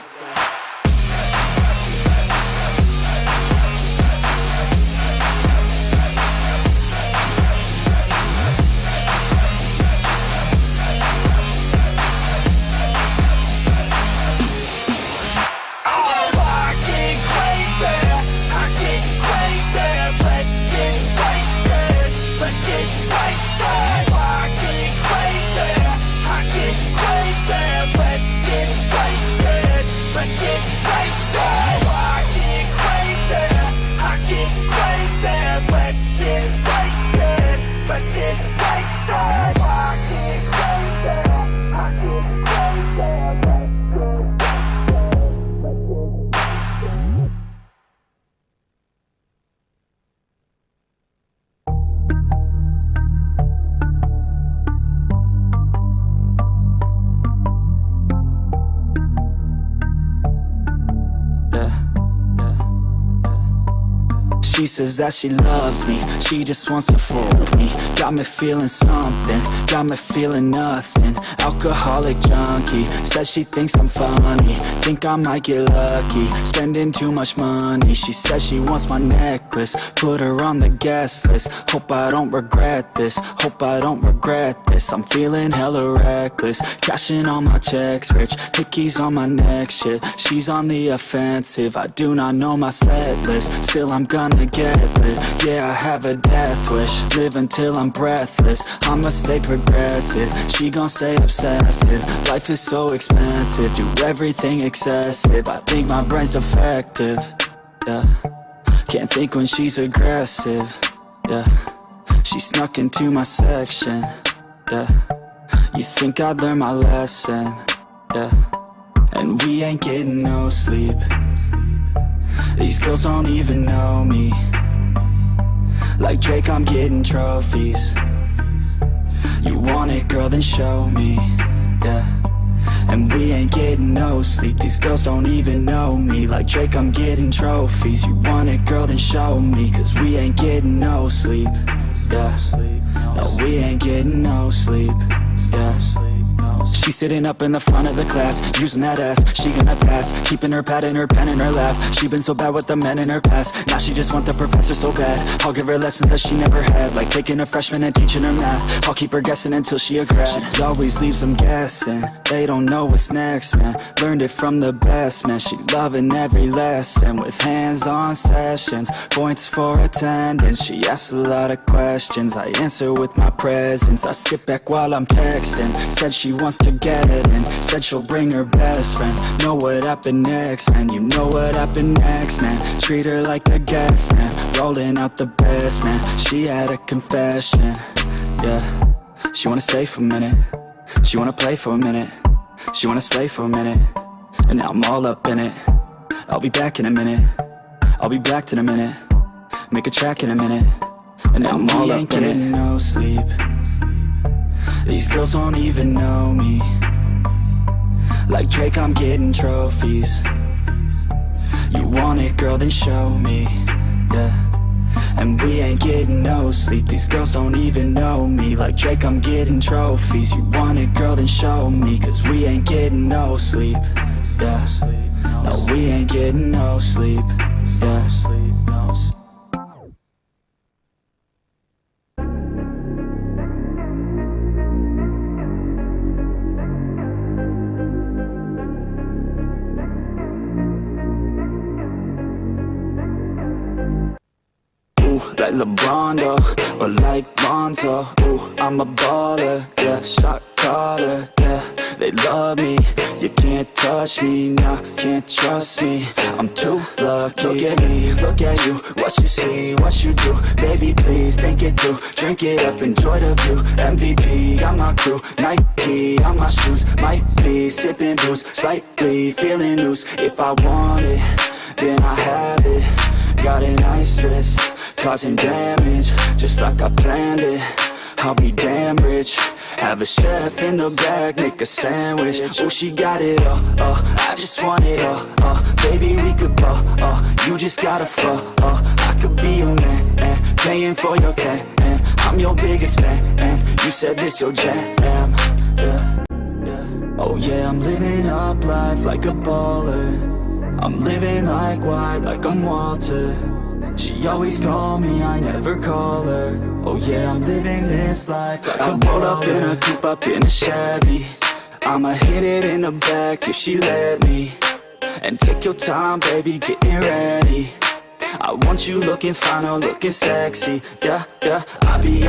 She says that she loves me, she just wants to fuck me. Got me feeling something, got me feeling nothing. Alcoholic junkie, says she thinks I'm funny. Think I might get lucky, spending too much money. She says she wants my necklace, put her on the guest list. Hope I don't regret this, hope I don't regret this. I'm feeling hella reckless, cashing all my checks rich. Hickeys on my neck, shit, she's on the offensive. I do not know my set list, still I'm gonna get lit. Yeah, I have a death wish, live until I'm breathless. I'ma stay progressive, she gon' stay obsessive. Life is so expensive, do everything excessive. I think my brain's defective, yeah. Can't think when she's aggressive, yeah. She snuck into my section, yeah. You think I'd learn my lesson, yeah. and we ain't getting no sleep. These girls don't even know me. Like Drake, I'm getting trophies. You want it, girl, then show me, yeah. And we ain't getting no sleep. These girls don't even know me. Like Drake, I'm getting trophies. You want it, girl, then show me. Cause we ain't getting no sleep, yeah. No, we ain't getting no sleep, yeah. She's sitting up in the front of the class, using that ass, she gonna pass. Keeping her pad and her pen in her lap. She been so bad with the men in her past. Now she just want the professor so bad. I'll give her lessons that she never had, like taking a freshman and teaching her math. I'll keep her guessing until she a grad. She always leaves them guessing. They don't know what's next, man. Learned it from the best, man. She loving every lesson with hands-on sessions. Points for attendance. She asks a lot of questions. I answer with my presence. I sit back while I'm texting. Said she wants to get it in. Said she'll bring her best friend. Know what happened next, man. You know what happened next, man. Treat her like a guest, man. Rolling out the best, man. She had a confession, yeah. She wanna stay for a minute. She wanna play for a minute. She wanna slay for a minute. And now I'm all up in it. I'll be back in a minute. I'll be back in a minute. Make a track in a minute. And now I'm all up in it. No sleep. These girls don't even know me. Like Drake, I'm getting trophies. You want it, girl, then show me, yeah. And we ain't getting no sleep. These girls don't even know me. Like Drake, I'm getting trophies. You want it, girl, then show me. Cause we ain't getting no sleep, yeah. No, we ain't getting no sleep, yeah. Like LeBron though, or like Lonzo. Ooh, I'm a baller, yeah, shot caller, yeah. They love me, you can't touch me, nah, can't trust me. I'm too lucky. Look at me, look at you, what you see, what you do. Baby, please think it through, drink it up, enjoy the view. MVP on my crew, Nike on my shoes. Might be sipping booze, slightly feeling loose. If I want it, then I have it. Got an ice wrist, causing damage, just like I planned it. I'll be damn rich. Have a chef in the back, make a sandwich. Oh, she got it all, I just want it all, baby, we could ball, you just gotta fall, I could be your man, paying for your tan, I'm your biggest fan, and you said this your jam, yeah, yeah. Oh yeah, I'm living up life like a baller. I'm living like white, like I'm Walter. She always told me I never call her. Oh yeah, I'm living this life like I roll up in a coupe, up in a Chevy. I'ma hit it in the back if she let me. And take your time, baby, getting ready. I want you looking fine or looking sexy. Yeah, yeah. I be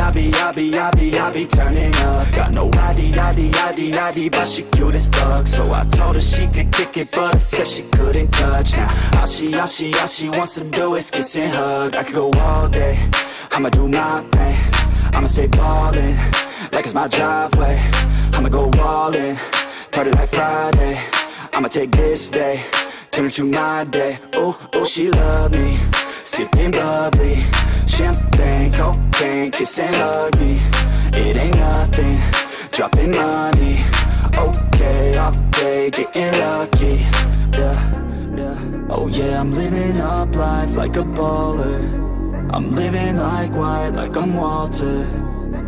turning up. Got no ID, but she cute as fuck. So I told her she could kick it, but I said she couldn't touch. Now all she wants to do is kiss and hug. I could go all day, I'ma do my thing. I'ma stay ballin', like it's my driveway. I'ma go all in, party like Friday. I'ma take this day, turn it to my day. Oh, oh, she love me, sipping bubbly, champagne, cocaine, kiss and hug me. It ain't nothing, dropping money. Okay, all day, getting lucky. Yeah, yeah. Oh yeah, I'm living up life like a baller. I'm living like white, like I'm Walter.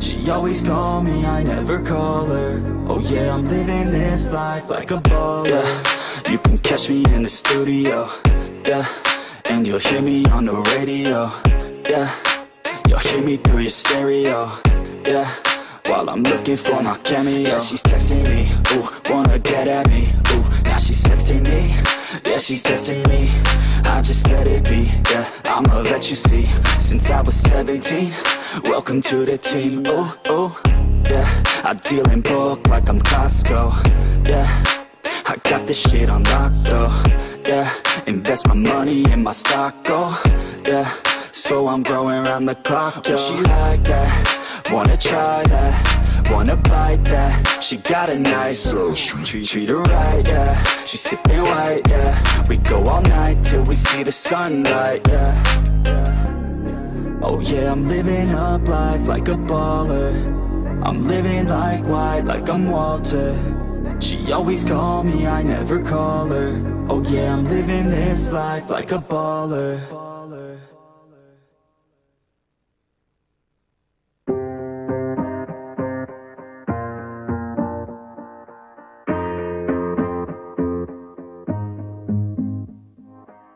She always told me I never call her. Oh yeah, I'm living this life like a baller. Yeah, you can catch me in the studio. Yeah, and you'll hear me on the radio. Yeah, you'll hear me through your stereo. Yeah, while I'm looking for my cameo. Yeah, she's texting me, ooh, wanna get at me. Ooh, now she's texting me. Yeah, she's testing me, I just let it be. Yeah, I'm a vet, you see, since I was 17. Welcome to the team, oh, oh. Yeah, I deal in bulk like I'm Costco. Yeah, I got this shit on lock, though. Yeah, invest my money in my stock, oh. Yeah, so I'm growing around the clock, yo. She like that, wanna try that. wanna bite that. She got a nice treat her right, yeah. She's sipping white, yeah. We go all night till we see the sunlight, yeah. Oh yeah, I'm living up life like a baller. I'm living like white, like I'm Walter. She always call me, I never call her. Oh yeah, I'm living this life like a baller.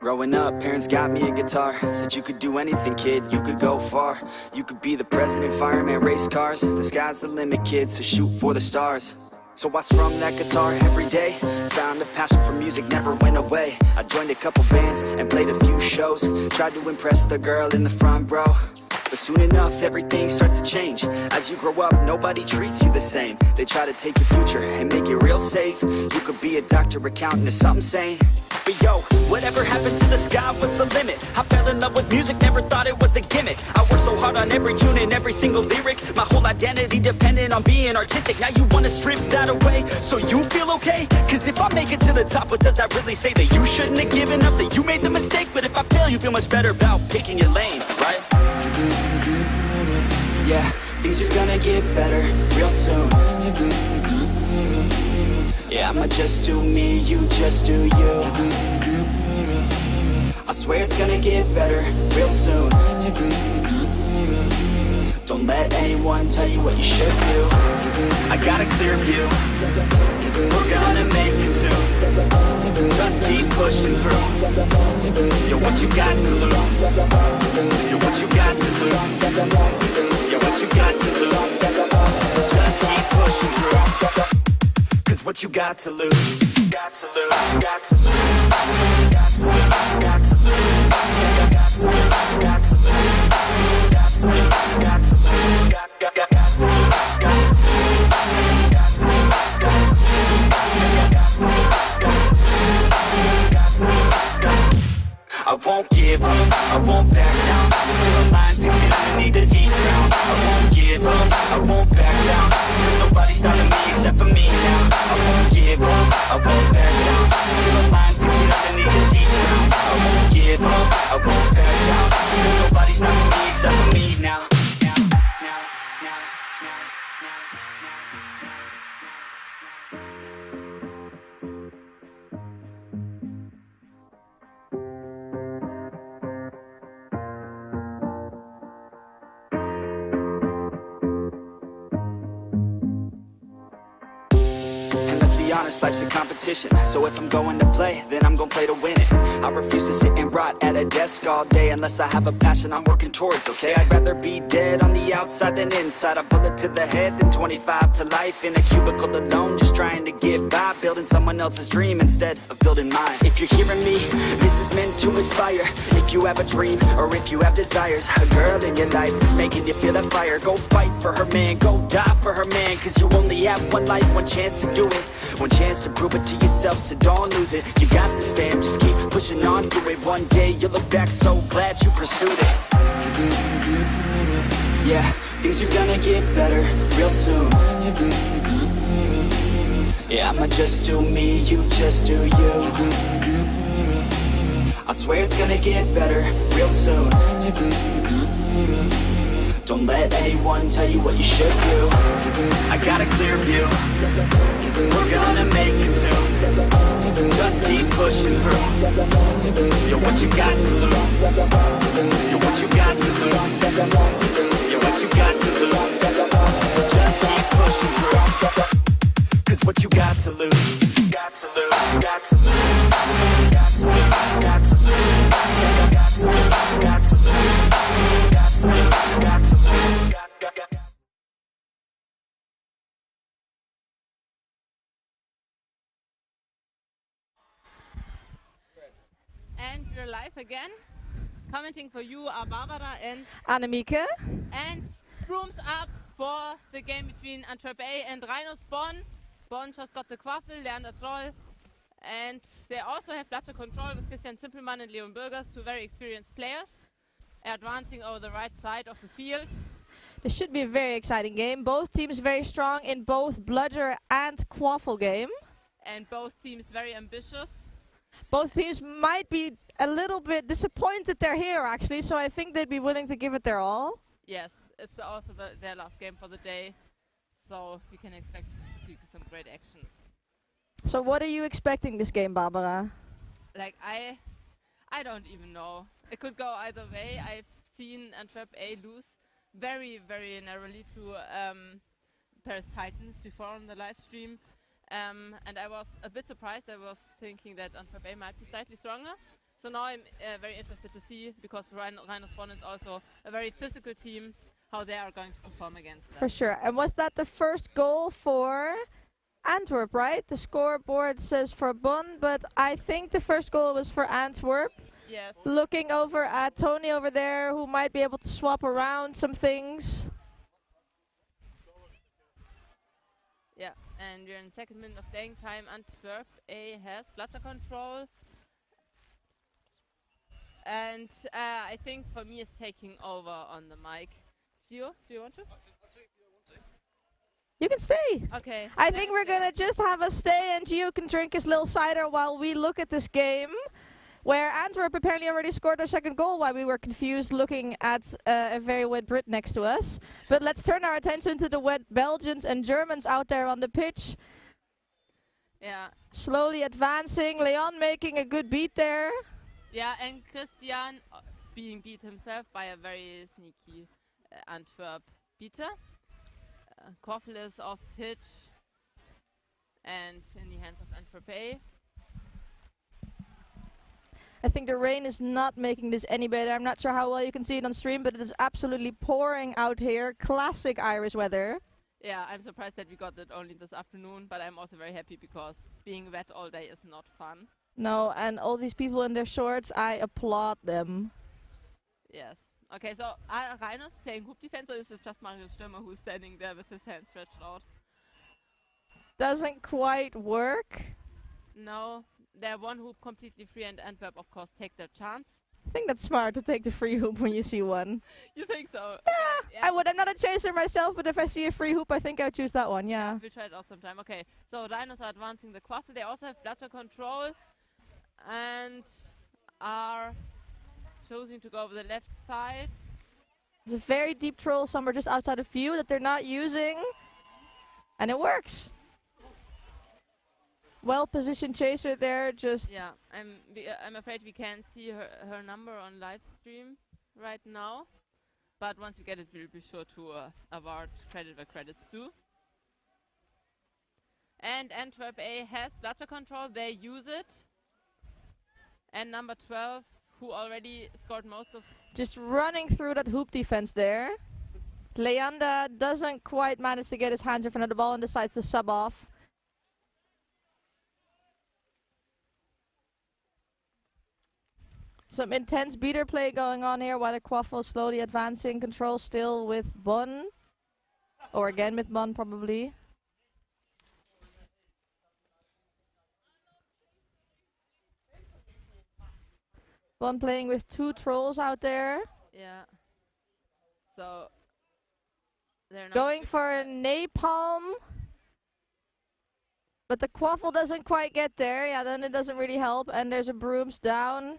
Growing up, parents got me a guitar. Said you could do anything, kid, you could go far. You could be the president, fireman, race cars. The sky's the limit, kid, so shoot for the stars. So I strummed that guitar every day. Found a passion for music, never went away. I joined a couple bands and played a few shows. Tried to impress the girl in the front row. But soon enough, everything starts to change. As you grow up, nobody treats you the same. They try to take your future and make it real safe. You could be a doctor, accountant, or something sane. But yo, whatever happened to the sky was the limit. I fell in love with music, never thought it was a gimmick. I worked so hard on every tune and every single lyric. My whole identity depended on being artistic. Now you wanna strip that away, so you feel okay? Cause if I make it to the top, what does that really say? That you shouldn't have given up, that you made the mistake? But if I fail, you feel much better about picking your lane, right? Yeah, things are gonna get better real soon. Yeah, I'ma just do me, you just do you. I swear it's gonna get better real soon. Don't let anyone tell you what you should do. I got a clear view. We're gonna make it soon. Just keep pushing through. You're what you got to lose. You're what you got to lose. You're what you got to lose. Just keep pushing through. Cause what you got to lose, got to lose, got to lose, got to lose, got to lose, got to lose, got to lose, got to lose, got to lose, got to lose, got to lose, got to lose, got to lose, got to lose, got to lose. I won't give up, I won't back down till the line 6 feet underneath the deep ground. I won't give up, I won't back down. Cause nobody's stopping me except for me now. I won't give up, I won't back down till the line 6 feet underneath the deep ground. I won't give up, I won't back down. Cause nobody's stopping me except for me now. Honest, life's a competition. So if I'm going to play, then I'm gonna play to win it. I refuse to sit and rot at a desk all day unless I have a passion I'm working towards, okay? I'd rather be dead on the outside than inside. A bullet to the head than 25 to life in a cubicle alone, just trying to get by, building someone else's dream instead of building mine. If you're hearing me, this is meant to inspire. If you have a dream or if you have desires, a girl in your life that's making you feel that fire, go fight for her man, go die for her man. Cause you only have one life, one chance to do it, one chance to prove it to yourself, so don't lose it. You got this, fam, just keep pushing on through it. One day you'll look back so glad you pursued it. Yeah, things are gonna get better real soon. Yeah, I'ma just do me, you just do you. I swear it's gonna get better real soon. Don't let anyone tell you what you should do. I got a clear view. We're gonna make it soon. Just keep pushing through. You're what you got to lose. You're what you got to lose. You're what you got to lose. Just keep pushing through. Cause what you got to lose, got to lose, got to lose, got to lose, got to lose, got to lose, got to lose, got to lose, got to lose, got. And we're live again. Commenting for you are Barbara and Annemieke. And brooms up for the game between Antwerp A and Rheinos Bonn. Bonn just got the Quaffel, Leander Troll. And they also have Flutter Control with Christian Simpelmann and Leon Burgers, two very experienced players, advancing over the right side of the field. It should be a very exciting game. Both teams very strong in both bludger and quaffle game. And both teams very ambitious. Both teams might be a little bit disappointed they're here actually, so I think they'd be willing to give it their all. Yes, it's also their last game for the day, so we can expect to see some great action. So what are you expecting this game, Barbara? Like, I don't even know. It could go either way. I've seen Antwerp A lose very, very narrowly to Paris Titans before on the live stream. And I was a bit surprised. I was thinking that Antwerp A might be slightly stronger. So now I'm very interested to see, because Rheinos Bonn is also a very physical team, how they are going to perform against them. For sure. And was that the first goal for Antwerp, right? The scoreboard says for Bonn, but I think the first goal was for Antwerp. Yes. Looking over at Tony over there, who might be able to swap around some things. Yeah, and we're in second minute of playing time. Antwerp A has bludger control. And I think for me is taking over on the mic. Gio, do you want to? You can stay. Okay. I think we're gonna just have a stay and Gio can drink his little cider while we look at this game, where Antwerp apparently already scored their second goal while we were confused looking at a very wet Brit next to us. But let's turn our attention to the wet Belgians and Germans out there on the pitch. Yeah. Slowly advancing. Leon making a good beat there. Yeah, and Christian being beat himself by a very sneaky Antwerp beater. Quaffle is off pitch and in the hands of Antwerp A. I think the rain is not making this any better. I'm not sure how well you can see it on stream, but it is absolutely pouring out here. Classic Irish weather. Yeah, I'm surprised that we got it only this afternoon, but I'm also very happy because being wet all day is not fun. No, and all these people in their shorts, I applaud them. Yes. Okay, so are Rheinos playing hoop defense, or is it just Mario Stürmer who's standing there with his hands stretched out? Doesn't quite work. No, they're one hoop completely free, and Antwerp, of course, take their chance. I think that's smart to take the free hoop when you see one. You think so? Yeah, I would. I'm not a chaser myself, but if I see a free hoop, I think I'll choose that one, yeah. We'll try it out sometime. Okay, so Rhinos are advancing the quaffle. They also have bludger control and are choosing to go over the left side. There's a very deep troll somewhere just outside of view that they're not using. And it works. Well-positioned chaser there, just... Yeah, I'm afraid we can't see her number on live stream right now. But once you get it, we'll be sure to award credit where credit's due. And Antwerp A has bludger control, they use it. And number 12, who already scored most of... Just running through that hoop defense there. Leander doesn't quite manage to get his hands in front of the ball and decides to sub off. Some intense beater play going on here while the quaffle slowly advancing. Control still with Bonn. Or again with Bonn probably. Bonn playing with two trolls out there. Yeah. So they're not going for a napalm. But the quaffle doesn't quite get there. Yeah, then it doesn't really help. And there's a brooms down.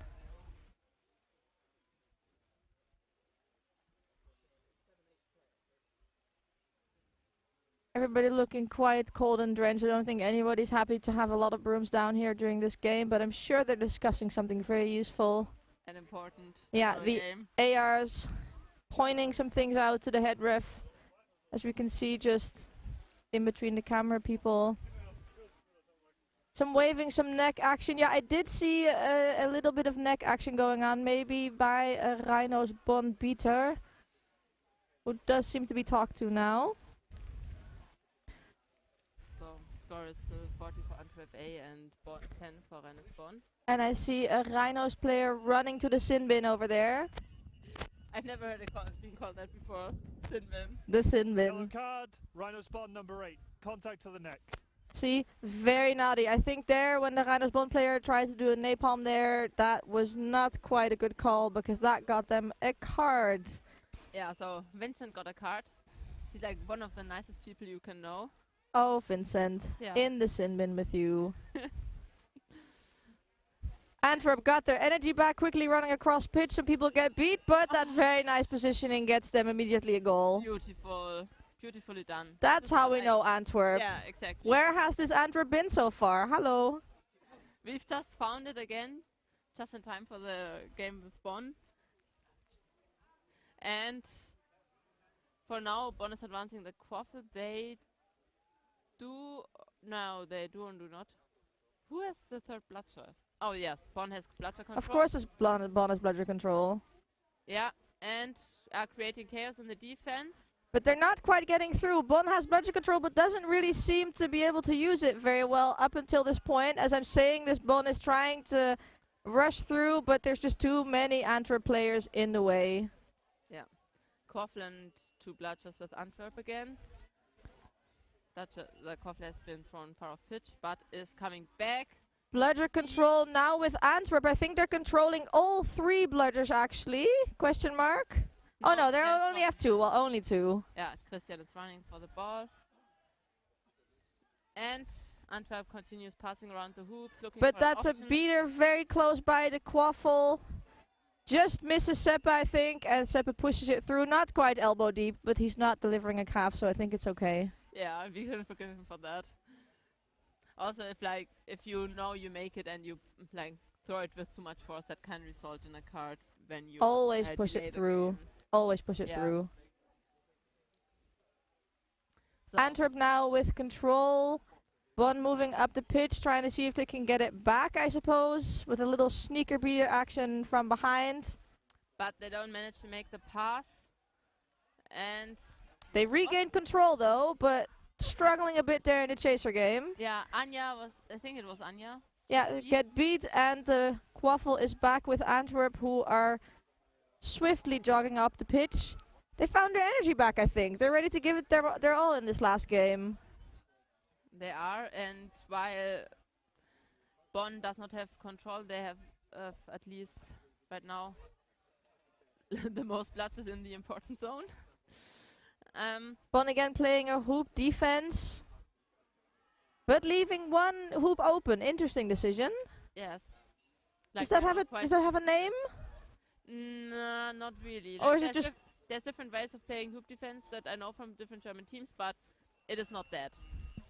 Everybody looking quite cold and drenched. I don't think anybody's happy to have a lot of brooms down here during this game, but I'm sure they're discussing something very useful. and important. Yeah, for the game. ARs pointing some things out to the head ref, as we can see just in between the camera people. Some waving, some neck action. Yeah, I did see a little bit of neck action going on, maybe by a Rheinos Bonn beater, who does seem to be talked to now. So score is still 40 for Antwerp A and 10 for Rheinos Bonn. And I see a Rheinos player running to the sin bin over there. I've never heard it being called that before. Sin bin. The sin bin. Yellow card, Rheinos Bonn number 8. Contact to the neck. See, very naughty. I think there, when the Rheinos Bonn player tried to do a napalm there, that was not quite a good call, because that got them a card. Yeah, so Vincent got a card. He's like one of the nicest people you can know. Oh, Vincent. Yeah. In the sin bin with you. Antwerp got their energy back, quickly running across pitch. Some people get beat, but that very nice positioning gets them immediately a goal. Beautiful. Beautifully done. That's how we know Antwerp. Yeah, exactly. Where has this Antwerp been so far? Hello. We've just found it again, just in time for the game with Bonn. And for now, Bonn is advancing the quaffle. They do... No, they do and do not. Who has the third bludger? Oh yes, Bonn has bludger control. Of course, Bonn has bludger control. Yeah, and are creating chaos in the defense. But they're not quite getting through. Bonn has bludger control, but doesn't really seem to be able to use it very well up until this point. As I'm saying, this Bonn is trying to rush through, but there's just too many Antwerp players in the way. Yeah, quaffle and 2 bludgers with Antwerp again. The quaffle has been thrown far off pitch, but is coming back. Bludger control now with Antwerp. I think they're controlling all 3 bludgers actually. Question mark? No, oh no, they only have 2. Well, only 2. Yeah, Christian is running for the ball. And Antwerp continues passing around the hoops, looking but for that's a beater very close by the quaffle. Just misses Seppe, I think, and Seppe pushes it through. Not quite elbow deep, but he's not delivering a calf, so I think it's okay. Yeah, we can forgive him for that. Also, if you know you make it and you throw it with too much force, that can result in a card when you always push it through. Always push it through. So Antwerp now with control. Bonn moving up the pitch, trying to see if they can get it back, I suppose, with a little sneaker beater action from behind. But they don't manage to make the pass. And they regained control though, but struggling a bit there in the chaser game. Yeah, I think it was Anya. Yeah, get beat, and the quaffle is back with Antwerp, who are swiftly jogging up the pitch. They found their energy back, I think. They're ready to give it their all in this last game. They are, and while Bonn does not have control, they have at least right now the most bludgers in the important zone. Bonn again playing a hoop defense, but leaving 1 hoop open. Interesting decision. Yes. Does that have a name? No, not really. Or is it just... There's different ways of playing hoop defense that I know from different German teams, but it is not that.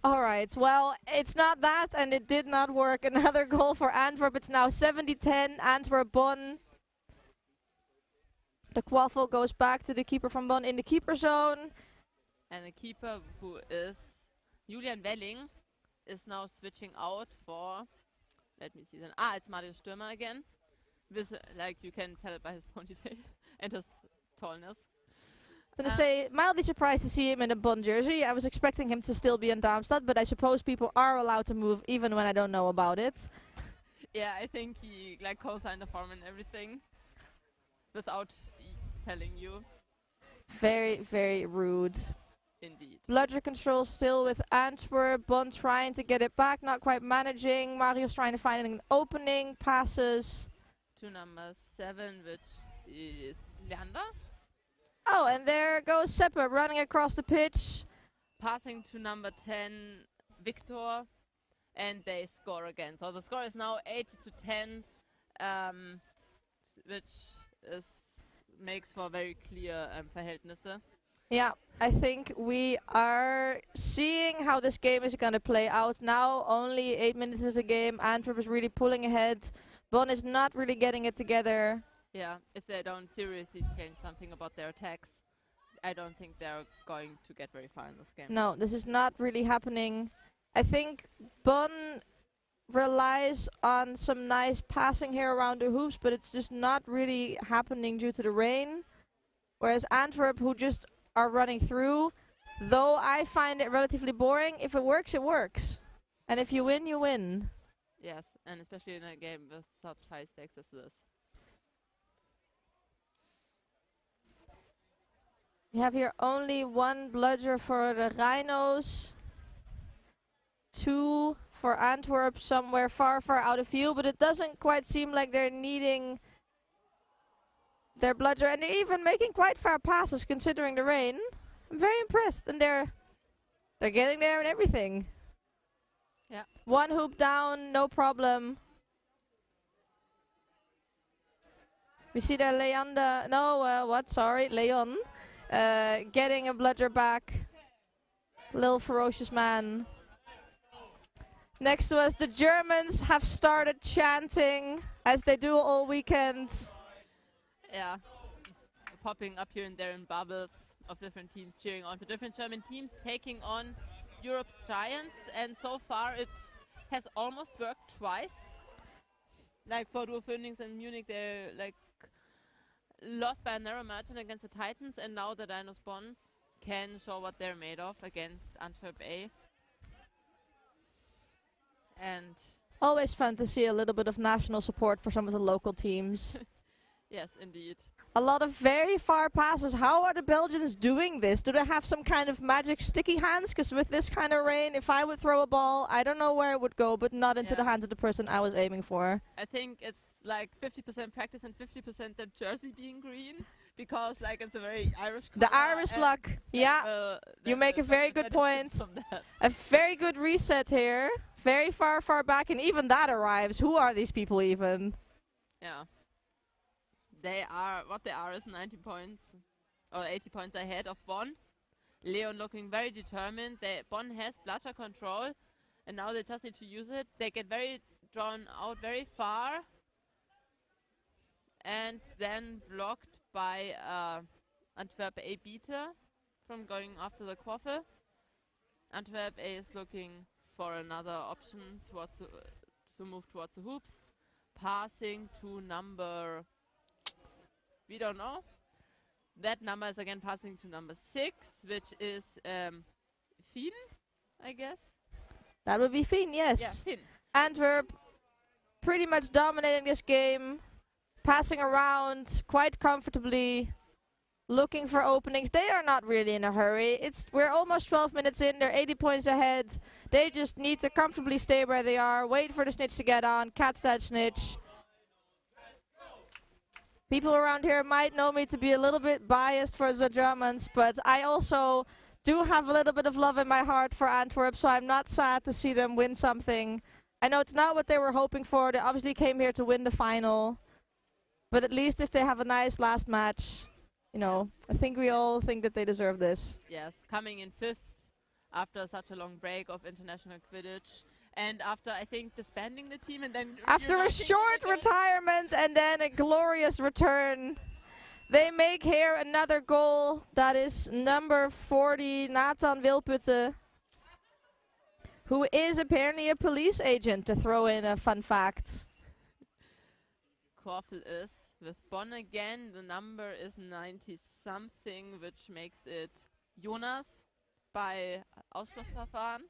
Alright, well, it's not that, and it did not work. Another goal for Antwerp. It's now 70-10, Antwerp-Bonn. The quaffle goes back to the keeper from Bonn in the keeper zone. And the keeper, who is Julian Welling, is now switching out for... Let me see then. It's Mario Stürmer again. With, you can tell it by his ponytail and his tallness. I was gonna say, mildly surprised to see him in a Bonn jersey. I was expecting him to still be in Darmstadt, but I suppose people are allowed to move even when I don't know about it. Yeah, I think he co-signed the form and everything without telling you. Very, very rude. Indeed. Bludger control still with Antwerp. Bonn trying to get it back, not quite managing. Mario's trying to find an opening, passes. To number 7, which is Leander. Oh, and there goes Seppe running across the pitch. Passing to number 10, Victor, and they score again. So the score is now 8-10, which makes for very clear Verhältnisse. Yeah, I think we are seeing how this game is going to play out now. Only 8 minutes of the game. Antwerp is really pulling ahead. Bonn is not really getting it together. Yeah, if they don't seriously change something about their attacks, I don't think they're going to get very far in this game. No, this is not really happening. I think Bonn relies on some nice passing here around the hoops, but it's just not really happening due to the rain. Whereas Antwerp, who just are running through, though I find it relatively boring, if it works, it works. And if you win, you win. Yes, and especially in a game with such high stakes as this. We have here only 1 bludger for the Rheinos. 2 for Antwerp, somewhere far, far out of view, but it doesn't quite seem like they're needing their bludger, and they're even making quite far passes considering the rain. I'm very impressed, and they're getting there and everything. Yeah. One hoop down, no problem. We see there Leon, Leon, getting a bludger back. Little ferocious man. Next to us, the Germans have started chanting, as they do all weekend. Yeah, popping up here and there in bubbles of different teams cheering on for different German teams, taking on Europe's giants, and so far it has almost worked twice. Like for Ruhr Phoenix and Munich, they're like lost by a narrow margin against the Titans, and now the Rheinos Bonn can show what they're made of against Antwerp A. And always fun to see a little bit of national support for some of the local teams. Yes, indeed. A lot of very far passes. How are the Belgians doing this? Do they have some kind of magic sticky hands? Because with this kind of rain, if I would throw a ball, I don't know where it would go, but not into the hands of the person I was aiming for. I think it's like 50% practice and 50% the jersey being green, because like it's a very Irish color. The Irish luck, yeah. You make a very good point. A very good reset here. Very far back, and even that arrives. Who are these people even? Yeah. What they are is 90 points or 80 points ahead of Bonn. Leon looking very determined. Bonn has bludger control, and now they just need to use it. They get very drawn out very far, and then blocked by Antwerp A beater from going after the quaffle. Antwerp A is looking for another option towards to move towards the hoops, passing to number, we don't know. That number is again passing to number 6, which is Fien, I guess. That would be Fien, yes. Yeah, Fien. Antwerp pretty much dominating this game, passing around quite comfortably, looking for openings. They are not really in a hurry. We're almost 12 minutes in. They're 80 points ahead. They just need to comfortably stay where they are, wait for the snitch to get on, catch that snitch. People around here might know me to be a little bit biased for the Germans, but I also do have a little bit of love in my heart for Antwerp, so I'm not sad to see them win something. I know it's not what they were hoping for. They obviously came here to win the final, but at least if they have a nice last match, you know, I think we all think that they deserve this. Yes, coming in 5th after such a long break of international Quidditch. And after, I think, disbanding the team and then... After a short retirement and then a glorious return, they make here another goal. That is number 40, Nathan Wilputte, who is apparently a police agent, to throw in a fun fact. Quaffle is with Bonn again. The number is 90-something, which makes it Jonas by Ausschlussverfahren.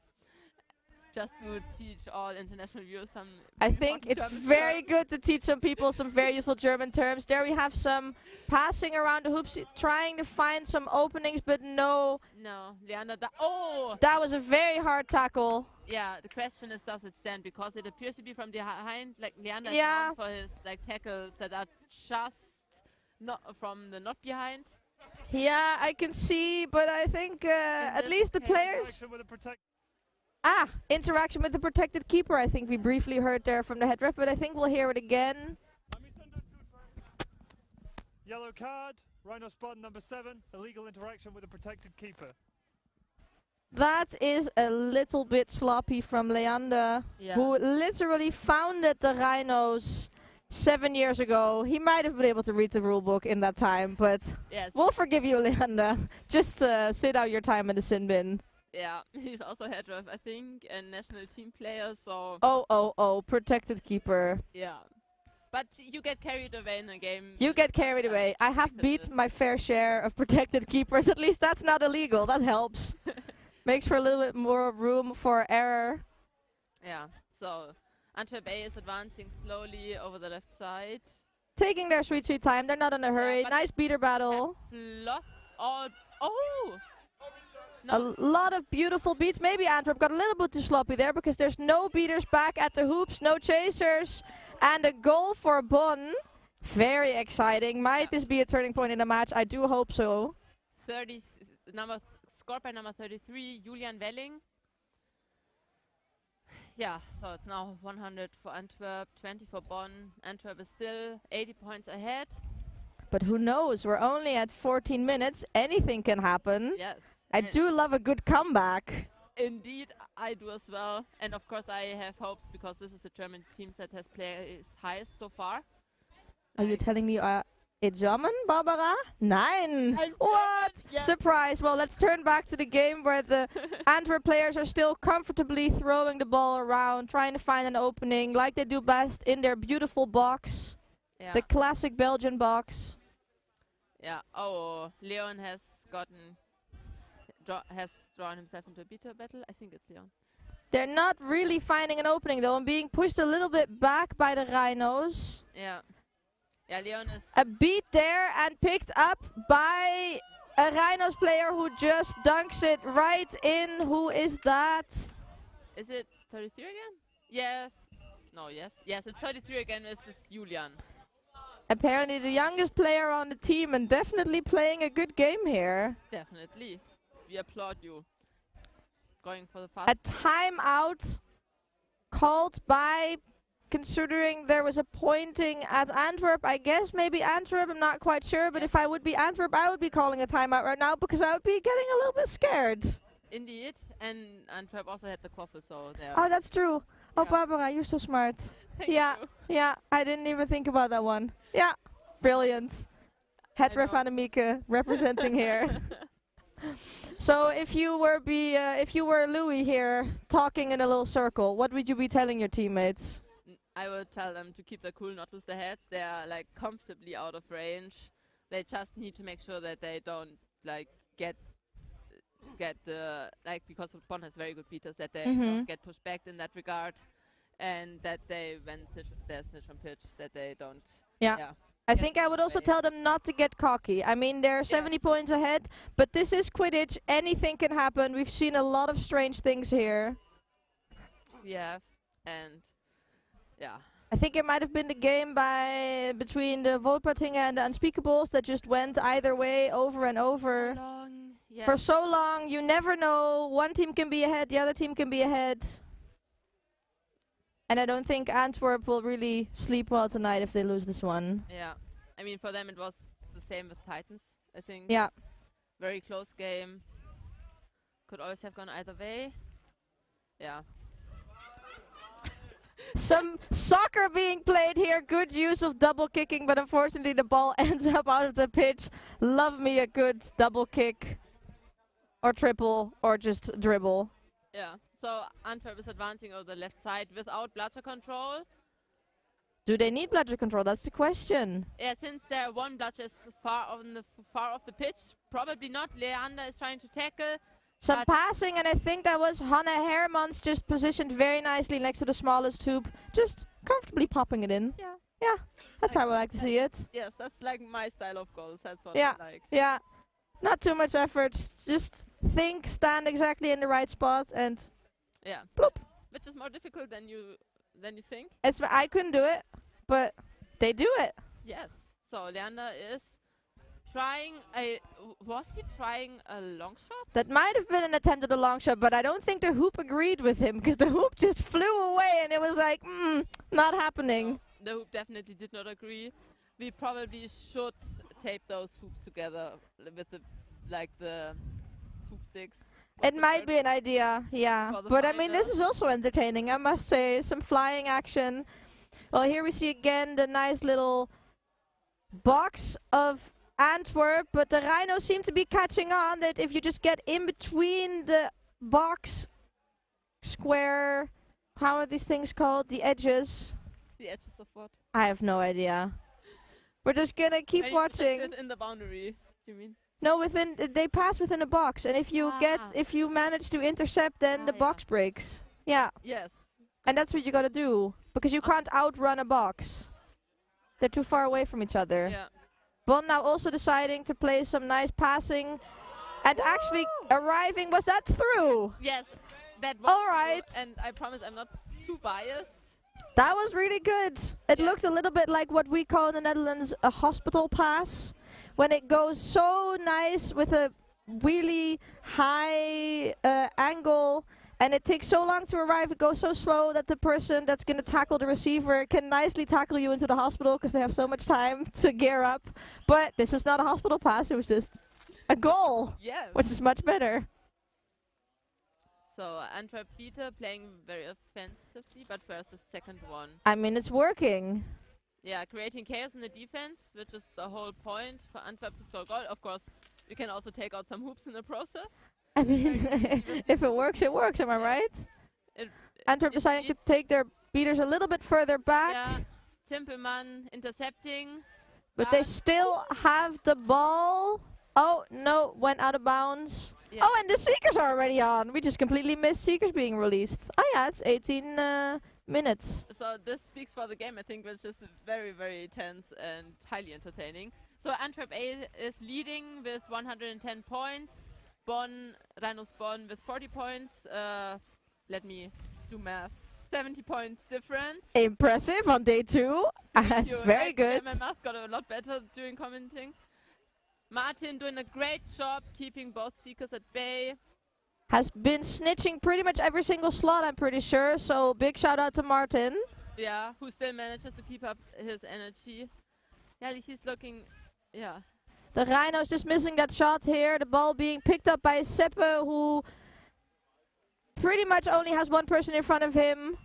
Just to teach all international viewers some... I think it's very good to teach some people some very useful German terms. There we have some passing around the hoops, trying to find some openings, but no. No, Leander, oh! That was a very hard tackle. Yeah, the question is, does it stand? Because it appears to be from behind, like Leander is known for his like tackles that are just not from the not behind. Yeah, I can see, but I think at least the players... Interaction with the protected keeper, I think we briefly heard there from the head ref, but I think we'll hear it again. Yellow card, Rheinos Bonn number 7, illegal interaction with the protected keeper. That is a little bit sloppy from Leander, who literally founded the Rheinos 7 years ago. He might have been able to read the rule book in that time, but we'll forgive you, Leander. Just sit out your time in the sin bin. Yeah, he's also head ref, I think, and national team player, so... Oh, protected keeper. Yeah. But you get carried away in a game. You get carried away. I have beat my fair share of protected keepers. At least that's not illegal. That helps. Makes for a little bit more room for error. Yeah, so Antwerp A is advancing slowly over the left side. Taking their sweet time. They're not in a hurry. Nice beater battle. Lost all... Oh! No. A lot of beautiful beats. Maybe Antwerp got a little bit too sloppy there because there's no beaters back at the hoops, no chasers, and a goal for Bonn. Very exciting. Might this be a turning point in the match? I do hope so. scored by number 33, Julian Welling. Yeah, so it's now 100 for Antwerp, 20 for Bonn. Antwerp is still 80 points ahead. But who knows? We're only at 14 minutes. Anything can happen. Yes. I do love a good comeback. Indeed, I do as well. And of course, I have hopes because this is the German team that has placed highest so far. Are you telling me a German, Barbara? Nein. What? Yes. Surprise. Well, let's turn back to the game where the Antwerp players are still comfortably throwing the ball around, trying to find an opening like they do best in their beautiful box. Yeah. The classic Belgian box. Yeah. Oh, Leon has drawn himself into a beta battle. I think it's Leon. They're not really finding an opening though, and being pushed a little bit back by the Rheinos. Yeah. Yeah, Leon is... A beat there and picked up by a Rheinos player who just dunks it right in. Who is that? Is it 33 again? Yes. No, yes. Yes, it's 33 again. This is Julian. Apparently the youngest player on the team and definitely playing a good game here. Definitely. We applaud you. Going for the fast. A timeout called by... Considering there was a pointing at Antwerp, I guess maybe Antwerp, I'm not quite sure, but if I would be Antwerp, I would be calling a timeout right now because I would be getting a little bit scared. Indeed, and Antwerp also had the quaffle, so there. Oh, that's true. Oh, Barbara, you're so smart. Yeah, yeah, I didn't even think about that one. Yeah, brilliant. Hedref van Mieke representing here. So if you were Louis here, talking in a little circle, what would you be telling your teammates? I would tell them to keep their cool, not lose their heads. They are like comfortably out of range. They just need to make sure that they don't like get the because Bonn has very good beaters, that they don't get pushed back in that regard, and that they when there's snitch on pitch that they don't. Yeah. I think I would also tell them not to get cocky. I mean, they're 70 points ahead, but this is Quidditch. Anything can happen. We've seen a lot of strange things here. Yeah, and. Yeah. I think it might have been the game between the Wolpertinger and the Unspeakables that just went either way over and over. So long, yeah. For so long, you never know. One team can be ahead, the other team can be ahead. And I don't think Antwerp will really sleep well tonight if they lose this one. Yeah. I mean, for them it was the same with Titans, I think. Yeah. Very close game. Could always have gone either way. Yeah. Some soccer being played here. Good use of double kicking, but unfortunately the ball ends up out of the pitch. Love me a good double kick. Or triple, or just dribble. Yeah. So Antwerp is advancing over the left side without bludger control. Do they need bludger control? That's the question. Yeah, since their one bludger is far off the pitch, probably not. Leander is trying to tackle. Some passing, and I think that was Hanne Hermans just positioned very nicely next to the smallest hoop, just comfortably popping it in. Yeah. Yeah, that's how I like to see it. Yes, that's like my style of goals. That's what I like. Yeah, not too much effort. Just think, stand exactly in the right spot, and yeah, bloop. Which is more difficult than you think. I couldn't do it, but they do it. Yes. So Leander is was he trying a long shot? That might have been an attempt at a long shot, but I don't think the hoop agreed with him because the hoop just flew away and it was like, not happening. No, the hoop definitely did not agree. We probably should tape those hoops together with the hoop sticks. It might be an idea, yeah. But I mean, this is also entertaining, I must say. Some flying action. Well, here we see again the nice little box of Antwerp, but the Rhinos seem to be catching on that if you just get in between the box square, how are these things called? The edges? The edges of what? I have no idea. We're just gonna keep watching. In the boundary, do you mean? No, they pass within a box, and if you manage to intercept, then the box breaks. Yeah. Yes. And that's what you gotta do, because you can't outrun a box. They're too far away from each other. Yeah. Bonn now also deciding to play some nice passing and actually arriving. Was that through? Yes, that was all right. Through, and I promise I'm not too biased. That was really good. It looked a little bit like what we call in the Netherlands a hospital pass. When it goes so nice with a really high angle, and it takes so long to arrive, it goes so slow that the person that's going to tackle the receiver can nicely tackle you into the hospital because they have so much time to gear up. But this was not a hospital pass, it was just a goal, Yes. which is much better. So Antwerp Peter playing very offensively, but where's the second one? I mean, it's working. Yeah, creating chaos in the defense, which is the whole point for Antwerp to score a goal. Of course, you can also take out some hoops in the process. I mean, if it works, it works, am I right? Antwerp deciding to take their beaters a little bit further back. Yeah, Timpelmann intercepting. But they still have the ball. Oh, no, went out of bounds. Yeah. Oh, and the Seekers are already on. We just completely missed Seekers being released. Oh, yeah, it's 18 minutes. So this speaks for the game, I think, which is very, very tense and highly entertaining. So Antwerp A is leading with 110 points. Rheinos Bonn with 40 points. Let me do maths. 70 points difference. Impressive on day 2. That's very good. Yeah, my math got a lot better during commenting. Martin doing a great job keeping both Seekers at bay. Has been snitching pretty much every single slot, I'm pretty sure. So big shout out to Martin. Yeah, who still manages to keep up his energy. Yeah, he's looking, yeah. The Rheinos just missing that shot here. The ball being picked up by Seppe, who pretty much only has one person in front of him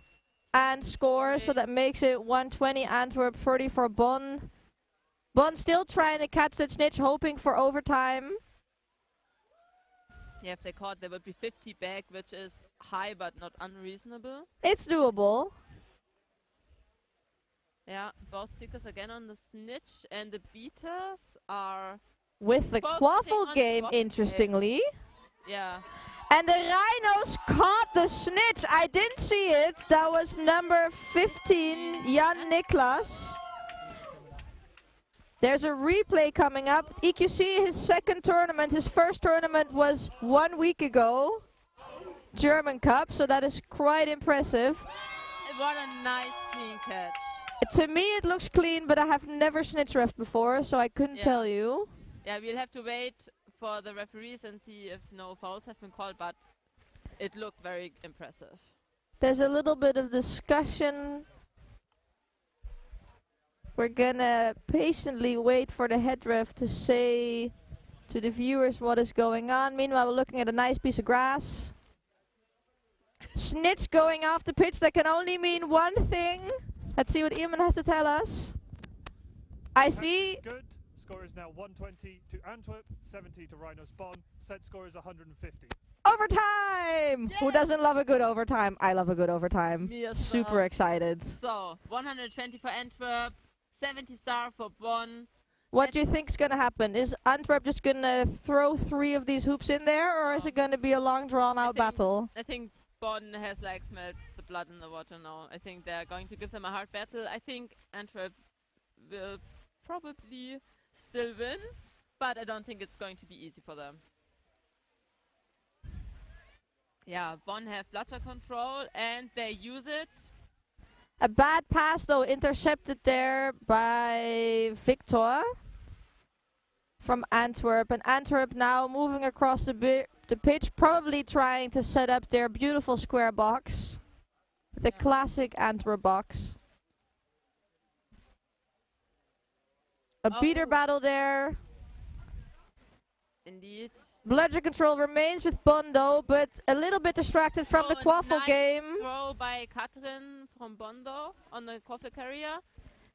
and scores. So that makes it 120 Antwerp, 40 for Bonn. Bonn still trying to catch that snitch, hoping for overtime. Yeah, if they caught, there would be 50 back, which is high but not unreasonable. It's doable. Yeah, both Seekers again on the snitch, and the beaters are with the quaffle game, interestingly. Yeah. And the Rhinos caught the snitch. I didn't see it. That was number 15, Jan Niklas. There's a replay coming up. EQC, his second tournament, his first tournament was 1 week ago. German Cup, so that is quite impressive. What a nice clean catch. To me it looks clean, but I have never snitch ref before, so I couldn't tell you. Yeah, we'll have to wait for the referees and see if no fouls have been called, but it looked very impressive. There's a little bit of discussion. We're gonna patiently wait for the head ref to say to the viewers what is going on. Meanwhile, we're looking at a nice piece of grass. Snitch going off the pitch, that can only mean one thing. Let's see what Iman has to tell us. I see. Good. Score is now 120 to Antwerp, 70 to Rheinos Bonn. Set score is 150. Overtime! Who doesn't love a good overtime? I love a good overtime. Me as Super well. excited. So, 120 for Antwerp, 70 star for Bonn. What do you think's gonna happen? Is Antwerp just gonna throw 3 of these hoops in there, or is it gonna be a long drawn out battle? I think Bonn has like smelled the blood in the water now. I think they're going to give them a hard battle. I think Antwerp will probably still win, but I don't think it's going to be easy for them. Yeah, Bonn have bludger control and they use it. A bad pass though, intercepted there by Victor from Antwerp. And Antwerp now moving across the pitch, probably trying to set up their beautiful square box. The classic Antwerp box. A beater battle there. Indeed. Bludger control remains with Bonn though, but a little bit distracted from the quaffle nice game. Throw by Katrin from Bondo on the quaffle carrier.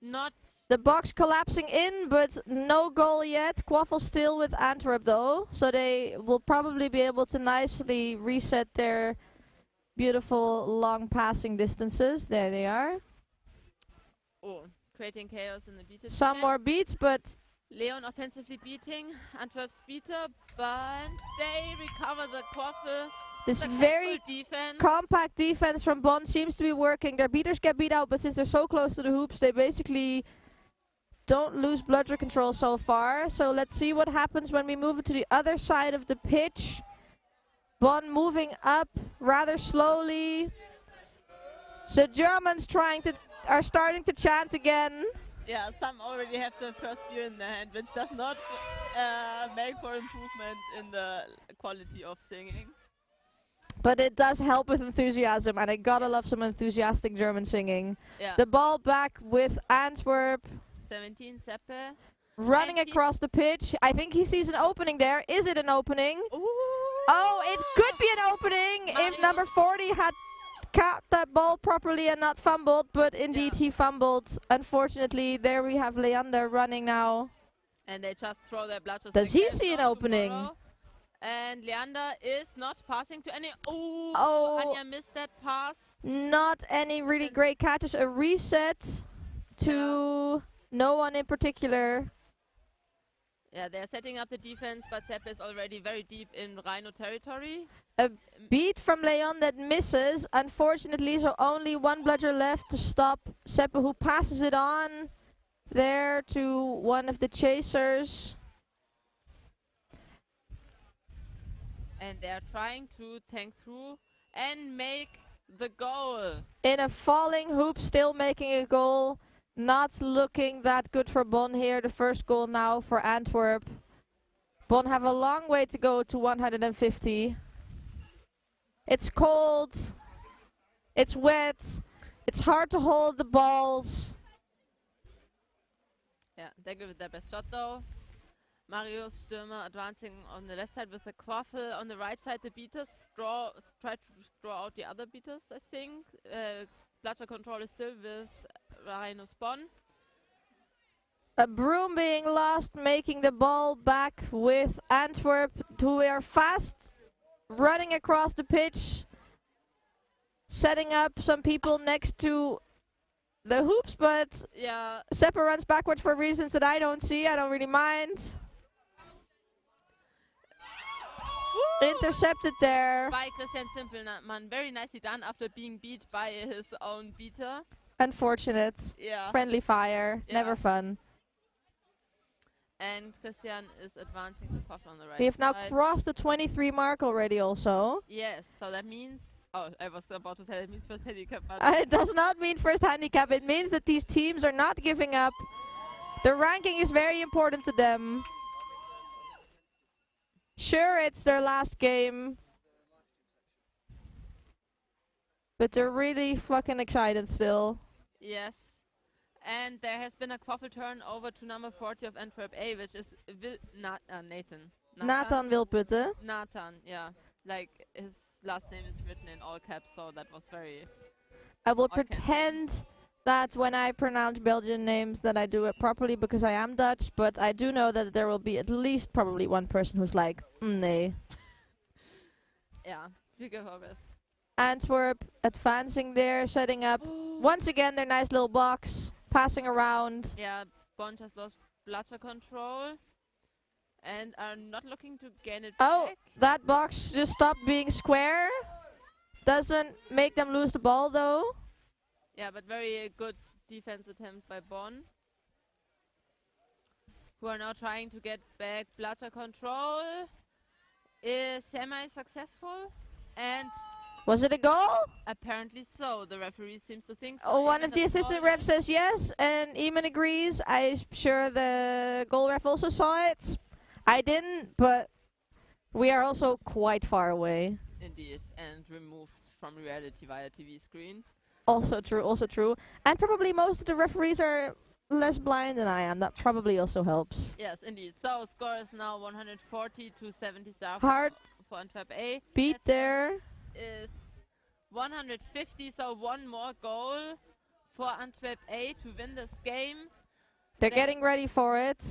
Not the box collapsing in, but no goal yet. Quaffle still with Antwerp though, so they will probably be able to nicely reset their beautiful long passing distances. There they are. Oh, creating chaos in the beat. Some more beats, but Leon offensively beating Antwerp's beater, but they recover the quaffle. This very compact defense from Bonn seems to be working. Their beaters get beat out, but since they're so close to the hoops, they basically don't lose bludger control so far. So let's see what happens when we move it to the other side of the pitch. Bonn moving up rather slowly. The Germans are starting to chant again. Yeah, some already have the first beer in their hand, which does not make for improvement in the quality of singing. But it does help with enthusiasm, and I gotta love some enthusiastic German singing. Yeah. The ball back with Antwerp. 17, Seppe. Running across the pitch. I think he sees an opening there. Is it an opening? Oh, it could be an opening if number 40 had caught that ball properly and not fumbled, but indeed he fumbled. Unfortunately, there we have Leander running now. And they just throw their bludgers. Does he see an opening? And Leander is not passing to any. Oh, Anja missed that pass. Not any really great catches. A reset to no one in particular. Yeah, they're setting up the defense, but Sepp is already very deep in Rhino territory. A beat from Leon that misses, unfortunately, so only one bludger left to stop Seppe, who passes it on there to one of the chasers. And they're trying to tank through and make the goal. In a falling hoop, still making a goal. Not looking that good for Bonn here. The first goal now for Antwerp. Bonn have a long way to go to 150. It's cold. It's wet. It's hard to hold the balls. Yeah, they give it their best shot though. Mario Stürmer advancing on the left side with the quaffle. On the right side, the beaters try to draw out the other beaters, I think. Bludger control is still with Rheinos Bonn. A broom being lost, making the ball back with Antwerp, who are fast running across the pitch, setting up some people next to the hoops, but yeah, Seppe runs backwards for reasons that I don't see. I don't really mind. Intercepted there. By Christian Simpelmann. Very nicely done after being beat by his own beater. Unfortunate. Yeah. Friendly fire. Yeah. Never fun. And Christian is advancing the quaff on the right We have now side. crossed the 23 mark already also. Yes, so that means... Oh, I was about to say it means first handicap. But It does not mean first handicap. It means that these teams are not giving up. The ranking is very important to them. Sure, it's their last game. But they're really fucking excited still. Yes. And there has been a quaffle turn over to number 40 of Antwerp A, which is Nathan. Nathan Wilputte. Nathan, yeah. Like, his last name is written in all caps, so that was very... I will pretend that when I pronounce Belgian names that I do it properly because I am Dutch, but I do know that there will be at least probably one person who's like, nee. Yeah, we give our best. Antwerp advancing there, setting up once again their nice little box, passing around. Yeah, Bonn just lost bludger control and are not looking to gain it back. That box just stopped being square. Doesn't make them lose the ball though. Yeah, but very good defense attempt by Bonn, who are now trying to get back bludger control. Is semi-successful, and was it a goal? Apparently so. The referee seems to think so. Oh, one of the assistant refs says yes, and Eamon agrees. I'm sure the goal ref also saw it. I didn't, but we are also quite far away. Indeed, and removed from reality via TV screen. Also true, also true. And probably most of the referees are less blind than I am. That probably also helps. Yes, indeed. So score is now 140 to 70 star Hard for Antwerp A. beat there. Is 150, so one more goal for Antwerp A to win this game. They're getting ready for it.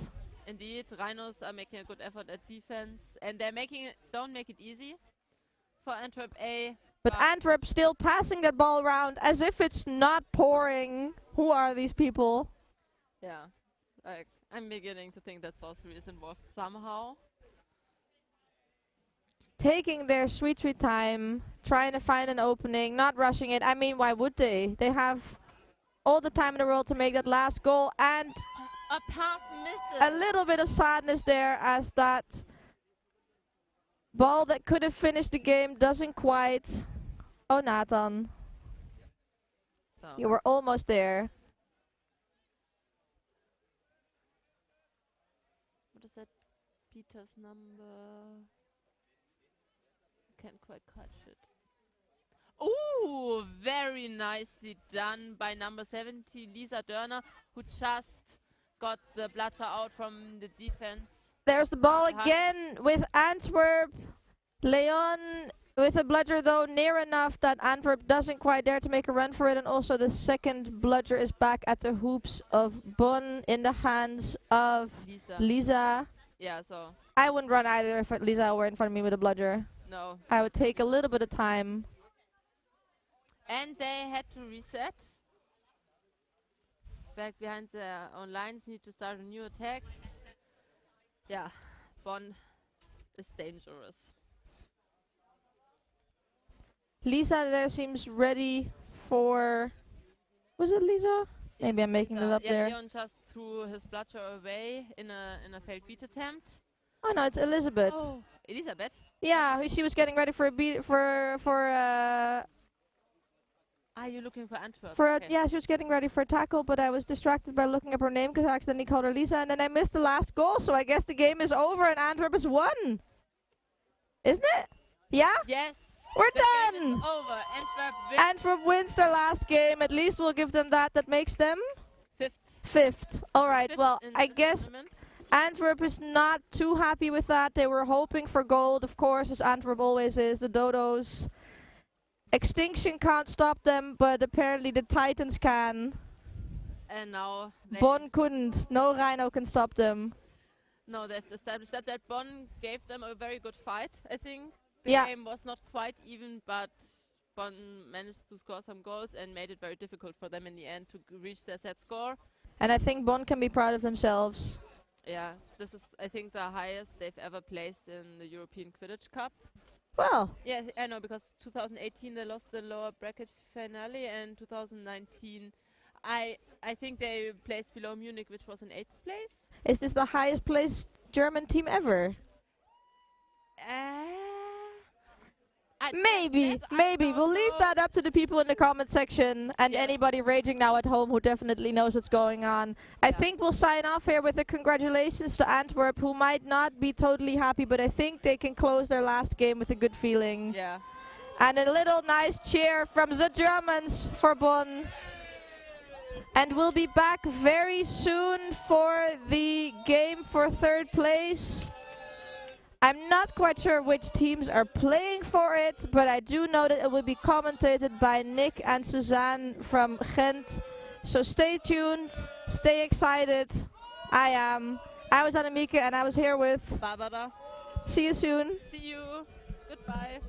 Indeed, Rhinos are making a good effort at defense, and they're making it, don't make it easy for Antwerp A. But Antwerp still passing that ball around as if it's not pouring. Who are these people? Yeah, like I'm beginning to think that sorcery is involved somehow. Taking their sweet, sweet time, trying to find an opening, not rushing it. I mean, why would they? They have all the time in the world to make that last goal, and a pass misses. A little bit of sadness there as that ball that could have finished the game doesn't quite. Oh, Nathan. So. You were almost there. What is it? Peter's number? Can't quite catch it. Ooh, very nicely done by number 70, Lisa Dörner, who just got the bludger out from the defense. There's the ball again with Antwerp. Leon with a bludger, though, near enough that Antwerp doesn't quite dare to make a run for it. And also the second bludger is back at the hoops of Bonn in the hands of Lisa. Yeah, so. I wouldn't run either if Lisa were in front of me with a bludger. No. I would take a little bit of time. And they had to reset. Back behind their own lines, need to start a new attack. Yeah, Bonn is dangerous. Lisa there seems ready for... Was it Lisa? Maybe I'm making it up yeah, there. Leon just threw his bludger away in a failed beat attempt. Oh no, it's Elizabeth. Oh, Elisabeth? Yeah, she was getting ready for a beat Are you looking for Antwerp? Yeah, she was getting ready for a tackle, but I was distracted by looking up her name because I accidentally called her Lisa, and then I missed the last goal, so I guess the game is over and Antwerp has won. Isn't it? Yeah? Yes. We're the done! Game is over. Antwerp wins. Antwerp wins their last game. At least we'll give them that. That makes them? Fifth. Alright, well, I guess Antwerp is not too happy with that. They were hoping for gold, of course, as Antwerp always is. The Dodos. Extinction can't stop them, but apparently the Titans can. And now Bonn couldn't. No Rhino can stop them. No, they've established that Bonn gave them a very good fight, I think. The game was not quite even, but Bonn managed to score some goals and made it very difficult for them in the end to reach their set score. And I think Bonn can be proud of themselves. Yeah, this is, I think, the highest they've ever placed in the European Quidditch Cup. Well. Yeah, I know, because 2018 they lost the lower bracket finale, and 2019 I think they placed below Munich, which was in 8th place. Is this the highest placed German team ever? Maybe. We'll leave that up to the people in the comment section and anybody raging now at home who definitely knows what's going on. I think we'll sign off here with a congratulations to Antwerp, who might not be totally happy, but I think they can close their last game with a good feeling. Yeah. And a little nice cheer from the Germans for Bonn. And we'll be back very soon for the game for 3rd place. I'm not quite sure which teams are playing for it, but I do know that it will be commentated by Nick and Suzanne from Ghent. So stay tuned, stay excited. I am. I was Annemieke and I was here with Barbara. See you soon. See you. Goodbye.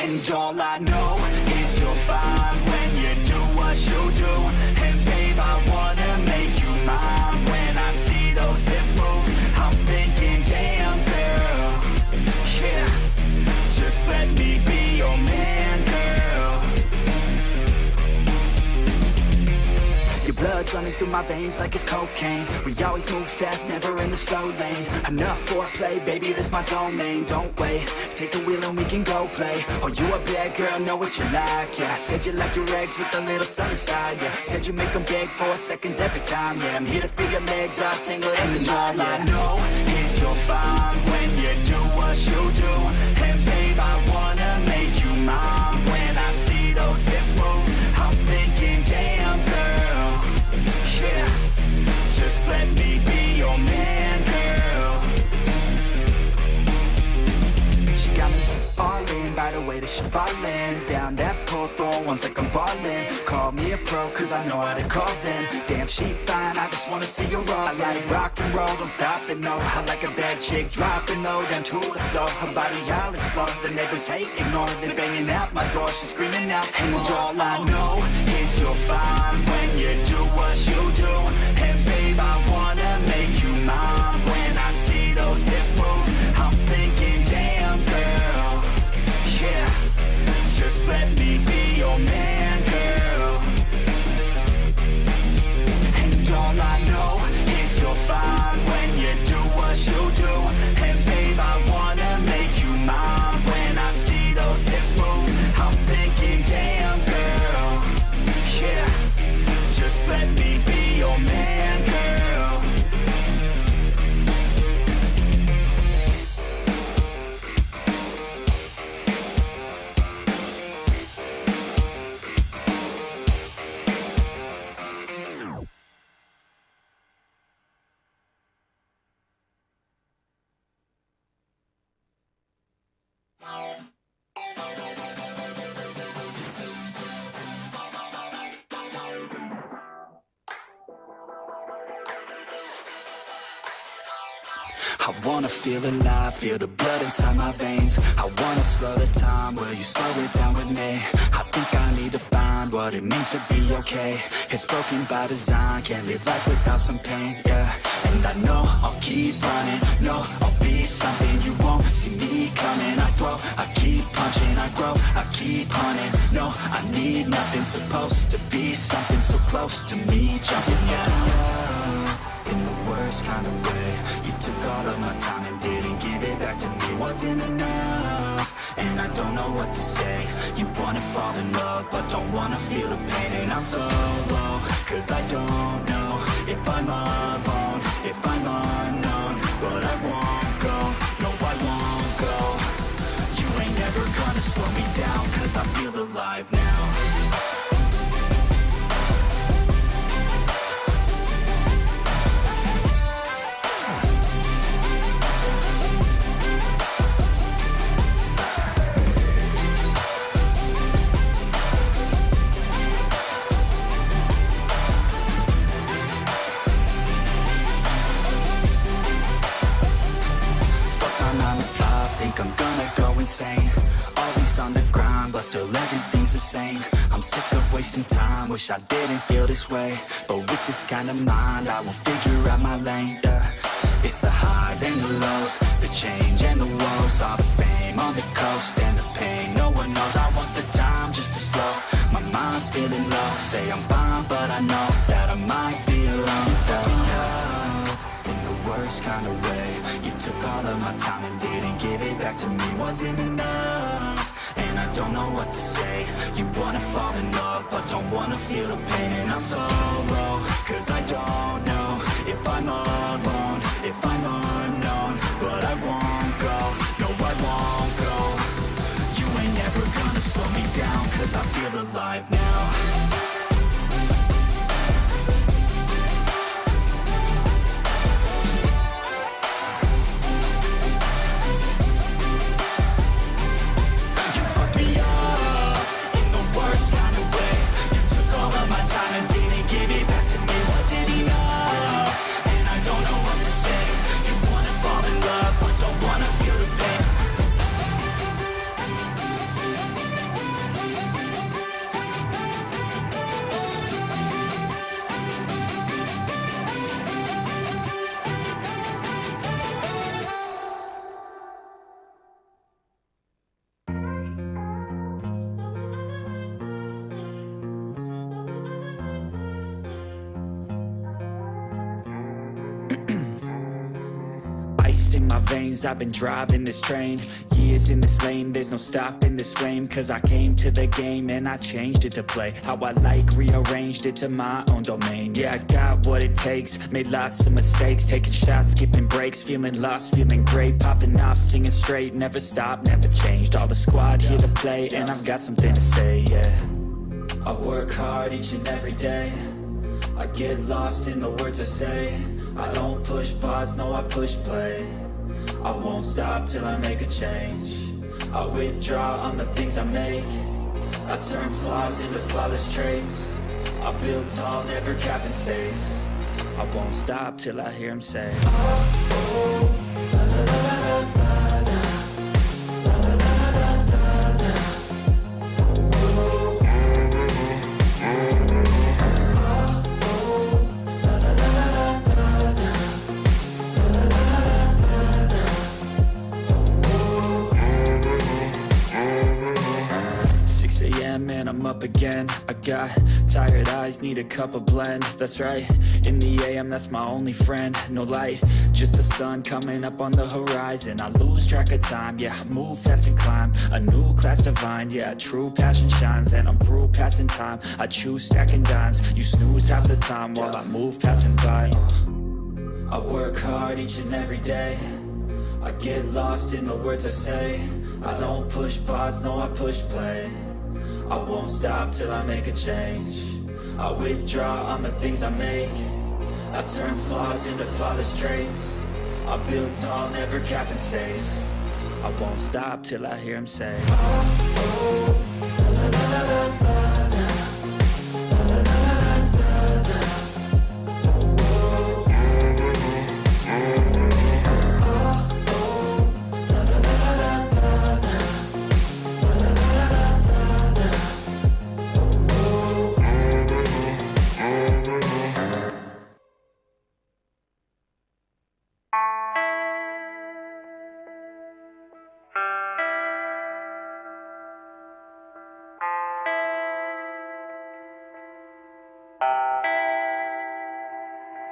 And all I know is you're fine when you do what you do. And babe, I wanna make you mine. When I see those hips move, I'm thinking, damn girl, yeah, just let me be your man, girl. Your blood's running through my veins like it's cocaine. We always move fast, never in the slow lane. Enough foreplay, baby, this my domain. Don't wait, take the wheel and we can go play. Oh, you a bad girl, know what you like, yeah. Said you like your eggs with a little sunny side, yeah. Said you make them beg 4 seconds every time, yeah. I'm here to feel your legs, I'll tingle every night, yeah. And all I know is you're fine when you do what you do. And babe, I wanna make you mine. When I see those hips move, I'm thinking, damn girl, yeah, just let me be your man, girl. She got me falling by the way that she falling down that pole, throwing ones like I'm ballin'. Call me a pro, cause I know how to call them. Damn, she fine, I just wanna see her all. I like rock and roll, don't stop it, no. I like a bad chick, dropping low down to the floor. Her body, I'll explore. The neighbors hate, ignore. They're banging out my door, she's screaming out. And all I know is you're fine when you do what you do. And babe, I wanna make you mine. When I see those hips move, I'm thinking, damn girl, yeah, just let me be your man, girl. And all I know is you're fine when you do what you do. And babe, I wanna make you mine. When I see those hips move, I'm thinking, damn I wanna feel alive, feel the blood inside my veins. I wanna slow the time, will you slow it down with me? I think I need to find what it means to be okay. It's broken by design, can't live life without some pain, yeah. And I know I'll keep running, no, I'll be something you won't see me coming. I grow, I keep punching, I grow, I keep hunting. No, I need nothing, supposed to be something so close to me. Jumping out in the worst kind of way. You took all of my time and didn't give it back to me. Wasn't enough, and I don't know what to say. You wanna fall in love, but don't wanna feel the pain. And I'm so low, cause I don't know if I'm alone, if I'm unknown. But I won't go, no I won't go. You ain't never gonna slow me down, cause I feel alive now. I'm gonna go insane. Always on the grind, but still everything's the same. I'm sick of wasting time, wish I didn't feel this way. But with this kind of mind, I will figure out my lane, yeah. It's the highs and the lows, the change and the woes. All the fame on the coast and the pain no one knows. I want the time just to slow, my mind's feeling low. Say I'm fine, but I know that I might be alone. In the worst kind of way. You took all of my time and didn't give it back to me. Wasn't enough, and I don't know what to say. You wanna fall in love, but don't wanna feel the pain. And I'm so low, cause I don't know if I'm alone, if I'm unknown. But I won't go, no I won't go. You ain't never gonna slow me down, cause I feel alive now. In my veins, I've been driving this train. Years in this lane, there's no stopping this flame. Cause I came to the game and I changed it to play how I like, rearranged it to my own domain. Yeah, I got what it takes, made lots of mistakes, taking shots, skipping breaks, feeling lost, feeling great, popping off, singing straight, never stopped, never changed. All the squad here to play, and I've got something to say, yeah. I work hard each and every day, I get lost in the words I say. I don't push pause, no I push play. I won't stop till I make a change. I withdraw on the things I make. I turn flaws into flawless traits. I build tall, never capped in space. I won't stop till I hear him say, oh, oh, la, la, la, la, la. Man, I'm up again. I got tired eyes, need a cup of blend. That's right, in the AM, that's my only friend. No light, just the sun coming up on the horizon. I lose track of time, yeah, I move fast and climb a new class divine, yeah, true passion shines. And I'm through passing time, I choose stacking dimes. You snooze half the time while I move passing by. I work hard each and every day, I get lost in the words I say. I don't push pause, no I push play. I won't stop till I make a change. I withdraw on the things I make. I turn flaws into flawless traits. I build tall, never capped in space. I won't stop till I hear him say, oh, oh, la, la, la, la, la, la. Oh, oh,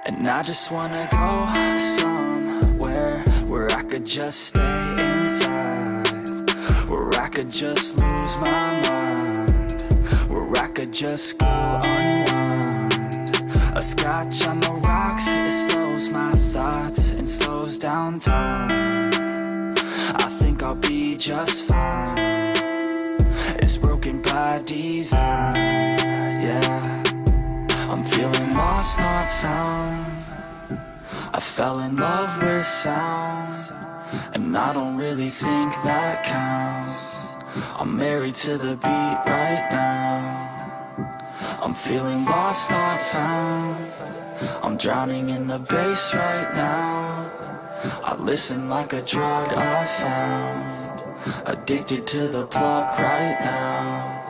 And I just wanna go somewhere where I could just stay inside, where I could just lose my mind, where I could just go unwind. A scotch on the rocks, it slows my thoughts and slows down time. I think I'll be just fine. It's broken by design, yeah. I'm feeling lost, not found. I fell in love with sound, and I don't really think that counts. I'm married to the beat right now. I'm feeling lost, not found. I'm drowning in the bass right now. I listen like a drug I found, addicted to the plug right now.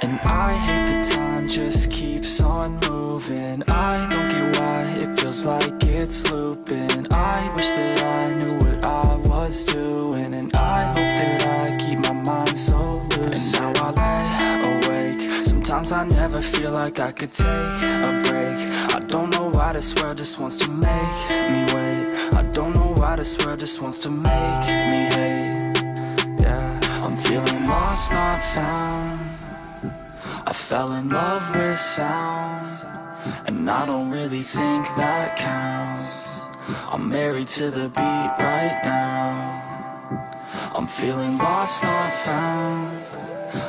And I hate the time just keeps on moving. I don't get why it feels like it's looping. I wish that I knew what I was doing, and I hope that I keep my mind so loose. And now I lay awake. Sometimes I never feel like I could take a break. I don't know why this world just wants to make me wait. I don't know why this world just wants to make me hate. Yeah, I'm feeling lost, not found. I fell in love with sound, and I don't really think that counts. I'm married to the beat right now. I'm feeling lost, not found.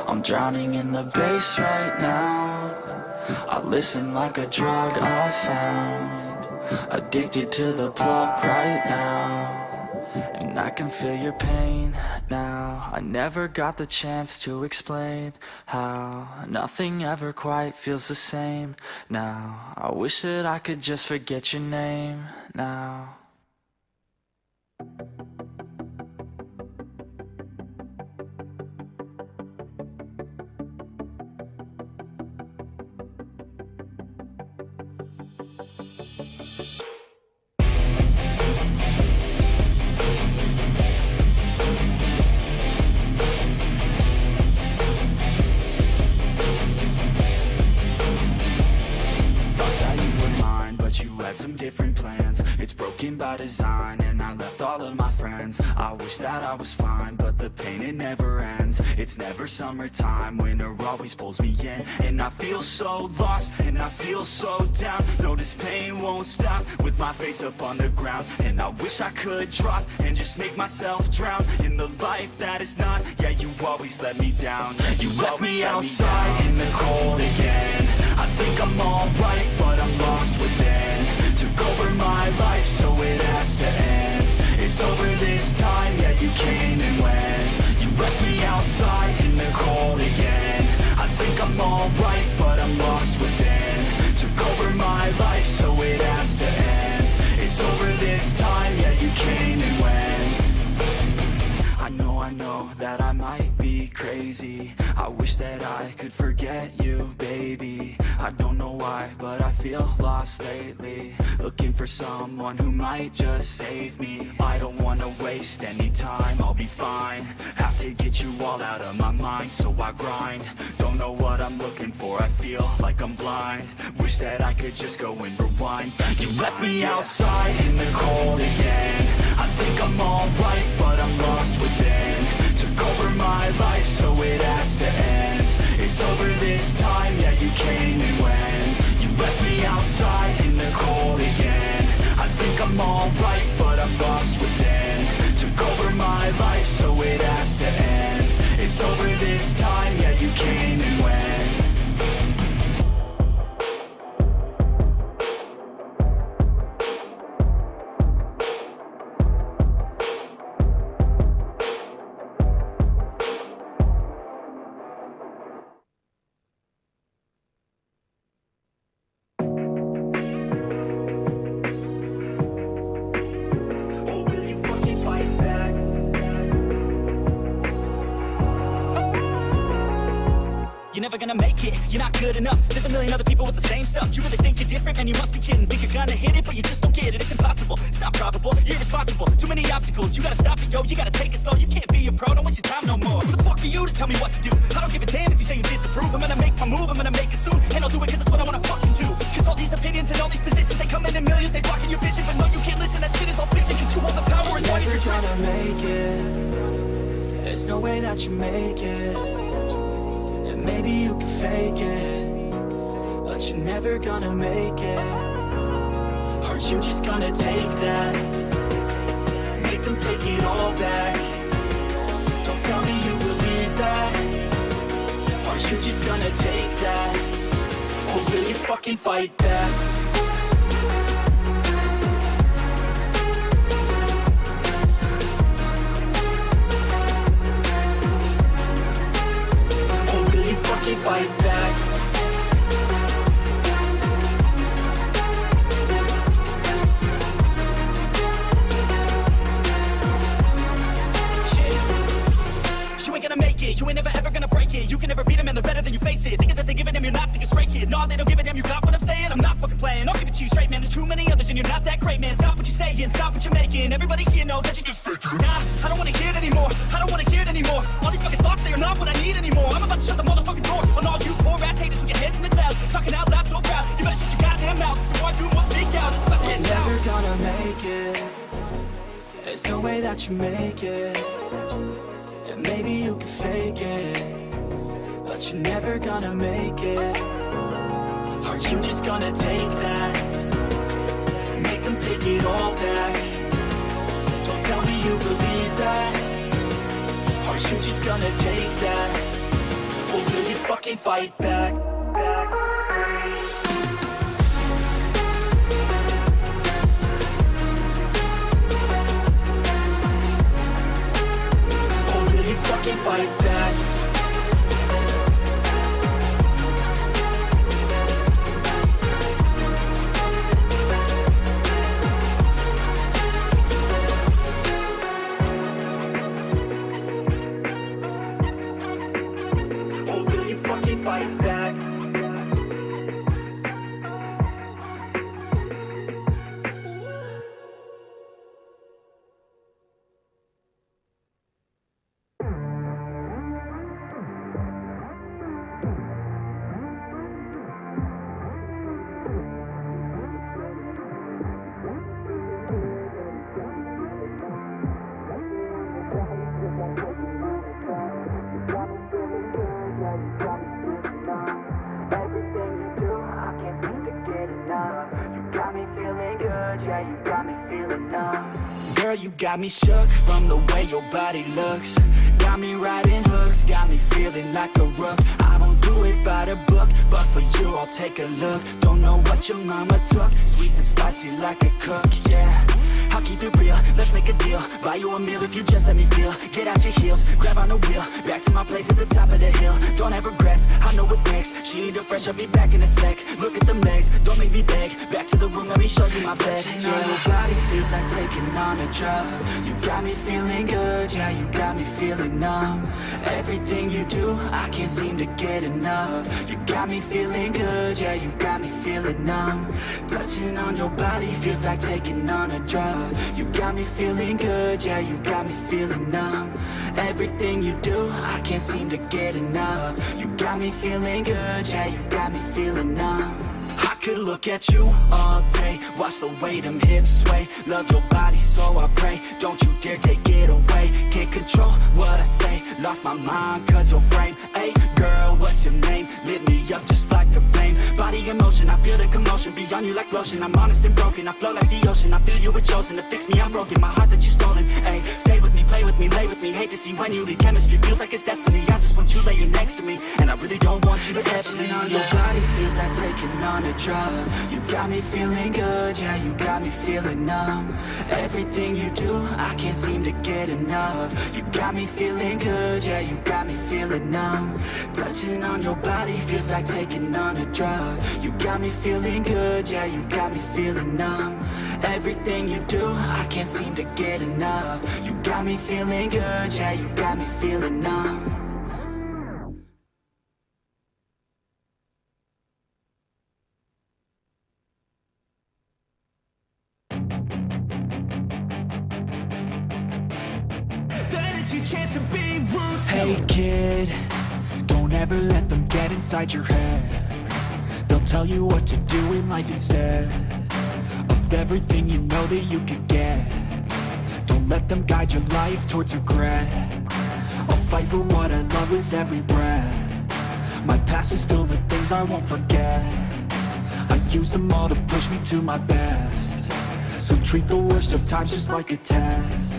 I'm drowning in the bass right now. I listen like a drug I found, addicted to the plug right now. And I can feel your pain now. I never got the chance to explain how nothing ever quite feels the same now. I wish that I could just forget your name now. Some different plans, it's broken by design, and I left all of my friends. I wish that I was fine, but the pain, it never ends. It's never summertime, winter always pulls me in, and I feel so lost, and I feel so down. No, this pain won't stop, with my face up on the ground, and I wish I could drop, and just make myself drown, in the life that is not. Yeah, you always let me down. You left me outside in the cold again. I think I'm alright, but I'm lost within. Took over my life, so it has to end. It's over this time, yeah, you came and went. You left me outside in the cold again. I think I'm alright, but I'm lost within. Took over my life, so it has to end. It's over this time, yeah, you came and went. I know that I might be crazy. I wish that I could forget you, baby. I don't know why, but I feel lost lately. Looking for someone who might just save me. I don't wanna waste any time, I'll be fine. Have to get you all out of my mind, so I grind. Don't know what I'm looking for, I feel like I'm blind. Wish that I could just go and rewind. You left me outside in the cold again. I think I'm alright, but I'm lost within. Took over my life, so it has to end. It's over this time, yeah, you came and went. You left me outside in the cold again. I think I'm alright, but I'm lost within. Took over my life, so it has to end. It's over this time, yeah, you came and went. You're never gonna make it, you're not good enough. There's a million other people with the same stuff. You really think you're different, and you must be kidding. Think you're gonna hit it, but you just don't get it. It's impossible, it's not probable, you're irresponsible. Too many obstacles, you gotta stop it, yo. You gotta take it slow, you can't be a pro, don't waste your time no more. Who the fuck are you to tell me what to do? I don't give a damn if you say you disapprove. I'm gonna make my move, I'm gonna make it soon. And I'll do it cause it's what I wanna fucking do. Cause Cause all these opinions and all these positions, they come in millions, they blocking your vision. But no, you can't listen, that shit is all fiction. Cause you hold the power as long as you're never gonna make it. There's no way that you make it. And maybe you can fake it, but you're never gonna make it. Aren't you just gonna take that? Make them take it all back. Don't tell me you believe that. Aren't you just gonna take that? Or will you fucking fight back? Or will you fucking fight back? You ain't never ever gonna break it. You can never beat them and they're better than you face it. Thinking that they give a damn, you're not thinking straight, kid. No, they don't give a damn, you got what I'm saying? I'm not fucking playing, I'll give it to you straight, man. There's too many others and you're not that great, man. Stop what you're saying, stop what you're making. Everybody here knows that you just faking. Nah, I don't wanna hear it anymore. I don't wanna hear it anymore. All these fucking thoughts, they are not what I need anymore. I'm about to shut the motherfucking door on all you poor ass haters with your heads in the clouds. Talking out loud so proud, you better shut your goddamn mouth before I do more speak out. It's about to head south. Never gonna make it. There's no way that you make it. And maybe you can fake it, but you're never gonna make it. Aren't you just gonna take that? Make them take it all back. Don't tell me you believe that. Aren't you just gonna take that? Or will you fucking fight back? Or will you fucking fight back? Fight back. You got me shook from the way your body looks. Got me riding hooks, got me feeling like a rook. I don't do it by the book, but for you I'll take a look. Don't know what your mama took, sweet and spicy like a cook, yeah. I'll keep it real, let's make a deal. Buy you a meal if you just let me feel. Get out your heels, grab on the wheel. Back to my place at the top of the hill. Don't have regrets, I know what's next. She need a fresh, I'll be back in a sec. Look at them legs, don't make me beg. Back to the room, let me show you my bed. Touching on your body feels like taking on a drug. You got me feeling good, yeah, you got me feeling numb. Everything you do, I can't seem to get enough. You got me feeling good, yeah, you got me feeling numb. Touching on your body feels like taking on a drug. You got me feeling good, yeah, you got me feeling numb. Everything you do, I can't seem to get enough. You got me feeling good, yeah, you got me feeling numb. I could look at you all day, watch the way them hips sway. Love your body, so I pray, don't you dare take it away. Can't control what I say, lost my mind cause your frame. Hey girl, what's your name? Lit me up just like a flame. Body in motion, I feel the commotion. Beyond you like lotion, I'm honest and broken. I flow like the ocean, I feel you were chosen to fix me, I'm broken. My heart that you stolen, hey. Stay with me, play with me, lay with me. Hate to see when you leave, chemistry feels like it's destiny. I just want you laying next to me, and I really don't want you to test me. On your body feels like taking on a drug. You got me feeling good, yeah, you got me feeling numb. Everything you do, I can't seem to get enough. You got me feeling good, yeah, you got me feeling numb. Touching on your body feels like taking on a drug. You got me feeling good, yeah, you got me feeling numb. Everything you do, I can't seem to get enough. You got me feeling good, yeah, you got me feeling numb. Hey kid, don't ever let them get inside your head. They'll tell you what to do in life instead of everything you know that you could get. Don't let them guide your life towards regret. I'll fight for what I love with every breath. My past is filled with things I won't forget. I use them all to push me to my best. So treat the worst of times just like a test.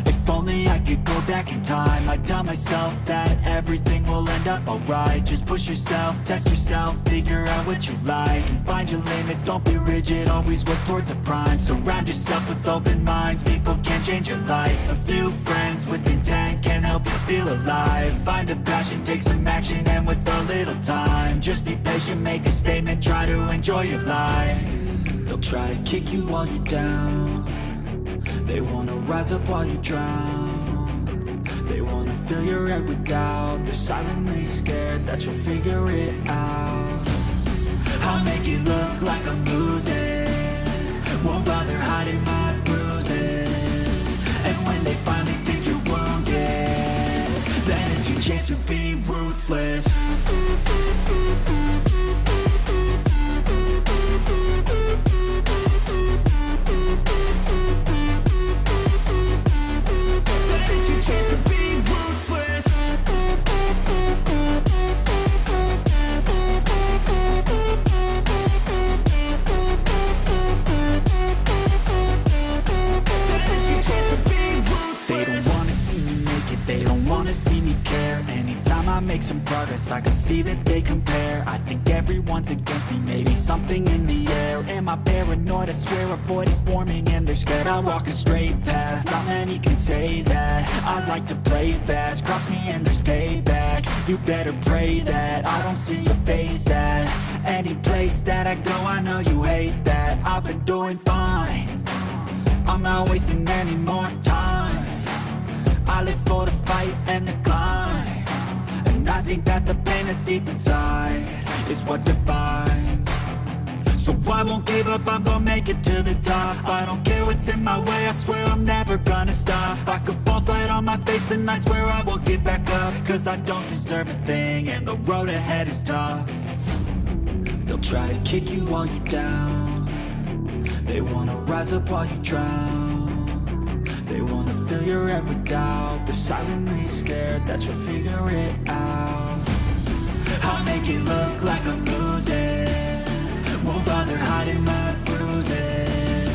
If only I could go back in time, I'd tell myself that everything will end up alright. Just push yourself, test yourself, figure out what you like, and find your limits, don't be rigid, always work towards a prime. Surround yourself with open minds, people can change your life. A few friends with intent can help you feel alive. Find a passion, take some action, and with a little time, just be patient, make a statement, try to enjoy your life. They'll try to kick you while you're down. They wanna rise up while you drown. They wanna fill your head with doubt. They're silently scared that you'll figure it out. I'll make it look like I'm losing, won't bother hiding my bruises. And when they finally think you're wounded, then it's your chance to be ruthless. Make some progress, I can see that they compare. I think everyone's against me, maybe something in the air. Am I paranoid? I swear a void is forming and they're scared. I walk a straight path, not many can say that. I like to play fast, cross me and there's payback. You better pray that I don't see your face at any place that I go. I know you hate that. I've been doing fine, I'm not wasting any more time. I live for the fight and the climb. And I think that the pain that's deep inside is what defines. So I won't give up, I'm gonna make it to the top. I don't care what's in my way, I swear I'm never gonna stop. I could fall flat on my face and I swear I will get back up. Cause I don't deserve a thing and the road ahead is tough. They'll try to kick you while you're down. They wanna rise up while you drown. They wanna fill your head with doubt. They're silently scared that you'll figure it out. I'll make it look like I'm losing, won't bother hiding my bruises.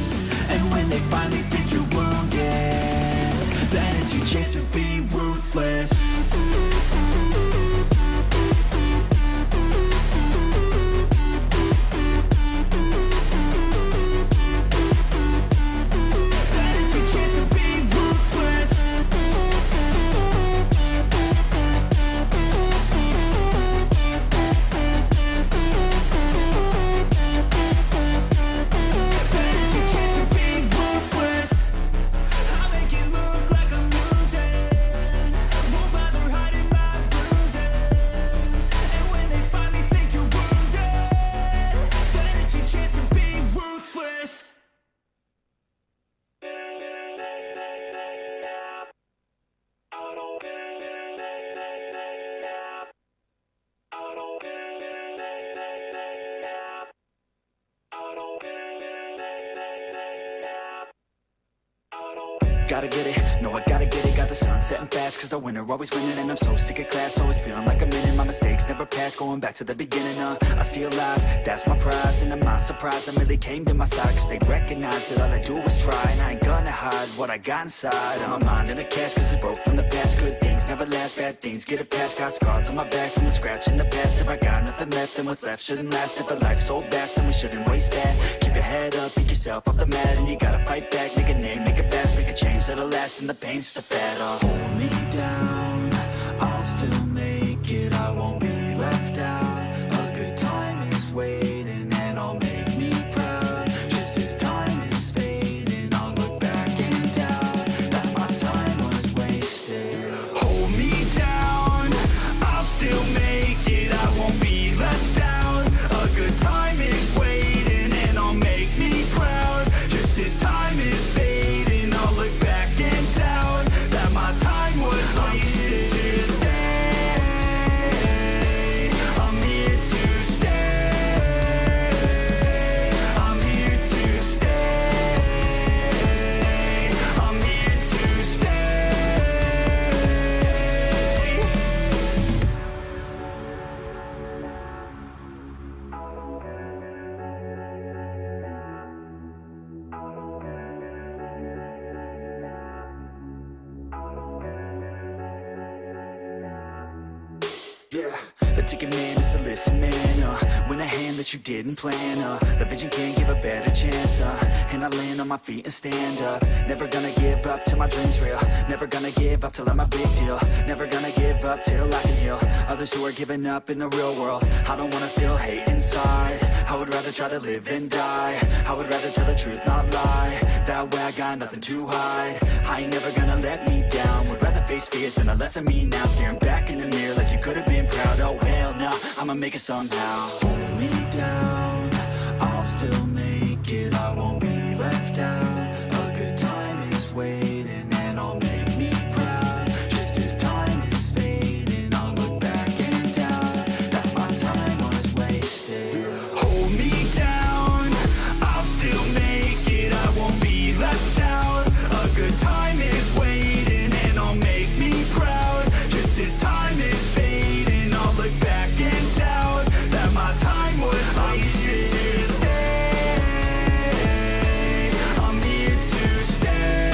And when they finally think you're wounded, then it's your chance to be ruthless. Gotta get it, no I gotta get it. Got the sun setting fast cause the winner always winning. And I'm so sick of class, always feeling like I'm winning. My mistakes never pass, going back to the beginning. I steal lies, that's my prize. And I'm not surprised I really came to my side, cause they recognize that all I do is try. And I ain't gonna hide what I got inside. And my mind in a cast cause it's broke from the past. Good things never last, bad things get it past. Got scars on my back from the scratch in the past. If I got nothing left then what's left shouldn't last. If a life's so vast then we shouldn't waste that. Keep your head up, pick yourself off the mat. And you gotta fight back, make a name, make it fast. Make a change that'll last and the pain's just a fad. Hold me down, I'll still make it, I won't be left out. A good time is waiting and I'll make me proud. Just as time is fading, I'll look back and doubt that my time was wasted. Hold me down, I'll still make it, I won't be left out. A good time is waiting and I'll make me proud. Just as time is fading, I'll look back and doubt that my time was wasted. Yeah, the ticket man is to listen, man. Win a hand that you didn't plan. The vision can't give a better chance. And I land on my feet and stand up. Never gonna give up till my dreams real. Never gonna give up till I'm a big deal. Never gonna give up till I can heal others who are giving up in the real world. I don't wanna feel hate inside. I would rather try to live than die. I would rather tell the truth, not lie. That way I got nothing to hide. I ain't never gonna let me down. Would rather face fears than a less of me now. Staring back in the mirror like you could have been proud. Oh hell no, I'ma make it somehow. Hold me down, I'll still make it. I won't be left out. A good time is waiting and I'll make me proud. Just as time is fading, I'll look back and doubt that my time was wasted. Hold me down, I'll still make it. I won't be left out. A good time is waiting and I'll make me proud. Just as time is fading, I'll look back and doubt that my time was wasted. I'm here to stay.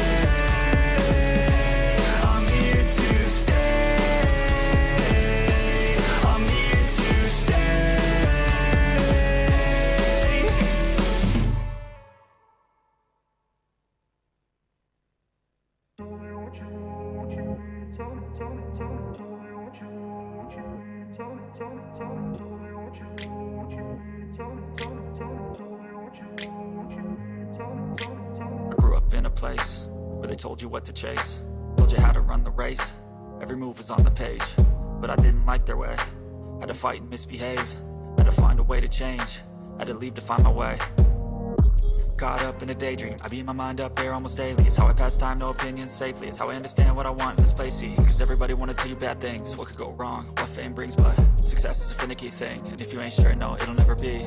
I'm here to stay. I'm here to stay. I grew up in a place where they told you what to chase, told you how to run the race. Every move was on the page, but I didn't like their way. Had to fight and misbehave, had to find a way to change, had to leave to find my way. Caught up in a daydream, I beat my mind up there almost daily. It's how I pass time, no opinions safely. It's how I understand what I want in this place, see. Cause everybody wanna tell you bad things, what could go wrong, what fame brings. But success is a finicky thing, and if you ain't sure, no, it'll never be.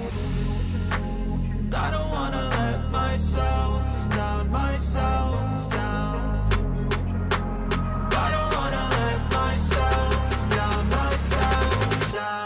I don't wanna let myself down, myself down. I don't wanna let myself down, myself down.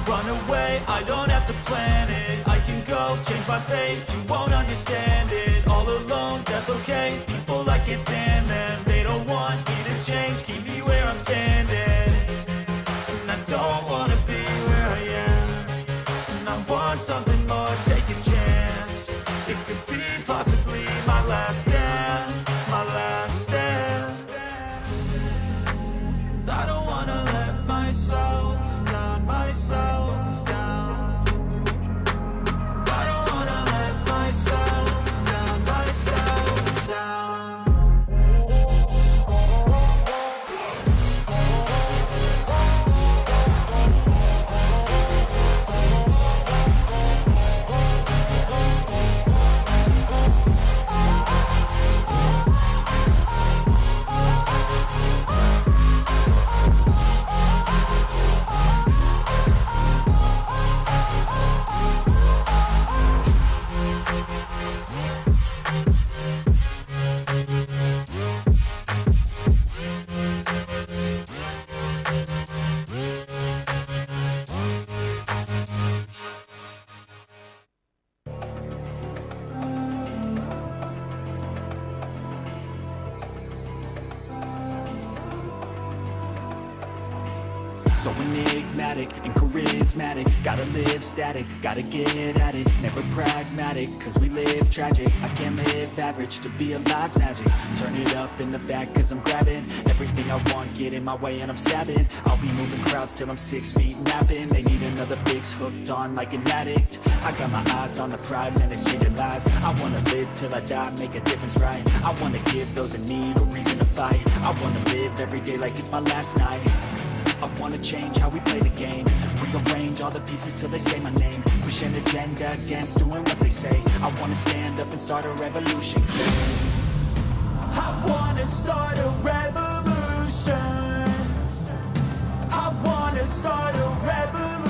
Run away, I don't have to plan it. I can go, change my fate, you won't understand it. All alone, that's okay, people I can't stand them. They don't want me to change, keep me where I'm standing. And I don't wanna be where I am. And I want something more, take a chance. It could be possibly my last dance, my last dance. I don't wanna let myself down, myself down. I don't wanna let myself down, myself down. So enigmatic and charismatic. Gotta live static, gotta get at it. Never pragmatic, cause we live tragic. I can't live average, to be alive's magic. Turn it up in the back cause I'm grabbing everything I want, get in my way and I'm stabbing. I'll be moving crowds till I'm 6 feet napping. They need another fix, hooked on like an addict. I got my eyes on the prize and it's changing lives. I wanna live till I die, make a difference, right? I wanna give those in need a reason to fight. I wanna live every day like it's my last night. I wanna change how we play the game. Rearrange all the pieces till they say my name. Push an agenda against doing what they say. I wanna stand up and start a revolution. I wanna start a revolution. I wanna start a revolution.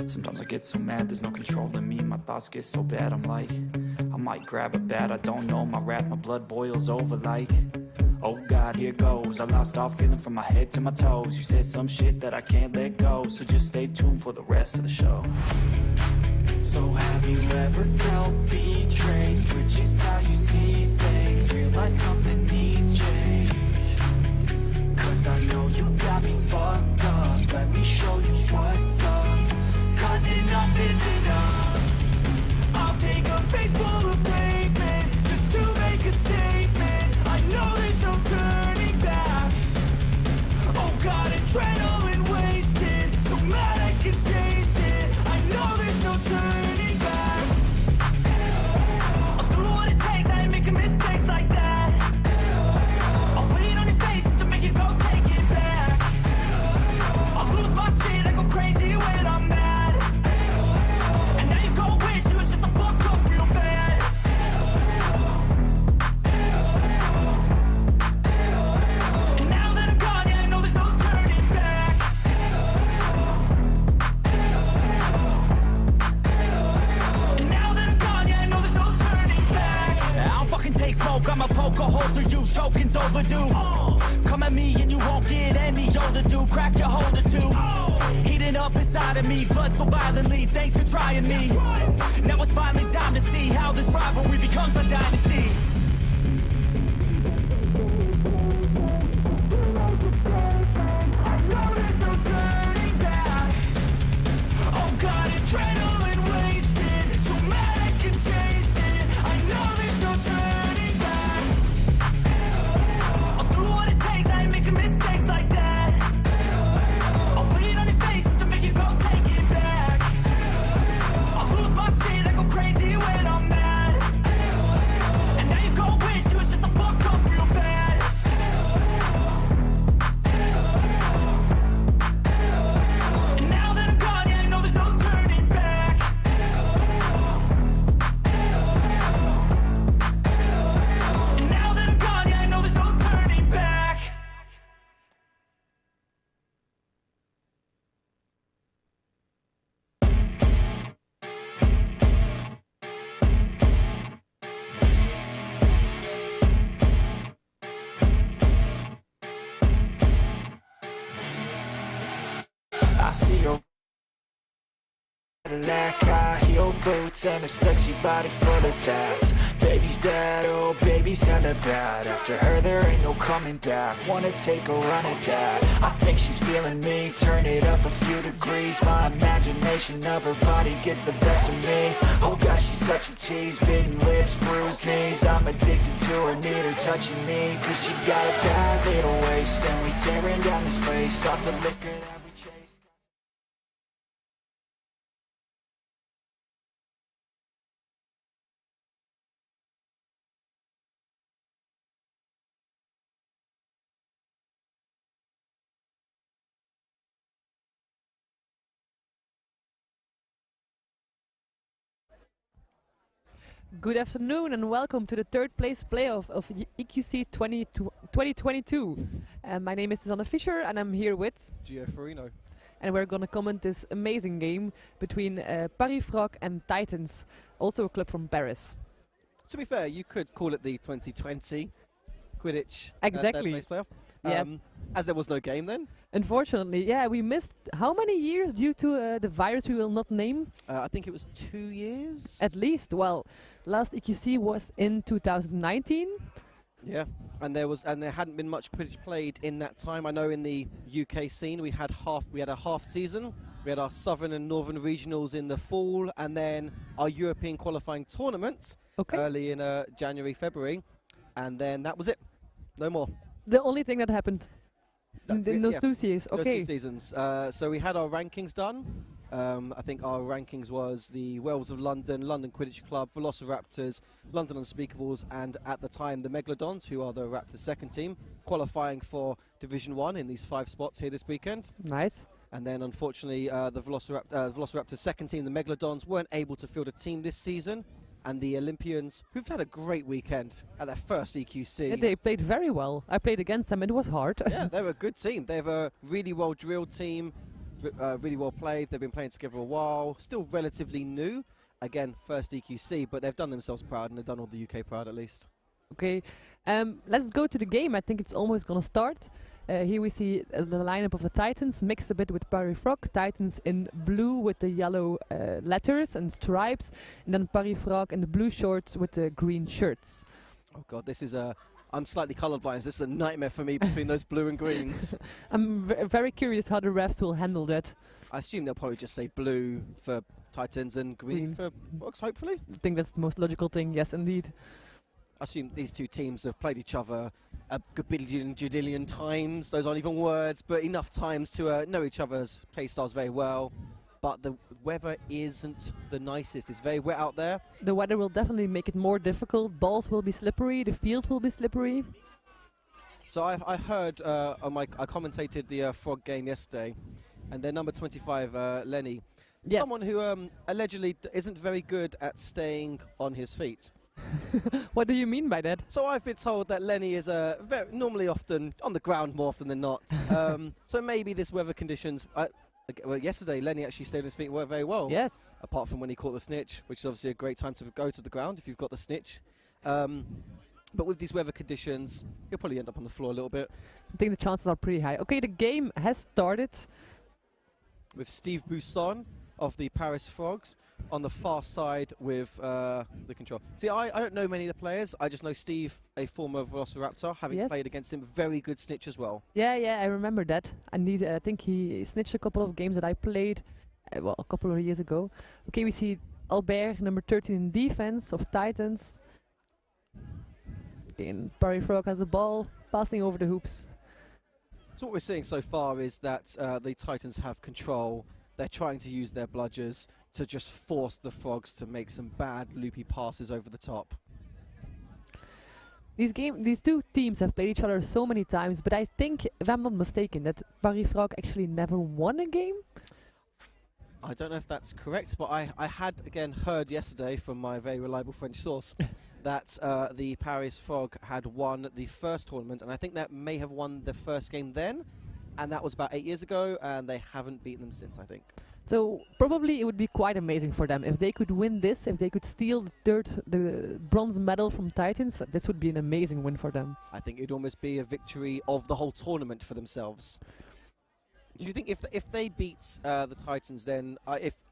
Sometimes I get so mad, there's no controlling me. My thoughts get so bad, I'm like, I might grab a bat, I don't know. My wrath, my blood boils over like, oh God, here goes. I lost all feeling from my head to my toes. You said some shit that I can't let go, so just stay tuned for the rest of the show. So have you ever felt betrayed? Switches how you see things, realize something needs change. Cause I know you got me fucked up, let me show you what's up. Cause enough is enough. I'll take a face full of pavement just to make a statement. I know there's no turning back. Oh God, adrenaline wasted, so mad I can taste it. I know there's no turning back. I'll do what it takes, I ain't making mistakes like that. I'll put it on your face to make you go take it back. I'll lose my shit, I go crazy when I'm mad. And now you go wish you would shut the fuck up real bad. And now that I'm gone, yeah, I know there's no turning back. And now that I'm gone, yeah, I know there's no turning back. I don't fucking take smoke, I'ma poke a hole through you, choking's overdue. Come at me and you won't get any older, dude. Crack your holder too. Heating up inside of me, blood so violently. Thanks for trying me. Now it's finally time to see how this rivalry becomes a dynasty. Oh God, adrenaline wasted, so mad I can taste it. I know there's no turning back. I'll do what it takes, I ain't making mistakes like that. I'll put it on your face to make you go take it back. I'll lose my shit, I go crazy when I'm mad. And now you go wish you would shut the fuck up real bad. And now that I'm gone, yeah, I know there's no turning back. And now that I'm gone, yeah, I know there's no turning back. I see your Cadillac, high heel boots, and a sexy body full of tats. Baby's bad, oh baby's hella bad. After her there ain't no coming back. Wanna take a run at that. I think she's feeling me, turn it up a few degrees. My imagination of her body gets the best of me. Oh gosh, she's such a tease, bitten lips, bruised knees. I'm addicted to her, need her touching me. Cause she got a bad little waist, and we tearing down this place off the liquor that we chase. Good afternoon and welcome to the third place playoff of EQC 2022. My name is Susanne Fischer and I'm here with Gio Farino. And we're gonna comment this amazing game between Paris Frog and Titans, also a club from Paris. To be fair, you could call it the 2020 Quidditch Exactly. third place playoff. Yes. As there was no game then. Unfortunately, yeah, we missed how many years due to the virus we will not name? I think it was 2 years. At least. Well, last EQC was in 2019. Yeah, and there hadn't been much Quidditch played in that time. I know in the UK scene we had a half season. We had our southern and northern regionals in the fall, and then our European qualifying tournament early in January, February, and then that was it. No more. The only thing that happened in those 2 years. Those Okay. 2 seasons. So we had our rankings done. I think our rankings was the Werewolves of London, London Quidditch Club, Velociraptors, London Unspeakables, and at the time the Megalodons, who are the Raptors' second team, qualifying for Division 1 in these 5 spots here this weekend. Nice. And then unfortunately the Velociraptors' second team, the Megalodons, weren't able to field a team this season. And the Olympians, who've had a great weekend at their first EQC. Yeah, they played very well. I played against them, it was hard. Yeah, they're a good team. They have a really well-drilled team, really well played. They've been playing together a while. Still relatively new. Again, first EQC, but they've done themselves proud, and they've done all the UK proud at least. Okay, let's go to the game. I think it's almost gonna start. Here we see the lineup of the Titans mixed a bit with Paris Frog. Titans in blue with the yellow letters and stripes, and then Paris Frog in the blue shorts with the green shirts. Oh God, this is I'm slightly colorblind. This is a nightmare for me between those blue and greens. I'm very curious how the refs will handle that. I assume they'll probably just say blue for Titans and green for Frogs, hopefully. I think that's the most logical thing, yes indeed. I assume these two teams have played each other a gajillion times. Those aren't even words, but enough times to know each other's play styles very well. But the weather isn't the nicest. It's very wet out there. The weather will definitely make it more difficult. Balls will be slippery. The field will be slippery. So I heard, I commentated the Frog game yesterday, and their number 25, Lenny, someone who allegedly isn't very good at staying on his feet. What do you mean by that? So I've been told that Lenny is normally often on the ground more often than not. So maybe this weather conditions... well, yesterday, Lenny actually stayed on his feet very well. Yes. Apart from when he caught the snitch, which is obviously a great time to go to the ground if you've got the snitch. But with these weather conditions, he'll probably end up on the floor a little bit. I think the chances are pretty high. Okay, the game has started. With Steve Bousson of the Paris Frogs on the far side with the control. See, I don't know many of the players. I just know Steve, a former Velociraptor, having played against him. Very good snitch as well. Yeah, I remember that. I think he snitched a couple of games that I played, a couple of years ago. Okay, we see Albert, number 13 in defense of Titans. Okay, and Paris Frog has the ball, passing over the hoops. So what we're seeing so far is that the Titans have control. They're trying to use their bludgers to just force the Frogs to make some bad loopy passes over the top. These two teams have played each other so many times, but I think, if I'm not mistaken, that Paris Frog actually never won a game? I don't know if that's correct, but I had, again, heard yesterday from my very reliable French source that the Paris Frog had won the first tournament, and I think that may have won the first game then, and that was about 8 years ago, and they haven't beaten them since, I think. So probably it would be quite amazing for them if they could win this, if they could steal the bronze medal from Titans. This would be an amazing win for them. I think it'd almost be a victory of the whole tournament for themselves. Do you think if they beat the Titans, then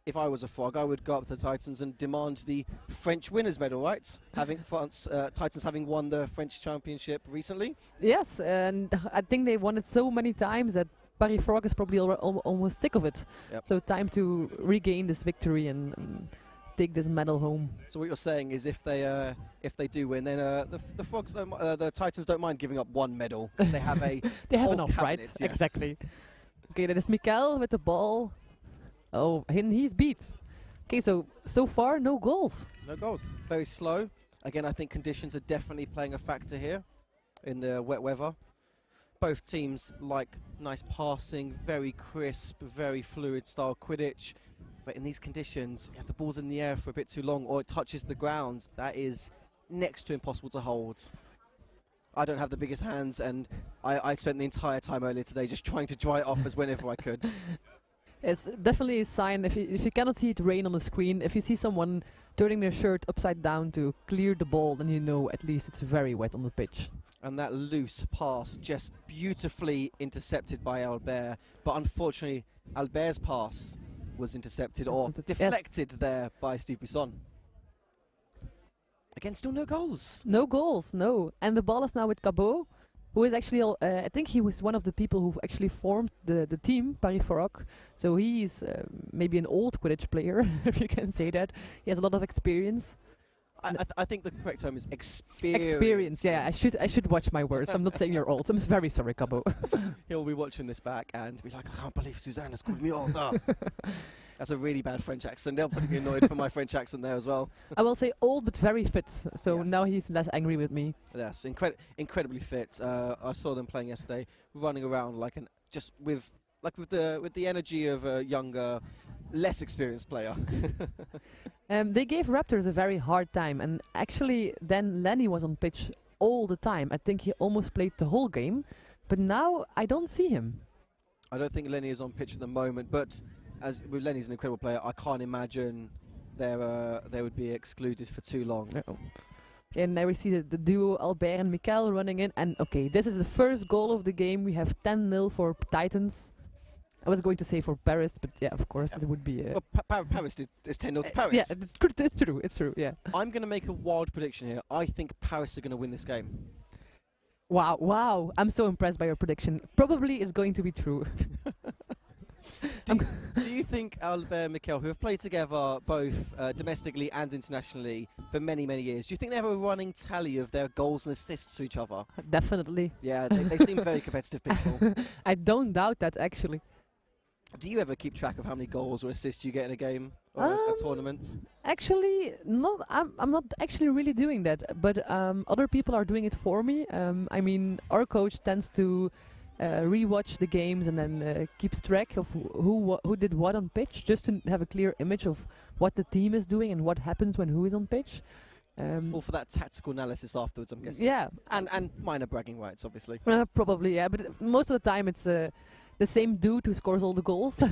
if I was a Frog, I would go up to the Titans and demand the French winners medal, right? Having Titans having won the French championship recently. Yes, and I think they won it so many times that Paris Frog is probably almost sick of it. Yep. So time to regain this victory and take this medal home. So what you're saying is if they do win, then the Frogs, the Titans don't mind giving up one medal. They have a they have whole enough, right? cabinet, yes. Exactly. Okay, that is Mikael with the ball. Oh, and he's beat. Okay, so far no goals. No goals. Very slow. Again, I think conditions are definitely playing a factor here in the wet weather. Both teams like nice passing, very crisp, very fluid style Quidditch. But in these conditions, if the ball's in the air for a bit too long or it touches the ground, that is next to impossible to hold. I don't have the biggest hands, and I spent the entire time earlier today just trying to dry it off as whenever I could. It's definitely a sign, if you cannot see it rain on the screen, if you see someone turning their shirt upside down to clear the ball, then you know at least it's very wet on the pitch. And that loose pass just beautifully intercepted by Albert, but unfortunately Albert's pass was intercepted or deflected there by Steve Bousson. Again, still no goals. No goals, no. And the ball is now with Cabot, who is actually, I think he was one of the people who actually formed the team, Paris Frog. So he's maybe an old Quidditch player, if you can say that. He has a lot of experience. I think the correct term is experience. Experience, yeah. I should watch my words. I'm not saying you're old. I'm very sorry, Cabot. He'll be watching this back and be like, I can't believe Suzanne has called me old. That's a really bad French accent. They'll probably be annoyed for my French accent there as well. I will say old but very fit. So now he's less angry with me. Yes, incredibly fit. I saw them playing yesterday, running around like with the energy of a younger, less experienced player. They gave Raptors a very hard time, and actually then Lenny was on pitch all the time. I think he almost played the whole game, but now I don't see him. I don't think Lenny is on pitch at the moment, but as with Lenny's an incredible player, I can't imagine they would be excluded for too long. Okay, and now we see the duo Albert and Mikel running in. And okay, this is the first goal of the game. We have 10-0 for Titans. I was going to say for Paris, but yeah, of course, it would be... Well, Paris is 10-0 to Paris. Yeah, it's true, yeah. I'm going to make a wild prediction here. I think Paris are going to win this game. Wow, I'm so impressed by your prediction. Probably is going to be true. Do you think Albert and Mikel, who have played together both domestically and internationally for many, many years, do you think they have a running tally of their goals and assists to each other? Definitely. Yeah, they seem very competitive people. I don't doubt that, actually. Do you ever keep track of how many goals or assists you get in a game or a tournament? Actually, I'm not actually really doing that, but other people are doing it for me. I mean, our coach tends to rewatch the games and then keeps track of who did what on pitch, just to have a clear image of what the team is doing and what happens when who is on pitch. All for that tactical analysis afterwards, I'm guessing. Yeah. And minor bragging rights, obviously. Probably, yeah. But most of the time it's the same dude who scores all the goals.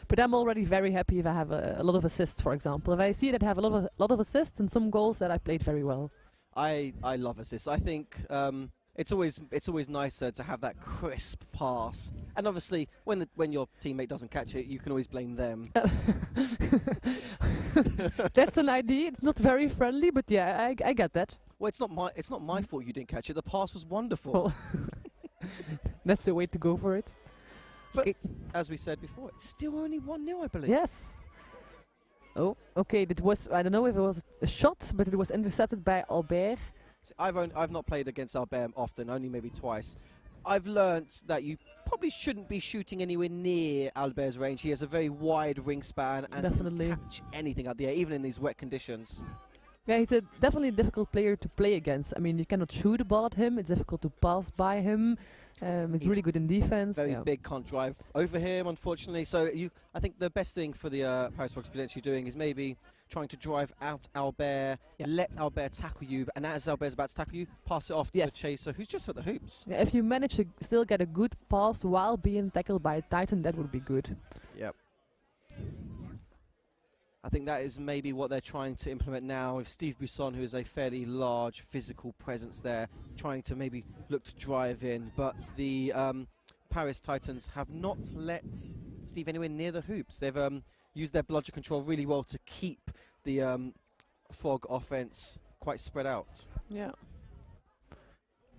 But I'm already very happy if I have a lot of assists, for example. If I see that I have a lot of assists and some goals that I played very well. I love assists. I think it's always nicer to have that crisp pass. And obviously, when your teammate doesn't catch it, you can always blame them. That's an idea. It's not very friendly, but yeah, I get that. Well, it's not my fault you didn't catch it. The pass was wonderful. Well, that's the way to go for it. But as we said before, it's still only 1-0, I believe. Yes. Oh, okay. That was, I don't know if it was a shot, but it was intercepted by Albert. See, I've not played against Albert often, only maybe twice. I've learnt that you probably shouldn't be shooting anywhere near Albert's range. He has a very wide wingspan and Definitely. can catch anything out the air, even in these wet conditions. Yeah, he's definitely a difficult player to play against. I mean, you cannot shoot a ball at him. It's difficult to pass by him. He's really good in defense. Very big, can't drive over him, unfortunately. So I think the best thing for the Paris Frogs potentially doing is maybe trying to drive out Albert, let Albert tackle you, and as Albert's about to tackle you, pass it off to the chaser, who's just at the hoops. Yeah, if you manage to still get a good pass while being tackled by a Titan, that would be good. Yep. I think that is maybe what they're trying to implement now with Steve Buisson, who is a fairly large physical presence there, trying to maybe look to drive in. But the Paris Titans have not let Steve anywhere near the hoops. They've used their bludger control really well to keep the Frog offense quite spread out. Yeah.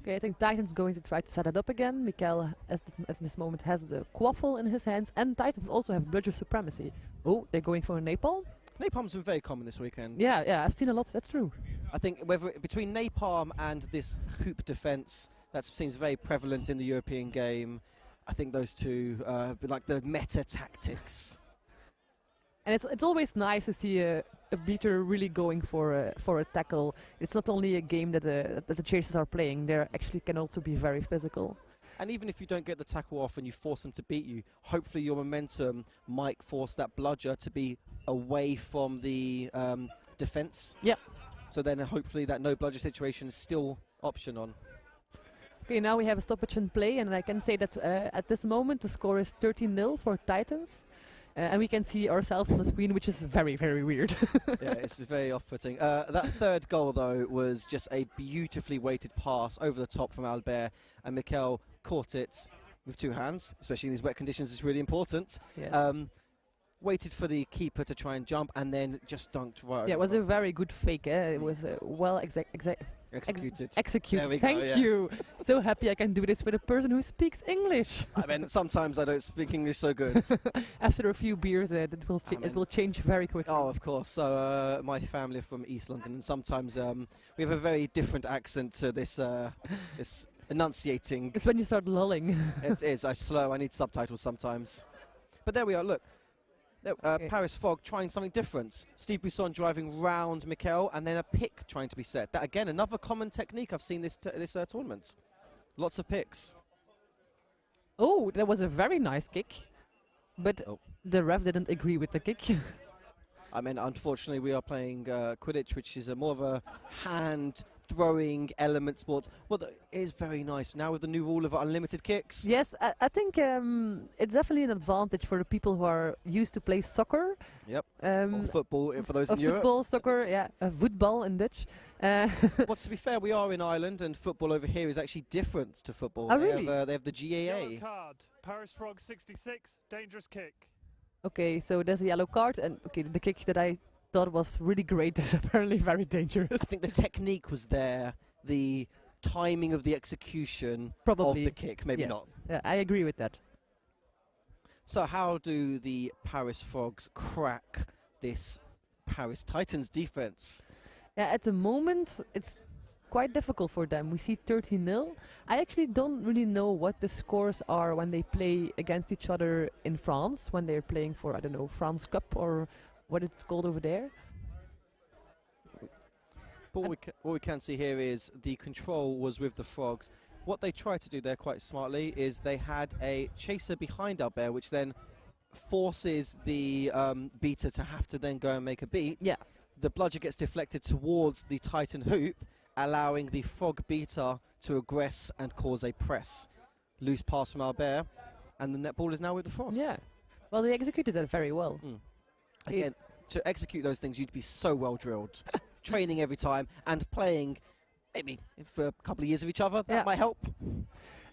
Okay, I think Titan's going to try to set it up again. Mikel, at this moment, has the quaffle in his hands, and Titans also have bludger supremacy. Oh, they're going for a napalm? Napalm's been very common this weekend. Yeah, I've seen a lot, that's true. I think whether between napalm and this hoop defense, that seems very prevalent in the European game. I think those two, like the meta tactics. And it's always nice to see a beater really going for a tackle. It's not only a game that the chasers are playing; they actually can also be very physical. And even if you don't get the tackle off and you force them to beat you, hopefully your momentum might force that bludger to be away from the defense. Yeah. So then hopefully that no bludger situation is still option on. Okay, now we have a stoppage in play, and I can say that at this moment the score is 13-0 for Titans. And we can see ourselves on the screen, which is very, very weird. Yeah, it's very off-putting. That third goal, though, was just a beautifully weighted pass over the top from Albert, and Mikel caught it with two hands, especially in these wet conditions. It's really important. Yeah. Waited for the keeper to try and jump, and then just dunked right over. Yeah, it was a very good fake. It was well executed. Executed. Thank you. So happy I can do this with a person who speaks English. I mean, sometimes I don't speak English so good. After a few beers, it will change very quickly. Oh, of course. So my family are from East London, and sometimes we have a very different accent to this this enunciating. It's when you start lulling. It is. I slow. I need subtitles sometimes. But there we are. Look. Paris Frog trying something different. Steve Buisson driving round Mikel, and then a pick trying to be set. That again, another common technique I've seen this tournament. Lots of picks. Oh, that was a very nice kick, but the ref didn't agree with the kick. I mean, unfortunately, we are playing Quidditch, which is more of a hand throwing element sports. Well, it is very nice now with the new rule of unlimited kicks. Yes, I think it's definitely an advantage for the people who are used to play soccer. Yep. Or football for those in Europe. Football, soccer, yeah, voetbal in Dutch. Well, to be fair, we are in Ireland, and football over here is actually different to football. Oh, really? They have the GAA. Yellow card. Paris Frog 66. Dangerous kick. Okay, so there's a yellow card, and okay, the kick that I thought was really great is apparently very dangerous. I think the technique was there, the timing of the execution Probably. of the kick, maybe Yes. not. Yeah, I agree with that. So how do the Paris Frogs crack this Paris Titans defense? Yeah, at the moment it's quite difficult for them. We see 13-0. I actually don't really know what the scores are when they play against each other in France, when they're playing for, I don't know, France Cup or what it's called over there. But what we can see here is the control was with the Frogs. What they tried to do there quite smartly is they had a chaser behind our bear, which then forces the beater to have to then go and make a beat. Yeah. The bludger gets deflected towards the Titan hoop, allowing the Frog beater to aggress and cause a press. Loose pass from our bear, and the netball is now with the Frog. Yeah. Well, they executed that very well. Again, to execute those things, you'd be so well drilled. Training every time and playing maybe for a couple of years of each other. That might help.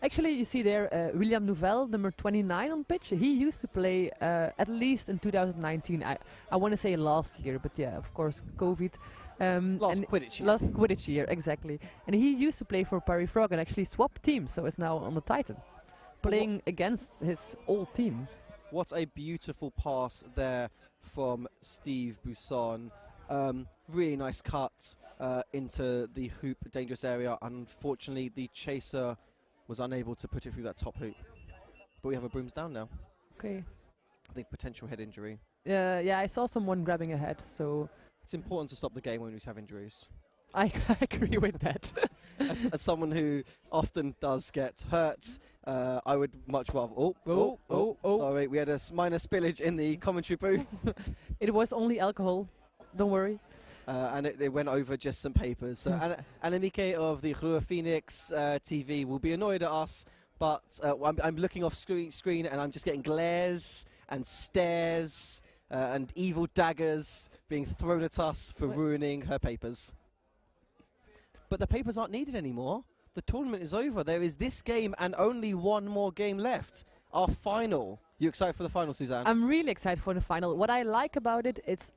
Actually, you see there William Nouvel, number 29 on pitch. He used to play at least in 2019. I want to say last year, but yeah, of course, COVID. Last Quidditch year. Last Quidditch year, exactly. And he used to play for Paris Frog and actually swapped teams, so is now on the Titans, playing against his old team. What a beautiful pass there from Steve Buisson. Really nice cut into the hoop dangerous area. Unfortunately, the chaser was unable to put it through that top hoop. But we have a brooms down now. Okay. I think potential head injury. Yeah, I saw someone grabbing a head, so... It's important to stop the game when we have injuries. I agree with that. As someone who often does get hurt, I would much rather... Oh. Sorry, we had a minor spillage in the commentary booth. It was only alcohol, don't worry. And it went over just some papers. So Annemieke of the Ruhr Phoenix TV will be annoyed at us, but I'm looking off screen and I'm just getting glares and stares and evil daggers being thrown at us for ruining her papers. But the papers aren't needed anymore. The tournament is over. There is this game and only one more game left. Our final. You excited for the final, Suzanne? I'm really excited for the final. What I like about it, it's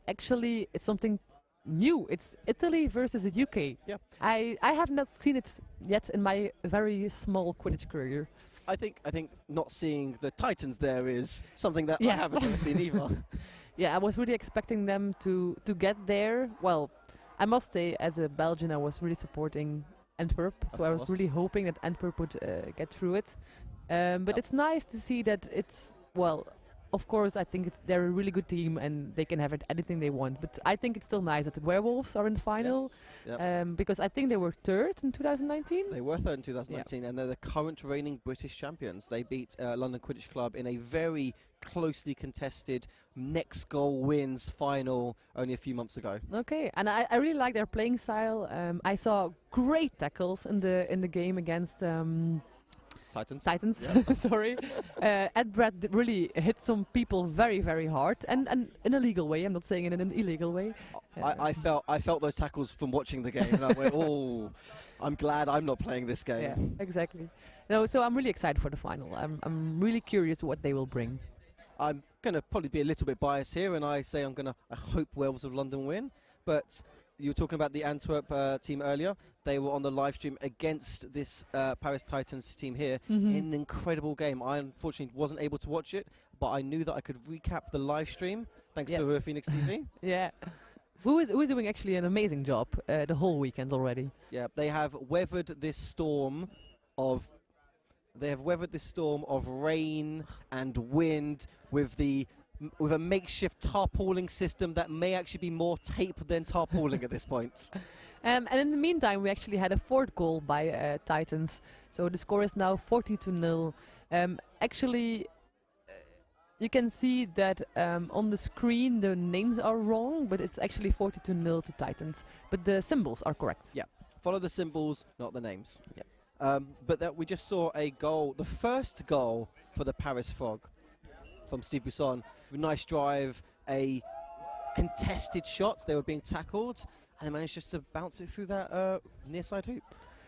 something new. It's Italy versus the UK. Yeah. I have not seen it yet in my very small Quidditch career. I think not seeing the Titans there is something that I haven't ever seen either. Yeah, I was really expecting them to get there. Well, I must say, as a Belgian, I was really supporting Antwerp, so I was really hoping that Antwerp would get through it. But it's nice to see that it's, well, of course, I think they're a really good team and they can have anything they want. But I think it's still nice that the Werewolves are in the final. Yes. Yep. Because I think they were third in 2019. They were third in 2019, and they're the current reigning British champions. They beat London Quidditch Club in a very closely contested next goal wins final only a few months ago. Okay, and I really like their playing style. I saw great tackles in the game against Titans. Yep. Sorry. Ed Brad really hit some people very, very hard, and in a legal way. I'm not saying it in an illegal way. I felt those tackles from watching the game, and I went, oh, I'm glad I'm not playing this game. Yeah, exactly. No, so I'm really excited for the final. I'm really curious what they will bring. I'm going to probably be a little bit biased here, and I say I hope Werewolves of London win. But you were talking about the Antwerp team earlier. They were on the live stream against this Paris Titans team here in an incredible game. I unfortunately wasn't able to watch it, but I knew that I could recap the live stream thanks to Ruhr Phoenix TV. Yeah. Who is doing actually an amazing job the whole weekend already. Yeah, they have weathered this storm of rain and wind with a makeshift tarpauling system that may actually be more tape than tarpauling at this point. And in the meantime, we actually had a fourth goal by Titans. So the score is now 40-0. Actually, you can see that on the screen the names are wrong, but it's actually 40-0 to Titans. But the symbols are correct. Yeah. Follow the symbols, not the names. But that we just saw a goal, the first goal for the Paris Frog from Steve Buisson. Nice drive, a contested shot. They were being tackled, and they managed just to bounce it through that near side hoop.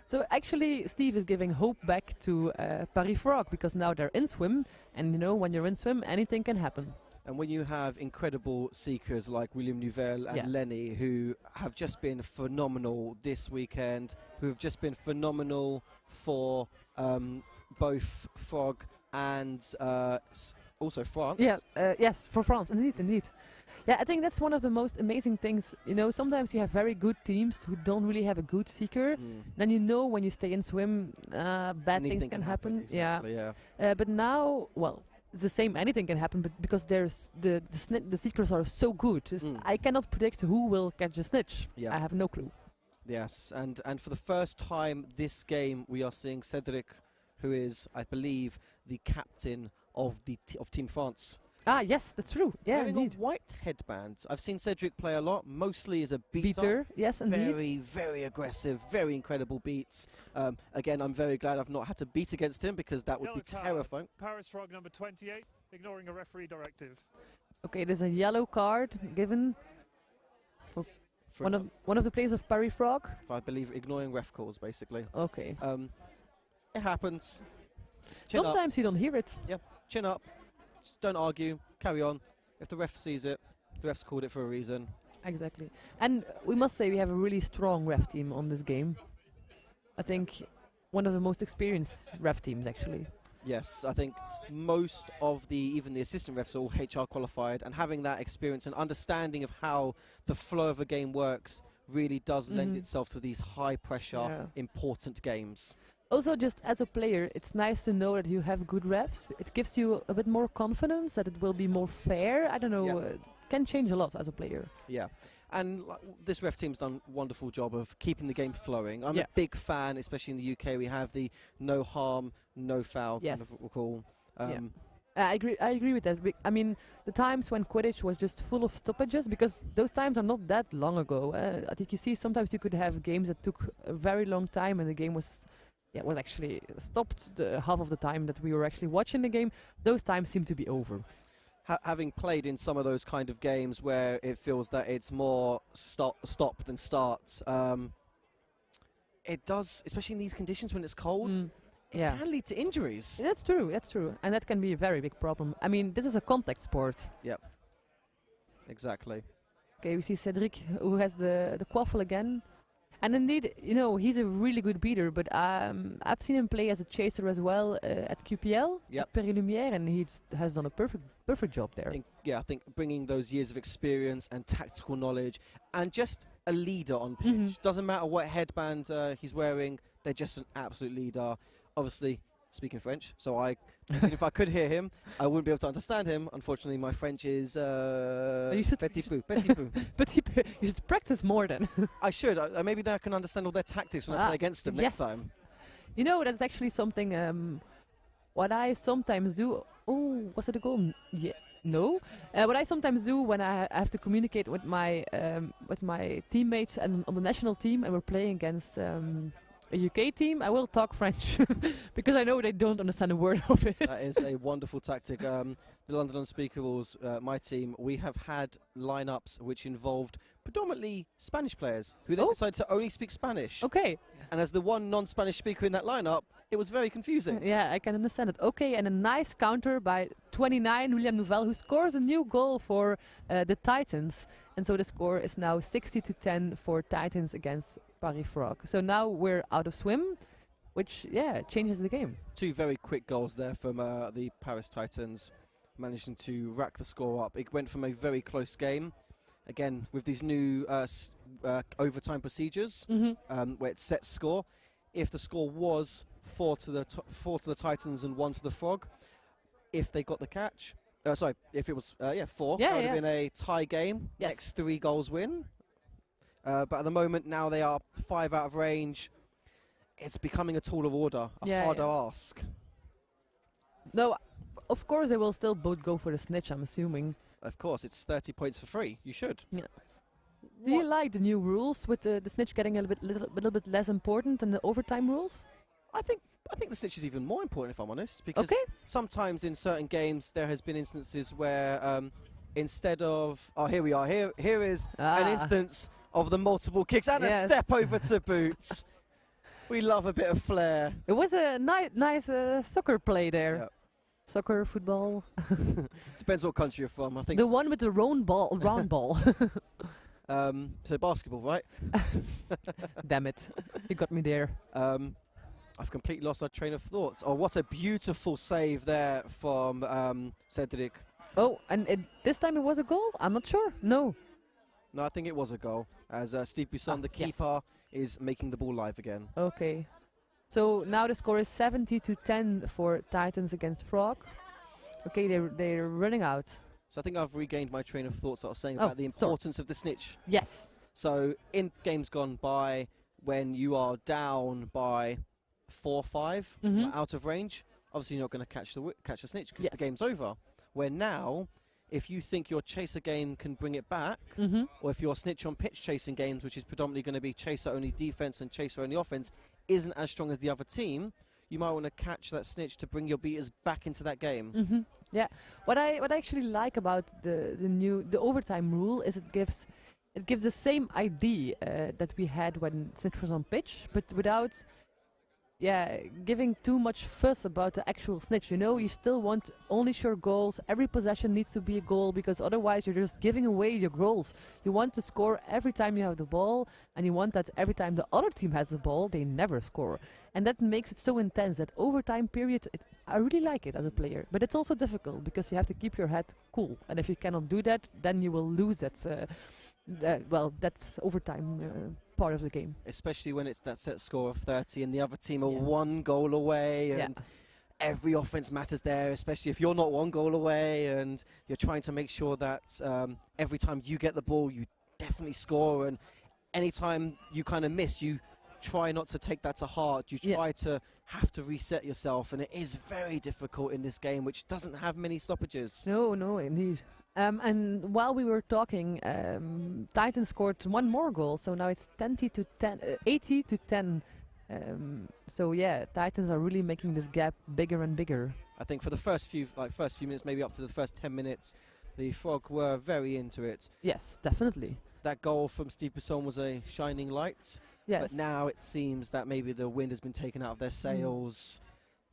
So actually, Steve is giving hope back to Paris Frog, because now they're in swim, and you know, when you're in swim, anything can happen. And when you have incredible seekers like William Nouvelle and Lenny, who have just been phenomenal this weekend, who have just been phenomenal for both Frog and also France. Yes, for France, indeed. Yeah, I think that's one of the most amazing things. You know, sometimes you have very good teams who don't really have a good seeker. Then you know when you stay in swim, bad things can happen. Exactly, But now, well, it's the same. Anything can happen, but because there's the seekers are so good, I cannot predict who will catch a snitch. I have no clue. Yes, and for the first time this game, we are seeing Cedric, who is, I believe, the captain of Team France. Ah, yes, that's true. Yeah, wearing indeed. a white headband. I've seen Cedric play a lot, mostly as a Beater, yes, indeed. Very, very aggressive, very incredible beats. Again, I'm very glad I've not had to beat against him, because that would be terrifying. Paris Frog number 28, ignoring a referee directive. Okay, there's a yellow card given. One of the players of Paris Frog. I believe ignoring ref calls, basically. Okay. It happens. Sometimes you don't hear it. Yeah, chin up. Just don't argue, carry on. If the ref sees it, the ref's called it for a reason. Exactly. And we must say we have a really strong ref team on this game. I think one of the most experienced ref teams, actually. Yes, I think most of even the assistant refs are all HR qualified, and having that experience and understanding of how the flow of a game works really does lend itself to these high pressure, important games. Also, just as a player, it's nice to know that you have good refs. It gives you a bit more confidence that it will be more fair. I don't know, it can change a lot as a player. Yeah, and this ref team's done a wonderful job of keeping the game flowing. I'm a big fan, especially in the UK. We have the no harm, no foul kind of rule. I agree with that. I mean, the times when Quidditch was just full of stoppages, because those times are not that long ago. I think you see sometimes you could have games that took a very long time, and the game was actually stopped half of the time that we were actually watching the game. Those times seem to be over. Having played in some of those kind of games where it feels that it's more stop than start, it does, especially in these conditions when it's cold, it can lead to injuries. That's true, and that can be a very big problem. I mean, this is a contact sport. Yep, exactly. Okay, we see Cedric, who has the quaffle again. And indeed, you know, he's a really good beater, but I've seen him play as a chaser as well at QPL, at Paris-Lumière, and he has done a perfect job there. I think bringing those years of experience and tactical knowledge, and just a leader on pitch. Doesn't matter what headband he's wearing, they're just an absolute leader. Obviously, speaking French, so if I could hear him, I wouldn't be able to understand him. Unfortunately, my French is petit peu. Petit peu. You should practice more then. I should. Maybe then I can understand all their tactics when I play against them next time. You know, that's actually something what I sometimes do. Oh, was it a goal? Yeah. No. What I sometimes do when I have to communicate with my teammates and on the national team, and we're playing against a UK team, I will talk French because I know they don't understand a word of it. That is a wonderful tactic. The London Unspeakables, my team, we have had lineups which involved predominantly Spanish players who then decided to only speak Spanish. Okay. And as the one non-Spanish speaker in that lineup, it was very confusing. Yeah, I can understand it. Okay, and a nice counter by 29, William Nouvelle, who scores a new goal for the Titans. And so the score is now 60-10 for Titans against Paris Frog. So now we're out of swim, which, changes the game. Two very quick goals there from the Paris Titans, managing to rack the score up. It went from a very close game, again, with these new overtime procedures, where it sets score. If the score was 4 to the Titans and 1 to the Frog, if they got the catch, if it was 4, that would have been a tie game. Yes. Next 3 goals win. But at the moment, now they are 5 out of range. It's becoming a tall of order, a harder ask. No, of course they will still both go for the snitch, I'm assuming. Of course, it's 30 points for free. You should. Yeah. Do you like the new rules with the snitch getting a little bit less important than the overtime rules? I think the snitch is even more important, if I'm honest, because sometimes in certain games there has been instances where instead of here we are, here is an instance of the multiple kicks and a step over to boots. We love a bit of flair. It was a nice soccer play there. Yep. Soccer, football. Depends what country you're from. I think the one with the round ball. So basketball, right? Damn it, you got me there. I've completely lost our train of thought. Oh, what a beautiful save there from Cedric. Oh, and this time it was a goal? I'm not sure. No, I think it was a goal, as Steve Buisson, the keeper, is making the ball live again. Okay. So now the score is 70-10 for Titans against Frog. Okay, they're running out. So I think I've regained my train of thoughts that I was saying about the importance of the snitch. Yes. So in games gone by, when you are down by 4 or 5 out of range, obviously you're not going to catch the snitch because the game's over. Where now, if you think your chaser game can bring it back, or if your snitch on pitch chasing games, which is predominantly going to be chaser only defense and chaser only offense, isn't as strong as the other team, you might want to catch that snitch to bring your beaters back into that game. Yeah, what I actually like about the overtime rule is it gives the same idea that we had when snitch was on pitch, but without giving too much fuss about the actual snitch. You know, you still want only sure goals. Every possession needs to be a goal, because otherwise you're just giving away your goals. You want to score every time you have the ball, and you want that every time the other team has the ball, they never score. And that makes it so intense, that overtime period. I really like it as a player, but it's also difficult because you have to keep your head cool. And if you cannot do that, then you will lose that. That's overtime part of the game. Especially when it's that set score of 30 and the other team are 1 goal away, and every offense matters there, especially if you're not 1 goal away and you're trying to make sure that every time you get the ball, you definitely score, and anytime you kind of miss, you try not to take that to heart. You try to have to reset yourself, and it is very difficult in this game, which doesn't have many stoppages. No, indeed. And while we were talking, Titans scored 1 more goal, so now it's 80-10. So yeah, Titans are really making this gap bigger and bigger. I think for the first few minutes, maybe up to the first 10 minutes, the Frog were very into it. Yes, definitely. That goal from Steve Buisson was a shining light. Yes. But now it seems that maybe the wind has been taken out of their sails.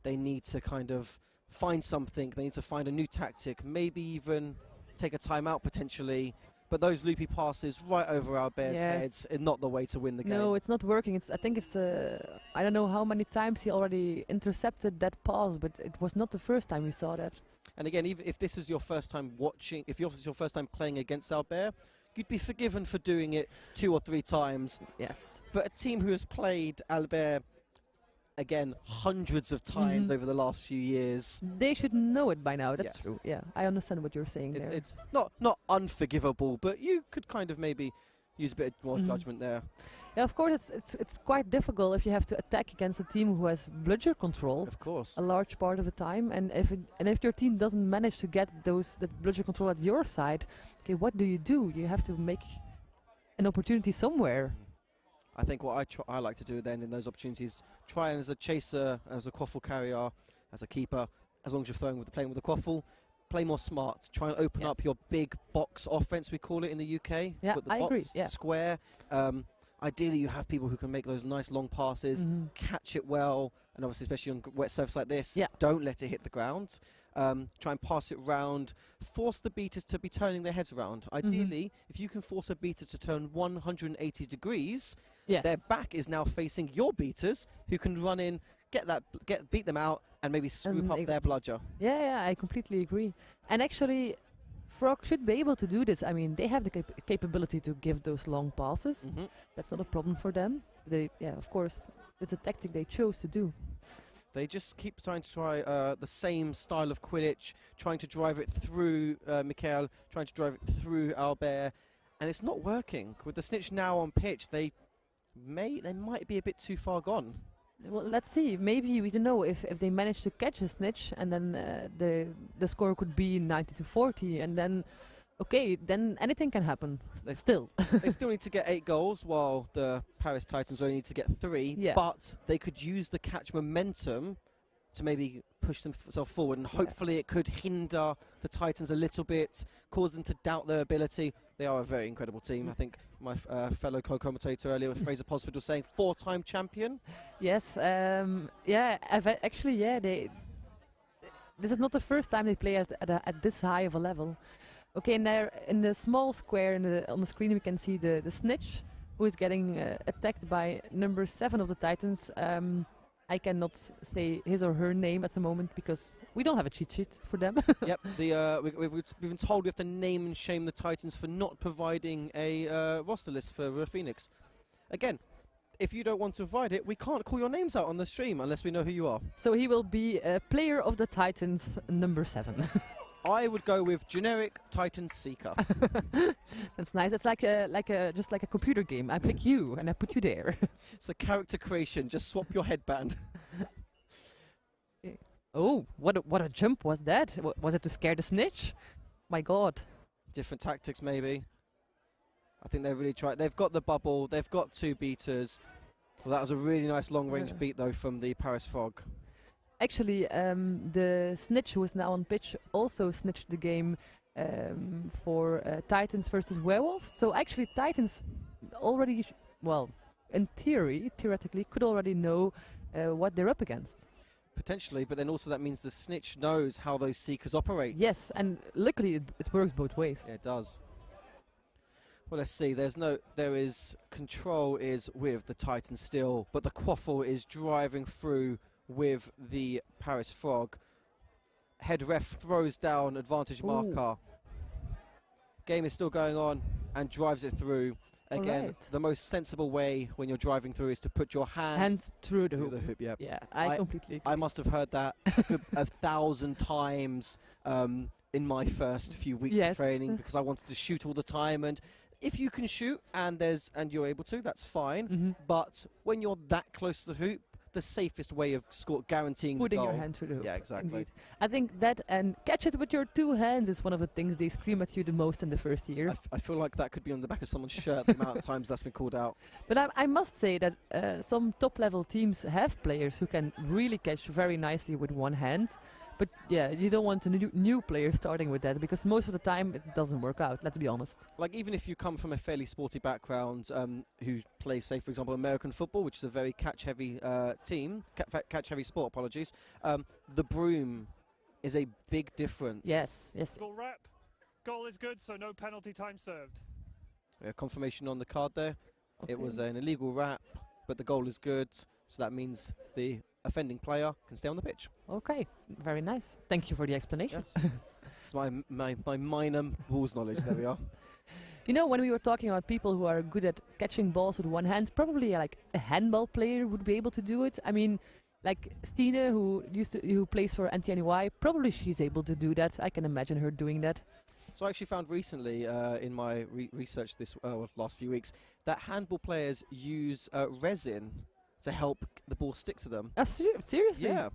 They need to kind of find something. They need to find a new tactic, maybe even take a timeout potentially. But those loopy passes right over our Bears' heads are not the way to win the game. No, it's not working. I think it's I don't know how many times he already intercepted that pass, but it was not the first time we saw that. And again, even if this is your first time watching, if this is your first time playing against Albert, you'd be forgiven for doing it 2 or 3 times. Yes. But a team who has played Albert, again, hundreds of times over the last few years, they should know it by now. That's true. Yeah, I understand what you're saying there. It's not unforgivable, but you could kind of maybe use a bit more judgment there. Yeah, of course, it's quite difficult if you have to attack against a team who has bludger control. Of course. A large part of the time, and if your team doesn't manage to get that bludger control at your side, okay, what do? You have to make an opportunity somewhere. I think what I like to do then in those opportunities, try and as a chaser, as a quaffle carrier, as a keeper, as long as you're playing with the quaffle, play more smart. Try and open up your big box offense, we call it in the UK. Yeah, Put the I box agree. Yeah. Square. Ideally, you have people who can make those nice long passes, catch it well, and obviously, especially on wet surface like this, don't let it hit the ground. Try and pass it round. Force the beaters to be turning their heads around. Ideally, if you can force a beater to turn 180 degrees, their back is now facing your beaters, who can run in, beat them out, and maybe swoop up their bludger. Yeah, I completely agree. And actually, Frog should be able to do this. I mean, they have the capability to give those long passes. That's not a problem for them. Of course, it's a tactic they chose to do. They just keep trying to try the same style of Quidditch, trying to drive it through Mikael, trying to drive it through Albert, and it's not working. With the snitch now on pitch, they might be a bit too far gone. Well, let's see. Maybe, we don't know, if they manage to catch the snitch, and then the score could be 90-40, and then, Okay, then anything can happen. They still. They still need to get 8 goals, while the Paris Titans only need to get 3. Yeah. But they could use the catch momentum to maybe push themselves forward, and hopefully it could hinder the Titans a little bit, cause them to doubt their ability. They are a very incredible team. I think my fellow co-commentator earlier, Fraser Posford, was saying 4-time champion. Yes, yeah, actually, yeah, this is not the first time they play at this high of a level. Okay, and there in the small square on the screen we can see the snitch, who is getting attacked by number 7 of the Titans. I cannot say his or her name at the moment because we don't have a cheat sheet for them. Yep, we've been told we have to name and shame the Titans for not providing a roster list for Ruhr Phoenix. Again, if you don't want to provide it, we can't call your names out on the stream unless we know who you are. So he will be a player of the Titans, number 7. I would go with generic Titan Seeker. That's nice. It's just like a computer game. I pick you and I put you there. It's a character creation. Just swap your headband. Oh, what a jump was that? Was it to scare the snitch? My God. Different tactics, maybe. I think they really tried. They've got the bubble. They've got 2 beaters. So that was a really nice long-range beat, though, from the Paris Frog. Actually, the snitch who is now on pitch also snitched the game for Titans versus Werewolves. So actually, Titans already, well, in theoretically, could already know what they're up against. Potentially, but then also that means the snitch knows how those seekers operate. Yes, and luckily it works both ways. Yeah, it does. Well, let's see. Control is with the Titans still, but the Quaffle is driving through with the Paris Frog. Head ref throws down advantage marker. Game is still going on and drives it through. Again, the most sensible way when you're driving through is to put your hand through the hoop. Yep. Yeah, I completely agree. I must have heard that 1,000 times in my first few weeks of training because I wanted to shoot all the time. And if you can shoot and you're able to, that's fine. But when you're that close to the hoop, the safest way of guaranteeing putting the goal. your hand through the hoop. Yeah, exactly. Indeed. I think that and catch it with your 2 hands is one of the things they scream at you the most in the first year. I feel like that could be on the back of someone's shirt, the amount of times that's been called out. But I must say that some top-level teams have players who can really catch very nicely with 1 hand. But yeah, you don't want a new player starting with that because most of the time it doesn't work out, let's be honest. Like even if you come from a fairly sporty background who plays, say, for example, American football, which is a very catch-heavy team, catch-heavy sport, apologies, the broom is a big difference. Yes. Goal wrap. Goal is good, so no penalty time served. Confirmation on the card there. Okay. It was an illegal wrap, but the goal is good, so that means the offending player can stay on the pitch. Okay, very nice. Thank you for the explanation. Yes. It's my minor rules knowledge. There we are. You know, when we were talking about people who are good at catching balls with 1 hand, probably like a handball player would be able to do it. I mean, like Stine, who plays for NTNY, probably she's able to do that. I can imagine her doing that. So I actually found recently in my research this last few weeks that handball players use resin to help the ball stick to them. Seriously? Yeah.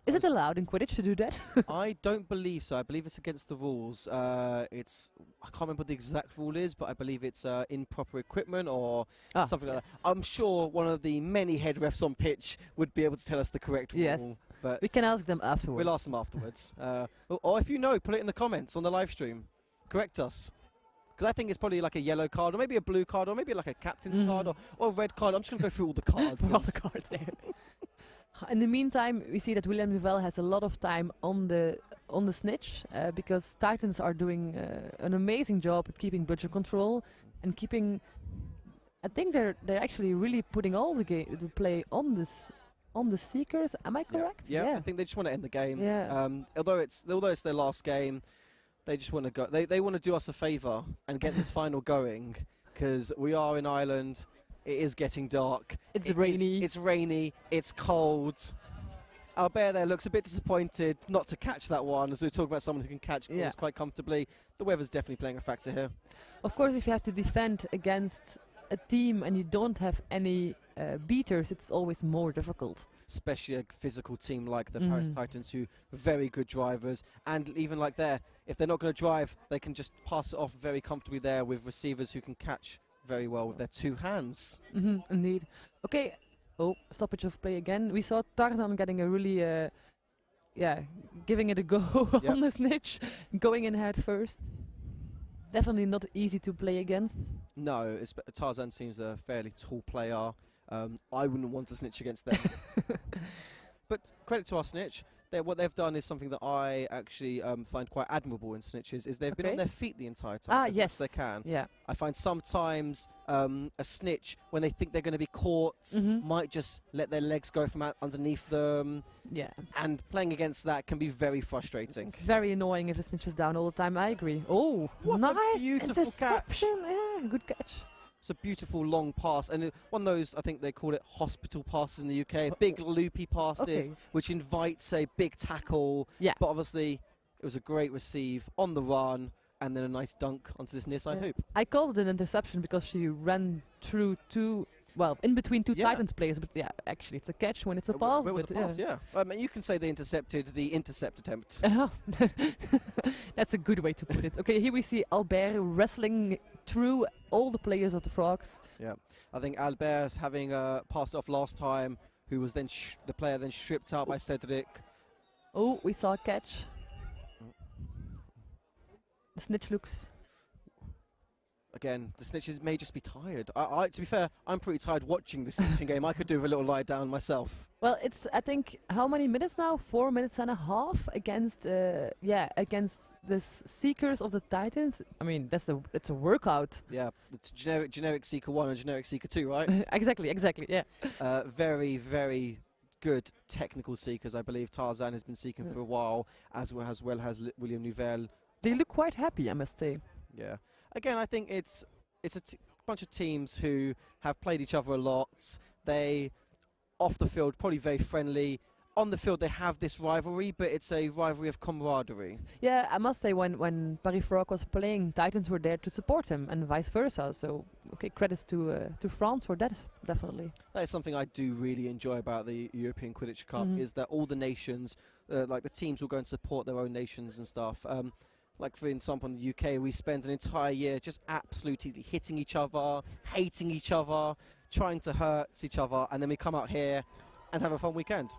Is it allowed in Quidditch to do that? I don't believe so. I believe it's against the rules. I can't remember what the exact rule is, but I believe it's improper equipment or something like that. I'm sure one of the many head refs on pitch would be able to tell us the correct rule. But we can ask them afterwards. We'll ask them afterwards. Or if you know, put it in the comments on the live stream. Correct us. Because I think it's probably like a yellow card, or maybe a blue card, or maybe like a captain's card, or a red card. I'm just going to go through all the cards. All the cards there. In the meantime, we see that William Duvel has a lot of time on the snitch because Titans are doing an amazing job at keeping budget control and keeping. I think they're actually really putting all the play on the seekers. Am I correct? Yeah. I think they just want to end the game. Yeah. Although it's their last game, they just want to go. They want to do us a favour and get this final going because we are in Ireland. It is getting dark. It's rainy. It's rainy. It's cold. Our bear there looks a bit disappointed not to catch that one, as we were talking about someone who can catch balls quite comfortably. The weather's definitely playing a factor here. Of course, if you have to defend against a team and you don't have any beaters, it's always more difficult. especially a physical team like the Paris Titans, who are very good drivers. And even like there, if they're not going to drive, they can just pass it off very comfortably there with receivers who can catch very well with their two hands. Indeed. Okay. Oh, stoppage of play again. We saw Tarzan getting a really, giving it a go on the snitch, going in head first. Definitely not easy to play against. No, Tarzan seems a fairly tall player. I wouldn't want to snitch against them. But credit to our snitch. What they've done is something that I actually find quite admirable in snitches, is they've been on their feet the entire time as much as they can. Yeah. I find sometimes a snitch, when they think they're going to be caught, might just let their legs go from underneath them. Yeah. And playing against that can be very frustrating. It's very annoying if the snitch is down all the time, I agree. Oh, what nice a beautiful catch. Yeah, good catch. It's a beautiful long pass, and one of those, I think they call it hospital passes in the UK, big loopy passes, which invites a big tackle. Yeah. But obviously, it was a great receive on the run, and then a nice dunk onto this near side hoop. I called it an interception because she ran through in between two Titans players, but yeah, actually it's a catch when it's a pass. It was a pass, yeah. You can say they intercepted the intercept attempt. That's a good way to put it. Okay, here we see Albert wrestling through all the players of the Frogs. Yeah, I think Albert's having passed off last time, who was then the player then stripped out by Cedric. Oh, we saw a catch. The snitch looks... Again, the snitches may just be tired. To be fair, I'm pretty tired watching the snitching game. I could do with a little lie down myself. Well, it's, I think, how many minutes now? 4 minutes and a half against, against the Seekers of the Titans. I mean, it's a workout. Yeah, it's generic Seeker 1 and generic Seeker 2, right? exactly, yeah. Very, very good technical Seekers. I believe Tarzan has been seeking for a while, as well as William Nouvelle. They look quite happy, I must say. Yeah. Again, I think it's a bunch of teams who have played each other a lot. They, off the field, probably very friendly. On the field, they have this rivalry, but it's a rivalry of camaraderie. Yeah, I must say, when Paris Frog was playing, Titans were there to support him, and vice versa. So, okay, credits to France for that, definitely. That is something I do really enjoy about the European Quidditch Cup, is that all the nations, like the teams will go and support their own nations and stuff. Like, for example, in the UK, we spend an entire year just absolutely hitting each other, hating each other, trying to hurt each other, and then we come out here and have a fun weekend.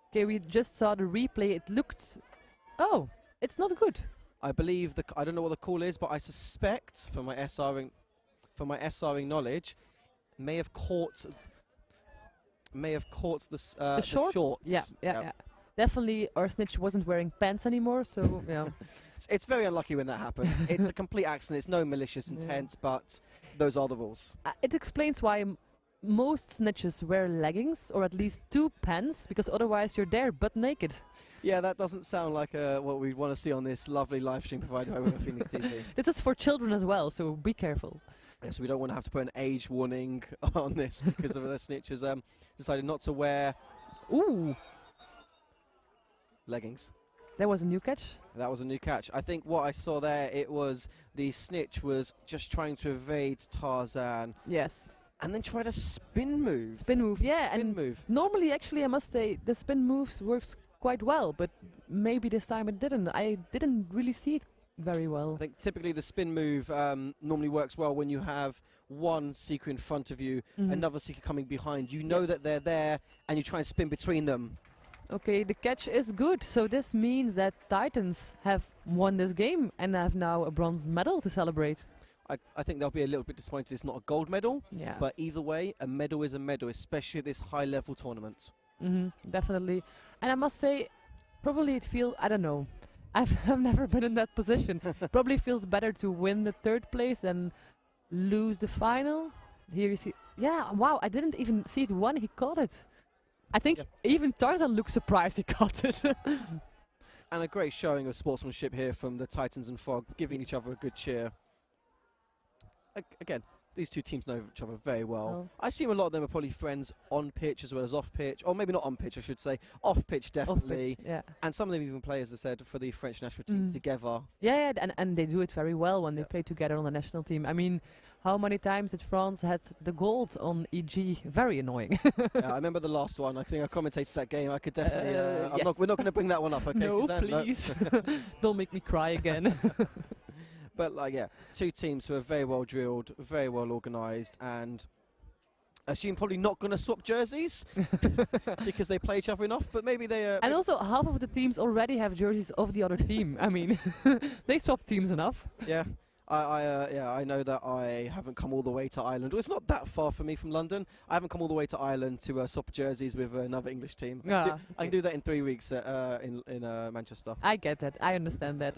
Okay, we just saw the replay. It looked... Oh, it's not good. I believe I don't know what the call is, but I suspect, from my SRing knowledge, may have caught the shorts. Yeah. Definitely, our snitch wasn't wearing pants anymore, so, yeah. It's very unlucky when that happens. It's a complete accident. It's no malicious intent, but those are the rules. It explains why most snitches wear leggings, or at least 2 pants, because otherwise you're there butt naked. Yeah, that doesn't sound like what we'd want to see on this lovely live stream provided by Ruhr Phoenix TV. This is for children as well, so be careful. Yes, we don't want to have to put an age warning on this because of the snitches decided not to wear... Ooh! Leggings. That was a new catch? That was a new catch. I think what I saw there, it was the snitch was just trying to evade Tarzan. Yes. And then tried a spin move. Spin move, yeah. Normally, actually, I must say, the spin moves works quite well, but maybe this time it didn't. I didn't really see it very well. I think typically the spin move normally works well when you have one Seeker in front of you, another Seeker coming behind. You know that they're there, and you try and spin between them. Okay, the catch is good, so this means that Titans have won this game and have now a bronze medal to celebrate. I think they'll be a little bit disappointed it's not a gold medal, yeah. But either way, a medal is a medal, especially at this high-level tournament. Definitely. And I must say, probably it feels, I don't know, I've never been in that position. Probably feels better to win the 3rd place than lose the final. Here you see, yeah, wow, I didn't even see it one, he caught it. I think even Tarzan looks surprised he caught it. And a great showing of sportsmanship here from the Titans and Frog, giving each other a good cheer. Again, these two teams know each other very well. Oh. I assume a lot of them are probably friends on pitch as well as off pitch, or maybe not on pitch, I should say. Off pitch, definitely. yeah. And some of them even play, as I said, for the French national team together. Yeah, and they do it very well when they play together on the national team. I mean, how many times did France had the gold on EG? Very annoying. Yeah, I remember the last one. I think I commentated that game. I could definitely. Yes. We're not going to bring that one up, okay, No, Suzanne? please. Don't make me cry again. But two teams who are very well drilled, very well organised, and I assume probably not going to swap jerseys because they play each other enough. But maybe they. And also, half of the teams already have jerseys of the other team. I mean, they swap teams enough. Yeah. I know that I haven't come all the way to Ireland. Well, it's not that far for me from London. I haven't come all the way to Ireland to swap jerseys with another English team. Yeah. I can do that in 3 weeks in Manchester. I get that. I understand that.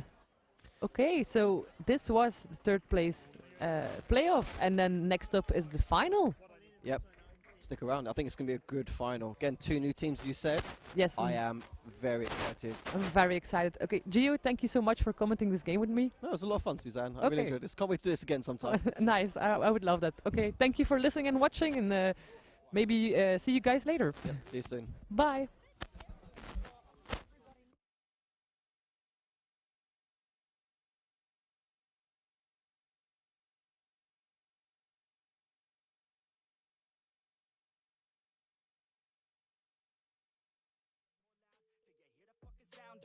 Okay, so this was the third place playoff, and then next up is the final. Yep. Stick around. I think it's going to be a good final. Again, 2 new teams, you said. Yes. I am very excited. I'm very excited. Okay, Gio, thank you so much for commenting this game with me. No, it was a lot of fun, Suzanne. I really enjoyed this. Can't wait to do this again sometime. Nice. I would love that. Okay, thank you for listening and watching, and maybe see you guys later. Yeah, see you soon. Bye.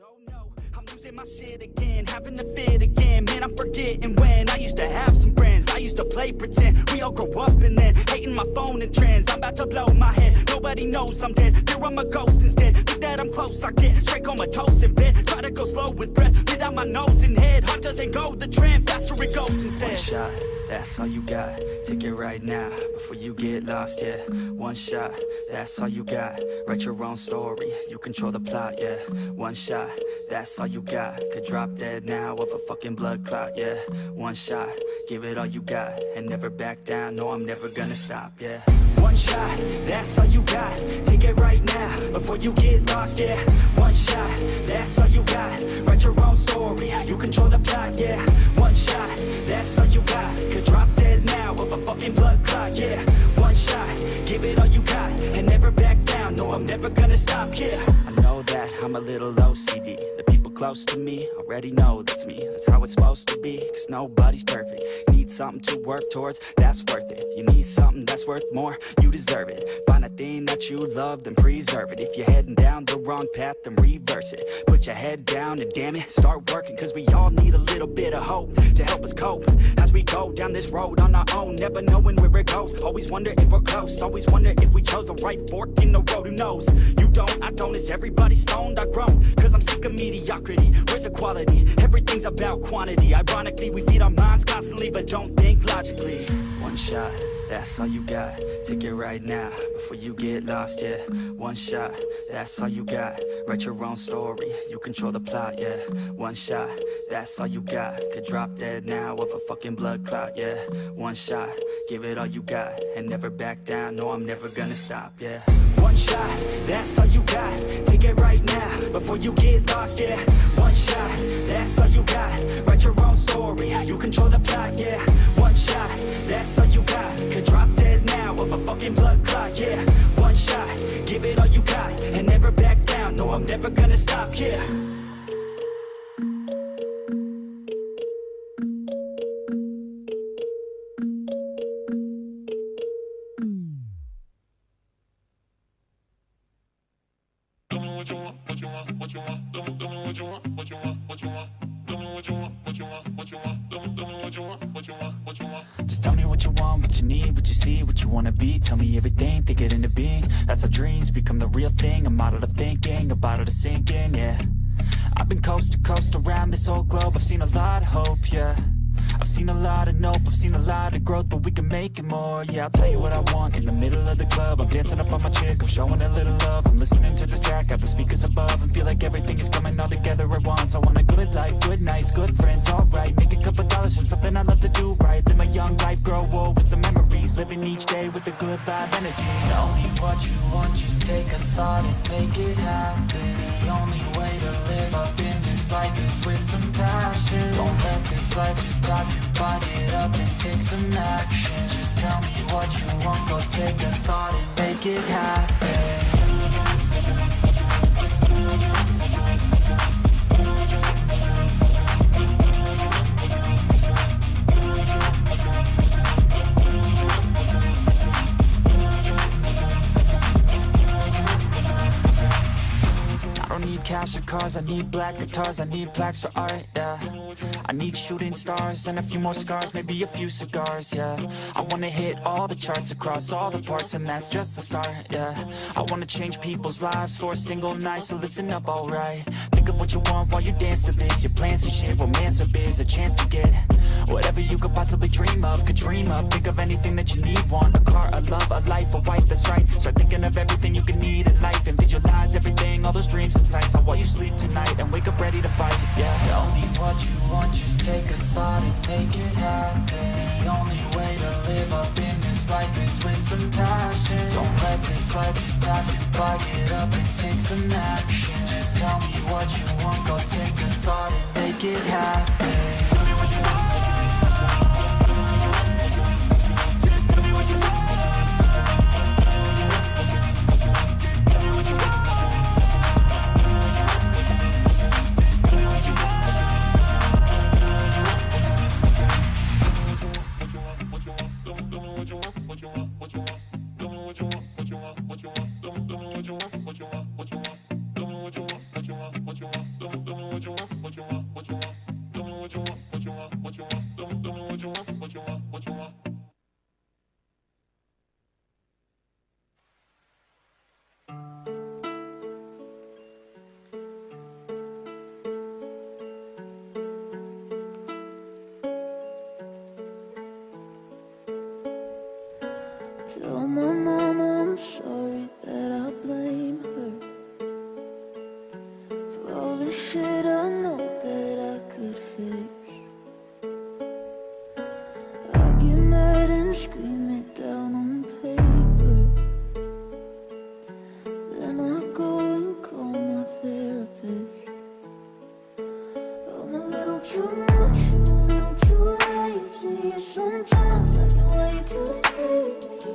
Oh no, I'm losing my shit again, having to fit again. Man, I'm forgetting when I used to have some friends. I used to play pretend, we all grow up and then hating my phone and trends. I'm about to blow my head, nobody knows I'm dead. Fear I'm a ghost instead, think that I'm close. I get straight comatose in bed, try to go slow with breath, breathe out my nose and head. Heart doesn't go the trend, faster it goes instead. One shot, that's all you got. Take it right now, before you get lost, yeah. One shot, that's all you got. Write your own story, you control the plot, yeah. One shot, that's all you got. Could drop dead now of a fucking blood clot, yeah. One shot, give it all you got. And never back down, no, I'm never gonna stop, yeah. One shot, that's all you got. Take it right now, before you get lost, yeah. One shot, that's all you got. Write your own story, you control the plot, yeah. One shot, that's all you got. Could drop dead now of a fucking blood clot, yeah. One shot, give it all you got. And never back down, no, I'm never gonna stop, yeah. I know that I'm a little OCD. The people close to me already know that's me. That's how it's supposed to be, cause nobody's perfect. You need something to work towards, that's worth it. You need something that's worth more, you deserve it. Find a thing that you love, then preserve it. If you're heading down the wrong path, then reverse it. Put your head down and damn it, start working. Cause we all need a little bit of hope to help us cope as we go down this road on our own, never knowing where it goes. Always wonder if we're close, always wonder if we chose the right fork in the road. Who knows? You don't, I don't, is everybody stoned? I grown, cause I'm sick of mediocrity. Where's the quality? Everything's about quantity. Ironically, we feed our minds constantly, but don't think logically. One shot, that's all you got. Take it right now, before you get lost, yeah. One shot, that's all you got. Write your own story, you control the plot, yeah. One shot, that's all you got. Could drop dead now of a fucking blood clot, yeah. One shot, give it all you got. And never back down, no, I'm never gonna stop, yeah. One shot, that's all you got. Take it right now, before you get lost, yeah. One shot, that's all you got. Write your own story, you control the plot, yeah. One shot, that's all you got. Could drop dead now of a fucking blood clot, yeah. One shot, give it all you got. And never back down, no, I'm never gonna stop, yeah. Just tell me what you want, what you need, what you see, what you wanna be. Tell me everything, think it into being. That's how dreams become the real thing. I'm out of the thinking, about to sink in, yeah. I've been coast to coast around this whole globe. I've seen a lot of hope, yeah. I've seen a lot of nope, I've seen a lot of growth, but we can make it more. Yeah, I'll tell you what I want in the middle of the club. I'm dancing up on my chick, I'm showing a little love. I'm listening to this track, got the speakers above, and feel like everything is coming all together at once. I want a good life, good nights, good friends, alright. Make a couple dollars from something I love to do right. Live my young life, grow old with some memories. Living each day with a good vibe energy. Tell me what you want, just take a thought and make it happen. The only way to live up in this life is with some passion. Don't let this life just pass you by, get up and take take some action. Just tell me what you want, go take a thought and make it happen. I don't need cash or cars, I need black guitars, I need plaques for art, yeah. I need shooting stars and a few more scars, maybe a few cigars, yeah. I wanna hit all the charts across all the parts, and that's just the start, yeah. I wanna change people's lives for a single night, so listen up, alright. Think of what you want while you dance to this. Your plans and shit, romance or biz, a chance to get whatever you could possibly dream of, could dream up. Think of anything that you need, want a car, a love, a life, a wife, that's right. Start thinking of everything you can need in life and visualize everything, all those dreams and sights. How while you sleep tonight and wake up ready to fight, yeah. Tell me what you want, just take a thought and make it happen. The only way to live up in this life is with some passion. Don't let this life just pass you by, get up and take some action. Just tell me what you want, go take a thought and make it happen. Tell me what you want. Just tell me what you want. Just tell me what you want. Tell my mama I'm sorry that I blame her for all the shit I know that I could fix. I get mad and scream it down on paper, then I go and call my therapist. I'm a little too much, I'm a little too lazy. Sometimes I know why you could hate me.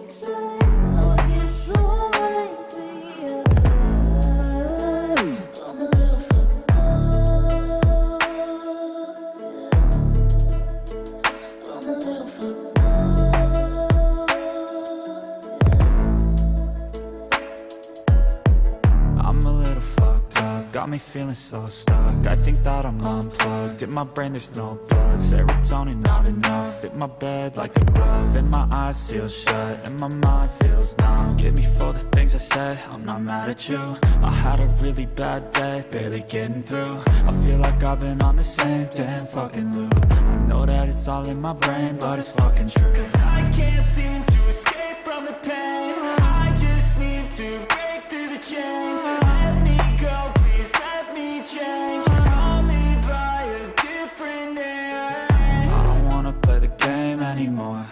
Got me feeling so stuck, I think that I'm unplugged. In my brain there's no blood, serotonin not enough. Hit my bed like a glove, and my eyes seal shut, and my mind feels numb. Give me for the things I said, I'm not mad at you. I had a really bad day, barely getting through. I feel like I've been on the same damn fucking loop. I know that it's all in my brain, but it's fucking true. Cause I can't seem to escape from the pain. I just need to break through the chains. Let me go, please let me change. Call me by a different name. I don't wanna play the game anymore.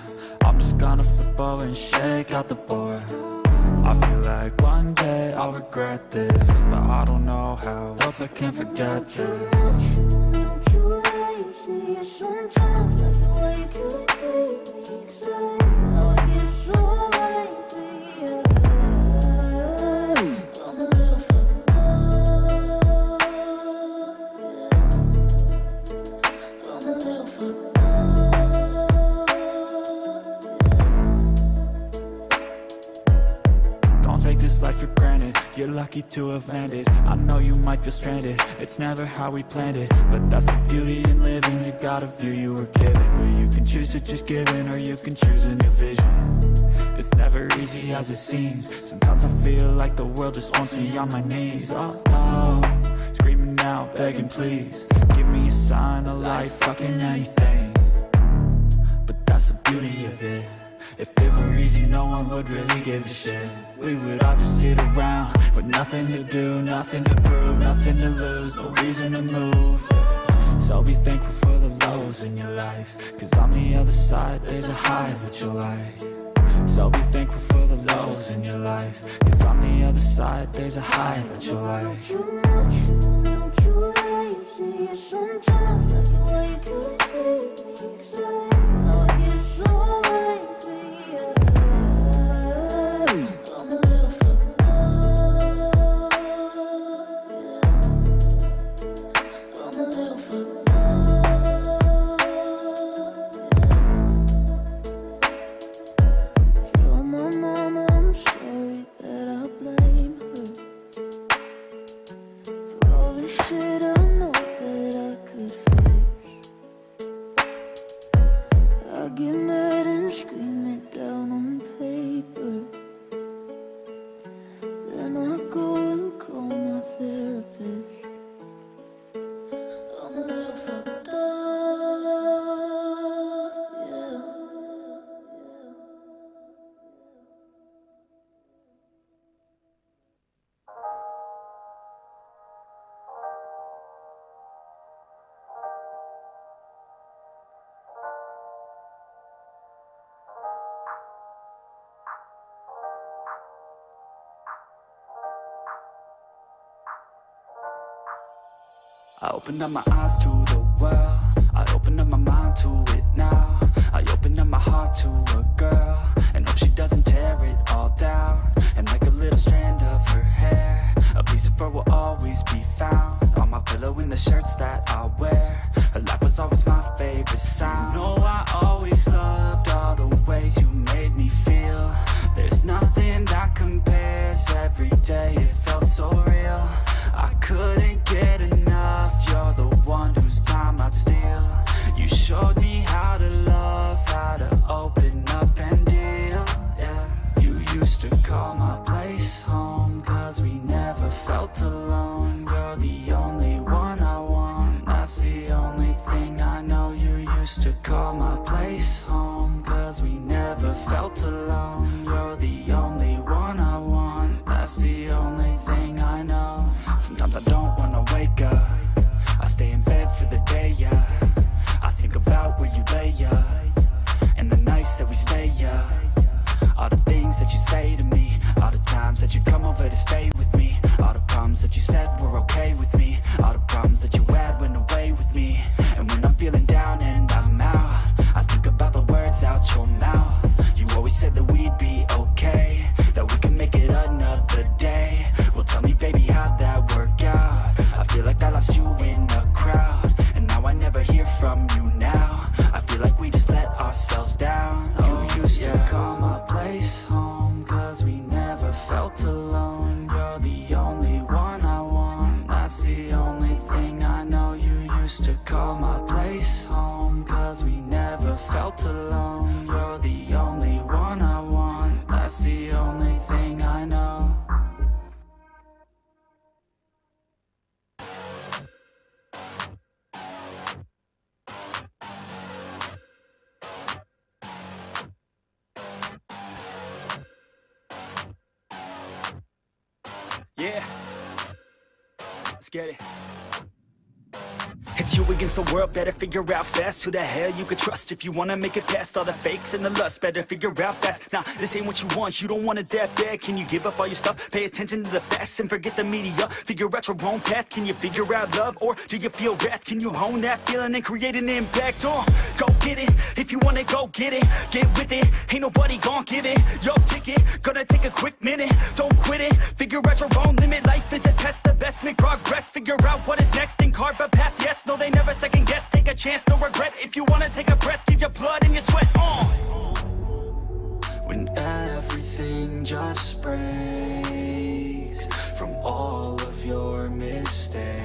I'm just gonna flip over and shake out the board. I feel like one day I'll regret this, but I don't know how else I can forget this. Too lazy, sometimes I know why you could hate me. Say, how I get so angry, I'm a little fucked up, I'm a little fucked up. Don't take this life for granted, you're lucky to have landed. I know you might feel stranded, it's never how we planned it, but that's the beauty in living. You got a view you were given, where you can choose to just give in, or you can choose a new vision. It's never easy as it seems. Sometimes I feel like the world just wants me on my knees. Oh no, screaming out, begging please, give me a sign, a light, fucking anything. But that's the beauty of it. If it were easy, no one would really give a shit. We would all just sit around with nothing to do, nothing to prove, nothing to lose, no reason to move. So be thankful for the lows in your life, cause on the other side there's a high that you'll like. So be thankful for the lows in your life, cause on the other side there's a high that you'll like. Too much, a little too lazy. Sometimes I know why you could hate me. Say, how I get so I opened up my eyes to the world, I opened up my mind to it now. I opened up my heart to a girl, and hope she doesn't tear it all down. And like a little strand of her hair, a piece of her will always be found on my pillow in the shirts that I wear. Her laugh was always my favorite sound. You know I always loved all the ways you made me feel. There's nothing that compares, every day it felt so real. I couldn't get enough, you're the one whose time I'd steal. You showed me how to love, how to open up and deal, yeah. You used to call my place home, cause we never felt alone. You're the only one I want, that's the only thing I know. You used to call my place home, cause we never felt alone. You're the only one I want, that's the only thing I know. Sometimes I don't wanna wake up, I stay in bed for the day, yeah. I think about where you lay, yeah, and the nights that we stay, yeah. All the things that you say to me, all the times that you come over to stay with me, all the problems that you said were okay with me, all the problems that you had went away with me. And when I'm feeling down and I'm out, I think about the words out your mouth. You always said that we'd be okay, that we can make it another day. Well, tell me, baby, how'd that work out? I feel like I lost you in a crowd, and now I never hear from you now. I feel like we just let ourselves down. You used to call my place home, cause we never felt alone. You're the only one I want, that's the only thing I know. You used to call my place home, cause we never felt alone. You're the only one I want, that's the only thing I know. Yeah, let's get it. It's you against the world, better figure out fast who the hell you could trust if you wanna make it past all the fakes and the lust. Better figure out fast. Nah, this ain't what you want, you don't want it that bad. Can you give up all your stuff, pay attention to the facts and forget the media? Figure out your own path, can you figure out love or do you feel wrath? Can you hone that feeling and create an impact? Go get it, if you want it, go get it. Get with it, ain't nobody gon' give it your ticket. Gonna take a quick minute, don't quit it. Figure out your own limit, life is a test, the best make progress. Figure out what is next and carve a path, yes. No, they never second guess, take a chance, no regret. If you wanna take a breath, give your blood and your sweat on. When everything just breaks from all of your mistakes,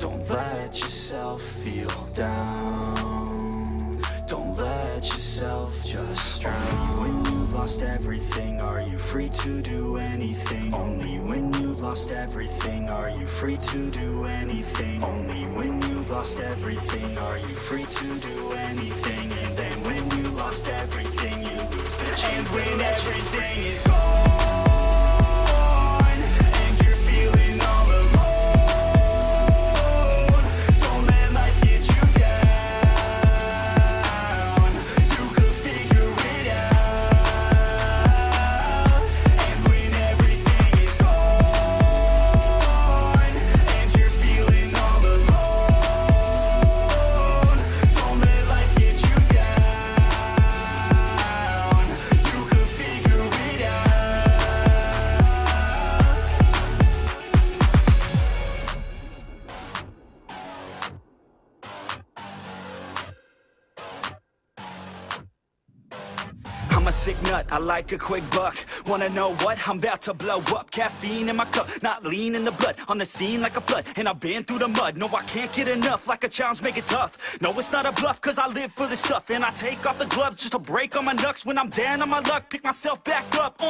don't let yourself feel down, don't let yourself just drown. When you've lost everything, are you free to do anything? Only when you've lost everything, are you free to do anything? Only when you've lost everything, are you free to do anything? And then when you lost everything, you lose the chance. And when everything is gone and you're feeling all alone, don't let life get you down. You could figure it out. And when everything is gone and you're feeling all alone, don't let life get you down. You could figure it out. I'm a sick nut, I like a quick buck. Wanna know what? I'm about to blow up. Caffeine in my cup, not lean in the blood. On the scene like a flood, and I've been through the mud. No, I can't get enough, like a challenge, make it tough. No, it's not a bluff, cause I live for this stuff. And I take off the gloves just to break on my knucks. When I'm down on my luck, pick myself back up.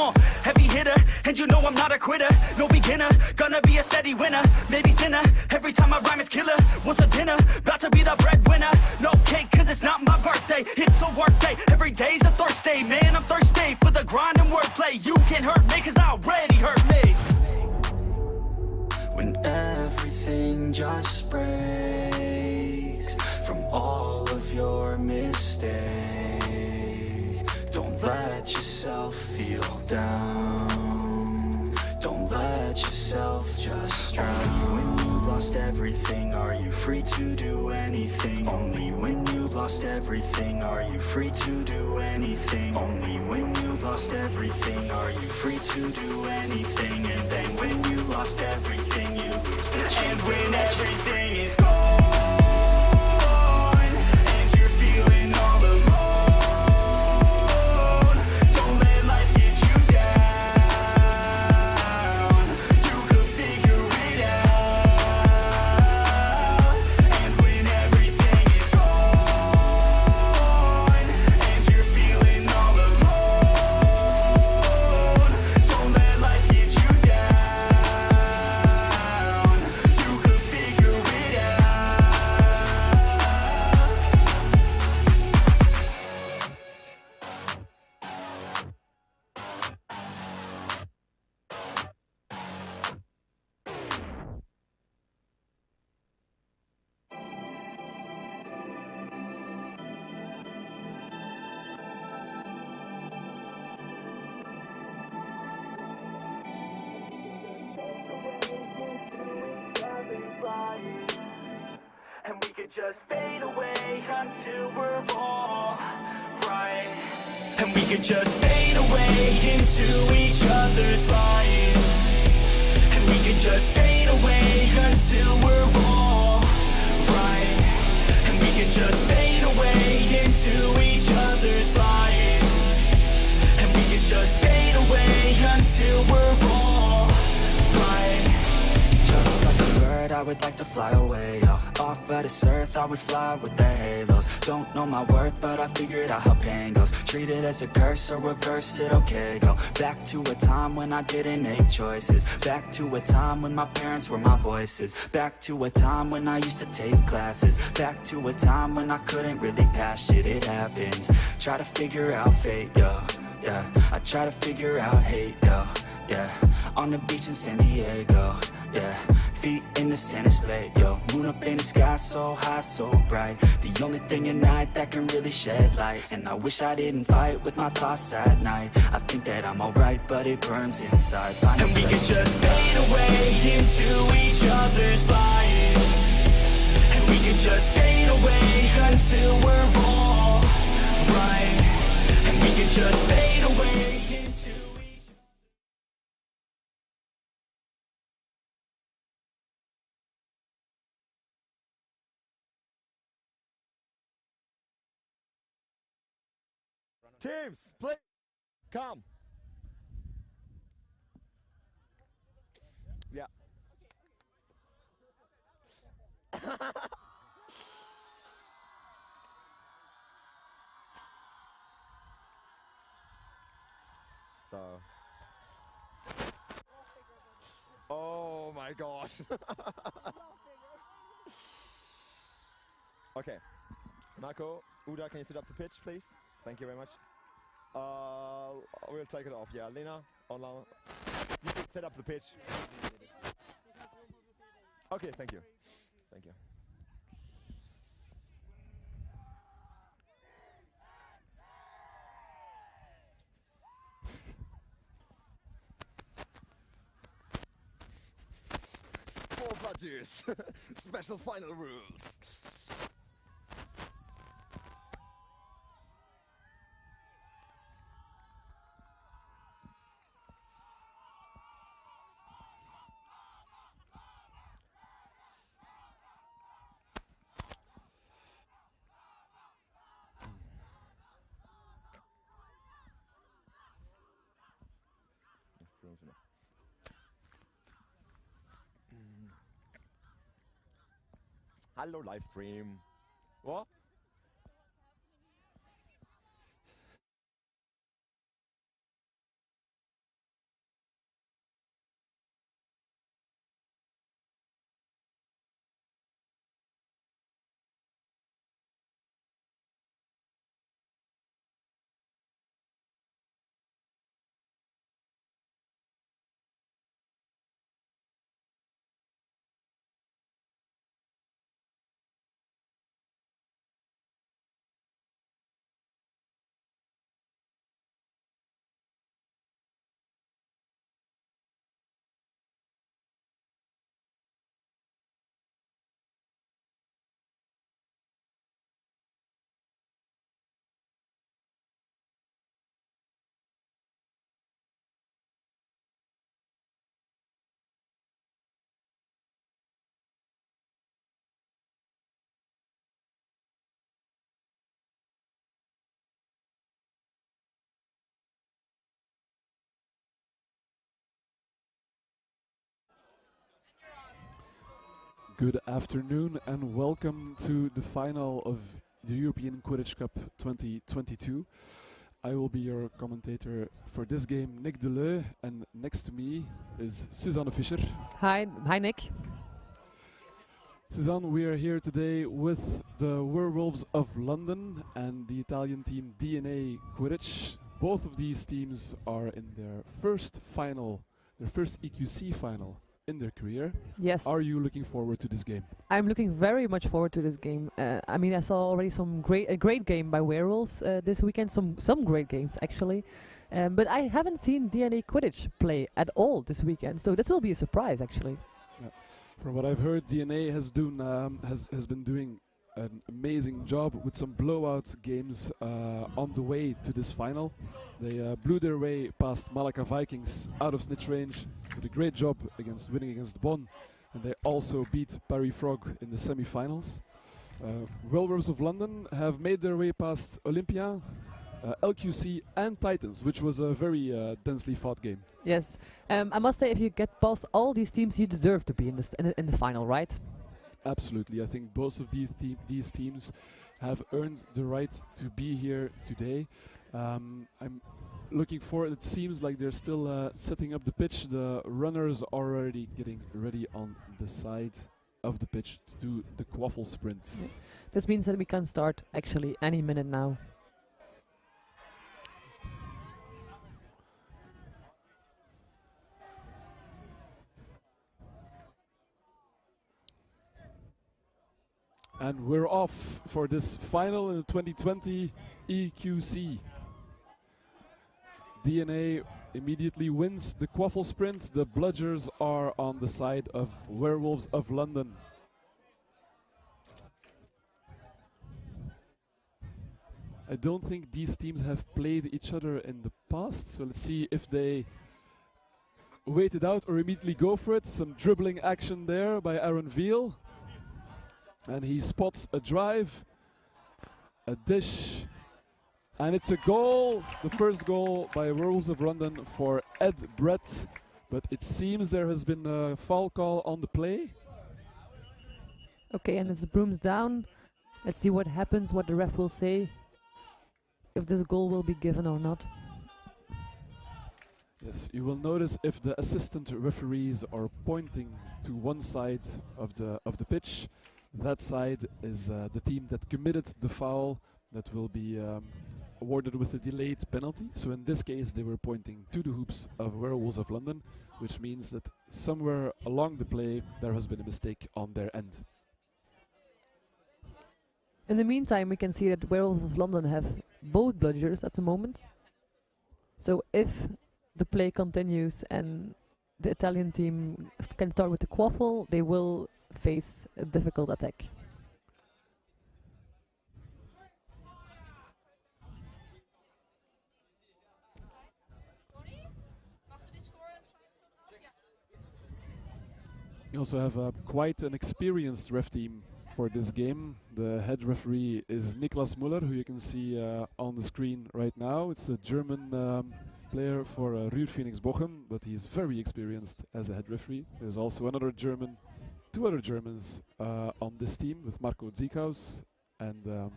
Heavy hitter, and you know I'm not a quitter. No beginner, gonna be a steady winner. Maybe sinner, every time I rhyme it's killer. Once a dinner, about to be the breadwinner. No cake, cause it's not my birthday. It's a work day, every day's a Thursday. Man, I'm thirsty for the grind and wordplay. You can't hurt me, cause I already hurt me. When everything just breaks from all of your mistakes, don't let yourself feel down, don't let yourself just drown. When you've lost lost everything, are you free to do anything? Only when you've lost everything are you free to do anything. Only when you've lost everything are you free to do anything. And then when you lost everything, you lose the chance. And when everything is gone and you're feeling all alone, don't let life get you down. You could figure it out. And when everything is gone and you're feeling all alone, don't let life get you down. You could figure it out. And we could just fade away until we're all right. And we could just fade away into each other's lives. And we could just fade away until we're all right. And we could just fade away into each other's lives. And we could just fade away until we're all right. Just like a bird, I would like to fly away, yo. Off of this earth, I would fly with the halos. Don't know my worth, but I figured out how pain goes. Treat it as a curse or reverse it, okay, go back to a time when I didn't make choices. Back to a time when my parents were my voices. Back to a time when I used to take classes. Back to a time when I couldn't really pass shit, it happens. Try to figure out fate, yo, yeah. I try to figure out hate, yo, yeah. On the beach in San Diego, yeah. Feet in the sand, it's late, yo. Moon up in the sky, so high, so bright. The only thing at night that can really shed light. And I wish I didn't fight with my thoughts at night. I think that I'm alright, but it burns inside. And we could just fade away into each other's lives. And we could just fade away until we're all right. And we could just fade away into each. Teams, play. Come. Yeah. So. Oh my gosh. Okay. Marco, Uda, can you set up the pitch, please? Thank you very much. We'll take it off. Yeah, Lena, online. You can set up the pitch. Okay, thank you. Thank you. Four budgers. Special final rules. Hallo Livestream. What? Good afternoon and welcome to the final of the European Quidditch Cup 2022. I will be your commentator for this game, Nick Deleu, and next to me is Susanne Fischer. Hi Nick. Susanne, we are here today with the Werewolves of London and the Italian team DNA Quidditch. Both of these teams are in their first final, their first EQC final in their career. Yes. Are you looking forward to this game? I'm looking very much forward to this game. I mean, I saw already a great game by Werewolves this weekend. Some great games actually, but I haven't seen DNA Quidditch play at all this weekend. So this will be a surprise actually. Yeah. From what I've heard, DNA has been doing an amazing job with some blowout games on the way to this final. They blew their way past Malaka Vikings out of snitch range, did a great job winning against Bonn, and they also beat Barry Frog in the semi-finals. Werewolves of London have made their way past Olympia, LQC and Titans, which was a very densely fought game. Yes, I must say if you get past all these teams, you deserve to be in the final, right? Absolutely, I think both of these teams have earned the right to be here today. I'm looking forward. It seems like they're still setting up the pitch. The runners are already getting ready on the side of the pitch to do the quaffle sprint. Yes. This means that we can start actually any minute now. And we're off for this final in the 2020 EQC. DNA immediately wins the quaffle sprint. The bludgers are on the side of Werewolves of London. I don't think these teams have played each other in the past, so let's see if they wait it out or immediately go for it. Some dribbling action there by Aaron Veal. And he spots a drive, a dish, and it's a goal. The first goal by Werewolves of London for Ed Brett. But it seems there has been a foul call on the play. Okay, and it's brooms down. Let's see what happens, what the ref will say, if this goal will be given or not. Yes, you will notice if the assistant referees are pointing to one side of the pitch. That side is the team that committed the foul that will be awarded with a delayed penalty. So in this case they were pointing to the hoops of Werewolves of London, which means that somewhere along the play there has been a mistake on their end. In the meantime, we can see that Werewolves of London have both bludgers at the moment. So if the play continues and the Italian team can start with the quaffle, they will face a difficult attack. You also have quite an experienced ref team for this game. The head referee is Niklas Müller, who you can see on the screen right now. It's a German player for Ruhr Phoenix Bochum, but he's very experienced as a head referee. There's also another German, two other Germans on this team with Marco Ziekhaus, and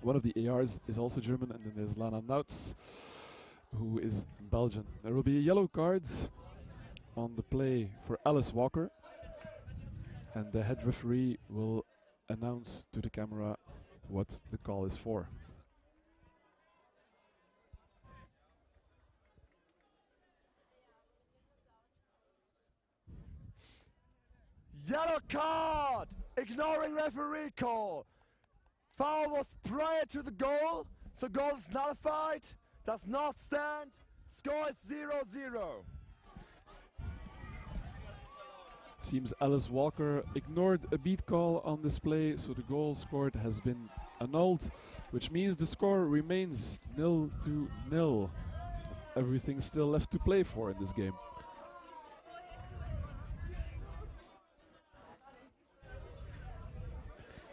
one of the ARs is also German, and then there's Lana Nautz, who is Belgian. There will be a yellow card on the play for Alice Walker, and the head referee will announce to the camera what the call is for. Yellow card! Ignoring referee call. Foul was prior to the goal, so goal is nullified. Does not stand. Score is 0-0. Seems Alice Walker ignored a beat call on display, so the goal scored has been annulled, which means the score remains 0-0. Everything still left to play for in this game.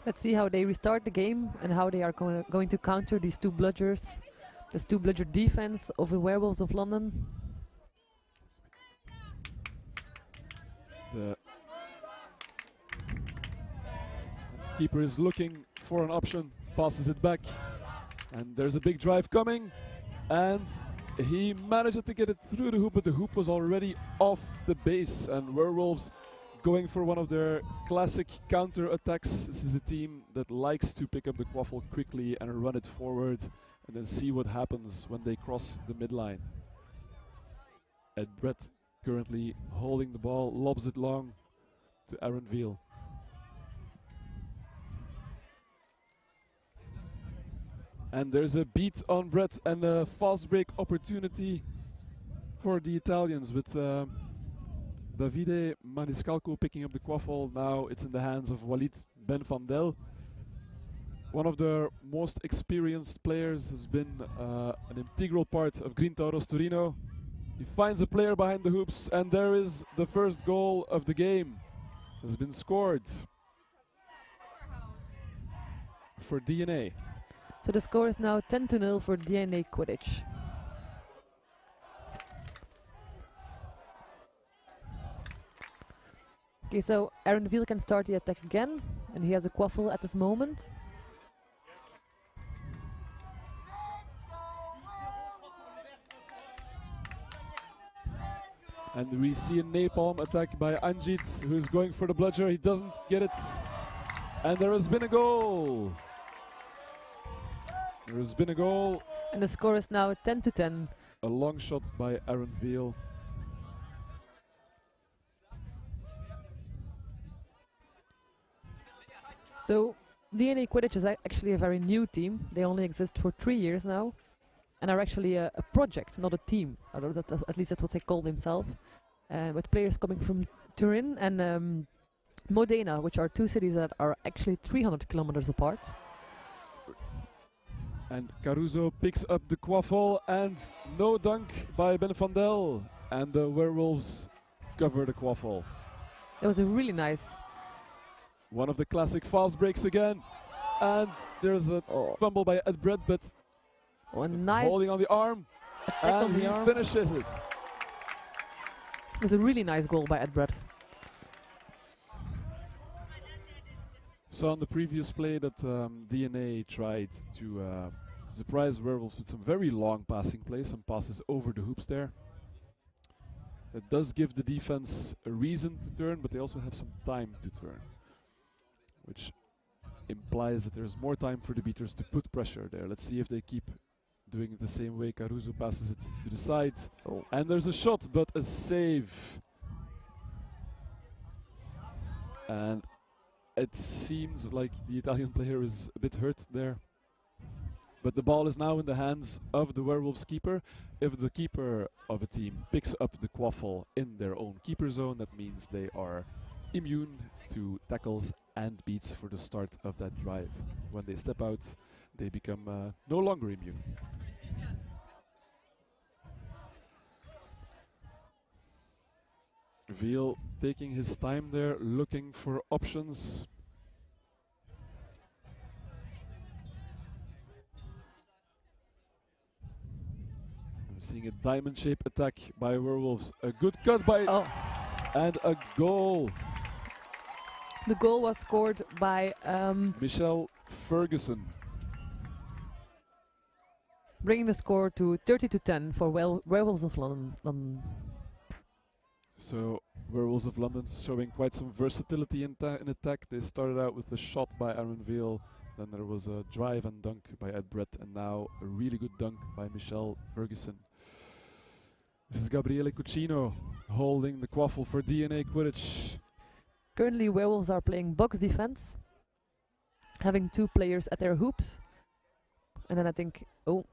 Let's see how they restart the game and how they are going to counter these two bludgers, this two bludger defense of the Werewolves of London. keeper is looking for an option, passes it back, and there's a big drive coming, and he managed to get it through the hoop, but the hoop was already off the base, and Werewolves going for one of their classic counter attacks. This is a team that likes to pick up the quaffle quickly and run it forward and then see what happens when they cross the midline. Ed Brett currently holding the ball, lobs it long to Aaron Veal. And there's a beat on Brett and a fast break opportunity for the Italians with Davide Maniscalco picking up the quaffle. Now it's in the hands of Walid Ben van Del. One of the most experienced players, has been an integral part of Green Tauros Torino. He finds a player behind the hoops, and there is the first goal of the game. Has been scored for DNA. So the score is now 10-0 for DNA Quidditch. Okay, so Aaron Veal can start the attack again, and he has a quaffle at this moment. And we see a napalm attack by Anjit, who's going for the bludger. He doesn't get it. And there has been a goal. There has been a goal. And the score is now 10-10. A long shot by Aaron Veal. So DNA Quidditch is actually a very new team. They only exist for 3 years now, and are actually a project, not a team. Or at least that's what they call themselves. With players coming from Turin and Modena, which are two cities that are actually 300 kilometers apart. And Caruso picks up the quaffle, and no dunk by Ben van Del. And the Werewolves cover the quaffle. It was a really nice. One of the classic fast breaks again. And there's a fumble by Ed Brett, but nice holding on the arm. And he finishes it. It was a really nice goal by Ed Brett. So on the previous play that DNA tried to surprise Werewolves with some very long passing plays, some passes over the hoops there. It does give the defense a reason to turn, but they also have some time to turn, which implies that there's more time for the beaters to put pressure there. Let's see if they keep doing it the same way. Caruso passes it to the side, and there's a shot, but a save. And it seems like the Italian player is a bit hurt there. But the ball is now in the hands of the Werewolves keeper. If the keeper of a team picks up the quaffle in their own keeper zone, that means they are immune to tackles and beats for the start of that drive. When they step out, they become no longer immune. Veal taking his time there, looking for options. I'm seeing a diamond shape attack by Werewolves. A good cut by and a goal. The goal was scored by Michelle Ferguson, bringing the score to 30-10 for Werewolves of London. So Werewolves of London showing quite some versatility in attack. They started out with a shot by Aaron Veal, then there was a drive and dunk by Ed Brett, and now a really good dunk by Michelle Ferguson. This is Gabriele Cucino holding the quaffle for DNA Quidditch. Currently Werewolves are playing box defense, having 2 players at their hoops. And then I think, oh,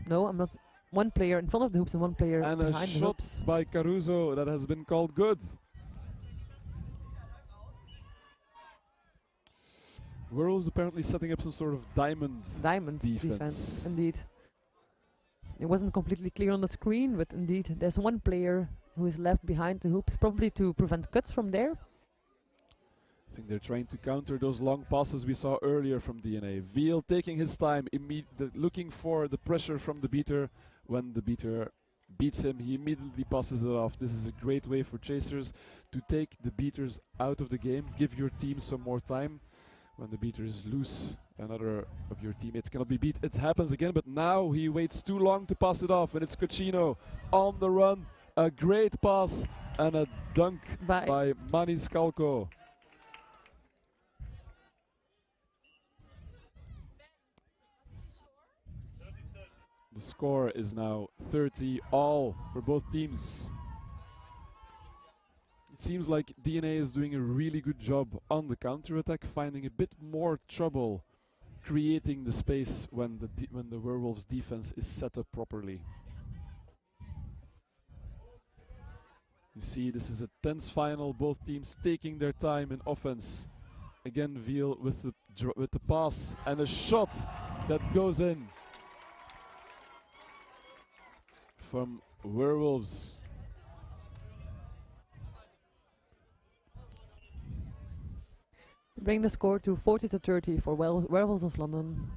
no, I'm not. One player in front of the hoops and one player and behind the hoops. And a shot by Caruso that has been called good. Werewolves apparently setting up some sort of diamond defense. Indeed. It wasn't completely clear on the screen, but indeed there's one player who is left behind the hoops, probably to prevent cuts from there. I think they're trying to counter those long passes we saw earlier from DNA. Veal taking his time, looking for the pressure from the beater. When the beater beats him, he immediately passes it off. This is a great way for chasers to take the beaters out of the game, give your team some more time. When the beater is loose, another of your teammates cannot be beat. It happens again, but now he waits too long to pass it off, and it's Cochino on the run. A great pass and a dunk by Maniscalco. The score is now 30 all for both teams. It seems like DNA is doing a really good job on the counter-attack, finding a bit more trouble creating the space when the Werewolves defense is set up properly. You see, this is a tense final, both teams taking their time in offense. Again, Veal with the pass and a shot that goes in from Werewolves. Bring the score to 40-30 for Werewolves of London.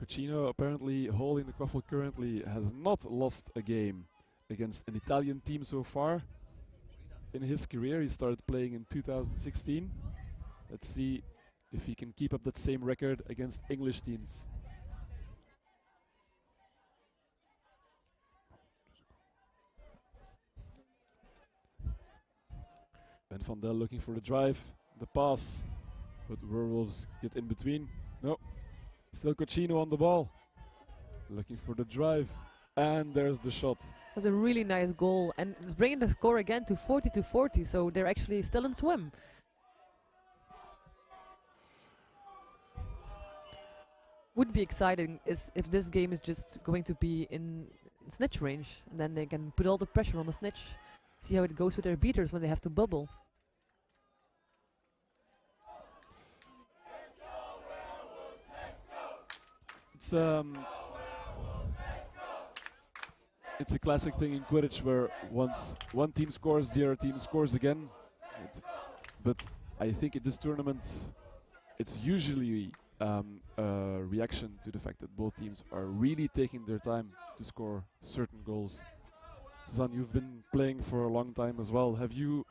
Cochino, apparently holding the quaffle currently, has not lost a game against an Italian team so far in his career. He started playing in 2016. Let's see if he can keep up that same record against English teams. Ben van Del looking for the drive, the pass, but Werewolves get in between. No, still Cochino on the ball, looking for the drive, and there's the shot. That's a really nice goal, and it's bringing the score again to 40-40, so they're actually still in swim. Would be exciting is if this game is just going to be in snitch range, and then they can put all the pressure on the snitch. See how it goes with their beaters when they have to bubble. It's a classic thing in Quidditch where once one team scores, the other team scores again. But I think in this tournament, it's usually a reaction to the fact that both teams are really taking their time to score certain goals. Suzanne, you've been playing for a long time as well. Have you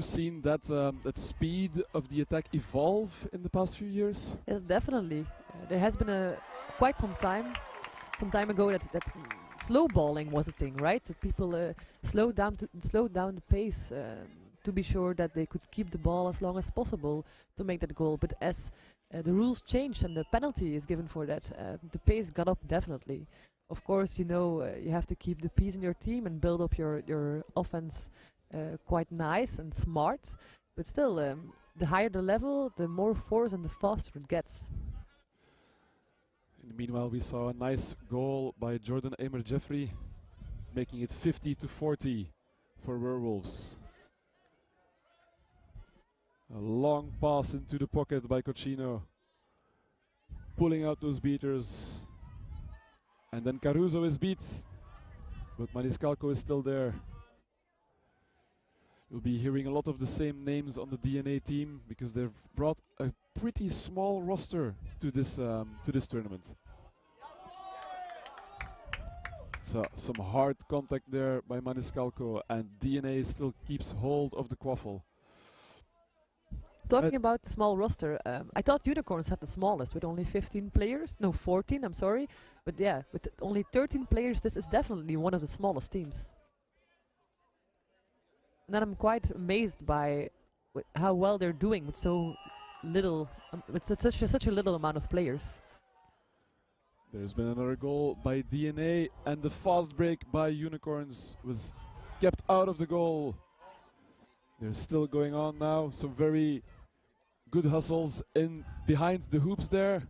seen that that speed of the attack evolve in the past few years? Yes, definitely. There has been quite some time ago that slow balling was a thing, right? That people slowed down the pace to be sure that they could keep the ball as long as possible to make that goal. But as the rules changed and the penalty is given for that, the pace got up definitely. Of course, you know, you have to keep the peace in your team and build up your offense quite nice and smart. But still, the higher the level, the more force and the faster it gets. Meanwhile, we saw a nice goal by Jordan Amer-Jeffrey, making it 50-40 for Werewolves. A long pass into the pocket by Cochino, pulling out those beaters. And then Caruso is beat, but Maniscalco is still there. You'll be hearing a lot of the same names on the DNA team because they've brought a pretty small roster to this tournament. So some hard contact there by Maniscalco, and DNA still keeps hold of the quaffle. Talking about the small roster, I thought Unicorns had the smallest with only 15 players. No, 14, I'm sorry. But yeah, with only 13 players, this is definitely one of the smallest teams. And then I'm quite amazed by how well they're doing with so little, with such a little amount of players. There's been another goal by DNA, and the fast break by Unicorns was kept out of the goal. They're still going on now. Some very good hustles in behind the hoops there.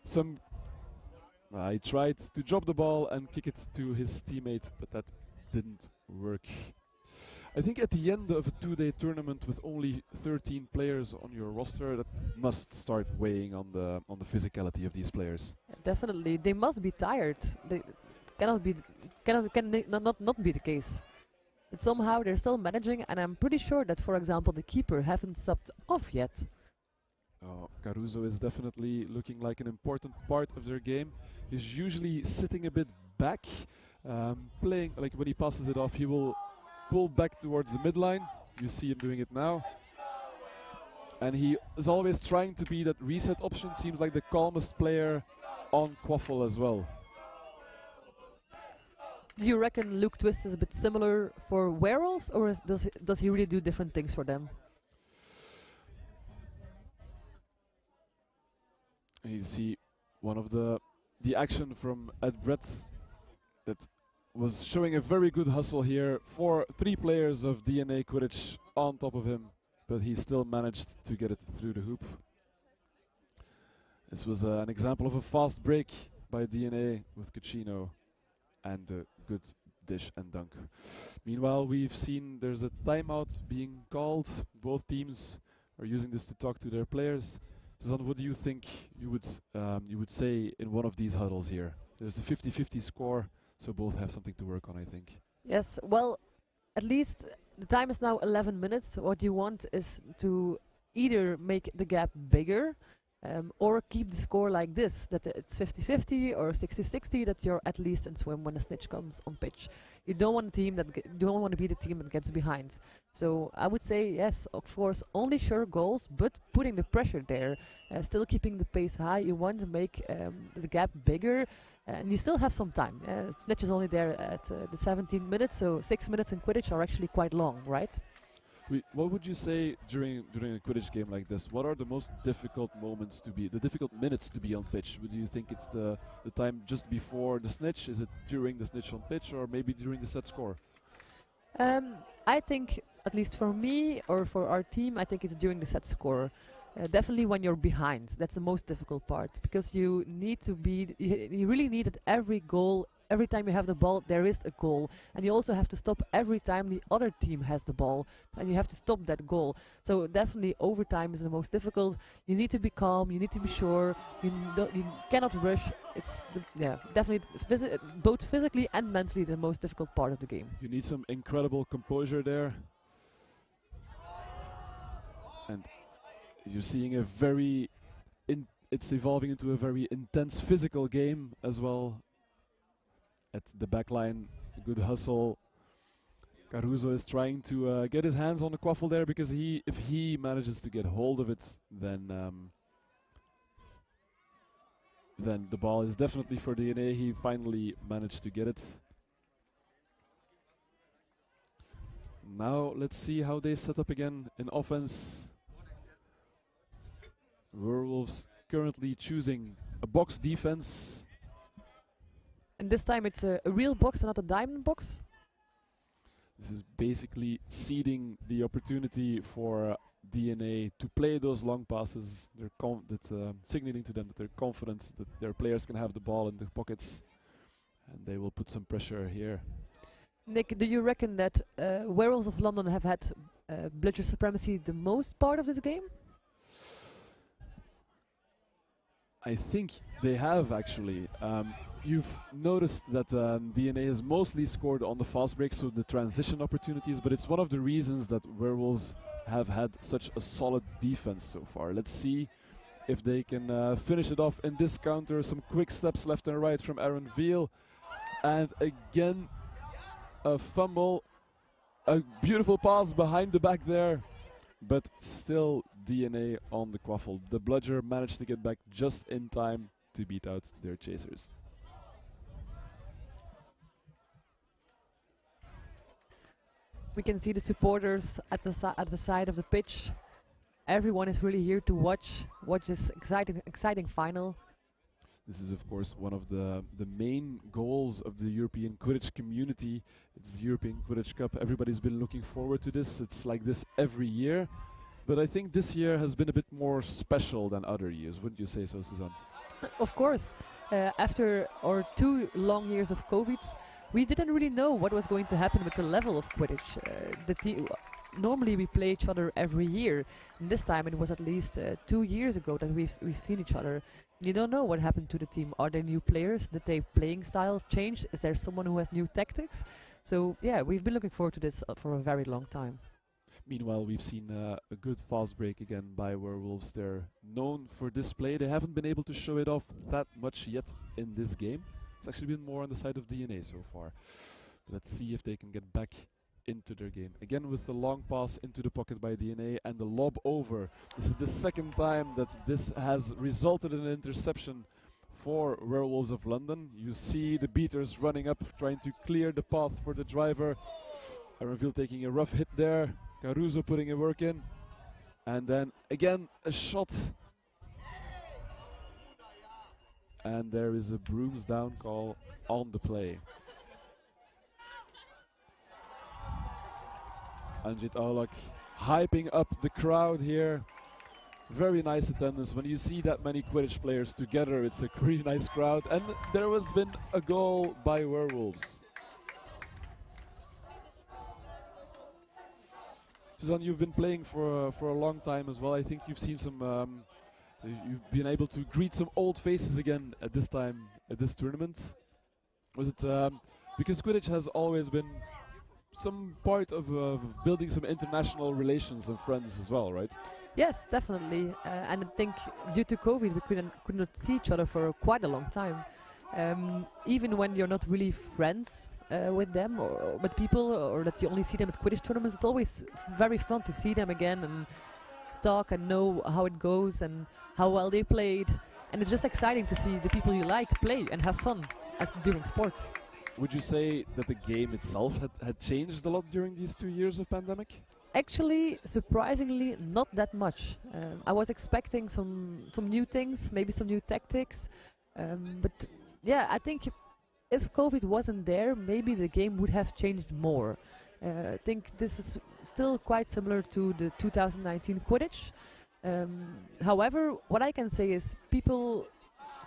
He tried to drop the ball and kick it to his teammate, but that didn't work. I think at the end of a two-day tournament with only 13 players on your roster, that must start weighing on the physicality of these players. Definitely, they must be tired. They cannot be not be the case. But somehow they're still managing, and I'm pretty sure that, for example, the keeper haven't stopped off yet. Caruso is definitely looking like an important part of their game. He's usually sitting a bit back, playing, like when he passes it off, he will pull back towards the midline. You see him doing it now. And he is always trying to be that reset option. Seems like the calmest player on Quaffle as well. Do you reckon Luke Twist is a bit similar for Werewolves, or does he really do different things for them? And you see one of the action from Ed Brett that was showing a very good hustle here. 3 players of DNA Quidditch on top of him, but he still managed to get it through the hoop. This was an example of a fast break by DNA with Caccino and a good dish and dunk. Meanwhile, we've seen there's a timeout being called. Both teams are using this to talk to their players. Suzanne, what do you think you would say in one of these huddles here? There's a 50-50 score, so both have something to work on, I think. Yes, well, at least the time is now 11 minutes. What you want is to either make the gap bigger or keep the score like this, that it's 50-50 or 60-60, that you're at least in swim when the snitch comes on pitch. You don't want a team that don't want to be the team that gets behind. So I would say yes, of course, only sure goals, but putting the pressure there, still keeping the pace high. You want to make the gap bigger, and you still have some time. Snitch is only there at the 17 minutes, so 6 minutes in Quidditch are actually quite long, right? What would you say during a Quidditch game like this? What are the most difficult moments to be, the difficult minutes to be on pitch? Would you think it's the time just before the snitch? Is it during the snitch on pitch, or maybe during the set score? I think, at least for me or for our team, I think it's during the set score. Definitely when you're behind, that's the most difficult part, because you need to be, you really need at every goal. Every time you have the ball, there is a goal. And you also have to stop every time the other team has the ball. And you have to stop that goal. So definitely overtime is the most difficult. You need to be calm, you need to be sure. You cannot rush. It's definitely both physically and mentally the most difficult part of the game. You need some incredible composure there. And you're seeing a it's evolving into a very intense physical game as well. At the back line, good hustle. Caruso is trying to get his hands on the quaffle there, because if he manages to get hold of it, then the ball is definitely for DNA. He finally managed to get it. Now let's see how they set up again in offense. Werewolves currently choosing a box defense. And this time it's a real box and not a diamond box? This is basically ceding the opportunity for DNA to play those long passes. That's signaling to them that they're confident that their players can have the ball in the pockets, and they will put some pressure here. Nick, do you reckon that Werewolves of London have had bludger supremacy the most part of this game? I think they have, actually. You've noticed that DNA has mostly scored on the fast break, so the transition opportunities, but it's one of the reasons that Werewolves have had such a solid defense so far. Let's see if they can finish it off in this counter. Some quick steps left and right from Aaron Veal. And again, a fumble. A beautiful pass behind the back there, but still DNA on the quaffle. The bludger managed to get back just in time to beat out their chasers. We can see the supporters at the side of the pitch. Everyone is really here to watch this exciting final. This is, of course, one of the main goals of the European Quidditch community. It's the European Quidditch Cup. Everybody's been looking forward to this. It's like this every year. But I think this year has been a bit more special than other years. Wouldn't you say so, Suzanne? Of course. After our 2 long years of COVID, we didn't really know what was going to happen with the level of Quidditch. Normally we play each other every year, and this time it was at least 2 years ago that we've seen each other. You don't know what happened to the team. Are there new players? Did their playing style change? Is there someone who has new tactics? So yeah, we've been looking forward to this for a very long time. Meanwhile, we've seen a good fast break again by Werewolves. They're known for this play. They haven't been able to show it off that much yet in this game. It's actually been more on the side of DNA so far. Let's see if they can get back into their game. Again with the long pass into the pocket by DNA and the lob over. This is the second time that this has resulted in an interception for Werewolves of London. You see the beaters running up, trying to clear the path for the driver. Arenville taking a rough hit there. Caruso putting a work in. And then again a shot. And there is a brooms down call on the play. Anjit Aulak hyping up the crowd here. Very nice attendance. When you see that many Quidditch players together, it's a pretty nice crowd. And there has been a goal by Werewolves. Suzanne, you've been playing for a long time as well. I think you've seen some, you've been able to greet some old faces again at this time, at this tournament. Was it, because Quidditch has always been some part of building some international relations and friends as well, right? Yes, definitely. And I think due to COVID, we could not see each other for quite a long time. Even when you're not really friends with them or with people, or that you only see them at Quidditch tournaments, it's always very fun to see them again and talk and know how it goes and how well they played. And it's just exciting to see the people you like play and have fun during sports. Would you say that the game itself had changed a lot during these 2 years of pandemic? Actually, surprisingly, not that much. I was expecting some new things, maybe some new tactics, but yeah, I think if COVID wasn't there, maybe the game would have changed more. I think this is still quite similar to the 2019 Quidditch. However, what I can say is people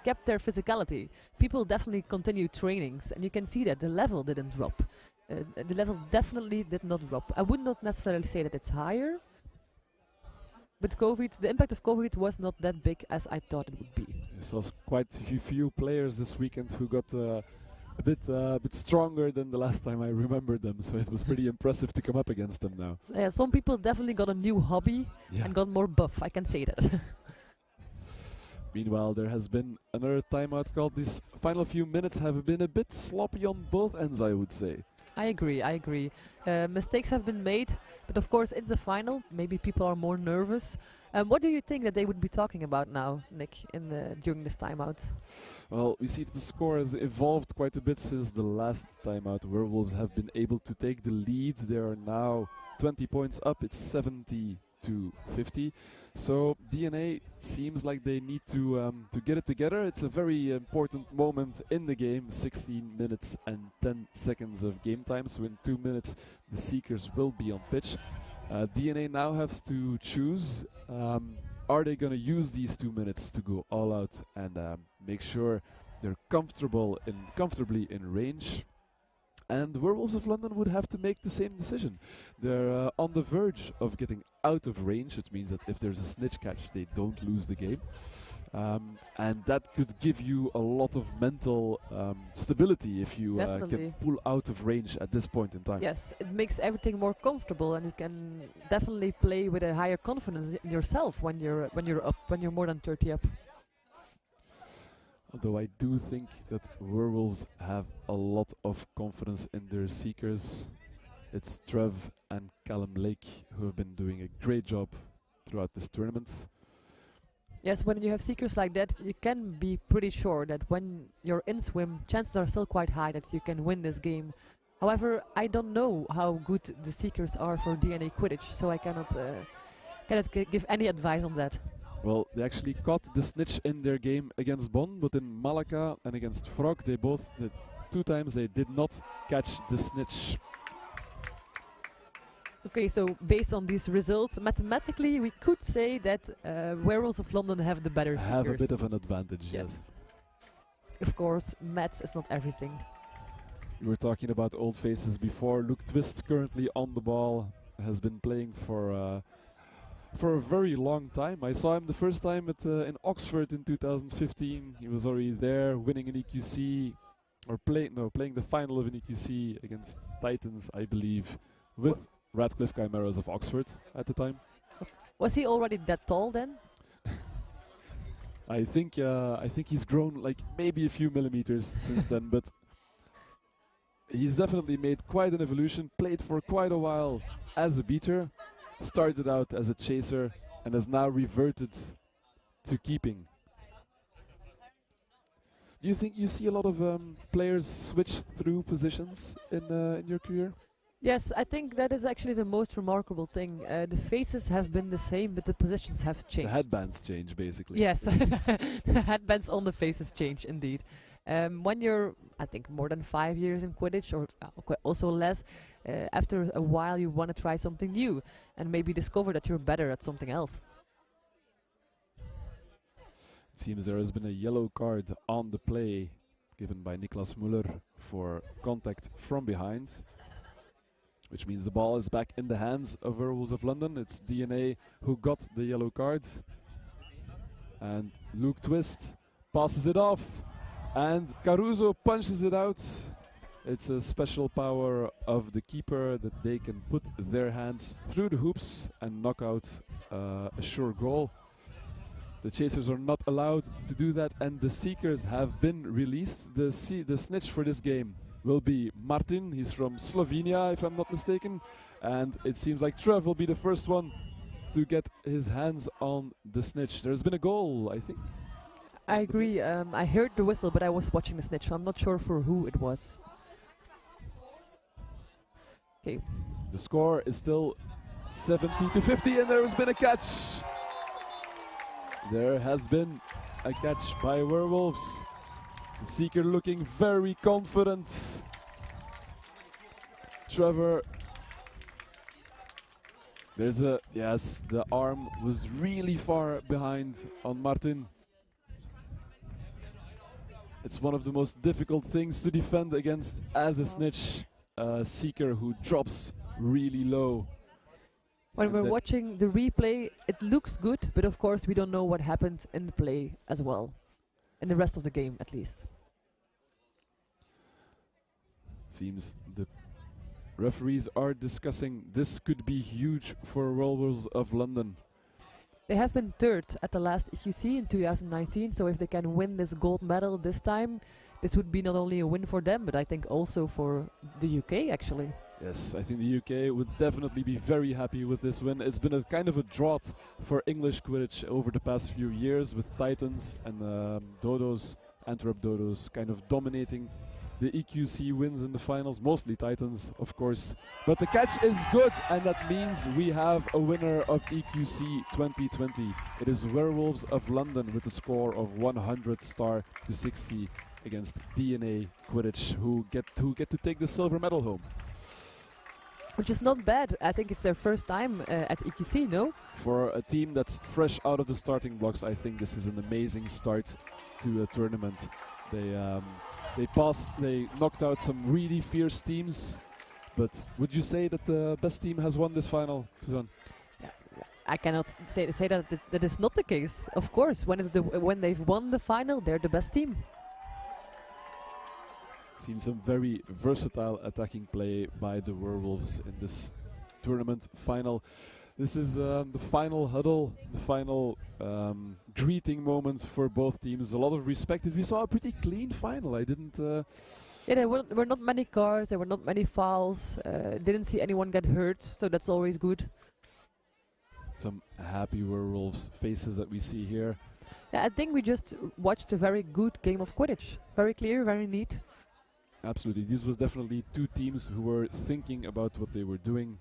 kept their physicality. People definitely continued trainings, and you can see that the level didn't drop. The level definitely did not drop. I would not necessarily say that it's higher, but the impact of COVID was not that big as I thought it would be. So quite a few players this weekend who got a bit stronger than the last time I remember them, so it was pretty impressive to come up against them now. Yeah, some people definitely got a new hobby and got more buff, I can say that. Meanwhile, there has been another timeout called. These final few minutes have been a bit sloppy on both ends, I would say. I agree. Mistakes have been made, but of course it's the final. Maybe people are more nervous. What do you think that they would be talking about now, Nick, during this timeout? Well, we see that the score has evolved quite a bit since the last timeout. Werewolves have been able to take the lead. They are now 20 points up. It's 70 to 50. So DNA seems like they need to get it together. It's a very important moment in the game. 16 minutes and 10 seconds of game time. So in 2 minutes, the Seekers will be on pitch. DNA now has to choose. Are they going to use these 2 minutes to go all out and make sure they're comfortably in range? And Werewolves of London would have to make the same decision. They're on the verge of getting out of range, which means that if there's a snitch catch, they don't lose the game. And that could give you a lot of mental stability if you can pull out of range at this point in time. Yes, it makes everything more comfortable, and you can definitely play with a higher confidence in yourself when you're more than 30 up. Although I do think that Werewolves have a lot of confidence in their Seekers. It's Trev and Callum Lake who have been doing a great job throughout this tournament. Yes, when you have Seekers like that, you can be pretty sure that when you're in swim, chances are still quite high that you can win this game. However, I don't know how good the Seekers are for DNA Quidditch, so I cannot give any advice on that. Well, they actually caught the snitch in their game against Bonn, but in Malaka and against Frog, the 2 times they did not catch the snitch. Okay, so based on these results, mathematically we could say that Werewolves of London have the better Seekers. Have a bit of an advantage, yes. Of course, maths is not everything. We were talking about old faces before. Luke Twist, currently on the ball, has been playing for a very long time. I saw him the first time in Oxford in 2015. He was already there, winning an EQC, or playing the final of an EQC against Titans, I believe, with Radcliffe Chimeras of Oxford at the time. Was he already that tall then? I think he's grown like maybe a few millimeters since then, but he's definitely made quite an evolution. Played for quite a while as a beater, started out as a chaser, and has now reverted to keeping. Do you think you see a lot of players switch through positions in your career? Yes, I think that is actually the most remarkable thing. The faces have been the same, but the positions have changed. The headbands change, basically. Yes, the headbands on the faces change, indeed. When you're, I think, more than 5 years in Quidditch, or also less, after a while you want to try something new, and maybe discover that you're better at something else. It seems there has been a yellow card on the play given by Niklas Müller for contact from behind, which means the ball is back in the hands of Werewolves of London. It's DNA who got the yellow card. And Luke Twist passes it off, and Caruso punches it out. It's a special power of the keeper that they can put their hands through the hoops and knock out a sure goal. The chasers are not allowed to do that, and the seekers have been released. The snitch for this game will be Martin. He's from Slovenia, if I'm not mistaken. And it seems like Trev will be the first one to get his hands on the snitch. There's been a goal, I think. I agree. I heard the whistle, but I was watching the snitch, so I'm not sure for who it was. Okay. The score is still 70-50, and there has been a catch. There has been a catch by Werewolves. The seeker looking very confident. Trevor. There's a, yes, the arm was really far behind on Martin. It's one of the most difficult things to defend against as a snitch. Seeker who drops really low. When we're watching the replay, it looks good, but of course we don't know what happened in the play as well. In the rest of the game, at least. Seems the referees are discussing this could be huge for Werewolves of London. They have been third at the last EQC in 2019, so if they can win this gold medal this time, this would be not only a win for them, but I think also for the UK, actually. Yes, I think the UK would definitely be very happy with this win. It's been a kind of a drought for English Quidditch over the past few years, with Titans and Dodos, Antwerp Dodos, kind of dominating the EQC wins in the finals, mostly Titans, of course. But the catch is good, and that means we have a winner of EQC 2020. It is Werewolves of London with a score of 100-60 against DNA Quidditch, who get to take the silver medal home. Which is not bad. I think it's their first time at EQC, no? For a team that's fresh out of the starting blocks, I think this is an amazing start to a tournament. They knocked out some really fierce teams. But would you say that the best team has won this final, Suzanne? I cannot say that that is not the case. Of course, when they've won the final, they're the best team. Seen some very versatile attacking play by the Werewolves in this tournament final. This is the final huddle, the final greeting moment for both teams. A lot of respect. We saw a pretty clean final. I didn't... Yeah, there were not many cards, there were not many fouls. Didn't see anyone get hurt, so that's always good. Some happy Werewolves faces that we see here. Yeah, I think we just watched a very good game of Quidditch. Very clear, very neat. Absolutely. This was definitely two teams who were thinking about what they were doing,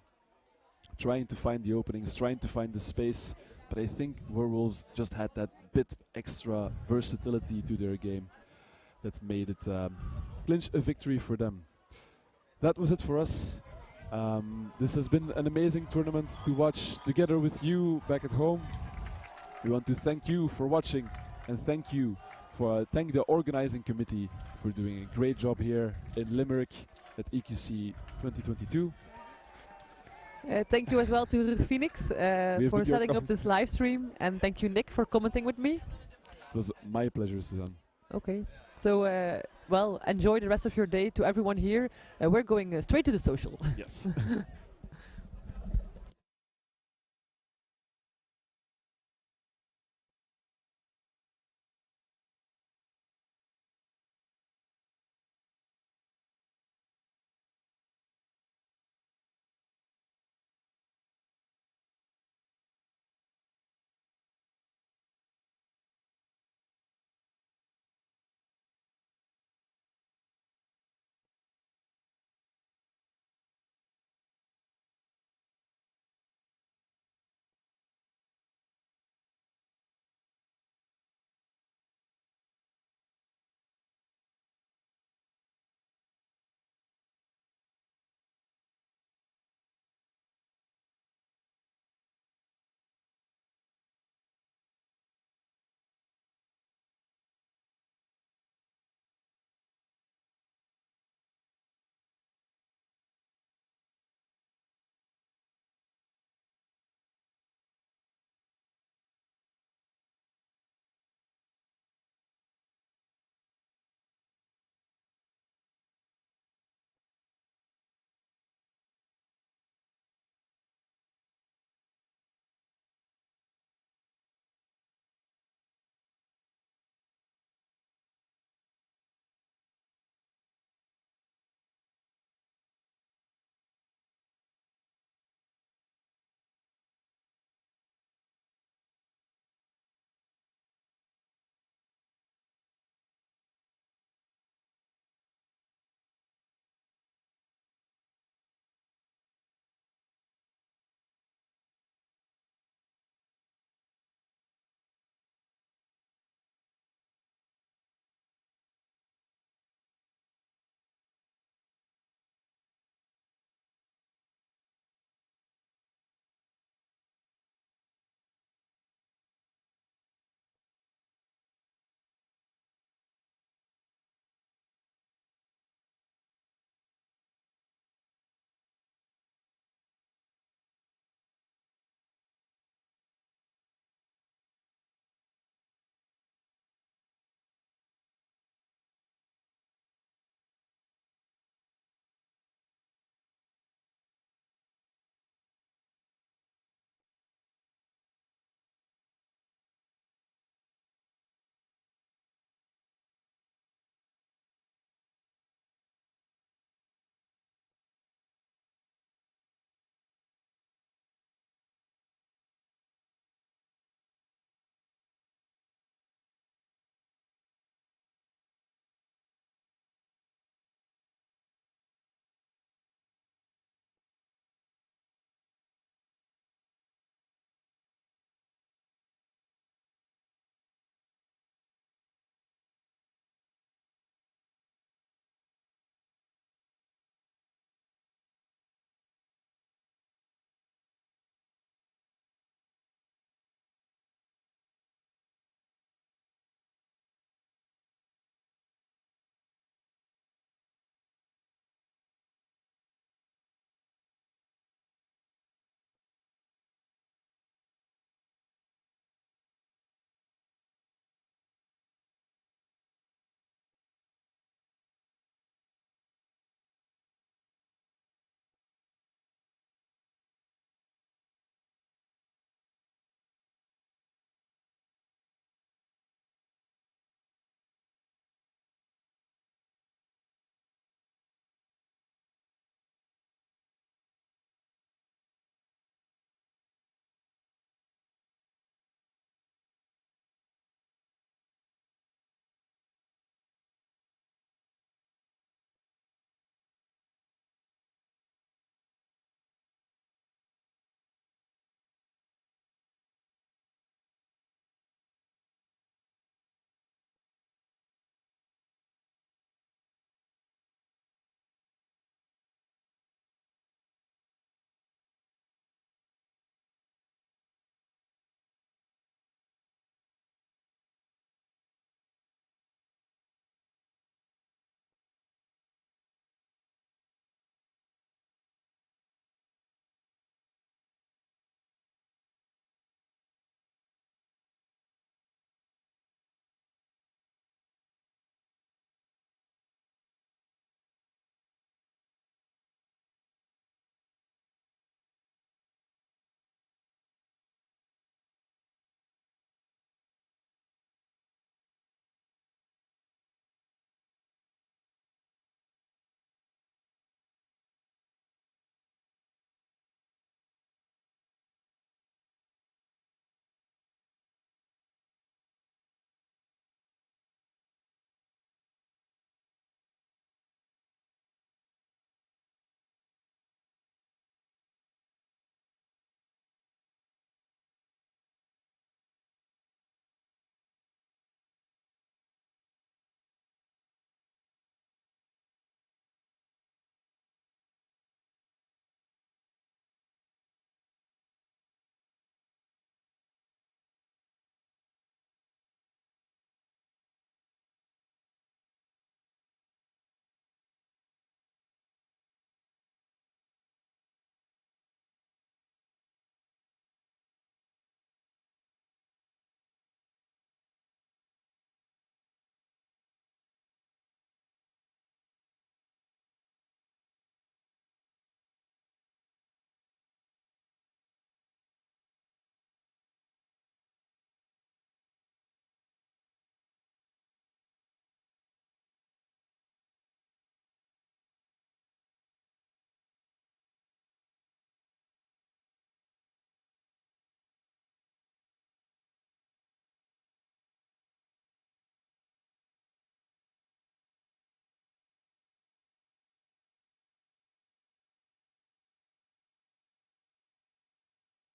trying to find the openings, trying to find the space. But I think Werewolves just had that bit extra versatility to their game that made it clinch a victory for them. That was it for us. This has been an amazing tournament to watch together with you back at home. We want to thank you for watching, and thank the organizing committee for doing a great job here in Limerick at EQC 2022. Thank you as well to Ruhr Phoenix for setting up this live stream, and thank you, Nick, for commenting with me. It was my pleasure, Suzanne. Okay, so well, enjoy the rest of your day. To everyone here, we're going straight to the social. Yes.